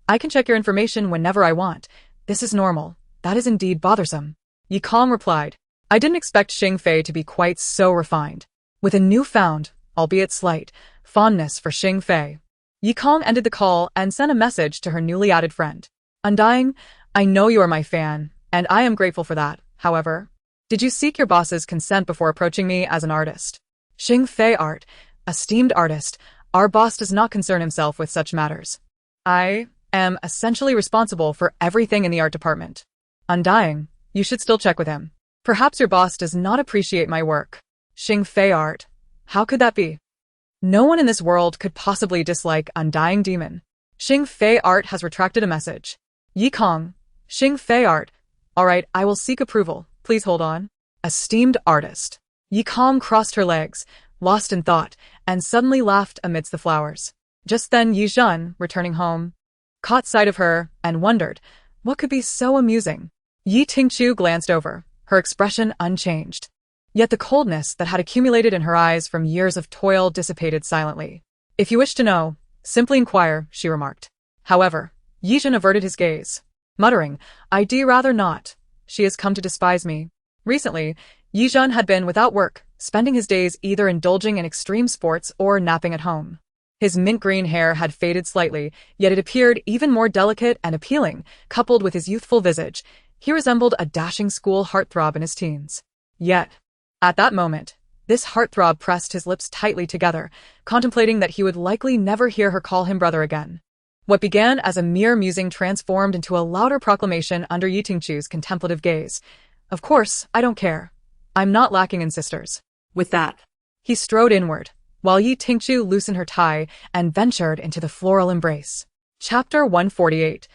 I can check your information whenever I want. This is normal. That is indeed bothersome. Yi Kong replied. I didn't expect Xing Fei to be quite so refined. With a newfound, albeit slight, fondness for Xing Fei, Yi Kong ended the call and sent a message to her newly added friend. Undying, I know you are my fan, and I am grateful for that. However, did you seek your boss's consent before approaching me as an artist? Xing Fei Art, esteemed artist, our boss does not concern himself with such matters. I am essentially responsible for everything in the art department. Undying, you should still check with him. Perhaps your boss does not appreciate my work. Xing Fei Art, how could that be? No one in this world could possibly dislike Undying Demon. Xing Fei Art has retracted a message. Yi Kong, Xing Fei Art. Alright, I will seek approval. Please hold on. Esteemed artist. Yi Kong crossed her legs, lost in thought, and suddenly laughed amidst the flowers. Just then Yi Zhen, returning home, caught sight of her and wondered, what could be so amusing? Yi Tingqiu glanced over, her expression unchanged. Yet the coldness that had accumulated in her eyes from years of toil dissipated silently. If you wish to know, simply inquire, she remarked. However, Yi Zhen averted his gaze, muttering, I'd rather not. She has come to despise me. Recently, Yi Zhen had been without work, spending his days either indulging in extreme sports or napping at home. His mint-green hair had faded slightly, yet it appeared even more delicate and appealing, coupled with his youthful visage. He resembled a dashing school heartthrob in his teens. Yet, at that moment, this heartthrob pressed his lips tightly together, contemplating that he would likely never hear her call him brother again. What began as a mere musing transformed into a louder proclamation under Yi Tingqiu's contemplative gaze. Of course, I don't care. I'm not lacking in sisters. With that, He strode inward, while Yi Tingqiu loosened her tie and ventured into the floral embrace. Chapter 148.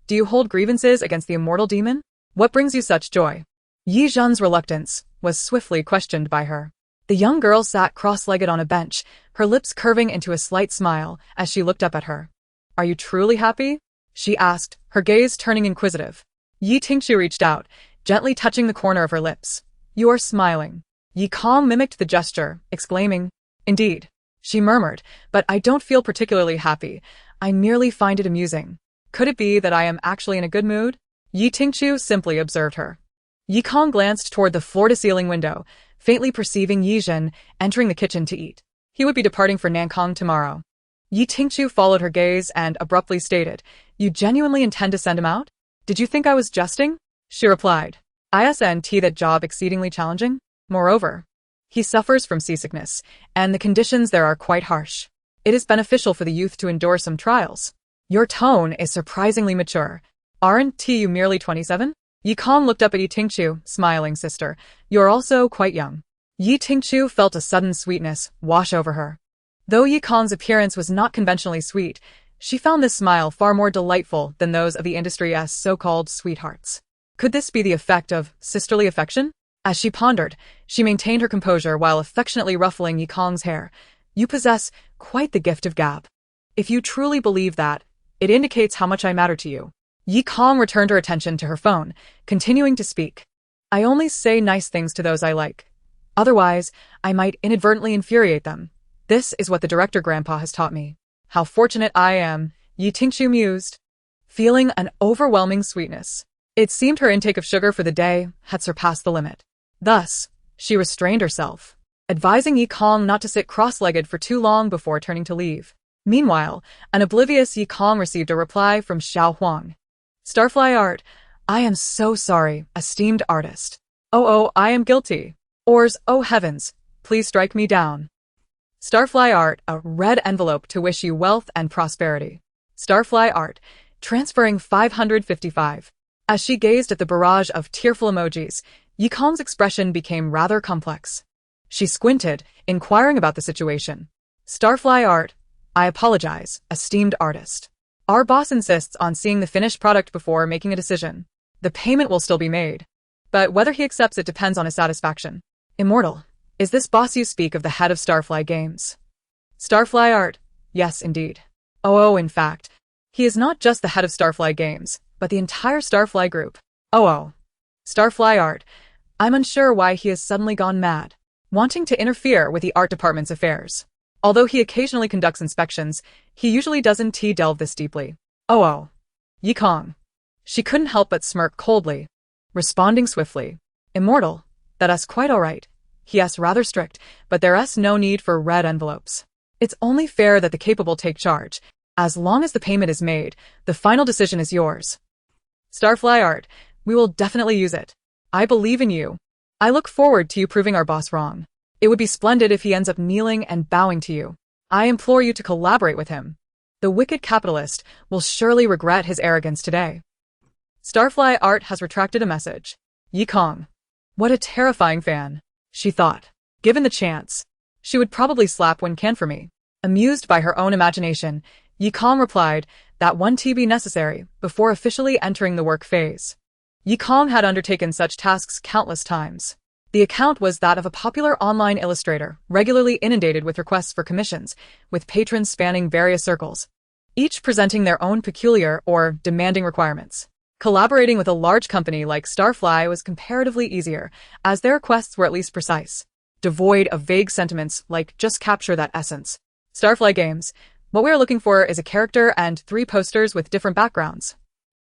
Do you hold grievances against the immortal demon? What brings you such joy? Yi Zhen's reluctance was swiftly questioned by her. The young girl sat cross-legged on a bench, her lips curving into a slight smile as she looked up at her. Are you truly happy? She asked, her gaze turning inquisitive. Yi Tingqiu reached out, gently touching the corner of her lips. You are smiling. Yi Kong mimicked the gesture, exclaiming, Indeed, she murmured, but I don't feel particularly happy. I merely find it amusing. Could it be that I am actually in a good mood? Yi Tingqiu simply observed her. Yi Kong glanced toward the floor-to-ceiling window, faintly perceiving Yi Zhen entering the kitchen to eat. He would be departing for Nankong tomorrow. Yi Tingqiu followed her gaze and abruptly stated, You genuinely intend to send him out? Did you think I was jesting? She replied, Isn't that job exceedingly challenging? Moreover, he suffers from seasickness, and the conditions there are quite harsh. It is beneficial for the youth to endure some trials. Your tone is surprisingly mature. Aren't you merely 27? Yi Kong looked up at Yi Tingqiu, smiling, Sister, you're also quite young. Yi Tingqiu felt a sudden sweetness wash over her. Though Yi Kong's appearance was not conventionally sweet, she found this smile far more delightful than those of the industry as so-called sweethearts. Could this be the effect of sisterly affection? As she pondered, she maintained her composure while affectionately ruffling Yi Kong's hair. You possess quite the gift of gab. If you truly believe that, it indicates how much I matter to you. Yi Kong returned her attention to her phone, continuing to speak. I only say nice things to those I like. Otherwise, I might inadvertently infuriate them. This is what the director grandpa has taught me. How fortunate I am, Yi Tingqiu mused, feeling an overwhelming sweetness. It seemed her intake of sugar for the day had surpassed the limit. Thus, she restrained herself, advising Yi Kong not to sit cross-legged for too long before turning to leave. Meanwhile, an oblivious Yi Kong received a reply from Xiao Huang. Starfly Art, I am so sorry, esteemed artist. Oh, I am guilty. Ors, oh heavens, please strike me down. Starfly Art, a red envelope to wish you wealth and prosperity. Starfly Art, transferring 555. As she gazed at the barrage of tearful emojis, Yi Kong's expression became rather complex. She squinted, inquiring about the situation. Starfly Art, I apologize, esteemed artist. Our boss insists on seeing the finished product before making a decision. The payment will still be made, but whether he accepts it depends on his satisfaction. Immortal, is this boss you speak of the head of Starfly Games? Starfly Art? Yes, indeed. In fact, he is not just the head of Starfly Games, but the entire Starfly Group. Starfly Art. I'm unsure why he has suddenly gone mad, wanting to interfere with the art department's affairs. Although he occasionally conducts inspections, he usually doesn't delve this deeply. Yi Kong. She couldn't help but smirk coldly, responding swiftly. Immortal, that's quite alright. He rather strict, but there's no need for red envelopes. It's only fair that the capable take charge. As long as the payment is made, the final decision is yours. Starfly Art, we will definitely use it. I believe in you. I look forward to you proving our boss wrong. It would be splendid if he ends up kneeling and bowing to you. I implore you to collaborate with him. The wicked capitalist will surely regret his arrogance today. Starfly Art has retracted a message. Yi Kong. What a terrifying fan, she thought. Given the chance, she would probably slap Wen Can for me. Amused by her own imagination, Yi Kong replied that one to be necessary before officially entering the work phase. Yi Kong had undertaken such tasks countless times. The account was that of a popular online illustrator, regularly inundated with requests for commissions, with patrons spanning various circles, each presenting their own peculiar or demanding requirements. Collaborating with a large company like Starfly was comparatively easier, as their requests were at least precise, devoid of vague sentiments like just capture that essence. Starfly Games. What we are looking for is a character and 3 posters with different backgrounds.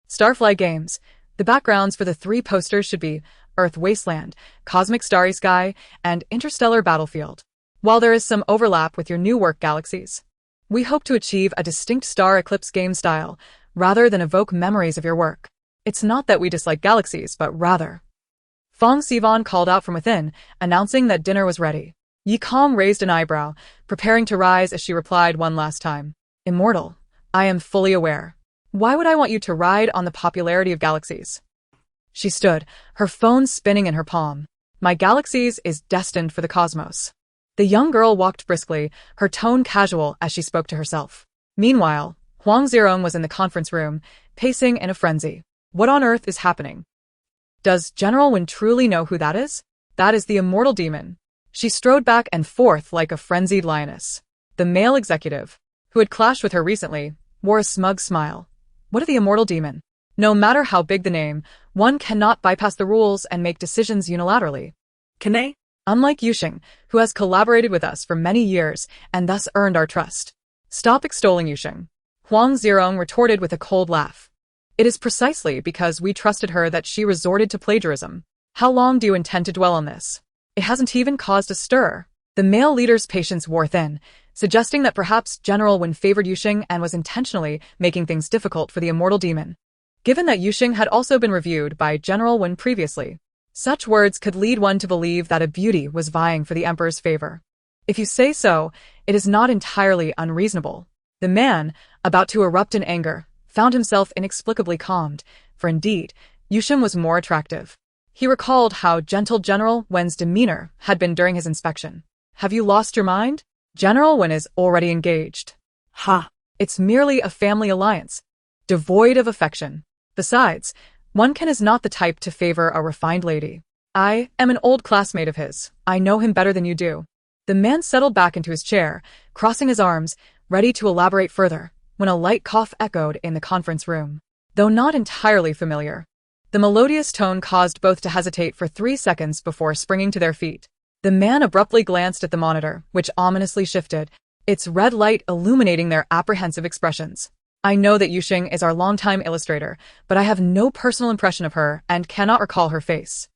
Starfly Games. The backgrounds for the 3 posters should be Earth Wasteland, Cosmic Starry Sky, and Interstellar Battlefield. While there is some overlap with your new work galaxies, we hope to achieve a distinct Star Eclipse game style, rather than evoke memories of your work. It's not that we dislike galaxies, but rather. Fong Sivan called out from within, announcing that dinner was ready. Yi Kong raised an eyebrow, preparing to rise as she replied one last time. Immortal, I am fully aware. Why would I want you to ride on the popularity of galaxies? She stood, her phone spinning in her palm. My galaxies is destined for the cosmos. The young girl walked briskly, her tone casual as she spoke to herself. Meanwhile, Huang Zirong was in the conference room, pacing in a frenzy. What on earth is happening? Does General Wen truly know who that is? That is the immortal demon. She strode back and forth like a frenzied lioness. The male executive, who had clashed with her recently, wore a smug smile. What of the immortal demon? No matter how big the name, one cannot bypass the rules and make decisions unilaterally. Can they? Unlike Yusheng, who has collaborated with us for many years and thus earned our trust. Stop extolling Yusheng. Huang Zirong retorted with a cold laugh. It is precisely because we trusted her that she resorted to plagiarism. How long do you intend to dwell on this? It hasn't even caused a stir. The male leader's patience wore thin, suggesting that perhaps General Wen favored Yusheng and was intentionally making things difficult for the immortal demon. Given that Yusheng had also been reviewed by General Wen previously, such words could lead one to believe that a beauty was vying for the emperor's favor. If you say so, it is not entirely unreasonable. The man, about to erupt in anger, found himself inexplicably calmed, for indeed, Yusheng was more attractive. He recalled how gentle General Wen's demeanor had been during his inspection. Have you lost your mind? General Wen is already engaged. Ha! It's merely a family alliance, devoid of affection. Besides, Wen Can is not the type to favor a refined lady. I am an old classmate of his. I know him better than you do. The man settled back into his chair, crossing his arms, ready to elaborate further, when a light cough echoed in the conference room. Though not entirely familiar, the melodious tone caused both to hesitate for 3 seconds before springing to their feet. The man abruptly glanced at the monitor, which ominously shifted, its red light illuminating their apprehensive expressions. I know that Yusheng is our longtime illustrator, but I have no personal impression of her and cannot recall her face.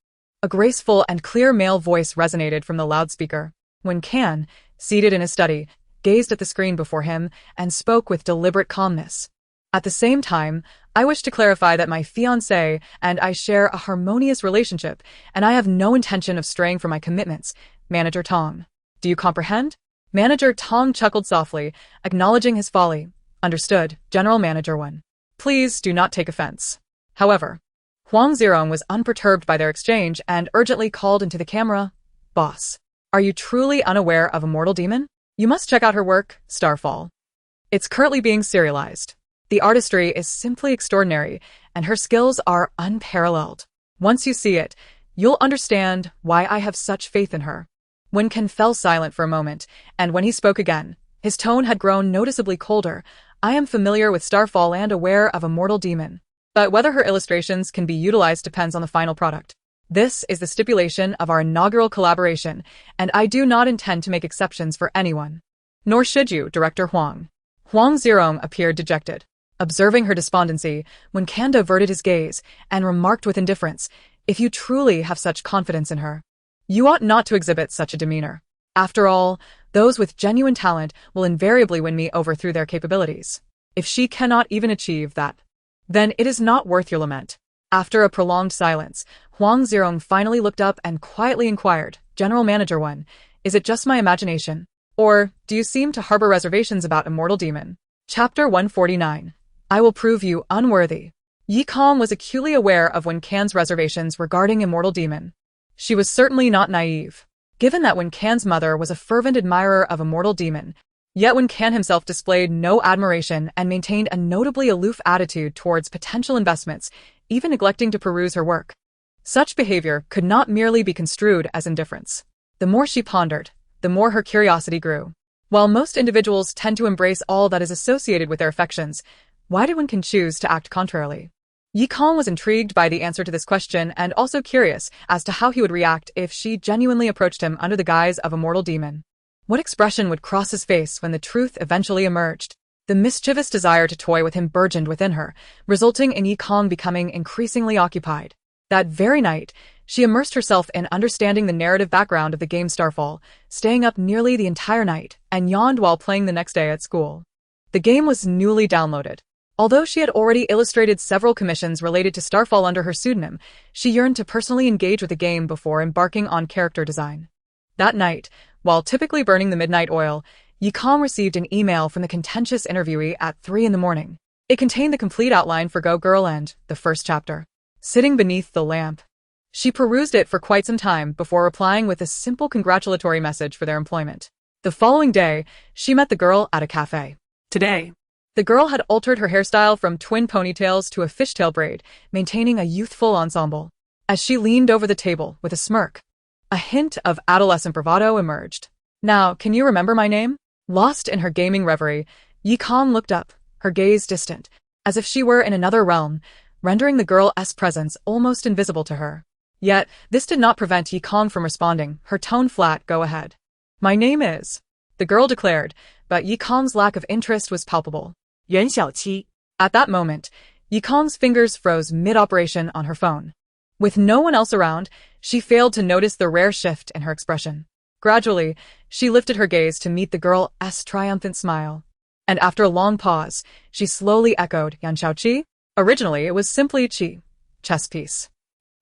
A graceful and clear male voice resonated from the loudspeaker. Wen Can, seated in his study, gazed at the screen before him and spoke with deliberate calmness. At the same time, I wish to clarify that my fiancé and I share a harmonious relationship, and I have no intention of straying from my commitments, Manager Tong. Do you comprehend? Manager Tong chuckled softly, acknowledging his folly. Understood, General Manager Wen. Please do not take offense. However, Huang Zirong was unperturbed by their exchange and urgently called into the camera. Boss, are you truly unaware of Immortal Demon? You must check out her work, Starfall. It's currently being serialized. The artistry is simply extraordinary, and her skills are unparalleled. Once you see it, you'll understand why I have such faith in her. When Ken fell silent for a moment, and when he spoke again, his tone had grown noticeably colder. I am familiar with Starfall and aware of a mortal demon. But whether her illustrations can be utilized depends on the final product. This is the stipulation of our inaugural collaboration, and I do not intend to make exceptions for anyone. Nor should you, Director Huang. Huang Zirong appeared dejected. Observing her despondency, Wen Can diverted his gaze and remarked with indifference, "If you truly have such confidence in her, you ought not to exhibit such a demeanor. After all, those with genuine talent will invariably win me over through their capabilities. If she cannot even achieve that, then it is not worth your lament." After a prolonged silence, Huang Zirong finally looked up and quietly inquired, "General Manager Wen, is it just my imagination? Or do you seem to harbor reservations about Immortal Demon?" Chapter 149. I will prove you unworthy. Yi Kong was acutely aware of Wen Can's reservations regarding Immortal Demon. She was certainly not naive. Given that Wen Can's mother was a fervent admirer of Immortal Demon, yet Wen Can himself displayed no admiration and maintained a notably aloof attitude towards potential investments, even neglecting to peruse her work. Such behavior could not merely be construed as indifference. The more she pondered, the more her curiosity grew. While most individuals tend to embrace all that is associated with their affections, why did Wen Can choose to act contrarily? Yi Kong was intrigued by the answer to this question and also curious as to how he would react if she genuinely approached him under the guise of a mortal demon. What expression would cross his face when the truth eventually emerged? The mischievous desire to toy with him burgeoned within her, resulting in Yi Kong becoming increasingly occupied. That very night, she immersed herself in understanding the narrative background of the game Starfall, staying up nearly the entire night, and yawned while playing the next day at school. The game was newly downloaded. Although she had already illustrated several commissions related to Starfall under her pseudonym, she yearned to personally engage with the game before embarking on character design. That night, while typically burning the midnight oil, Yi Kong received an email from the contentious interviewee at 3 a.m. It contained the complete outline for Go Girl and the first chapter. Sitting beneath the lamp, she perused it for quite some time before replying with a simple congratulatory message for their employment. The following day, she met the girl at a cafe. Today, The girl had altered her hairstyle from twin ponytails to a fishtail braid, maintaining a youthful ensemble. As she leaned over the table with a smirk, a hint of adolescent bravado emerged. "Now, can you remember my name?" Lost in her gaming reverie, Yi Kong looked up, her gaze distant, as if she were in another realm, rendering the girl's presence almost invisible to her. Yet, this did not prevent Yi Kong from responding, her tone flat. "Go ahead." "My name is," the girl declared, but Yi Kong's lack of interest was palpable. Yuan Xiaoqi. At that moment, Yi Kong's fingers froze mid-operation on her phone. With no one else around, she failed to notice the rare shift in her expression. Gradually, she lifted her gaze to meet the girl's triumphant smile. And after a long pause, she slowly echoed, "Yan Xiaoqi?" Originally, it was simply Qi, chess piece.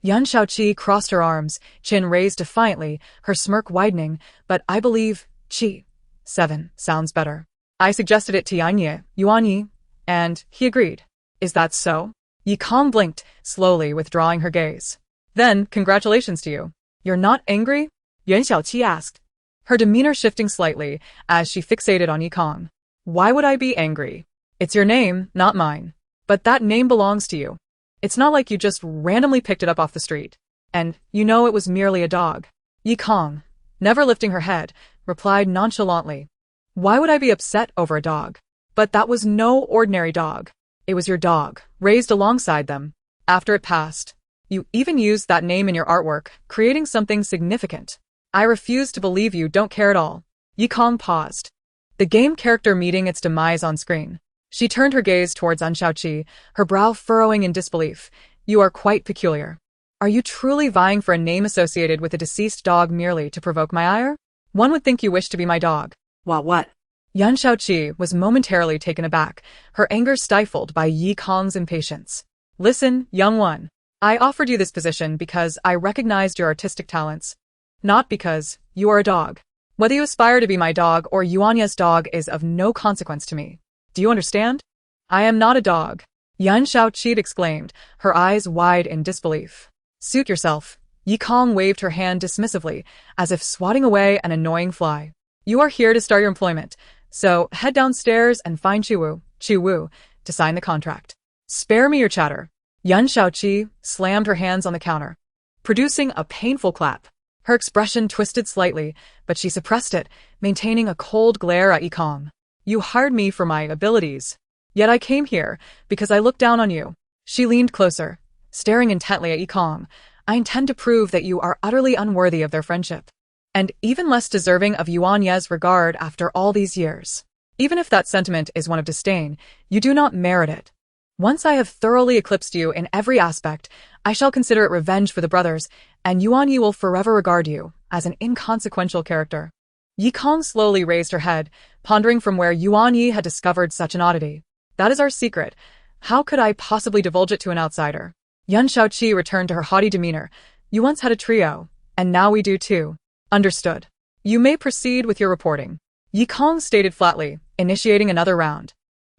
Yan Xiaoqi crossed her arms, chin raised defiantly, her smirk widening, "But I believe Qi 7 sounds better. I suggested it to Yuan Yi, and he agreed." "Is that so?" Yi Kong blinked, slowly withdrawing her gaze. "Then, congratulations to you. You're not angry?" Yuan Xiaoqi asked, her demeanor shifting slightly as she fixated on Yi Kong. "Why would I be angry? It's your name, not mine. But that name belongs to you. It's not like you just randomly picked it up off the street. And you know it was merely a dog." Yi Kong, never lifting her head, replied nonchalantly, "Why would I be upset over a dog? But that was no ordinary dog. It was your dog, raised alongside them. After it passed, you even used that name in your artwork, creating something significant. I refuse to believe you don't care at all." Yi Kong paused, the game character meeting its demise on screen. She turned her gaze towards An Xiaoqi, her brow furrowing in disbelief. "You are quite peculiar. Are you truly vying for a name associated with a deceased dog merely to provoke my ire? One would think you wish to be my dog." What? Yan Xiaoqi was momentarily taken aback, her anger stifled by Yi Kong's impatience. "Listen, young one. I offered you this position because I recognized your artistic talents, not because you are a dog. Whether you aspire to be my dog or Yuanya's dog is of no consequence to me. Do you understand? I am not a dog." Yan Xiaoqi exclaimed, her eyes wide in disbelief. "Suit yourself." Yi Kong waved her hand dismissively, as if swatting away an annoying fly. "You are here to start your employment, So head downstairs and find Chi Wu, to sign the contract. Spare me your chatter. Yun Shaoqi slammed her hands on the counter, producing a painful clap. Her expression twisted slightly, but she suppressed it, maintaining a cold glare at Yikong. You hired me for my abilities. Yet I came here because I looked down on you. She leaned closer, staring intently at Yikong. I intend to prove that you are utterly unworthy of their friendship, and even less deserving of Yuan Ye's regard after all these years. Even if that sentiment is one of disdain, you do not merit it. Once I have thoroughly eclipsed you in every aspect, I shall consider it revenge for the brothers, and Yuan Yi will forever regard you as an inconsequential character. Yikong slowly raised her head, pondering from where Yuan Yi had discovered such an oddity. That is our secret. How could I possibly divulge it to an outsider? Yun Shaoqi returned to her haughty demeanor. You once had a trio, and now we do too. Understood. You may proceed with your reporting. Yikong stated flatly, initiating another round.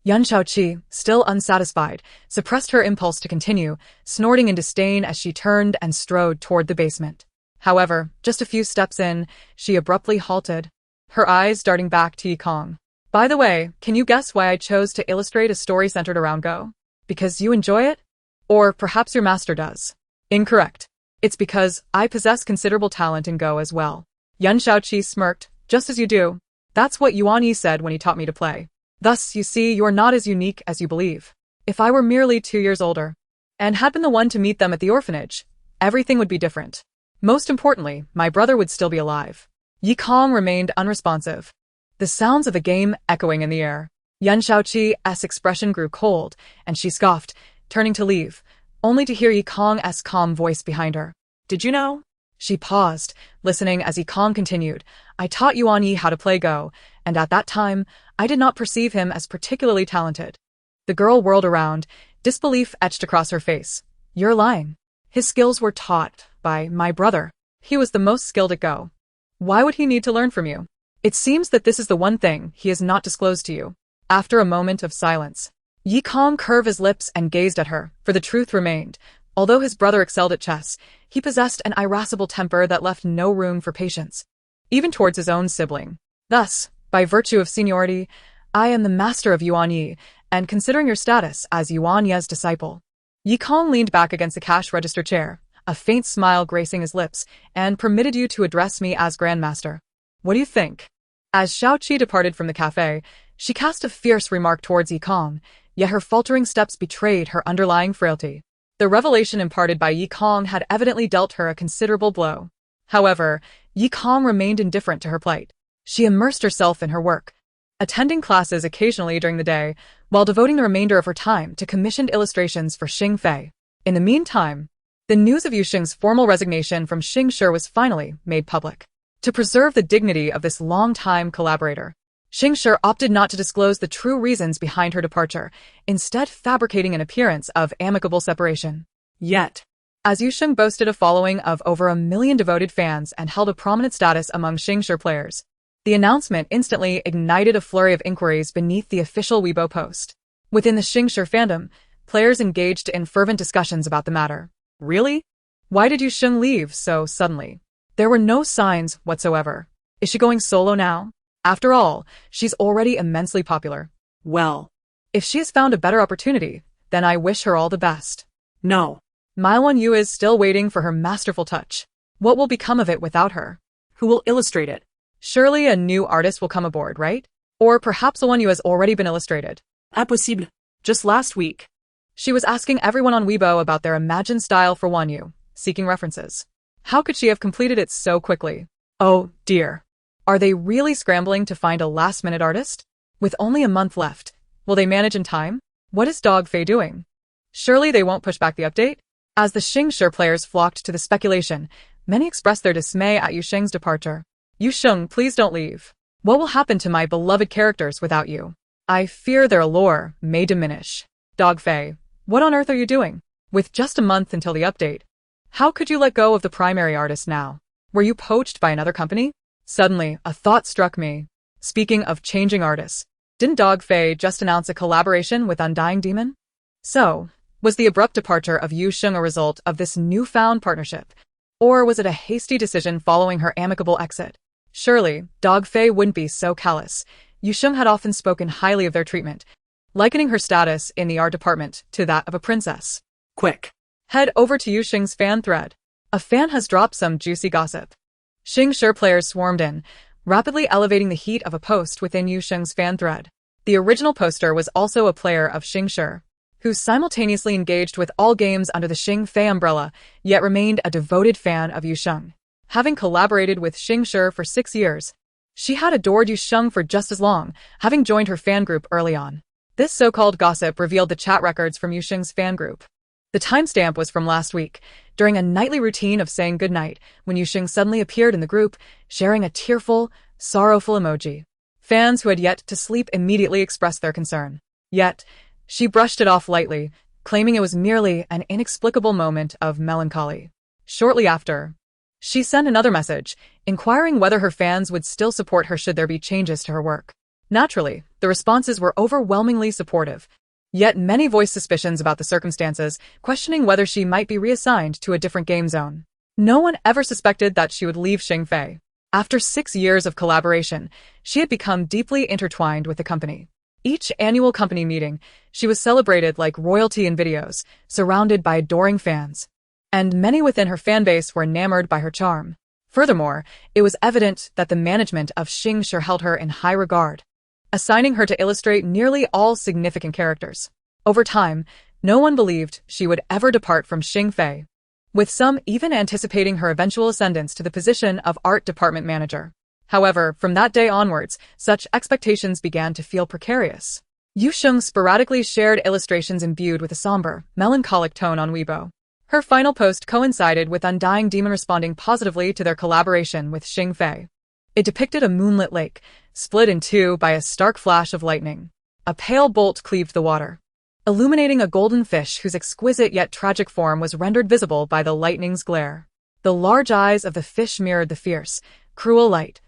Yun Shaoqi, still unsatisfied, suppressed her impulse to continue, snorting in disdain as she turned and strode toward the basement. However, just a few steps in, she abruptly halted, her eyes darting back to Yikong. By the way, can you guess why I chose to illustrate a story centered around Go? Because you enjoy it? Or perhaps your master does? Incorrect. It's because I possess considerable talent in Go as well. Yun Shaoqi smirked, just as you do. That's what Yuan Yi said when he taught me to play. Thus, you see, you're not as unique as you believe. If I were merely 2 years older, and had been the one to meet them at the orphanage, everything would be different. Most importantly, my brother would still be alive. Yikong remained unresponsive, the sounds of the game echoing in the air. Yun Shaoqi's expression grew cold, and she scoffed, turning to leave, only to hear Yikong's calm voice behind her. Did you know? She paused, listening as Yikong continued. I taught Yuan Yi how to play Go, and at that time, I did not perceive him as particularly talented. The girl whirled around, disbelief etched across her face. You're lying. His skills were taught by my brother. He was the most skilled at Go. Why would he need to learn from you? It seems that this is the one thing he has not disclosed to you. After a moment of silence, Yikong curved his lips and gazed at her, for the truth remained. Although his brother excelled at chess, he possessed an irascible temper that left no room for patience, even towards his own sibling. Thus, by virtue of seniority, I am the master of Yuan Yi, and considering your status as Yuan Ye's disciple. Yikong leaned back against the cash register chair, a faint smile gracing his lips, and permitted you to address me as Grandmaster. What do you think? As Shaoqi departed from the cafe, she cast a fierce remark towards Yikong, yet her faltering steps betrayed her underlying frailty. The revelation imparted by Yikong had evidently dealt her a considerable blow. However, Yikong remained indifferent to her plight. She immersed herself in her work, attending classes occasionally during the day, while devoting the remainder of her time to commissioned illustrations for Xing Fei. In the meantime, the news of Yusheng's formal resignation from Xingshi was finally made public. To preserve the dignity of this long-time collaborator, Xingshi opted not to disclose the true reasons behind her departure, instead fabricating an appearance of amicable separation. Yet, as Yusheng boasted a following of over 1 million devoted fans and held a prominent status among Xingshi players, the announcement instantly ignited a flurry of inquiries beneath the official Weibo post. Within the Xingshi fandom, players engaged in fervent discussions about the matter. Really? Why did Yusheng leave so suddenly? There were no signs whatsoever. Is she going solo now? After all, she's already immensely popular. Well, if she has found a better opportunity, then I wish her all the best. No. Mailwan Yu is still waiting for her masterful touch. What will become of it without her? Who will illustrate it? Surely a new artist will come aboard, right? Or perhaps the one who has already been illustrated. Impossible. Just last week, she was asking everyone on Weibo about their imagined style for Wan Yu, seeking references. How could she have completed it so quickly? Oh, dear. Are they really scrambling to find a last-minute artist? With only a month left, will they manage in time? What is Dog Fei doing? Surely they won't push back the update? As the Xingshi players flocked to the speculation, many expressed their dismay at Yusheng's departure. Yusheng, please don't leave. What will happen to my beloved characters without you? I fear their allure may diminish. Dog Fei, what on earth are you doing? With just a month until the update, how could you let go of the primary artist now? Were you poached by another company? Suddenly, a thought struck me. Speaking of changing artists, didn't Dog Fei just announce a collaboration with Undying Demon? So, was the abrupt departure of Yusheng a result of this newfound partnership? Or was it a hasty decision following her amicable exit? Surely, Dog Fei wouldn't be so callous. Yusheng had often spoken highly of their treatment, likening her status in the art department to that of a princess. Quick. Head over to Yusheng's fan thread. A fan has dropped some juicy gossip. Xingshi players swarmed in, rapidly elevating the heat of a post within Yusheng's fan thread. The original poster was also a player of Xingshi, who simultaneously engaged with all games under the Xing Fei umbrella, yet remained a devoted fan of Yusheng. Having collaborated with Xingshi for 6 years, she had adored Yusheng for just as long, having joined her fan group early on. This so-called gossip revealed the chat records from Yusheng's fan group. The timestamp was from last week, during a nightly routine of saying goodnight, when Yusheng suddenly appeared in the group, sharing a tearful, sorrowful emoji. Fans who had yet to sleep immediately expressed their concern. Yet, she brushed it off lightly, claiming it was merely an inexplicable moment of melancholy. Shortly after, she sent another message, inquiring whether her fans would still support her should there be changes to her work. Naturally, the responses were overwhelmingly supportive. Yet many voiced suspicions about the circumstances, questioning whether she might be reassigned to a different game zone. No one ever suspected that she would leave Xing Fei. After 6 years of collaboration, she had become deeply intertwined with the company. Each annual company meeting, she was celebrated like royalty in videos, surrounded by adoring fans. And many within her fanbase were enamored by her charm. Furthermore, it was evident that the management of Xingshi held her in high regard, assigning her to illustrate nearly all significant characters. Over time, no one believed she would ever depart from Xing Fei, with some even anticipating her eventual ascendance to the position of art department manager. However, from that day onwards, such expectations began to feel precarious. Yusheng sporadically shared illustrations imbued with a somber, melancholic tone on Weibo. Her final post coincided with Undying Demon responding positively to their collaboration with Xing Fei. It depicted a moonlit lake, split in two by a stark flash of lightning. A pale bolt cleaved the water, illuminating a golden fish whose exquisite yet tragic form was rendered visible by the lightning's glare. The large eyes of the fish mirrored the fierce, cruel light,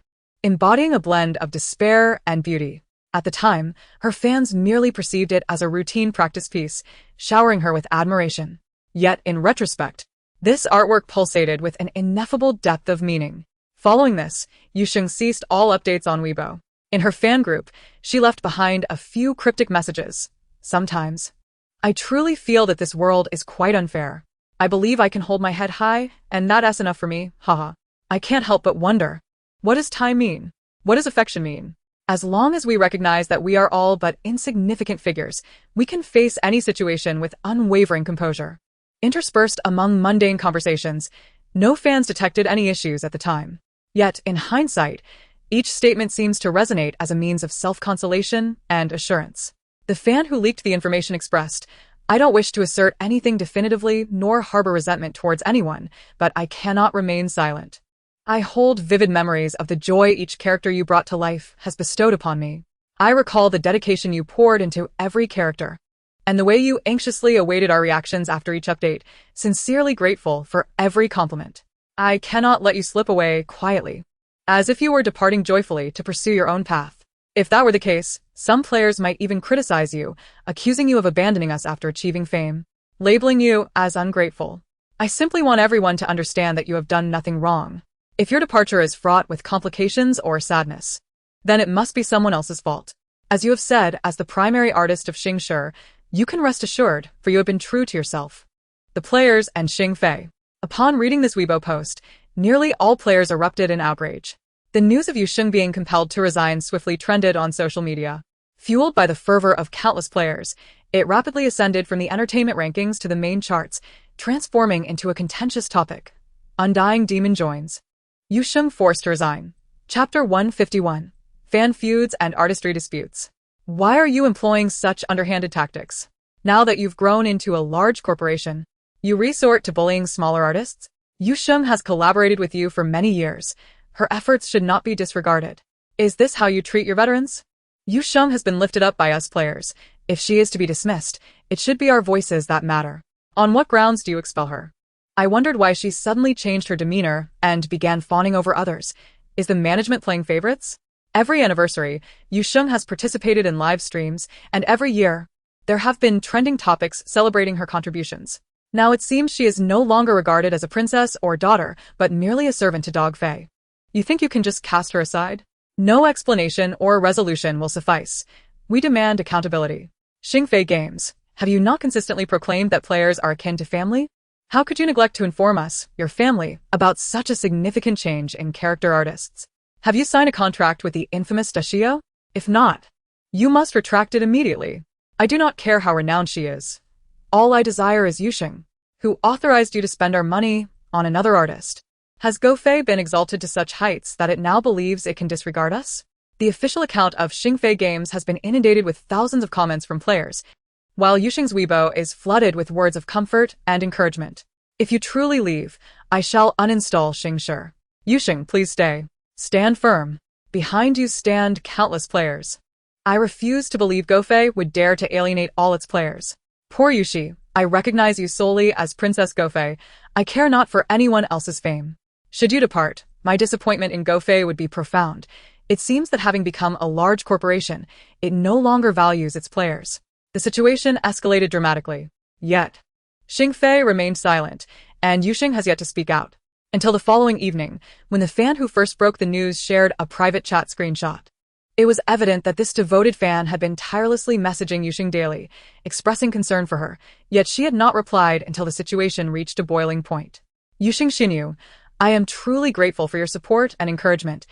embodying a blend of despair and beauty. At the time, her fans merely perceived it as a routine practice piece, showering her with admiration. Yet, in retrospect, this artwork pulsated with an ineffable depth of meaning. Following this, Yusheng ceased all updates on Weibo. In her fan group, she left behind a few cryptic messages. Sometimes, I truly feel that this world is quite unfair. I believe I can hold my head high, and that's enough for me, haha. I can't help but wonder, what does time mean? What does affection mean? As long as we recognize that we are all but insignificant figures, we can face any situation with unwavering composure. Interspersed among mundane conversations, no fans detected any issues at the time. Yet, in hindsight, each statement seems to resonate as a means of self-consolation and assurance. The fan who leaked the information expressed, "I don't wish to assert anything definitively nor harbor resentment towards anyone, but I cannot remain silent. I hold vivid memories of the joy each character you brought to life has bestowed upon me. I recall the dedication you poured into every character, and the way you anxiously awaited our reactions after each update, sincerely grateful for every compliment. I cannot let you slip away quietly, as if you were departing joyfully to pursue your own path. If that were the case, some players might even criticize you, accusing you of abandoning us after achieving fame, labeling you as ungrateful. I simply want everyone to understand that you have done nothing wrong. If your departure is fraught with complications or sadness, then it must be someone else's fault. As you have said, as the primary artist of Xingshi, you can rest assured, for you have been true to yourself." The players and Xing Fei. Upon reading this Weibo post, nearly all players erupted in outrage. The news of Yusheng being compelled to resign swiftly trended on social media. Fueled by the fervor of countless players, it rapidly ascended from the entertainment rankings to the main charts, transforming into a contentious topic. Undying Demon joins. Yusheng forced to resign. Chapter 151. Fan feuds and artistry disputes. Why are you employing such underhanded tactics? Now that you've grown into a large corporation, you resort to bullying smaller artists? Yusheng has collaborated with you for many years. Her efforts should not be disregarded. Is this how you treat your veterans? Yusheng has been lifted up by us players. If she is to be dismissed, it should be our voices that matter. On what grounds do you expel her? I wondered why she suddenly changed her demeanor and began fawning over others. Is the management playing favorites? Every anniversary, Yusheng has participated in live streams, and every year, there have been trending topics celebrating her contributions. Now it seems she is no longer regarded as a princess or daughter, but merely a servant to Dog Fei. You think you can just cast her aside? No explanation or resolution will suffice. We demand accountability. Xingfei Games, have you not consistently proclaimed that players are akin to family? How could you neglect to inform us, your family, about such a significant change in character artists? Have you signed a contract with the infamous Dashio? If not, you must retract it immediately. I do not care how renowned she is. All I desire is Yuxing, who authorized you to spend our money on another artist. Has Gofei been exalted to such heights that it now believes it can disregard us? The official account of Xingfei Games has been inundated with thousands of comments from players, while Yuxing's Weibo is flooded with words of comfort and encouragement. If you truly leave, I shall uninstall Xingshi. Yuxing, please stay. Stand firm. Behind you stand countless players. I refuse to believe Gofei would dare to alienate all its players. Poor Yuxi, I recognize you solely as Princess Gofei. I care not for anyone else's fame. Should you depart, my disappointment in Gofei would be profound. It seems that having become a large corporation, it no longer values its players. The situation escalated dramatically. Yet, Xingfei remained silent, and Yuxing has yet to speak out. Until the following evening, when the fan who first broke the news shared a private chat screenshot. It was evident that this devoted fan had been tirelessly messaging Yuxing daily, expressing concern for her, yet she had not replied until the situation reached a boiling point. Yuxing Xinyu, I am truly grateful for your support and encouragement.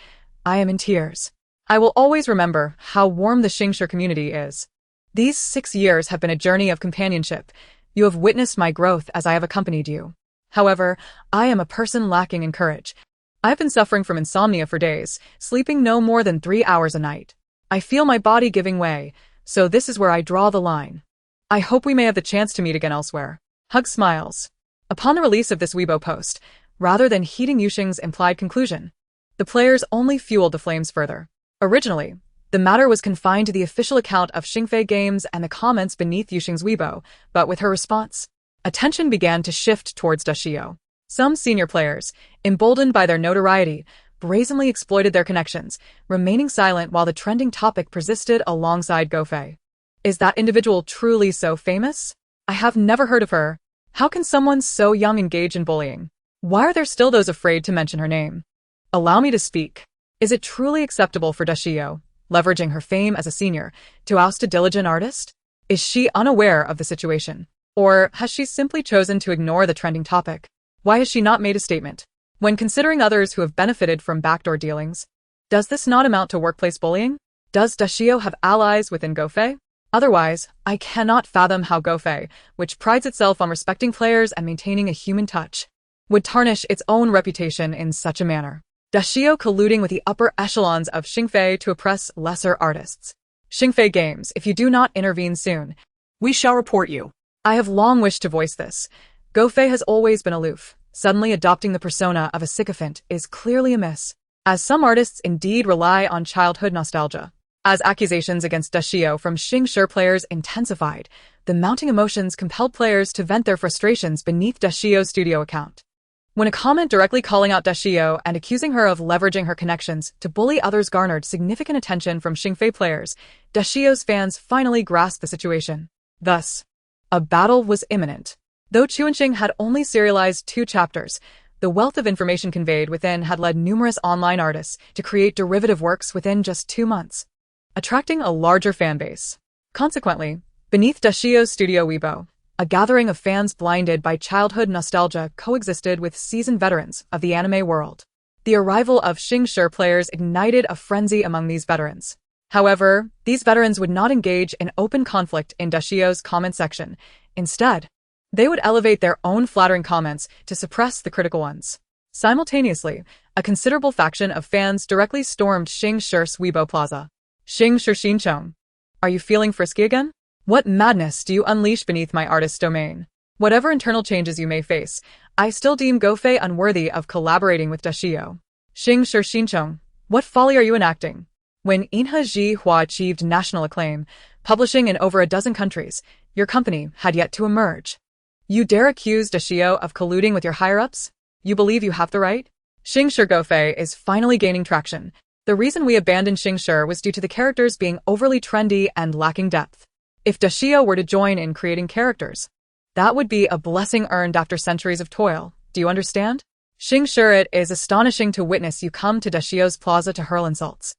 I am in tears. I will always remember how warm the Xingshi community is. These 6 years have been a journey of companionship. You have witnessed my growth as I have accompanied you. However, I am a person lacking in courage. I've been suffering from insomnia for days, sleeping no more than 3 hours a night. I feel my body giving way, so this is where I draw the line. I hope we may have the chance to meet again elsewhere. Hug smiles. Upon the release of this Weibo post, rather than heeding Yuxing's implied conclusion, the players only fueled the flames further. Originally, the matter was confined to the official account of Xingfei Games and the comments beneath Yuxing's Weibo, but with her response, attention began to shift towards Dashio. Some senior players, emboldened by their notoriety, brazenly exploited their connections, remaining silent while the trending topic persisted alongside Gofei. Is that individual truly so famous? I have never heard of her. How can someone so young engage in bullying? Why are there still those afraid to mention her name? Allow me to speak. Is it truly acceptable for Dashio, leveraging her fame as a senior, to oust a diligent artist? Is she unaware of the situation? Or has she simply chosen to ignore the trending topic? Why has she not made a statement? When considering others who have benefited from backdoor dealings, does this not amount to workplace bullying? Does Dashio have allies within Gofei? Otherwise, I cannot fathom how Gofei, which prides itself on respecting players and maintaining a human touch, would tarnish its own reputation in such a manner. Dashio colluding with the upper echelons of Xingfei to oppress lesser artists. Xingfei Games, if you do not intervene soon, We shall report you. I have long wished to voice this. Gofei has always been aloof. Suddenly adopting the persona of a sycophant is clearly amiss, as some artists indeed rely on childhood nostalgia. As accusations against Dashio from Xingshi players intensified, the mounting emotions compelled players to vent their frustrations beneath Dashio's studio account. When a comment directly calling out Dashio and accusing her of leveraging her connections to bully others garnered significant attention from Xingfei players, Dashio's fans finally grasped the situation. Thus, a battle was imminent. Though Chuanxing had only serialized 2 chapters, the wealth of information conveyed within had led numerous online artists to create derivative works within just 2 months, attracting a larger fan base. Consequently, beneath Dashio's studio Weibo, a gathering of fans blinded by childhood nostalgia coexisted with seasoned veterans of the anime world. The arrival of Xingshi players ignited a frenzy among these veterans. However, these veterans would not engage in open conflict in Dashio's comment section. Instead, they would elevate their own flattering comments to suppress the critical ones. Simultaneously, a considerable faction of fans directly stormed Xingshi's Weibo Plaza. Xingshi Xinchong, are you feeling frisky again? What madness do you unleash beneath my artist's domain? Whatever internal changes you may face, I still deem Gofei unworthy of collaborating with Dashio. Xingshi Xinchong, what folly are you enacting? When Inha Ji Hua achieved national acclaim, publishing in over a dozen countries, your company had yet to emerge. You dare accuse Dashio of colluding with your higher-ups? You believe you have the right? Xingshi Gofei is finally gaining traction. The reason we abandoned Xingshi was due to the characters being overly trendy and lacking depth. If Dashio were to join in creating characters, that would be a blessing earned after centuries of toil. Do you understand? Xingshi, it is astonishing to witness you come to Dashio's plaza to hurl insults.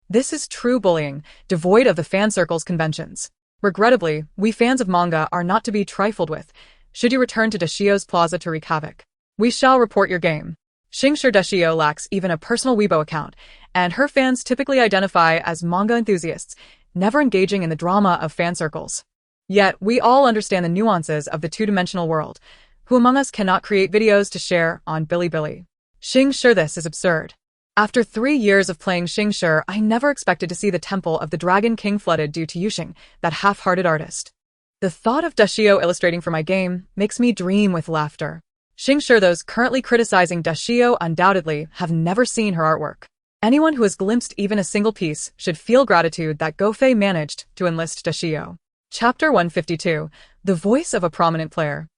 This is true bullying, devoid of the fan circle's conventions. Regrettably, we fans of manga are not to be trifled with. Should you return to Dashio's plaza to wreak havoc, we shall report your game. Xingshi Dashio lacks even a personal Weibo account, and her fans typically identify as manga enthusiasts, never engaging in the drama of fan circles. Yet, we all understand the nuances of the two-dimensional world. Who among us cannot create videos to share on Bilibili? Xingshi, this is absurd. After 3 years of playing Xingshi, I never expected to see the Temple of the Dragon King flooded due to Yuxing, that half-hearted artist. The thought of Dashio illustrating for my game makes me dream with laughter. Xingshi, those currently criticizing Dashio undoubtedly have never seen her artwork. Anyone who has glimpsed even a single piece should feel gratitude that Gofei managed to enlist Dashio. Chapter 152, The Voice of a Prominent Player.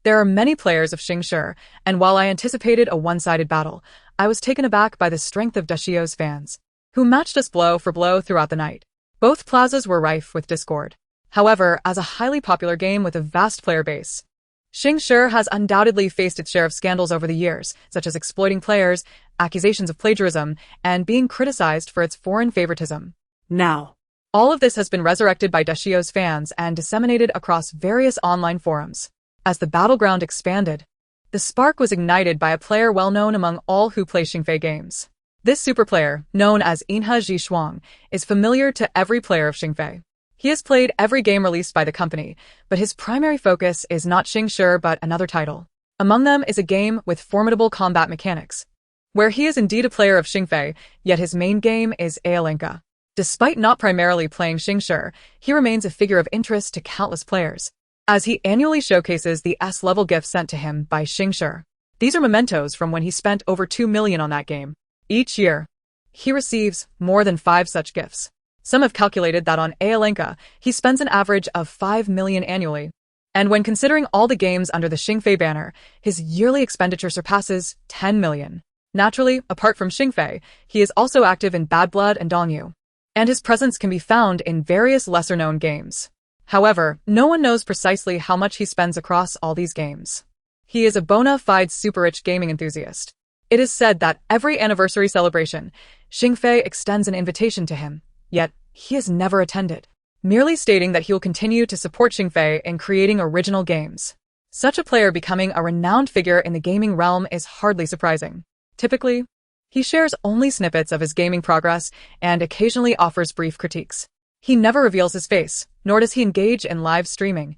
There are many players of Xingshi, and while I anticipated a one-sided battle, I was taken aback by the strength of Dashio's fans, who matched us blow for blow throughout the night. Both plazas were rife with discord. However, as a highly popular game with a vast player base, Xingshi has undoubtedly faced its share of scandals over the years, such as exploiting players, accusations of plagiarism, and being criticized for its foreign favoritism. Now, all of this has been resurrected by Dashio's fans and disseminated across various online forums. As the battleground expanded, the spark was ignited by a player well known among all who play Xingfei games. This super player, known as Inha Zhishuang, is familiar to every player of Xingfei. He has played every game released by the company, but his primary focus is not Xingshi but another title. Among them is a game with formidable combat mechanics, where he is indeed a player of Xingfei, yet his main game is Aolinka. Despite not primarily playing Xingshi, he remains a figure of interest to countless players, as he annually showcases the S-level gifts sent to him by Xingshi. These are mementos from when he spent over 2 million on that game. Each year, he receives more than 5 such gifts. Some have calculated that on Aolinka, he spends an average of 5 million annually. And when considering all the games under the Xingfei banner, his yearly expenditure surpasses 10 million. Naturally, apart from Xingfei, he is also active in Bad Blood and Dongyu, and his presence can be found in various lesser-known games. However, no one knows precisely how much he spends across all these games. He is a bona fide super-rich gaming enthusiast. It is said that every anniversary celebration, Xingfei extends an invitation to him, yet he has never attended, merely stating that he will continue to support Xingfei in creating original games. Such a player becoming a renowned figure in the gaming realm is hardly surprising. Typically, he shares only snippets of his gaming progress and occasionally offers brief critiques. He never reveals his face, nor does he engage in live streaming,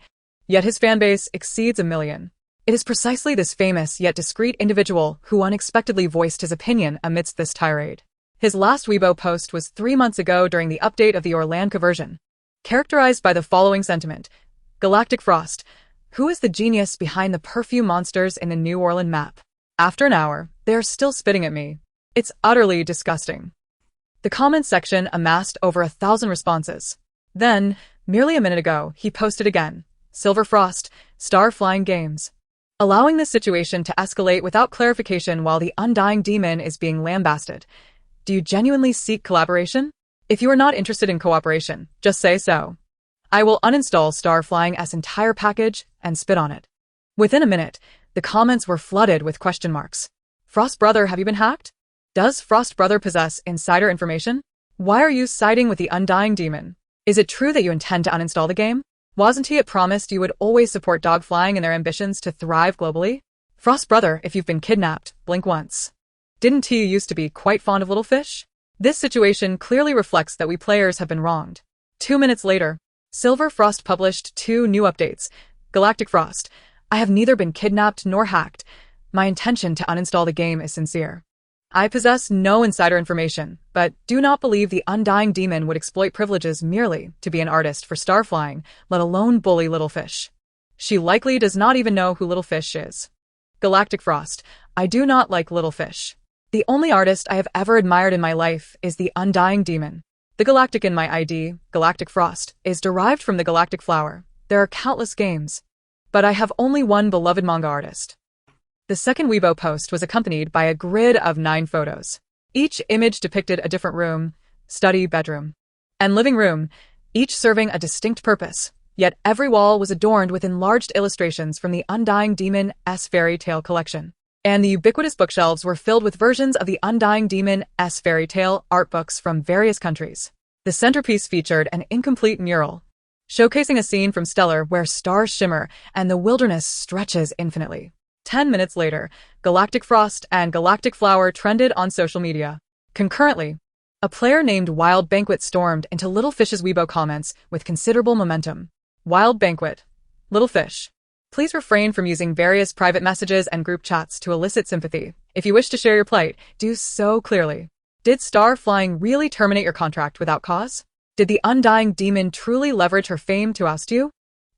yet his fanbase exceeds 1 million. It is precisely this famous yet discreet individual who unexpectedly voiced his opinion amidst this tirade. His last Weibo post was 3 months ago during the update of the Orphan version, characterized by the following sentiment: Galactic Frost, who is the genius behind the perfume monsters in the New Orleans map? After an hour, they are still spitting at me. It's utterly disgusting. The comments section amassed over 1,000 responses. Then, merely a minute ago, he posted again: Silver Frost, Star Flying Games. Allowing this situation to escalate without clarification while the undying demon is being lambasted. Do you genuinely seek collaboration? If you are not interested in cooperation, just say so. I will uninstall Star Flying's entire package and spit on it. Within a minute, the comments were flooded with question marks. Frost Brother, have you been hacked? Does Frost Brother possess insider information? Why are you siding with the undying demon? Is it true that you intend to uninstall the game? Wasn't it promised you would always support Dog Flying in their ambitions to thrive globally? Frost Brother, if you've been kidnapped, blink once. Didn't he used to be quite fond of little fish? This situation clearly reflects that we players have been wronged. 2 minutes later, Silver Frost published 2 new updates. Galactic Frost, I have neither been kidnapped nor hacked. My intention to uninstall the game is sincere. I possess no insider information, but do not believe the undying demon would exploit privileges merely to be an artist for Star Flying, let alone bully Little Fish. She likely does not even know who Little Fish is. Galactic Frost, I do not like Little Fish. The only artist I have ever admired in my life is the undying demon. The galactic in my ID, Galactic Frost, is derived from the galactic flower. There are countless games, but I have only one beloved manga artist. The second Weibo post was accompanied by a grid of 9 photos. Each image depicted a different room, study, bedroom, and living room, each serving a distinct purpose, yet every wall was adorned with enlarged illustrations from the Undying Demon's fairy tale collection. and the ubiquitous bookshelves were filled with versions of the Undying Demon's fairy tale art books from various countries. The centerpiece featured an incomplete mural, showcasing a scene from Stellar where stars shimmer and the wilderness stretches infinitely. 10 minutes later, Galactic Frost and Galactic Flower trended on social media. Concurrently, a player named Wild Banquet stormed into Little Fish's Weibo comments with considerable momentum. Wild Banquet. Little Fish. Please refrain from using various private messages and group chats to elicit sympathy. If you wish to share your plight, do so clearly. Did Star Flying really terminate your contract without cause? Did the Undying Demon truly leverage her fame to oust you?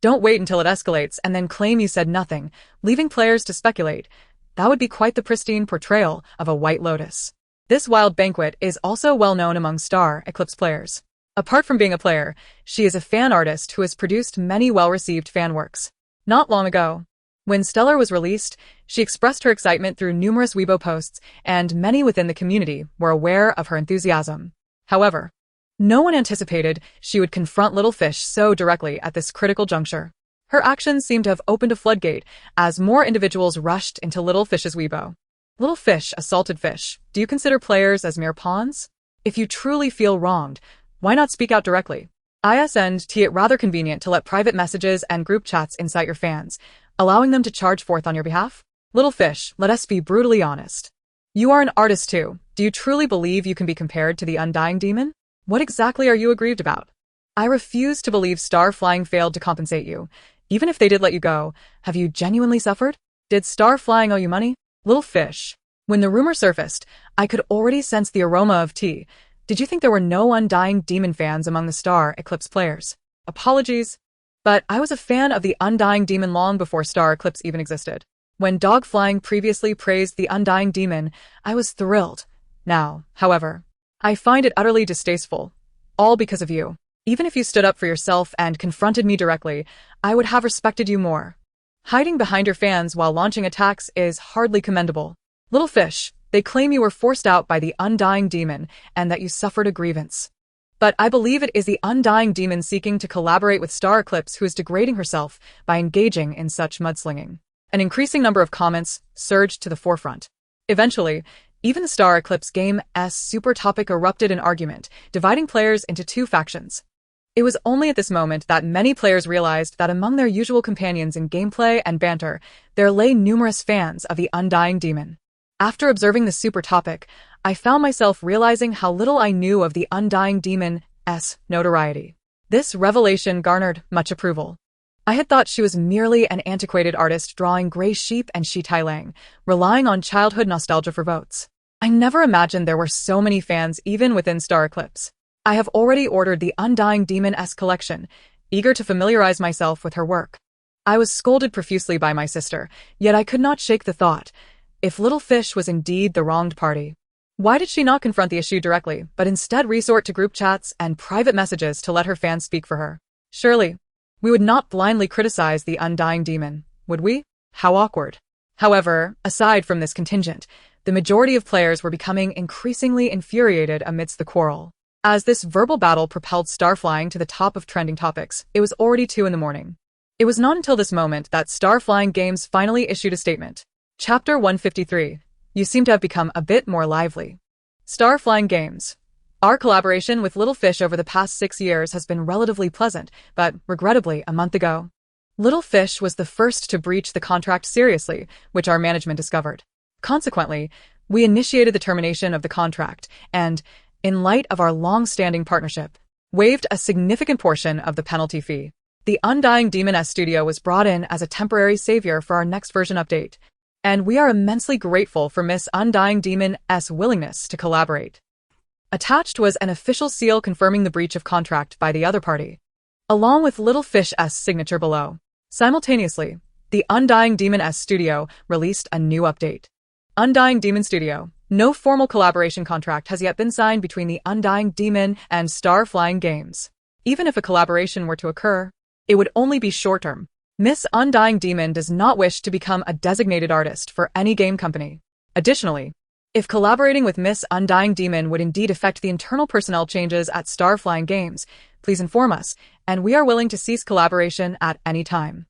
Don't wait until it escalates and then claim you said nothing, leaving players to speculate. That would be quite the pristine portrayal of a White Lotus. This Wild Banquet is also well known among Star Eclipse players. Apart from being a player, she is a fan artist who has produced many well-received fan works. Not long ago, when Stellar was released, she expressed her excitement through numerous Weibo posts, and many within the community were aware of her enthusiasm. However, no one anticipated she would confront Little Fish so directly at this critical juncture. Her actions seemed to have opened a floodgate as more individuals rushed into Little Fish's Weibo. Little Fish, a salted fish, do you consider players as mere pawns? If you truly feel wronged, why not speak out directly? Isn't it rather convenient to let private messages and group chats incite your fans, allowing them to charge forth on your behalf? Little Fish, let us be brutally honest. You are an artist too. Do you truly believe you can be compared to the Undying Demon? What exactly are you aggrieved about? I refuse to believe Star Flying failed to compensate you. Even if they did let you go, have you genuinely suffered? Did Star Flying owe you money? Little Fish. When the rumor surfaced, I could already sense the aroma of tea. Did you think there were no Undying Demon fans among the Star Eclipse players? Apologies, but I was a fan of the Undying Demon long before Star Eclipse even existed. When Dog Flying previously praised the Undying Demon, I was thrilled. Now, however, I find it utterly distasteful. All because of you. Even if you stood up for yourself and confronted me directly, I would have respected you more. Hiding behind your fans while launching attacks is hardly commendable. Little Fish, they claim you were forced out by the Undying Demon and that you suffered a grievance. But I believe it is the Undying Demon seeking to collaborate with Star Eclipse who is degrading herself by engaging in such mudslinging. An increasing number of comments surged to the forefront. Eventually, even the Star Eclipse game's super topic erupted in argument, dividing players into two factions. It was only at this moment that many players realized that among their usual companions in gameplay and banter, there lay numerous fans of the Undying Demon. After observing the super topic, I found myself realizing how little I knew of the Undying Demon's notoriety. This revelation garnered much approval. I had thought she was merely an antiquated artist drawing gray sheep and Shi Tai Lang, relying on childhood nostalgia for votes. I never imagined there were so many fans even within Star Eclipse. I have already ordered the Undying Demon's collection, eager to familiarize myself with her work. I was scolded profusely by my sister, yet I could not shake the thought. If Little Fish was indeed the wronged party, why did she not confront the issue directly, but instead resort to group chats and private messages to let her fans speak for her? Surely, we would not blindly criticize the Undying Demon, would we? How awkward. However, aside from this contingent, the majority of players were becoming increasingly infuriated amidst the quarrel. As this verbal battle propelled Star Flying to the top of trending topics, it was already 2 a.m. It was not until this moment that Star Flying Games finally issued a statement. Chapter 153. You seem to have become a bit more lively. Star Flying Games. Our collaboration with Little Fish over the past 6 years has been relatively pleasant, but regrettably, a month ago, Little Fish was the first to breach the contract seriously, which our management discovered. Consequently, we initiated the termination of the contract and, in light of our long-standing partnership, waived a significant portion of the penalty fee. The Undying Demon's studio was brought in as a temporary savior for our next version update, and we are immensely grateful for Miss Undying Demon's willingness to collaborate. Attached was an official seal confirming the breach of contract by the other party, along with Little Fish's signature below. Simultaneously, the Undying Demon's studio released a new update. Undying Demon Studio. No formal collaboration contract has yet been signed between the Undying Demon and Star Flying Games. Even if a collaboration were to occur, it would only be short-term. Miss Undying Demon does not wish to become a designated artist for any game company. Additionally, if collaborating with Miss Undying Demon would indeed affect the internal personnel changes at Star Flying Games, please inform us, and we are willing to cease collaboration at any time.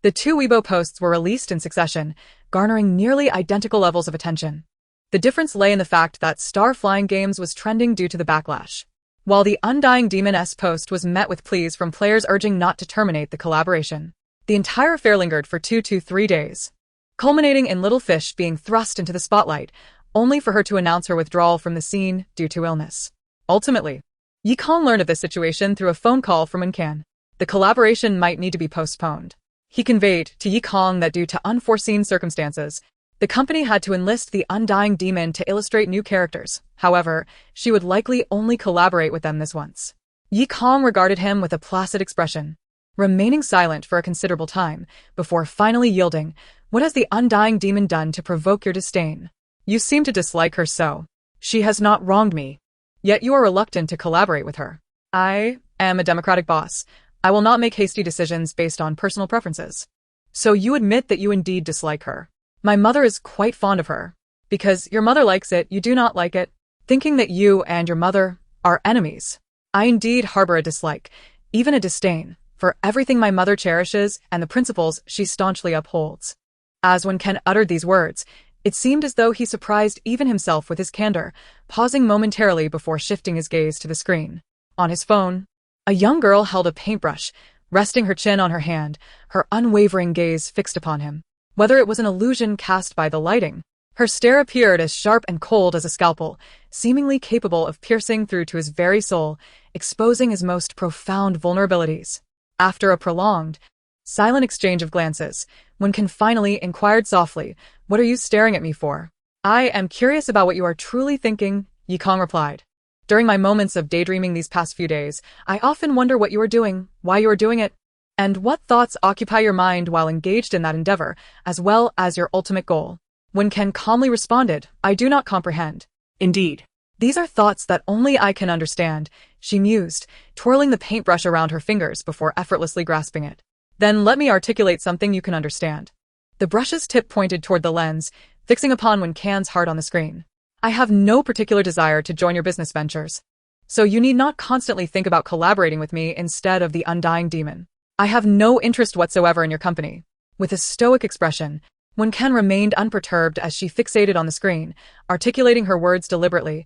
The 2 Weibo posts were released in succession, garnering nearly identical levels of attention. The difference lay in the fact that Star Flying Games was trending due to the backlash, while the Undying Demon's post was met with pleas from players urging not to terminate the collaboration. The entire affair lingered for 2 to 3 days, culminating in Little Fish being thrust into the spotlight, only for her to announce her withdrawal from the scene due to illness. Ultimately, Yi Kong learned of this situation through a phone call from Wen Can. The collaboration might need to be postponed. He conveyed to Yi Kong that due to unforeseen circumstances, the company had to enlist the Undying Demon to illustrate new characters. However, she would likely only collaborate with them this once. Yi Kong regarded him with a placid expression, remaining silent for a considerable time, before finally yielding. "What has the Undying Demon done to provoke your disdain? You seem to dislike her so. She has not wronged me. Yet you are reluctant to collaborate with her. I am a democratic boss. I will not make hasty decisions based on personal preferences. So you admit that you indeed dislike her. My mother is quite fond of her. Because your mother likes it, you do not like it, thinking that you and your mother are enemies. I indeed harbor a dislike, even a disdain, for everything my mother cherishes and the principles she staunchly upholds." As Wen Can uttered these words, it seemed as though he surprised even himself with his candor, pausing momentarily before shifting his gaze to the screen. On his phone, a young girl held a paintbrush, resting her chin on her hand, her unwavering gaze fixed upon him. Whether it was an illusion cast by the lighting, her stare appeared as sharp and cold as a scalpel, seemingly capable of piercing through to his very soul, exposing his most profound vulnerabilities. After a prolonged, silent exchange of glances, Wen Can finally inquired softly, "What are you staring at me for?" "I am curious about what you are truly thinking," Yi Kong replied. "During my moments of daydreaming these past few days, I often wonder what you are doing, why you are doing it, and what thoughts occupy your mind while engaged in that endeavor, as well as your ultimate goal." Wen Can calmly responded, "I do not comprehend." Indeed. "These are thoughts that only I can understand," she mused, twirling the paintbrush around her fingers before effortlessly grasping it. "Then let me articulate something you can understand." The brush's tip pointed toward the lens, fixing upon Wen Can's heart on the screen. "I have no particular desire to join your business ventures, so you need not constantly think about collaborating with me instead of the Undying Demon. I have no interest whatsoever in your company." With a stoic expression, Wen Can remained unperturbed as she fixated on the screen, articulating her words deliberately.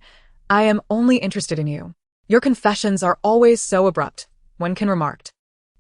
"I am only interested in you. Your confessions are always so abrupt," Wen Can remarked.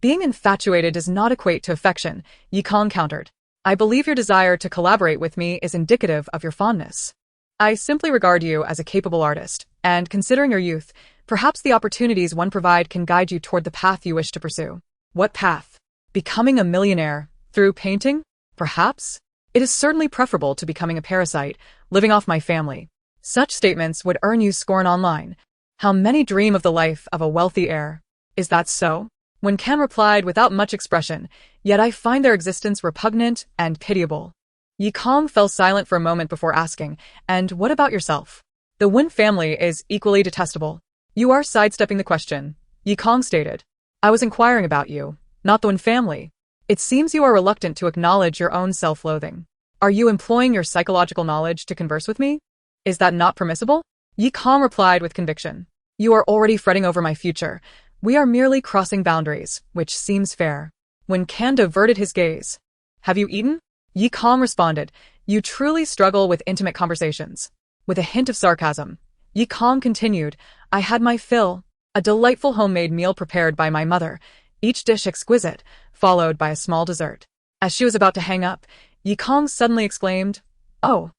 "Being infatuated does not equate to affection," Yi Kong countered. "I believe your desire to collaborate with me is indicative of your fondness. I simply regard you as a capable artist, and considering your youth, perhaps the opportunities one provide can guide you toward the path you wish to pursue." "What path? Becoming a millionaire? Through painting? Perhaps? It is certainly preferable to becoming a parasite, living off my family. Such statements would earn you scorn online. How many dream of the life of a wealthy heir? Is that so?" Wen Can replied without much expression, "Yet I find their existence repugnant and pitiable." Yi Kong fell silent for a moment before asking, "And what about yourself?" "The Wen family is equally detestable." "You are sidestepping the question," Yi Kong stated. "I was inquiring about you, not the Wen family. It seems you are reluctant to acknowledge your own self-loathing. Are you employing your psychological knowledge to converse with me? Is that not permissible?" Yi Kong replied with conviction. "You are already fretting over my future. We are merely crossing boundaries, which seems fair." Wen Can diverted his gaze. "Have you eaten?" Yi Kong responded, "You truly struggle with intimate conversations." With a hint of sarcasm, Yi Kong continued, "I had my fill. A delightful homemade meal prepared by my mother, each dish exquisite, followed by a small dessert." As she was about to hang up, Yi Kong suddenly exclaimed, "Oh,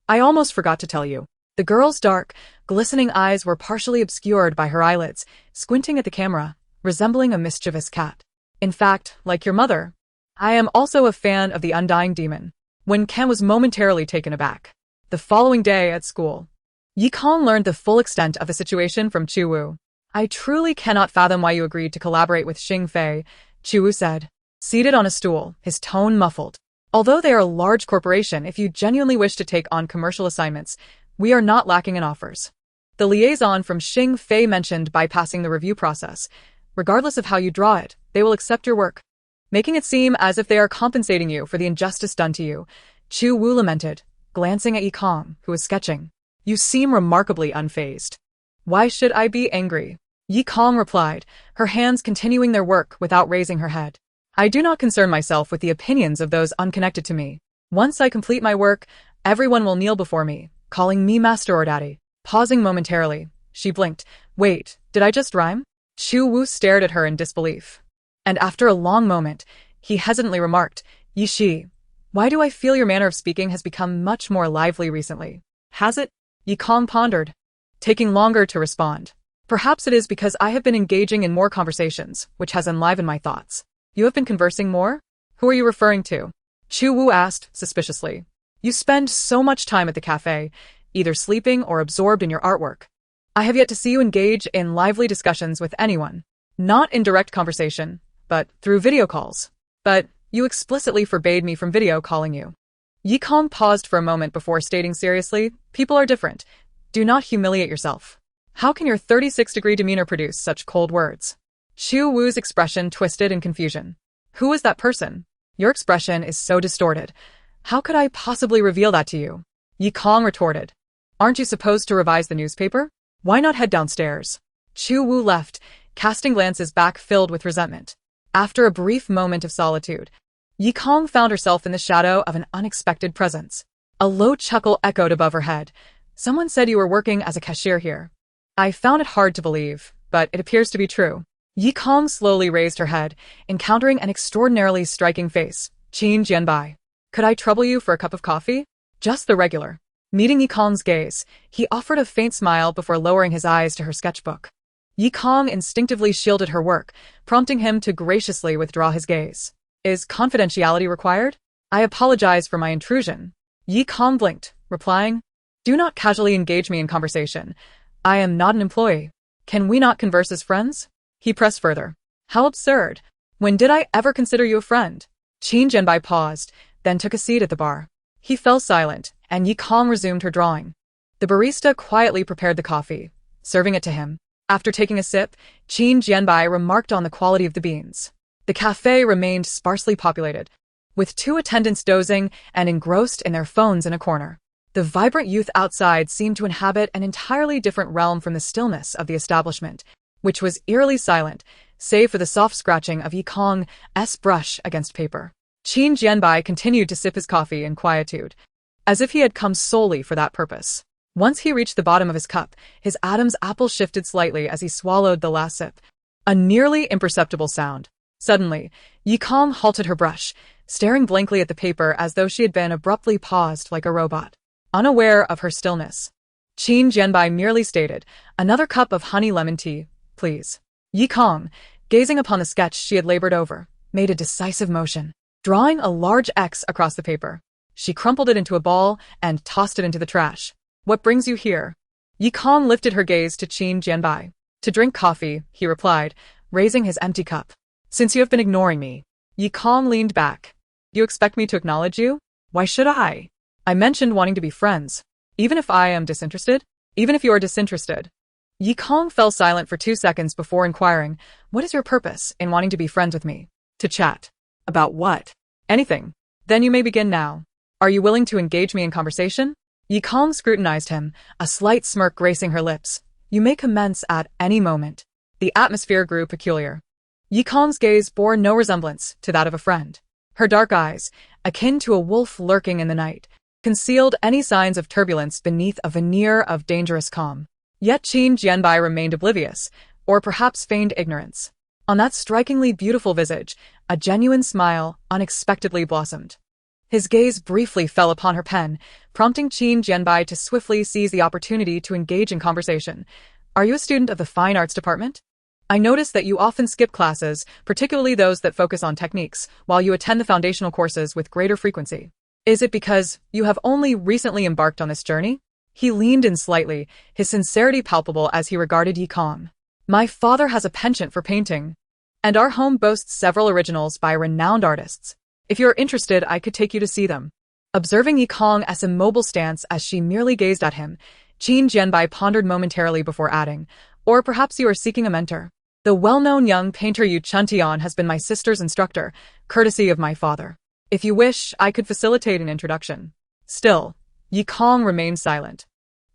I almost forgot to tell you." The girl's dark, glistening eyes were partially obscured by her eyelids, squinting at the camera, resembling a mischievous cat. "In fact, like your mother, I am also a fan of the Undying Demon." Wen Can was momentarily taken aback. The following day at school, Yi Kong learned the full extent of the situation from Chu Wu. "I truly cannot fathom why you agreed to collaborate with Xing Fei," Chu Wu said, seated on a stool, his tone muffled. "Although they are a large corporation, if you genuinely wish to take on commercial assignments, we are not lacking in offers." The liaison from Xing Fei mentioned bypassing the review process. "Regardless of how you draw it, they will accept your work, making it seem as if they are compensating you for the injustice done to you," Chu Wu lamented, glancing at Yi Kong, who was sketching. "You seem remarkably unfazed." "Why should I be angry?" Yi Kong replied, her hands continuing their work without raising her head. "I do not concern myself with the opinions of those unconnected to me. Once I complete my work, everyone will kneel before me, calling me master or daddy. Pausing momentarily, she blinked. Wait, did I just rhyme? Chu Wu stared at her in disbelief. And after a long moment, he hesitantly remarked, Yi Shi, why do I feel your manner of speaking has become much more lively recently? Has it? Yi Kong pondered, taking longer to respond. Perhaps it is because I have been engaging in more conversations, which has enlivened my thoughts. You have been conversing more? Who are you referring to? Chu Wu asked, suspiciously. You spend so much time at the cafe, either sleeping or absorbed in your artwork. I have yet to see you engage in lively discussions with anyone. Not in direct conversation, but through video calls. But you explicitly forbade me from video calling you. Yi Kong paused for a moment before stating seriously, people are different. Do not humiliate yourself. How can your 36-degree demeanor produce such cold words? Chu Wu's expression twisted in confusion. Who was that person? Your expression is so distorted. How could I possibly reveal that to you? Yi Kong retorted. Aren't you supposed to revise the newspaper? Why not head downstairs? Chu Wu left, casting glances back filled with resentment. After a brief moment of solitude, Yi Kong found herself in the shadow of an unexpected presence. A low chuckle echoed above her head. Someone said you were working as a cashier here. I found it hard to believe, but it appears to be true. Yi Kong slowly raised her head, encountering an extraordinarily striking face. Qin Jianbai. Could I trouble you for a cup of coffee? Just the regular. Meeting Yi Kong's gaze, he offered a faint smile before lowering his eyes to her sketchbook. Yi Kong instinctively shielded her work, prompting him to graciously withdraw his gaze. Is confidentiality required? I apologize for my intrusion. Yi Kong blinked, replying, Do not casually engage me in conversation. I am not an employee. Can we not converse as friends? He pressed further. How absurd. When did I ever consider you a friend? Qin Jianbai paused, then took a seat at the bar. He fell silent, and Yi Kong resumed her drawing. The barista quietly prepared the coffee, serving it to him. After taking a sip, Qin Jianbai remarked on the quality of the beans. The cafe remained sparsely populated, with 2 attendants dozing and engrossed in their phones in a corner. The vibrant youth outside seemed to inhabit an entirely different realm from the stillness of the establishment, which was eerily silent, save for the soft scratching of Yi Kong's brush against paper. Qin Jianbai continued to sip his coffee in quietude, as if he had come solely for that purpose. Once he reached the bottom of his cup, his Adam's apple shifted slightly as he swallowed the last sip. A nearly imperceptible sound. Suddenly, Yi Kong halted her brush, staring blankly at the paper as though she had been abruptly paused like a robot. Unaware of her stillness, Qin Jianbai merely stated, Another cup of honey lemon tea, please. Yi Kong, gazing upon the sketch she had labored over, made a decisive motion. Drawing a large X across the paper, she crumpled it into a ball and tossed it into the trash. What brings you here? Yi Kong lifted her gaze to Qin Jianbai. To drink coffee, he replied, raising his empty cup. Since you have been ignoring me. Yi Kong leaned back. You expect me to acknowledge you? Why should I? I mentioned wanting to be friends. Even if I am disinterested? Even if you are disinterested. Yi Kong fell silent for 2 seconds before inquiring, What is your purpose in wanting to be friends with me? To chat. About what? Anything. Then you may begin now. Are you willing to engage me in conversation? Yi Kong scrutinized him, a slight smirk gracing her lips. You may commence at any moment. The atmosphere grew peculiar. Yi Kong's gaze bore no resemblance to that of a friend. Her dark eyes, akin to a wolf lurking in the night, concealed any signs of turbulence beneath a veneer of dangerous calm. Yet Qin Jianbai remained oblivious, or perhaps feigned ignorance. On that strikingly beautiful visage, a genuine smile unexpectedly blossomed. His gaze briefly fell upon her pen, prompting Qin Jianbai to swiftly seize the opportunity to engage in conversation. Are you a student of the fine arts department? I notice that you often skip classes, particularly those that focus on techniques, while you attend the foundational courses with greater frequency. Is it because you have only recently embarked on this journey? He leaned in slightly, his sincerity palpable as he regarded Yi Kong. My father has a penchant for painting, and our home boasts several originals by renowned artists. If you're interested, I could take you to see them. Observing Yi Kong's immobile stance as she merely gazed at him, Qin Jianbai pondered momentarily before adding, Or perhaps you are seeking a mentor. The well-known young painter Yu Chuntian has been my sister's instructor, courtesy of my father. If you wish, I could facilitate an introduction. Still, Yi Kong remained silent.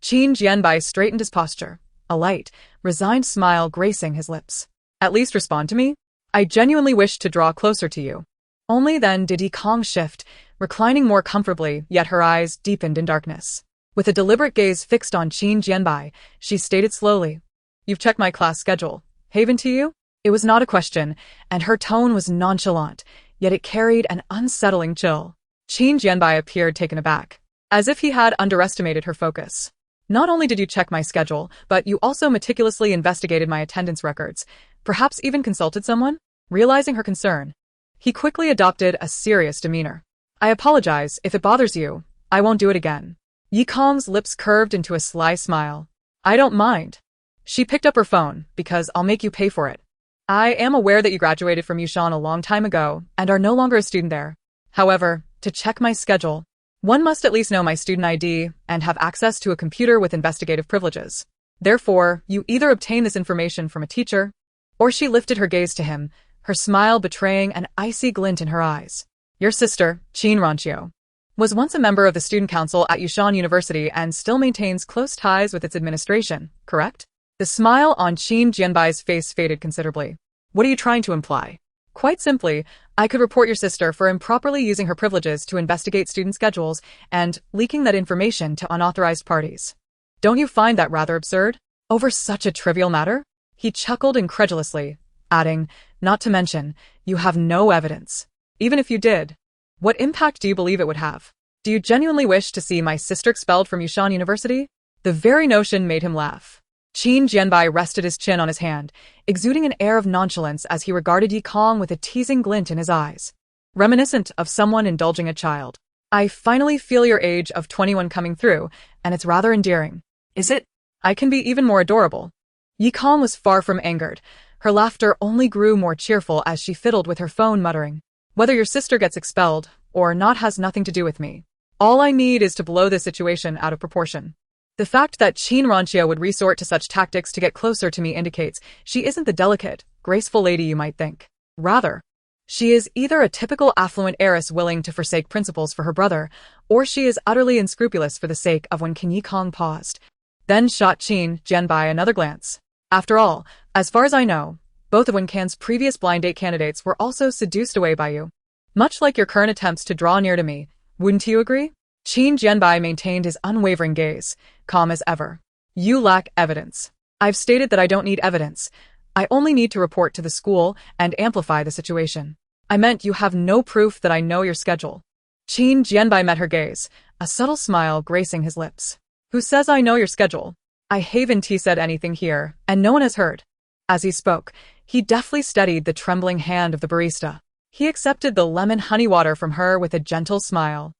Qin Jianbai straightened his posture, a light, resigned smile gracing his lips. At least respond to me. I genuinely wish to draw closer to you. Only then did Yi Kong shift, reclining more comfortably, yet her eyes deepened in darkness. With a deliberate gaze fixed on Qin Jianbai, she stated slowly, "You've checked my class schedule. Haven to you?" It was not a question, and her tone was nonchalant, yet it carried an unsettling chill. Qin Jianbai appeared taken aback, as if he had underestimated her focus. "Not only did you check my schedule, but you also meticulously investigated my attendance records, perhaps even consulted someone?" Realizing her concern, he quickly adopted a serious demeanor. "I apologize, if it bothers you, I won't do it again." Yi Kong's lips curved into a sly smile. "I don't mind." She picked up her phone, "Because I'll make you pay for it. I am aware that you graduated from Yushan a long time ago and are no longer a student there. However, to check my schedule, one must at least know my student ID and have access to a computer with investigative privileges. Therefore, you either obtain this information from a teacher," or she lifted her gaze to him, her smile betraying an icy glint in her eyes. "Your sister, Qin Ranqiu, was once a member of the student council at Yushan University and still maintains close ties with its administration, correct?" The smile on Qin Jianbai's face faded considerably. "What are you trying to imply?" "Quite simply, I could report your sister for improperly using her privileges to investigate student schedules and leaking that information to unauthorized parties. Don't you find that rather absurd? Over such a trivial matter?" He chuckled incredulously, adding, "Not to mention, you have no evidence. Even if you did, what impact do you believe it would have? Do you genuinely wish to see my sister expelled from Yushan University?" The very notion made him laugh. Qin Jianbai rested his chin on his hand, exuding an air of nonchalance as he regarded Yi Kong with a teasing glint in his eyes, reminiscent of someone indulging a child. "I finally feel your age of 21 coming through, and it's rather endearing." Is it? "I can be even more adorable." Yi Kong was far from angered. Her laughter only grew more cheerful as she fiddled with her phone, muttering, "Whether your sister gets expelled or not has nothing to do with me. All I need is to blow this situation out of proportion." The fact that Qin Ranqiu would resort to such tactics to get closer to me indicates she isn't the delicate, graceful lady you might think. Rather, she is either a typical affluent heiress willing to forsake principles for her brother, or she is utterly unscrupulous for the sake of. When Yi Kong paused, then shot Qin Jianbai another glance. "After all, as far as I know, both of Wen Can's previous blind date candidates were also seduced away by you. Much like your current attempts to draw near to me, wouldn't you agree?" Qin Jianbai maintained his unwavering gaze, calm as ever. "You lack evidence." "I've stated that I don't need evidence. I only need to report to the school and amplify the situation." "I meant you have no proof that I know your schedule." Qin Jianbai met her gaze, a subtle smile gracing his lips. "Who says I know your schedule? I haven't said anything here, and no one has heard." As he spoke, he deftly steadied the trembling hand of the barista. He accepted the lemon honey water from her with a gentle smile.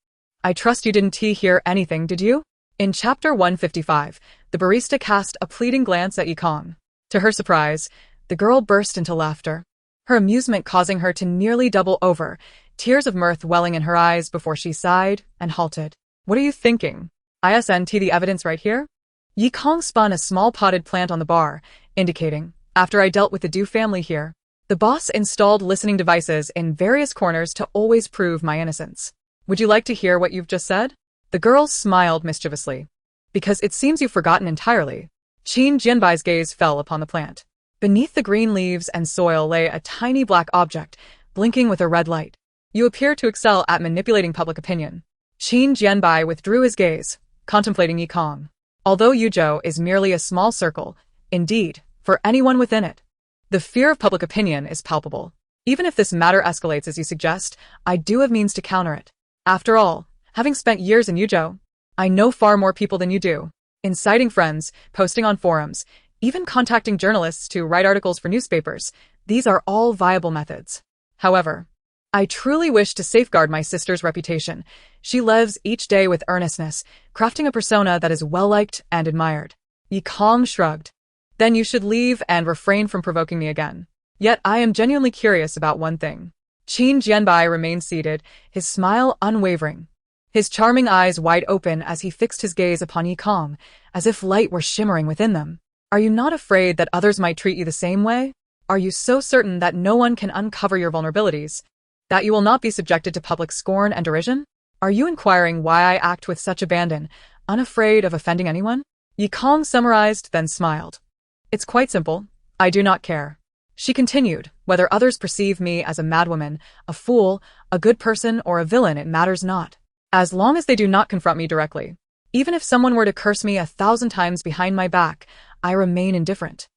"I trust you didn't hear anything, did you?" In chapter 155, the barista cast a pleading glance at Yi Kong. To her surprise, the girl burst into laughter, her amusement causing her to nearly double over, tears of mirth welling in her eyes before she sighed and halted. "What are you thinking? Isn't the evidence right here?" Yi Kong spun a small potted plant on the bar, indicating, "After I dealt with the Du family here, the boss installed listening devices in various corners to always prove my innocence. Would you like to hear what you've just said?" The girl smiled mischievously. "Because it seems you've forgotten entirely." Qin Jianbai's gaze fell upon the plant. Beneath the green leaves and soil lay a tiny black object, blinking with a red light. "You appear to excel at manipulating public opinion." Qin Jianbai withdrew his gaze, contemplating Yi Kong. "Although Yuzhou is merely a small circle, indeed, for anyone within it, the fear of public opinion is palpable. Even if this matter escalates as you suggest, I do have means to counter it. After all, having spent years in Yuzhou, I know far more people than you do. Inciting friends, posting on forums, even contacting journalists to write articles for newspapers, these are all viable methods. However, I truly wish to safeguard my sister's reputation. She lives each day with earnestness, crafting a persona that is well-liked and admired." Yi Kong shrugged. "Then you should leave and refrain from provoking me again. Yet I am genuinely curious about one thing." Qin Jianbai remained seated, his smile unwavering, his charming eyes wide open as he fixed his gaze upon Yi Kong, as if light were shimmering within them. "Are you not afraid that others might treat you the same way? Are you so certain that no one can uncover your vulnerabilities, that you will not be subjected to public scorn and derision? Are you inquiring why I act with such abandon, unafraid of offending anyone?" Yi Kong summarized, then smiled. "It's quite simple. I do not care. She continued, whether others perceive me as a madwoman, a fool, a good person, or a villain, it matters not. As long as they do not confront me directly. Even if someone were to curse me 1,000 times behind my back, I remain indifferent.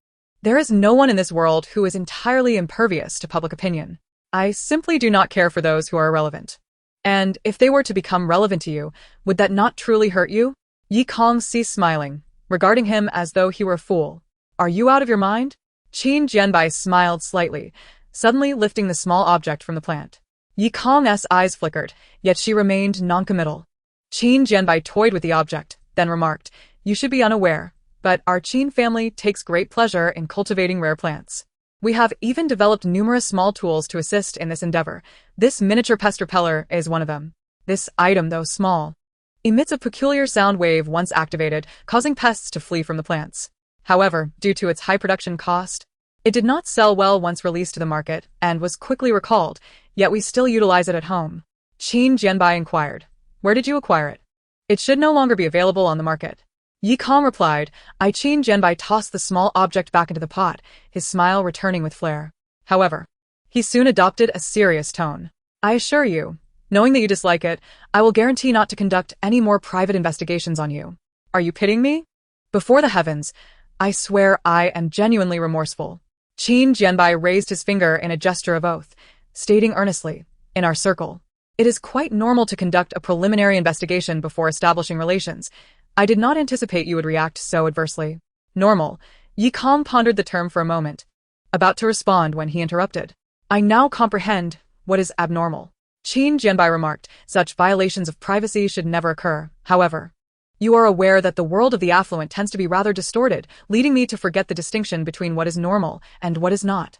There is no one in this world who is entirely impervious to public opinion. I simply do not care for those who are irrelevant. And if they were to become relevant to you, would that not truly hurt you? Yi Kong ceased smiling, regarding him as though he were a fool. Are you out of your mind? Qin Jianbai smiled slightly, suddenly lifting the small object from the plant. Yi Kong's eyes flickered, yet she remained noncommittal. Qin Jianbai toyed with the object, then remarked, "You should be unaware, but our Qin family takes great pleasure in cultivating rare plants. We have even developed numerous small tools to assist in this endeavor. This miniature pest repeller is one of them. This item, though small, emits a peculiar sound wave once activated, causing pests to flee from the plants. However, due to its high production cost, it did not sell well once released to the market and was quickly recalled, yet we still utilize it at home." Qin Jianbai inquired, "Where did you acquire it? It should no longer be available on the market." Yi Kong replied. Qin Jianbai tossed the small object back into the pot, his smile returning with flair. However, he soon adopted a serious tone. "I assure you, knowing that you dislike it, I will guarantee not to conduct any more private investigations on you. Are you pitying me? Before the heavens, I swear I am genuinely remorseful." Qin Jianbai raised his finger in a gesture of oath, stating earnestly, "In our circle, it is quite normal to conduct a preliminary investigation before establishing relations. I did not anticipate you would react so adversely." "Normal." Yi Kong pondered the term for a moment, about to respond when he interrupted. "I now comprehend what is abnormal." Qin Jianbai remarked, "Such violations of privacy should never occur. However, you are aware that the world of the affluent tends to be rather distorted, leading me to forget the distinction between what is normal and what is not."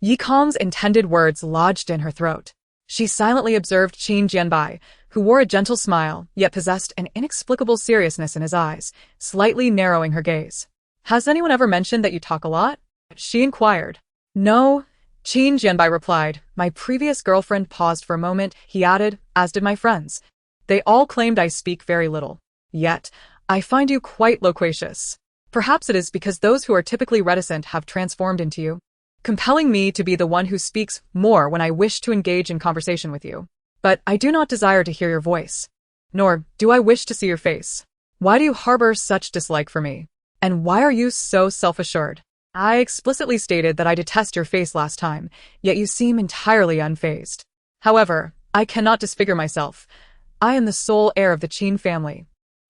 Yi Kong's intended words lodged in her throat. She silently observed Qin Jianbai, who wore a gentle smile, yet possessed an inexplicable seriousness in his eyes, slightly narrowing her gaze. "Has anyone ever mentioned that you talk a lot?" she inquired. "No," Qin Jianbai replied. "My previous girlfriend." Paused for a moment, he added, "as did my friends. They all claimed I speak very little. Yet, I find you quite loquacious. Perhaps it is because those who are typically reticent have transformed into you, compelling me to be the one who speaks more when I wish to engage in conversation with you. But I do not desire to hear your voice, nor do I wish to see your face. Why do you harbor such dislike for me? And why are you so self-assured? I explicitly stated that I detest your face last time, yet you seem entirely unfazed. However, I cannot disfigure myself. I am the sole heir of the Qin family,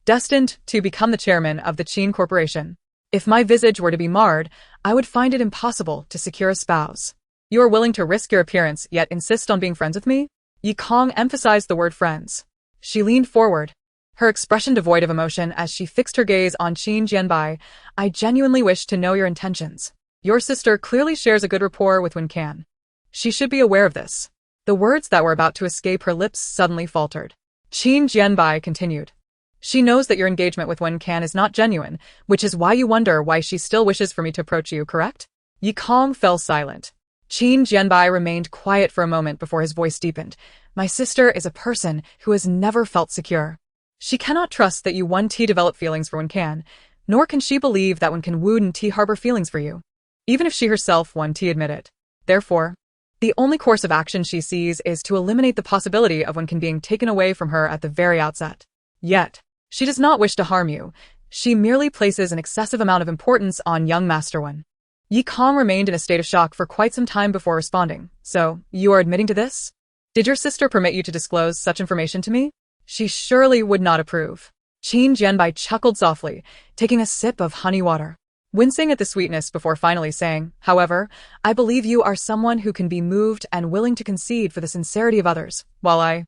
destined to become the chairman of the Wen Corporation. If my visage were to be marred, I would find it impossible to secure a spouse. You are willing to risk your appearance yet insist on being friends with me?" Yi Kong emphasized the word friends. She leaned forward, her expression devoid of emotion as she fixed her gaze on Qin Jianbai. "I genuinely wish to know your intentions. Your sister clearly shares a good rapport with Wen Can. She should be aware of this." The words that were about to escape her lips suddenly faltered. Qin Jianbai continued, "She knows that your engagement with Wen Can is not genuine, which is why you wonder why she still wishes for me to approach you, correct?" Yi Kong fell silent. Qin Jianbai remained quiet for a moment before his voice deepened. "My sister is a person who has never felt secure. She cannot trust that you Wen T develop feelings for Wen Can, nor can she believe that Wen Can Wen T harbor feelings for you, even if she herself Wen T admit it. Therefore, the only course of action she sees is to eliminate the possibility of Wen Can being taken away from her at the very outset. Yet, she does not wish to harm you. She merely places an excessive amount of importance on young Master Wen." Yi Kong remained in a state of shock for quite some time before responding. "So, you are admitting to this? Did your sister permit you to disclose such information to me? She surely would not approve." Qin Jianbai chuckled softly, taking a sip of honey water, wincing at the sweetness before finally saying, "However, I believe you are someone who can be moved and willing to concede for the sincerity of others, while I,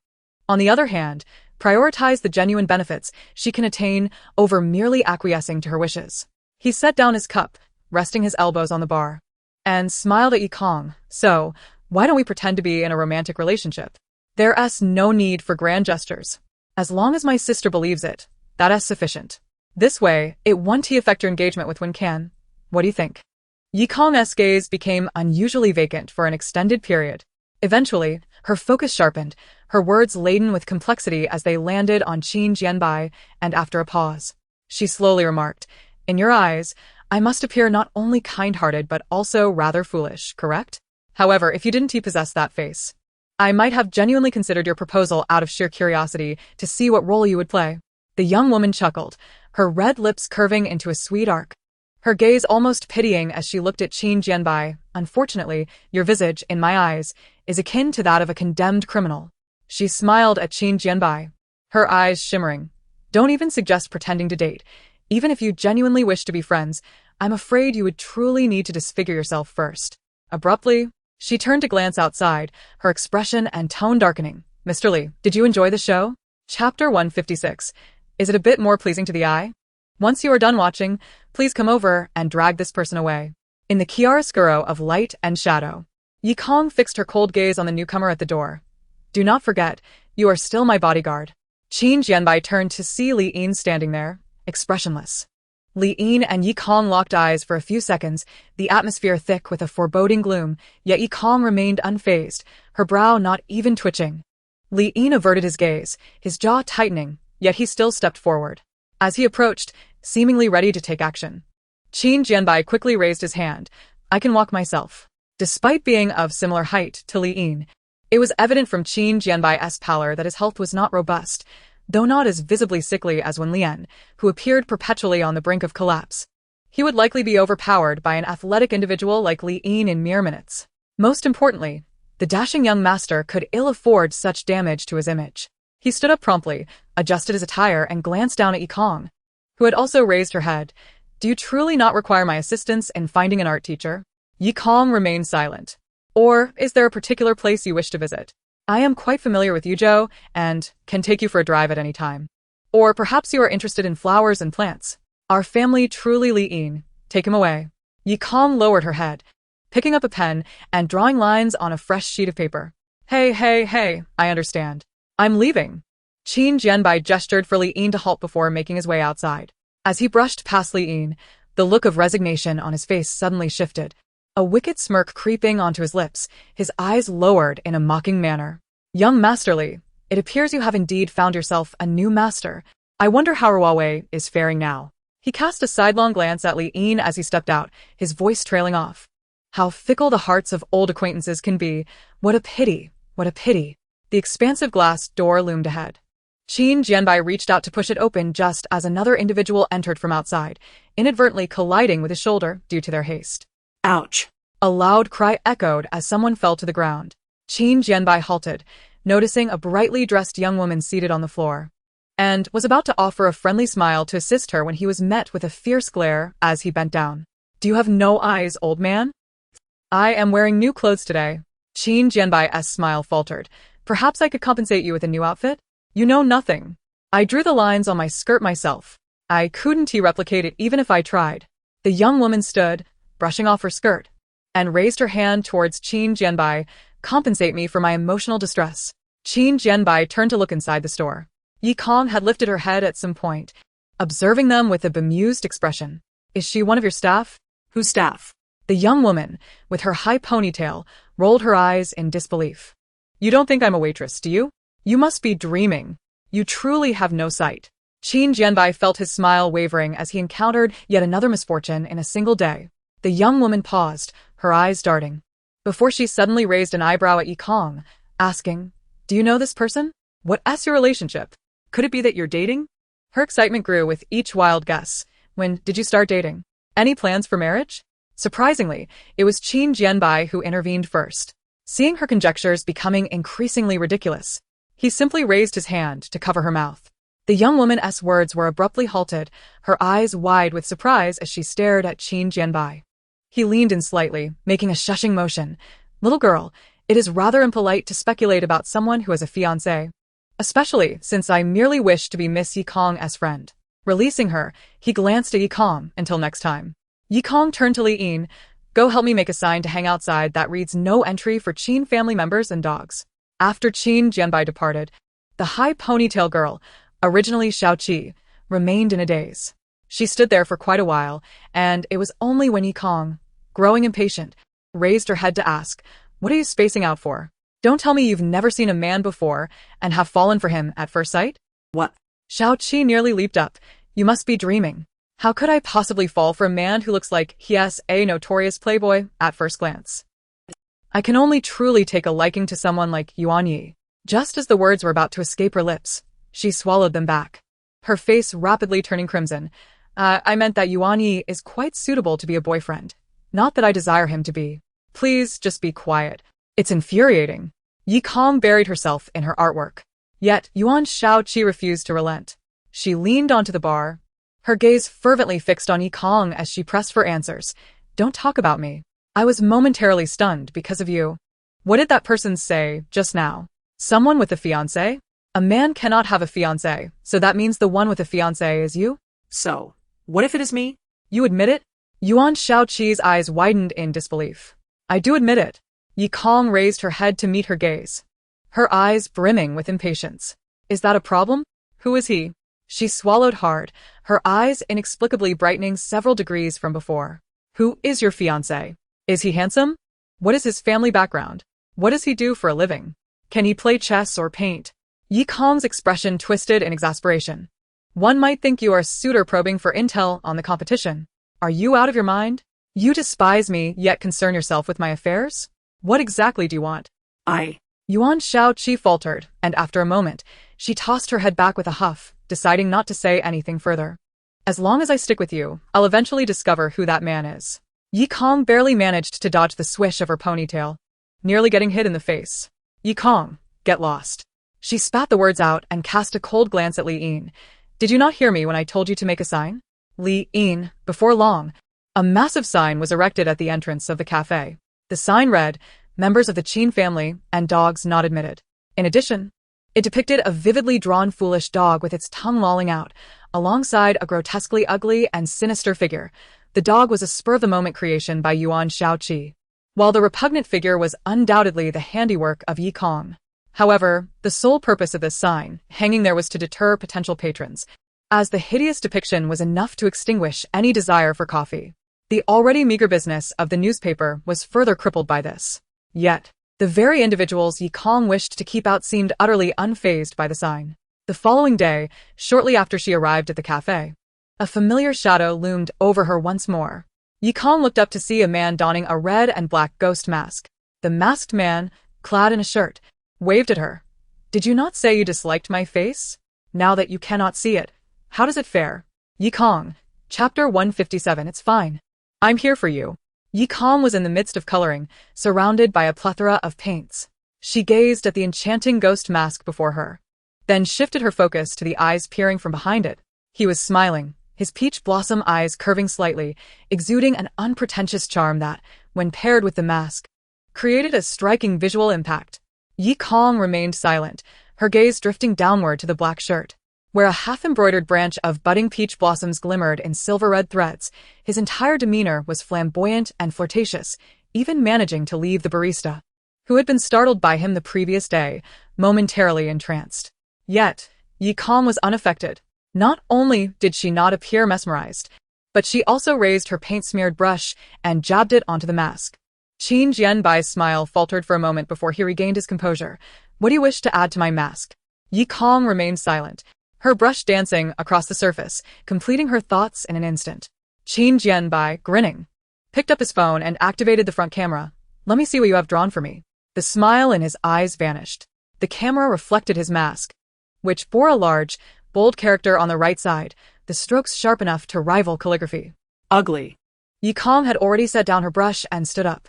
on the other hand, prioritize the genuine benefits she can attain over merely acquiescing to her wishes." He set down his cup, resting his elbows on the bar, and smiled at Yi Kong. "So, why don't we pretend to be in a romantic relationship? There's no need for grand gestures. As long as my sister believes it, that is sufficient. This way, it won't affect your engagement with Wen Can. What do you think?" Yi Kong's gaze became unusually vacant for an extended period. Eventually, her focus sharpened, her words laden with complexity as they landed on Qin Jianbai, and after a pause, she slowly remarked, "In your eyes, I must appear not only kind-hearted but also rather foolish, correct? However, if you didn't possess that face, I might have genuinely considered your proposal out of sheer curiosity to see what role you would play. The young woman chuckled, her red lips curving into a sweet arc, her gaze almost pitying as she looked at Qin Jianbai. Unfortunately, your visage, in my eyes, is akin to that of a condemned criminal. She smiled at Qin Jianbai, her eyes shimmering. Don't even suggest pretending to date. Even if you genuinely wish to be friends, I'm afraid you would truly need to disfigure yourself first. Abruptly, she turned to glance outside, her expression and tone darkening. Mr. Li, did you enjoy the show? Chapter 156. Is it a bit more pleasing to the eye? Once you are done watching, please come over and drag this person away. In the chiaroscuro of light and shadow, Yi Kong fixed her cold gaze on the newcomer at the door. Do not forget, you are still my bodyguard. Qin Jianbai turned to see Li Yin standing there, expressionless. Li Yin and Yi Kong locked eyes for a few seconds, the atmosphere thick with a foreboding gloom, yet Yi Kong remained unfazed, her brow not even twitching. Li Yin averted his gaze, his jaw tightening, yet he still stepped forward. As he approached, seemingly ready to take action, Qin Jianbai quickly raised his hand. I can walk myself. Despite being of similar height to Li Yin, it was evident from Qin Jianbai's pallor that his health was not robust, though not as visibly sickly as Wen Lian, who appeared perpetually on the brink of collapse. He would likely be overpowered by an athletic individual like Li Yin in mere minutes. Most importantly, the dashing young master could ill afford such damage to his image. He stood up promptly, adjusted his attire, and glanced down at Yi Kong, who had also raised her head. Do you truly not require my assistance in finding an art teacher? Yi Kong remained silent. Or is there a particular place you wish to visit? I am quite familiar with Yuzhou and can take you for a drive at any time. Or perhaps you are interested in flowers and plants. Our family truly Li Yin. Take him away. Yi Kong lowered her head, picking up a pen and drawing lines on a fresh sheet of paper. Hey, I understand. I'm leaving. Qin Jianbai gestured for Li Yin to halt before making his way outside. As he brushed past Li Yin, the look of resignation on his face suddenly shifted, a wicked smirk creeping onto his lips, his eyes lowered in a mocking manner. Young Master Li, it appears you have indeed found yourself a new master. I wonder how Huawei is faring now. He cast a sidelong glance at Li Yin as he stepped out, his voice trailing off. How fickle the hearts of old acquaintances can be. What a pity, what a pity. The expansive glass door loomed ahead. Qin Jianbai reached out to push it open just as another individual entered from outside, inadvertently colliding with his shoulder due to their haste. Ouch. A loud cry echoed as someone fell to the ground. Qin Jianbai halted, noticing a brightly dressed young woman seated on the floor, and was about to offer a friendly smile to assist her when he was met with a fierce glare as he bent down. Do you have no eyes, old man? I am wearing new clothes today. Qin Jianbai's smile faltered. Perhaps I could compensate you with a new outfit? You know nothing. I drew the lines on my skirt myself. I couldn't replicate it even if I tried. The young woman stood, brushing off her skirt, and raised her hand towards Qin Jianbai. Compensate me for my emotional distress. Qin Jianbai turned to look inside the store. Yi Kong had lifted her head at some point, observing them with a bemused expression. Is she one of your staff? Whose staff? The young woman, with her high ponytail, rolled her eyes in disbelief. You don't think I'm a waitress, do you? You must be dreaming. You truly have no sight. Qin Jianbai felt his smile wavering as he encountered yet another misfortune in a single day. The young woman paused, her eyes darting, before she suddenly raised an eyebrow at Yi Kong, asking, Do you know this person? What's your relationship? Could it be that you're dating? Her excitement grew with each wild guess. When did you start dating? Any plans for marriage? Surprisingly, it was Qin Jianbai who intervened first. Seeing her conjectures becoming increasingly ridiculous, he simply raised his hand to cover her mouth. The young woman's words were abruptly halted, her eyes wide with surprise as she stared at Qin Jianbai. He leaned in slightly, making a shushing motion. Little girl, it is rather impolite to speculate about someone who has a fiancé, especially since I merely wish to be Miss Yi Kong's friend. Releasing her, he glanced at Yi Kong. Until next time. Yi Kong turned to Li Yin. Go help me make a sign to hang outside that reads no entry for Qin family members and dogs. After Qin Jianbai departed, the high ponytail girl, originally Xiao Qi, remained in a daze. She stood there for quite a while, and it was only when Yi Kong, growing impatient, raised her head to ask, What are you spacing out for? Don't tell me you've never seen a man before and have fallen for him at first sight? What? Xiao Qi nearly leaped up. You must be dreaming. How could I possibly fall for a man who looks like he is a notorious playboy at first glance? I can only truly take a liking to someone like Yuan Yi. Just as the words were about to escape her lips, she swallowed them back, her face rapidly turning crimson. I meant that Yuan Yi is quite suitable to be a boyfriend. Not that I desire him to be. Please just be quiet. It's infuriating. Yi Kong buried herself in her artwork. Yet Yuan Shaoqi refused to relent. She leaned onto the bar, her gaze fervently fixed on Yi Kong as she pressed for answers. Don't talk about me. I was momentarily stunned because of you. What did that person say just now? Someone with a fiancé? A man cannot have a fiancé, so that means the one with a fiancé is you? So, what if it is me? You admit it? Yuan Shaoqi's eyes widened in disbelief. I do admit it. Yi Kong raised her head to meet her gaze, her eyes brimming with impatience. Is that a problem? Who is he? She swallowed hard, her eyes inexplicably brightening several degrees from before. Who is your fiancé? Is he handsome? What is his family background? What does he do for a living? Can he play chess or paint? Yi Kong's expression twisted in exasperation. One might think you are suitor probing for intel on the competition. Are you out of your mind? You despise me, yet concern yourself with my affairs? What exactly do you want? Yuan Shaoqi faltered, and after a moment, she tossed her head back with a huff, deciding not to say anything further. As long as I stick with you, I'll eventually discover who that man is. Yi Kong barely managed to dodge the swish of her ponytail, nearly getting hit in the face. Yi Kong, get lost. She spat the words out and cast a cold glance at Li Yin. Did you not hear me when I told you to make a sign? Li Yin, before long, a massive sign was erected at the entrance of the cafe. The sign read, members of the Qin family and dogs not admitted. In addition, it depicted a vividly drawn foolish dog with its tongue lolling out, alongside a grotesquely ugly and sinister figure. The dog was a spur-of-the-moment creation by Yuan Shaoqi, while the repugnant figure was undoubtedly the handiwork of Yi Kong. However, the sole purpose of this sign, hanging there, was to deter potential patrons, as the hideous depiction was enough to extinguish any desire for coffee. The already meager business of the newspaper was further crippled by this. Yet, the very individuals Yi Kong wished to keep out seemed utterly unfazed by the sign. The following day, shortly after she arrived at the cafe, a familiar shadow loomed over her once more. Yi Kong looked up to see a man donning a red and black ghost mask. The masked man, clad in a shirt, waved at her. Did you not say you disliked my face? Now that you cannot see it, how does it fare? Yi Kong, Chapter 157. It's fine. I'm here for you. Yi Kong was in the midst of coloring, surrounded by a plethora of paints. She gazed at the enchanting ghost mask before her, then shifted her focus to the eyes peering from behind it. He was smiling, his peach blossom eyes curving slightly, exuding an unpretentious charm that, when paired with the mask, created a striking visual impact. Yi Kong remained silent, her gaze drifting downward to the black shirt, where a half-embroidered branch of budding peach blossoms glimmered in silver-red threads. His entire demeanor was flamboyant and flirtatious, even managing to leave the barista, who had been startled by him the previous day, momentarily entranced. Yet, Yi Kong was unaffected. Not only did she not appear mesmerized, but she also raised her paint-smeared brush and jabbed it onto the mask. Qin Jianbai's smile faltered for a moment before he regained his composure. What do you wish to add to my mask? Yi Kong remained silent, her brush dancing across the surface, completing her thoughts in an instant. Qin Jianbai, grinning, picked up his phone and activated the front camera. Let me see what you have drawn for me. The smile in his eyes vanished. The camera reflected his mask, which bore a large, bold character on the right side, the strokes sharp enough to rival calligraphy. Ugly. Yi Kong had already set down her brush and stood up.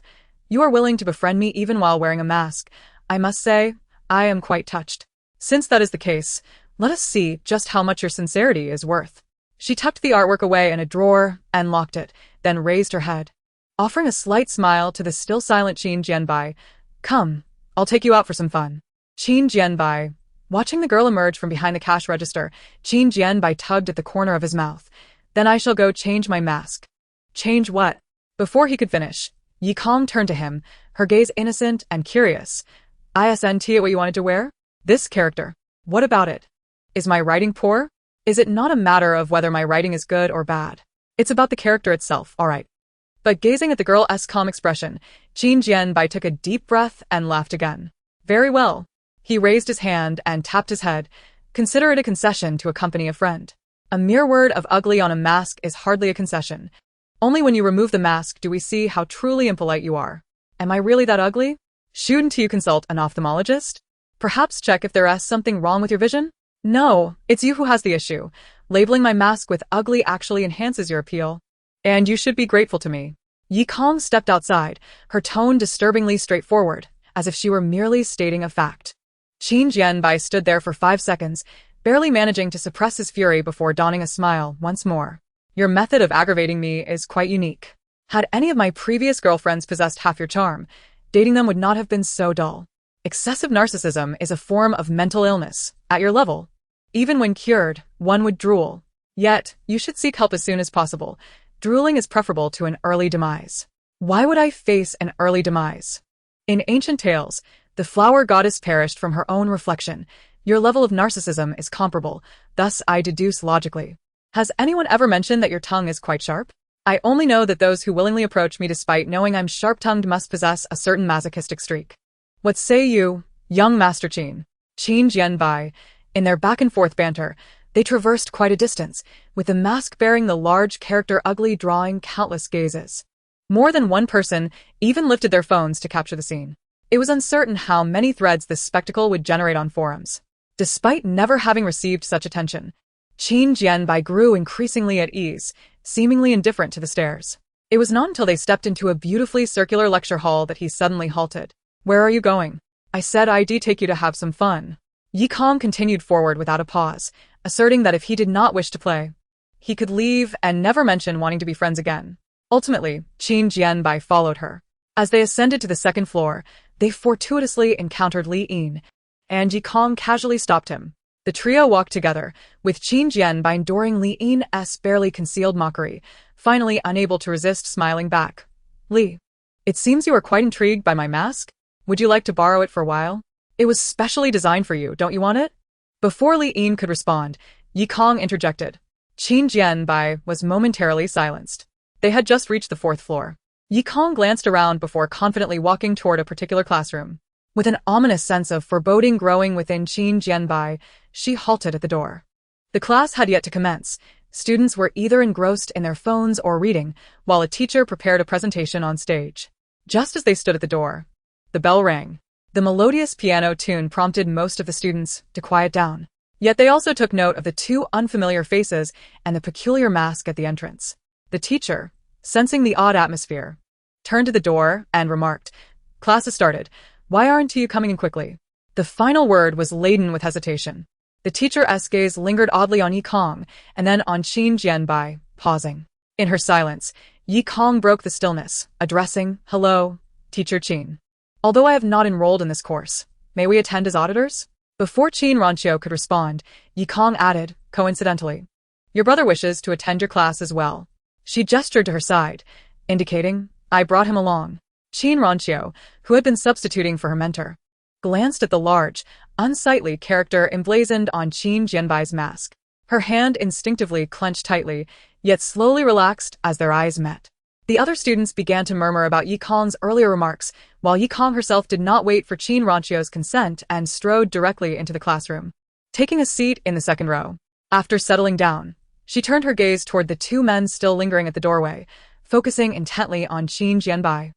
You are willing to befriend me even while wearing a mask. I must say, I am quite touched. Since that is the case, let us see just how much your sincerity is worth. She tucked the artwork away in a drawer and locked it, then raised her head, offering a slight smile to the still silent Qin Jianbai. Come, I'll take you out for some fun. Qin Jianbai. Watching the girl emerge from behind the cash register, Qin Jianbai tugged at the corner of his mouth. Then I shall go change my mask. Change what? Before he could finish, Yi Kong turned to him, her gaze innocent and curious. Isn't it what you wanted to wear? This character. What about it? Is my writing poor? Is it not a matter of whether my writing is good or bad? It's about the character itself, all right. But gazing at the girl's calm expression, Qin Jianbai took a deep breath and laughed again. Very well. He raised his hand and tapped his head. Consider it a concession to accompany a friend. A mere word of ugly on a mask is hardly a concession. Only when you remove the mask do we see how truly impolite you are. Am I really that ugly? Shouldn't you consult an ophthalmologist? Perhaps check if there is something wrong with your vision? No, it's you who has the issue. Labeling my mask with ugly actually enhances your appeal. And you should be grateful to me. Yi Kong stepped outside, her tone disturbingly straightforward, as if she were merely stating a fact. Qin Jianbai stood there for 5 seconds, barely managing to suppress his fury before donning a smile once more. Your method of aggravating me is quite unique. Had any of my previous girlfriends possessed half your charm, dating them would not have been so dull. Excessive narcissism is a form of mental illness, at your level. Even when cured, one would drool. Yet, you should seek help as soon as possible. Drooling is preferable to an early demise. Why would I face an early demise? In ancient tales, the flower goddess perished from her own reflection. Your level of narcissism is comparable, thus I deduce logically. Has anyone ever mentioned that your tongue is quite sharp? I only know that those who willingly approach me despite knowing I'm sharp-tongued must possess a certain masochistic streak. What say you, young Master Qin? Qin Jianbai. In their back-and-forth banter, they traversed quite a distance, with the mask bearing the large character ugly drawing countless gazes. More than one person even lifted their phones to capture the scene. It was uncertain how many threads this spectacle would generate on forums. Despite never having received such attention, Qin Jianbai grew increasingly at ease, seemingly indifferent to the stares. It was not until they stepped into a beautifully circular lecture hall that he suddenly halted. Where are you going? I said I'd take you to have some fun. Yi Kong continued forward without a pause, asserting that if he did not wish to play, he could leave and never mention wanting to be friends again. Ultimately, Qin Jianbai followed her. As they ascended to the second floor, they fortuitously encountered Li Yin, and Yi Kong casually stopped him. The trio walked together, with Qin Jianbai enduring Li Yin's barely concealed mockery, finally unable to resist smiling back. Li, it seems you are quite intrigued by my mask? Would you like to borrow it for a while? It was specially designed for you, don't you want it? Before Li Yin could respond, Yi Kong interjected. Qin Jianbai was momentarily silenced. They had just reached the 4th floor. Yi Kong glanced around before confidently walking toward a particular classroom. With an ominous sense of foreboding growing within Qin Jianbai, she halted at the door. The class had yet to commence. Students were either engrossed in their phones or reading, while a teacher prepared a presentation on stage. Just as they stood at the door, the bell rang. The melodious piano tune prompted most of the students to quiet down. Yet they also took note of the 2 unfamiliar faces and the peculiar mask at the entrance. The teacher, sensing the odd atmosphere, turned to the door and remarked, "Class has started. Why aren't you coming in quickly?" The final word was laden with hesitation. The teacher's gaze lingered oddly on Yi Kong, and then on Qin Jianbai, pausing. In her silence, Yi Kong broke the stillness, addressing, "Hello, Teacher Qin. Although I have not enrolled in this course, may we attend as auditors?" Before Qin Ranqiu could respond, Yi Kong added, coincidentally, "Your brother wishes to attend your class as well." She gestured to her side, indicating, "I brought him along." Qin Ranqiu, who had been substituting for her mentor, glanced at the large, unsightly character emblazoned on Qin Jianbai's mask. Her hand instinctively clenched tightly, yet slowly relaxed as their eyes met. The other students began to murmur about Yi Kong's earlier remarks, while Yi Kong herself did not wait for Qin Ranqiu's consent and strode directly into the classroom, taking a seat in the second row. After settling down, she turned her gaze toward the 2 men still lingering at the doorway, focusing intently on Qin Jianbai.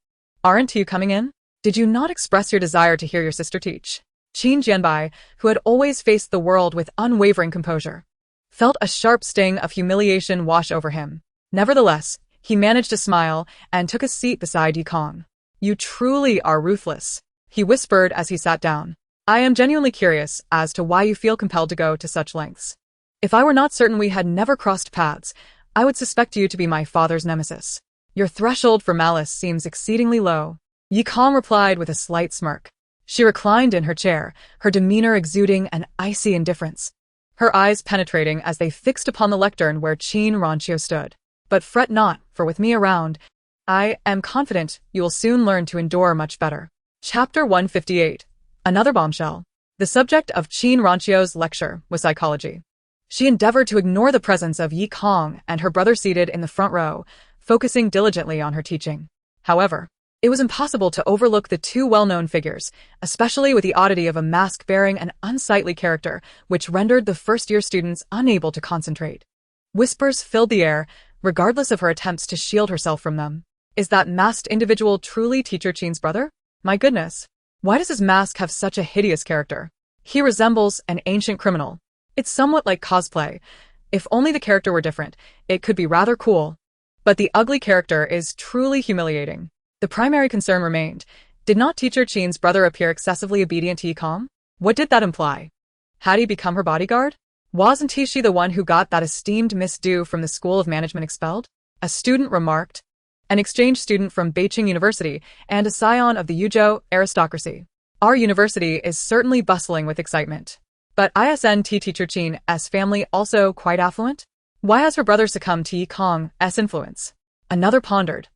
"Aren't you coming in? Did you not express your desire to hear your sister teach?" Qin Jianbai, who had always faced the world with unwavering composure, felt a sharp sting of humiliation wash over him. Nevertheless, he managed to smile and took a seat beside Yi Kong. "You truly are ruthless," he whispered as he sat down. "I am genuinely curious as to why you feel compelled to go to such lengths. If I were not certain we had never crossed paths, I would suspect you to be my father's nemesis. Your threshold for malice seems exceedingly low." Yi Kong replied with a slight smirk. She reclined in her chair, her demeanor exuding an icy indifference, her eyes penetrating as they fixed upon the lectern where Qin Ranqiu stood. "But fret not, for with me around, I am confident you will soon learn to endure much better." Chapter 158. Another bombshell. The subject of Qin Ranqiu's lecture was psychology. She endeavored to ignore the presence of Yi Kong and her brother seated in the front row, focusing diligently on her teaching. However, it was impossible to overlook the 2 well-known figures, especially with the oddity of a mask bearing an unsightly character, which rendered the first-year students unable to concentrate. Whispers filled the air, regardless of her attempts to shield herself from them. Is that masked individual truly Teacher Chin's brother? My goodness. Why does his mask have such a hideous character? He resembles an ancient criminal. It's somewhat like cosplay. If only the character were different, it could be rather cool. But the ugly character is truly humiliating. The primary concern remained. Did not Teacher Chin's brother appear excessively obedient to Yikong? What did that imply? Had he become her bodyguard? Wasn't she the one who got that esteemed Miss Du from the School of Management expelled? A student remarked. An exchange student from Beijing University and a scion of the Yuzhou aristocracy. Our university is certainly bustling with excitement. But isn't Teacher Chin's family also quite affluent? Why has her brother succumbed to Yikong's influence? Another pondered.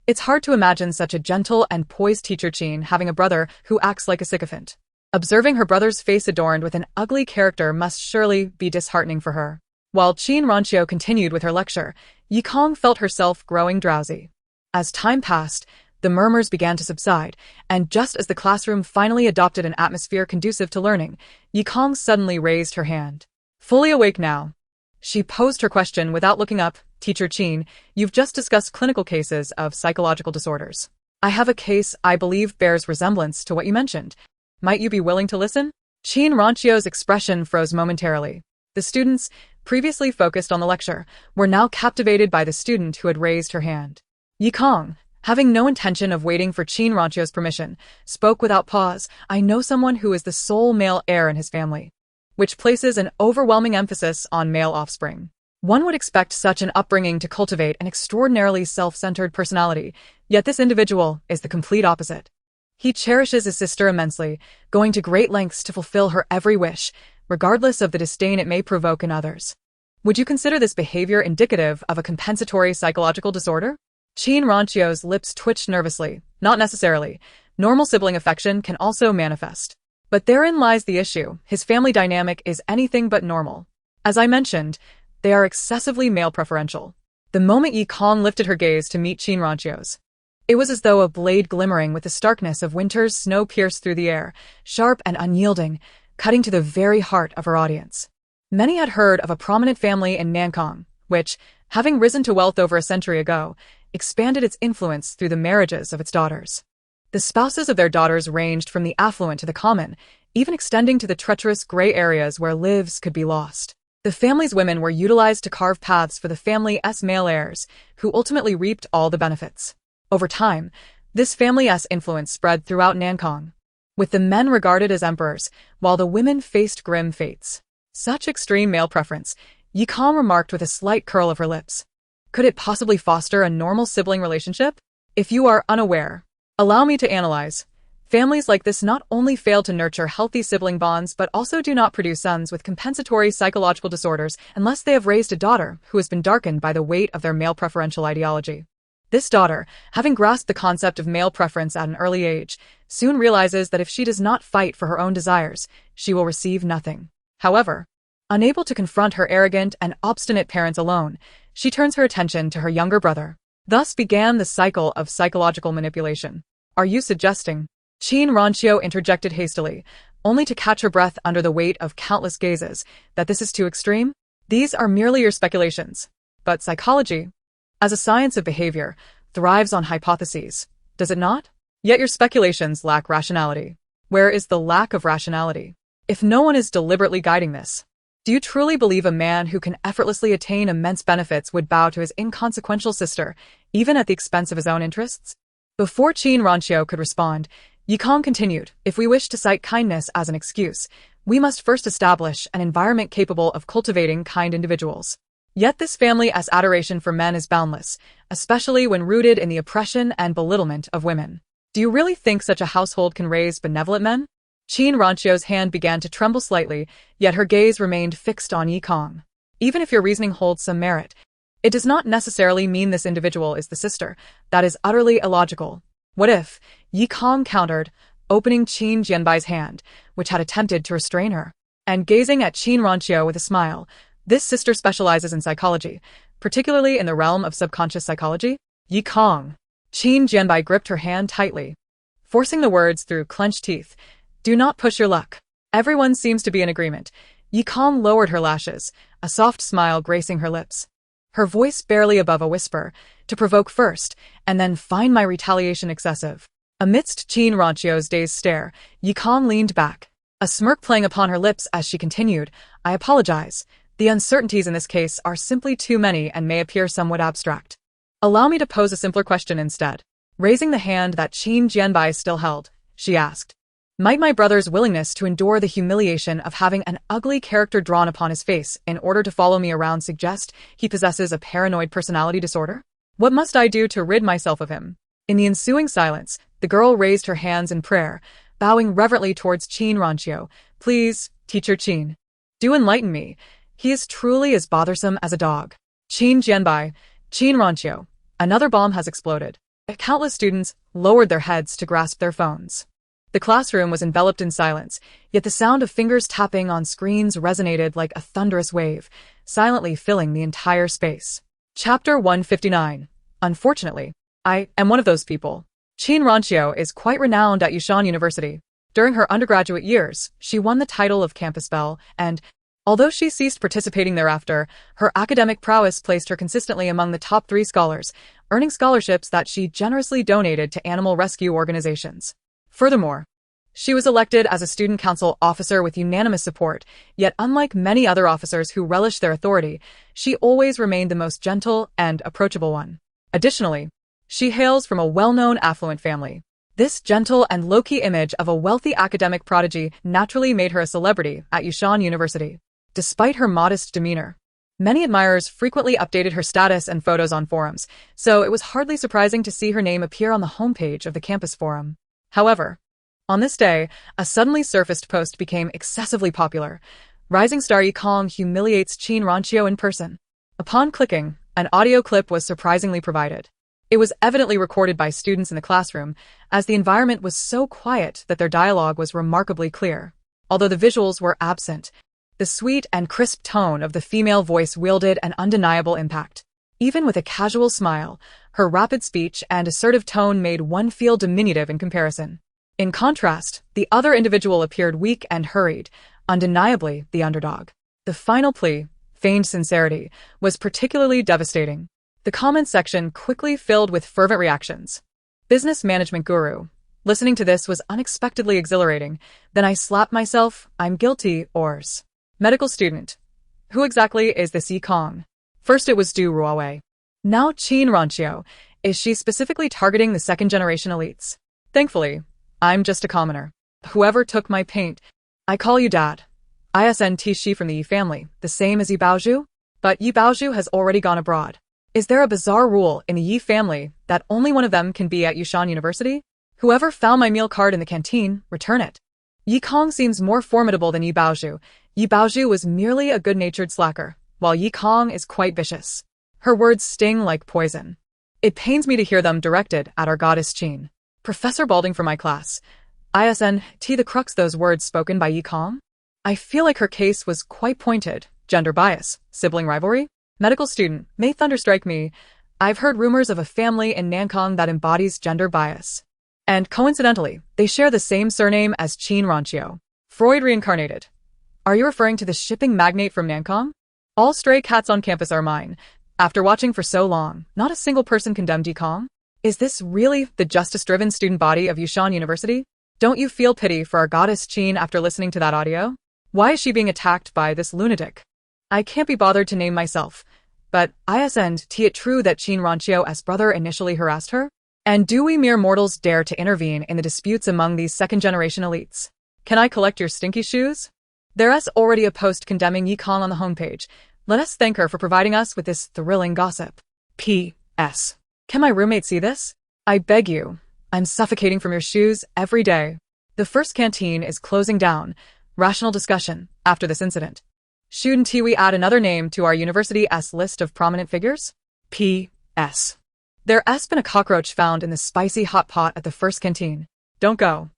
It's hard to imagine such a gentle and poised Teacher Chin having a brother who acts like a sycophant. Observing her brother's face adorned with an ugly character must surely be disheartening for her. While Qin Ranqiu continued with her lecture, Yikong felt herself growing drowsy. As time passed, the murmurs began to subside, and just as the classroom finally adopted an atmosphere conducive to learning, Yikong suddenly raised her hand. Fully awake now. She posed her question without looking up. Teacher Chin, you've just discussed clinical cases of psychological disorders. I have a case I believe bears resemblance to what you mentioned. Might you be willing to listen? Qin Ranqiu's expression froze momentarily. The students, previously focused on the lecture, were now captivated by the student who had raised her hand. Yikong, having no intention of waiting for Qin Ranqiu's permission, spoke without pause. I know someone who is the sole male heir in his family, which places an overwhelming emphasis on male offspring. One would expect such an upbringing to cultivate an extraordinarily self-centered personality, yet this individual is the complete opposite. He cherishes his sister immensely, going to great lengths to fulfill her every wish, regardless of the disdain it may provoke in others. Would you consider this behavior indicative of a compensatory psychological disorder? Qin Ranqiu's lips twitched nervously. Not necessarily. Normal sibling affection can also manifest. But therein lies the issue. His family dynamic is anything but normal. As I mentioned, they are excessively male preferential. The moment Yikong lifted her gaze to meet Qin Ranqiu's, it was as though a blade glimmering with the starkness of winter's snow pierced through the air, sharp and unyielding, cutting to the very heart of her audience. Many had heard of a prominent family in Nankang, which, having risen to wealth over a century ago, expanded its influence through the marriages of its daughters. The spouses of their daughters ranged from the affluent to the common, even extending to the treacherous gray areas where lives could be lost. The family's women were utilized to carve paths for the family's male heirs, who ultimately reaped all the benefits. Over time, this family's influence spread throughout Nankang, with the men regarded as emperors, while the women faced grim fates. Such extreme male preference, Yikong remarked with a slight curl of her lips. Could it possibly foster a normal sibling relationship? If you are unaware, allow me to analyze. Families like this not only fail to nurture healthy sibling bonds but also do not produce sons with compensatory psychological disorders unless they have raised a daughter who has been darkened by the weight of their male preferential ideology. This daughter, having grasped the concept of male preference at an early age, soon realizes that if she does not fight for her own desires, she will receive nothing. However, unable to confront her arrogant and obstinate parents alone, she turns her attention to her younger brother. Thus began the cycle of psychological manipulation. Are you suggesting? Qin Ranqiu interjected hastily, only to catch her breath under the weight of countless gazes, that this is too extreme? These are merely your speculations. But psychology, as a science of behavior, thrives on hypotheses, does it not? Yet your speculations lack rationality. Where is the lack of rationality? If no one is deliberately guiding this, do you truly believe a man who can effortlessly attain immense benefits would bow to his inconsequential sister, even at the expense of his own interests? Before Qin Ranqiu could respond, Yikong continued, if we wish to cite kindness as an excuse, we must first establish an environment capable of cultivating kind individuals. Yet this family's adoration for men is boundless, especially when rooted in the oppression and belittlement of women. Do you really think such a household can raise benevolent men? Qin Ranqiu's hand began to tremble slightly, yet her gaze remained fixed on Yikong. Even if your reasoning holds some merit, it does not necessarily mean this individual is the sister. That is utterly illogical. What if? Yikong countered, opening Qin Jianbai's hand, which had attempted to restrain her, and gazing at Qin Ranqiu with a smile. This sister specializes in psychology, particularly in the realm of subconscious psychology. Yikong. Qin Jianbai gripped her hand tightly, forcing the words through clenched teeth. Do not push your luck. Everyone seems to be in agreement. Yi Kong lowered her lashes, a soft smile gracing her lips. Her voice barely above a whisper, to provoke first, and then find my retaliation excessive. Amidst Qin Ranchio's dazed stare, Yi Kong leaned back, a smirk playing upon her lips as she continued, I apologize. The uncertainties in this case are simply too many and may appear somewhat abstract. Allow me to pose a simpler question instead. Raising the hand that Qin Jianbai still held, she asked, might my brother's willingness to endure the humiliation of having an ugly character drawn upon his face in order to follow me around suggest he possesses a paranoid personality disorder? What must I do to rid myself of him? In the ensuing silence, the girl raised her hands in prayer, bowing reverently towards Qin Ranchio. Please, Teacher Qin, do enlighten me. He is truly as bothersome as a dog. Qin Jianbai, Qin Ranchio. Another bomb has exploded. Countless students lowered their heads to grasp their phones. The classroom was enveloped in silence, yet the sound of fingers tapping on screens resonated like a thunderous wave, silently filling the entire space. Chapter 159. Unfortunately, I am one of those people. Qin Ranchio is quite renowned at Yushan University. During her undergraduate years, she won the title of Campus Belle, and although she ceased participating thereafter, her academic prowess placed her consistently among the top 3 scholars, earning scholarships that she generously donated to animal rescue organizations. Furthermore, she was elected as a student council officer with unanimous support, yet unlike many other officers who relish their authority, she always remained the most gentle and approachable one. Additionally, she hails from a well-known affluent family. This gentle and low-key image of a wealthy academic prodigy naturally made her a celebrity at Yushan University. Despite her modest demeanor, many admirers frequently updated her status and photos on forums, so it was hardly surprising to see her name appear on the homepage of the campus forum. However, on this day, a suddenly surfaced post became excessively popular. Rising star Yi Kong humiliates Qin Ranchio in person. Upon clicking, an audio clip was surprisingly provided. It was evidently recorded by students in the classroom, as the environment was so quiet that their dialogue was remarkably clear. Although the visuals were absent, the sweet and crisp tone of the female voice wielded an undeniable impact. Even with a casual smile, her rapid speech and assertive tone made one feel diminutive in comparison. In contrast, the other individual appeared weak and hurried, undeniably the underdog. The final plea, feigned sincerity, was particularly devastating. The comment section quickly filled with fervent reactions. Business management guru. Listening to this was unexpectedly exhilarating. Then I slapped myself, I'm guilty, ors. Medical student. Who exactly is this Yi Kong? First it was Du Ruowei. Now Qin Ranchio. Is she specifically targeting the second-generation elites? Thankfully, I'm just a commoner. Whoever took my paint. I call you Dad. ISNT she from the Yi family, the same as Yi Baozhu? But Yi Baozhu has already gone abroad. Is there a bizarre rule in the Yi family that only one of them can be at Yushan University? Whoever found my meal card in the canteen, return it. Yi Kong seems more formidable than Yi Baozhu. Yi Baozhu was merely a good-natured slacker, while Yi Kong is quite vicious. Her words sting like poison. It pains me to hear them directed at our goddess Qin. Professor Balding for my class. ISNT the crux those words spoken by Yi Kong? I feel like her case was quite pointed. Gender bias, sibling rivalry? Medical student, may thunder strike me. I've heard rumors of a family in Nankong that embodies gender bias. And coincidentally, they share the same surname as Qin Ranchio. Freud reincarnated. Are you referring to the shipping magnate from Nankong? All stray cats on campus are mine. After watching for so long, not a single person condemned Yi Kong? Is this really the justice-driven student body of Yushan University? Don't you feel pity for our goddess Qin after listening to that audio? Why is she being attacked by this lunatic? I can't be bothered to name myself, but isn't it true that Qin Ranchio's brother initially harassed her? And do we mere mortals dare to intervene in the disputes among these second-generation elites? Can I collect your stinky shoes? There's already a post condemning Yi Kong on the homepage. Let us thank her for providing us with this thrilling gossip. P.S. Can my roommate see this? I beg you. I'm suffocating from your shoes every day. The first canteen is closing down. Rational discussion after this incident. Shouldn't we add another name to our university's list of prominent figures? P.S. There's been a cockroach found in the spicy hot pot at the first canteen. Don't go.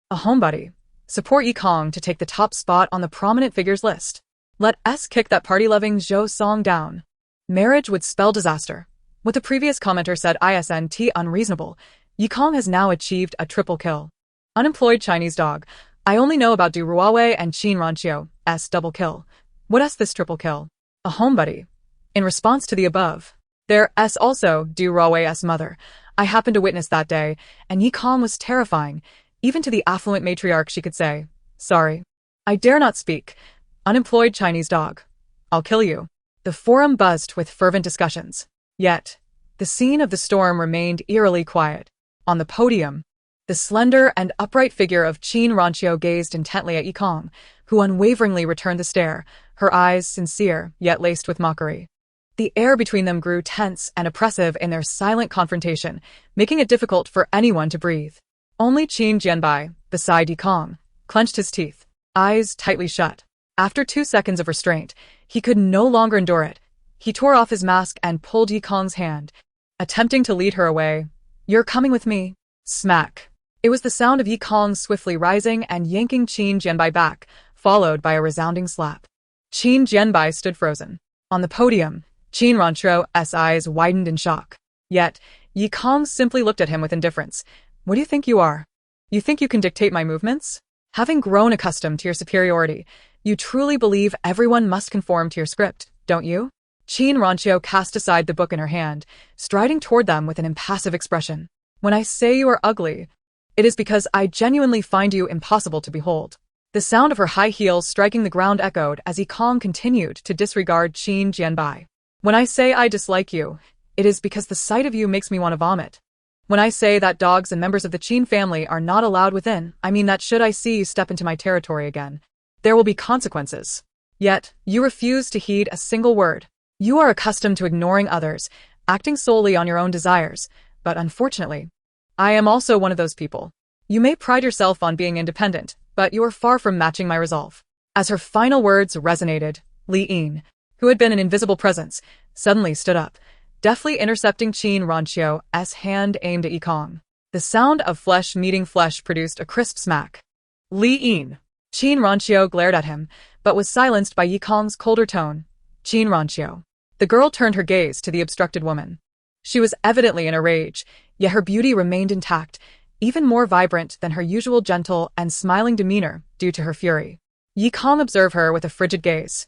A homebody. Support Yi Kong to take the top spot on the prominent figures list. Let us kick that party-loving Zhou Song down. Marriage would spell disaster. What the previous commenter said isn't unreasonable. Yi Kong has now achieved a triple kill. Unemployed Chinese dog. I only know about Du Ruawei and Qin Ranchio's double kill. What's this triple kill? A homebuddy. In response to the above, there's also Du Ruawei's mother. I happened to witness that day, and Yi Kong was terrifying. Even to the affluent matriarch she could say, "Sorry. I dare not speak. Unemployed Chinese dog. I'll kill you." The forum buzzed with fervent discussions. Yet, the scene of the storm remained eerily quiet. On the podium, the slender and upright figure of Qin Ranchio gazed intently at Yi Kong, who unwaveringly returned the stare, her eyes sincere yet laced with mockery. The air between them grew tense and oppressive in their silent confrontation, making it difficult for anyone to breathe. Only Qin Jianbai, beside Yi Kong, clenched his teeth, eyes tightly shut. After 2 seconds of restraint, he could no longer endure it. He tore off his mask and pulled Yi Kong's hand, attempting to lead her away. "You're coming with me." Smack. It was the sound of Yi Kong swiftly rising and yanking Qin Jianbai back, followed by a resounding slap. Qin Jianbai stood frozen. On the podium, Qin Ranchio's eyes widened in shock. Yet, Yi Kong simply looked at him with indifference. "What do you think you are? You think you can dictate my movements? Having grown accustomed to your superiority, you truly believe everyone must conform to your script, don't you?" Qin Ranchio cast aside the book in her hand, striding toward them with an impassive expression. "When I say you are ugly, it is because I genuinely find you impossible to behold." The sound of her high heels striking the ground echoed as Yi Kong continued to disregard Qin Jianbai. "When I say I dislike you, it is because the sight of you makes me want to vomit. When I say that dogs and members of the Qin family are not allowed within, I mean that should I see you step into my territory again, there will be consequences. Yet, you refuse to heed a single word. You are accustomed to ignoring others, acting solely on your own desires, but unfortunately, I am also one of those people. You may pride yourself on being independent, but you are far from matching my resolve." As her final words resonated, Li Yin, who had been an invisible presence, suddenly stood up, deftly intercepting Qin Ranchio's hand aimed at Yi Kong. The sound of flesh meeting flesh produced a crisp smack. "Li Yin." Qin Ranchio glared at him, but was silenced by Yi Kong's colder tone. "Qin Ranchio." The girl turned her gaze to the obstructed woman. She was evidently in a rage, yet her beauty remained intact, even more vibrant than her usual gentle and smiling demeanor due to her fury. Yi Kong observed her with a frigid gaze.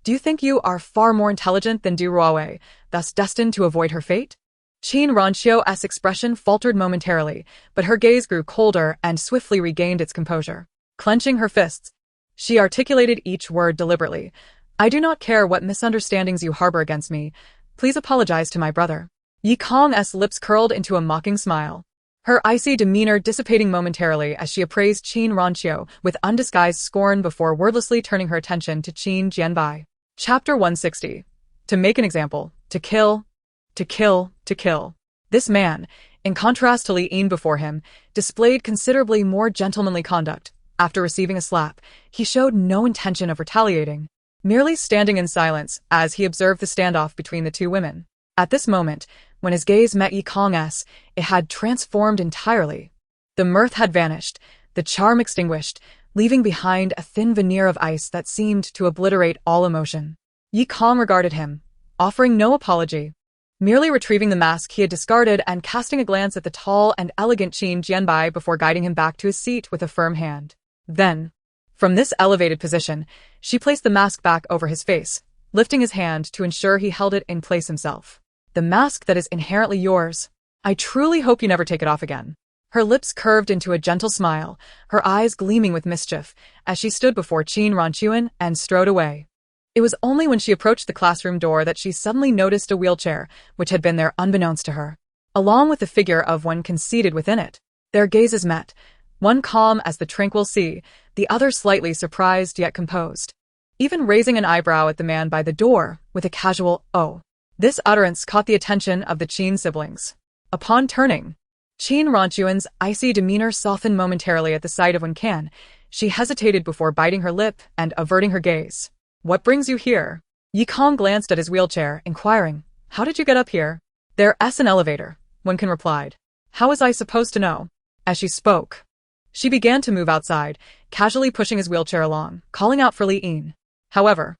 "Do you think you are far more intelligent than Du Ruawei, thus destined to avoid her fate?" Qin Ranchio's expression faltered momentarily, but her gaze grew colder and swiftly regained its composure. Clenching her fists, she articulated each word deliberately. "I do not care what misunderstandings you harbor against me. Please apologize to my brother." Yi Kong's lips curled into a mocking smile, her icy demeanor dissipating momentarily as she appraised Qin Ranchio with undisguised scorn before wordlessly turning her attention to Qin Jianbai. Chapter 160. To make an example, to kill, to kill, to kill. This man, in contrast to Li Yin before him, displayed considerably more gentlemanly conduct. After receiving a slap, he showed no intention of retaliating, merely standing in silence as he observed the standoff between the two women. At this moment, when his gaze met Yi Kong's, it had transformed entirely. The mirth had vanished, the charm extinguished, leaving behind a thin veneer of ice that seemed to obliterate all emotion. Yi Kong regarded him, offering no apology, merely retrieving the mask he had discarded and casting a glance at the tall and elegant Qin Jianbai before guiding him back to his seat with a firm hand. Then, from this elevated position, she placed the mask back over his face, lifting his hand to ensure he held it in place himself. "The mask that is inherently yours. I truly hope you never take it off again." Her lips curved into a gentle smile, her eyes gleaming with mischief, as she stood before Qin Ranchio and strode away. It was only when she approached the classroom door that she suddenly noticed a wheelchair, which had been there unbeknownst to her, along with the figure of one seated within it. Their gazes met, one calm as the tranquil sea, the other slightly surprised yet composed, even raising an eyebrow at the man by the door with a casual "oh." This utterance caught the attention of the Qin siblings. Upon turning, Qin Ranchio's icy demeanor softened momentarily at the sight of Wen Can. She hesitated before biting her lip and averting her gaze. "What brings you here?" Yi Kong glanced at his wheelchair, inquiring, "How did you get up here?" "There's an elevator," Wen Can replied. "How was I supposed to know?" As she spoke, she began to move outside, casually pushing his wheelchair along, calling out for Li Yin. However,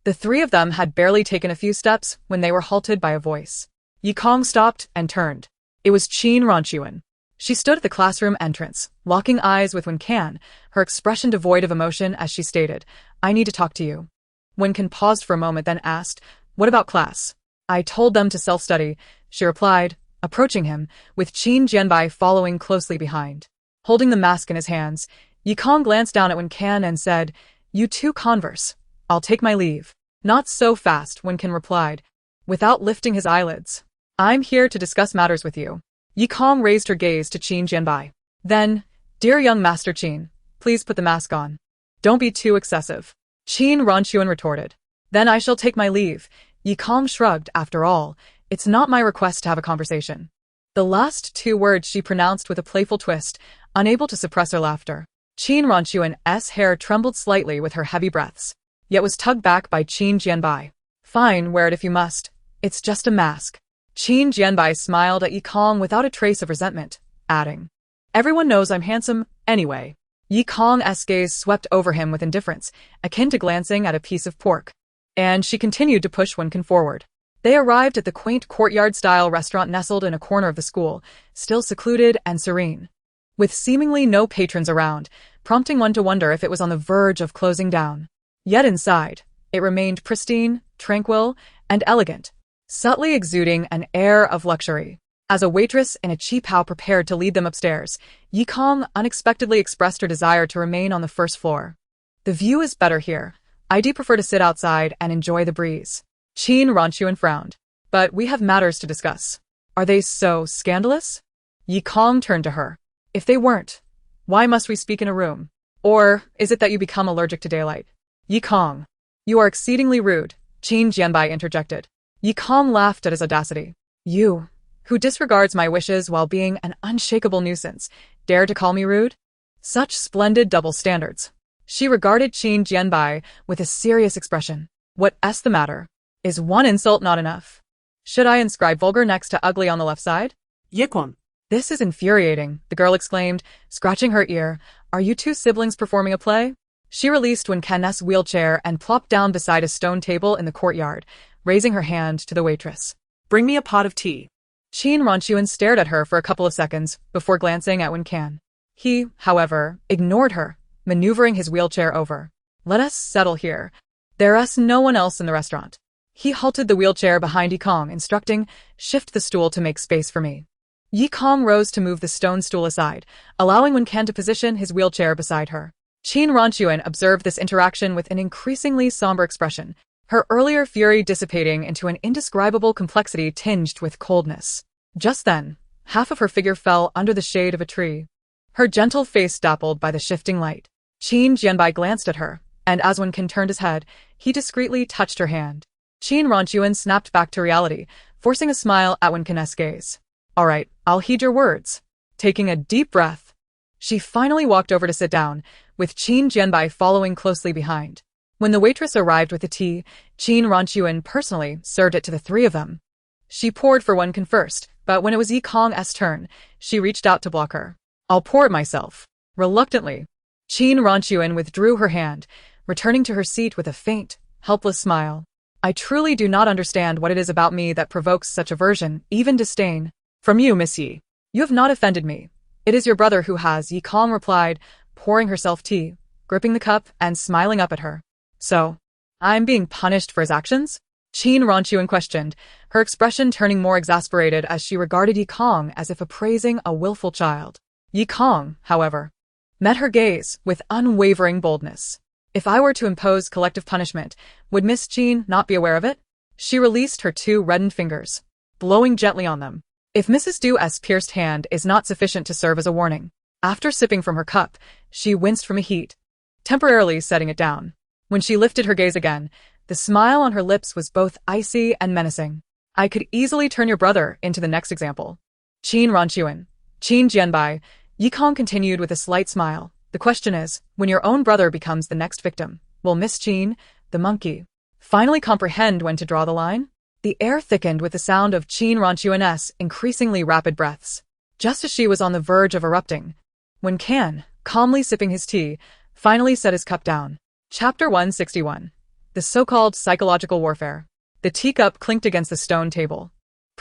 the three of them had barely taken a few steps when they were halted by a voice. Yi Kong stopped and turned. It was Qin Ranchio. She stood at the classroom entrance, locking eyes with Wen Can, her expression devoid of emotion as she stated, "I need to talk to you." Wen Can paused for a moment, then asked, "What about class?" "I told them to self-study," she replied, approaching him, with Qin Jianbai following closely behind. Holding the mask in his hands, Yi Kong glanced down at Wen Can and said, "You two converse. I'll take my leave." "Not so fast," Wen Can replied, without lifting his eyelids. "I'm here to discuss matters with you." Yi Kong raised her gaze to Qin Jianbai. Then, "Dear young Master Qin, please put the mask on. Don't be too excessive." Qin Ronquan retorted. "Then I shall take my leave." Yi Kong shrugged. After all, it's not my request to have a conversation. The last two words she pronounced with a playful twist, unable to suppress her laughter. Qin Ronquan's hair trembled slightly with her heavy breaths, yet was tugged back by Qin Jianbai. "Fine, wear it if you must. It's just a mask." Qin Jianbai smiled at Yi Kong without a trace of resentment, adding, "Everyone knows I'm handsome, anyway." Yi Kong's gaze swept over him with indifference, akin to glancing at a piece of pork. And she continued to push Wen Can forward. They arrived at the quaint courtyard-style restaurant nestled in a corner of the school, still secluded and serene, with seemingly no patrons around, prompting one to wonder if it was on the verge of closing down. Yet inside, it remained pristine, tranquil, and elegant, subtly exuding an air of luxury. As a waitress in a cheap house prepared to lead them upstairs, Yi Kong unexpectedly expressed her desire to remain on the first floor. "The view is better here. I'd prefer to sit outside and enjoy the breeze." Qin Ronquan frowned. "But we have matters to discuss." "Are they so scandalous?" Yi Kong turned to her. "If they weren't, why must we speak in a room? Or is it that you become allergic to daylight?" "Yi Kong, you are exceedingly rude," Qin Jianbai interjected. Yi Kong laughed at his audacity. "You, who disregards my wishes while being an unshakable nuisance, dare to call me rude? Such splendid double standards." She regarded Qin Jianbai with a serious expression. "What's the matter? Is one insult not enough? Should I inscribe vulgar next to ugly on the left side?" Yikwon. "This is infuriating," the girl exclaimed, scratching her ear. "Are you two siblings performing a play?" She released Wen Can's wheelchair and plopped down beside a stone table in the courtyard, raising her hand to the waitress. "Bring me a pot of tea." Qin Ronquan stared at her for a couple of seconds before glancing at Wen Can. He, however, ignored her, maneuvering his wheelchair over. "Let us settle here. There's no one else in the restaurant." He halted the wheelchair behind Yi Kong, instructing, "Shift the stool to make space for me." Yi Kong rose to move the stone stool aside, allowing Wen Can to position his wheelchair beside her. Qin Ronquan observed this interaction with an increasingly somber expression, her earlier fury dissipating into an indescribable complexity tinged with coldness. Just then, half of her figure fell under the shade of a tree, her gentle face dappled by the shifting light. Qin Jianbai glanced at her, and as Wen Can turned his head, he discreetly touched her hand. Qin Ronquan snapped back to reality, forcing a smile at Wen Can's gaze. "All right, I'll heed your words." Taking a deep breath, she finally walked over to sit down, with Qin Jianbai following closely behind. When the waitress arrived with the tea, Qin Ronquan personally served it to the three of them. She poured for Wen Can first, but when it was Yi Kong's turn, she reached out to block her. "I'll pour it myself." Reluctantly, Qin Ronquan withdrew her hand, returning to her seat with a faint, helpless smile. "I truly do not understand what it is about me that provokes such aversion, even disdain." "From you, Miss Yi. You have not offended me. It is your brother who has," Yi Kong replied, pouring herself tea, gripping the cup, and smiling up at her. "So, I'm being punished for his actions?" Qin Ronquan questioned, her expression turning more exasperated as she regarded Yi Kong as if appraising a willful child. Yi Kong, however, met her gaze with unwavering boldness. "If I were to impose collective punishment, would Miss Qin not be aware of it?" She released her two reddened fingers, blowing gently on them. "If Mrs. Du's pierced hand is not sufficient to serve as a warning." After sipping from her cup, she winced from a heat, temporarily setting it down. When she lifted her gaze again, the smile on her lips was both icy and menacing. "I could easily turn your brother into the next example." Qin Ronquan, Qin Jianbai, Yi Kong continued with a slight smile. "The question is, when your own brother becomes the next victim, will Miss Qin, the monkey, finally comprehend when to draw the line?" The air thickened with the sound of Qin Ronquan's increasingly rapid breaths. Just as she was on the verge of erupting, Wen Can, calmly sipping his tea, finally set his cup down. Chapter 161. The so-called psychological warfare. The teacup clinked against the stone table,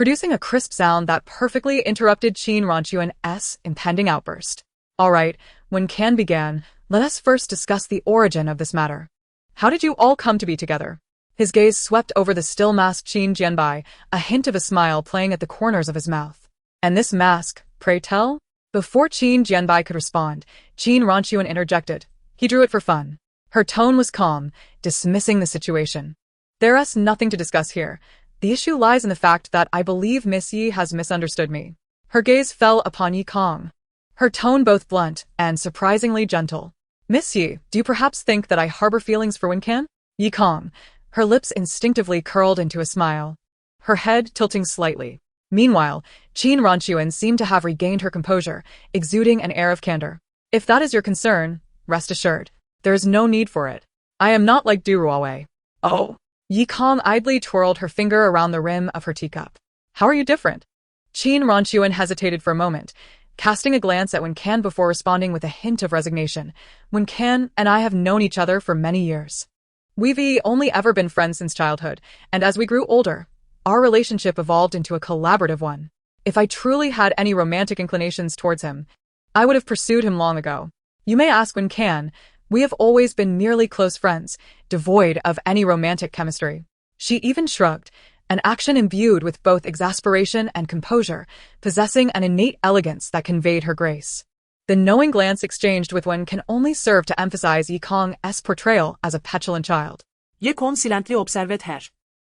producing a crisp sound that perfectly interrupted Qin Ranchuan's impending outburst. All right, when Can began, let us first discuss the origin of this matter. How did you all come to be together? His gaze swept over the still masked Qin Jianbai, a hint of a smile playing at the corners of his mouth. And this mask, pray tell? Before Qin Jianbai could respond, Qin Ranchuan interjected. He drew it for fun. Her tone was calm, dismissing the situation. There is nothing to discuss here. The issue lies in the fact that I believe Miss Yi has misunderstood me. Her gaze fell upon Yi Kong. Her tone both blunt and surprisingly gentle. Miss Yi, do you perhaps think that I harbor feelings for Wen Can? Yi Kong. Her lips instinctively curled into a smile, her head tilting slightly. Meanwhile, Qin Ranchuan seemed to have regained her composure, exuding an air of candor. If that is your concern, rest assured, there is no need for it. I am not like Du Ruowei. Oh. Yi Kong idly twirled her finger around the rim of her teacup. How are you different? Qin Ranchuan hesitated for a moment, casting a glance at Wen Can before responding with a hint of resignation. Wen Can and I have known each other for many years. We've only ever been friends since childhood, and as we grew older, our relationship evolved into a collaborative one. If I truly had any romantic inclinations towards him, I would have pursued him long ago. You may ask Wen Can, we have always been merely close friends, devoid of any romantic chemistry. She even shrugged, an action imbued with both exasperation and composure, possessing an innate elegance that conveyed her grace. The knowing glance exchanged with Wen can only serve to emphasize Yi Kong's portrayal as a petulant child. Ye Kong silently observed her.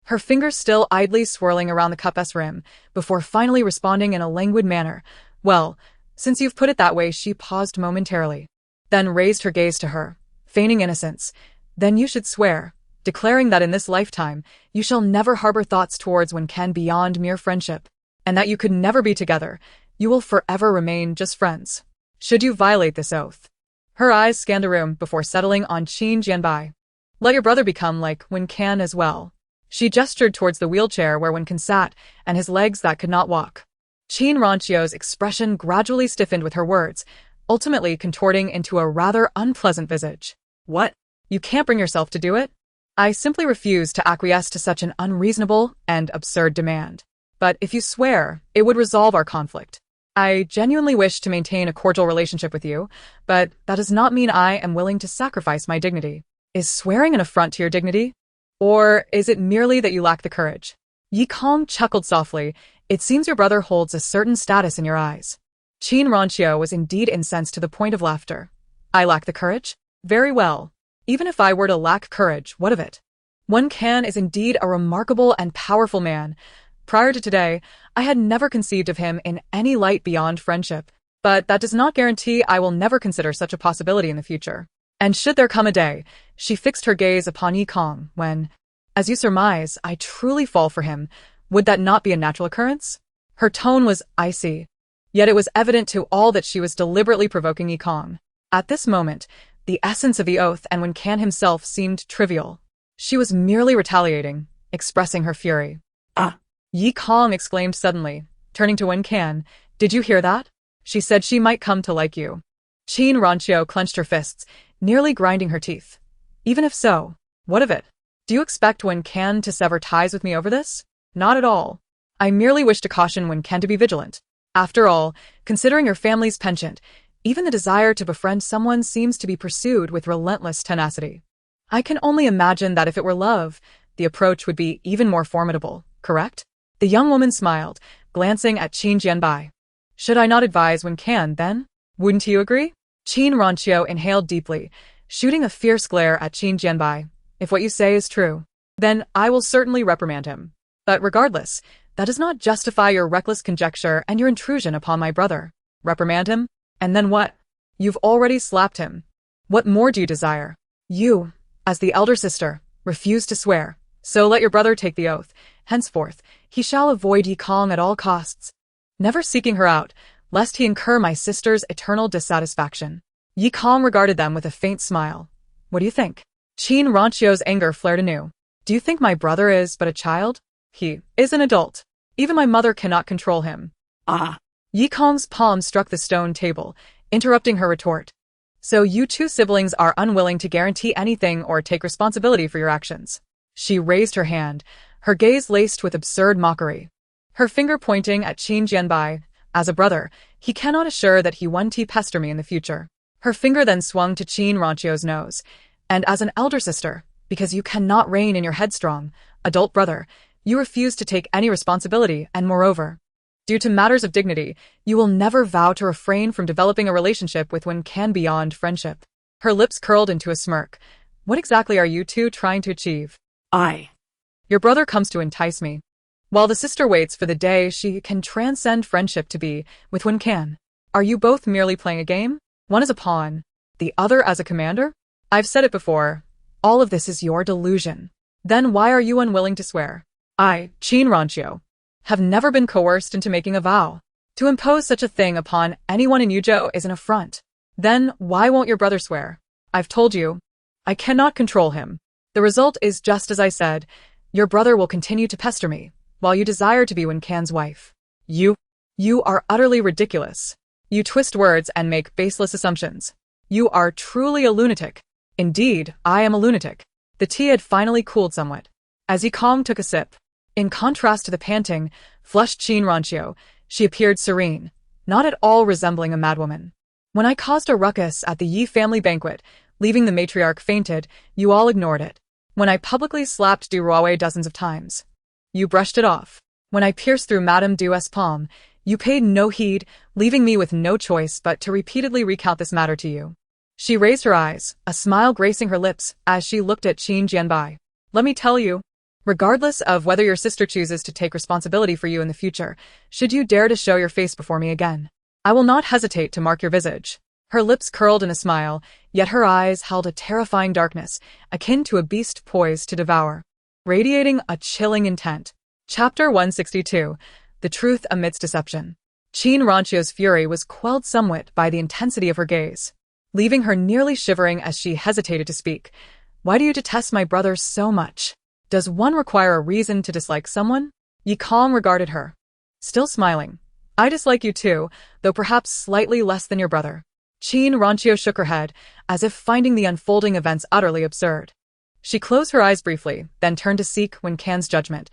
Her fingers still idly swirling around the cup's rim, before finally responding in a languid manner. Well, since you've put it that way, she paused momentarily, then raised her gaze to her, feigning innocence. Then you should swear, declaring that in this lifetime, you shall never harbor thoughts towards Wen Can beyond mere friendship, and that you could never be together. You will forever remain just friends. Should you violate this oath? Her eyes scanned the room before settling on Qin Jianbai. Let your brother become like Wen Can as well. She gestured towards the wheelchair where Wen Can sat, and his legs that could not walk. Qin Ranchuan's expression gradually stiffened with her words, ultimately contorting into a rather unpleasant visage. What? You can't bring yourself to do it? I simply refuse to acquiesce to such an unreasonable and absurd demand. But if you swear, it would resolve our conflict. I genuinely wish to maintain a cordial relationship with you, but that does not mean I am willing to sacrifice my dignity. Is swearing an affront to your dignity? Or is it merely that you lack the courage? Yi Kong chuckled softly. It seems your brother holds a certain status in your eyes. Qin Ranchuan was indeed incensed to the point of laughter. I lack the courage? Very well. Even if I were to lack courage, what of it? Wen Can is indeed a remarkable and powerful man. Prior to today, I had never conceived of him in any light beyond friendship, but that does not guarantee I will never consider such a possibility in the future. And should there come a day, she fixed her gaze upon Yi Kong, when, as you surmise, I truly fall for him, would that not be a natural occurrence? Her tone was icy, yet it was evident to all that she was deliberately provoking Yi Kong. At this moment, the essence of the oath and Wen Can himself seemed trivial. She was merely retaliating, expressing her fury. Ah! Yi Kong exclaimed suddenly, turning to Wen Can. Did you hear that? She said she might come to like you. Qin Ranchuan clenched her fists, nearly grinding her teeth. Even if so, what of it? Do you expect Wen Can to sever ties with me over this? Not at all. I merely wish to caution Wen Can to be vigilant. After all, considering your family's penchant, even the desire to befriend someone seems to be pursued with relentless tenacity. I can only imagine that if it were love, the approach would be even more formidable, correct? The young woman smiled, glancing at Qin Jianbai. Should I not advise Wen Can, then? Wouldn't you agree? Qin Ranchuan inhaled deeply, shooting a fierce glare at Qin Jianbai. If what you say is true, then I will certainly reprimand him. But regardless, that does not justify your reckless conjecture and your intrusion upon my brother. Reprimand him? And then what? You've already slapped him. What more do you desire? You, as the elder sister, refuse to swear. So let your brother take the oath. Henceforth, he shall avoid Yi Kong at all costs, never seeking her out, lest he incur my sister's eternal dissatisfaction. Yi Kong regarded them with a faint smile. What do you think? Qin Ranchuan's anger flared anew. Do you think my brother is but a child? He is an adult. Even my mother cannot control him. Ah! Yi Kong's palm struck the stone table, interrupting her retort. So you two siblings are unwilling to guarantee anything or take responsibility for your actions. She raised her hand, her gaze laced with absurd mockery. her finger pointing at Qin Jianbai. As a brother, he cannot assure that he won't pester me in the future. Her finger then swung to Qin Ranchio's nose. And as an elder sister, because you cannot rein in your headstrong, adult brother, you refuse to take any responsibility, and moreover, due to matters of dignity, you will never vow to refrain from developing a relationship with Wen Can beyond friendship. Her lips curled into a smirk. What exactly are you two trying to achieve? Your brother comes to entice me, while the sister waits for the day she can transcend friendship to be with Wen Can. Are you both merely playing a game? One as a pawn, the other as a commander? I've said it before. All of this is your delusion. Then why are you unwilling to swear? I, Qin Ranchio, have never been coerced into making a vow. To impose such a thing upon anyone in Yuzhou is an affront. Then why won't your brother swear? I've told you. I cannot control him. The result is just as I said. Your brother will continue to pester me, while you desire to be Wen Can's wife. You are utterly ridiculous. You twist words and make baseless assumptions. You are truly a lunatic. Indeed, I am a lunatic. The tea had finally cooled somewhat, as Yikong took a sip. In contrast to the panting, flushed Qin Ranchio, she appeared serene, not at all resembling a madwoman. When I caused a ruckus at the Yi family banquet, leaving the matriarch fainted, you all ignored it. When I publicly slapped Du Ruawei dozens of times, you brushed it off. When I pierced through Madame Du's palm, you paid no heed, leaving me with no choice but to repeatedly recount this matter to you. She raised her eyes, a smile gracing her lips as she looked at Qin Jianbai. Let me tell you, regardless of whether your sister chooses to take responsibility for you in the future, should you dare to show your face before me again, I will not hesitate to mark your visage. Her lips curled in a smile, yet her eyes held a terrifying darkness, akin to a beast poised to devour, radiating a chilling intent. Chapter 162. The Truth Amidst Deception. Qin Ranchio's fury was quelled somewhat by the intensity of her gaze, leaving her nearly shivering as she hesitated to speak. Why do you detest my brother so much? Does one require a reason to dislike someone? Yikong regarded her, still smiling. I dislike you too, though perhaps slightly less than your brother. Qin Ranchio shook her head, as if finding the unfolding events utterly absurd. She closed her eyes briefly, then turned to seek Wen Can's judgment.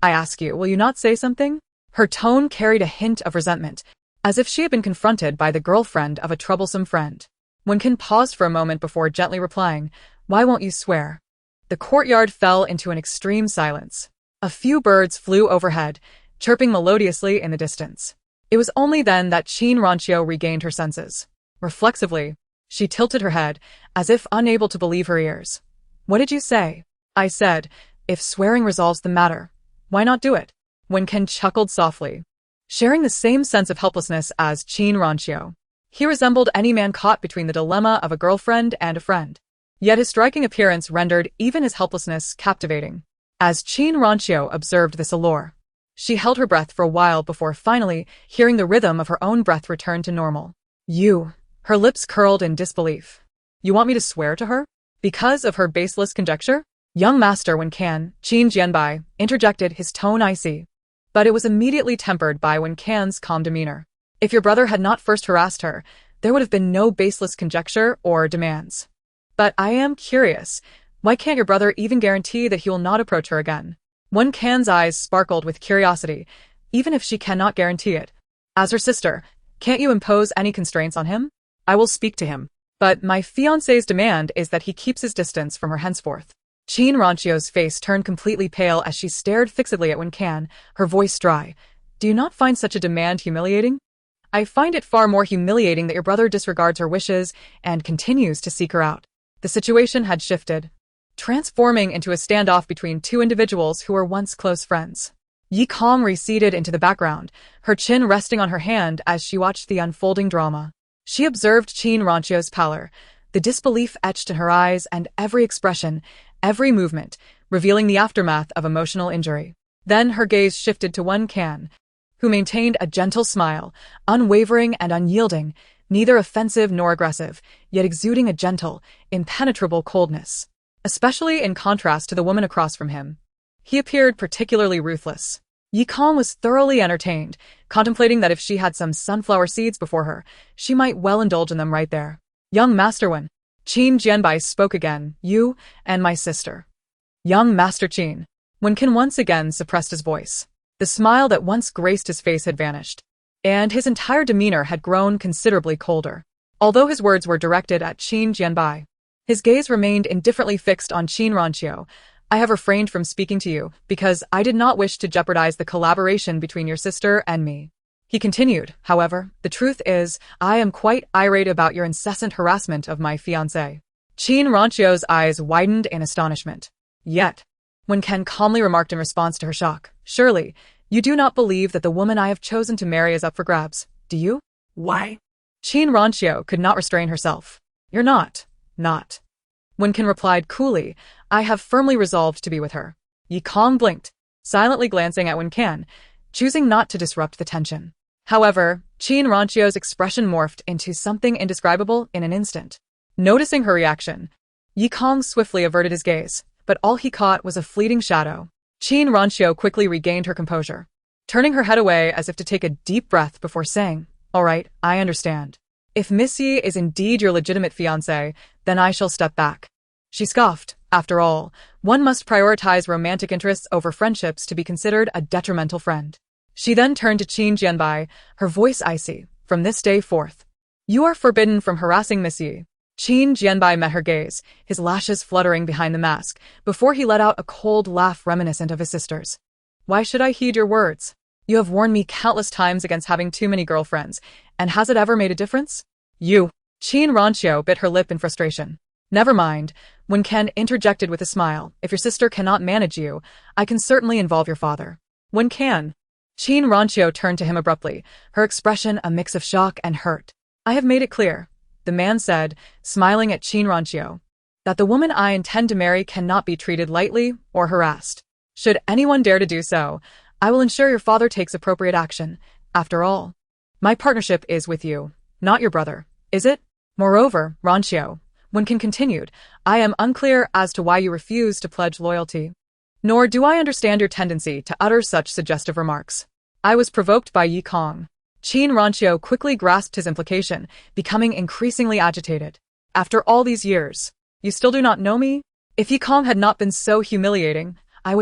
I ask you, will you not say something? Her tone carried a hint of resentment, as if she had been confronted by the girlfriend of a troublesome friend. Wen Can paused for a moment before gently replying, Why won't you swear? The courtyard fell into an extreme silence. A few birds flew overhead, chirping melodiously in the distance. It was only then that Qin Ranchio regained her senses. Reflexively, she tilted her head, as if unable to believe her ears. What did you say? I said, if swearing resolves the matter, why not do it? Wen Can chuckled softly, sharing the same sense of helplessness as Qin Ranchio. He resembled any man caught between the dilemma of a girlfriend and a friend. Yet his striking appearance rendered even his helplessness captivating. As Qin Ranchio observed this allure, she held her breath for a while before finally hearing the rhythm of her own breath return to normal. You. Her lips curled in disbelief. You want me to swear to her? Because of her baseless conjecture? Young Master Wen Can, Qin Jianbai, interjected, his tone icy. But it was immediately tempered by Wen Can's calm demeanor. If your brother had not first harassed her, there would have been no baseless conjecture or demands. But I am curious, why can't your brother even guarantee that he will not approach her again? Wen Can's eyes sparkled with curiosity, even if she cannot guarantee it. As her sister, can't you impose any constraints on him? I will speak to him. But my fiancé's demand is that he keeps his distance from her henceforth. Qin Ranchio's face turned completely pale as she stared fixedly at Wen Can, her voice dry. Do you not find such a demand humiliating? I find it far more humiliating that your brother disregards her wishes and continues to seek her out. The situation had shifted, transforming into a standoff between two individuals who were once close friends. Yikong receded into the background, her chin resting on her hand as she watched the unfolding drama. She observed Qin Ranchio's pallor, the disbelief etched in her eyes and every expression, every movement, revealing the aftermath of emotional injury. Then her gaze shifted to Wen Can, who maintained a gentle smile, unwavering and unyielding, neither offensive nor aggressive, yet exuding a gentle, impenetrable coldness. Especially in contrast to the woman across from him, he appeared particularly ruthless. Yikong was thoroughly entertained, contemplating that if she had some sunflower seeds before her, she might well indulge in them right there. Young Master Wen, Qin Jianbai spoke again, you and my sister. Young Master Qin. Wen Can once again suppressed his voice. The smile that once graced his face had vanished, and his entire demeanor had grown considerably colder. Although his words were directed at Qin Jianbai, his gaze remained indifferently fixed on Qin Ranqiu. I have refrained from speaking to you because I did not wish to jeopardize the collaboration between your sister and me. He continued, however, the truth is, I am quite irate about your incessant harassment of my fiancé. Qin Ranqiu's eyes widened in astonishment. Yet, Wen Ken calmly remarked in response to her shock, surely, you do not believe that the woman I have chosen to marry is up for grabs, do you? Why? Qin Ranqiu could not restrain herself. You're not. Wen Ken replied coolly, I have firmly resolved to be with her. Yi Kong blinked, silently glancing at Wen Ken, choosing not to disrupt the tension. However, Qin Ranqiu's expression morphed into something indescribable in an instant. Noticing her reaction, Yi Kong swiftly averted his gaze, but all he caught was a fleeting shadow. Qin Ranqiu quickly regained her composure, turning her head away as if to take a deep breath before saying, all right, I understand. If Miss Yi is indeed your legitimate fiancé, then I shall step back. She scoffed. After all, one must prioritize romantic interests over friendships to be considered a detrimental friend. She then turned to Qin Jianbai, her voice icy. From this day forth, you are forbidden from harassing Miss Yi. Qin Jianbai met her gaze, his lashes fluttering behind the mask, before he let out a cold laugh reminiscent of his sister's. Why should I heed your words? You have warned me countless times against having too many girlfriends, and has it ever made a difference? You. Qin Ranqiu bit her lip in frustration. Never mind, Wen Ken interjected with a smile. If your sister cannot manage you, I can certainly involve your father. Wen Ken. Qin Ranqiu turned to him abruptly, her expression a mix of shock and hurt. I have made it clear, the man said, smiling at Qin Ranqiu, that the woman I intend to marry cannot be treated lightly or harassed. Should anyone dare to do so, I will ensure your father takes appropriate action. After all, my partnership is with you, not your brother, is it? Moreover, Ranqiu, Wen Ken continued, I am unclear as to why you refuse to pledge loyalty. Nor do I understand your tendency to utter such suggestive remarks. I was provoked by Yi Kong. Qin Ranqiu quickly grasped his implication, becoming increasingly agitated. After all these years, you still do not know me? If Yi Kong had not been so humiliating, I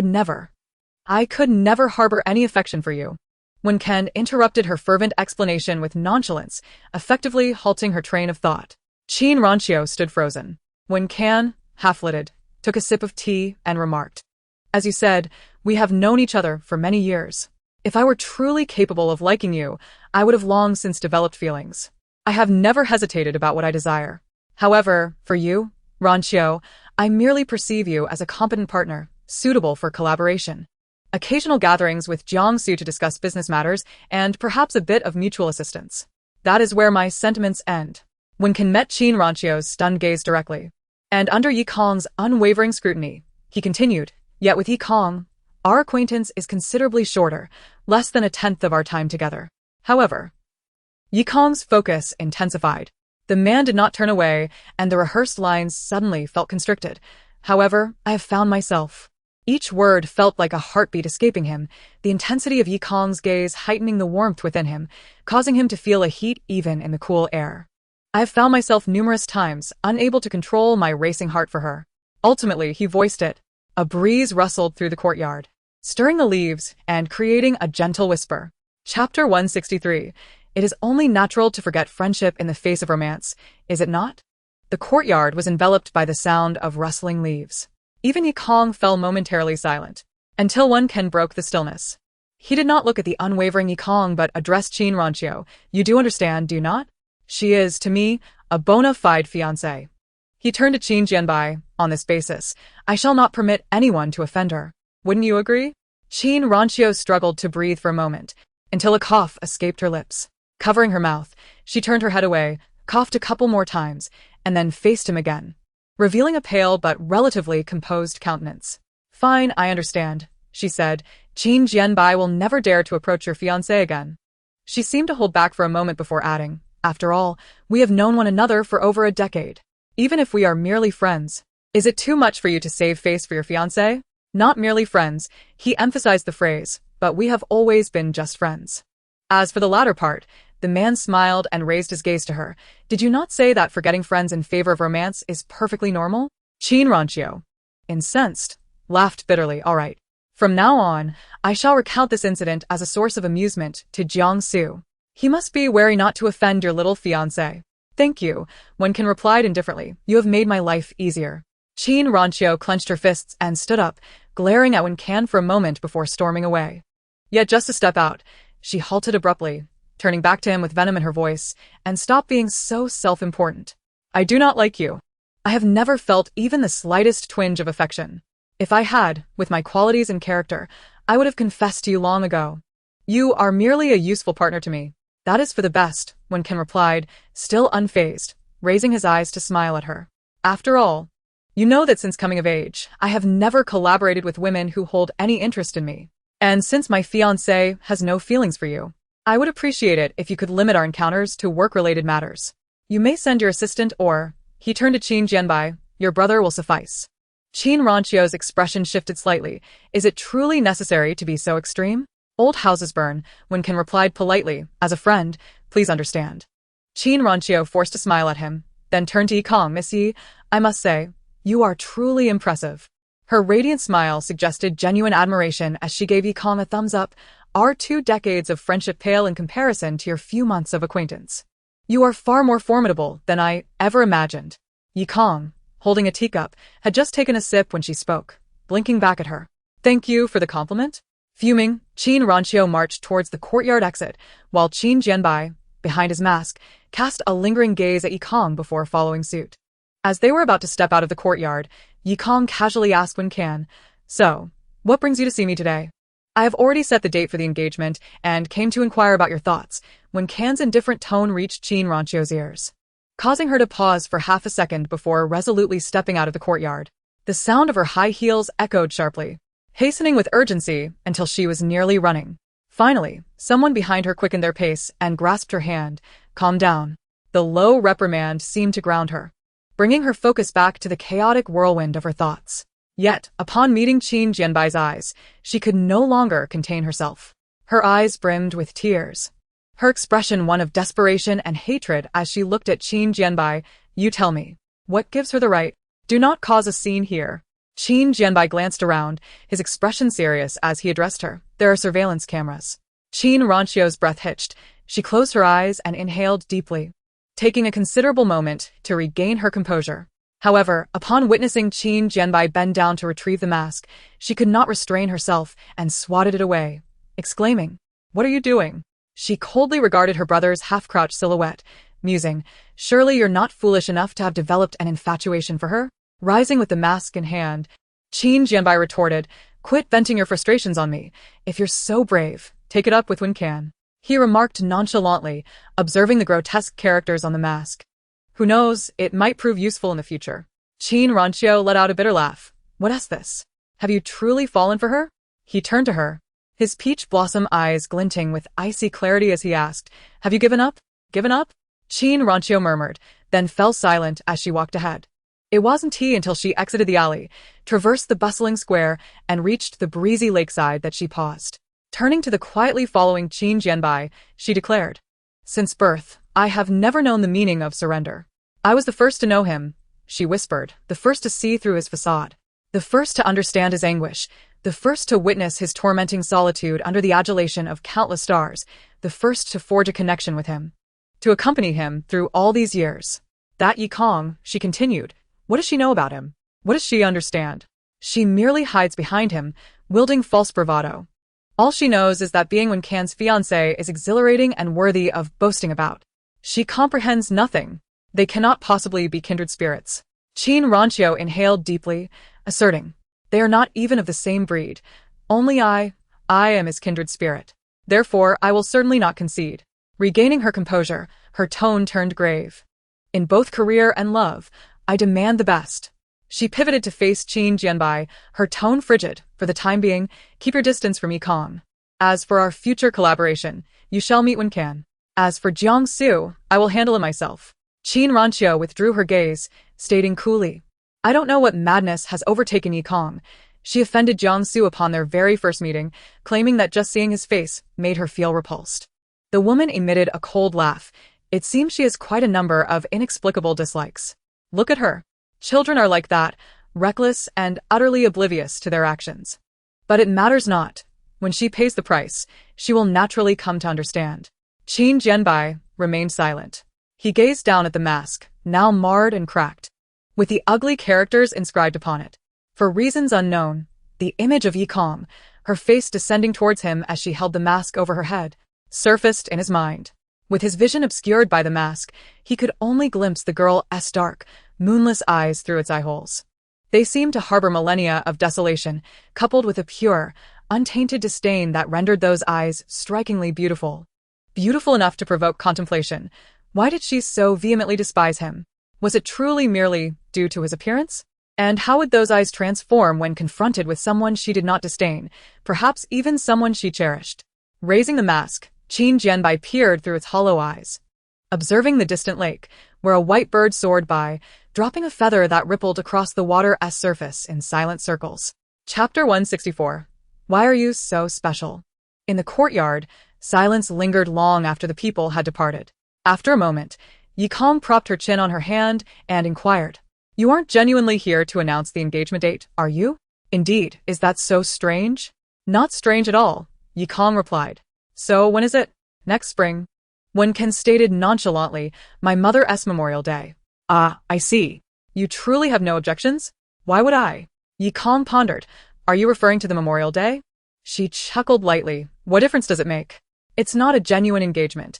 could never harbor any affection for you. Wen Ken interrupted her fervent explanation with nonchalance, effectively halting her train of thought. Qin Ranqiu stood frozen. Wen Ken, half-lidded, took a sip of tea and remarked, as you said, we have known each other for many years. If I were truly capable of liking you, I would have long since developed feelings. I have never hesitated about what I desire. However, for you, Ranqiu, I merely perceive you as a competent partner, suitable for collaboration. Occasional gatherings with Jiangsu to discuss business matters, and perhaps a bit of mutual assistance. That is where my sentiments end. Wen Ken met Qin Ranqiu's stunned gaze directly, and under Yi Kong's unwavering scrutiny, he continued, yet with Yi Kong, our acquaintance is considerably shorter, less than a tenth of our time together. However, Yi Kong's focus intensified. The man did not turn away, and the rehearsed lines suddenly felt constricted. However, I have found myself. Each word felt like a heartbeat escaping him, the intensity of Yi Kong's gaze heightening the warmth within him, causing him to feel a heat even in the cool air. I have found myself numerous times, unable to control my racing heart for her. Ultimately, he voiced it. A breeze rustled through the courtyard, stirring the leaves and creating a gentle whisper. Chapter 163. It is only natural to forget friendship in the face of romance, is it not? The courtyard was enveloped by the sound of rustling leaves. Even Yi Kong fell momentarily silent, until Wen Ken broke the stillness. He did not look at the unwavering Yi Kong but addressed Qin Ranqiu. You do understand, do you not? She is, to me, a bona fide fiancée. He turned to Qin Jianbai. On this basis, I shall not permit anyone to offend her. Wouldn't you agree? Qin Ranqiu struggled to breathe for a moment, until a cough escaped her lips. Covering her mouth, she turned her head away, coughed a couple more times, and then faced him again, revealing a pale but relatively composed countenance. Fine, I understand, she said. Qin Jianbai will never dare to approach your fiancé again. She seemed to hold back for a moment before adding, after all, we have known one another for over a decade. Even if we are merely friends, is it too much for you to save face for your fiancé? Not merely friends, he emphasized the phrase, but we have always been just friends. As for the latter part, the man smiled and raised his gaze to her. Did you not say that forgetting friends in favor of romance is perfectly normal? Qin Ranqiu, incensed, laughed bitterly. All right, From now on, I shall recount this incident as a source of amusement to Jiangsu. He must be wary not to offend your little fiancé. Thank you, Wenkin replied indifferently. You have made my life easier. Qin Ranqiu clenched her fists and stood up, glaring at Wenkan for a moment before storming away. Yet just a step out, she halted abruptly, turning back to him with venom in her voice, and stop being so self-important. I do not like you. I have never felt even the slightest twinge of affection. If I had, with my qualities and character, I would have confessed to you long ago. You are merely a useful partner to me. That is for the best, Wenkin replied, still unfazed, raising his eyes to smile at her. After all, you know that since coming of age, I have never collaborated with women who hold any interest in me. And since my fiancé has no feelings for you, I would appreciate it if you could limit our encounters to work-related matters. You may send your assistant or, he turned to Qin Jianbai, your brother will suffice. Qin Ranqiu's expression shifted slightly. Is it truly necessary to be so extreme? Old houses burn, Wenkin replied politely, as a friend, please understand. Qin Ranqiu forced a smile at him, then turned to Yikong. Miss Yi, I must say, you are truly impressive. Her radiant smile suggested genuine admiration as she gave Yikong a thumbs up. Our 2 decades of friendship pale in comparison to your few months of acquaintance. You are far more formidable than I ever imagined. Yikong, holding a teacup, had just taken a sip when she spoke, blinking back at her. Thank you for the compliment. Fuming, Qin Ranqiu marched towards the courtyard exit, while Qin Jianbai, behind his mask, cast a lingering gaze at Yikong before following suit. As they were about to step out of the courtyard, Yikong casually asked Wenkan, So, what brings you to see me today? I have already set the date for the engagement and came to inquire about your thoughts, when Kan's indifferent tone reached Qin Ranqiu's ears, causing her to pause for half a second before resolutely stepping out of the courtyard. The sound of her high heels echoed sharply, hastening with urgency until she was nearly running. Finally, someone behind her quickened their pace and grasped her hand. Calm down. The low reprimand seemed to ground her, bringing her focus back to the chaotic whirlwind of her thoughts. Yet, upon meeting Qin Jianbai's eyes, she could no longer contain herself. Her eyes brimmed with tears, her expression one of desperation and hatred as she looked at Qin Jianbai. You tell me, what gives her the right? Do not cause a scene here. Qin Jianbai glanced around, his expression serious as he addressed her. There are surveillance cameras. Qin Ranqiu's breath hitched. She closed her eyes and inhaled deeply, taking a considerable moment to regain her composure. However, upon witnessing Qin Jianbai bend down to retrieve the mask, she could not restrain herself and swatted it away, exclaiming, What are you doing? She coldly regarded her brother's half-crouched silhouette, musing, Surely you're not foolish enough to have developed an infatuation for her? Rising with the mask in hand, Qin Jianbai retorted, Quit venting your frustrations on me. If you're so brave, take it up with Wenkan. He remarked nonchalantly, observing the grotesque characters on the mask. Who knows, it might prove useful in the future. Qin Ranqiu let out a bitter laugh. What is this? Have you truly fallen for her? He turned to her, his peach blossom eyes glinting with icy clarity as he asked, Have you given up? Given up? Qin Ranqiu murmured, then fell silent as she walked ahead. It wasn't he until she exited the alley, traversed the bustling square, and reached the breezy lakeside that she paused. Turning to the quietly following Qin Jianbai, she declared, Since birth, I have never known the meaning of surrender. I was the first to know him, she whispered, the first to see through his facade, the first to understand his anguish, the first to witness his tormenting solitude under the adulation of countless stars, the first to forge a connection with him, to accompany him through all these years. That Yikong, she continued, what does she know about him? What does she understand? She merely hides behind him, wielding false bravado. All she knows is that being Wenkan's fiancé is exhilarating and worthy of boasting about. She comprehends nothing. They cannot possibly be kindred spirits. Qin Ranqiu inhaled deeply, asserting, They are not even of the same breed. Only I am his kindred spirit. Therefore, I will certainly not concede. Regaining her composure, her tone turned grave. In both career and love, I demand the best. She pivoted to face Qin Jianbai, her tone frigid. For the time being, keep your distance from Yikong. As for our future collaboration, you shall meet Wenkan. As for Jiangsu, I will handle it myself. Qin Ranqiu withdrew her gaze, stating coolly, I don't know what madness has overtaken Yikong. She offended Jiangsu upon their very first meeting, claiming that just seeing his face made her feel repulsed. The woman emitted a cold laugh. It seems she has quite a number of inexplicable dislikes. Look at her. Children are like that, reckless and utterly oblivious to their actions. But it matters not. When she pays the price, she will naturally come to understand. Qin Jianbai remained silent. He gazed down at the mask, now marred and cracked, with the ugly characters inscribed upon it. For reasons unknown, the image of Yi Kong, her face descending towards him as she held the mask over her head, surfaced in his mind. With his vision obscured by the mask, he could only glimpse the girl's dark, moonless eyes through its eyeholes. They seemed to harbor millennia of desolation, coupled with a pure, untainted disdain that rendered those eyes strikingly beautiful. Beautiful enough to provoke contemplation. Why did she so vehemently despise him? Was it truly merely due to his appearance? And how would those eyes transform when confronted with someone she did not disdain, perhaps even someone she cherished? Raising the mask, Qin Jianbai peered through its hollow eyes, observing the distant lake, where a white bird soared by, dropping a feather that rippled across the water's surface in silent circles. Chapter 164. Why are you so special? In the courtyard, silence lingered long after the people had departed. After a moment, Yi Kong propped her chin on her hand and inquired, "You aren't genuinely here to announce the engagement date, are you?" "Indeed, is that so strange?" "Not strange at all," Yi Kong replied. "So when is it?" "Next spring." Wen Ken stated nonchalantly, "My mother's Memorial Day." "Ah, I see. You truly have no objections?" "Why would I?" Yi Kong pondered. "Are you referring to the Memorial Day?" She chuckled lightly. "What difference does it make? It's not a genuine engagement.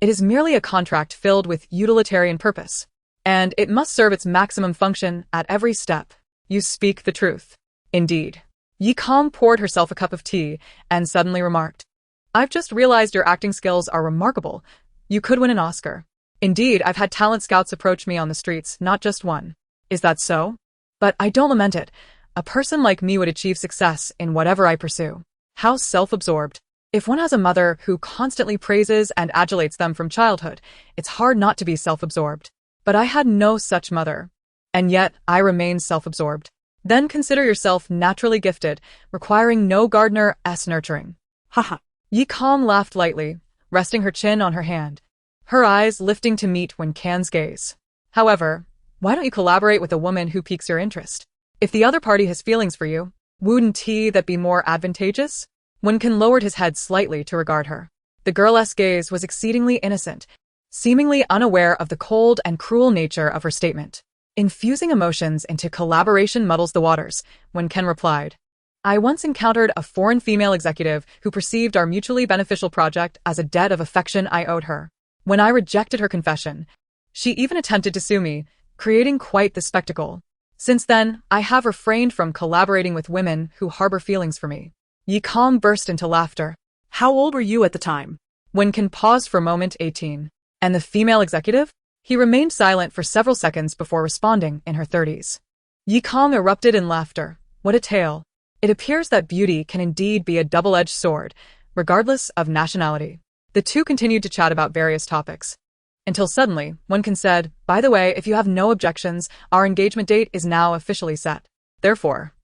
It is merely a contract filled with utilitarian purpose. And it must serve its maximum function at every step." "You speak the truth." "Indeed." Yi Kong poured herself a cup of tea and suddenly remarked, "I've just realized your acting skills are remarkable. You could win an Oscar." "Indeed, I've had talent scouts approach me on the streets, not just one." "Is that so?" "But I don't lament it. A person like me would achieve success in whatever I pursue." How self-absorbed. If one has a mother who constantly praises and adulates them from childhood, it's hard not to be self-absorbed. But I had no such mother. And yet, I remained self-absorbed. Then consider yourself naturally gifted, requiring no gardener's nurturing. Haha. Yi Kong laughed lightly, resting her chin on her hand, her eyes lifting to meet Wen Can's gaze. "However, why don't you collaborate with a woman who piques your interest? If the other party has feelings for you, wouldn't that be more advantageous?" Wen Can lowered his head slightly to regard her. The girl's gaze was exceedingly innocent, seemingly unaware of the cold and cruel nature of her statement. "Infusing emotions into collaboration muddles the waters," Wen Can replied. "I once encountered a foreign female executive who perceived our mutually beneficial project as a debt of affection I owed her. When I rejected her confession, she even attempted to sue me, creating quite the spectacle. Since then, I have refrained from collaborating with women who harbor feelings for me." Yi Kong burst into laughter. How old were you at the time? Wen Can paused for a moment. 18. "And the female executive?" He remained silent for several seconds before responding, "In her 30s. Yi Kong erupted in laughter. What a tale. It appears that beauty can indeed be a double-edged sword, regardless of nationality. The two continued to chat about various topics. Until suddenly, Wen Can said, "By the way, if you have no objections, our engagement date is now officially set. Therefore,"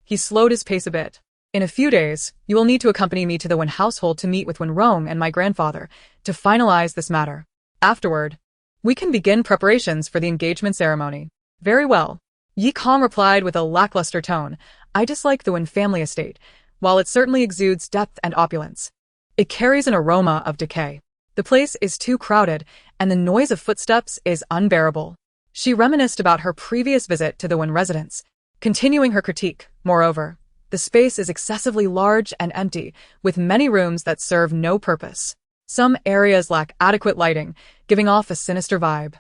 he slowed his pace a bit, "in a few days, you will need to accompany me to the Wen household to meet with Wen Rong and my grandfather, to finalize this matter. Afterward, we can begin preparations for the engagement ceremony." "Very well," Yi Kong replied with a lackluster tone. "I dislike the Wen family estate, while it certainly exudes depth and opulence. It carries an aroma of decay. The place is too crowded, and the noise of footsteps is unbearable." She reminisced about her previous visit to the Wen residence, continuing her critique. "Moreover, the space is excessively large and empty, with many rooms that serve no purpose. Some areas lack adequate lighting, giving off a sinister vibe.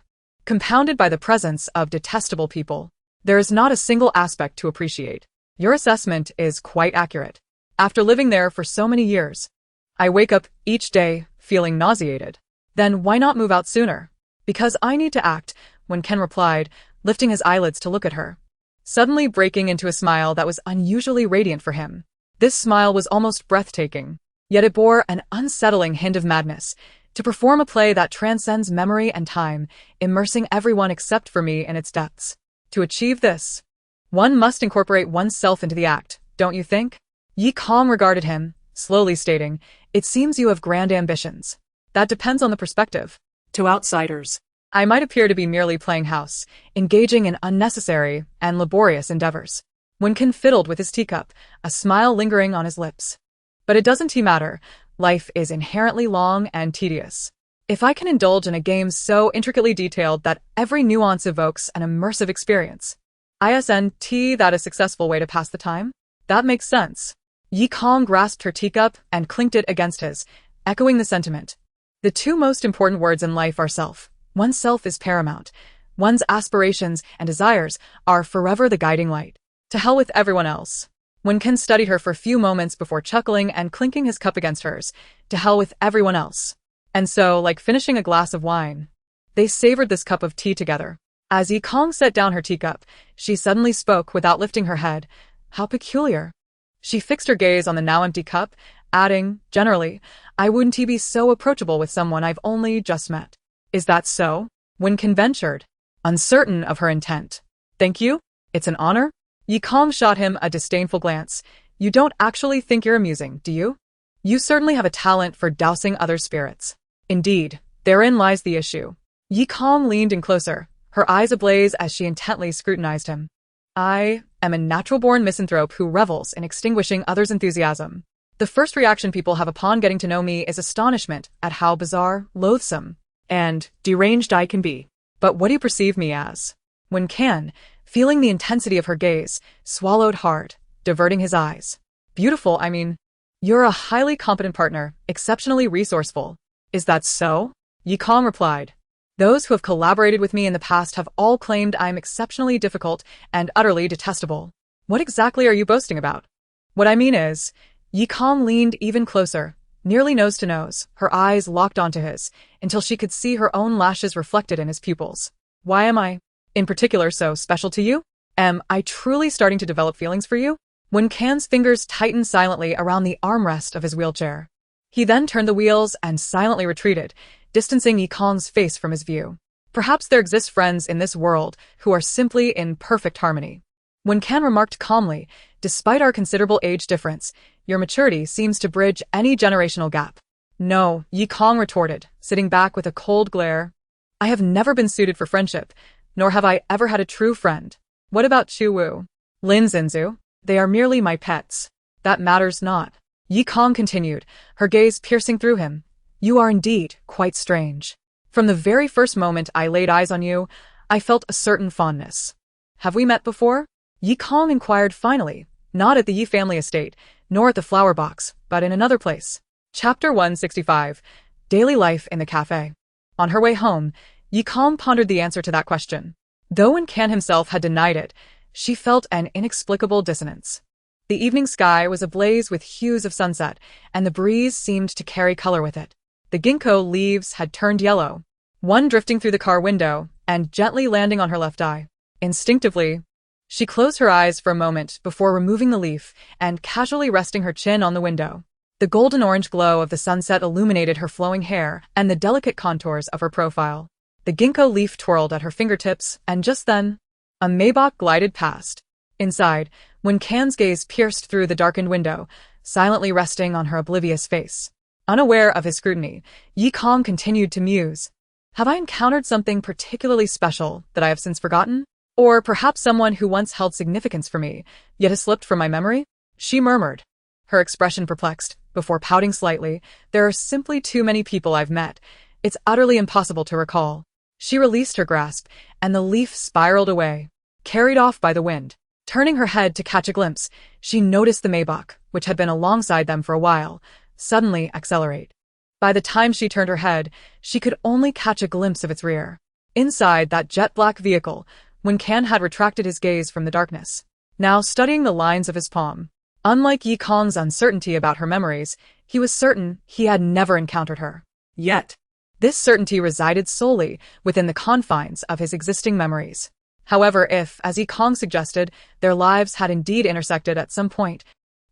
Compounded by the presence of detestable people, there is not a single aspect to appreciate." "Your assessment is quite accurate. After living there for so many years, I wake up each day feeling nauseated." "Then why not move out sooner?" "Because I need to act," Wen Ken replied, lifting his eyelids to look at her, suddenly breaking into a smile that was unusually radiant for him. This smile was almost breathtaking, yet it bore an unsettling hint of madness. "To perform a play that transcends memory and time, immersing everyone except for me in its depths. To achieve this, one must incorporate oneself into the act, don't you think?" Yi Kong regarded him, slowly stating, "It seems you have grand ambitions." "That depends on the perspective. To outsiders, I might appear to be merely playing house, engaging in unnecessary and laborious endeavors. Wen fiddled with his teacup, a smile lingering on his lips. But it doesn't matter. Life is inherently long and tedious. If I can indulge in a game so intricately detailed that every nuance evokes an immersive experience, isn't that a successful way to pass the time? That makes sense. Yi Kong grasped her teacup and clinked it against his, echoing the sentiment. The two most important words in life are self. One's self is paramount. One's aspirations and desires are forever the guiding light. To hell with everyone else. Wen studied her for a few moments before chuckling and clinking his cup against hers. To hell with everyone else. And so, like finishing a glass of wine, they savored this cup of tea together. As Yi Kong set down her teacup, she suddenly spoke without lifting her head. How peculiar. She fixed her gaze on the now empty cup, adding, generally, I wouldn't be so approachable with someone I've only just met. Is that so? Wen ventured, uncertain of her intent. Thank you? It's an honor? Yi Kong shot him a disdainful glance. You don't actually think you're amusing, do you? You certainly have a talent for dousing other spirits. Indeed, therein lies the issue. Yi Kong leaned in closer, her eyes ablaze as she intently scrutinized him. I am a natural-born misanthrope who revels in extinguishing others' enthusiasm. The first reaction people have upon getting to know me is astonishment at how bizarre, loathsome, and deranged I can be. But what do you perceive me as? Wen, feeling the intensity of her gaze, swallowed hard, diverting his eyes. Beautiful, I mean. You're a highly competent partner, exceptionally resourceful. Is that so? Yi Kong replied. Those who have collaborated with me in the past have all claimed I am exceptionally difficult and utterly detestable. What exactly are you boasting about? What I mean is, Yi Kong leaned even closer, nearly nose to nose, her eyes locked onto his, until she could see her own lashes reflected in his pupils. Why am I, in particular, so special to you? Am I truly starting to develop feelings for you? Wen's fingers tightened silently around the armrest of his wheelchair. He then turned the wheels and silently retreated, distancing Yi Kong's face from his view. Perhaps there exist friends in this world who are simply in perfect harmony. Wen remarked calmly, despite our considerable age difference, your maturity seems to bridge any generational gap. No, Yi Kong retorted, sitting back with a cold glare. I have never been suited for friendship, nor have I ever had a true friend. What about Chu Wu? Lin Zinzu? They are merely my pets. That matters not. Yi Kong continued, her gaze piercing through him. You are indeed quite strange. From the very first moment I laid eyes on you, I felt a certain fondness. Have we met before? Yi Kong inquired finally, not at the Yi family estate, nor at the flower box, but in another place. Chapter 165. Daily Life in the Cafe. On her way home, Yi Kong pondered the answer to that question. Though Wen himself had denied it, she felt an inexplicable dissonance. The evening sky was ablaze with hues of sunset, and the breeze seemed to carry color with it. The ginkgo leaves had turned yellow, one drifting through the car window and gently landing on her left eye. Instinctively, she closed her eyes for a moment before removing the leaf and casually resting her chin on the window. The golden-orange glow of the sunset illuminated her flowing hair and the delicate contours of her profile. The ginkgo leaf twirled at her fingertips, and just then, a Maybach glided past. Inside, Wen's gaze pierced through the darkened window, silently resting on her oblivious face. Unaware of his scrutiny, Yi Kong continued to muse. Have I encountered something particularly special that I have since forgotten? Or perhaps someone who once held significance for me, yet has slipped from my memory? She murmured, her expression perplexed, before pouting slightly. There are simply too many people I've met. It's utterly impossible to recall. She released her grasp, and the leaf spiraled away, carried off by the wind. Turning her head to catch a glimpse, she noticed the Maybach, which had been alongside them for a while, suddenly accelerate. By the time she turned her head, she could only catch a glimpse of its rear. Inside that jet-black vehicle, Wen had retracted his gaze from the darkness, now studying the lines of his palm. Unlike Yi Kong's uncertainty about her memories, he was certain he had never encountered her. Yet, this certainty resided solely within the confines of his existing memories. However, if, as Yi Kong suggested, their lives had indeed intersected at some point,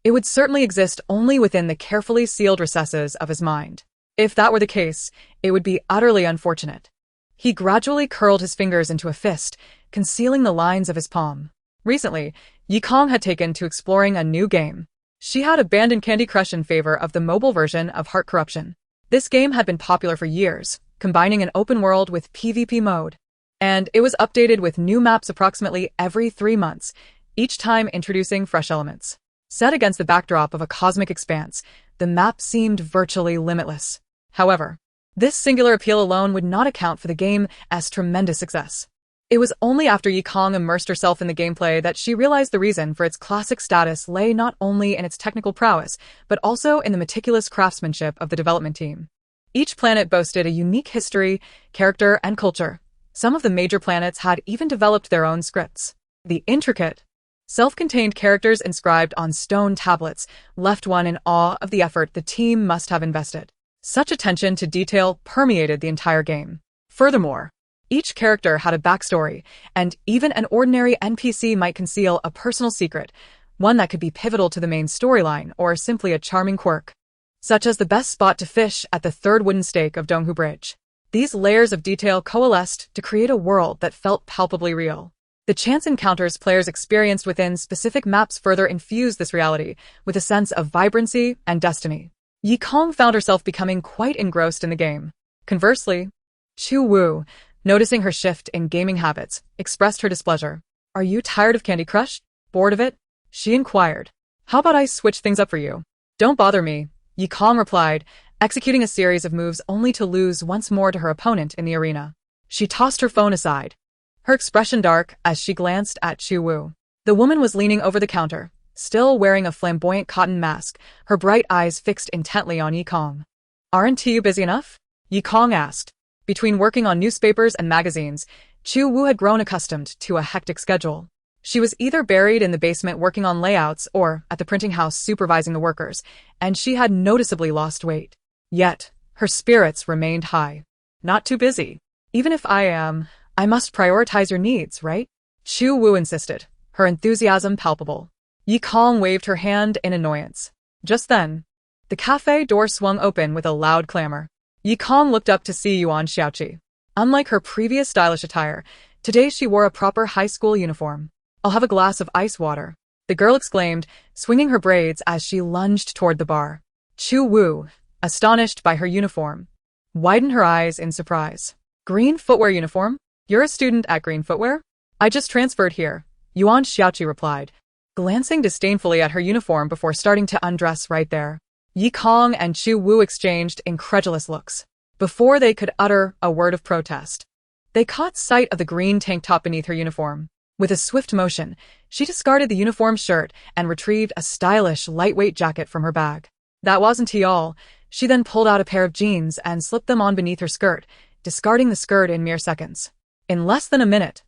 it would certainly exist only within the carefully sealed recesses of his mind. If that were the case, it would be utterly unfortunate. He gradually curled his fingers into a fist, concealing the lines of his palm. Recently, Yi Kong had taken to exploring a new game. She had abandoned Candy Crush in favor of the mobile version of Heart Corruption. This game had been popular for years, combining an open world with PvP mode. And it was updated with new maps approximately every 3 months, each time introducing fresh elements. Set against the backdrop of a cosmic expanse, the map seemed virtually limitless. However, this singular appeal alone would not account for the game's tremendous success. It was only after Yi Kong immersed herself in the gameplay that she realized the reason for its classic status lay not only in its technical prowess, but also in the meticulous craftsmanship of the development team. Each planet boasted a unique history, character, and culture. Some of the major planets had even developed their own scripts. The intricate, self-contained characters inscribed on stone tablets left one in awe of the effort the team must have invested. Such attention to detail permeated the entire game. Furthermore, each character had a backstory, and even an ordinary NPC might conceal a personal secret, one that could be pivotal to the main storyline or simply a charming quirk, such as the best spot to fish at the third wooden stake of Donghu Bridge. These layers of detail coalesced to create a world that felt palpably real. The chance encounters players experienced within specific maps further infused this reality with a sense of vibrancy and destiny. Yi Kong found herself becoming quite engrossed in the game. Conversely, Chu Wu, noticing her shift in gaming habits, expressed her displeasure. "Are you tired of Candy Crush? Bored of it?" she inquired. "How about I switch things up for you?" "Don't bother me," Yi Kong replied, executing a series of moves only to lose once more to her opponent in the arena. She tossed her phone aside, her expression dark as she glanced at Chu Wu. The woman was leaning over the counter, still wearing a flamboyant cotton mask, her bright eyes fixed intently on Yi Kong. "Aren't you busy enough?" Yi Kong asked. Between working on newspapers and magazines, Chu Wu had grown accustomed to a hectic schedule. She was either buried in the basement working on layouts or at the printing house supervising the workers, and she had noticeably lost weight. Yet, her spirits remained high. "Not too busy. Even if I am, I must prioritize your needs, right?" Chu Wu insisted, her enthusiasm palpable. Yi Kong waved her hand in annoyance. Just then, the cafe door swung open with a loud clamor. Yi Kong looked up to see Yuan Xiaoqi. Unlike her previous stylish attire, today she wore a proper high school uniform. "I'll have a glass of ice water," the girl exclaimed, swinging her braids as she lunged toward the bar. Chu Wu, astonished by her uniform, widened her eyes in surprise. "Green footwear uniform? You're a student at Green Footwear?" "I just transferred here," Yuan Xiaoqi replied, glancing disdainfully at her uniform before starting to undress right there. Yi Kong and Chu Wu exchanged incredulous looks. Before they could utter a word of protest, they caught sight of the green tank top beneath her uniform. With a swift motion, she discarded the uniform shirt and retrieved a stylish, lightweight jacket from her bag. That wasn't all. She then pulled out a pair of jeans and slipped them on beneath her skirt, discarding the skirt in mere seconds. In less than a minute,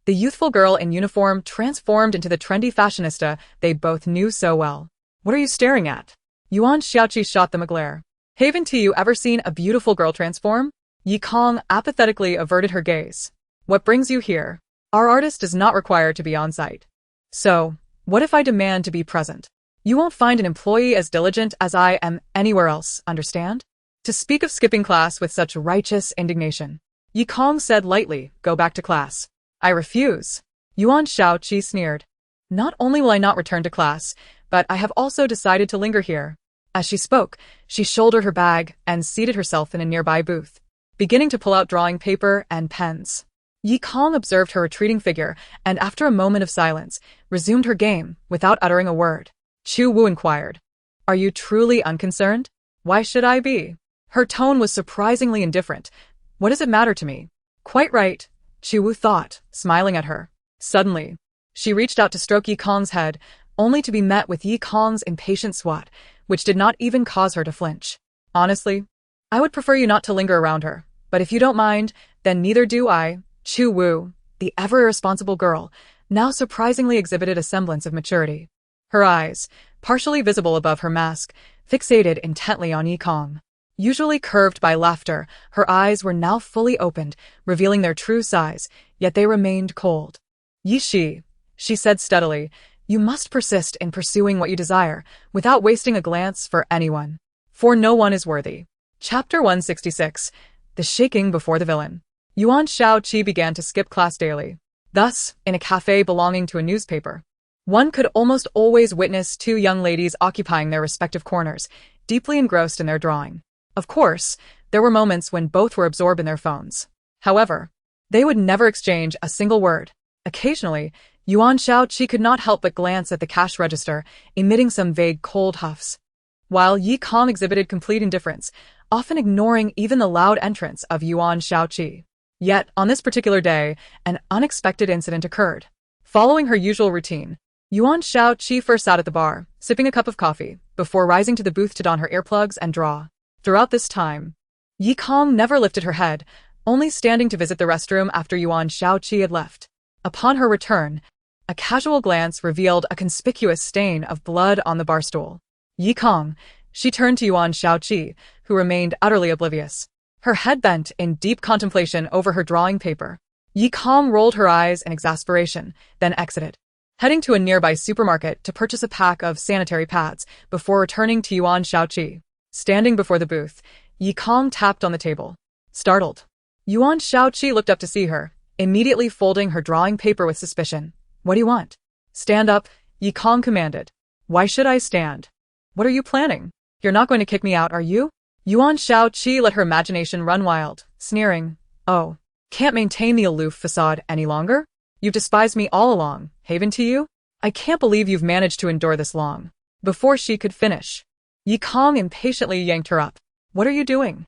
the youthful girl in uniform transformed into the trendy fashionista they both knew so well. "What are you staring at?" Yuan Xiaoqi shot them a glare. "Haven't you ever seen a beautiful girl transform?" Yi Kong apathetically averted her gaze. "What brings you here? Our artist does not require to be on site. So, what if I demand to be present? You won't find an employee as diligent as I am anywhere else, understand?" To speak of skipping class with such righteous indignation, Yi Kong said lightly, "Go back to class." "I refuse." Yuan Xiaoqi sneered. "Not only will I not return to class, but I have also decided to linger here." As she spoke, she shouldered her bag and seated herself in a nearby booth, beginning to pull out drawing paper and pens. Yi Kong observed her retreating figure and, after a moment of silence, resumed her game without uttering a word. Chu Wu inquired, "Are you truly unconcerned?" "Why should I be?" Her tone was surprisingly indifferent. "What does it matter to me?" "Quite right," Chu Wu thought, smiling at her. Suddenly, she reached out to stroke Yi Kong's head, only to be met with Yi Kong's impatient swat, which did not even cause her to flinch. "Honestly, I would prefer you not to linger around her, but if you don't mind, then neither do I." Chu Wu, the ever-irresponsible girl, now surprisingly exhibited a semblance of maturity. Her eyes, partially visible above her mask, fixated intently on Yi Kong. Usually curved by laughter, her eyes were now fully opened, revealing their true size, yet they remained cold. "Yi Shi," she said steadily, "you must persist in pursuing what you desire, without wasting a glance for anyone. For no one is worthy." Chapter 166, The Shaking Before the Villain. Yuan Xiaoqi began to skip class daily. Thus, in a cafe belonging to a newspaper, one could almost always witness two young ladies occupying their respective corners, deeply engrossed in their drawing. Of course, there were moments when both were absorbed in their phones. However, they would never exchange a single word. Occasionally, Yuan Shaoqi could not help but glance at the cash register, emitting some vague cold huffs. While Yi Kong exhibited complete indifference, often ignoring even the loud entrance of Yuan Shaoqi. Yet, on this particular day, an unexpected incident occurred. Following her usual routine, Yuan Shaoqi first sat at the bar, sipping a cup of coffee, before rising to the booth to don her earplugs and draw. Throughout this time, Yi Kong never lifted her head, only standing to visit the restroom after Yuan Shaoqi had left. Upon her return, a casual glance revealed a conspicuous stain of blood on the bar stool. Yi Kong, she turned to Yuan Shaoqi, who remained utterly oblivious. Her head bent in deep contemplation over her drawing paper. Yi Kong rolled her eyes in exasperation, then exited, heading to a nearby supermarket to purchase a pack of sanitary pads before returning to Yuan Shaoqi. Standing before the booth, Yi Kong tapped on the table. Startled, Yuan Shaoqi looked up to see her, immediately folding her drawing paper with suspicion. What do you want? Stand up, Yi Kong commanded. Why should I stand? What are you planning? You're not going to kick me out, are you? Yuan Shaoqi let her imagination run wild, sneering. Oh, can't maintain the aloof facade any longer? You've despised me all along, haven to you? I can't believe you've managed to endure this long. Before she could finish, Yi Kong impatiently yanked her up. What are you doing?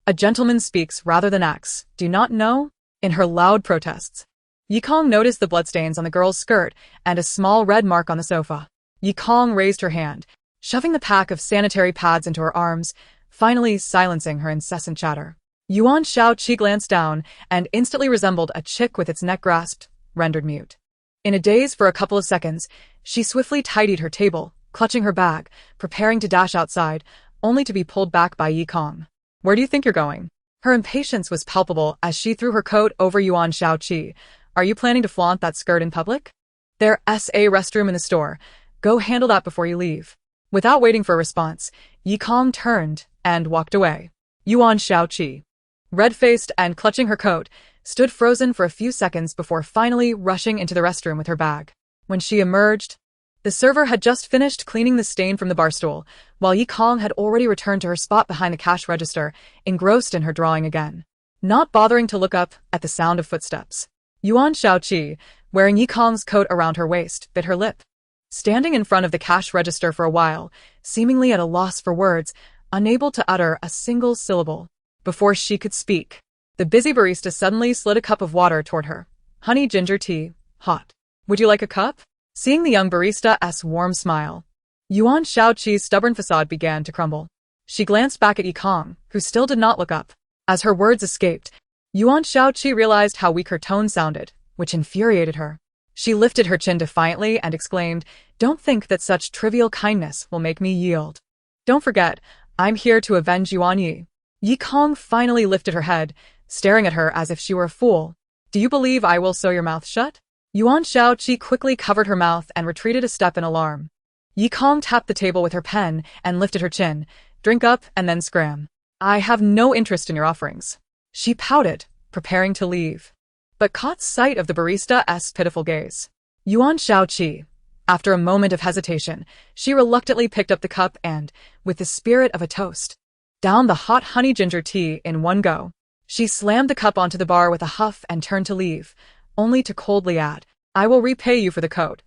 A gentleman speaks rather than acts, do you not know? In her loud protests, Yi Kong noticed the bloodstains on the girl's skirt and a small red mark on the sofa. Yi Kong raised her hand, shoving the pack of sanitary pads into her arms, finally silencing her incessant chatter. Yuan Shaoqi glanced down and instantly resembled a chick with its neck grasped, rendered mute. In a daze for a couple of seconds, she swiftly tidied her table, clutching her bag, preparing to dash outside, only to be pulled back by Yi Kong. Where do you think you're going? Her impatience was palpable as she threw her coat over Yuan Shaoqi. Are you planning to flaunt that skirt in public? There's a restroom in the store. Go handle that before you leave. Without waiting for a response, Yi Kong turned and walked away. Yuan Shaoqi, red-faced and clutching her coat, stood frozen for a few seconds before finally rushing into the restroom with her bag. When she emerged, the server had just finished cleaning the stain from the bar stool, while Yi Kong had already returned to her spot behind the cash register, engrossed in her drawing again. Not bothering to look up at the sound of footsteps, Yuan Shaoqi, wearing Yi Kong's coat around her waist, bit her lip. Standing in front of the cash register for a while, seemingly at a loss for words, unable to utter a single syllable. Before she could speak, the busy barista suddenly slid a cup of water toward her. Honey ginger tea, hot. Would you like a cup? Seeing the young barista's warm smile, Yuan Shaoqi's stubborn facade began to crumble. She glanced back at Yi Kong, who still did not look up. As her words escaped, Yuan Shaoqi realized how weak her tone sounded, which infuriated her. She lifted her chin defiantly and exclaimed, "Don't think that such trivial kindness will make me yield. Don't forget, I'm here to avenge Yuan Yi." Yi Kong finally lifted her head, staring at her as if she were a fool. "Do you believe I will sew your mouth shut?" Yuan Shaoqi quickly covered her mouth and retreated a step in alarm. Yi Kong tapped the table with her pen and lifted her chin. "Drink up and then scram. I have no interest in your offerings." She pouted, preparing to leave, but caught sight of the barista's pitiful gaze. Yuan Shaoqi, after a moment of hesitation, she reluctantly picked up the cup and, with the spirit of a toast, downed the hot honey ginger tea in one go. She slammed the cup onto the bar with a huff and turned to leave, only to coldly add, "I will repay you for the coat.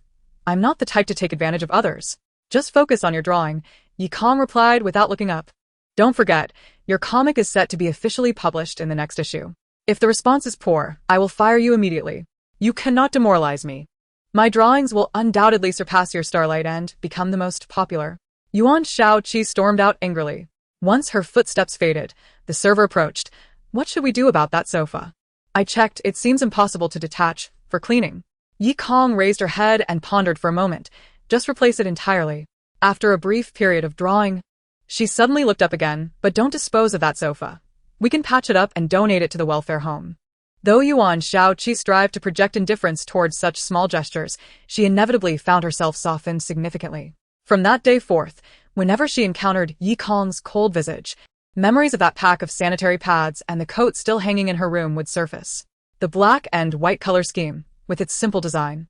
I'm not the type to take advantage of others. Just focus on your drawing," Yi Kong replied without looking up. "Don't forget, your comic is set to be officially published in the next issue. If the response is poor, I will fire you immediately. You cannot demoralize me. My drawings will undoubtedly surpass your Starlight and become the most popular." Yuan Shaoqi stormed out angrily. Once her footsteps faded, the server approached. "What should we do about that sofa? I checked, it seems impossible to detach, for cleaning." Yi Kong raised her head and pondered for a moment. "Just replace it entirely." After a brief period of drawing, she suddenly looked up again. "But don't dispose of that sofa. We can patch it up and donate it to the welfare home." Though Yuan Shaoqi strived to project indifference towards such small gestures, she inevitably found herself softened significantly. From that day forth, whenever she encountered Yi Kong's cold visage, memories of that pack of sanitary pads and the coat still hanging in her room would surface. The black and white color scheme, with its simple design,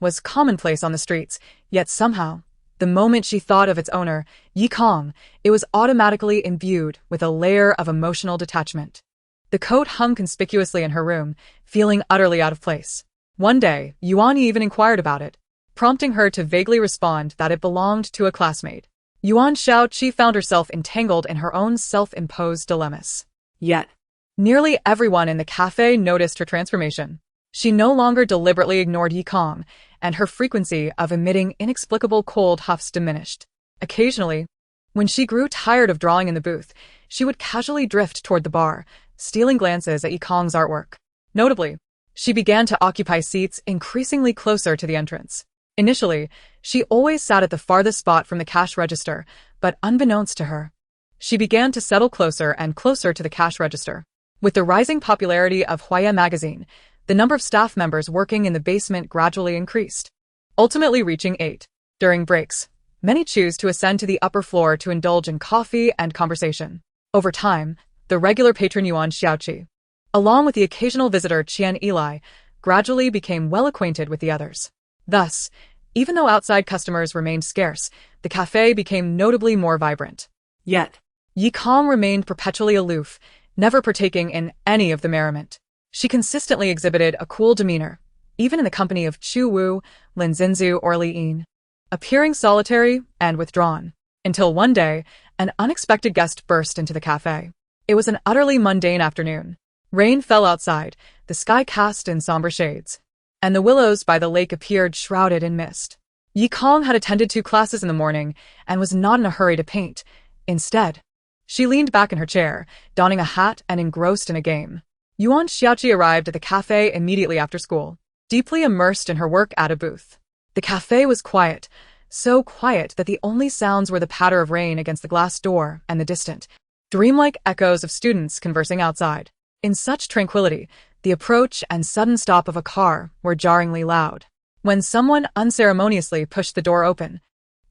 was commonplace on the streets, yet somehow, the moment she thought of its owner, Yi Kong, it was automatically imbued with a layer of emotional detachment. The coat hung conspicuously in her room, feeling utterly out of place. One day, Yuan even inquired about it, prompting her to vaguely respond that it belonged to a classmate. Yuan Xiaoqi found herself entangled in her own self-imposed dilemmas. Yet, Nearly everyone in the cafe noticed her transformation. She no longer deliberately ignored Yi Kong, and her frequency of emitting inexplicable cold huffs diminished. Occasionally, when she grew tired of drawing in the booth, she would casually drift toward the bar, stealing glances at Yi Kong's artwork. Notably, she began to occupy seats increasingly closer to the entrance. Initially, she always sat at the farthest spot from the cash register, but unbeknownst to her, she began to settle closer and closer to the cash register. With the rising popularity of Huaya magazine, the number of staff members working in the basement gradually increased, ultimately reaching 8. During breaks, many choose to ascend to the upper floor to indulge in coffee and conversation. Over time, the regular patron Yuan Xiaoqi, along with the occasional visitor Qian Eli, gradually became well acquainted with the others. Thus, even though outside customers remained scarce, the cafe became notably more vibrant. yet, Yi Kong remained perpetually aloof, never partaking in any of the merriment. She consistently exhibited a cool demeanor, even in the company of Chu Wu, Lin Zinzu, or Li Yin, appearing solitary and withdrawn, until one day, an unexpected guest burst into the cafe. It was an utterly mundane afternoon. Rain fell outside, the sky cast in somber shades, and the willows by the lake appeared shrouded in mist. Yi Kong had attended 2 classes in the morning and was not in a hurry to paint. Instead, she leaned back in her chair, donning a hat and engrossed in a game. Yuan Xiaoqi arrived at the cafe immediately after school, deeply immersed in her work at a booth. The cafe was quiet, so quiet that the only sounds were the patter of rain against the glass door and the distant, dreamlike echoes of students conversing outside. In such tranquility, the approach and sudden stop of a car were jarringly loud. When someone unceremoniously pushed the door open,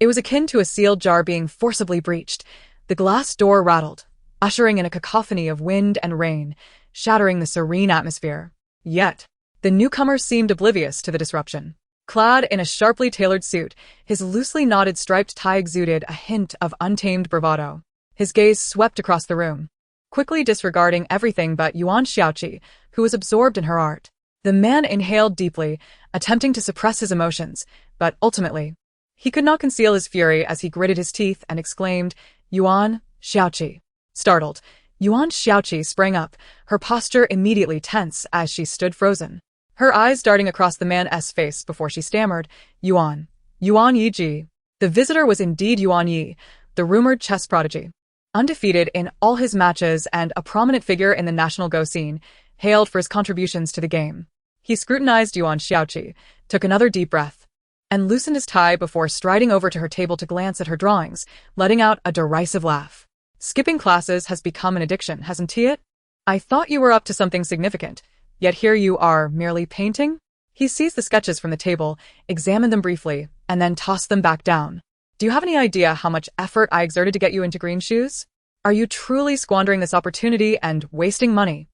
it was akin to a sealed jar being forcibly breached. The glass door rattled, ushering in a cacophony of wind and rain, shattering the serene atmosphere. Yet, the newcomer seemed oblivious to the disruption. Clad in a sharply tailored suit, his loosely knotted striped tie exuded a hint of untamed bravado. His gaze swept across the room, quickly disregarding everything but Yuan Xiaoqi, who was absorbed in her art. The man inhaled deeply, attempting to suppress his emotions, but ultimately, he could not conceal his fury as he gritted his teeth and exclaimed, "Yuan Xiaoqi." Startled, Yuan Xiaoqi sprang up, her posture immediately tense as she stood frozen, her eyes darting across the man's face before she stammered, Yuan Yi Ji." The visitor was indeed Yuan Yi, the rumored chess prodigy. Undefeated in all his matches and a prominent figure in the national Go scene, hailed for his contributions to the game. He scrutinized Yuan Xiaoqi, took another deep breath, and loosened his tie before striding over to her table to glance at her drawings, letting out a derisive laugh. "Skipping classes has become an addiction, hasn't it? I thought you were up to something significant, yet here you are merely painting?" He seized the sketches from the table, examined them briefly, and then tossed them back down. "Do you have any idea how much effort I exerted to get you into green shoes? Are you truly squandering this opportunity and wasting money?"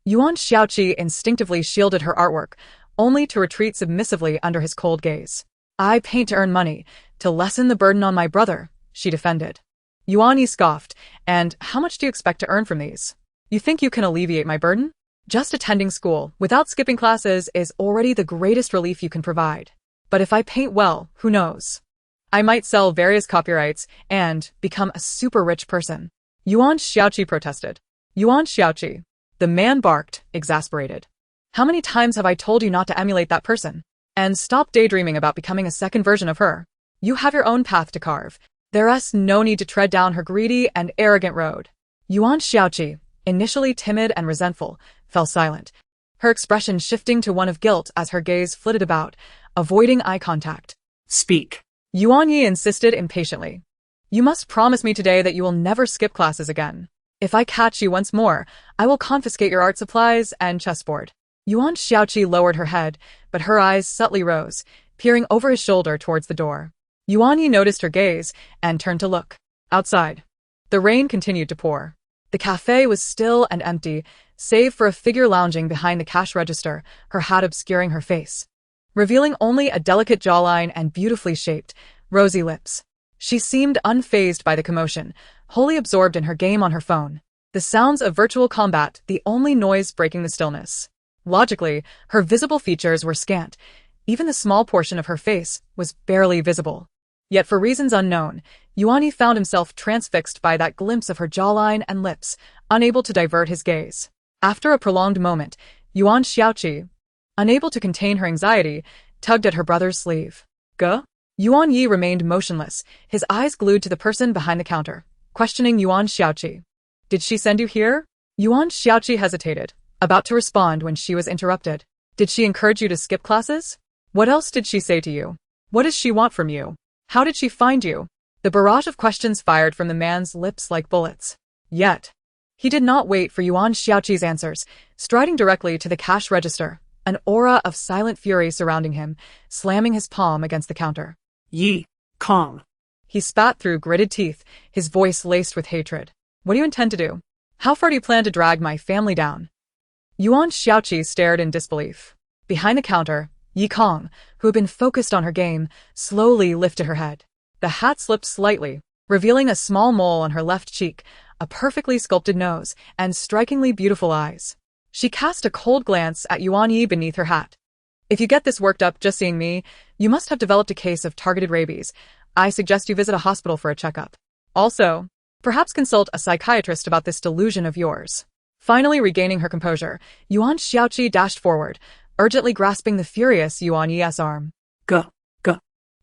Yuan Xiaoqi instinctively shielded her artwork, only to retreat submissively under his cold gaze. "I paint to earn money, to lessen the burden on my brother," she defended. Yuan Yi scoffed, "And how much do you expect to earn from these? You think you can alleviate my burden? Just attending school, without skipping classes, is already the greatest relief you can provide. But if I paint well, who knows? I might sell various copyrights and become a super rich person." Yuan Xiaoqi protested. "Yuan Xiaoqi," the man barked, exasperated. "How many times have I told you not to emulate that person? And stop daydreaming about becoming a second version of her. You have your own path to carve. There's no need to tread down her greedy and arrogant road." Yuan Xiaoqi, initially timid and resentful, fell silent, her expression shifting to one of guilt as her gaze flitted about, avoiding eye contact. Speak. Yuan Yi insisted impatiently. "You must promise me today that you will never skip classes again. If I catch you once more, I will confiscate your art supplies and chessboard." Yuan Xiaoqi lowered her head, but her eyes subtly rose, peering over his shoulder towards the door. Yuan Yi noticed her gaze and turned to look. Outside, the rain continued to pour. The cafe was still and empty, save for a figure lounging behind the cash register, her hat obscuring her face, revealing only a delicate jawline and beautifully shaped, rosy lips. She seemed unfazed by the commotion, wholly absorbed in her game on her phone, the sounds of virtual combat the only noise breaking the stillness. Logically, her visible features were scant. Even the small portion of her face was barely visible. Yet for reasons unknown, Yuan Yi found himself transfixed by that glimpse of her jawline and lips, unable to divert his gaze. After a prolonged moment, Yuan Xiaoqi, unable to contain her anxiety, tugged at her brother's sleeve. Guh? Yuan Yi remained motionless, his eyes glued to the person behind the counter, questioning Yuan Xiaoqi. Did she send you here? Yuan Xiaoqi hesitated, about to respond when she was interrupted. Did she encourage you to skip classes? What else did she say to you? What does she want from you? How did she find you? The barrage of questions fired from the man's lips like bullets. Yet, he did not wait for Yuan Xiaoqi's answers, striding directly to the cash register, an aura of silent fury surrounding him, slamming his palm against the counter. Yi Kong. He spat through gritted teeth, his voice laced with hatred. What do you intend to do? How far do you plan to drag my family down? Yuan Xiaoqi stared in disbelief. Behind the counter, Yi Kong, who had been focused on her game, slowly lifted her head. The hat slipped slightly, revealing a small mole on her left cheek, a perfectly sculpted nose, and strikingly beautiful eyes. She cast a cold glance at Yuan Yi beneath her hat. If you get this worked up just seeing me, you must have developed a case of targeted rabies. I suggest you visit a hospital for a checkup. Also, perhaps consult a psychiatrist about this delusion of yours. Finally regaining her composure, Yuan Xiaoqi dashed forward, urgently grasping the furious Yuan Yi's arm. Guh.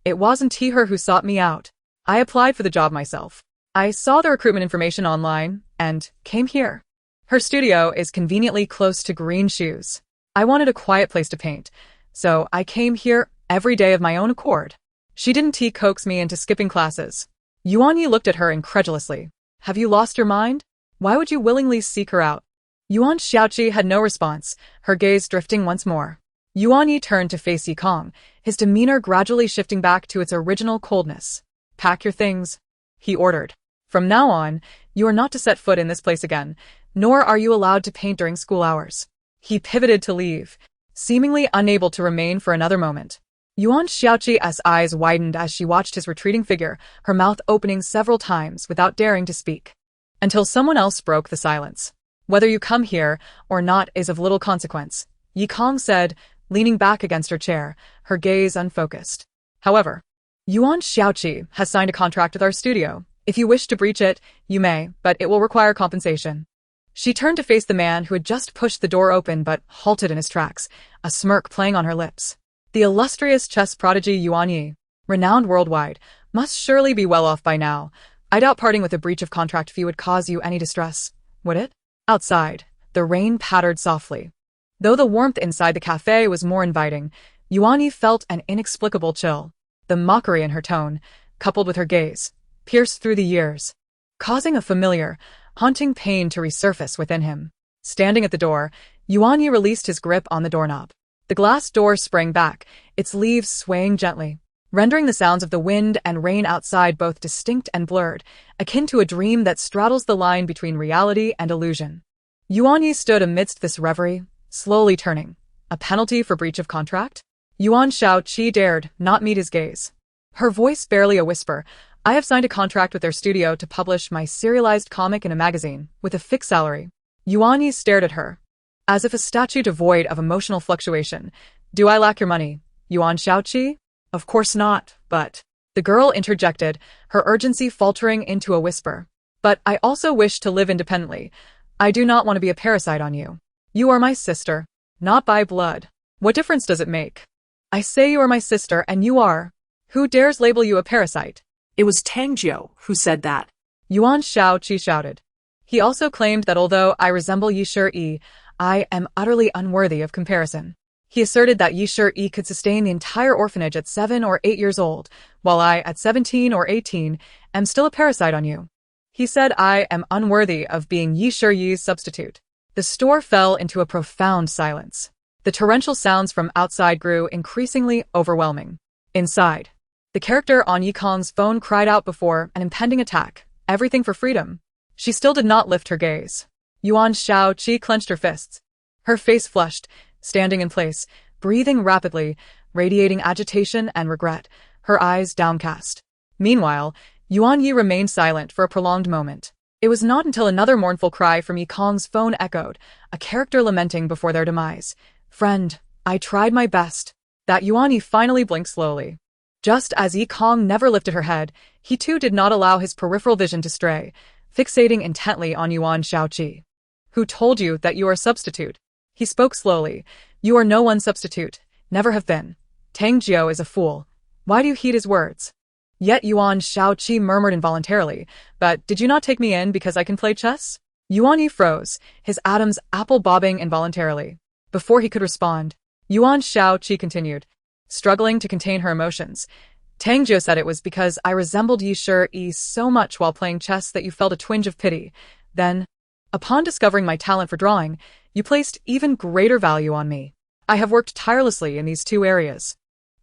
It wasn't her who sought me out. I applied for the job myself. I saw the recruitment information online, and came here. Her studio is conveniently close to Green Shoes. I wanted a quiet place to paint, so I came here every day of my own accord. She didn't coax me into skipping classes. Yuan Yi looked at her incredulously. Have you lost your mind? Why would you willingly seek her out? Yuan Xiaoqi had no response, her gaze drifting once more. Yuan Yi turned to face Yi Kong, his demeanor gradually shifting back to its original coldness. Pack your things, he ordered. From now on, you are not to set foot in this place again, nor are you allowed to paint during school hours. He pivoted to leave, seemingly unable to remain for another moment. Yuan Xiaoqi's eyes widened as she watched his retreating figure, her mouth opening several times without daring to speak. Until someone else broke the silence. Whether you come here or not is of little consequence, Yi Kong said, leaning back against her chair, her gaze unfocused. However, Yuan Xiaoqi has signed a contract with our studio. If you wish to breach it, you may, but it will require compensation. She turned to face the man who had just pushed the door open but halted in his tracks, a smirk playing on her lips. The illustrious chess prodigy Yuan Yi, renowned worldwide, must surely be well off by now. I doubt parting with a breach of contract fee would cause you any distress, would it? Outside, the rain pattered softly. Though the warmth inside the cafe was more inviting, Yuan Yi felt an inexplicable chill. The mockery in her tone, coupled with her gaze, pierced through the years, causing a familiar, haunting pain to resurface within him. Standing at the door, Yuan Yi released his grip on the doorknob. The glass door sprang back, its leaves swaying gently, rendering the sounds of the wind and rain outside both distinct and blurred, akin to a dream that straddles the line between reality and illusion. Yuan Yi stood amidst this reverie, slowly turning. A penalty for breach of contract? Yuan Xiaoqi dared not meet his gaze. Her voice barely a whisper. I have signed a contract with their studio to publish my serialized comic in a magazine, with a fixed salary. Yuan Yi stared at her, as if a statue devoid of emotional fluctuation. Do I lack your money, Yuan Xiaoqi? Of course not, but... The girl interjected, her urgency faltering into a whisper. But I also wish to live independently. I do not want to be a parasite on you. You are my sister, not by blood. What difference does it make? I say you are my sister and you are. Who dares label you a parasite? It was Tang Jiu who said that. Yuan Xiaoqi shouted. He also claimed that although I resemble Yi Shi, I am utterly unworthy of comparison. He asserted that Yi Shi could sustain the entire orphanage at 7 or 8 years old, while I, at 17 or 18, am still a parasite on you. He said I am unworthy of being Yi Shi's substitute. The store fell into a profound silence. The torrential sounds from outside grew increasingly overwhelming. Inside, the character on Yi Kong's phone cried out before an impending attack. Everything for freedom. She still did not lift her gaze. Yuan Xiaoqi clenched her fists. Her face flushed, standing in place, breathing rapidly, radiating agitation and regret, her eyes downcast. Meanwhile, Yuan Yi remained silent for a prolonged moment. It was not until another mournful cry from Yi Kong's phone echoed, a character lamenting before their demise. Friend, I tried my best. That Yuan Yi finally blinked slowly. Just as Yi Kong never lifted her head, he too did not allow his peripheral vision to stray, fixating intently on Yuan Shaoqi. Who told you that you are a substitute? He spoke slowly. You are no one's substitute, never have been. Tang Jiao is a fool. Why do you heed his words? Yet Yuan Shaoqi murmured involuntarily, but did you not take me in because I can play chess? Yuan Yi froze, his Adam's apple bobbing involuntarily. Before he could respond, Yuan Shaoqi continued, struggling to contain her emotions. Tang Jiao said it was because I resembled Yi Shi so much while playing chess that you felt a twinge of pity. Then, upon discovering my talent for drawing, you placed even greater value on me. I have worked tirelessly in these two areas,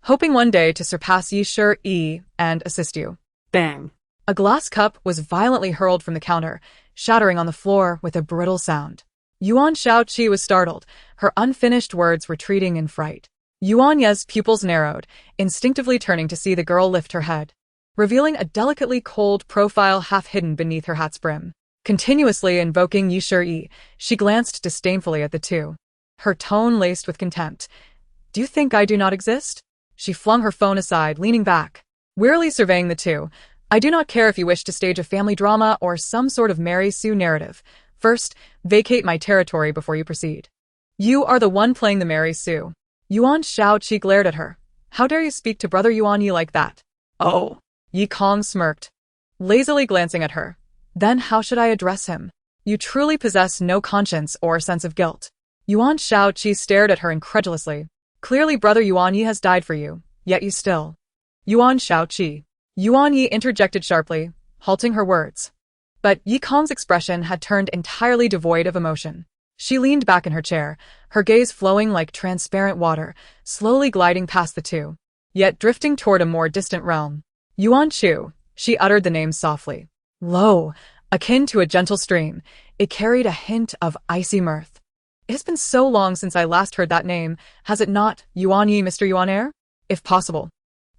hoping one day to surpass Yi Shi and assist you. Bang. A glass cup was violently hurled from the counter, shattering on the floor with a brittle sound. Yuan Shaoqi was startled, her unfinished words retreating in fright. Yuan Ye's pupils narrowed, instinctively turning to see the girl lift her head, revealing a delicately cold profile half hidden beneath her hat's brim. Continuously invoking Yi Shi, she glanced disdainfully at the two, her tone laced with contempt. Do you think I do not exist? She flung her phone aside, leaning back, wearily surveying the two. I do not care if you wish to stage a family drama or some sort of Mary Sue narrative. First, vacate my territory before you proceed. You are the one playing the Mary Sue. Yuan Shaoqi glared at her. How dare you speak to brother Yuan Yi like that? Oh. Yi Kong smirked, lazily glancing at her. Then how should I address him? You truly possess no conscience or sense of guilt. Yuan Shaoqi stared at her incredulously. Clearly brother Yuan Yi has died for you, yet you still. Yuan Shaoqi. Yuan Yi interjected sharply, halting her words. But Yi Kong's expression had turned entirely devoid of emotion. She leaned back in her chair, her gaze flowing like transparent water, slowly gliding past the two, yet drifting toward a more distant realm. Yuan Chu, she uttered the name softly. Low, akin to a gentle stream, it carried a hint of icy mirth. It has been so long since I last heard that name, has it not, Yuan Yi, Mr. Yuan Heir? If possible,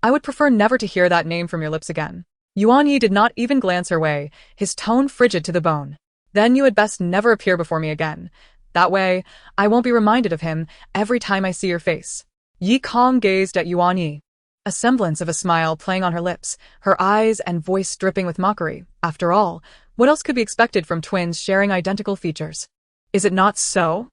I would prefer never to hear that name from your lips again. Yuan Yi did not even glance her way, his tone frigid to the bone. Then you had best never appear before me again. That way, I won't be reminded of him every time I see your face. Yi Kong gazed at Yuan Yi, a semblance of a smile playing on her lips, her eyes and voice dripping with mockery. After all, what else could be expected from twins sharing identical features? Is it not so?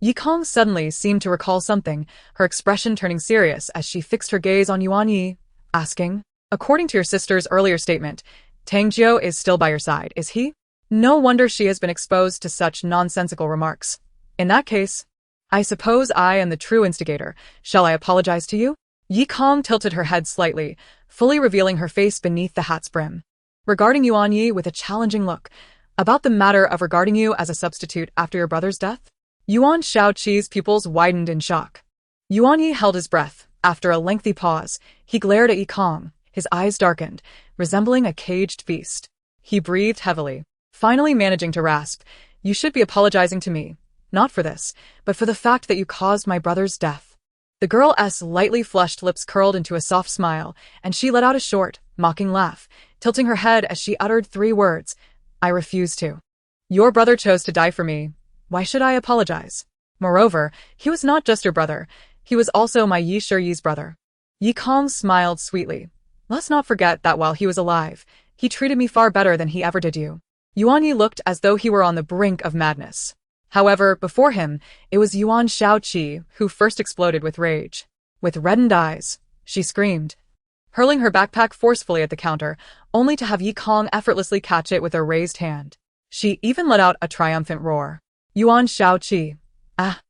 Yi Kong suddenly seemed to recall something, her expression turning serious as she fixed her gaze on Yuan Yi, asking, according to your sister's earlier statement, Tang Jiao is still by your side, is he? No wonder she has been exposed to such nonsensical remarks. In that case, I suppose I am the true instigator. Shall I apologize to you? Yi Kong tilted her head slightly, fully revealing her face beneath the hat's brim, regarding Yuan Yi with a challenging look. About the matter of regarding you as a substitute after your brother's death? Yuan Shaoqi's pupils widened in shock. Yuan Yi held his breath. After a lengthy pause, he glared at Yi Kong, his eyes darkened, resembling a caged beast. He breathed heavily, finally managing to rasp, You should be apologizing to me, not for this, but for the fact that you caused my brother's death. The girl's lightly flushed lips curled into a soft smile, and she let out a short, mocking laugh, tilting her head as she uttered 3 words, I refuse to. Your brother chose to die for me. Why should I apologize? Moreover, he was not just your brother, he was also my Yi Shi's brother. Yi Kong smiled sweetly. Let's not forget that while he was alive, he treated me far better than he ever did you. Yuan Yi looked as though he were on the brink of madness. However, before him, it was Yuan Shaoqi who first exploded with rage. With reddened eyes, she screamed, hurling her backpack forcefully at the counter, only to have Yi Kong effortlessly catch it with a raised hand. She even let out a triumphant roar. Yuan Shaoqi. Ah!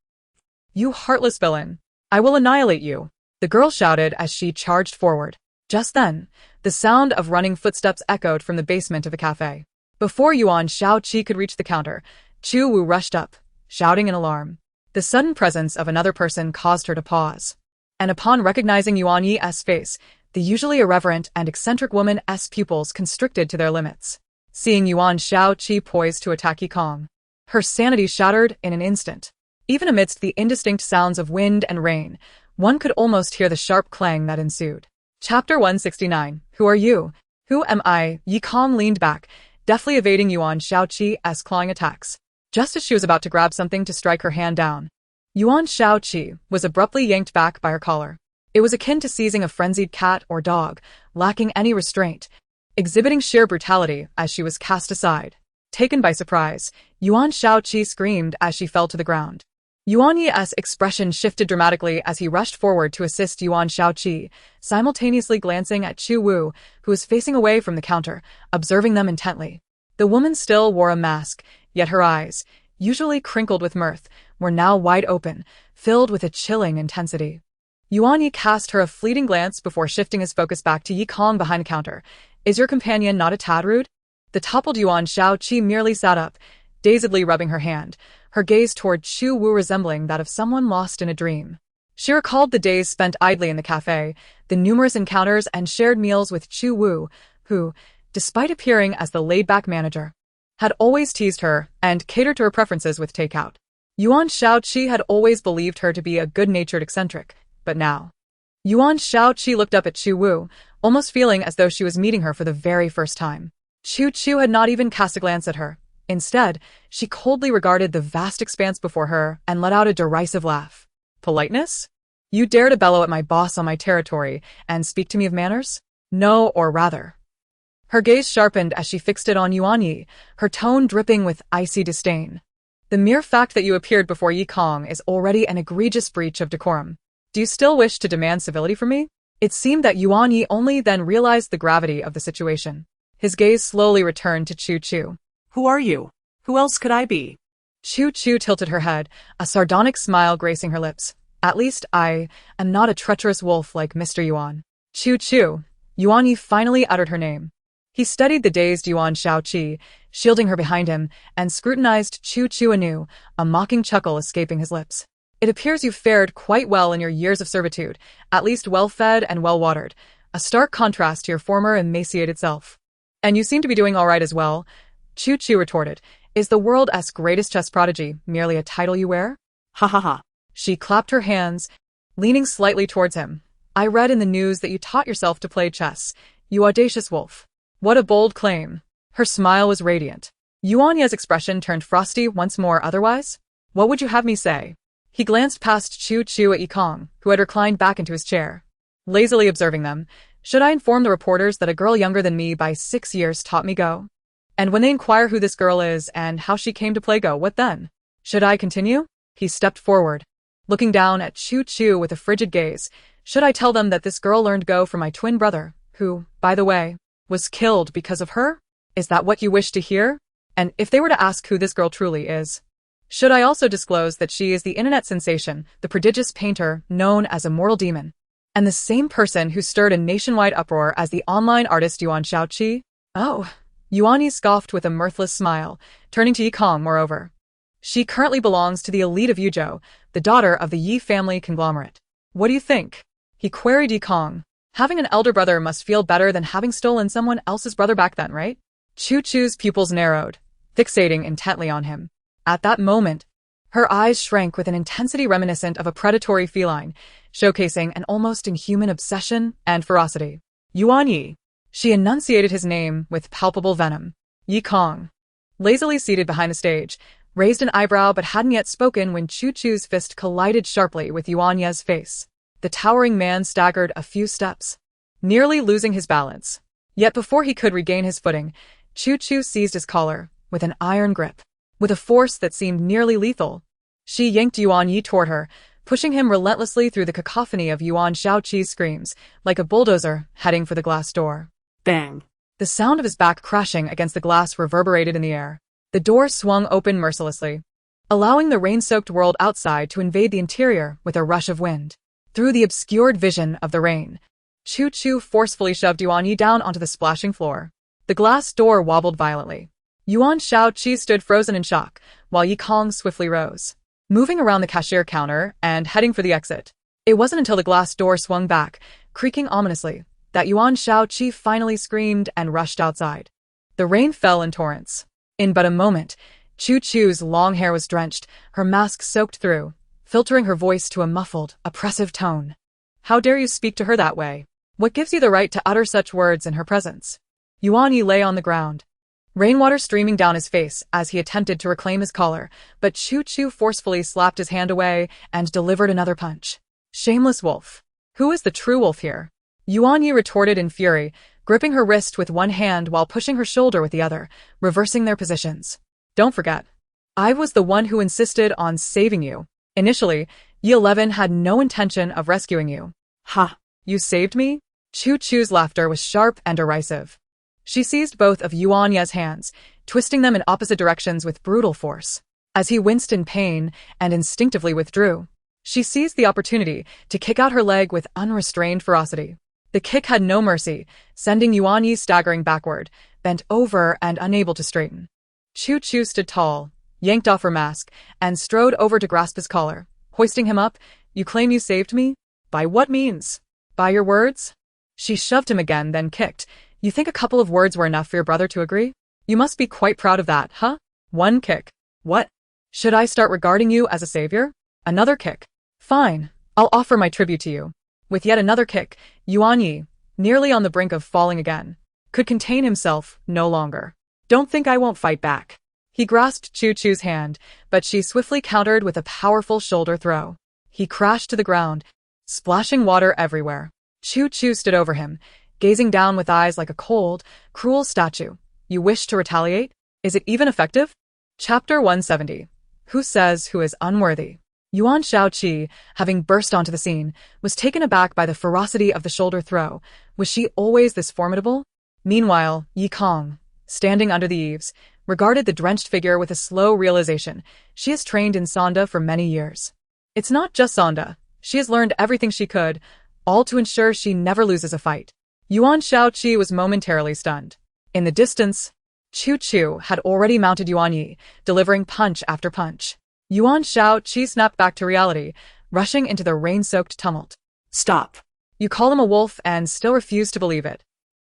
You heartless villain! I will annihilate you! The girl shouted as she charged forward. Just then, the sound of running footsteps echoed from the basement of the cafe. Before Yuan Shaoqi could reach the counter, Chu Wu rushed up, shouting in alarm. The sudden presence of another person caused her to pause. And upon recognizing Yuan Yi's face, the usually irreverent and eccentric woman's pupils constricted to their limits. Seeing Yuan Shaoqi poised to attack Yi Kong, her sanity shattered in an instant. Even amidst the indistinct sounds of wind and rain, one could almost hear the sharp clang that ensued. Chapter 169. Who are you? Who am I? Yi Kong leaned back, deftly evading Yuan Shaoqi's clawing attacks. Just as she was about to grab something to strike her hand down, Yuan Shaoqi was abruptly yanked back by her collar. It was akin to seizing a frenzied cat or dog, lacking any restraint, exhibiting sheer brutality as she was cast aside. Taken by surprise, Yuan Shaoqi screamed as she fell to the ground. Yuan Yi's expression shifted dramatically as he rushed forward to assist Yuan Shaoqi, simultaneously glancing at Chu Wu, who was facing away from the counter, observing them intently. The woman still wore a mask, yet her eyes, usually crinkled with mirth, were now wide open, filled with a chilling intensity. Yuan Yi cast her a fleeting glance before shifting his focus back to Yi Kong behind the counter. Is your companion not a tad rude? The toppled Yuan Shaoqi merely sat up, dazedly rubbing her hand, her gaze toward Chu Wu resembling that of someone lost in a dream. She recalled the days spent idly in the cafe, the numerous encounters and shared meals with Chu Wu, who, despite appearing as the laid-back manager, had always teased her and catered to her preferences with takeout. Yuan Shaoqi had always believed her to be a good-natured eccentric, but now Yuan Shaoqi looked up at Chu Wu, almost feeling as though she was meeting her for the very first time. Chu had not even cast a glance at her. Instead, she coldly regarded the vast expanse before her and let out a derisive laugh. Politeness? You dare to bellow at my boss on my territory and speak to me of manners? No, or rather. Her gaze sharpened as she fixed it on Yuan Yi, her tone dripping with icy disdain. The mere fact that you appeared before Yi Kong is already an egregious breach of decorum. Do you still wish to demand civility from me? It seemed that Yuan Yi only then realized the gravity of the situation. His gaze slowly returned to Chu. Who are you? Who else could I be? Chu tilted her head, a sardonic smile gracing her lips. At least I am not a treacherous wolf like Mr. Yuan. Chu. Yuan Yi finally uttered her name. He studied the dazed Yuan Shaoqi, shielding her behind him, and scrutinized Chu anew, a mocking chuckle escaping his lips. It appears you've fared quite well in your years of servitude, at least well-fed and well-watered, a stark contrast to your former emaciated self. And you seem to be doing all right as well, Chu retorted. Is the world's greatest chess prodigy merely a title you wear? Ha ha ha. She clapped her hands, leaning slightly towards him. I read in the news that you taught yourself to play chess, you audacious wolf. What a bold claim. Her smile was radiant. Yuan Yi's expression turned frosty once more. Otherwise? What would you have me say? He glanced past Chu at Yi Kong, who had reclined back into his chair, lazily observing them. Should I inform the reporters that a girl younger than me by 6 years taught me Go? And when they inquire who this girl is and how she came to play Go, what then? Should I continue? He stepped forward, looking down at Chu with a frigid gaze. Should I tell them that this girl learned Go from my twin brother, who, by the way, was killed because of her? Is that what you wish to hear? And if they were to ask who this girl truly is, should I also disclose that she is the internet sensation, the prodigious painter known as Immortal Demon, and the same person who stirred a nationwide uproar as the online artist Yuan Shaoqi? Oh, Yuan Yi scoffed with a mirthless smile, turning to Yi Kong moreover. She currently belongs to the elite of Yuzhou, the daughter of the Yi family conglomerate. What do you think? He queried Yi Kong. Having an elder brother must feel better than having stolen someone else's brother back then, right? Chu's pupils narrowed, fixating intently on him. At that moment, her eyes shrank with an intensity reminiscent of a predatory feline, showcasing an almost inhuman obsession and ferocity. Yuan Yi. She enunciated his name with palpable venom. Yi Kong, lazily seated behind the stage, raised an eyebrow but hadn't yet spoken when Chu's fist collided sharply with Yuan Yi's face. The towering man staggered a few steps, nearly losing his balance. Yet before he could regain his footing, Chu seized his collar with an iron grip. With a force that seemed nearly lethal, she yanked Yuan Yi toward her, pushing him relentlessly through the cacophony of Yuan Shaoqi's screams, like a bulldozer heading for the glass door. Bang. The sound of his back crashing against the glass reverberated in the air. The door swung open mercilessly, allowing the rain-soaked world outside to invade the interior with a rush of wind. Through the obscured vision of the rain, Chu forcefully shoved Yuan Yi down onto the splashing floor. The glass door wobbled violently. Yuan Shaoqi stood frozen in shock, while Yi Kong swiftly rose, moving around the cashier counter and heading for the exit. It wasn't until the glass door swung back, creaking ominously, that Yuan Shaoqi finally screamed and rushed outside. The rain fell in torrents. In but a moment, Chu's long hair was drenched, her mask soaked through, filtering her voice to a muffled, oppressive tone. How dare you speak to her that way? What gives you the right to utter such words in her presence? Yuan Yi lay on the ground, rainwater streaming down his face as he attempted to reclaim his collar, but Chu Chu forcefully slapped his hand away and delivered another punch. Shameless wolf. Who is the true wolf here? Yuan Yi retorted in fury, gripping her wrist with one hand while pushing her shoulder with the other, reversing their positions. Don't forget, I was the one who insisted on saving you. Initially, Yi-11 had no intention of rescuing you. Ha! You saved me? Chu Chu's laughter was sharp and derisive. She seized both of Yuan Ye's hands, twisting them in opposite directions with brutal force. As he winced in pain and instinctively withdrew, she seized the opportunity to kick out her leg with unrestrained ferocity. The kick had no mercy, sending Yuan Yi staggering backward, bent over and unable to straighten. Chu Chu stood tall, yanked off her mask, and strode over to grasp his collar. Hoisting him up, "You claim you saved me? By what means? By your words?" She shoved him again, then kicked. "You think a couple of words were enough for your brother to agree? You must be quite proud of that, huh? One kick. What? Should I start regarding you as a savior? Another kick. Fine, I'll offer my tribute to you." With yet another kick, Yuan Yi, nearly on the brink of falling again, could contain himself no longer. "Don't think I won't fight back." He grasped Chu Chu's hand, but she swiftly countered with a powerful shoulder throw. He crashed to the ground, splashing water everywhere. Chu Chu stood over him, gazing down with eyes like a cold, cruel statue. "You wish to retaliate? Is it even effective?" Chapter 170. Who says who is unworthy? Yuan Shaoqi, having burst onto the scene, was taken aback by the ferocity of the shoulder throw. Was she always this formidable? Meanwhile, Yi Kong, standing under the eaves, regarded the drenched figure with a slow realization. She has trained in Sonda for many years. It's not just Sonda. She has learned everything she could, all to ensure she never loses a fight. Yuan Shaoqi was momentarily stunned. In the distance, Chu Chu had already mounted Yuan Yi, delivering punch after punch. Yuan Shaoqi snapped back to reality, rushing into the rain-soaked tumult. "Stop. You call him a wolf and still refuse to believe it.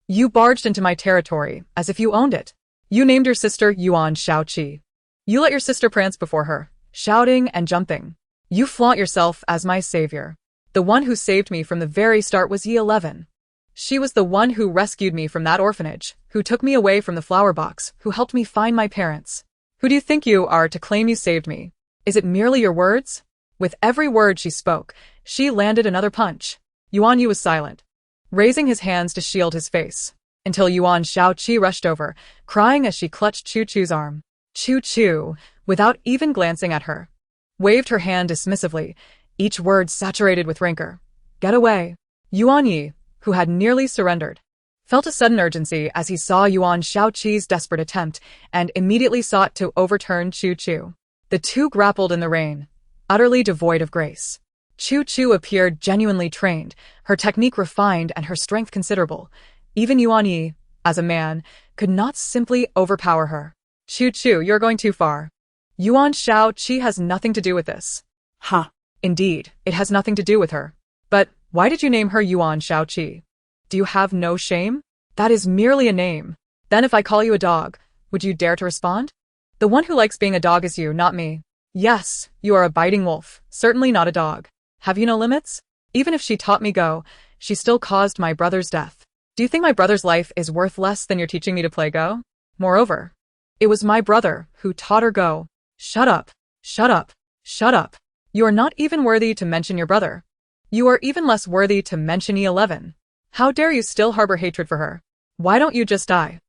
You barged into my territory as if you owned it. You named your sister Yuan Shaoqi. You let your sister prance before her, shouting and jumping. You flaunt yourself as my savior. The one who saved me from the very start was Yi-11. She was the one who rescued me from that orphanage, who took me away from the flower box, who helped me find my parents. Who do you think you are to claim you saved me? Is it merely your words?" With every word she spoke, she landed another punch. Yuan Yi was silent, raising his hands to shield his face, until Yuan Shaoqi rushed over, crying as she clutched Chu Chu's arm. Chu Chu, without even glancing at her, waved her hand dismissively, each word saturated with rancor. "Get away." Yuan Yi, who had nearly surrendered, felt a sudden urgency as he saw Yuan Shaoqi's desperate attempt and immediately sought to overturn Chu Chu. The two grappled in the rain, utterly devoid of grace. Chu Chu appeared genuinely trained, her technique refined and her strength considerable. Even Yuan Yi, as a man, could not simply overpower her. "Chu Chu, you're going too far. Yuan Shaoqi has nothing to do with this." "Ha! Indeed, it has nothing to do with her. But why did you name her Yuan Shaoqi? Do you have no shame? That is merely a name. Then if I call you a dog, would you dare to respond? The one who likes being a dog is you, not me. Yes, you are a biting wolf, certainly not a dog. Have you no limits? Even if she taught me Go, she still caused my brother's death. Do you think my brother's life is worth less than you're teaching me to play Go? Moreover, it was my brother who taught her Go." "Shut up, shut up, shut up. You are not even worthy to mention your brother. You are even less worthy to mention Yi-11. How dare you still harbor hatred for her? Why don't you just die?"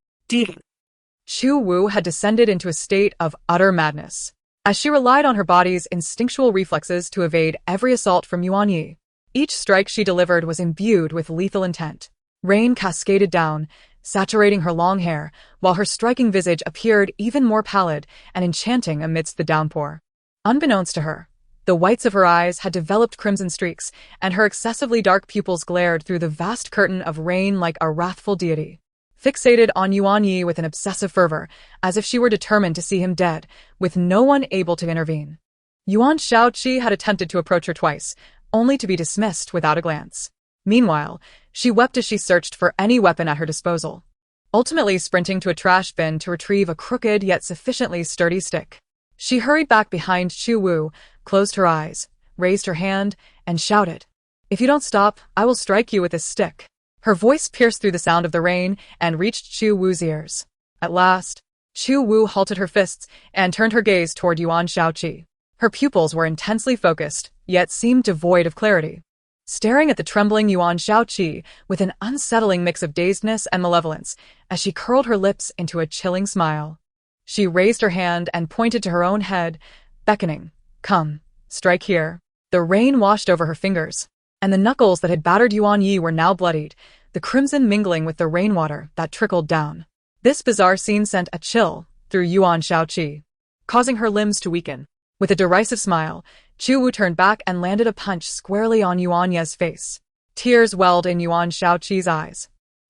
Chu Wu had descended into a state of utter madness, as she relied on her body's instinctual reflexes to evade every assault from Yuan Yi. Each strike she delivered was imbued with lethal intent. Rain cascaded down, saturating her long hair, while her striking visage appeared even more pallid and enchanting amidst the downpour. Unbeknownst to her, the whites of her eyes had developed crimson streaks, and her excessively dark pupils glared through the vast curtain of rain like a wrathful deity. Fixated on Yuan Yi with an obsessive fervor, as if she were determined to see him dead, with no one able to intervene. Yuan Shaoqi had attempted to approach her twice, only to be dismissed without a glance. Meanwhile, she wept as she searched for any weapon at her disposal, ultimately sprinting to a trash bin to retrieve a crooked yet sufficiently sturdy stick. She hurried back behind Chu Wu, closed her eyes, raised her hand, and shouted, "If you don't stop, I will strike you with this stick." Her voice pierced through the sound of the rain and reached Chu Wu's ears. At last, Chu Wu halted her fists and turned her gaze toward Yuan Shaoqi. Her pupils were intensely focused, yet seemed devoid of clarity. Staring at the trembling Yuan Shaoqi with an unsettling mix of dazedness and malevolence, as she curled her lips into a chilling smile. She raised her hand and pointed to her own head, beckoning. Come, strike here. The rain washed over her fingers, and the knuckles that had battered Yuan Yi were now bloodied, the crimson mingling with the rainwater that trickled down. This bizarre scene sent a chill through Yuan Shaoqi, causing her limbs to weaken. With a derisive smile, Chu Wu turned back and landed a punch squarely on Yuan Ye's face. Tears welled in Yuan Shaoqi's eyes,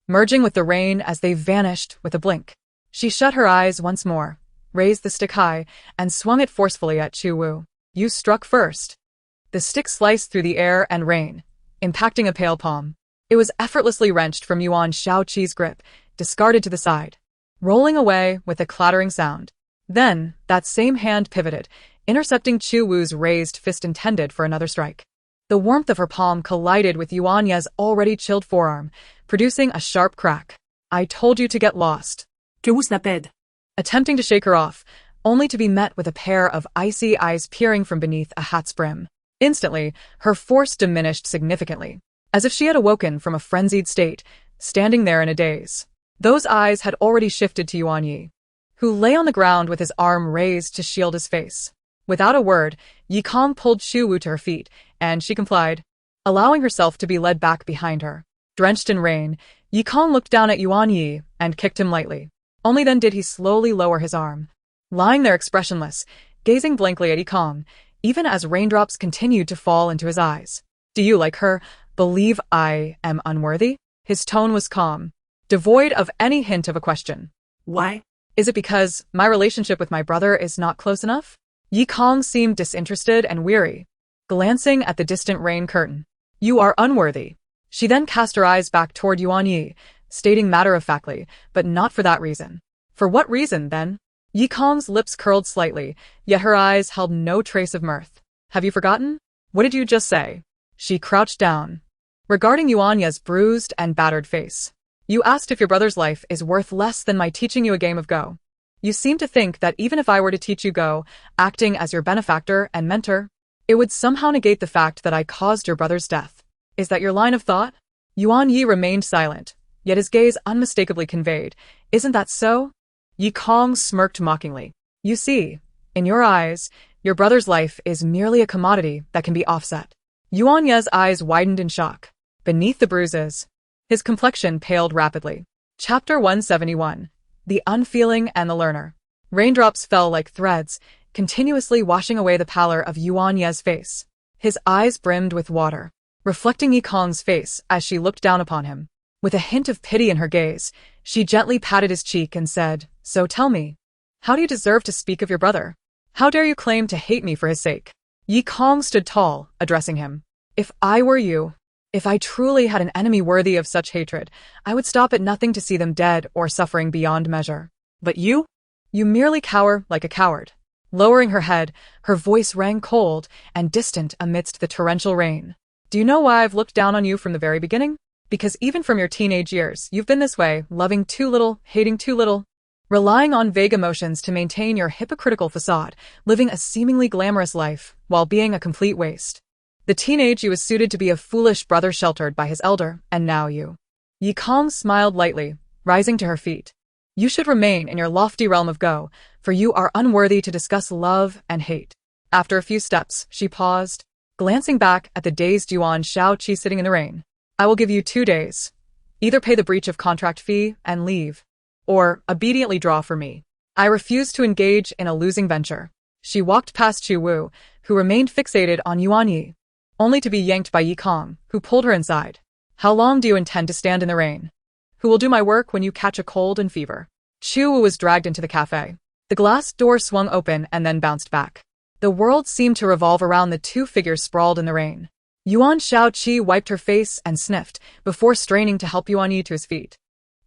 merging with the rain as they vanished with a blink. She shut her eyes once more, raised the stick high, and swung it forcefully at Chu Wu. You struck first. The stick sliced through the air and rain, impacting a pale palm. It was effortlessly wrenched from Yuan Shaoqi's grip, discarded to the side, rolling away with a clattering sound. Then, that same hand pivoted, intercepting Chu Wu's raised fist intended for another strike. The warmth of her palm collided with Yuan Ye's already chilled forearm, producing a sharp crack. I told you to get lost. Que vous n'appelle? Attempting to shake her off, only to be met with a pair of icy eyes peering from beneath a hat's brim. Instantly, her force diminished significantly, as if she had awoken from a frenzied state, standing there in a daze. Those eyes had already shifted to Yuan Yi, who lay on the ground with his arm raised to shield his face. Without a word, Yi Kong pulled Chu Wu to her feet, and she complied, allowing herself to be led back behind her. Drenched in rain, Yi Kong looked down at Yuan Yi and kicked him lightly. Only then did he slowly lower his arm. Lying there expressionless, gazing blankly at Yi Kong, even as raindrops continued to fall into his eyes. Do you, like her, believe I am unworthy? His tone was calm, devoid of any hint of a question. Why? Is it because my relationship with my brother is not close enough? Yi Kong seemed disinterested and weary, glancing at the distant rain curtain. You are unworthy. She then cast her eyes back toward Yuan Yi, stating matter-of-factly, but not for that reason. For what reason, then? Yi Kong's lips curled slightly, yet her eyes held no trace of mirth. Have you forgotten? What did you just say? She crouched down, regarding Yuan Ye's bruised and battered face. You asked if your brother's life is worth less than my teaching you a game of Go. You seem to think that even if I were to teach you Go, acting as your benefactor and mentor, it would somehow negate the fact that I caused your brother's death. Is that your line of thought? Yuan Yi remained silent, yet his gaze unmistakably conveyed, isn't that so? Yi Kong smirked mockingly. You see, in your eyes, your brother's life is merely a commodity that can be offset. Yuan Ye's eyes widened in shock. Beneath the bruises, his complexion paled rapidly. Chapter 171. The Unfeeling and the Learner. Raindrops fell like threads, continuously washing away the pallor of Yuan Ye's face. His eyes brimmed with water, reflecting Yi Kong's face as she looked down upon him. With a hint of pity in her gaze, she gently patted his cheek and said, So tell me, how do you deserve to speak of your brother? How dare you claim to hate me for his sake? Yi Kong stood tall, addressing him. If I were you, if I truly had an enemy worthy of such hatred, I would stop at nothing to see them dead or suffering beyond measure. But you? You merely cower like a coward. Lowering her head, her voice rang cold and distant amidst the torrential rain. Do you know why I've looked down on you from the very beginning? Because even from your teenage years, you've been this way, loving too little, hating too little, relying on vague emotions to maintain your hypocritical facade, living a seemingly glamorous life while being a complete waste. The teenage you was suited to be a foolish brother sheltered by his elder, and now you. Yi Kong smiled lightly, rising to her feet. You should remain in your lofty realm of Go, for you are unworthy to discuss love and hate. After a few steps, she paused, glancing back at the dazed Yuan Shaoqi sitting in the rain. I will give you 2 days. Either pay the breach of contract fee and leave, or obediently draw for me. I refuse to engage in a losing venture. She walked past Chu Wu, who remained fixated on Yuan Yi, only to be yanked by Yi Kong, who pulled her inside. How long do you intend to stand in the rain? Who will do my work when you catch a cold and fever? Chu Wu was dragged into the cafe. The glass door swung open and then bounced back. The world seemed to revolve around the two figures sprawled in the rain. Yuan Shaoqi wiped her face and sniffed, before straining to help Yuan Yi to his feet.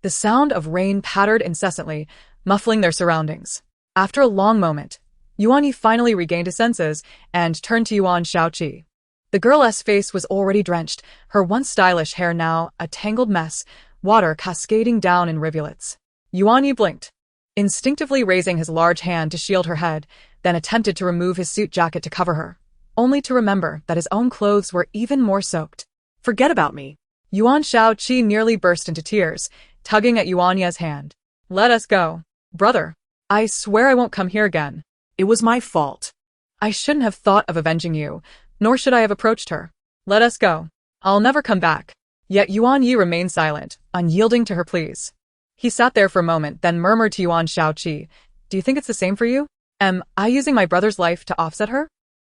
The sound of rain pattered incessantly, muffling their surroundings. After a long moment, Yuan Yi finally regained his senses and turned to Yuan Shaoqi. The girl's face was already drenched, her once stylish hair now a tangled mess, water cascading down in rivulets. Yuan Yi blinked, instinctively raising his large hand to shield her head, then attempted to remove his suit jacket to cover her, only to remember that his own clothes were even more soaked. Forget about me. Yuan Shaoqi nearly burst into tears, tugging at Yuan Ye's hand. Let us go. Brother, I swear I won't come here again. It was my fault. I shouldn't have thought of avenging you, nor should I have approached her. Let us go. I'll never come back. Yet Yuan Yi remained silent, unyielding to her pleas. He sat there for a moment, then murmured to Yuan Shaoqi, Do you think it's the same for you? Am I using my brother's life to offset her?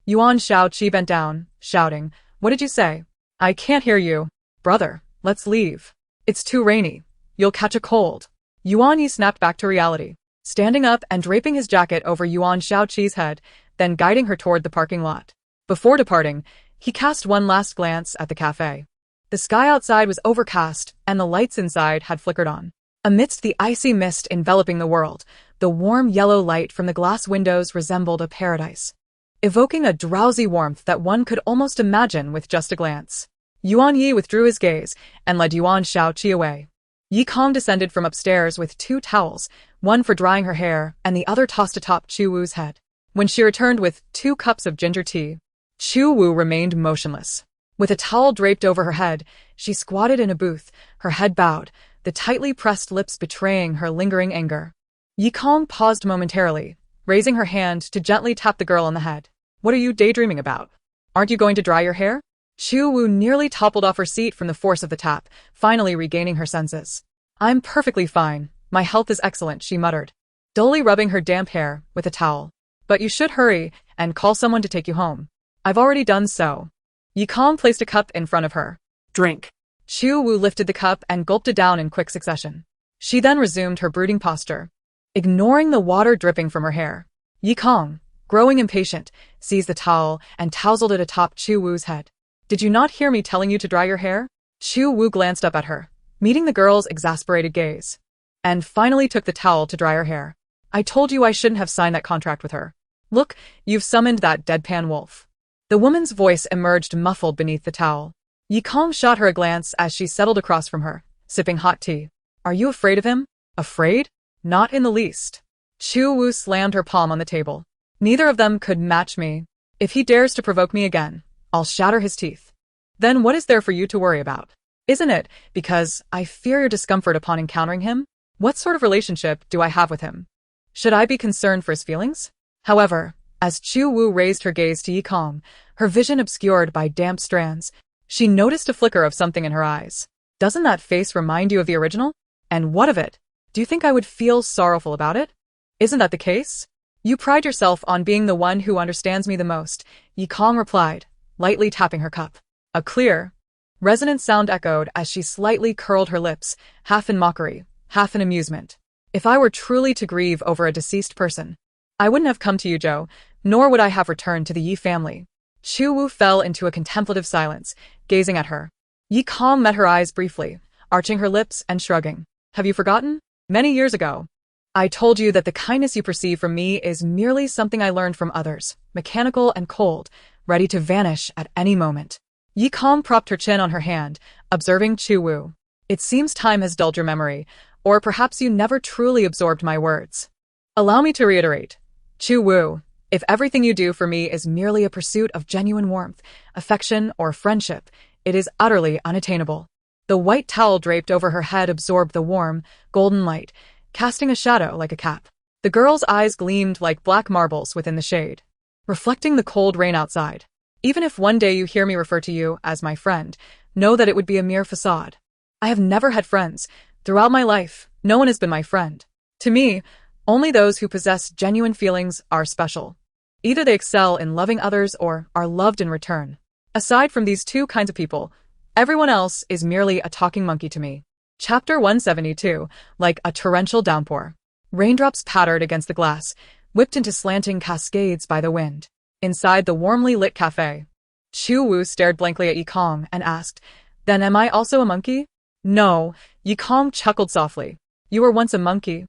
Yuan Shaoqi bent down, shouting, What did you say? I can't hear you. Brother, let's leave. It's too rainy. You'll catch a cold. Yuan Yi snapped back to reality, standing up and draping his jacket over Yuan Shaoqi's head, then guiding her toward the parking lot. Before departing, he cast one last glance at the cafe. The sky outside was overcast, and the lights inside had flickered on. Amidst the icy mist enveloping the world, the warm yellow light from the glass windows resembled a paradise, evoking a drowsy warmth that one could almost imagine with just a glance. Yuan Yi withdrew his gaze and led Yuan Shaoqi away. Yi Kong descended from upstairs with 2 towels, one for drying her hair and the other tossed atop Chu Wu's head. When she returned with 2 cups of ginger tea, Chu Wu remained motionless. With a towel draped over her head, she squatted in a booth, her head bowed, the tightly pressed lips betraying her lingering anger. Yi Kong paused momentarily, raising her hand to gently tap the girl on the head. What are you daydreaming about? Aren't you going to dry your hair? Chu Wu nearly toppled off her seat from the force of the tap, finally regaining her senses. I'm perfectly fine. My health is excellent, she muttered, dully rubbing her damp hair with a towel. But you should hurry and call someone to take you home. I've already done so. Yi Kong placed a cup in front of her. Drink. Chu Wu lifted the cup and gulped it down in quick succession. She then resumed her brooding posture, ignoring the water dripping from her hair. Yi Kong, growing impatient, seized the towel and tousled it atop Chu Wu's head. Did you not hear me telling you to dry your hair? Chu Wu glanced up at her, meeting the girl's exasperated gaze, and finally took the towel to dry her hair. I told you I shouldn't have signed that contract with her. Look, you've summoned that deadpan wolf. The woman's voice emerged muffled beneath the towel. Yi Kong shot her a glance as she settled across from her, sipping hot tea. Are you afraid of him? Afraid? Not in the least. Chu Wu slammed her palm on the table. Neither of them could match me. If he dares to provoke me again, I'll shatter his teeth. Then what is there for you to worry about? Isn't it because I fear your discomfort upon encountering him? What sort of relationship do I have with him? Should I be concerned for his feelings? However, as Chu Wu raised her gaze to Yi Kong, her vision obscured by damp strands, she noticed a flicker of something in her eyes. Doesn't that face remind you of the original? And what of it? Do you think I would feel sorrowful about it? Isn't that the case? You pride yourself on being the one who understands me the most, Yi Kong replied, lightly tapping her cup. A clear, resonant sound echoed as she slightly curled her lips, half in mockery, half in amusement. If I were truly to grieve over a deceased person, I wouldn't have come to you, Zhou, nor would I have returned to the Yi family. Chu Wu fell into a contemplative silence, gazing at her. Yi Kong met her eyes briefly, arching her lips and shrugging. Have you forgotten? Many years ago, I told you that the kindness you perceive from me is merely something I learned from others, mechanical and cold, ready to vanish at any moment. Yi Kong propped her chin on her hand, observing Chu Wu. It seems time has dulled your memory, or perhaps you never truly absorbed my words. Allow me to reiterate. Chu Wu, if everything you do for me is merely a pursuit of genuine warmth, affection, or friendship, it is utterly unattainable. The white towel draped over her head absorbed the warm, golden light, casting a shadow like a cap. The girl's eyes gleamed like black marbles within the shade, reflecting the cold rain outside. Even if one day you hear me refer to you as my friend, know that it would be a mere facade. I have never had friends. Throughout my life, no one has been my friend. To me, only those who possess genuine feelings are special. Either they excel in loving others or are loved in return. Aside from these 2 kinds of people, everyone else is merely a talking monkey to me. Chapter 172, like a torrential downpour. Raindrops pattered against the glass, whipped into slanting cascades by the wind. Inside the warmly lit cafe, Chu Wu stared blankly at Yi Kong and asked, Then am I also a monkey? No, Yi Kong chuckled softly. You were once a monkey,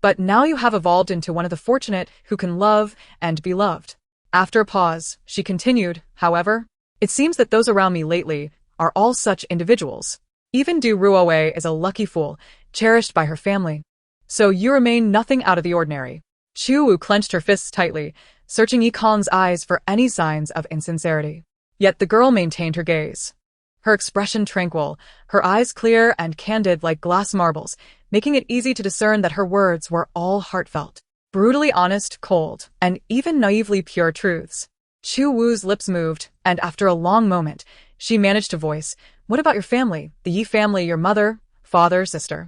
but now you have evolved into one of the fortunate who can love and be loved. After a pause, she continued, However, it seems that those around me lately are all such individuals. Even Du Ruowei is a lucky fool, cherished by her family. So you remain nothing out of the ordinary. Chu Wu clenched her fists tightly, searching Yi Kong's eyes for any signs of insincerity. Yet the girl maintained her gaze. Her expression tranquil, her eyes clear and candid like glass marbles, making it easy to discern that her words were all heartfelt. Brutally honest, cold, and even naively pure truths. Chu Wu's lips moved, and after a long moment, she managed to voice, "What about your family, the Yi family, your mother, father, sister?"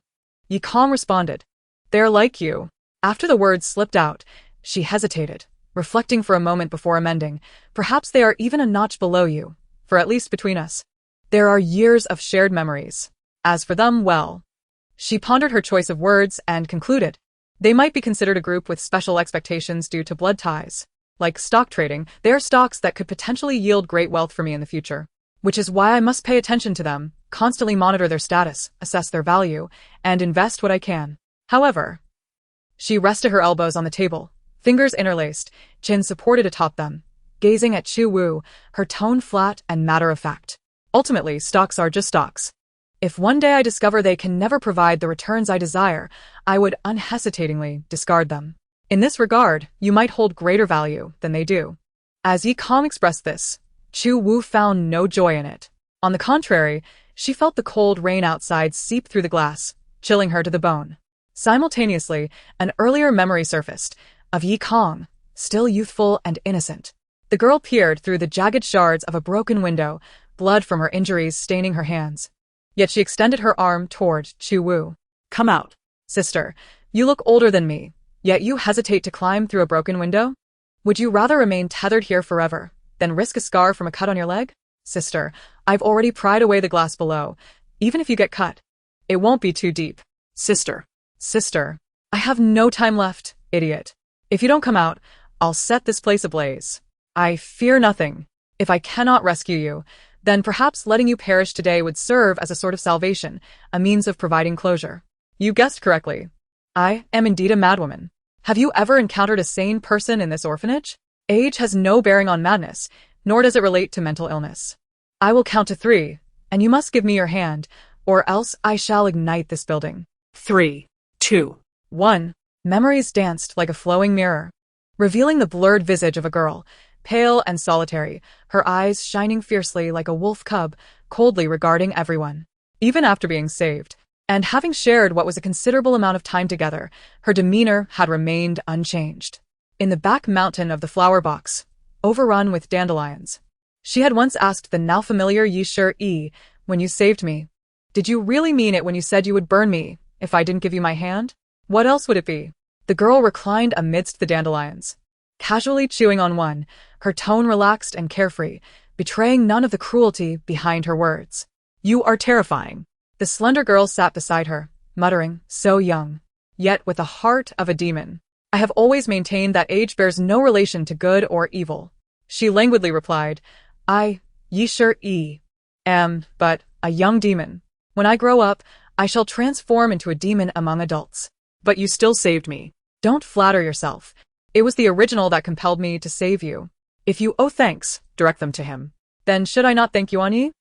Yi Kong responded, "They're like you." After the words slipped out, she hesitated, reflecting for a moment before amending, "Perhaps they are even a notch below you, for at least between us. There are years of shared memories. As for them, well." She pondered her choice of words and concluded, "They might be considered a group with special expectations due to blood ties. Like stock trading, they are stocks that could potentially yield great wealth for me in the future. Which is why I must pay attention to them, constantly monitor their status, assess their value, and invest what I can. However," she rested her elbows on the table, fingers interlaced, chin supported atop them, gazing at Chu Wu, her tone flat and matter-of-fact. "Ultimately, stocks are just stocks. If one day I discover they can never provide the returns I desire, I would unhesitatingly discard them. In this regard, you might hold greater value than they do." As Yi Kong expressed this, Chu Wu found no joy in it. On the contrary, she felt the cold rain outside seep through the glass, chilling her to the bone. Simultaneously, an earlier memory surfaced, of Yi Kong, still youthful and innocent. The girl peered through the jagged shards of a broken window, blood from her injuries staining her hands. Yet she extended her arm toward Chu Wu. Come out. "Sister, you look older than me, yet you hesitate to climb through a broken window? Would you rather remain tethered here forever than risk a scar from a cut on your leg? Sister, I've already pried away the glass below. Even if you get cut, it won't be too deep." Sister. "Sister, I have no time left, idiot. If you don't come out, I'll set this place ablaze. I fear nothing. If I cannot rescue you, then perhaps letting you perish today would serve as a sort of salvation, a means of providing closure. You guessed correctly. I am indeed a madwoman. Have you ever encountered a sane person in this orphanage? Age has no bearing on madness, nor does it relate to mental illness. I will count to 3, and you must give me your hand, or else I shall ignite this building." 3, 2, 1. Memories danced like a flowing mirror, revealing the blurred visage of a girl, pale and solitary, her eyes shining fiercely like a wolf cub, coldly regarding everyone. Even after being saved, and having shared what was a considerable amount of time together, her demeanor had remained unchanged. In the back mountain of the flower box, overrun with dandelions, she had once asked the now familiar "Yi sure yi, when you saved me, did you really mean it when you said you would burn me if I didn't give you my hand? What else would it be?" The girl reclined amidst the dandelions, casually chewing on one, her tone relaxed and carefree, betraying none of the cruelty behind her words. "You are terrifying." The slender girl sat beside her, muttering, "So young, yet with the heart of a demon. I have always maintained that age bears no relation to good or evil." She languidly replied, "I, Yi sure yi, am but a young demon. When I grow up, I shall transform into a demon among adults." But you still saved me. "Don't flatter yourself. It was the original that compelled me to save you. If you owe thanks, direct them to him. Then should I not thank Yuan Yi?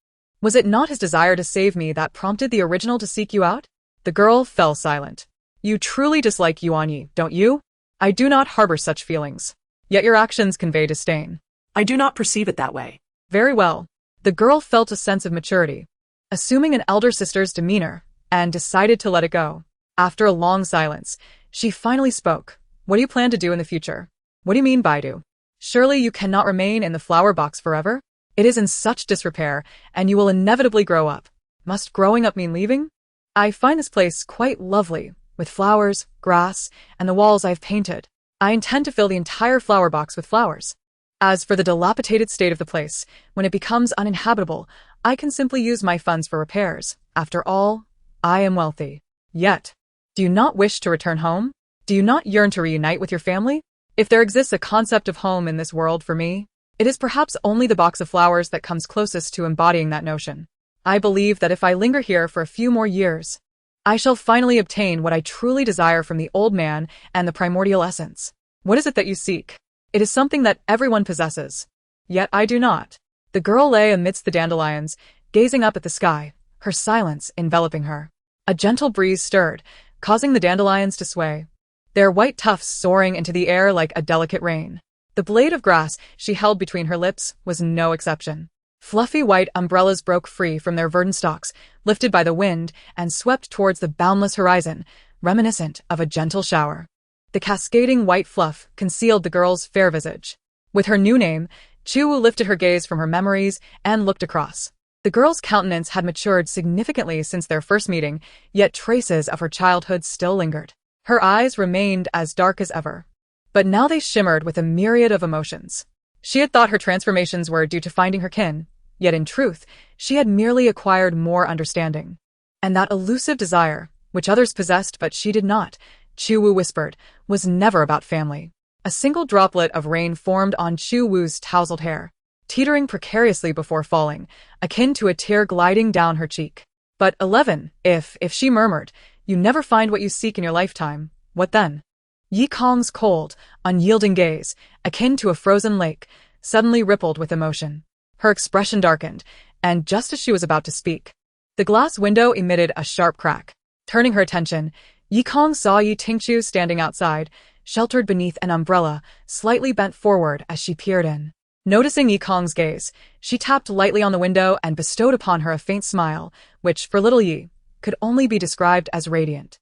Was it not his desire to save me that prompted the original to seek you out?" The girl fell silent. "You truly dislike Yuan Yi, don't you?" "I do not harbor such feelings. Yet your actions convey disdain." I do not perceive it that way. "Very well." The girl felt a sense of maturity, assuming an elder sister's demeanor, and decided to let it go. After a long silence, she finally spoke. "What do you plan to do in the future?" "What do you mean by do? Surely you cannot remain in the flower box forever? It is in such disrepair, and you will inevitably grow up. Must growing up mean leaving? I find this place quite lovely, with flowers, grass, and the walls I have painted. I intend to fill the entire flower box with flowers. As for the dilapidated state of the place, when it becomes uninhabitable, I can simply use my funds for repairs. After all, I am wealthy. Yet, do you not wish to return home? Do you not yearn to reunite with your family? If there exists a concept of home in this world for me, it is perhaps only the box of flowers that comes closest to embodying that notion. I believe that if I linger here for a few more years, I shall finally obtain what I truly desire from the old man and the primordial essence. What is it that you seek? It is something that everyone possesses. Yet I do not." The girl lay amidst the dandelions, gazing up at the sky, her silence enveloping her. A gentle breeze stirred, causing the dandelions to sway, their white tufts soaring into the air like a delicate rain. The blade of grass she held between her lips was no exception. Fluffy white umbrellas broke free from their verdant stalks, lifted by the wind, and swept towards the boundless horizon, reminiscent of a gentle shower. The cascading white fluff concealed the girl's fair visage. With her new name, Chuwu lifted her gaze from her memories and looked across. The girl's countenance had matured significantly since their first meeting, yet traces of her childhood still lingered. Her eyes remained as dark as ever, but now they shimmered with a myriad of emotions. She had thought her transformations were due to finding her kin, yet in truth, she had merely acquired more understanding. And that elusive desire, which others possessed but she did not, Chuwu whispered, was never about family. A single droplet of rain formed on Chuwu's tousled hair, teetering precariously before falling, akin to a tear gliding down her cheek. But 11, if she murmured, you never find what you seek in your lifetime, what then? Yi Kong's cold, unyielding gaze, akin to a frozen lake, suddenly rippled with emotion. Her expression darkened, and just as she was about to speak, the glass window emitted a sharp crack. Turning her attention, Yi Kong saw Yi Tingqiu standing outside, sheltered beneath an umbrella, slightly bent forward as she peered in. Noticing Yi Kong's gaze, she tapped lightly on the window and bestowed upon her a faint smile, which, for little Yi, could only be described as radiant.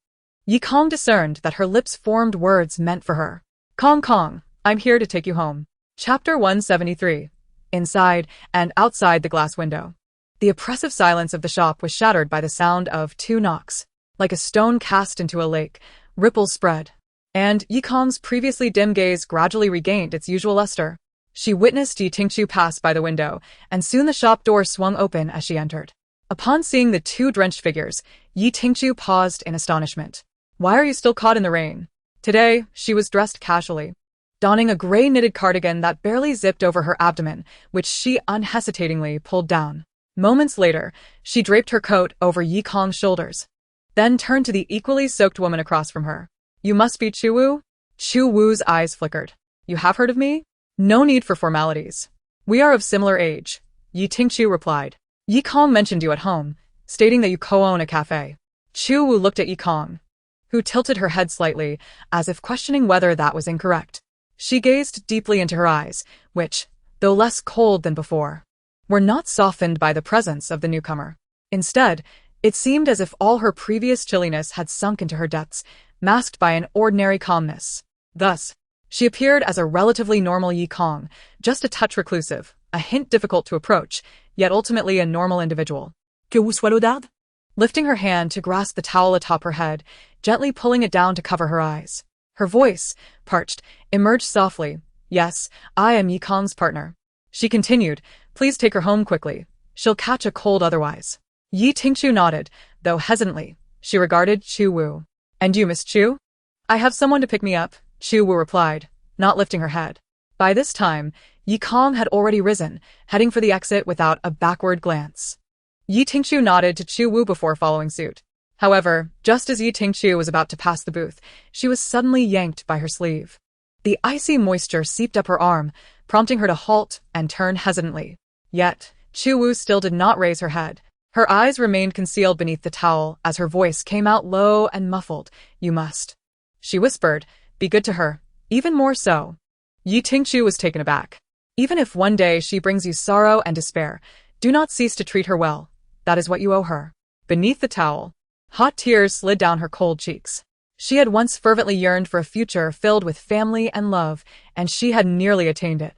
Yi Kong discerned that her lips formed words meant for her. Kong, I'm here to take you home. Chapter 173. Inside and outside the glass window. The oppressive silence of the shop was shattered by the sound of 2 knocks. Like a stone cast into a lake, ripples spread, and Yi Kong's previously dim gaze gradually regained its usual luster. She witnessed Yi Tingqiu pass by the window, and soon the shop door swung open as she entered. Upon seeing the 2 drenched figures, Yi Tingqiu paused in astonishment. Why are you still caught in the rain? Today, she was dressed casually, donning a gray knitted cardigan that barely zipped over her abdomen, which she unhesitatingly pulled down. Moments later, she draped her coat over Yi Kong's shoulders, then turned to the equally soaked woman across from her. You must be Chuwu? Chuwu's eyes flickered. You have heard of me? No need for formalities. We are of similar age, Yi Tingqiu replied. Yi Kong mentioned you at home, stating that you co-own a cafe. Chuwu looked at Yi Kong, who tilted her head slightly, as if questioning whether that was incorrect. She gazed deeply into her eyes, which, though less cold than before, were not softened by the presence of the newcomer. Instead, it seemed as if all her previous chilliness had sunk into her depths, masked by an ordinary calmness. Thus, she appeared as a relatively normal Yi Kong, just a touch reclusive, a hint difficult to approach, yet ultimately a normal individual. Que vous soit l'audarde? Lifting her hand to grasp the towel atop her head, gently pulling it down to cover her eyes. Her voice, parched, emerged softly. Yes, I am Yi Kong's partner. She continued, please take her home quickly. She'll catch a cold otherwise. Yi Tingqiu nodded, though hesitantly. She regarded Chuwu. And you, Miss Chu? I have someone to pick me up, Chuwu replied, not lifting her head. By this time, Yi Kong had already risen, heading for the exit without a backward glance. Yi Tingqiu nodded to Chuwu before following suit. However, just as Yi Tingqiu was about to pass the booth, she was suddenly yanked by her sleeve. The icy moisture seeped up her arm, prompting her to halt and turn hesitantly. Yet, Chuwu still did not raise her head. Her eyes remained concealed beneath the towel as her voice came out low and muffled. You must. She whispered, be good to her, even more so. Yi Tingqiu was taken aback. Even if one day she brings you sorrow and despair, do not cease to treat her well. That is what you owe her. Beneath the towel, hot tears slid down her cold cheeks. She had once fervently yearned for a future filled with family and love, and she had nearly attained it.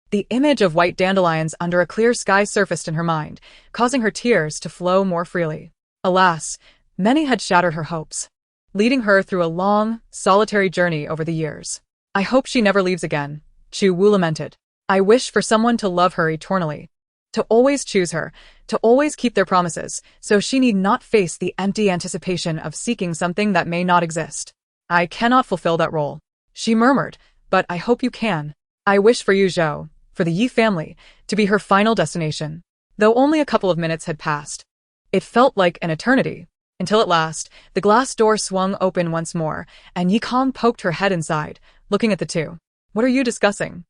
The image of white dandelions under a clear sky surfaced in her mind, causing her tears to flow more freely. Alas, many had shattered her hopes, leading her through a long, solitary journey over the years. I hope she never leaves again, Chuwu lamented. I wish for someone to love her eternally, to always choose her, to always keep their promises, so she need not face the empty anticipation of seeking something that may not exist. I cannot fulfill that role, she murmured, but I hope you can. I wish for you, Zhou, for the Yi family, to be her final destination. Though only a couple of minutes had passed, it felt like an eternity, until at last, the glass door swung open once more, and Yi Kong poked her head inside, looking at the two. What are you discussing?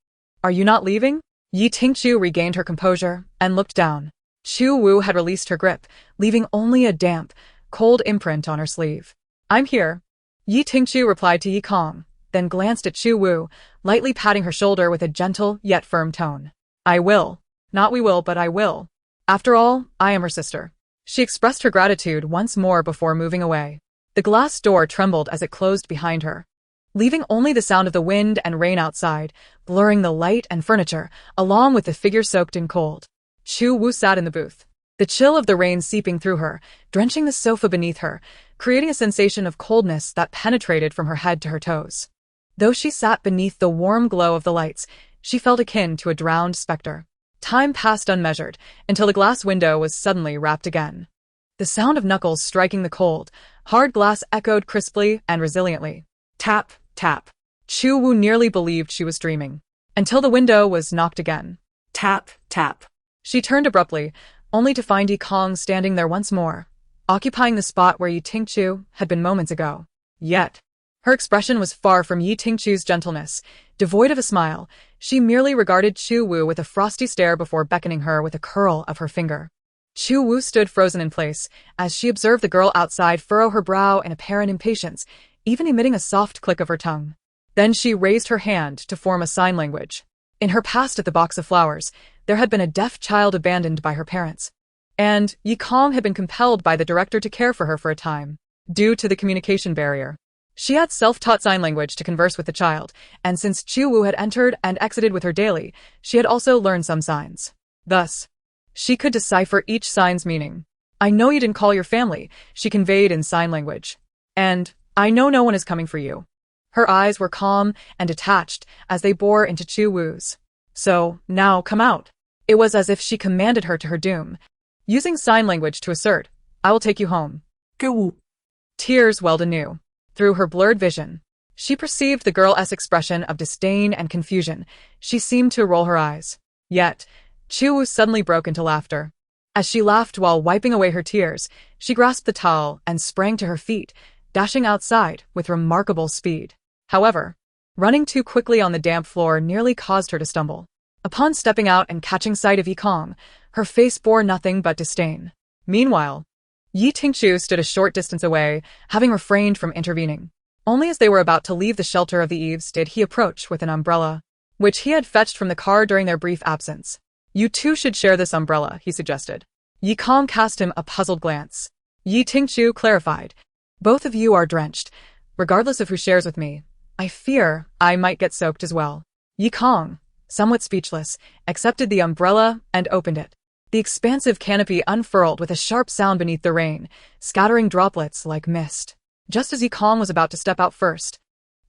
Are you not leaving? Yi Tingqiu regained her composure and looked down. Chuwu had released her grip, leaving only a damp, cold imprint on her sleeve. I'm here, Yi Tingchu replied to Yi Kong, then glanced at Chu Wu, lightly patting her shoulder with a gentle yet firm tone. I will. Not we will, but I will. After all, I am her sister. She expressed her gratitude once more before moving away. The glass door trembled as it closed behind her, leaving only the sound of the wind and rain outside, blurring the light and furniture, along with the figure soaked in cold. Chu Wu sat in the booth, the chill of the rain seeping through her, drenching the sofa beneath her, creating a sensation of coldness that penetrated from her head to her toes. Though she sat beneath the warm glow of the lights, she felt akin to a drowned specter. Time passed unmeasured, until the glass window was suddenly wrapped again. The sound of knuckles striking the cold, hard glass echoed crisply and resiliently. Tap, tap. Chu Wu nearly believed she was dreaming, until the window was knocked again. Tap, tap. She turned abruptly, only to find Yi Kong standing there once more, occupying the spot where Yi Tingchu had been moments ago. Yet, her expression was far from Yi Tingchu's gentleness. Devoid of a smile, she merely regarded Chu Wu with a frosty stare before beckoning her with a curl of her finger. Chu Wu stood frozen in place, as she observed the girl outside furrow her brow in apparent impatience, even emitting a soft click of her tongue. Then she raised her hand to form a sign language. In her past at the Box of Flowers, there had been a deaf child abandoned by her parents, and Yi Kong had been compelled by the director to care for her for a time, due to the communication barrier. She had self-taught sign language to converse with the child, and since Chu Wu had entered and exited with her daily, she had also learned some signs. Thus, she could decipher each sign's meaning. I know you didn't call your family, she conveyed in sign language. And, I know no one is coming for you. Her eyes were calm and detached as they bore into Chu Wu's. So, now come out. It was as if she commanded her to her doom, using sign language to assert, I will take you home. Wu. Tears welled anew through her blurred vision. She perceived the girl's expression of disdain and confusion. She seemed to roll her eyes. Yet, Chu Wu suddenly broke into laughter. As she laughed while wiping away her tears, she grasped the towel and sprang to her feet, dashing outside with remarkable speed. However, running too quickly on the damp floor nearly caused her to stumble. Upon stepping out and catching sight of Yi Kong, her face bore nothing but disdain. Meanwhile, Yi Tingchu stood a short distance away, having refrained from intervening. Only as they were about to leave the shelter of the eaves did he approach with an umbrella, which he had fetched from the car during their brief absence. You two should share this umbrella, he suggested. Yi Kong cast him a puzzled glance. Yi Tingchu clarified. Both of you are drenched. Regardless of who shares with me, I fear I might get soaked as well. Yi Kong, somewhat speechless, accepted the umbrella and opened it. The expansive canopy unfurled with a sharp sound beneath the rain, scattering droplets like mist. Just as Yi Kong was about to step out first,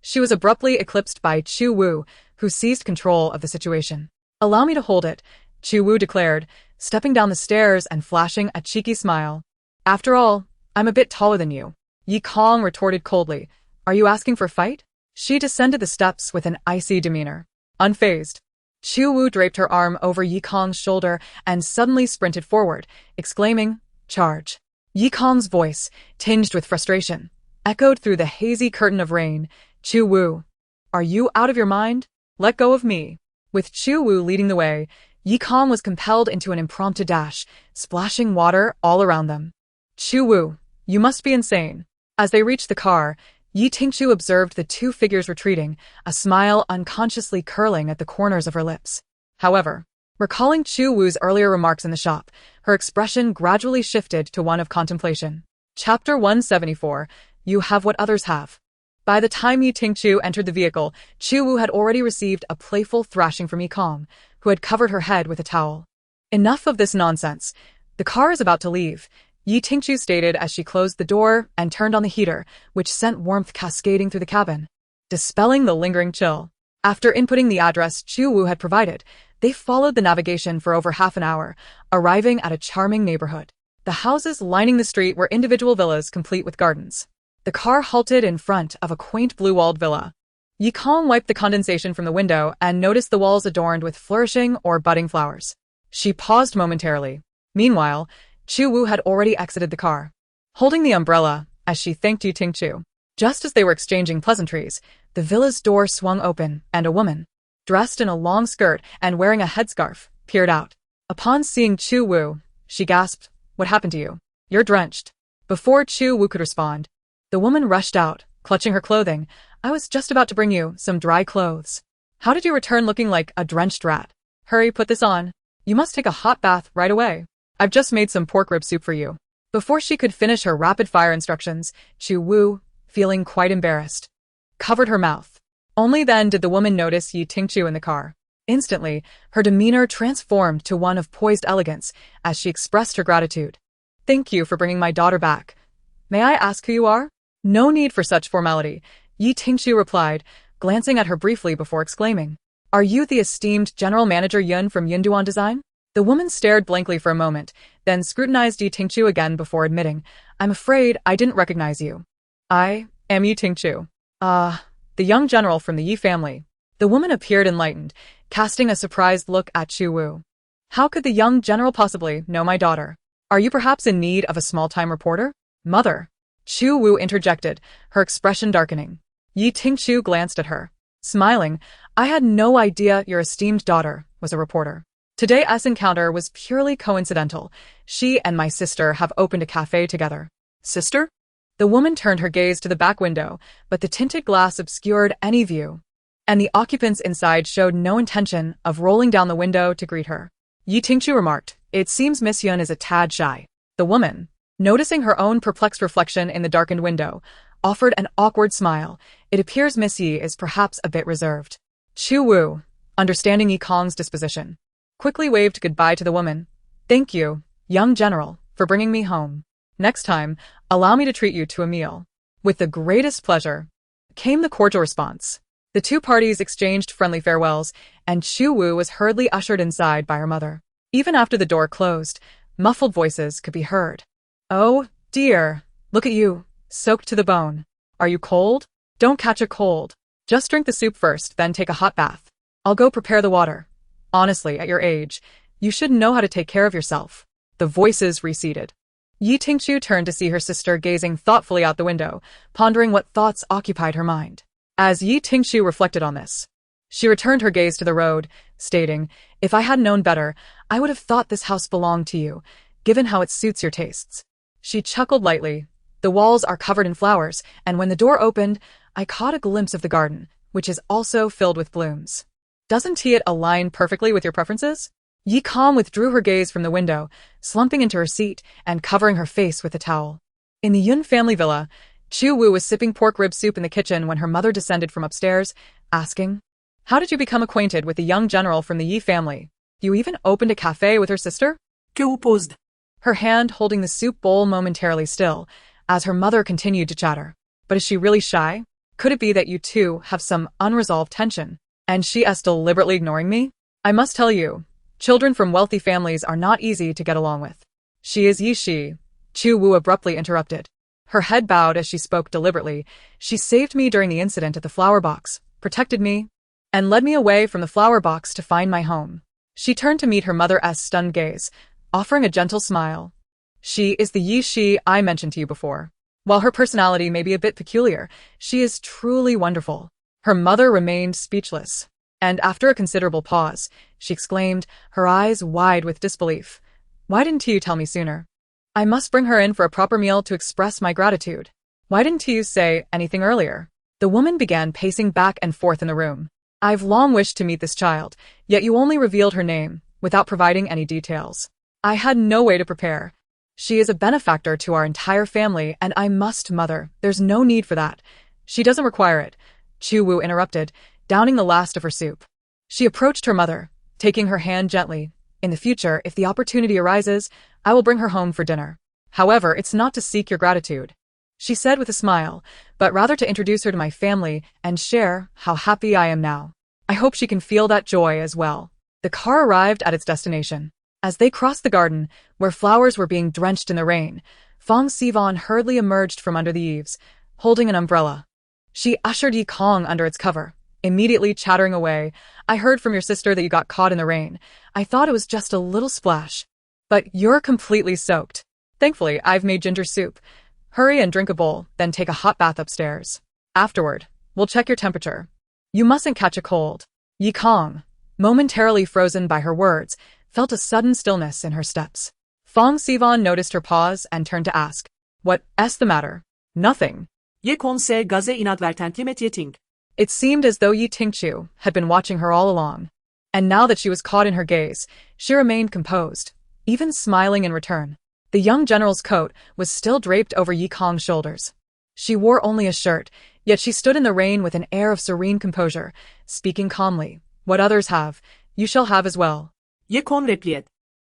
she was abruptly eclipsed by Chu Wu, who seized control of the situation. Allow me to hold it, Chu Wu declared, stepping down the stairs and flashing a cheeky smile. After all, I'm a bit taller than you. Yi Kong retorted coldly. Are you asking for a fight? She descended the steps with an icy demeanor. Unfazed, Chu Wu draped her arm over Yi Kong's shoulder and suddenly sprinted forward, exclaiming, Charge. Yi Kong's voice, tinged with frustration, echoed through the hazy curtain of rain. Chu Wu, are you out of your mind? Let go of me. With Chu Wu leading the way, Yi Kong was compelled into an impromptu dash, splashing water all around them. Chu Wu, you must be insane. As they reached the car, Yi Tingchu observed the two figures retreating, a smile unconsciously curling at the corners of her lips. However, recalling Chu Wu's earlier remarks in the shop, her expression gradually shifted to one of contemplation. Chapter 174, You Have What Others Have. By the time Yi Tingchu entered the vehicle, Chu Wu had already received a playful thrashing from Yi Kong, who had covered her head with a towel. Enough of this nonsense. The car is about to leave, Yi Tingchu stated as she closed the door and turned on the heater, which sent warmth cascading through the cabin, dispelling the lingering chill. After inputting the address Chu Wu had provided, they followed the navigation for over half an hour, arriving at a charming neighborhood. The houses lining the street were individual villas complete with gardens. The car halted in front of a quaint blue-walled villa. Yi Kong wiped the condensation from the window and noticed the walls adorned with flourishing or budding flowers. She paused momentarily. Meanwhile, Chu Wu had already exited the car, holding the umbrella as she thanked Yi Tingchu. Just as they were exchanging pleasantries, the villa's door swung open and a woman, dressed in a long skirt and wearing a headscarf, peered out. Upon seeing Chu Wu, she gasped, What happened to you? You're drenched. Before Chu Wu could respond, the woman rushed out, clutching her clothing. I was just about to bring you some dry clothes. How did you return looking like a drenched rat? Hurry, put this on. You must take a hot bath right away. I've just made some pork rib soup for you. Before she could finish her rapid-fire instructions, Chu Wu, feeling quite embarrassed, covered her mouth. Only then did the woman notice Yi Tingchu in the car. Instantly, her demeanor transformed to one of poised elegance as she expressed her gratitude. Thank you for bringing my daughter back. May I ask who you are? No need for such formality, Yi Tingchu replied, glancing at her briefly before exclaiming. Are you the esteemed General Manager Yun from Yunduan Design? The woman stared blankly for a moment, then scrutinized Yi Tingchu again before admitting, I'm afraid I didn't recognize you. I am Yi Tingchu. The young general from the Yi family. The woman appeared enlightened, casting a surprised look at Chu Wu. How could the young general possibly know my daughter? Are you perhaps in need of a small-time reporter? Mother. Chu Wu interjected, her expression darkening. Yi Tingchu glanced at her, smiling. I had no idea your esteemed daughter was a reporter. Today's encounter was purely coincidental. She and my sister have opened a cafe together. Sister? The woman turned her gaze to the back window, but the tinted glass obscured any view, and the occupants inside showed no intention of rolling down the window to greet her. Yi Tingchu remarked, It seems Miss Yun is a tad shy. The woman, noticing her own perplexed reflection in the darkened window, offered an awkward smile. It appears Miss Yi is perhaps a bit reserved. Chu Wu, understanding Yi Kong's disposition, quickly waved goodbye to the woman. Thank you, young general, for bringing me home. Next time, allow me to treat you to a meal. With the greatest pleasure, came the cordial response. The two parties exchanged friendly farewells, and Chu Wu was hurriedly ushered inside by her mother. Even after the door closed, muffled voices could be heard. Oh, dear, look at you, soaked to the bone. Are you cold? Don't catch a cold. Just drink the soup first, then take a hot bath. I'll go prepare the water. Honestly, at your age, you should know how to take care of yourself. The voices receded. Yi Tingchu turned to see her sister gazing thoughtfully out the window, pondering what thoughts occupied her mind. As Yi Tingchu reflected on this, she returned her gaze to the road, stating, If I had known better, I would have thought this house belonged to you, given how it suits your tastes. She chuckled lightly. The walls are covered in flowers, and when the door opened, I caught a glimpse of the garden, which is also filled with blooms. Doesn't it align perfectly with your preferences? Yi Kong withdrew her gaze from the window, slumping into her seat and covering her face with a towel. In the Yun family villa, Chu Wu was sipping pork rib soup in the kitchen when her mother descended from upstairs, asking, How did you become acquainted with the young general from the Yi family? You even opened a cafe with her sister? Chu paused, her hand holding the soup bowl momentarily still, as her mother continued to chatter. But is she really shy? Could it be that you two have some unresolved tension, and she is deliberately ignoring me? I must tell you, children from wealthy families are not easy to get along with. She is Yi Shi, Chu Wu abruptly interrupted. Her head bowed as she spoke deliberately. She saved me during the incident at the flower box, protected me, and led me away from the flower box to find my home. She turned to meet her mother's stunned gaze, offering a gentle smile. She is the Yi Shi I mentioned to you before. While her personality may be a bit peculiar, she is truly wonderful. Her mother remained speechless, and after a considerable pause, she exclaimed, her eyes wide with disbelief. Why didn't you tell me sooner? I must bring her in for a proper meal to express my gratitude. Why didn't you say anything earlier? The woman began pacing back and forth in the room. I've long wished to meet this child, yet you only revealed her name, without providing any details. I had no way to prepare. She is a benefactor to our entire family, and I must, mother. There's no need for that. She doesn't require it, Chu Wu interrupted, downing the last of her soup. She approached her mother, taking her hand gently. In the future, if the opportunity arises, I will bring her home for dinner. However, it's not to seek your gratitude, she said with a smile, but rather to introduce her to my family and share how happy I am now. I hope she can feel that joy as well. The car arrived at its destination. As they crossed the garden, where flowers were being drenched in the rain, Fong Sivan hurriedly emerged from under the eaves, holding an umbrella. She ushered Yi Kong under its cover, immediately chattering away. I heard from your sister that you got caught in the rain. I thought it was just a little splash. But you're completely soaked. Thankfully, I've made ginger soup. Hurry and drink a bowl, then take a hot bath upstairs. Afterward, we'll check your temperature. You mustn't catch a cold. Yi Kong, momentarily frozen by her words, felt a sudden stillness in her steps. Fong Sivan noticed her pause and turned to ask, What's the matter? Nothing. Ye konse gaze inadvertently met Yeting. It seemed as though Yi Tingqiu had been watching her all along. And now that she was caught in her gaze, she remained composed, even smiling in return. The young general's coat was still draped over Yi Kong's shoulders. She wore only a shirt, yet she stood in the rain with an air of serene composure, speaking calmly. What others have, you shall have as well. Ye kon replied.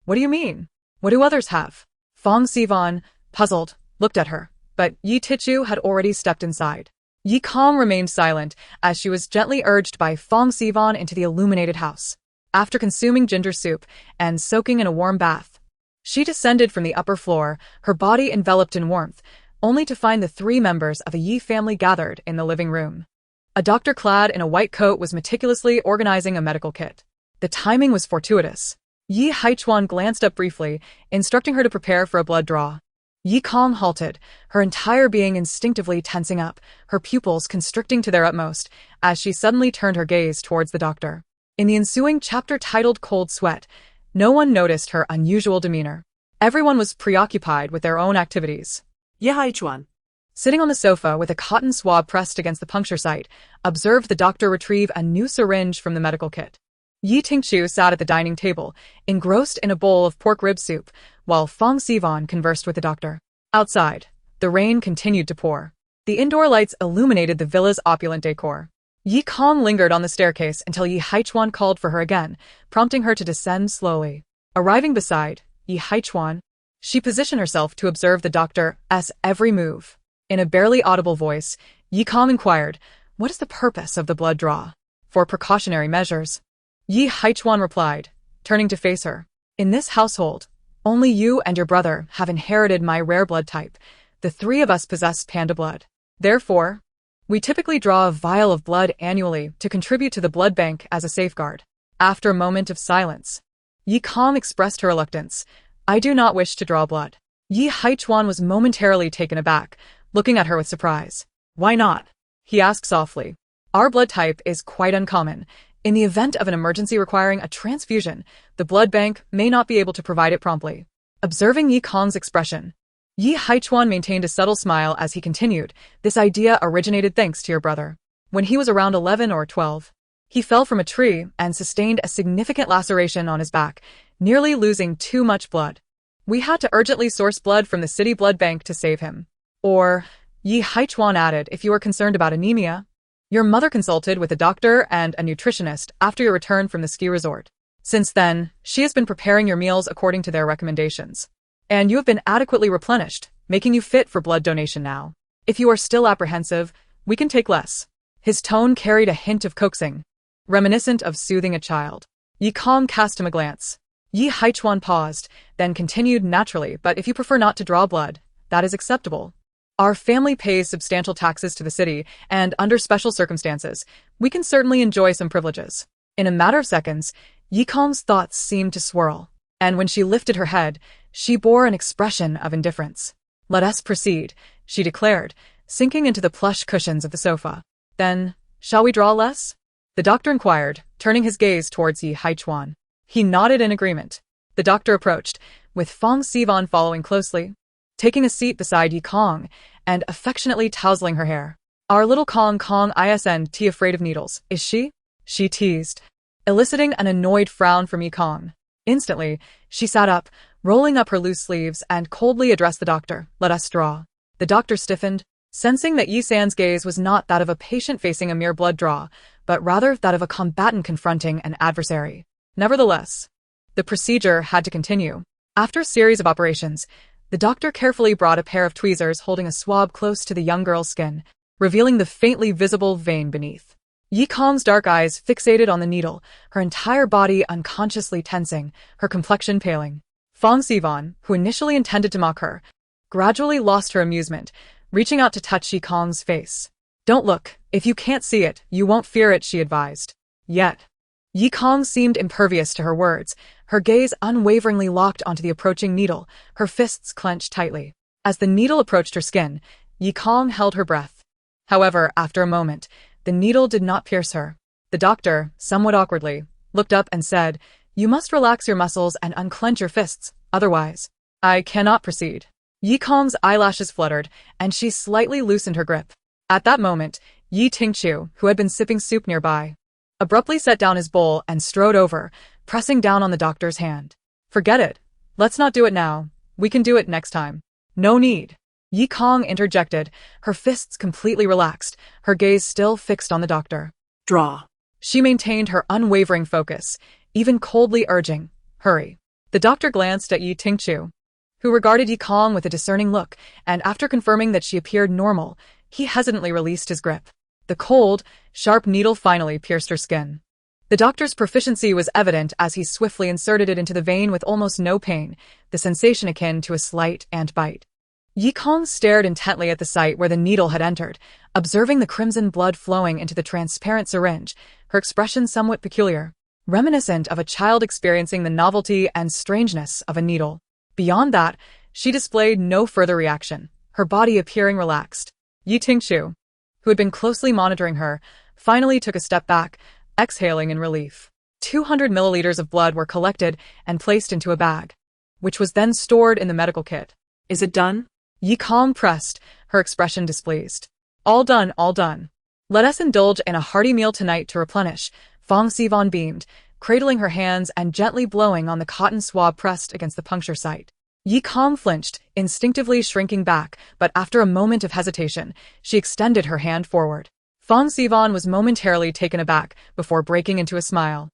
What do you mean? What do others have? Fong Sivan, puzzled, looked at her, but Yi Tichu had already stepped inside. Yi Kong remained silent as she was gently urged by Fong Sivan into the illuminated house. After consuming ginger soup and soaking in a warm bath, she descended from the upper floor, her body enveloped in warmth, only to find the 3 members of the Yi family gathered in the living room. A doctor clad in a white coat was meticulously organizing a medical kit. The timing was fortuitous. Yi Haichuan glanced up briefly, instructing her to prepare for a blood draw. Yi Kong halted, her entire being instinctively tensing up, her pupils constricting to their utmost, as she suddenly turned her gaze towards the doctor. In the ensuing chapter titled Cold Sweat, no one noticed her unusual demeanor. Everyone was preoccupied with their own activities. Ye Haichuan. Sitting on the sofa with a cotton swab pressed against the puncture site, observed the doctor retrieve a new syringe from the medical kit. Yi Tingqiu sat at the dining table, engrossed in a bowl of pork rib soup, while Fong Sivan conversed with the doctor. Outside, the rain continued to pour. The indoor lights illuminated the villa's opulent decor. Yi Kong lingered on the staircase until Yi Haichuan called for her again, prompting her to descend slowly. Arriving beside Yi Haichuan, she positioned herself to observe the doctor's every move. In a barely audible voice, Yi Kong inquired, "What is the purpose of the blood draw?" "For precautionary measures." Yi Haichuan replied, turning to face her. "In this household, only you and your brother have inherited my rare blood type. The 3 of us possess panda blood. Therefore, we typically draw a vial of blood annually to contribute to the blood bank as a safeguard." After a moment of silence, Yi Kong expressed her reluctance. "I do not wish to draw blood." Yi Haichuan was momentarily taken aback, looking at her with surprise. "Why not?" he asked softly. "Our blood type is quite uncommon. In the event of an emergency requiring a transfusion, the blood bank may not be able to provide it promptly." Observing Yi Kong's expression, Yi Haichuan maintained a subtle smile as he continued, "This idea originated thanks to your brother. When he was around 11 or 12, he fell from a tree and sustained a significant laceration on his back, nearly losing too much blood. We had to urgently source blood from the city blood bank to save him. Or," Yi Haichuan added, "if you are concerned about anemia, your mother consulted with a doctor and a nutritionist after your return from the ski resort. Since then, she has been preparing your meals according to their recommendations. And you have been adequately replenished, making you fit for blood donation now. If you are still apprehensive, we can take less." His tone carried a hint of coaxing, reminiscent of soothing a child. Yi Kong cast him a glance. Yi Haichuan paused, then continued naturally, "But if you prefer not to draw blood, that is acceptable. Our family pays substantial taxes to the city, and under special circumstances, we can certainly enjoy some privileges." In a matter of seconds, Yi Kong's thoughts seemed to swirl, and when she lifted her head, she bore an expression of indifference. "Let us proceed," she declared, sinking into the plush cushions of the sofa. "Then, shall we draw less?" the doctor inquired, turning his gaze towards Yi Haichuan. He nodded in agreement. The doctor approached, with Fong Sivan following closely, taking a seat beside Yi Kong and affectionately tousling her hair. "Our little Kong isn't afraid of needles, is she?" she teased, eliciting an annoyed frown from Yi Kong. Instantly, she sat up, rolling up her loose sleeves and coldly addressed the doctor. "Let us draw." The doctor stiffened, sensing that Yi San's gaze was not that of a patient facing a mere blood draw, but rather that of a combatant confronting an adversary. Nevertheless, the procedure had to continue. After a series of operations, the doctor carefully brought a pair of tweezers holding a swab close to the young girl's skin, revealing the faintly visible vein beneath. Yi Kong's dark eyes fixated on the needle, her entire body unconsciously tensing, her complexion paling. Fong Sivan, who initially intended to mock her, gradually lost her amusement, reaching out to touch Yi Kong's face. "Don't look. If you can't see it, you won't fear it," she advised. Yet, Yi Kong seemed impervious to her words, her gaze unwaveringly locked onto the approaching needle, her fists clenched tightly. As the needle approached her skin, Yi Kong held her breath. However, after a moment, the needle did not pierce her. The doctor, somewhat awkwardly, looked up and said, "You must relax your muscles and unclench your fists, otherwise, I cannot proceed." Yi Kong's eyelashes fluttered, and she slightly loosened her grip. At that moment, Yi Tingqiu, who had been sipping soup nearby, abruptly set down his bowl and strode over, pressing down on the doctor's hand. Forget it. Let's not do it now. We can do it next time. No need. Yi Kong interjected, her fists completely relaxed, her gaze still fixed on the doctor. Draw. She maintained her unwavering focus, even coldly urging, hurry. The doctor glanced at Yi Tingqiu, who regarded Yi Kong with a discerning look, and after confirming that she appeared normal, he hesitantly released his grip. The cold, sharp needle finally pierced her skin. The doctor's proficiency was evident as he swiftly inserted it into the vein with almost no pain, the sensation akin to a slight ant bite. Yi Kong stared intently at the site where the needle had entered, observing the crimson blood flowing into the transparent syringe, her expression somewhat peculiar, reminiscent of a child experiencing the novelty and strangeness of a needle. Beyond that, she displayed no further reaction, her body appearing relaxed. Yi Tingqiu, who had been closely monitoring her, finally took a step back, exhaling in relief. 200 milliliters of blood were collected and placed into a bag, which was then stored in the medical kit. Is it done? Yi Kong pressed, her expression displeased. All done, all done. Let us indulge in a hearty meal tonight to replenish, Fong Sivan beamed, cradling her hands and gently blowing on the cotton swab pressed against the puncture site. Yi Kong flinched, instinctively shrinking back, but after a moment of hesitation, she extended her hand forward. Fong Sivan was momentarily taken aback before breaking into a smile,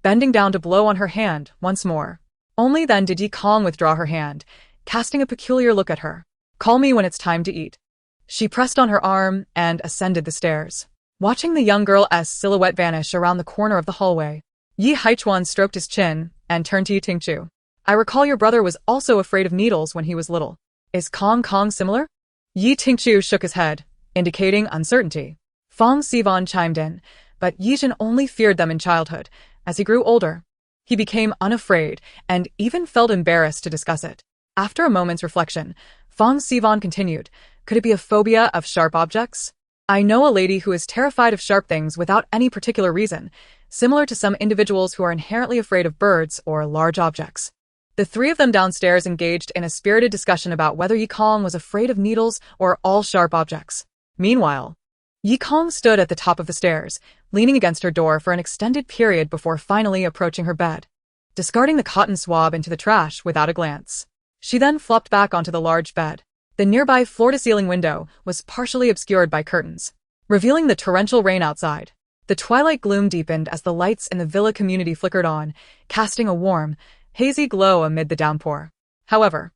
bending down to blow on her hand once more. Only then did Yi Kong withdraw her hand, casting a peculiar look at her. Call me when it's time to eat. She pressed on her arm and ascended the stairs. Watching the young girl's silhouette vanish around the corner of the hallway, Yi Haichuan stroked his chin and turned to Yi Tingqiu. I recall your brother was also afraid of needles when he was little. Is Kong similar? Yi Tingqiu shook his head, indicating uncertainty. Fong Sivan chimed in, but Yijin only feared them in childhood. As he grew older, he became unafraid and even felt embarrassed to discuss it. After a moment's reflection, Fong Sivan continued, could it be a phobia of sharp objects? I know a lady who is terrified of sharp things without any particular reason, similar to some individuals who are inherently afraid of birds or large objects. The three of them downstairs engaged in a spirited discussion about whether Yi Kong was afraid of needles or all sharp objects. Meanwhile, Yi Kong stood at the top of the stairs, leaning against her door for an extended period before finally approaching her bed, discarding the cotton swab into the trash without a glance. She then flopped back onto the large bed. The nearby floor-to-ceiling window was partially obscured by curtains, revealing the torrential rain outside. The twilight gloom deepened as the lights in the villa community flickered on, casting a warm, hazy glow amid the downpour. However,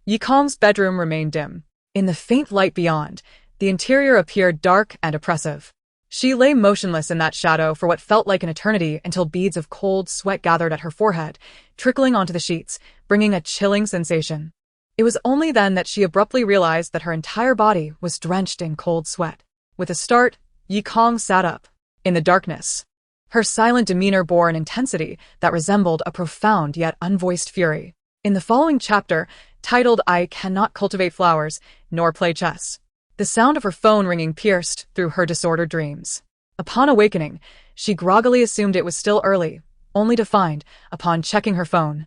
Yi Kong's bedroom remained dim. In the faint light beyond, the interior appeared dark and oppressive. She lay motionless in that shadow for what felt like an eternity until beads of cold sweat gathered at her forehead, trickling onto the sheets, bringing a chilling sensation. It was only then that she abruptly realized that her entire body was drenched in cold sweat. With a start, Yi Kong sat up. In the darkness, her silent demeanor bore an intensity that resembled a profound yet unvoiced fury. In the following chapter, titled I Cannot Cultivate Flowers, Nor Play Chess, the sound of her phone ringing pierced through her disordered dreams. Upon awakening, she groggily assumed it was still early, only to find, upon checking her phone,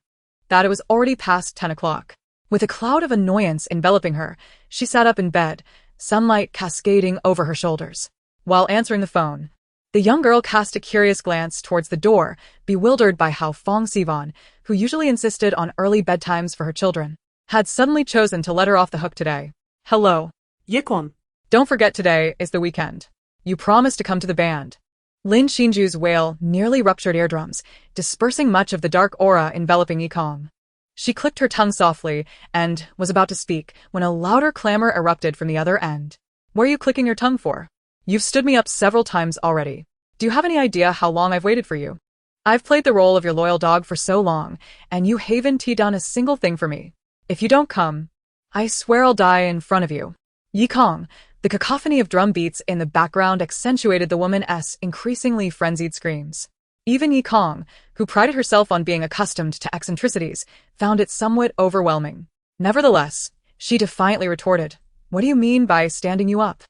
that it was already past 10 o'clock. With a cloud of annoyance enveloping her, she sat up in bed, sunlight cascading over her shoulders. While answering the phone, the young girl cast a curious glance towards the door, bewildered by how Fong Sivan, who usually insisted on early bedtimes for her children, had suddenly chosen to let her off the hook today. Hello. Yikon. Don't forget today is the weekend. You promised to come to the band. Lin Xinju's wail nearly ruptured eardrums, dispersing much of the dark aura enveloping Yi Kong. She clicked her tongue softly and was about to speak when a louder clamor erupted from the other end. What are you clicking your tongue for? You've stood me up several times already. Do you have any idea how long I've waited for you? I've played the role of your loyal dog for so long, and you haven't done a single thing for me. If you don't come, I swear I'll die in front of you. Yi Kong, the cacophony of drum beats in the background accentuated the woman's increasingly frenzied screams. Even Yi Kong, who prided herself on being accustomed to eccentricities, found it somewhat overwhelming. Nevertheless, she defiantly retorted, What do you mean by standing you up?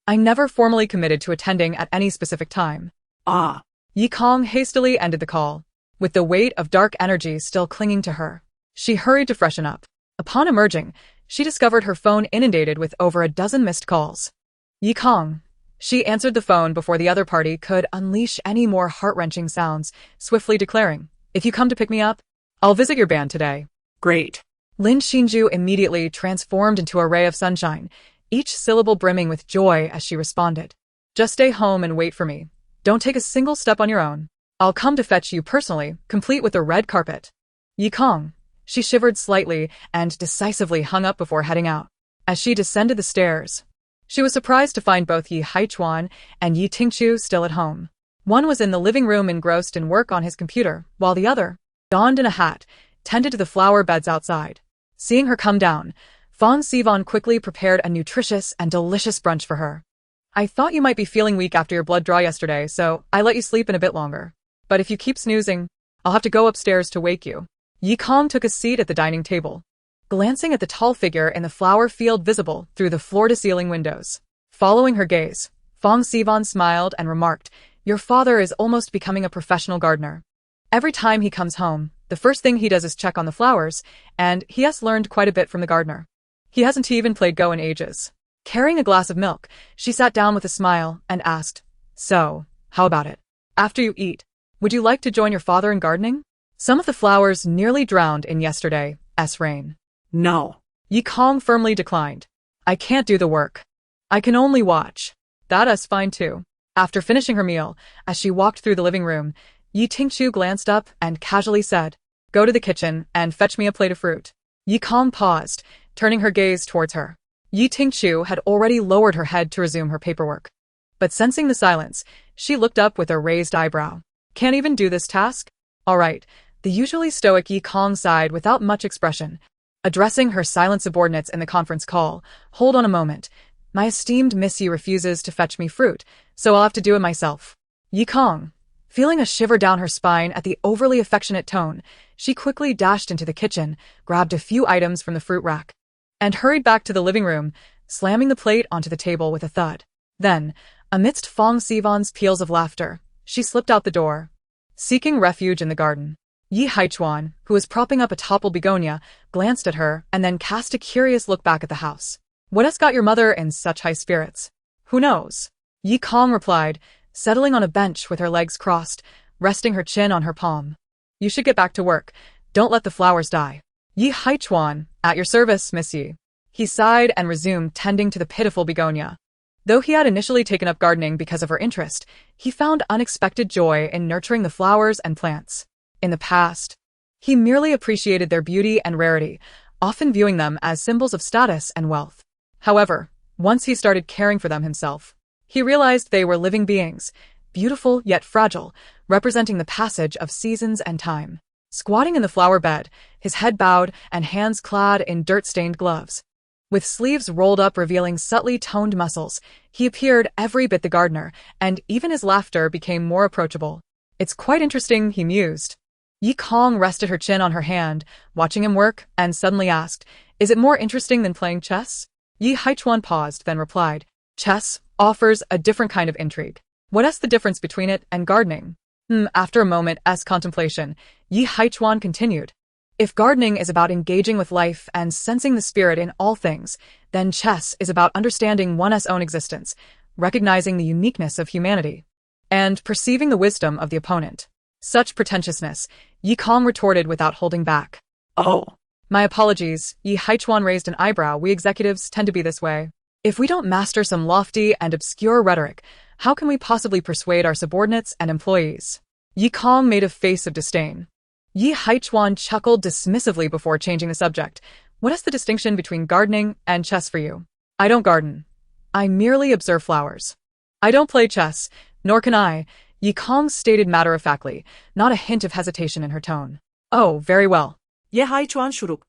I never formally committed to attending at any specific time. Ah. Yi Kong hastily ended the call. With the weight of dark energy still clinging to her, she hurried to freshen up. Upon emerging, she discovered her phone inundated with over a dozen missed calls. Yi Kong, She answered the phone before the other party could unleash any more heart-wrenching sounds, swiftly declaring, "If you come to pick me up, I'll visit your band today." Great. Lin Xinju immediately transformed into a ray of sunshine, each syllable brimming with joy as she responded. "Just stay home and wait for me. Don't take a single step on your own. I'll come to fetch you personally, complete with the red carpet." Yi Kong. She shivered slightly and decisively hung up before heading out. As she descended the stairs, she was surprised to find both Yi Haichuan and Yi Tingchu still at home. One was in the living room engrossed in work on his computer, while the other, donned in a hat, tended to the flower beds outside. Seeing her come down, Fong Sivan quickly prepared a nutritious and delicious brunch for her. "I thought you might be feeling weak after your blood draw yesterday, so I let you sleep in a bit longer. But if you keep snoozing, I'll have to go upstairs to wake you." Yi Kong took a seat at the dining table, glancing at the tall figure in the flower field visible through the floor-to-ceiling windows. Following her gaze, Fong Sivan smiled and remarked, "Your father is almost becoming a professional gardener. Every time he comes home, the first thing he does is check on the flowers, and he has learned quite a bit from the gardener. He hasn't even played Go in ages." Carrying a glass of milk, she sat down with a smile and asked, "So, how about it? After you eat, would you like to join your father in gardening? Some of the flowers nearly drowned in yesterday's rain." No. Yi Kong firmly declined. "I can't do the work. I can only watch." "That's fine too." After finishing her meal, as she walked through the living room, Yi Tingchu glanced up and casually said, "Go to the kitchen and fetch me a plate of fruit." Yi Kong paused, turning her gaze towards her. Yi Tingchu had already lowered her head to resume her paperwork. But sensing the silence, she looked up with a raised eyebrow. "Can't even do this task? All right." The usually stoic Yi Kong sighed without much expression, addressing her silent subordinates in the conference call. "Hold on a moment. My esteemed Miss Yi refuses to fetch me fruit, so I'll have to do it myself." Yi Kong, feeling a shiver down her spine at the overly affectionate tone, she quickly dashed into the kitchen, grabbed a few items from the fruit rack, and hurried back to the living room, slamming the plate onto the table with a thud. Then, amidst Fong Sivan's peals of laughter, she slipped out the door, seeking refuge in the garden. Yi Haichuan, who was propping up a toppled begonia, glanced at her and then cast a curious look back at the house. "What has got your mother in such high spirits?" "Who knows?" Yi Kong replied, settling on a bench with her legs crossed, resting her chin on her palm. "You should get back to work. Don't let the flowers die." Yi Haichuan, "At your service, Miss Yi." He sighed and resumed tending to the pitiful begonia. Though he had initially taken up gardening because of her interest, he found unexpected joy in nurturing the flowers and plants. In the past, he merely appreciated their beauty and rarity, often viewing them as symbols of status and wealth. However, once he started caring for them himself, he realized they were living beings, beautiful yet fragile, representing the passage of seasons and time. Squatting in the flower bed, his head bowed and hands clad in dirt-stained gloves, with sleeves rolled up revealing subtly toned muscles, he appeared every bit the gardener, and even his laughter became more approachable. "It's quite interesting," he mused. Yi Kong rested her chin on her hand, watching him work, and suddenly asked, "Is it more interesting than playing chess?" Yi Haichuan paused, then replied, "Chess offers a different kind of intrigue. What's the difference between it and gardening?" After a moment's contemplation, Yi Haichuan continued, "If gardening is about engaging with life and sensing the spirit in all things, then chess is about understanding one's own existence, recognizing the uniqueness of humanity, and perceiving the wisdom of the opponent." Such pretentiousness, Yi Kong retorted without holding back. Oh. "My apologies," Yi Haichuan raised an eyebrow. "We executives tend to be this way. If we don't master some lofty and obscure rhetoric, how can we possibly persuade our subordinates and employees?" Yi Kong made a face of disdain. Yi Haichuan chuckled dismissively before changing the subject. "What is the distinction between gardening and chess for you?" "I don't garden. I merely observe flowers." "I don't play chess, nor can I," Yi Kong stated matter-of-factly, not a hint of hesitation in her tone. "Oh, very well. Ye Haichuan shuruk.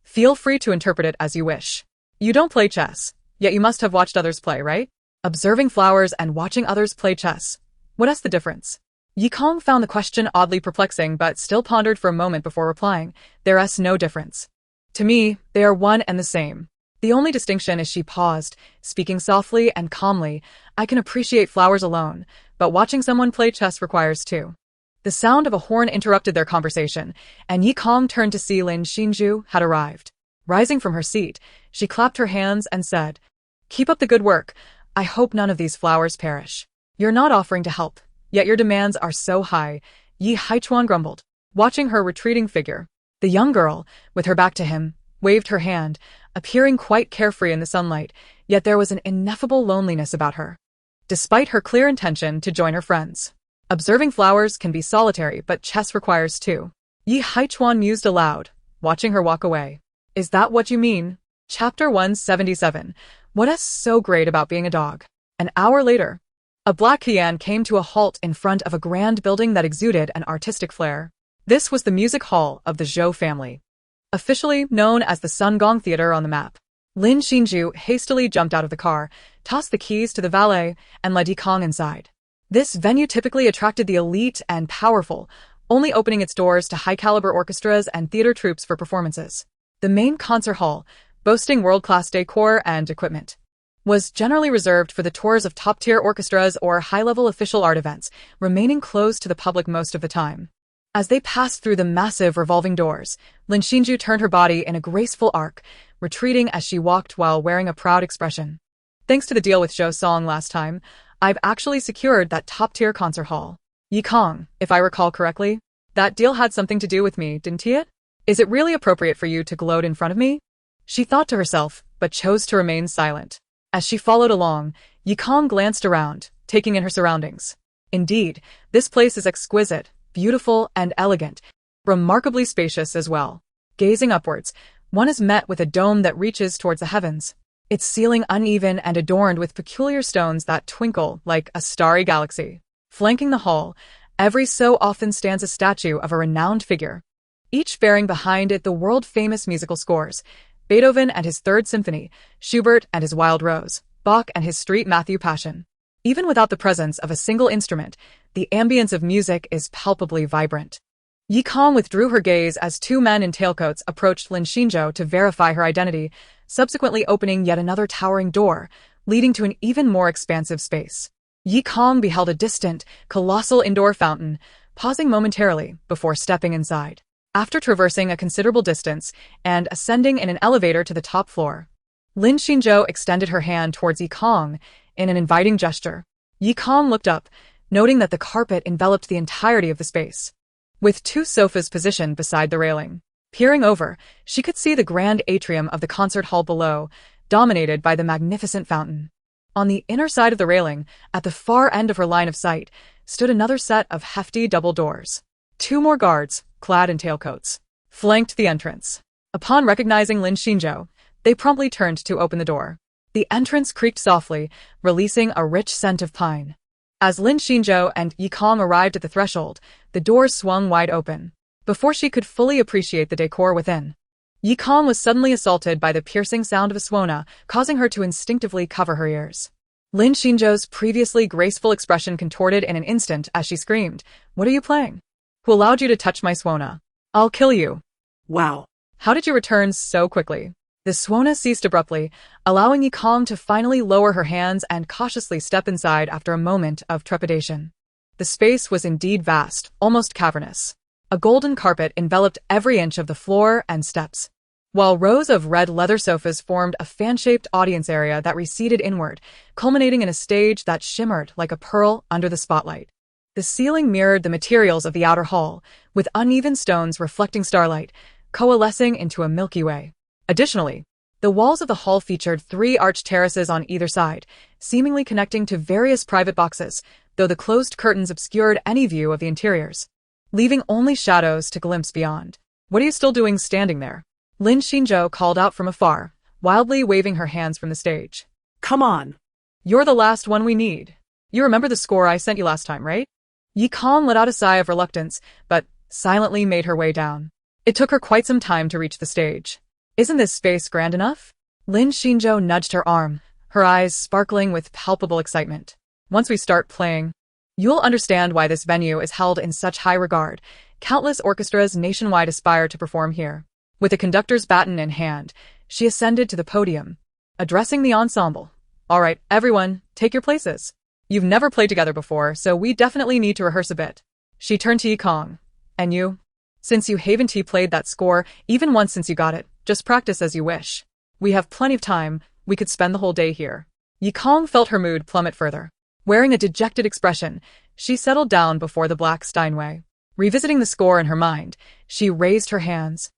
Feel free to interpret it as you wish. You don't play chess, yet you must have watched others play, right? Observing flowers and watching others play chess. What's the difference?" Yi Kong found the question oddly perplexing but still pondered for a moment before replying, "There's no difference. To me, they are one and the same. The only distinction is," she paused, speaking softly and calmly, "I can appreciate flowers alone, but watching someone play chess requires two." The sound of a horn interrupted their conversation, and Yi Kong turned to see Lin Xinju had arrived. Rising from her seat, she clapped her hands and said, "Keep up the good work. I hope none of these flowers perish. You're not offering to help, yet your demands are so high, Yi Haichuan grumbled, watching her retreating figure. The young girl, with her back to him, waved her hand, appearing quite carefree in the sunlight, yet there was an ineffable loneliness about her. Despite her clear intention to join her friends. Observing flowers can be solitary, but chess requires two. Yi Haichuan mused aloud, watching her walk away. Is that what you mean? Chapter 177. What is so great about being a dog? An hour later, a black Kian came to a halt in front of a grand building that exuded an artistic flair. This was the music hall of the Zhou family, officially known as the Sun Gong Theater on the map. Lin Xinju hastily jumped out of the car, tossed the keys to the valet, and led Yikong inside. This venue typically attracted the elite and powerful, only opening its doors to high-caliber orchestras and theater troupes for performances. The main concert hall, boasting world-class decor and equipment, was generally reserved for the tours of top-tier orchestras or high-level official art events, remaining closed to the public most of the time. As they passed through the massive revolving doors, Lin Xinju turned her body in a graceful arc, retreating as she walked while wearing a proud expression. Thanks to the deal with Zhou Song last time, I've actually secured that top-tier concert hall. Yikong, if I recall correctly, that deal had something to do with me, didn't it? Is it really appropriate for you to gloat in front of me? She thought to herself, but chose to remain silent. As she followed along, Yikong glanced around, taking in her surroundings. Indeed, this place is exquisite, beautiful, and elegant, remarkably spacious as well. Gazing upwards, one is met with a dome that reaches towards the heavens, its ceiling uneven and adorned with peculiar stones that twinkle like a starry galaxy. Flanking the hall, every so often stands a statue of a renowned figure, each bearing behind it the world-famous musical scores: Beethoven and his Third Symphony, Schubert and his Wild Rose, Bach and his Street Matthew Passion. Even without the presence of a single instrument, the ambience of music is palpably vibrant. Yikong withdrew her gaze as two men in tailcoats approached Lin Xinzhou to verify her identity, subsequently opening yet another towering door, leading to an even more expansive space. Yikong beheld a distant, colossal indoor fountain, pausing momentarily before stepping inside. After traversing a considerable distance and ascending in an elevator to the top floor, Lin Xinzhou extended her hand towards Yikong in an inviting gesture. Yikong looked up, noting that the carpet enveloped the entirety of the space, with two sofas positioned beside the railing. Peering over, she could see the grand atrium of the concert hall below, dominated by the magnificent fountain. On the inner side of the railing, at the far end of her line of sight, stood another set of hefty double doors. Two more guards, clad in tailcoats, flanked the entrance. Upon recognizing Lin Xinzhou, they promptly turned to open the door. The entrance creaked softly, releasing a rich scent of pine. As Lin Xinzhou and Yikong arrived at the threshold, the doors swung wide open. Before she could fully appreciate the decor within, Yikong was suddenly assaulted by the piercing sound of a swona, causing her to instinctively cover her ears. Lin Xinzhou's previously graceful expression contorted in an instant as she screamed, "What are you playing? Who allowed you to touch my swona? I'll kill you." Wow. How did you return so quickly? The swona ceased abruptly, allowing Yikong to finally lower her hands and cautiously step inside after a moment of trepidation. The space was indeed vast, almost cavernous. A golden carpet enveloped every inch of the floor and steps, while rows of red leather sofas formed a fan-shaped audience area that receded inward, culminating in a stage that shimmered like a pearl under the spotlight. The ceiling mirrored the materials of the outer hall, with uneven stones reflecting starlight, coalescing into a Milky Way. Additionally, the walls of the hall featured 3 arched terraces on either side, seemingly connecting to various private boxes, though the closed curtains obscured any view of the interiors, leaving only shadows to glimpse beyond. "What are you still doing standing there?" Lin Xinzhou called out from afar, wildly waving her hands from the stage. Come on. "You're the last one we need. You remember the score I sent you last time, right?" Yikong let out a sigh of reluctance, but silently made her way down. It took her quite some time to reach the stage. "Isn't this space grand enough?" Lin Xinzhou nudged her arm, her eyes sparkling with palpable excitement. "Once we start playing, you'll understand why this venue is held in such high regard. Countless orchestras nationwide aspire to perform here." With a conductor's baton in hand, she ascended to the podium, addressing the ensemble. "All right, everyone, take your places. You've never played together before, so we definitely need to rehearse a bit." She turned to Yikong. "And you? Since you haven't played that score even once since you got it, just practice as you wish. We have plenty of time, we could spend the whole day here." Yi Kong felt her mood plummet further. Wearing a dejected expression, she settled down before the black Steinway. Revisiting the score in her mind, she raised her hands,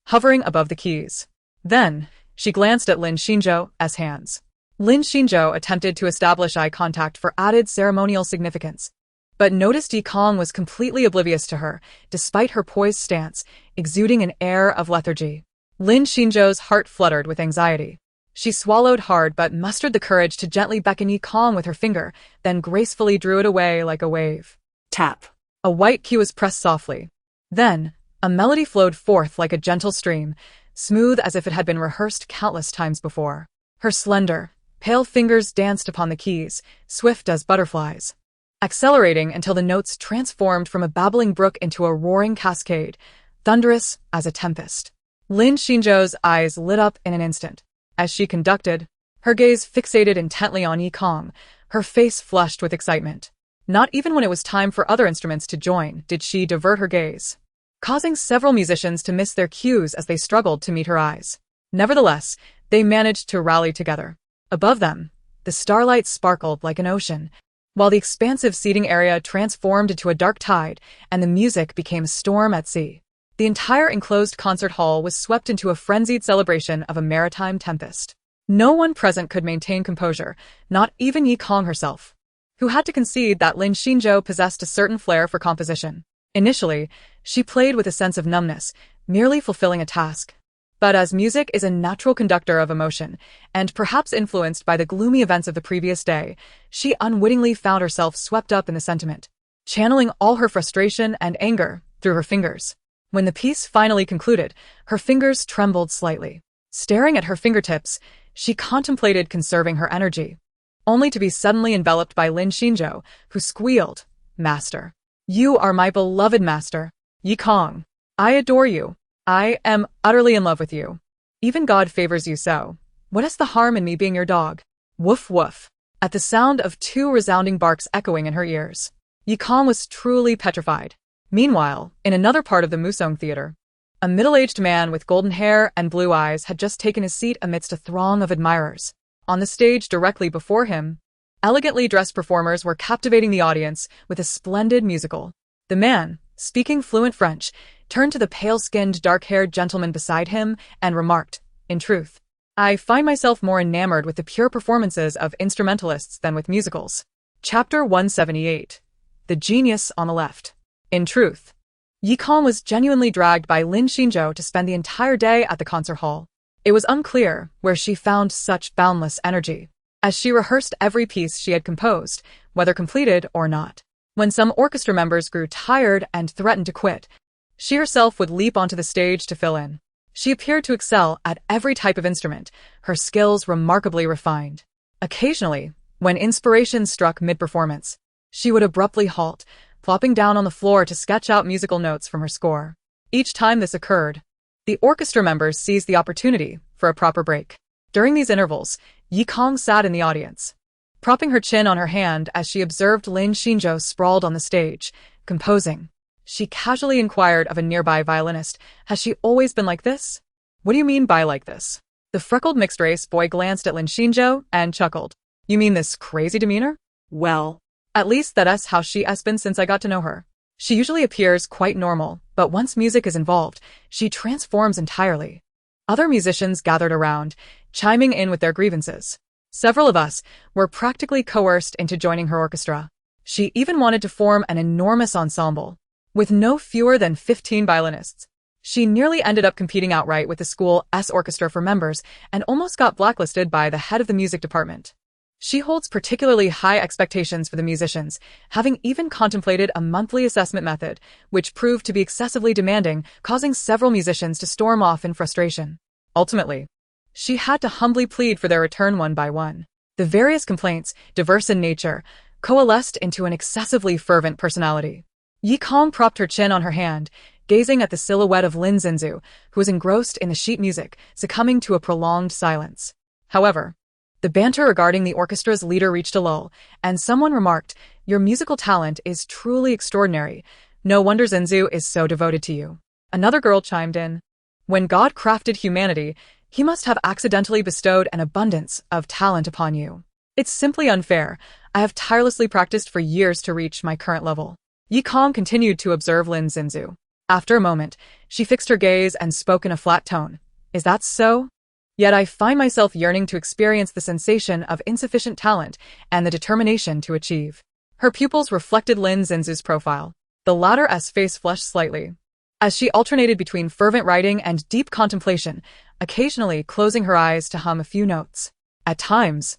hovering above the keys. Then, she glanced at Lin Xinzhou's hands. Lin Xinzhou attempted to establish eye contact for added ceremonial significance, but noticed Yi Kong was completely oblivious to her, despite her poised stance, exuding an air of lethargy. Lin Xinzhou's heart fluttered with anxiety. She swallowed hard but mustered the courage to gently beckon Yi Kong with her finger, then gracefully drew it away like a wave. Tap. A white key was pressed softly. Then, a melody flowed forth like a gentle stream, smooth as if it had been rehearsed countless times before. Her slender, pale fingers danced upon the keys, swift as butterflies, accelerating until the notes transformed from a babbling brook into a roaring cascade, thunderous as a tempest. Lin Xinzhou's eyes lit up in an instant. As she conducted, her gaze fixated intently on Yi Kong, her face flushed with excitement. Not even when it was time for other instruments to join did she divert her gaze, causing several musicians to miss their cues as they struggled to meet her eyes. Nevertheless, they managed to rally together. Above them, the starlight sparkled like an ocean, while the expansive seating area transformed into a dark tide and the music became a storm at sea. The entire enclosed concert hall was swept into a frenzied celebration of a maritime tempest. No one present could maintain composure, not even Yi Kong herself, who had to concede that Lin Xinzhou possessed a certain flair for composition. Initially, she played with a sense of numbness, merely fulfilling a task. But as music is a natural conductor of emotion, and perhaps influenced by the gloomy events of the previous day, she unwittingly found herself swept up in the sentiment, channeling all her frustration and anger through her fingers. When the piece finally concluded, her fingers trembled slightly. Staring at her fingertips, she contemplated conserving her energy, only to be suddenly enveloped by Lin Xinzhou, who squealed, "Master! You are my beloved master! Yi Kong! I adore you! I am utterly in love with you. Even God favors you so. What is the harm in me being your dog?" Woof woof. At the sound of two resounding barks echoing in her ears, Yi Kong was truly petrified. Meanwhile, in another part of the Musong Theater, a middle-aged man with golden hair and blue eyes had just taken his seat amidst a throng of admirers. On the stage directly before him, elegantly dressed performers were captivating the audience with a splendid musical. The man, speaking fluent French, turned to the pale-skinned, dark-haired gentleman beside him and remarked, "In truth, I find myself more enamored with the pure performances of instrumentalists than with musicals." Chapter 178. The Genius on the Left. In truth, Yi Kong was genuinely dragged by Lin Xinzhou to spend the entire day at the concert hall. It was unclear where she found such boundless energy, as she rehearsed every piece she had composed, whether completed or not. When some orchestra members grew tired and threatened to quit, she herself would leap onto the stage to fill in. She appeared to excel at every type of instrument, her skills remarkably refined. Occasionally, when inspiration struck mid-performance, she would abruptly halt, flopping down on the floor to sketch out musical notes from her score. Each time this occurred, the orchestra members seized the opportunity for a proper break. During these intervals, Yi Kong sat in the audience, propping her chin on her hand as she observed Lin Xinzhou sprawled on the stage, composing. She casually inquired of a nearby violinist, "Has she always been like this?" "What do you mean by like this?" The freckled mixed-race boy glanced at Lin Xinzhou and chuckled. "You mean this crazy demeanor?" Well, "At least that's how she has been since I got to know her. She usually appears quite normal, but once music is involved, she transforms entirely." Other musicians gathered around, chiming in with their grievances. Several of us were practically coerced into joining her orchestra. She even wanted to form an enormous ensemble, with no fewer than 15 violinists. She nearly ended up competing outright with the school's orchestra for members and almost got blacklisted by the head of the music department. She holds particularly high expectations for the musicians, having even contemplated a monthly assessment method, which proved to be excessively demanding, causing several musicians to storm off in frustration. Ultimately, she had to humbly plead for their return one by one. The various complaints, diverse in nature, coalesced into an excessively fervent personality. Yi Kong propped her chin on her hand, gazing at the silhouette of Lin Xinzhou, who was engrossed in the sheet music, succumbing to a prolonged silence. However, the banter regarding the orchestra's leader reached a lull, and someone remarked, "Your musical talent is truly extraordinary. No wonder Xinzhou is so devoted to you." Another girl chimed in, "When God crafted humanity, he must have accidentally bestowed an abundance of talent upon you." It's simply unfair. I have tirelessly practiced for years to reach my current level. Yi Kong continued to observe Lin Xinzu. After a moment, she fixed her gaze and spoke in a flat tone. Is that so? Yet I find myself yearning to experience the sensation of insufficient talent and the determination to achieve. Her pupils reflected Lin Xinzu's profile. The latter's face flushed slightly, as she alternated between fervent writing and deep contemplation, occasionally closing her eyes to hum a few notes. At times,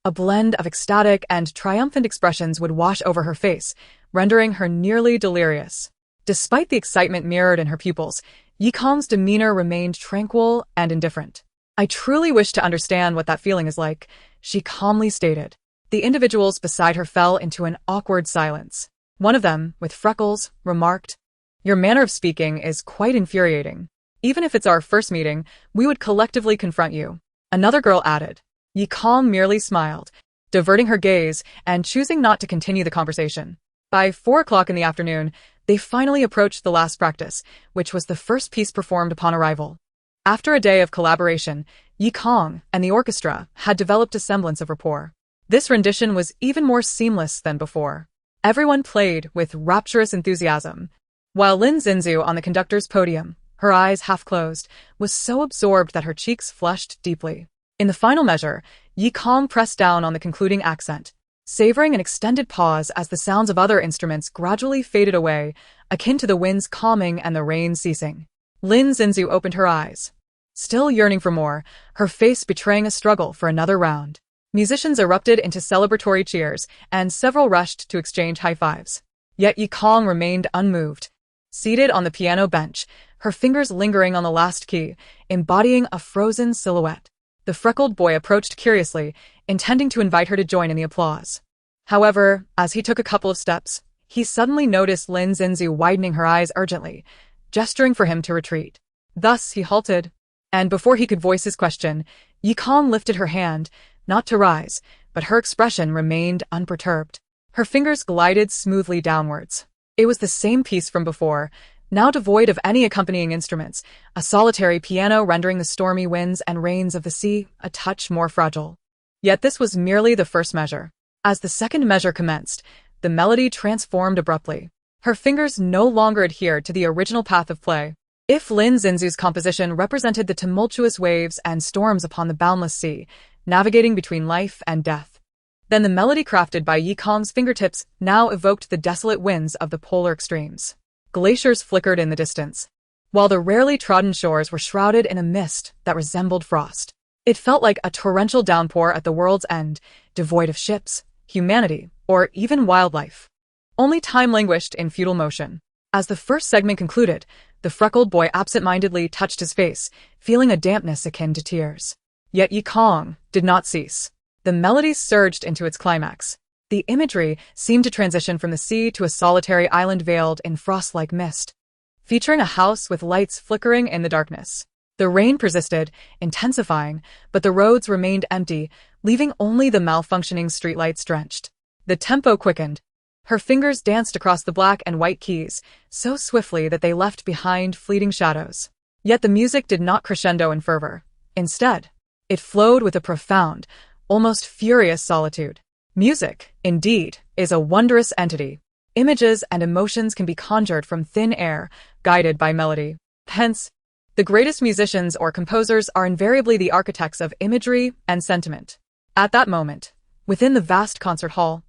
a blend of ecstatic and triumphant expressions would wash over her face, rendering her nearly delirious. Despite the excitement mirrored in her pupils, Yi Kong's demeanor remained tranquil and indifferent. I truly wish to understand what that feeling is like, she calmly stated. The individuals beside her fell into an awkward silence. One of them, with freckles, remarked, "Your manner of speaking is quite infuriating. Even if it's our first meeting, we would collectively confront you." Another girl added. Yi Kong merely smiled, diverting her gaze and choosing not to continue the conversation. By 4 o'clock in the afternoon, they finally approached the last practice, which was the first piece performed upon arrival. After a day of collaboration, Yi Kong and the orchestra had developed a semblance of rapport. This rendition was even more seamless than before. Everyone played with rapturous enthusiasm, while Lin Xinzu on the conductor's podium, her eyes half closed, was so absorbed that her cheeks flushed deeply. In the final measure, Yi Kong pressed down on the concluding accent, savoring an extended pause as the sounds of other instruments gradually faded away, akin to the winds calming and the rain ceasing. Lin Xinzu opened her eyes, still yearning for more, her face betraying a struggle for another round. Musicians erupted into celebratory cheers, and several rushed to exchange high-fives. Yet Yi Kong remained unmoved, seated on the piano bench, her fingers lingering on the last key, embodying a frozen silhouette. The freckled boy approached curiously, intending to invite her to join in the applause. However, as he took a couple of steps, he suddenly noticed Lin Xinzu widening her eyes urgently, gesturing for him to retreat. Thus he halted, and before he could voice his question, Yi Kong lifted her hand, not to rise, but her expression remained unperturbed. Her fingers glided smoothly downwards. It was the same piece from before, now devoid of any accompanying instruments, a solitary piano rendering the stormy winds and rains of the sea a touch more fragile. Yet this was merely the first measure. As the second measure commenced, the melody transformed abruptly. Her fingers no longer adhered to the original path of play. If Lin Xinzu's composition represented the tumultuous waves and storms upon the boundless sea, navigating between life and death, then the melody crafted by Yi Kong's fingertips now evoked the desolate winds of the polar extremes. Glaciers flickered in the distance, while the rarely trodden shores were shrouded in a mist that resembled frost. It felt like a torrential downpour at the world's end, devoid of ships, humanity, or even wildlife. Only time languished in futile motion. As the first segment concluded, the freckled boy absent-mindedly touched his face, feeling a dampness akin to tears. Yet Yi Kong did not cease. The melody surged into its climax. The imagery seemed to transition from the sea to a solitary island veiled in frost-like mist, featuring a house with lights flickering in the darkness. The rain persisted, intensifying, but the roads remained empty, leaving only the malfunctioning streetlights drenched. The tempo quickened. Her fingers danced across the black and white keys, so swiftly that they left behind fleeting shadows. Yet the music did not crescendo in fervor. Instead, it flowed with a profound, almost furious solitude. Music, indeed, is a wondrous entity. Images and emotions can be conjured from thin air, guided by melody. Hence, the greatest musicians or composers are invariably the architects of imagery and sentiment. At that moment, within the vast concert hall,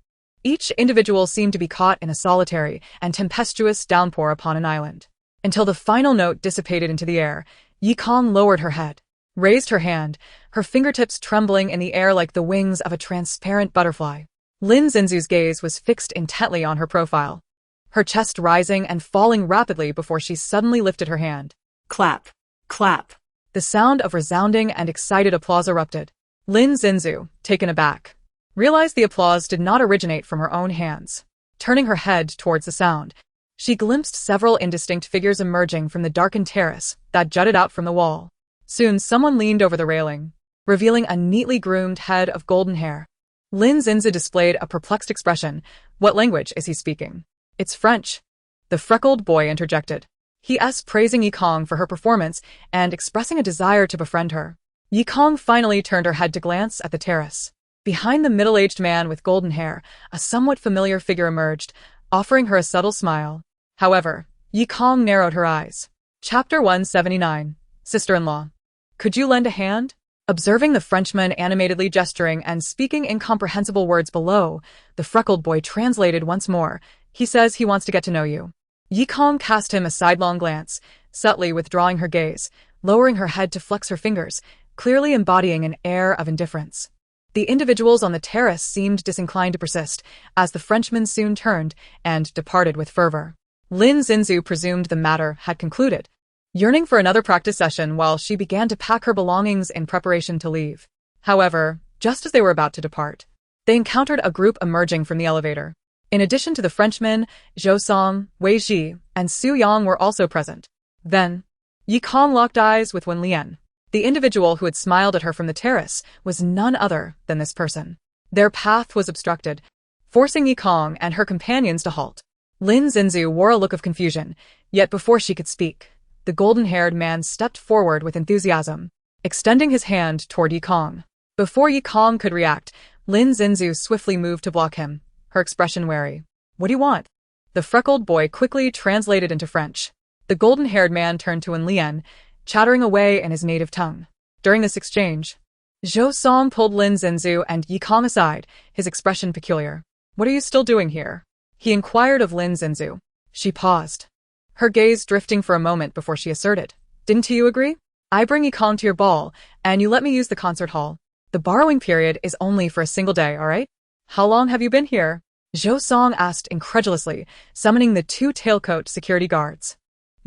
each individual seemed to be caught in a solitary and tempestuous downpour upon an island. Until the final note dissipated into the air, Yi Kong lowered her head, raised her hand, her fingertips trembling in the air like the wings of a transparent butterfly. Lin Xinzu's gaze was fixed intently on her profile, her chest rising and falling rapidly before she suddenly lifted her hand. Clap. Clap. The sound of resounding and excited applause erupted. Lin Xinzu, taken aback, realized the applause did not originate from her own hands. Turning her head towards the sound, she glimpsed several indistinct figures emerging from the darkened terrace that jutted out from the wall. Soon someone leaned over the railing, revealing a neatly groomed head of golden hair. Lin Xinzu displayed a perplexed expression. What language is he speaking? It's French. The freckled boy interjected. He praising Yi Kong for her performance and expressing a desire to befriend her. Yi Kong finally turned her head to glance at the terrace. Behind the middle-aged man with golden hair, a somewhat familiar figure emerged, offering her a subtle smile. However, Yi Kong narrowed her eyes. Chapter 179. Sister-in-law. Could you lend a hand? Observing the Frenchman animatedly gesturing and speaking incomprehensible words below, the freckled boy translated once more. He says he wants to get to know you. Yi Kong cast him a sidelong glance, subtly withdrawing her gaze, lowering her head to flex her fingers, clearly embodying an air of indifference. The individuals on the terrace seemed disinclined to persist, as the Frenchman soon turned and departed with fervor. Lin Xinzu presumed the matter had concluded, yearning for another practice session while she began to pack her belongings in preparation to leave. However, just as they were about to depart, they encountered a group emerging from the elevator. In addition to the Frenchmen, Zhou Song, Wei Ji, and Su Yang were also present. Then, Yi Kong locked eyes with Wen Lian. The individual who had smiled at her from the terrace was none other than this person. Their path was obstructed, forcing Yi Kong and her companions to halt. Lin Xinzu wore a look of confusion, yet before she could speak, the golden-haired man stepped forward with enthusiasm, extending his hand toward Yi Kong. Before Yi Kong could react, Lin Xinzu swiftly moved to block him, her expression wary. What do you want? The freckled boy quickly translated into French. The golden-haired man turned to Wen Lian, chattering away in his native tongue. During this exchange, Zhou Song pulled Lin Xinzu and Yi Kong aside, his expression peculiar. What are you still doing here? He inquired of Lin Xinzu. She paused, her gaze drifting for a moment before she asserted. Didn't you agree? I bring Yi Kong to your ball, and you let me use the concert hall. The borrowing period is only for a single day, all right? How long have you been here? Zhou Song asked incredulously, summoning the two tailcoat security guards.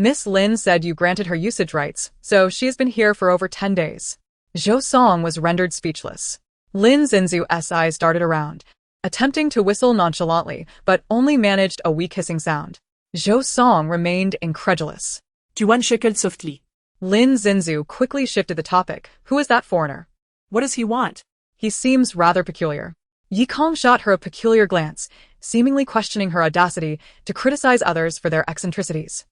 Miss Lin said you granted her usage rights, so she has been here for over 10 days. Zhou Song was rendered speechless. Lin Xinzu's eyes darted around, attempting to whistle nonchalantly, but only managed a weak hissing sound. Zhou Song remained incredulous. Yuan chuckled softly. Lin Xinzu quickly shifted the topic. Who is that foreigner? What does he want? He seems rather peculiar. Yi Kong shot her a peculiar glance, seemingly questioning her audacity to criticize others for their eccentricities.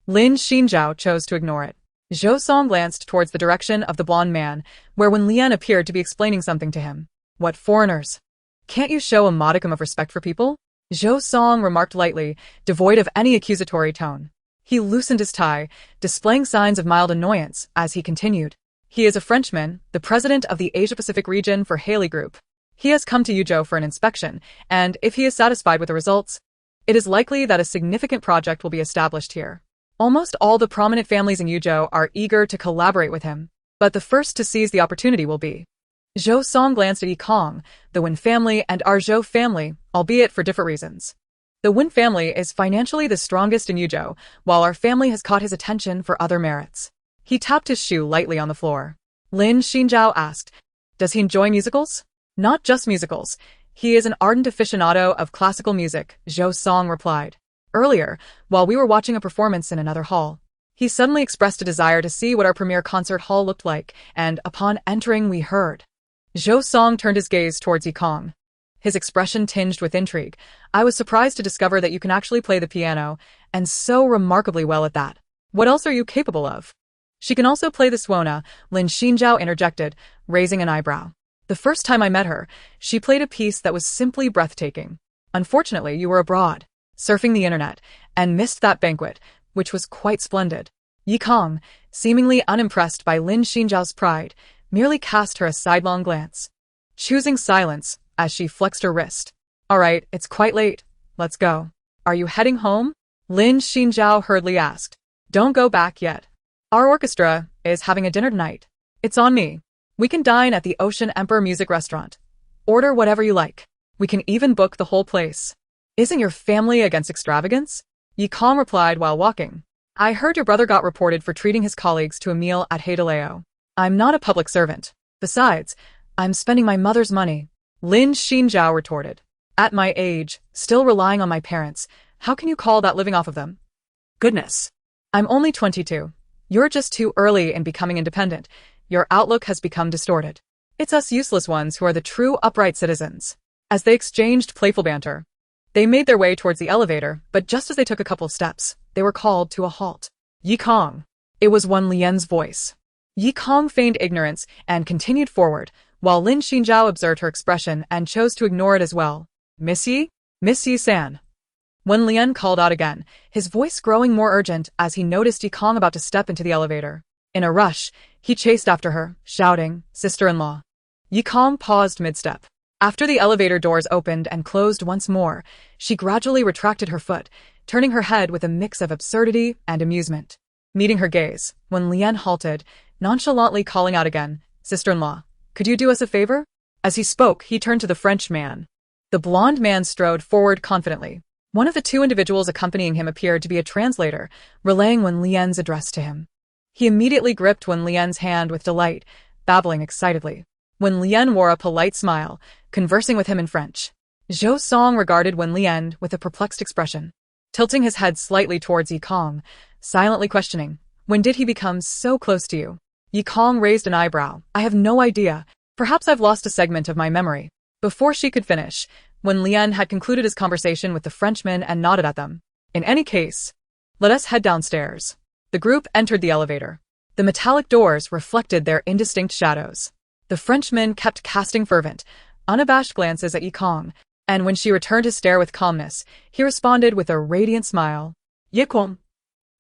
Lin Xinjiao chose to ignore it. Zhou Song glanced towards the direction of the blonde man, where Wen Lian appeared to be explaining something to him. What foreigners? Can't you show a modicum of respect for people? Zhou Song remarked lightly, devoid of any accusatory tone. He loosened his tie, displaying signs of mild annoyance as he continued. He is a Frenchman, the president of the Asia-Pacific region for Haley Group. He has come to Yuzhou for an inspection, and if he is satisfied with the results, it is likely that a significant project will be established here. Almost all the prominent families in Yuzhou are eager to collaborate with him, but the first to seize the opportunity will be. Zhou Song glanced at Yi Kong, the Wen family and our Zhou family, albeit for different reasons. The Wen family is financially the strongest in Yuzhou, while our family has caught his attention for other merits. He tapped his shoe lightly on the floor. Lin Xinjiao asked, does he enjoy musicals? Not just musicals. He is an ardent aficionado of classical music, Zhou Song replied. Earlier, while we were watching a performance in another hall, he suddenly expressed a desire to see what our premier concert hall looked like, and upon entering we heard. Zhou Song turned his gaze towards Yi Kong, his expression tinged with intrigue. I was surprised to discover that you can actually play the piano, and so remarkably well at that. What else are you capable of? She can also play the suona, Lin Xinjiao interjected, raising an eyebrow. The first time I met her, she played a piece that was simply breathtaking. Unfortunately, you were abroad, surfing the internet, and missed that banquet, which was quite splendid. Yi Kong, seemingly unimpressed by Lin Xinjiao's pride, merely cast her a sidelong glance, choosing silence as she flexed her wrist. All right, it's quite late. Let's go. Are you heading home? Lin Xinjiao hurriedly asked. Don't go back yet. Our orchestra is having a dinner tonight. It's on me. We can dine at the Ocean Emperor Music Restaurant. Order whatever you like. We can even book the whole place. Isn't your family against extravagance? Yi Kong replied while walking. I heard your brother got reported for treating his colleagues to a meal at Heidaleo. I'm not a public servant. Besides, I'm spending my mother's money. Lin Xinjiao retorted. At my age, still relying on my parents, how can you call that living off of them? Goodness. I'm only 22. You're just too early in becoming independent. Your outlook has become distorted. It's us useless ones who are the true upright citizens. As they exchanged playful banter, they made their way towards the elevator, but just as they took a couple of steps, they were called to a halt. Yi Kong. It was Wen Lian's voice. Yi Kong feigned ignorance and continued forward, while Lin Xinzhao observed her expression and chose to ignore it as well. Miss Yi? Miss Yi-san. When Lian called out again, his voice growing more urgent as he noticed Yi Kong about to step into the elevator. In a rush, he chased after her, shouting, "Sister-in-law." Yi Kong paused mid-step. After the elevator doors opened and closed once more, she gradually retracted her foot, turning her head with a mix of absurdity and amusement. Meeting her gaze, when Lian halted, nonchalantly calling out again, "Sister-in-law, could you do us a favor?" As he spoke, he turned to the French man. The blonde man strode forward confidently. One of the two individuals accompanying him appeared to be a translator, relaying Wen Lian's address to him. He immediately gripped Wen Lian's hand with delight, babbling excitedly. Wen Lian wore a polite smile, conversing with him in French. Zhou Song regarded Wen Lian with a perplexed expression, tilting his head slightly towards Yi Kong, silently questioning, "When did he become so close to you?" Yi Kong raised an eyebrow. "I have no idea. Perhaps I've lost a segment of my memory." Before she could finish, Wen Lian had concluded his conversation with the Frenchman and nodded at them. "In any case, let us head downstairs." The group entered the elevator. The metallic doors reflected their indistinct shadows. The Frenchman kept casting fervent, unabashed glances at Yi Kong, and when she returned his stare with calmness, he responded with a radiant smile. "Yi Kong."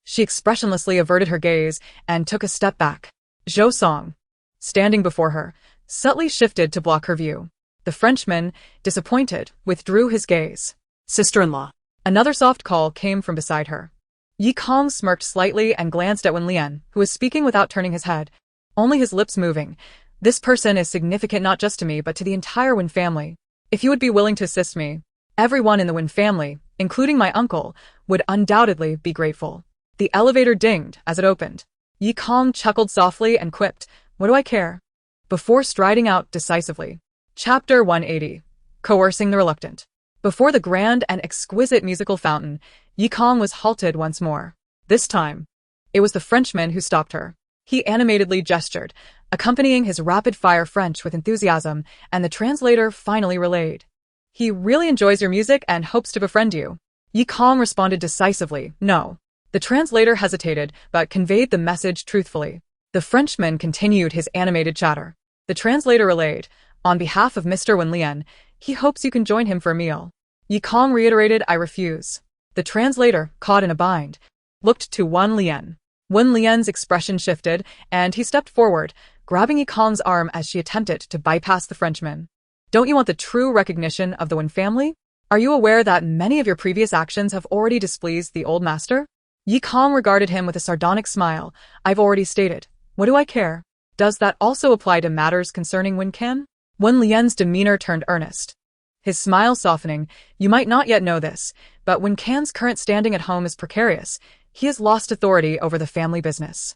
She expressionlessly averted her gaze and took a step back. Zhou Song, standing before her, subtly shifted to block her view. The Frenchman, disappointed, withdrew his gaze. Sister-in-law. Another soft call came from beside her. Yi Kong smirked slightly and glanced at Wen Lian, who was speaking without turning his head, only his lips moving. "This person is significant not just to me but to the entire Wen family. If you would be willing to assist me, everyone in the Wen family, including my uncle, would undoubtedly be grateful." The elevator dinged as it opened. Yi Kong chuckled softly and quipped, "What do I care?" before striding out decisively. Chapter 180. Coercing the Reluctant. Before the grand and exquisite musical fountain, Yi Kong was halted once more. This time, it was the Frenchman who stopped her. He animatedly gestured, accompanying his rapid-fire French with enthusiasm, and the translator finally relayed. "He really enjoys your music and hopes to befriend you." Yi Kong responded decisively, "No." The translator hesitated, but conveyed the message truthfully. The Frenchman continued his animated chatter. The translator relayed, "On behalf of Mr. Wen Lian, he hopes you can join him for a meal." Yi Kong reiterated, "I refuse." The translator, caught in a bind, looked to Wen Lian. Wen Lian's expression shifted, and he stepped forward, grabbing Yi Kong's arm as she attempted to bypass the Frenchman. "Don't you want the true recognition of the Wen family? Are you aware that many of your previous actions have already displeased the old master?" Yi Kong regarded him with a sardonic smile. "I've already stated. What do I care? Does that also apply to matters concerning Wen Can?" Wen Lian's demeanor turned earnest, his smile softening. "You might not yet know this, but Wen Can's current standing at home is precarious. He has lost authority over the family business.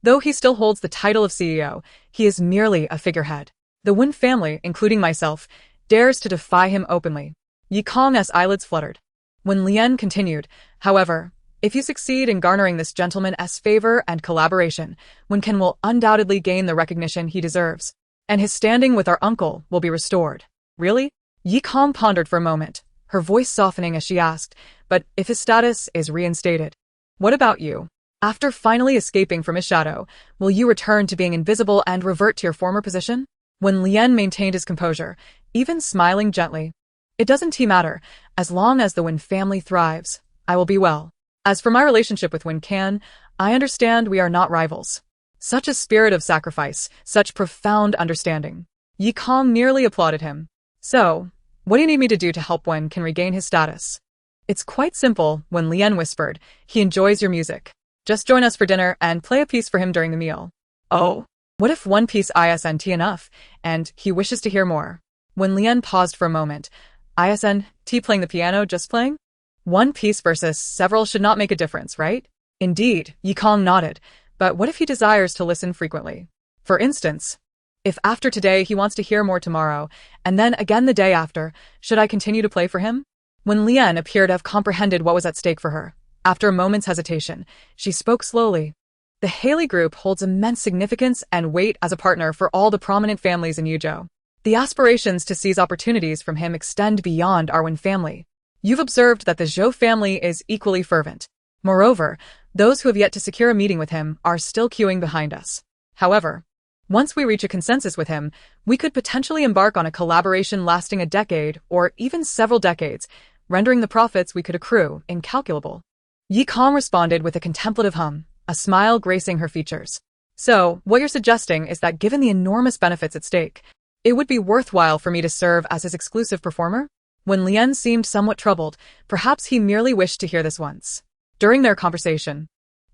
Though he still holds the title of CEO, he is merely a figurehead. The Wen family, including myself, dares to defy him openly." Yi Kong's eyelids fluttered. Wen Lian continued, "However, if you succeed in garnering this gentleman's favor and collaboration, Wen Can will undoubtedly gain the recognition he deserves, and his standing with our uncle will be restored." "Really?" Yi Kong pondered for a moment, her voice softening as she asked, "But if his status is reinstated, what about you? After finally escaping from his shadow, will you return to being invisible and revert to your former position?" Wen Lian maintained his composure, even smiling gently. "It doesn't matter, as long as the Wen family thrives, I will be well. As for my relationship with Wen Can, I understand we are not rivals." Such a spirit of sacrifice, such profound understanding. Yi Kong merely applauded him. "So, what do you need me to do to help Wen Can regain his status?" "It's quite simple," Wen Lian whispered. "He enjoys your music. Just join us for dinner and play a piece for him during the meal." "Oh, what if one piece isn't enough, and he wishes to hear more?" Wen Lian paused for a moment. "Isn't playing the piano, just playing? One piece versus several should not make a difference, right?" "Indeed," Yi Kong nodded. "But what if he desires to listen frequently? For instance, if after today he wants to hear more tomorrow, and then again the day after, should I continue to play for him?" Wen Lian appeared to have comprehended what was at stake for her. After a moment's hesitation, she spoke slowly. "The Haley Group holds immense significance and weight as a partner for all the prominent families in Yuzhou. The aspirations to seize opportunities from him extend beyond our Wen family. You've observed that the Zhou family is equally fervent. Moreover, those who have yet to secure a meeting with him are still queuing behind us. However, Once we reach a consensus with him, we could potentially embark on a collaboration lasting a decade or even several decades, rendering the profits we could accrue incalculable. Yi Kong responded with a contemplative hum, a smile gracing her features. So, what you're suggesting is that given the enormous benefits at stake, it would be worthwhile for me to serve as his exclusive performer? When Lien seemed somewhat troubled, perhaps he merely wished to hear this once. During their conversation,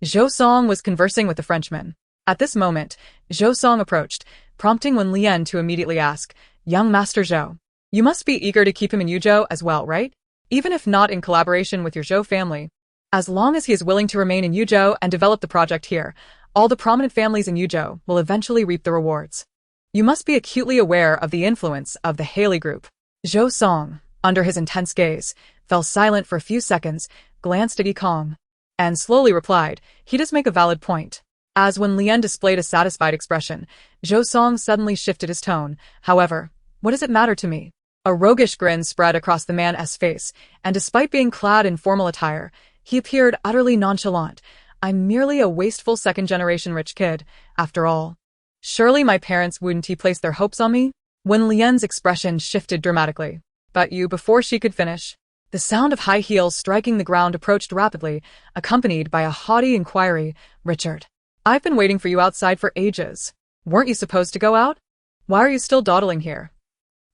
Zhou Song was conversing with the Frenchman. At this moment, Zhou Song approached, prompting Wen Lien to immediately ask, "Young Master Zhou, you must be eager to keep him in Yuzhou as well, right? Even if not in collaboration with your Zhou family. As long as he is willing to remain in Yuzhou and develop the project here, all the prominent families in Yuzhou will eventually reap the rewards. You must be acutely aware of the influence of the Haley Group." Zhou Song, under his intense gaze, fell silent for a few seconds, glanced at Yi Kong, and slowly replied, "He does make a valid point." As when Lien displayed a satisfied expression, Zhou Song suddenly shifted his tone. "However, what does it matter to me?" A roguish grin spread across the man's face, and despite being clad in formal attire, he appeared utterly nonchalant. "I'm merely a wasteful second-generation rich kid, after all. Surely my parents wouldn't place their hopes on me?" When Lien's expression shifted dramatically. "But you," before she could finish, the sound of high heels striking the ground approached rapidly, accompanied by a haughty inquiry, "Richard, I've been waiting for you outside for ages. Weren't you supposed to go out? Why are you still dawdling here?"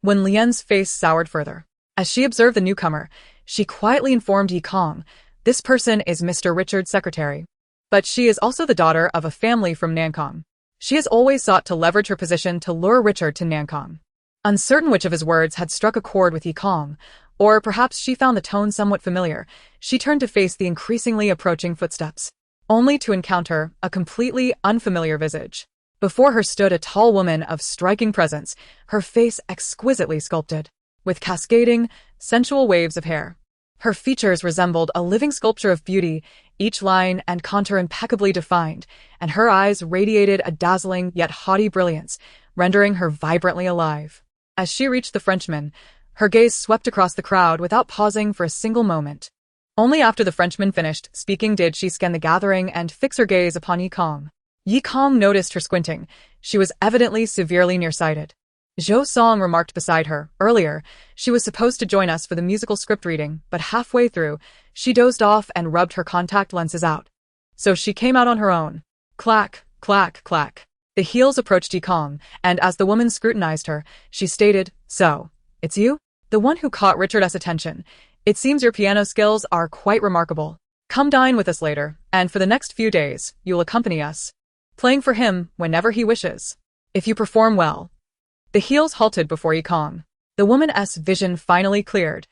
When Lien's face soured further, as she observed the newcomer, she quietly informed Yi Kong, "This person is Mr. Richard's secretary. But she is also the daughter of a family from Nankong. She has always sought to leverage her position to lure Richard to Nankong." Uncertain which of his words had struck a chord with Yi Kong, or perhaps she found the tone somewhat familiar, she turned to face the increasingly approaching footsteps, only to encounter a completely unfamiliar visage. Before her stood a tall woman of striking presence, her face exquisitely sculpted, with cascading, sensual waves of hair. Her features resembled a living sculpture of beauty, each line and contour impeccably defined, and her eyes radiated a dazzling yet haughty brilliance, rendering her vibrantly alive. As she reached the Frenchman, her gaze swept across the crowd without pausing for a single moment. Only after the Frenchman finished speaking did she scan the gathering and fix her gaze upon Yi Kong. Yi Kong noticed her squinting. She was evidently severely nearsighted. Zhou Song remarked beside her, "Earlier, she was supposed to join us for the musical script reading, but halfway through, she dozed off and rubbed her contact lenses out. So she came out on her own." Clack, clack, clack. The heels approached Yi Kong, and as the woman scrutinized her, she stated, "So, it's you? The one who caught Richard's attention. It seems your piano skills are quite remarkable. Come dine with us later, and for the next few days, you'll accompany us, playing for him whenever he wishes. If you perform well." The heels halted before Yi Kong. The woman's vision finally cleared,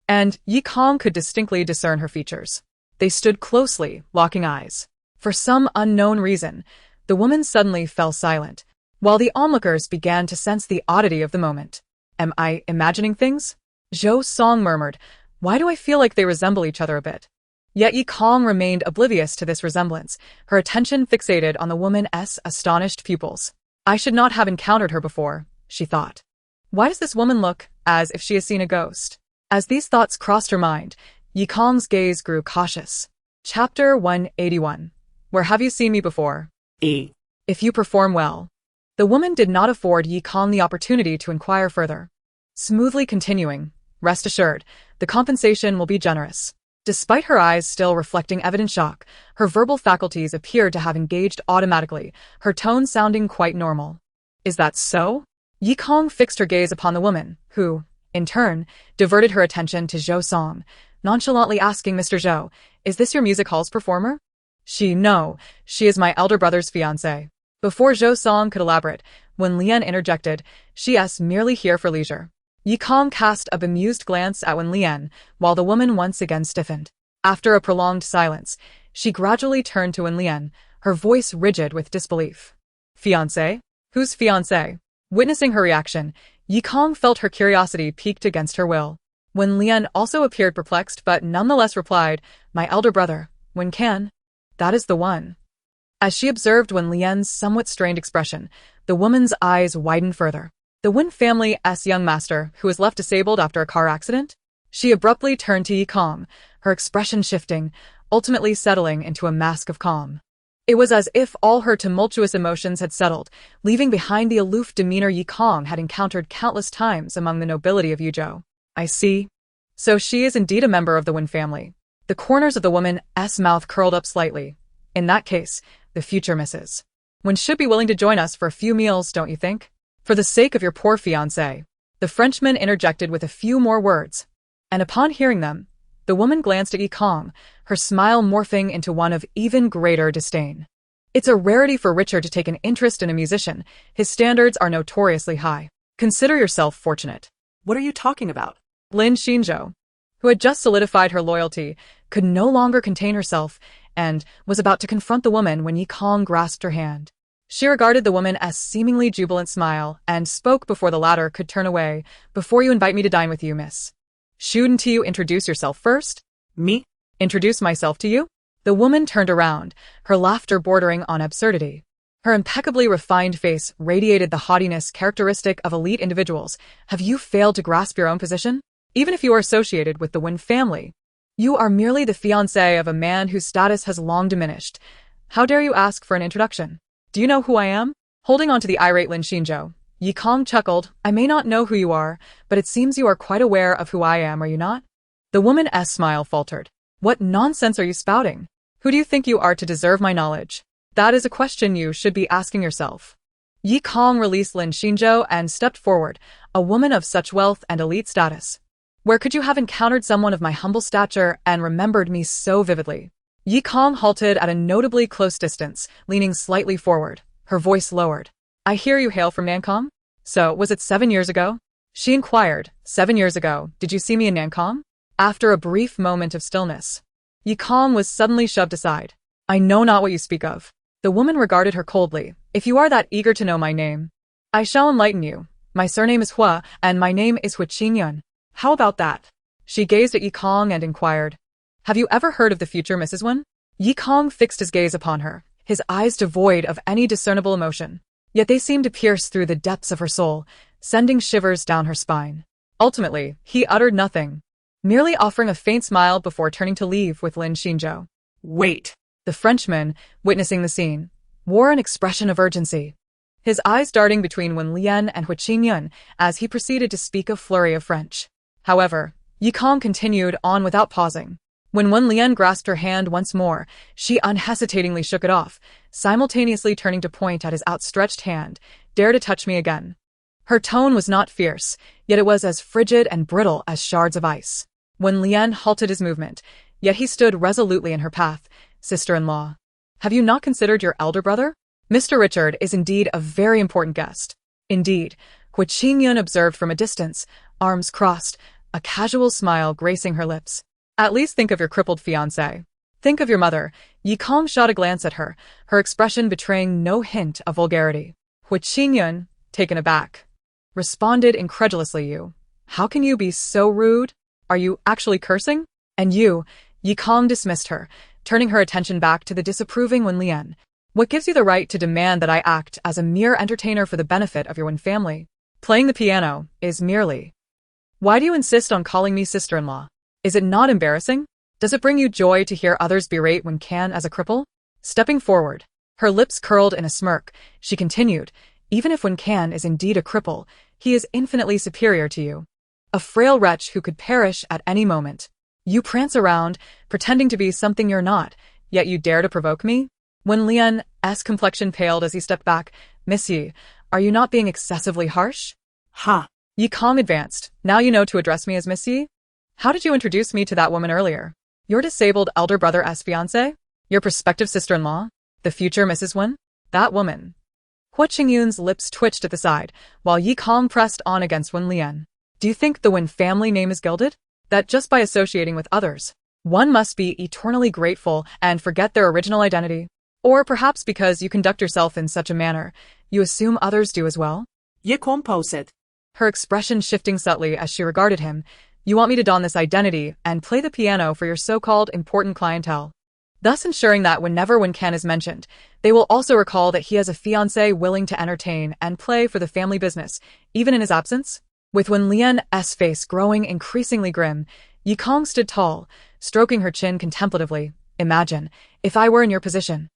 and Yi Kong could distinctly discern her features. They stood closely, locking eyes. For some unknown reason, the woman suddenly fell silent, while the onlookers began to sense the oddity of the moment. "Am I imagining things?" Zhou Song murmured. "Why do I feel like they resemble each other a bit?" Yet Yi Kong remained oblivious to this resemblance, her attention fixated on the woman's astonished pupils. "I should not have encountered her before," she thought. "Why does this woman look as if she has seen a ghost?" As these thoughts crossed her mind, Yi Kong's gaze grew cautious. Chapter 181. Where have you seen me before? If you perform well. The woman did not afford Yi Kong the opportunity to inquire further. Smoothly continuing, "Rest assured, the compensation will be generous." Despite her eyes still reflecting evident shock, her verbal faculties appeared to have engaged automatically, her tone sounding quite normal. "Is that so?" Yi Kong fixed her gaze upon the woman, who, in turn, diverted her attention to Zhou Song, nonchalantly asking, "Mr. Zhou, is this your music hall's performer?" No, she is my elder brother's fiancée." Before Zhou Song could elaborate, when Lien interjected, "She's merely here for leisure." Yi Kong cast a bemused glance at Wen Lien, while the woman once again stiffened. After a prolonged silence, she gradually turned to Wen Lien, her voice rigid with disbelief. "Fiancé? Whose fiancé?" Witnessing her reaction, Yi Kong felt her curiosity piqued against her will. Wen Lien also appeared perplexed but nonetheless replied, "My elder brother, Wen Can. That is the one." As she observed Wen Lien's somewhat strained expression, the woman's eyes widened further. "The Wen family's young master who was left disabled after a car accident?" She abruptly turned to Yi Kong, her expression shifting, ultimately settling into a mask of calm. It was as if all her tumultuous emotions had settled, leaving behind the aloof demeanor Yi Kong had encountered countless times among the nobility of Yuzhou. I see. So she is indeed a member of the Wen family. The corners of the woman's mouth curled up slightly. In that case, the future Mrs. Wen should be willing to join us for a few meals, don't you think? For the sake of your poor fiancé. The Frenchman interjected with a few more words. And upon hearing them, the woman glanced at Yi Kong, her smile morphing into one of even greater disdain. It's a rarity for Richard to take an interest in a musician. His standards are notoriously high. Consider yourself fortunate. What are you talking about? Lin Xinzhou, who had just solidified her loyalty, could no longer contain herself and was about to confront the woman when Yi Kong grasped her hand. She regarded the woman's seemingly jubilant smile and spoke before the latter could turn away. Before you invite me to dine with you, miss. Shouldn't you introduce yourself first? Me? Introduce myself to you? The woman turned around, her laughter bordering on absurdity. Her impeccably refined face radiated the haughtiness characteristic of elite individuals. Have you failed to grasp your own position? Even if you are associated with the Wen family, you are merely the fiancé of a man whose status has long diminished. How dare you ask for an introduction? Do you know who I am? Holding on to the irate Lin Xinzhou, Yi Kong chuckled. I may not know who you are, but it seems you are quite aware of who I am, are you not? The woman's smile faltered. What nonsense are you spouting? Who do you think you are to deserve my knowledge? That is a question you should be asking yourself. Yi Kong released Lin Xinzhou and stepped forward, a woman of such wealth and elite status. Where could you have encountered someone of my humble stature and remembered me so vividly? Yi Kong halted at a notably close distance, leaning slightly forward, her voice lowered. I hear you hail from Nankong? So, was it 7 years ago? She inquired. 7 years ago, did you see me in Nankong? After a brief moment of stillness, Yi Kong was suddenly shoved aside. I know not what you speak of. The woman regarded her coldly. If you are that eager to know my name, I shall enlighten you. My surname is Hua, and my name is Hui Qingyun. How about that? She gazed at Yi Kong and inquired. Have you ever heard of the future Mrs. Wen? Yi Kong fixed his gaze upon her, his eyes devoid of any discernible emotion. Yet they seemed to pierce through the depths of her soul, sending shivers down her spine. Ultimately, he uttered nothing, merely offering a faint smile before turning to leave with Lin Xinzhou. Wait. The Frenchman, witnessing the scene, wore an expression of urgency, his eyes darting between Wen Lian and Hui Qingyun as he proceeded to speak a flurry of French. However, Yi Kong continued on without pausing. When Wen Lian grasped her hand once more, she unhesitatingly shook it off, simultaneously turning to point at his outstretched hand. Dare to touch me again. Her tone was not fierce, yet it was as frigid and brittle as shards of ice. Wen Lian halted his movement, yet he stood resolutely in her path. Sister-in-law, have you not considered your elder brother? Mr. Richard is indeed a very important guest. Indeed, Hui Qingyun observed from a distance, arms crossed, a casual smile gracing her lips. At least think of your crippled fiancé. Think of your mother. Yi Kong shot a glance at her, her expression betraying no hint of vulgarity. Hui Qingyun, taken aback, responded incredulously. You? How can you be so rude? Are you actually cursing? And you? Yi Kong dismissed her, turning her attention back to the disapproving Wen Lian. What gives you the right to demand that I act as a mere entertainer for the benefit of your Wen family? Playing the piano is merely. Why do you insist on calling me sister-in-law? Is it not embarrassing? Does it bring you joy to hear others berate Wen Can as a cripple? Stepping forward, her lips curled in a smirk, she continued, even if Wen Can is indeed a cripple, he is infinitely superior to you. A frail wretch who could perish at any moment. You prance around, pretending to be something you're not, yet you dare to provoke me? Wen Lian's complexion paled as he stepped back. Miss Yi, are you not being excessively harsh? Ha! Yi Kong advanced. Now you know to address me as Miss Yi? How did you introduce me to that woman earlier? Your disabled elder brother's fiancé? Your prospective sister-in-law? The future Mrs. Wen? That woman. Hui Qingyun's lips twitched at the side, while Yi Kong pressed on against Wen Lian. Do you think the Wen family name is gilded? That just by associating with others, one must be eternally grateful and forget their original identity? Or perhaps because you conduct yourself in such a manner, you assume others do as well? Ye composed. Her expression shifting subtly as she regarded him. You want me to don this identity and play the piano for your so-called important clientele, thus ensuring that whenever Wen Can is mentioned, they will also recall that he has a fiancé willing to entertain and play for the family business, even in his absence? With Wen Lian's face growing increasingly grim, Yi Kong stood tall, stroking her chin contemplatively. Imagine, if I were in your position.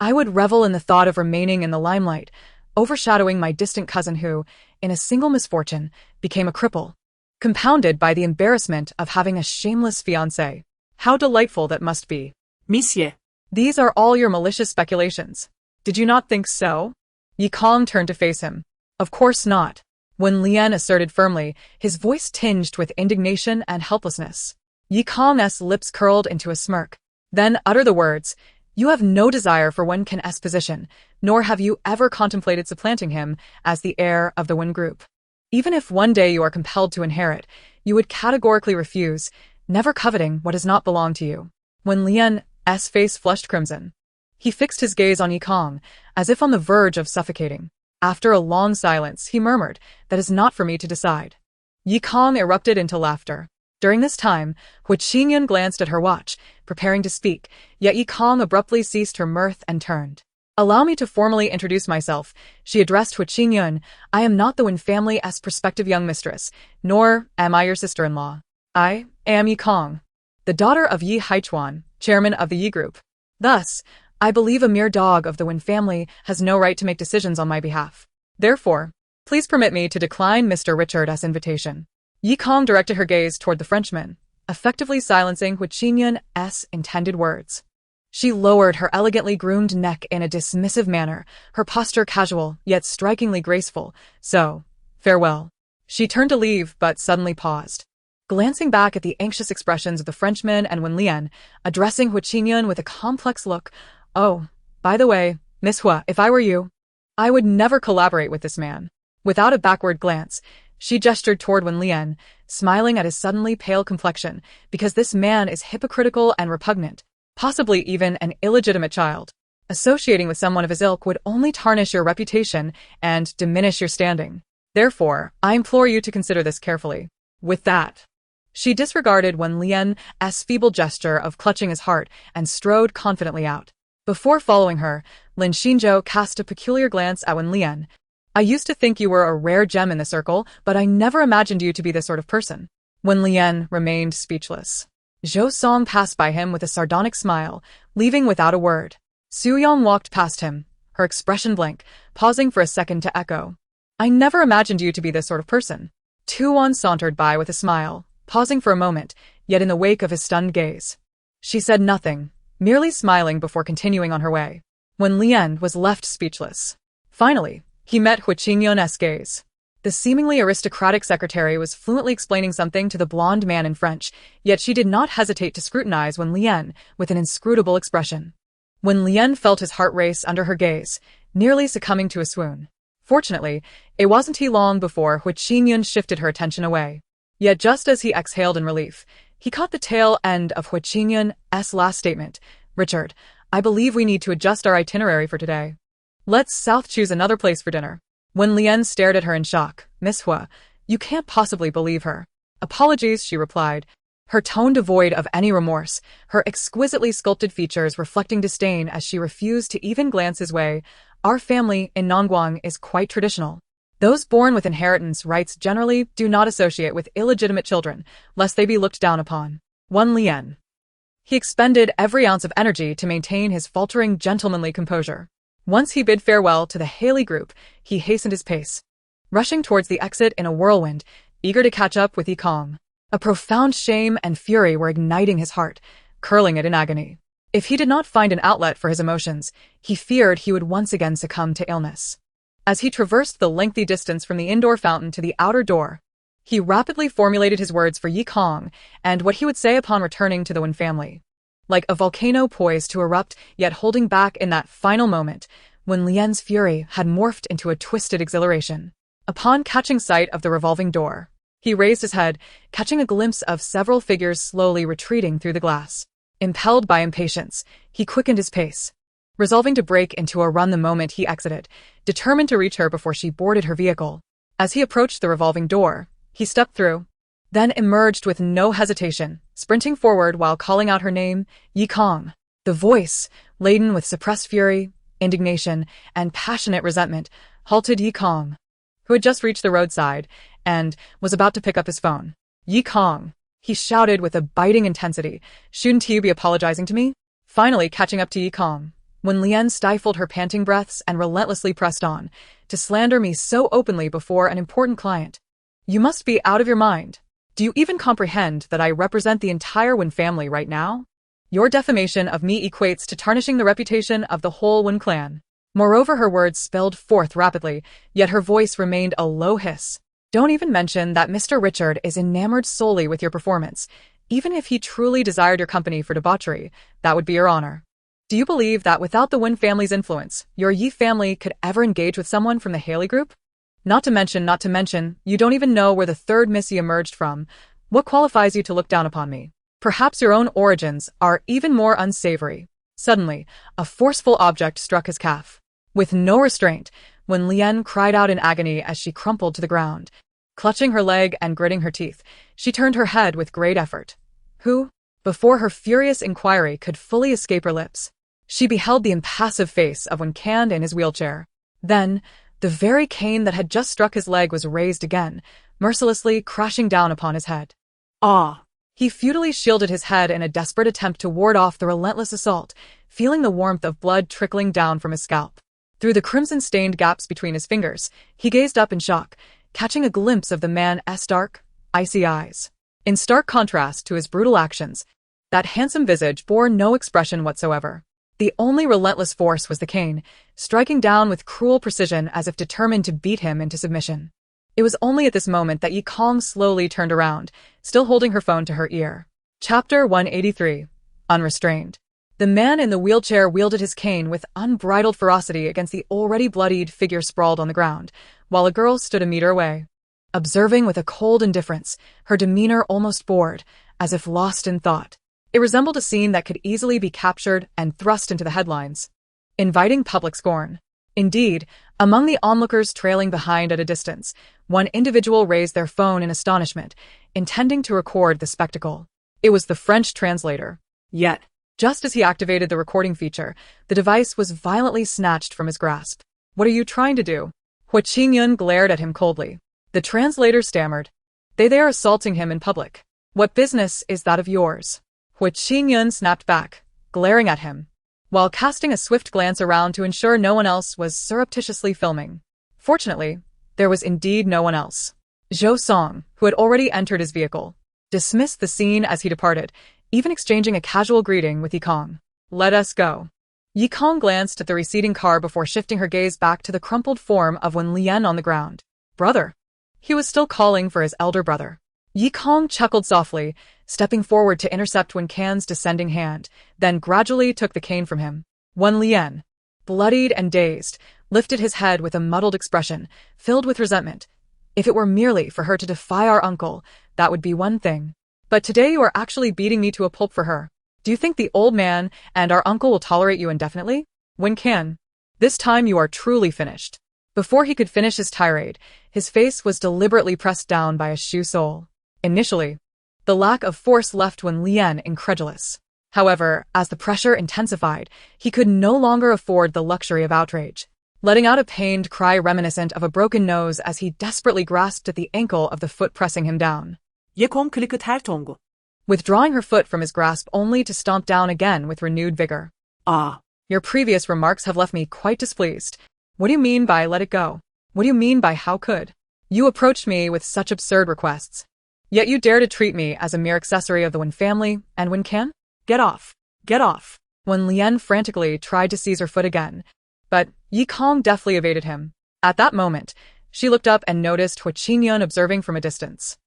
I would revel in the thought of remaining in the limelight, overshadowing my distant cousin who, in a single misfortune, became a cripple, compounded by the embarrassment of having a shameless fiancé. How delightful that must be. Monsieur. These are all your malicious speculations. Did you not think so? Yi Kong turned to face him. Of course not. When Lien asserted firmly, his voice tinged with indignation and helplessness. Yi Kong's lips curled into a smirk. Then utter the words, "You have no desire for Wen Can's position, nor have you ever contemplated supplanting him as the heir of the Wen group. Even if one day you are compelled to inherit, you would categorically refuse, never coveting what does not belong to you." When Lien's face flushed crimson, he fixed his gaze on Yi Kong, as if on the verge of suffocating. After a long silence, he murmured, "That is not for me to decide." Yi Kong erupted into laughter. During this time, Hu Qingyun glanced at her watch, preparing to speak, yet Yi Kong abruptly ceased her mirth and turned. "Allow me to formally introduce myself," she addressed Hu Qingyun. "I am not the Wen family's prospective young mistress, nor am I your sister-in-law. I am Yi Kong, the daughter of Yi Haichuan, chairman of the Yi Group. Thus, I believe a mere dog of the Wen family has no right to make decisions on my behalf. Therefore, please permit me to decline Mr. Richard's invitation." Yi Kong directed her gaze toward the Frenchman, effectively silencing Hu Qingyun's intended words. She lowered her elegantly groomed neck in a dismissive manner, her posture casual, yet strikingly graceful. "So, farewell." She turned to leave, but suddenly paused. Glancing back at the anxious expressions of the Frenchman and Wen Lian, addressing Hu Qingyun with a complex look, "Oh, by the way, Miss Hua, if I were you, I would never collaborate with this man." Without a backward glance, she gestured toward Wen Lian, smiling at his suddenly pale complexion, "because this man is hypocritical and repugnant, possibly even an illegitimate child. Associating with someone of his ilk would only tarnish your reputation and diminish your standing. Therefore, I implore you to consider this carefully." With that, she disregarded Wen Lian's feeble gesture of clutching his heart and strode confidently out. Before following her, Lin Xinzhou cast a peculiar glance at Wen Lian. "I used to think you were a rare gem in the circle, but I never imagined you to be this sort of person." Wen Lian remained speechless. Zhou Song passed by him with a sardonic smile, leaving without a word. Su Yang walked past him, her expression blank, pausing for a second to echo, "I never imagined you to be this sort of person." Tu Wan sauntered by with a smile, pausing for a moment, yet in the wake of his stunned gaze. She said nothing, merely smiling before continuing on her way. Wen Lian was left speechless. Finally, he met Hu Qingyun's gaze. The seemingly aristocratic secretary was fluently explaining something to the blonde man in French, yet she did not hesitate to scrutinize Wen Lian with an inscrutable expression. Wen Lian felt his heart race under her gaze, nearly succumbing to a swoon. Fortunately, it wasn't long before Hu Qingyun shifted her attention away. Yet just as he exhaled in relief, he caught the tail end of Hu Qingyun's last statement. "Richard, I believe we need to adjust our itinerary for today. Let's south choose another place for dinner." Wen Lian stared at her in shock. "Miss Hua, you can't possibly believe her." "Apologies," she replied, her tone devoid of any remorse, her exquisitely sculpted features reflecting disdain as she refused to even glance his way. "Our family in Nongguang is quite traditional. Those born with inheritance rights generally do not associate with illegitimate children, lest they be looked down upon." Wen Lian. He expended every ounce of energy to maintain his faltering gentlemanly composure. Once he bid farewell to the Haley group, he hastened his pace, rushing towards the exit in a whirlwind, eager to catch up with Yi Kong. A profound shame and fury were igniting his heart, curling it in agony. If he did not find an outlet for his emotions, he feared he would once again succumb to illness. As he traversed the lengthy distance from the indoor fountain to the outer door, he rapidly formulated his words for Yi Kong and what he would say upon returning to the Wen family. Like a volcano poised to erupt, yet holding back in that final moment, when Lian's fury had morphed into a twisted exhilaration. Upon catching sight of the revolving door, he raised his head, catching a glimpse of several figures slowly retreating through the glass. Impelled by impatience, he quickened his pace, resolving to break into a run the moment he exited, determined to reach her before she boarded her vehicle. As he approached the revolving door, he stepped through, then emerged with no hesitation, sprinting forward while calling out her name, "Yi Kong." The voice, laden with suppressed fury, indignation, and passionate resentment, halted Yi Kong, who had just reached the roadside and was about to pick up his phone. "Yi Kong," he shouted with a biting intensity, "shouldn't you be apologizing to me?" Finally catching up to Yi Kong, Wen Lian stifled her panting breaths and relentlessly pressed on. To slander me so openly before an important client. You must be out of your mind. Do you even comprehend that I represent the entire Wen family right now? Your defamation of me equates to tarnishing the reputation of the whole Wen clan. Moreover, her words spilled forth rapidly, yet her voice remained a low hiss. Don't even mention that Mr. Richard is enamored solely with your performance. Even if he truly desired your company for debauchery, that would be your honor. Do you believe that without the Wen family's influence, your Yi family could ever engage with someone from the Haley group? Not to mention, you don't even know where the third Missy emerged from. What qualifies you to look down upon me? Perhaps your own origins are even more unsavory. Suddenly, a forceful object struck his calf. With no restraint, Wen Lian cried out in agony as she crumpled to the ground. Clutching her leg and gritting her teeth, she turned her head with great effort. Who? Before her furious inquiry could fully escape her lips, she beheld the impassive face of Wen Can in his wheelchair. Then, the very cane that had just struck his leg was raised again, mercilessly crashing down upon his head. Ah! He futilely shielded his head in a desperate attempt to ward off the relentless assault, feeling the warmth of blood trickling down from his scalp. Through the crimson-stained gaps between his fingers, he gazed up in shock, catching a glimpse of the man's dark, icy eyes. In stark contrast to his brutal actions, that handsome visage bore no expression whatsoever. The only relentless force was the cane, striking down with cruel precision as if determined to beat him into submission. It was only at this moment that Yi Kong slowly turned around, still holding her phone to her ear. Chapter 183. Unrestrained. The man in the wheelchair wielded his cane with unbridled ferocity against the already bloodied figure sprawled on the ground, while a girl stood a meter away. Observing with a cold indifference, her demeanor almost bored, as if lost in thought. It resembled a scene that could easily be captured and thrust into the headlines, inviting public scorn. Indeed, among the onlookers trailing behind at a distance, one individual raised their phone in astonishment, intending to record the spectacle. It was the French translator. Yet, just as he activated the recording feature, the device was violently snatched from his grasp. What are you trying to do? Hua Qingyun glared at him coldly. The translator stammered. They are assaulting him in public. What business is that of yours? Hua Qingyun snapped back, glaring at him, while casting a swift glance around to ensure no one else was surreptitiously filming. Fortunately, there was indeed no one else. Zhou Song, who had already entered his vehicle, dismissed the scene as he departed, even exchanging a casual greeting with Yi Kong. Let us go. Yi Kong glanced at the receding car before shifting her gaze back to the crumpled form of Wen Lian on the ground. Brother. He was still calling for his elder brother. Yi Kong chuckled softly, stepping forward to intercept Wen Can's descending hand, then gradually took the cane from him. Wen Lian, bloodied and dazed, lifted his head with a muddled expression, filled with resentment. If it were merely for her to defy our uncle, that would be one thing. But today you are actually beating me to a pulp for her. Do you think the old man and our uncle will tolerate you indefinitely? Wen Can, this time you are truly finished. Before he could finish his tirade, his face was deliberately pressed down by a shoe sole. Initially, the lack of force left Wen Lian incredulous. However, as the pressure intensified, he could no longer afford the luxury of outrage, letting out a pained cry reminiscent of a broken nose as he desperately grasped at the ankle of the foot pressing him down. 예콩 클릭 할 통고. Withdrawing her foot from his grasp only to stomp down again with renewed vigor. Ah. Your previous remarks have left me quite displeased. What do you mean by let it go? What do you mean by how could? You approached me with such absurd requests. Yet you dare to treat me as a mere accessory of the Wen family and Wen Can? Get off. Get off. Wen Lian frantically tried to seize her foot again, but Yi Kong deftly evaded him. At that moment, she looked up and noticed Hua Qingyun observing from a distance.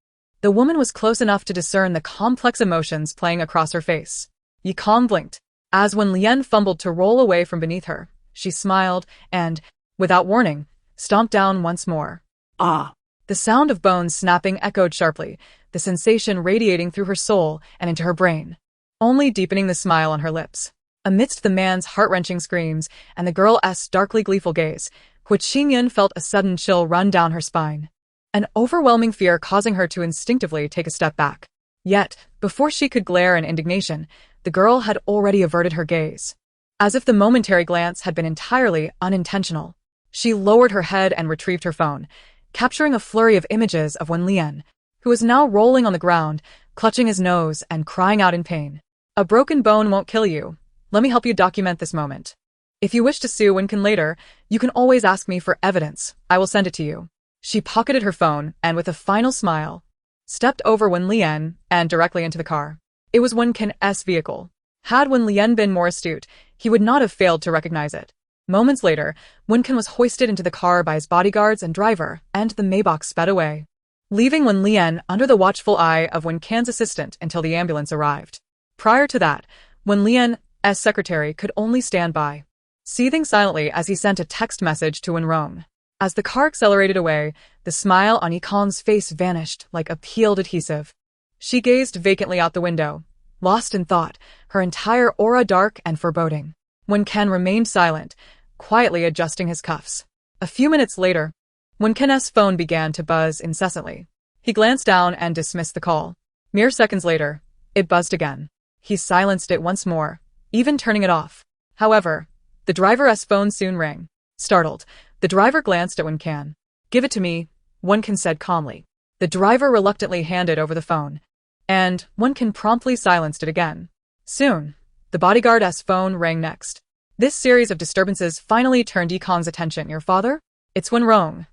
The woman was close enough to discern the complex emotions playing across her face. Yi Kong blinked. As Wen Lian fumbled to roll away from beneath her, she smiled and, without warning, stomped down once more. Ah. The sound of bones snapping echoed sharply, the sensation radiating through her soul and into her brain, only deepening the smile on her lips. Amidst the man's heart-wrenching screams and the girl's darkly gleeful gaze, Hua Qingyun felt a sudden chill run down her spine, an overwhelming fear causing her to instinctively take a step back. Yet, before she could glare in indignation, the girl had already averted her gaze. As if the momentary glance had been entirely unintentional, she lowered her head and retrieved her phone, capturing a flurry of images of Wen Lian, who was now rolling on the ground, clutching his nose and crying out in pain. A broken bone won't kill you. Let me help you document this moment. If you wish to sue Winkin later, you can always ask me for evidence. I will send it to you. She pocketed her phone and with a final smile, stepped over Wen Lian and directly into the car. It was Winkin's vehicle. Had Wen Lian been more astute, he would not have failed to recognize it. Moments later, Winkin was hoisted into the car by his bodyguards and driver, and the Maybach sped away, leaving Wen Lian under the watchful eye of Winkin's assistant until the ambulance arrived. Prior to that, Wen Lian's secretary could only stand by, seething silently as he sent a text message to Wenrong. As the car accelerated away, the smile on Yikon's face vanished like a peeled adhesive. She gazed vacantly out the window, lost in thought, her entire aura dark and foreboding. Winkin remained silent, quietly adjusting his cuffs. A few minutes later, Winkin's phone began to buzz incessantly. He glanced down and dismissed the call. Mere seconds later, it buzzed again. He silenced it once more, even turning it off. However, the driver's phone soon rang. Startled, the driver glanced at Winkin. "Give it to me," Winkin said calmly. The driver reluctantly handed over the phone, and Winkin promptly silenced it again. Soon, the bodyguard's phone rang next. This series of disturbances finally turned Yikon's attention. "Your father?" "It's Wenrong,"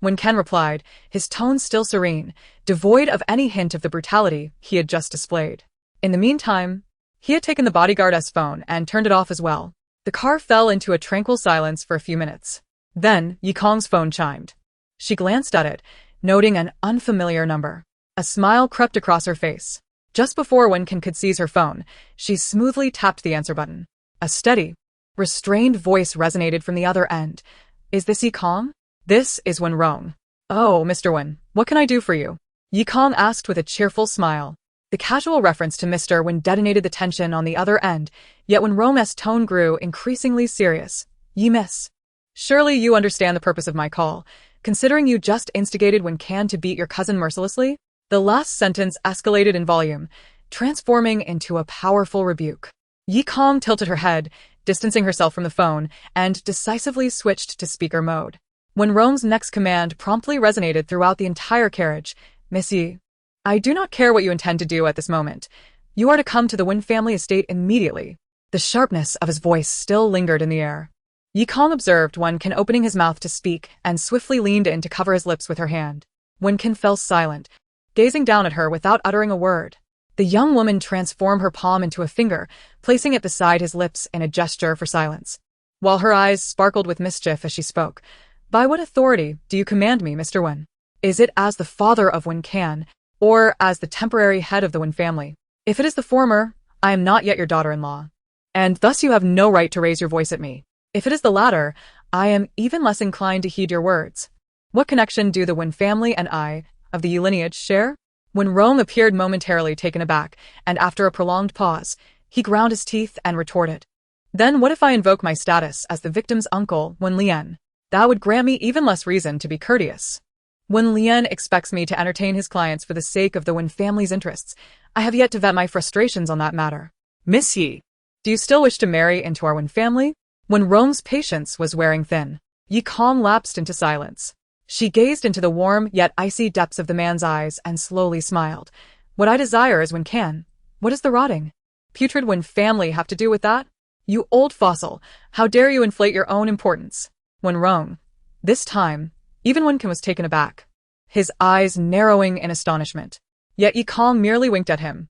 Winkin replied, his tone still serene, devoid of any hint of the brutality he had just displayed. In the meantime, he had taken the bodyguard's phone and turned it off as well. The car fell into a tranquil silence for a few minutes. Then, Yikon's phone chimed. She glanced at it, noting an unfamiliar number. A smile crept across her face. Just before Winkin could seize her phone, she smoothly tapped the answer button. A steady, restrained voice resonated from the other end. "Is this Yikong?" "This is Wenrong." "Oh, Mr. Wen, what can I do for you?" Yikong asked with a cheerful smile. The casual reference to Mr. Wen detonated the tension on the other end, yet Wenrong's tone grew increasingly serious. "Ye miss. Surely you understand the purpose of my call, considering you just instigated Winkin to beat your cousin mercilessly?" The last sentence escalated in volume, transforming into a powerful rebuke. Yikong tilted her head, distancing herself from the phone, and decisively switched to speaker mode. Wenrong's next command promptly resonated throughout the entire carriage. "Miss Yi, I do not care what you intend to do at this moment. You are to come to the Wen family estate immediately." The sharpness of his voice still lingered in the air. Yikong observed Winkin opening his mouth to speak and swiftly leaned in to cover his lips with her hand. Winkin fell silent, gazing down at her without uttering a word. The young woman transformed her palm into a finger, placing it beside his lips in a gesture for silence, while her eyes sparkled with mischief as she spoke. "By what authority do you command me, Mr. Wen? Is it as the father of Winkin, or as the temporary head of the Wen family? If it is the former, I am not yet your daughter-in-law, and thus you have no right to raise your voice at me. If it is the latter, I am even less inclined to heed your words. What connection do the Wen family and I, of the Yi lineage, share?" Wenrong appeared momentarily taken aback, and after a prolonged pause, he ground his teeth and retorted. "Then what if I invoke my status as the victim's uncle, Wen Lian? That would grant me even less reason to be courteous. Wen Lian expects me to entertain his clients for the sake of the Wen family's interests. I have yet to vent my frustrations on that matter." "Miss Yi, do you still wish to marry into our Wen family?" Wenrong's patience was wearing thin. Yikong lapsed into silence. She gazed into the warm yet icy depths of the man's eyes and slowly smiled. "What I desire is Winkin. What does the rotting, putrid Wen family have to do with that? You old fossil, how dare you inflate your own importance?" Wenrong. This time, even Winkin was taken aback, his eyes narrowing in astonishment. Yet Yikong merely winked at him,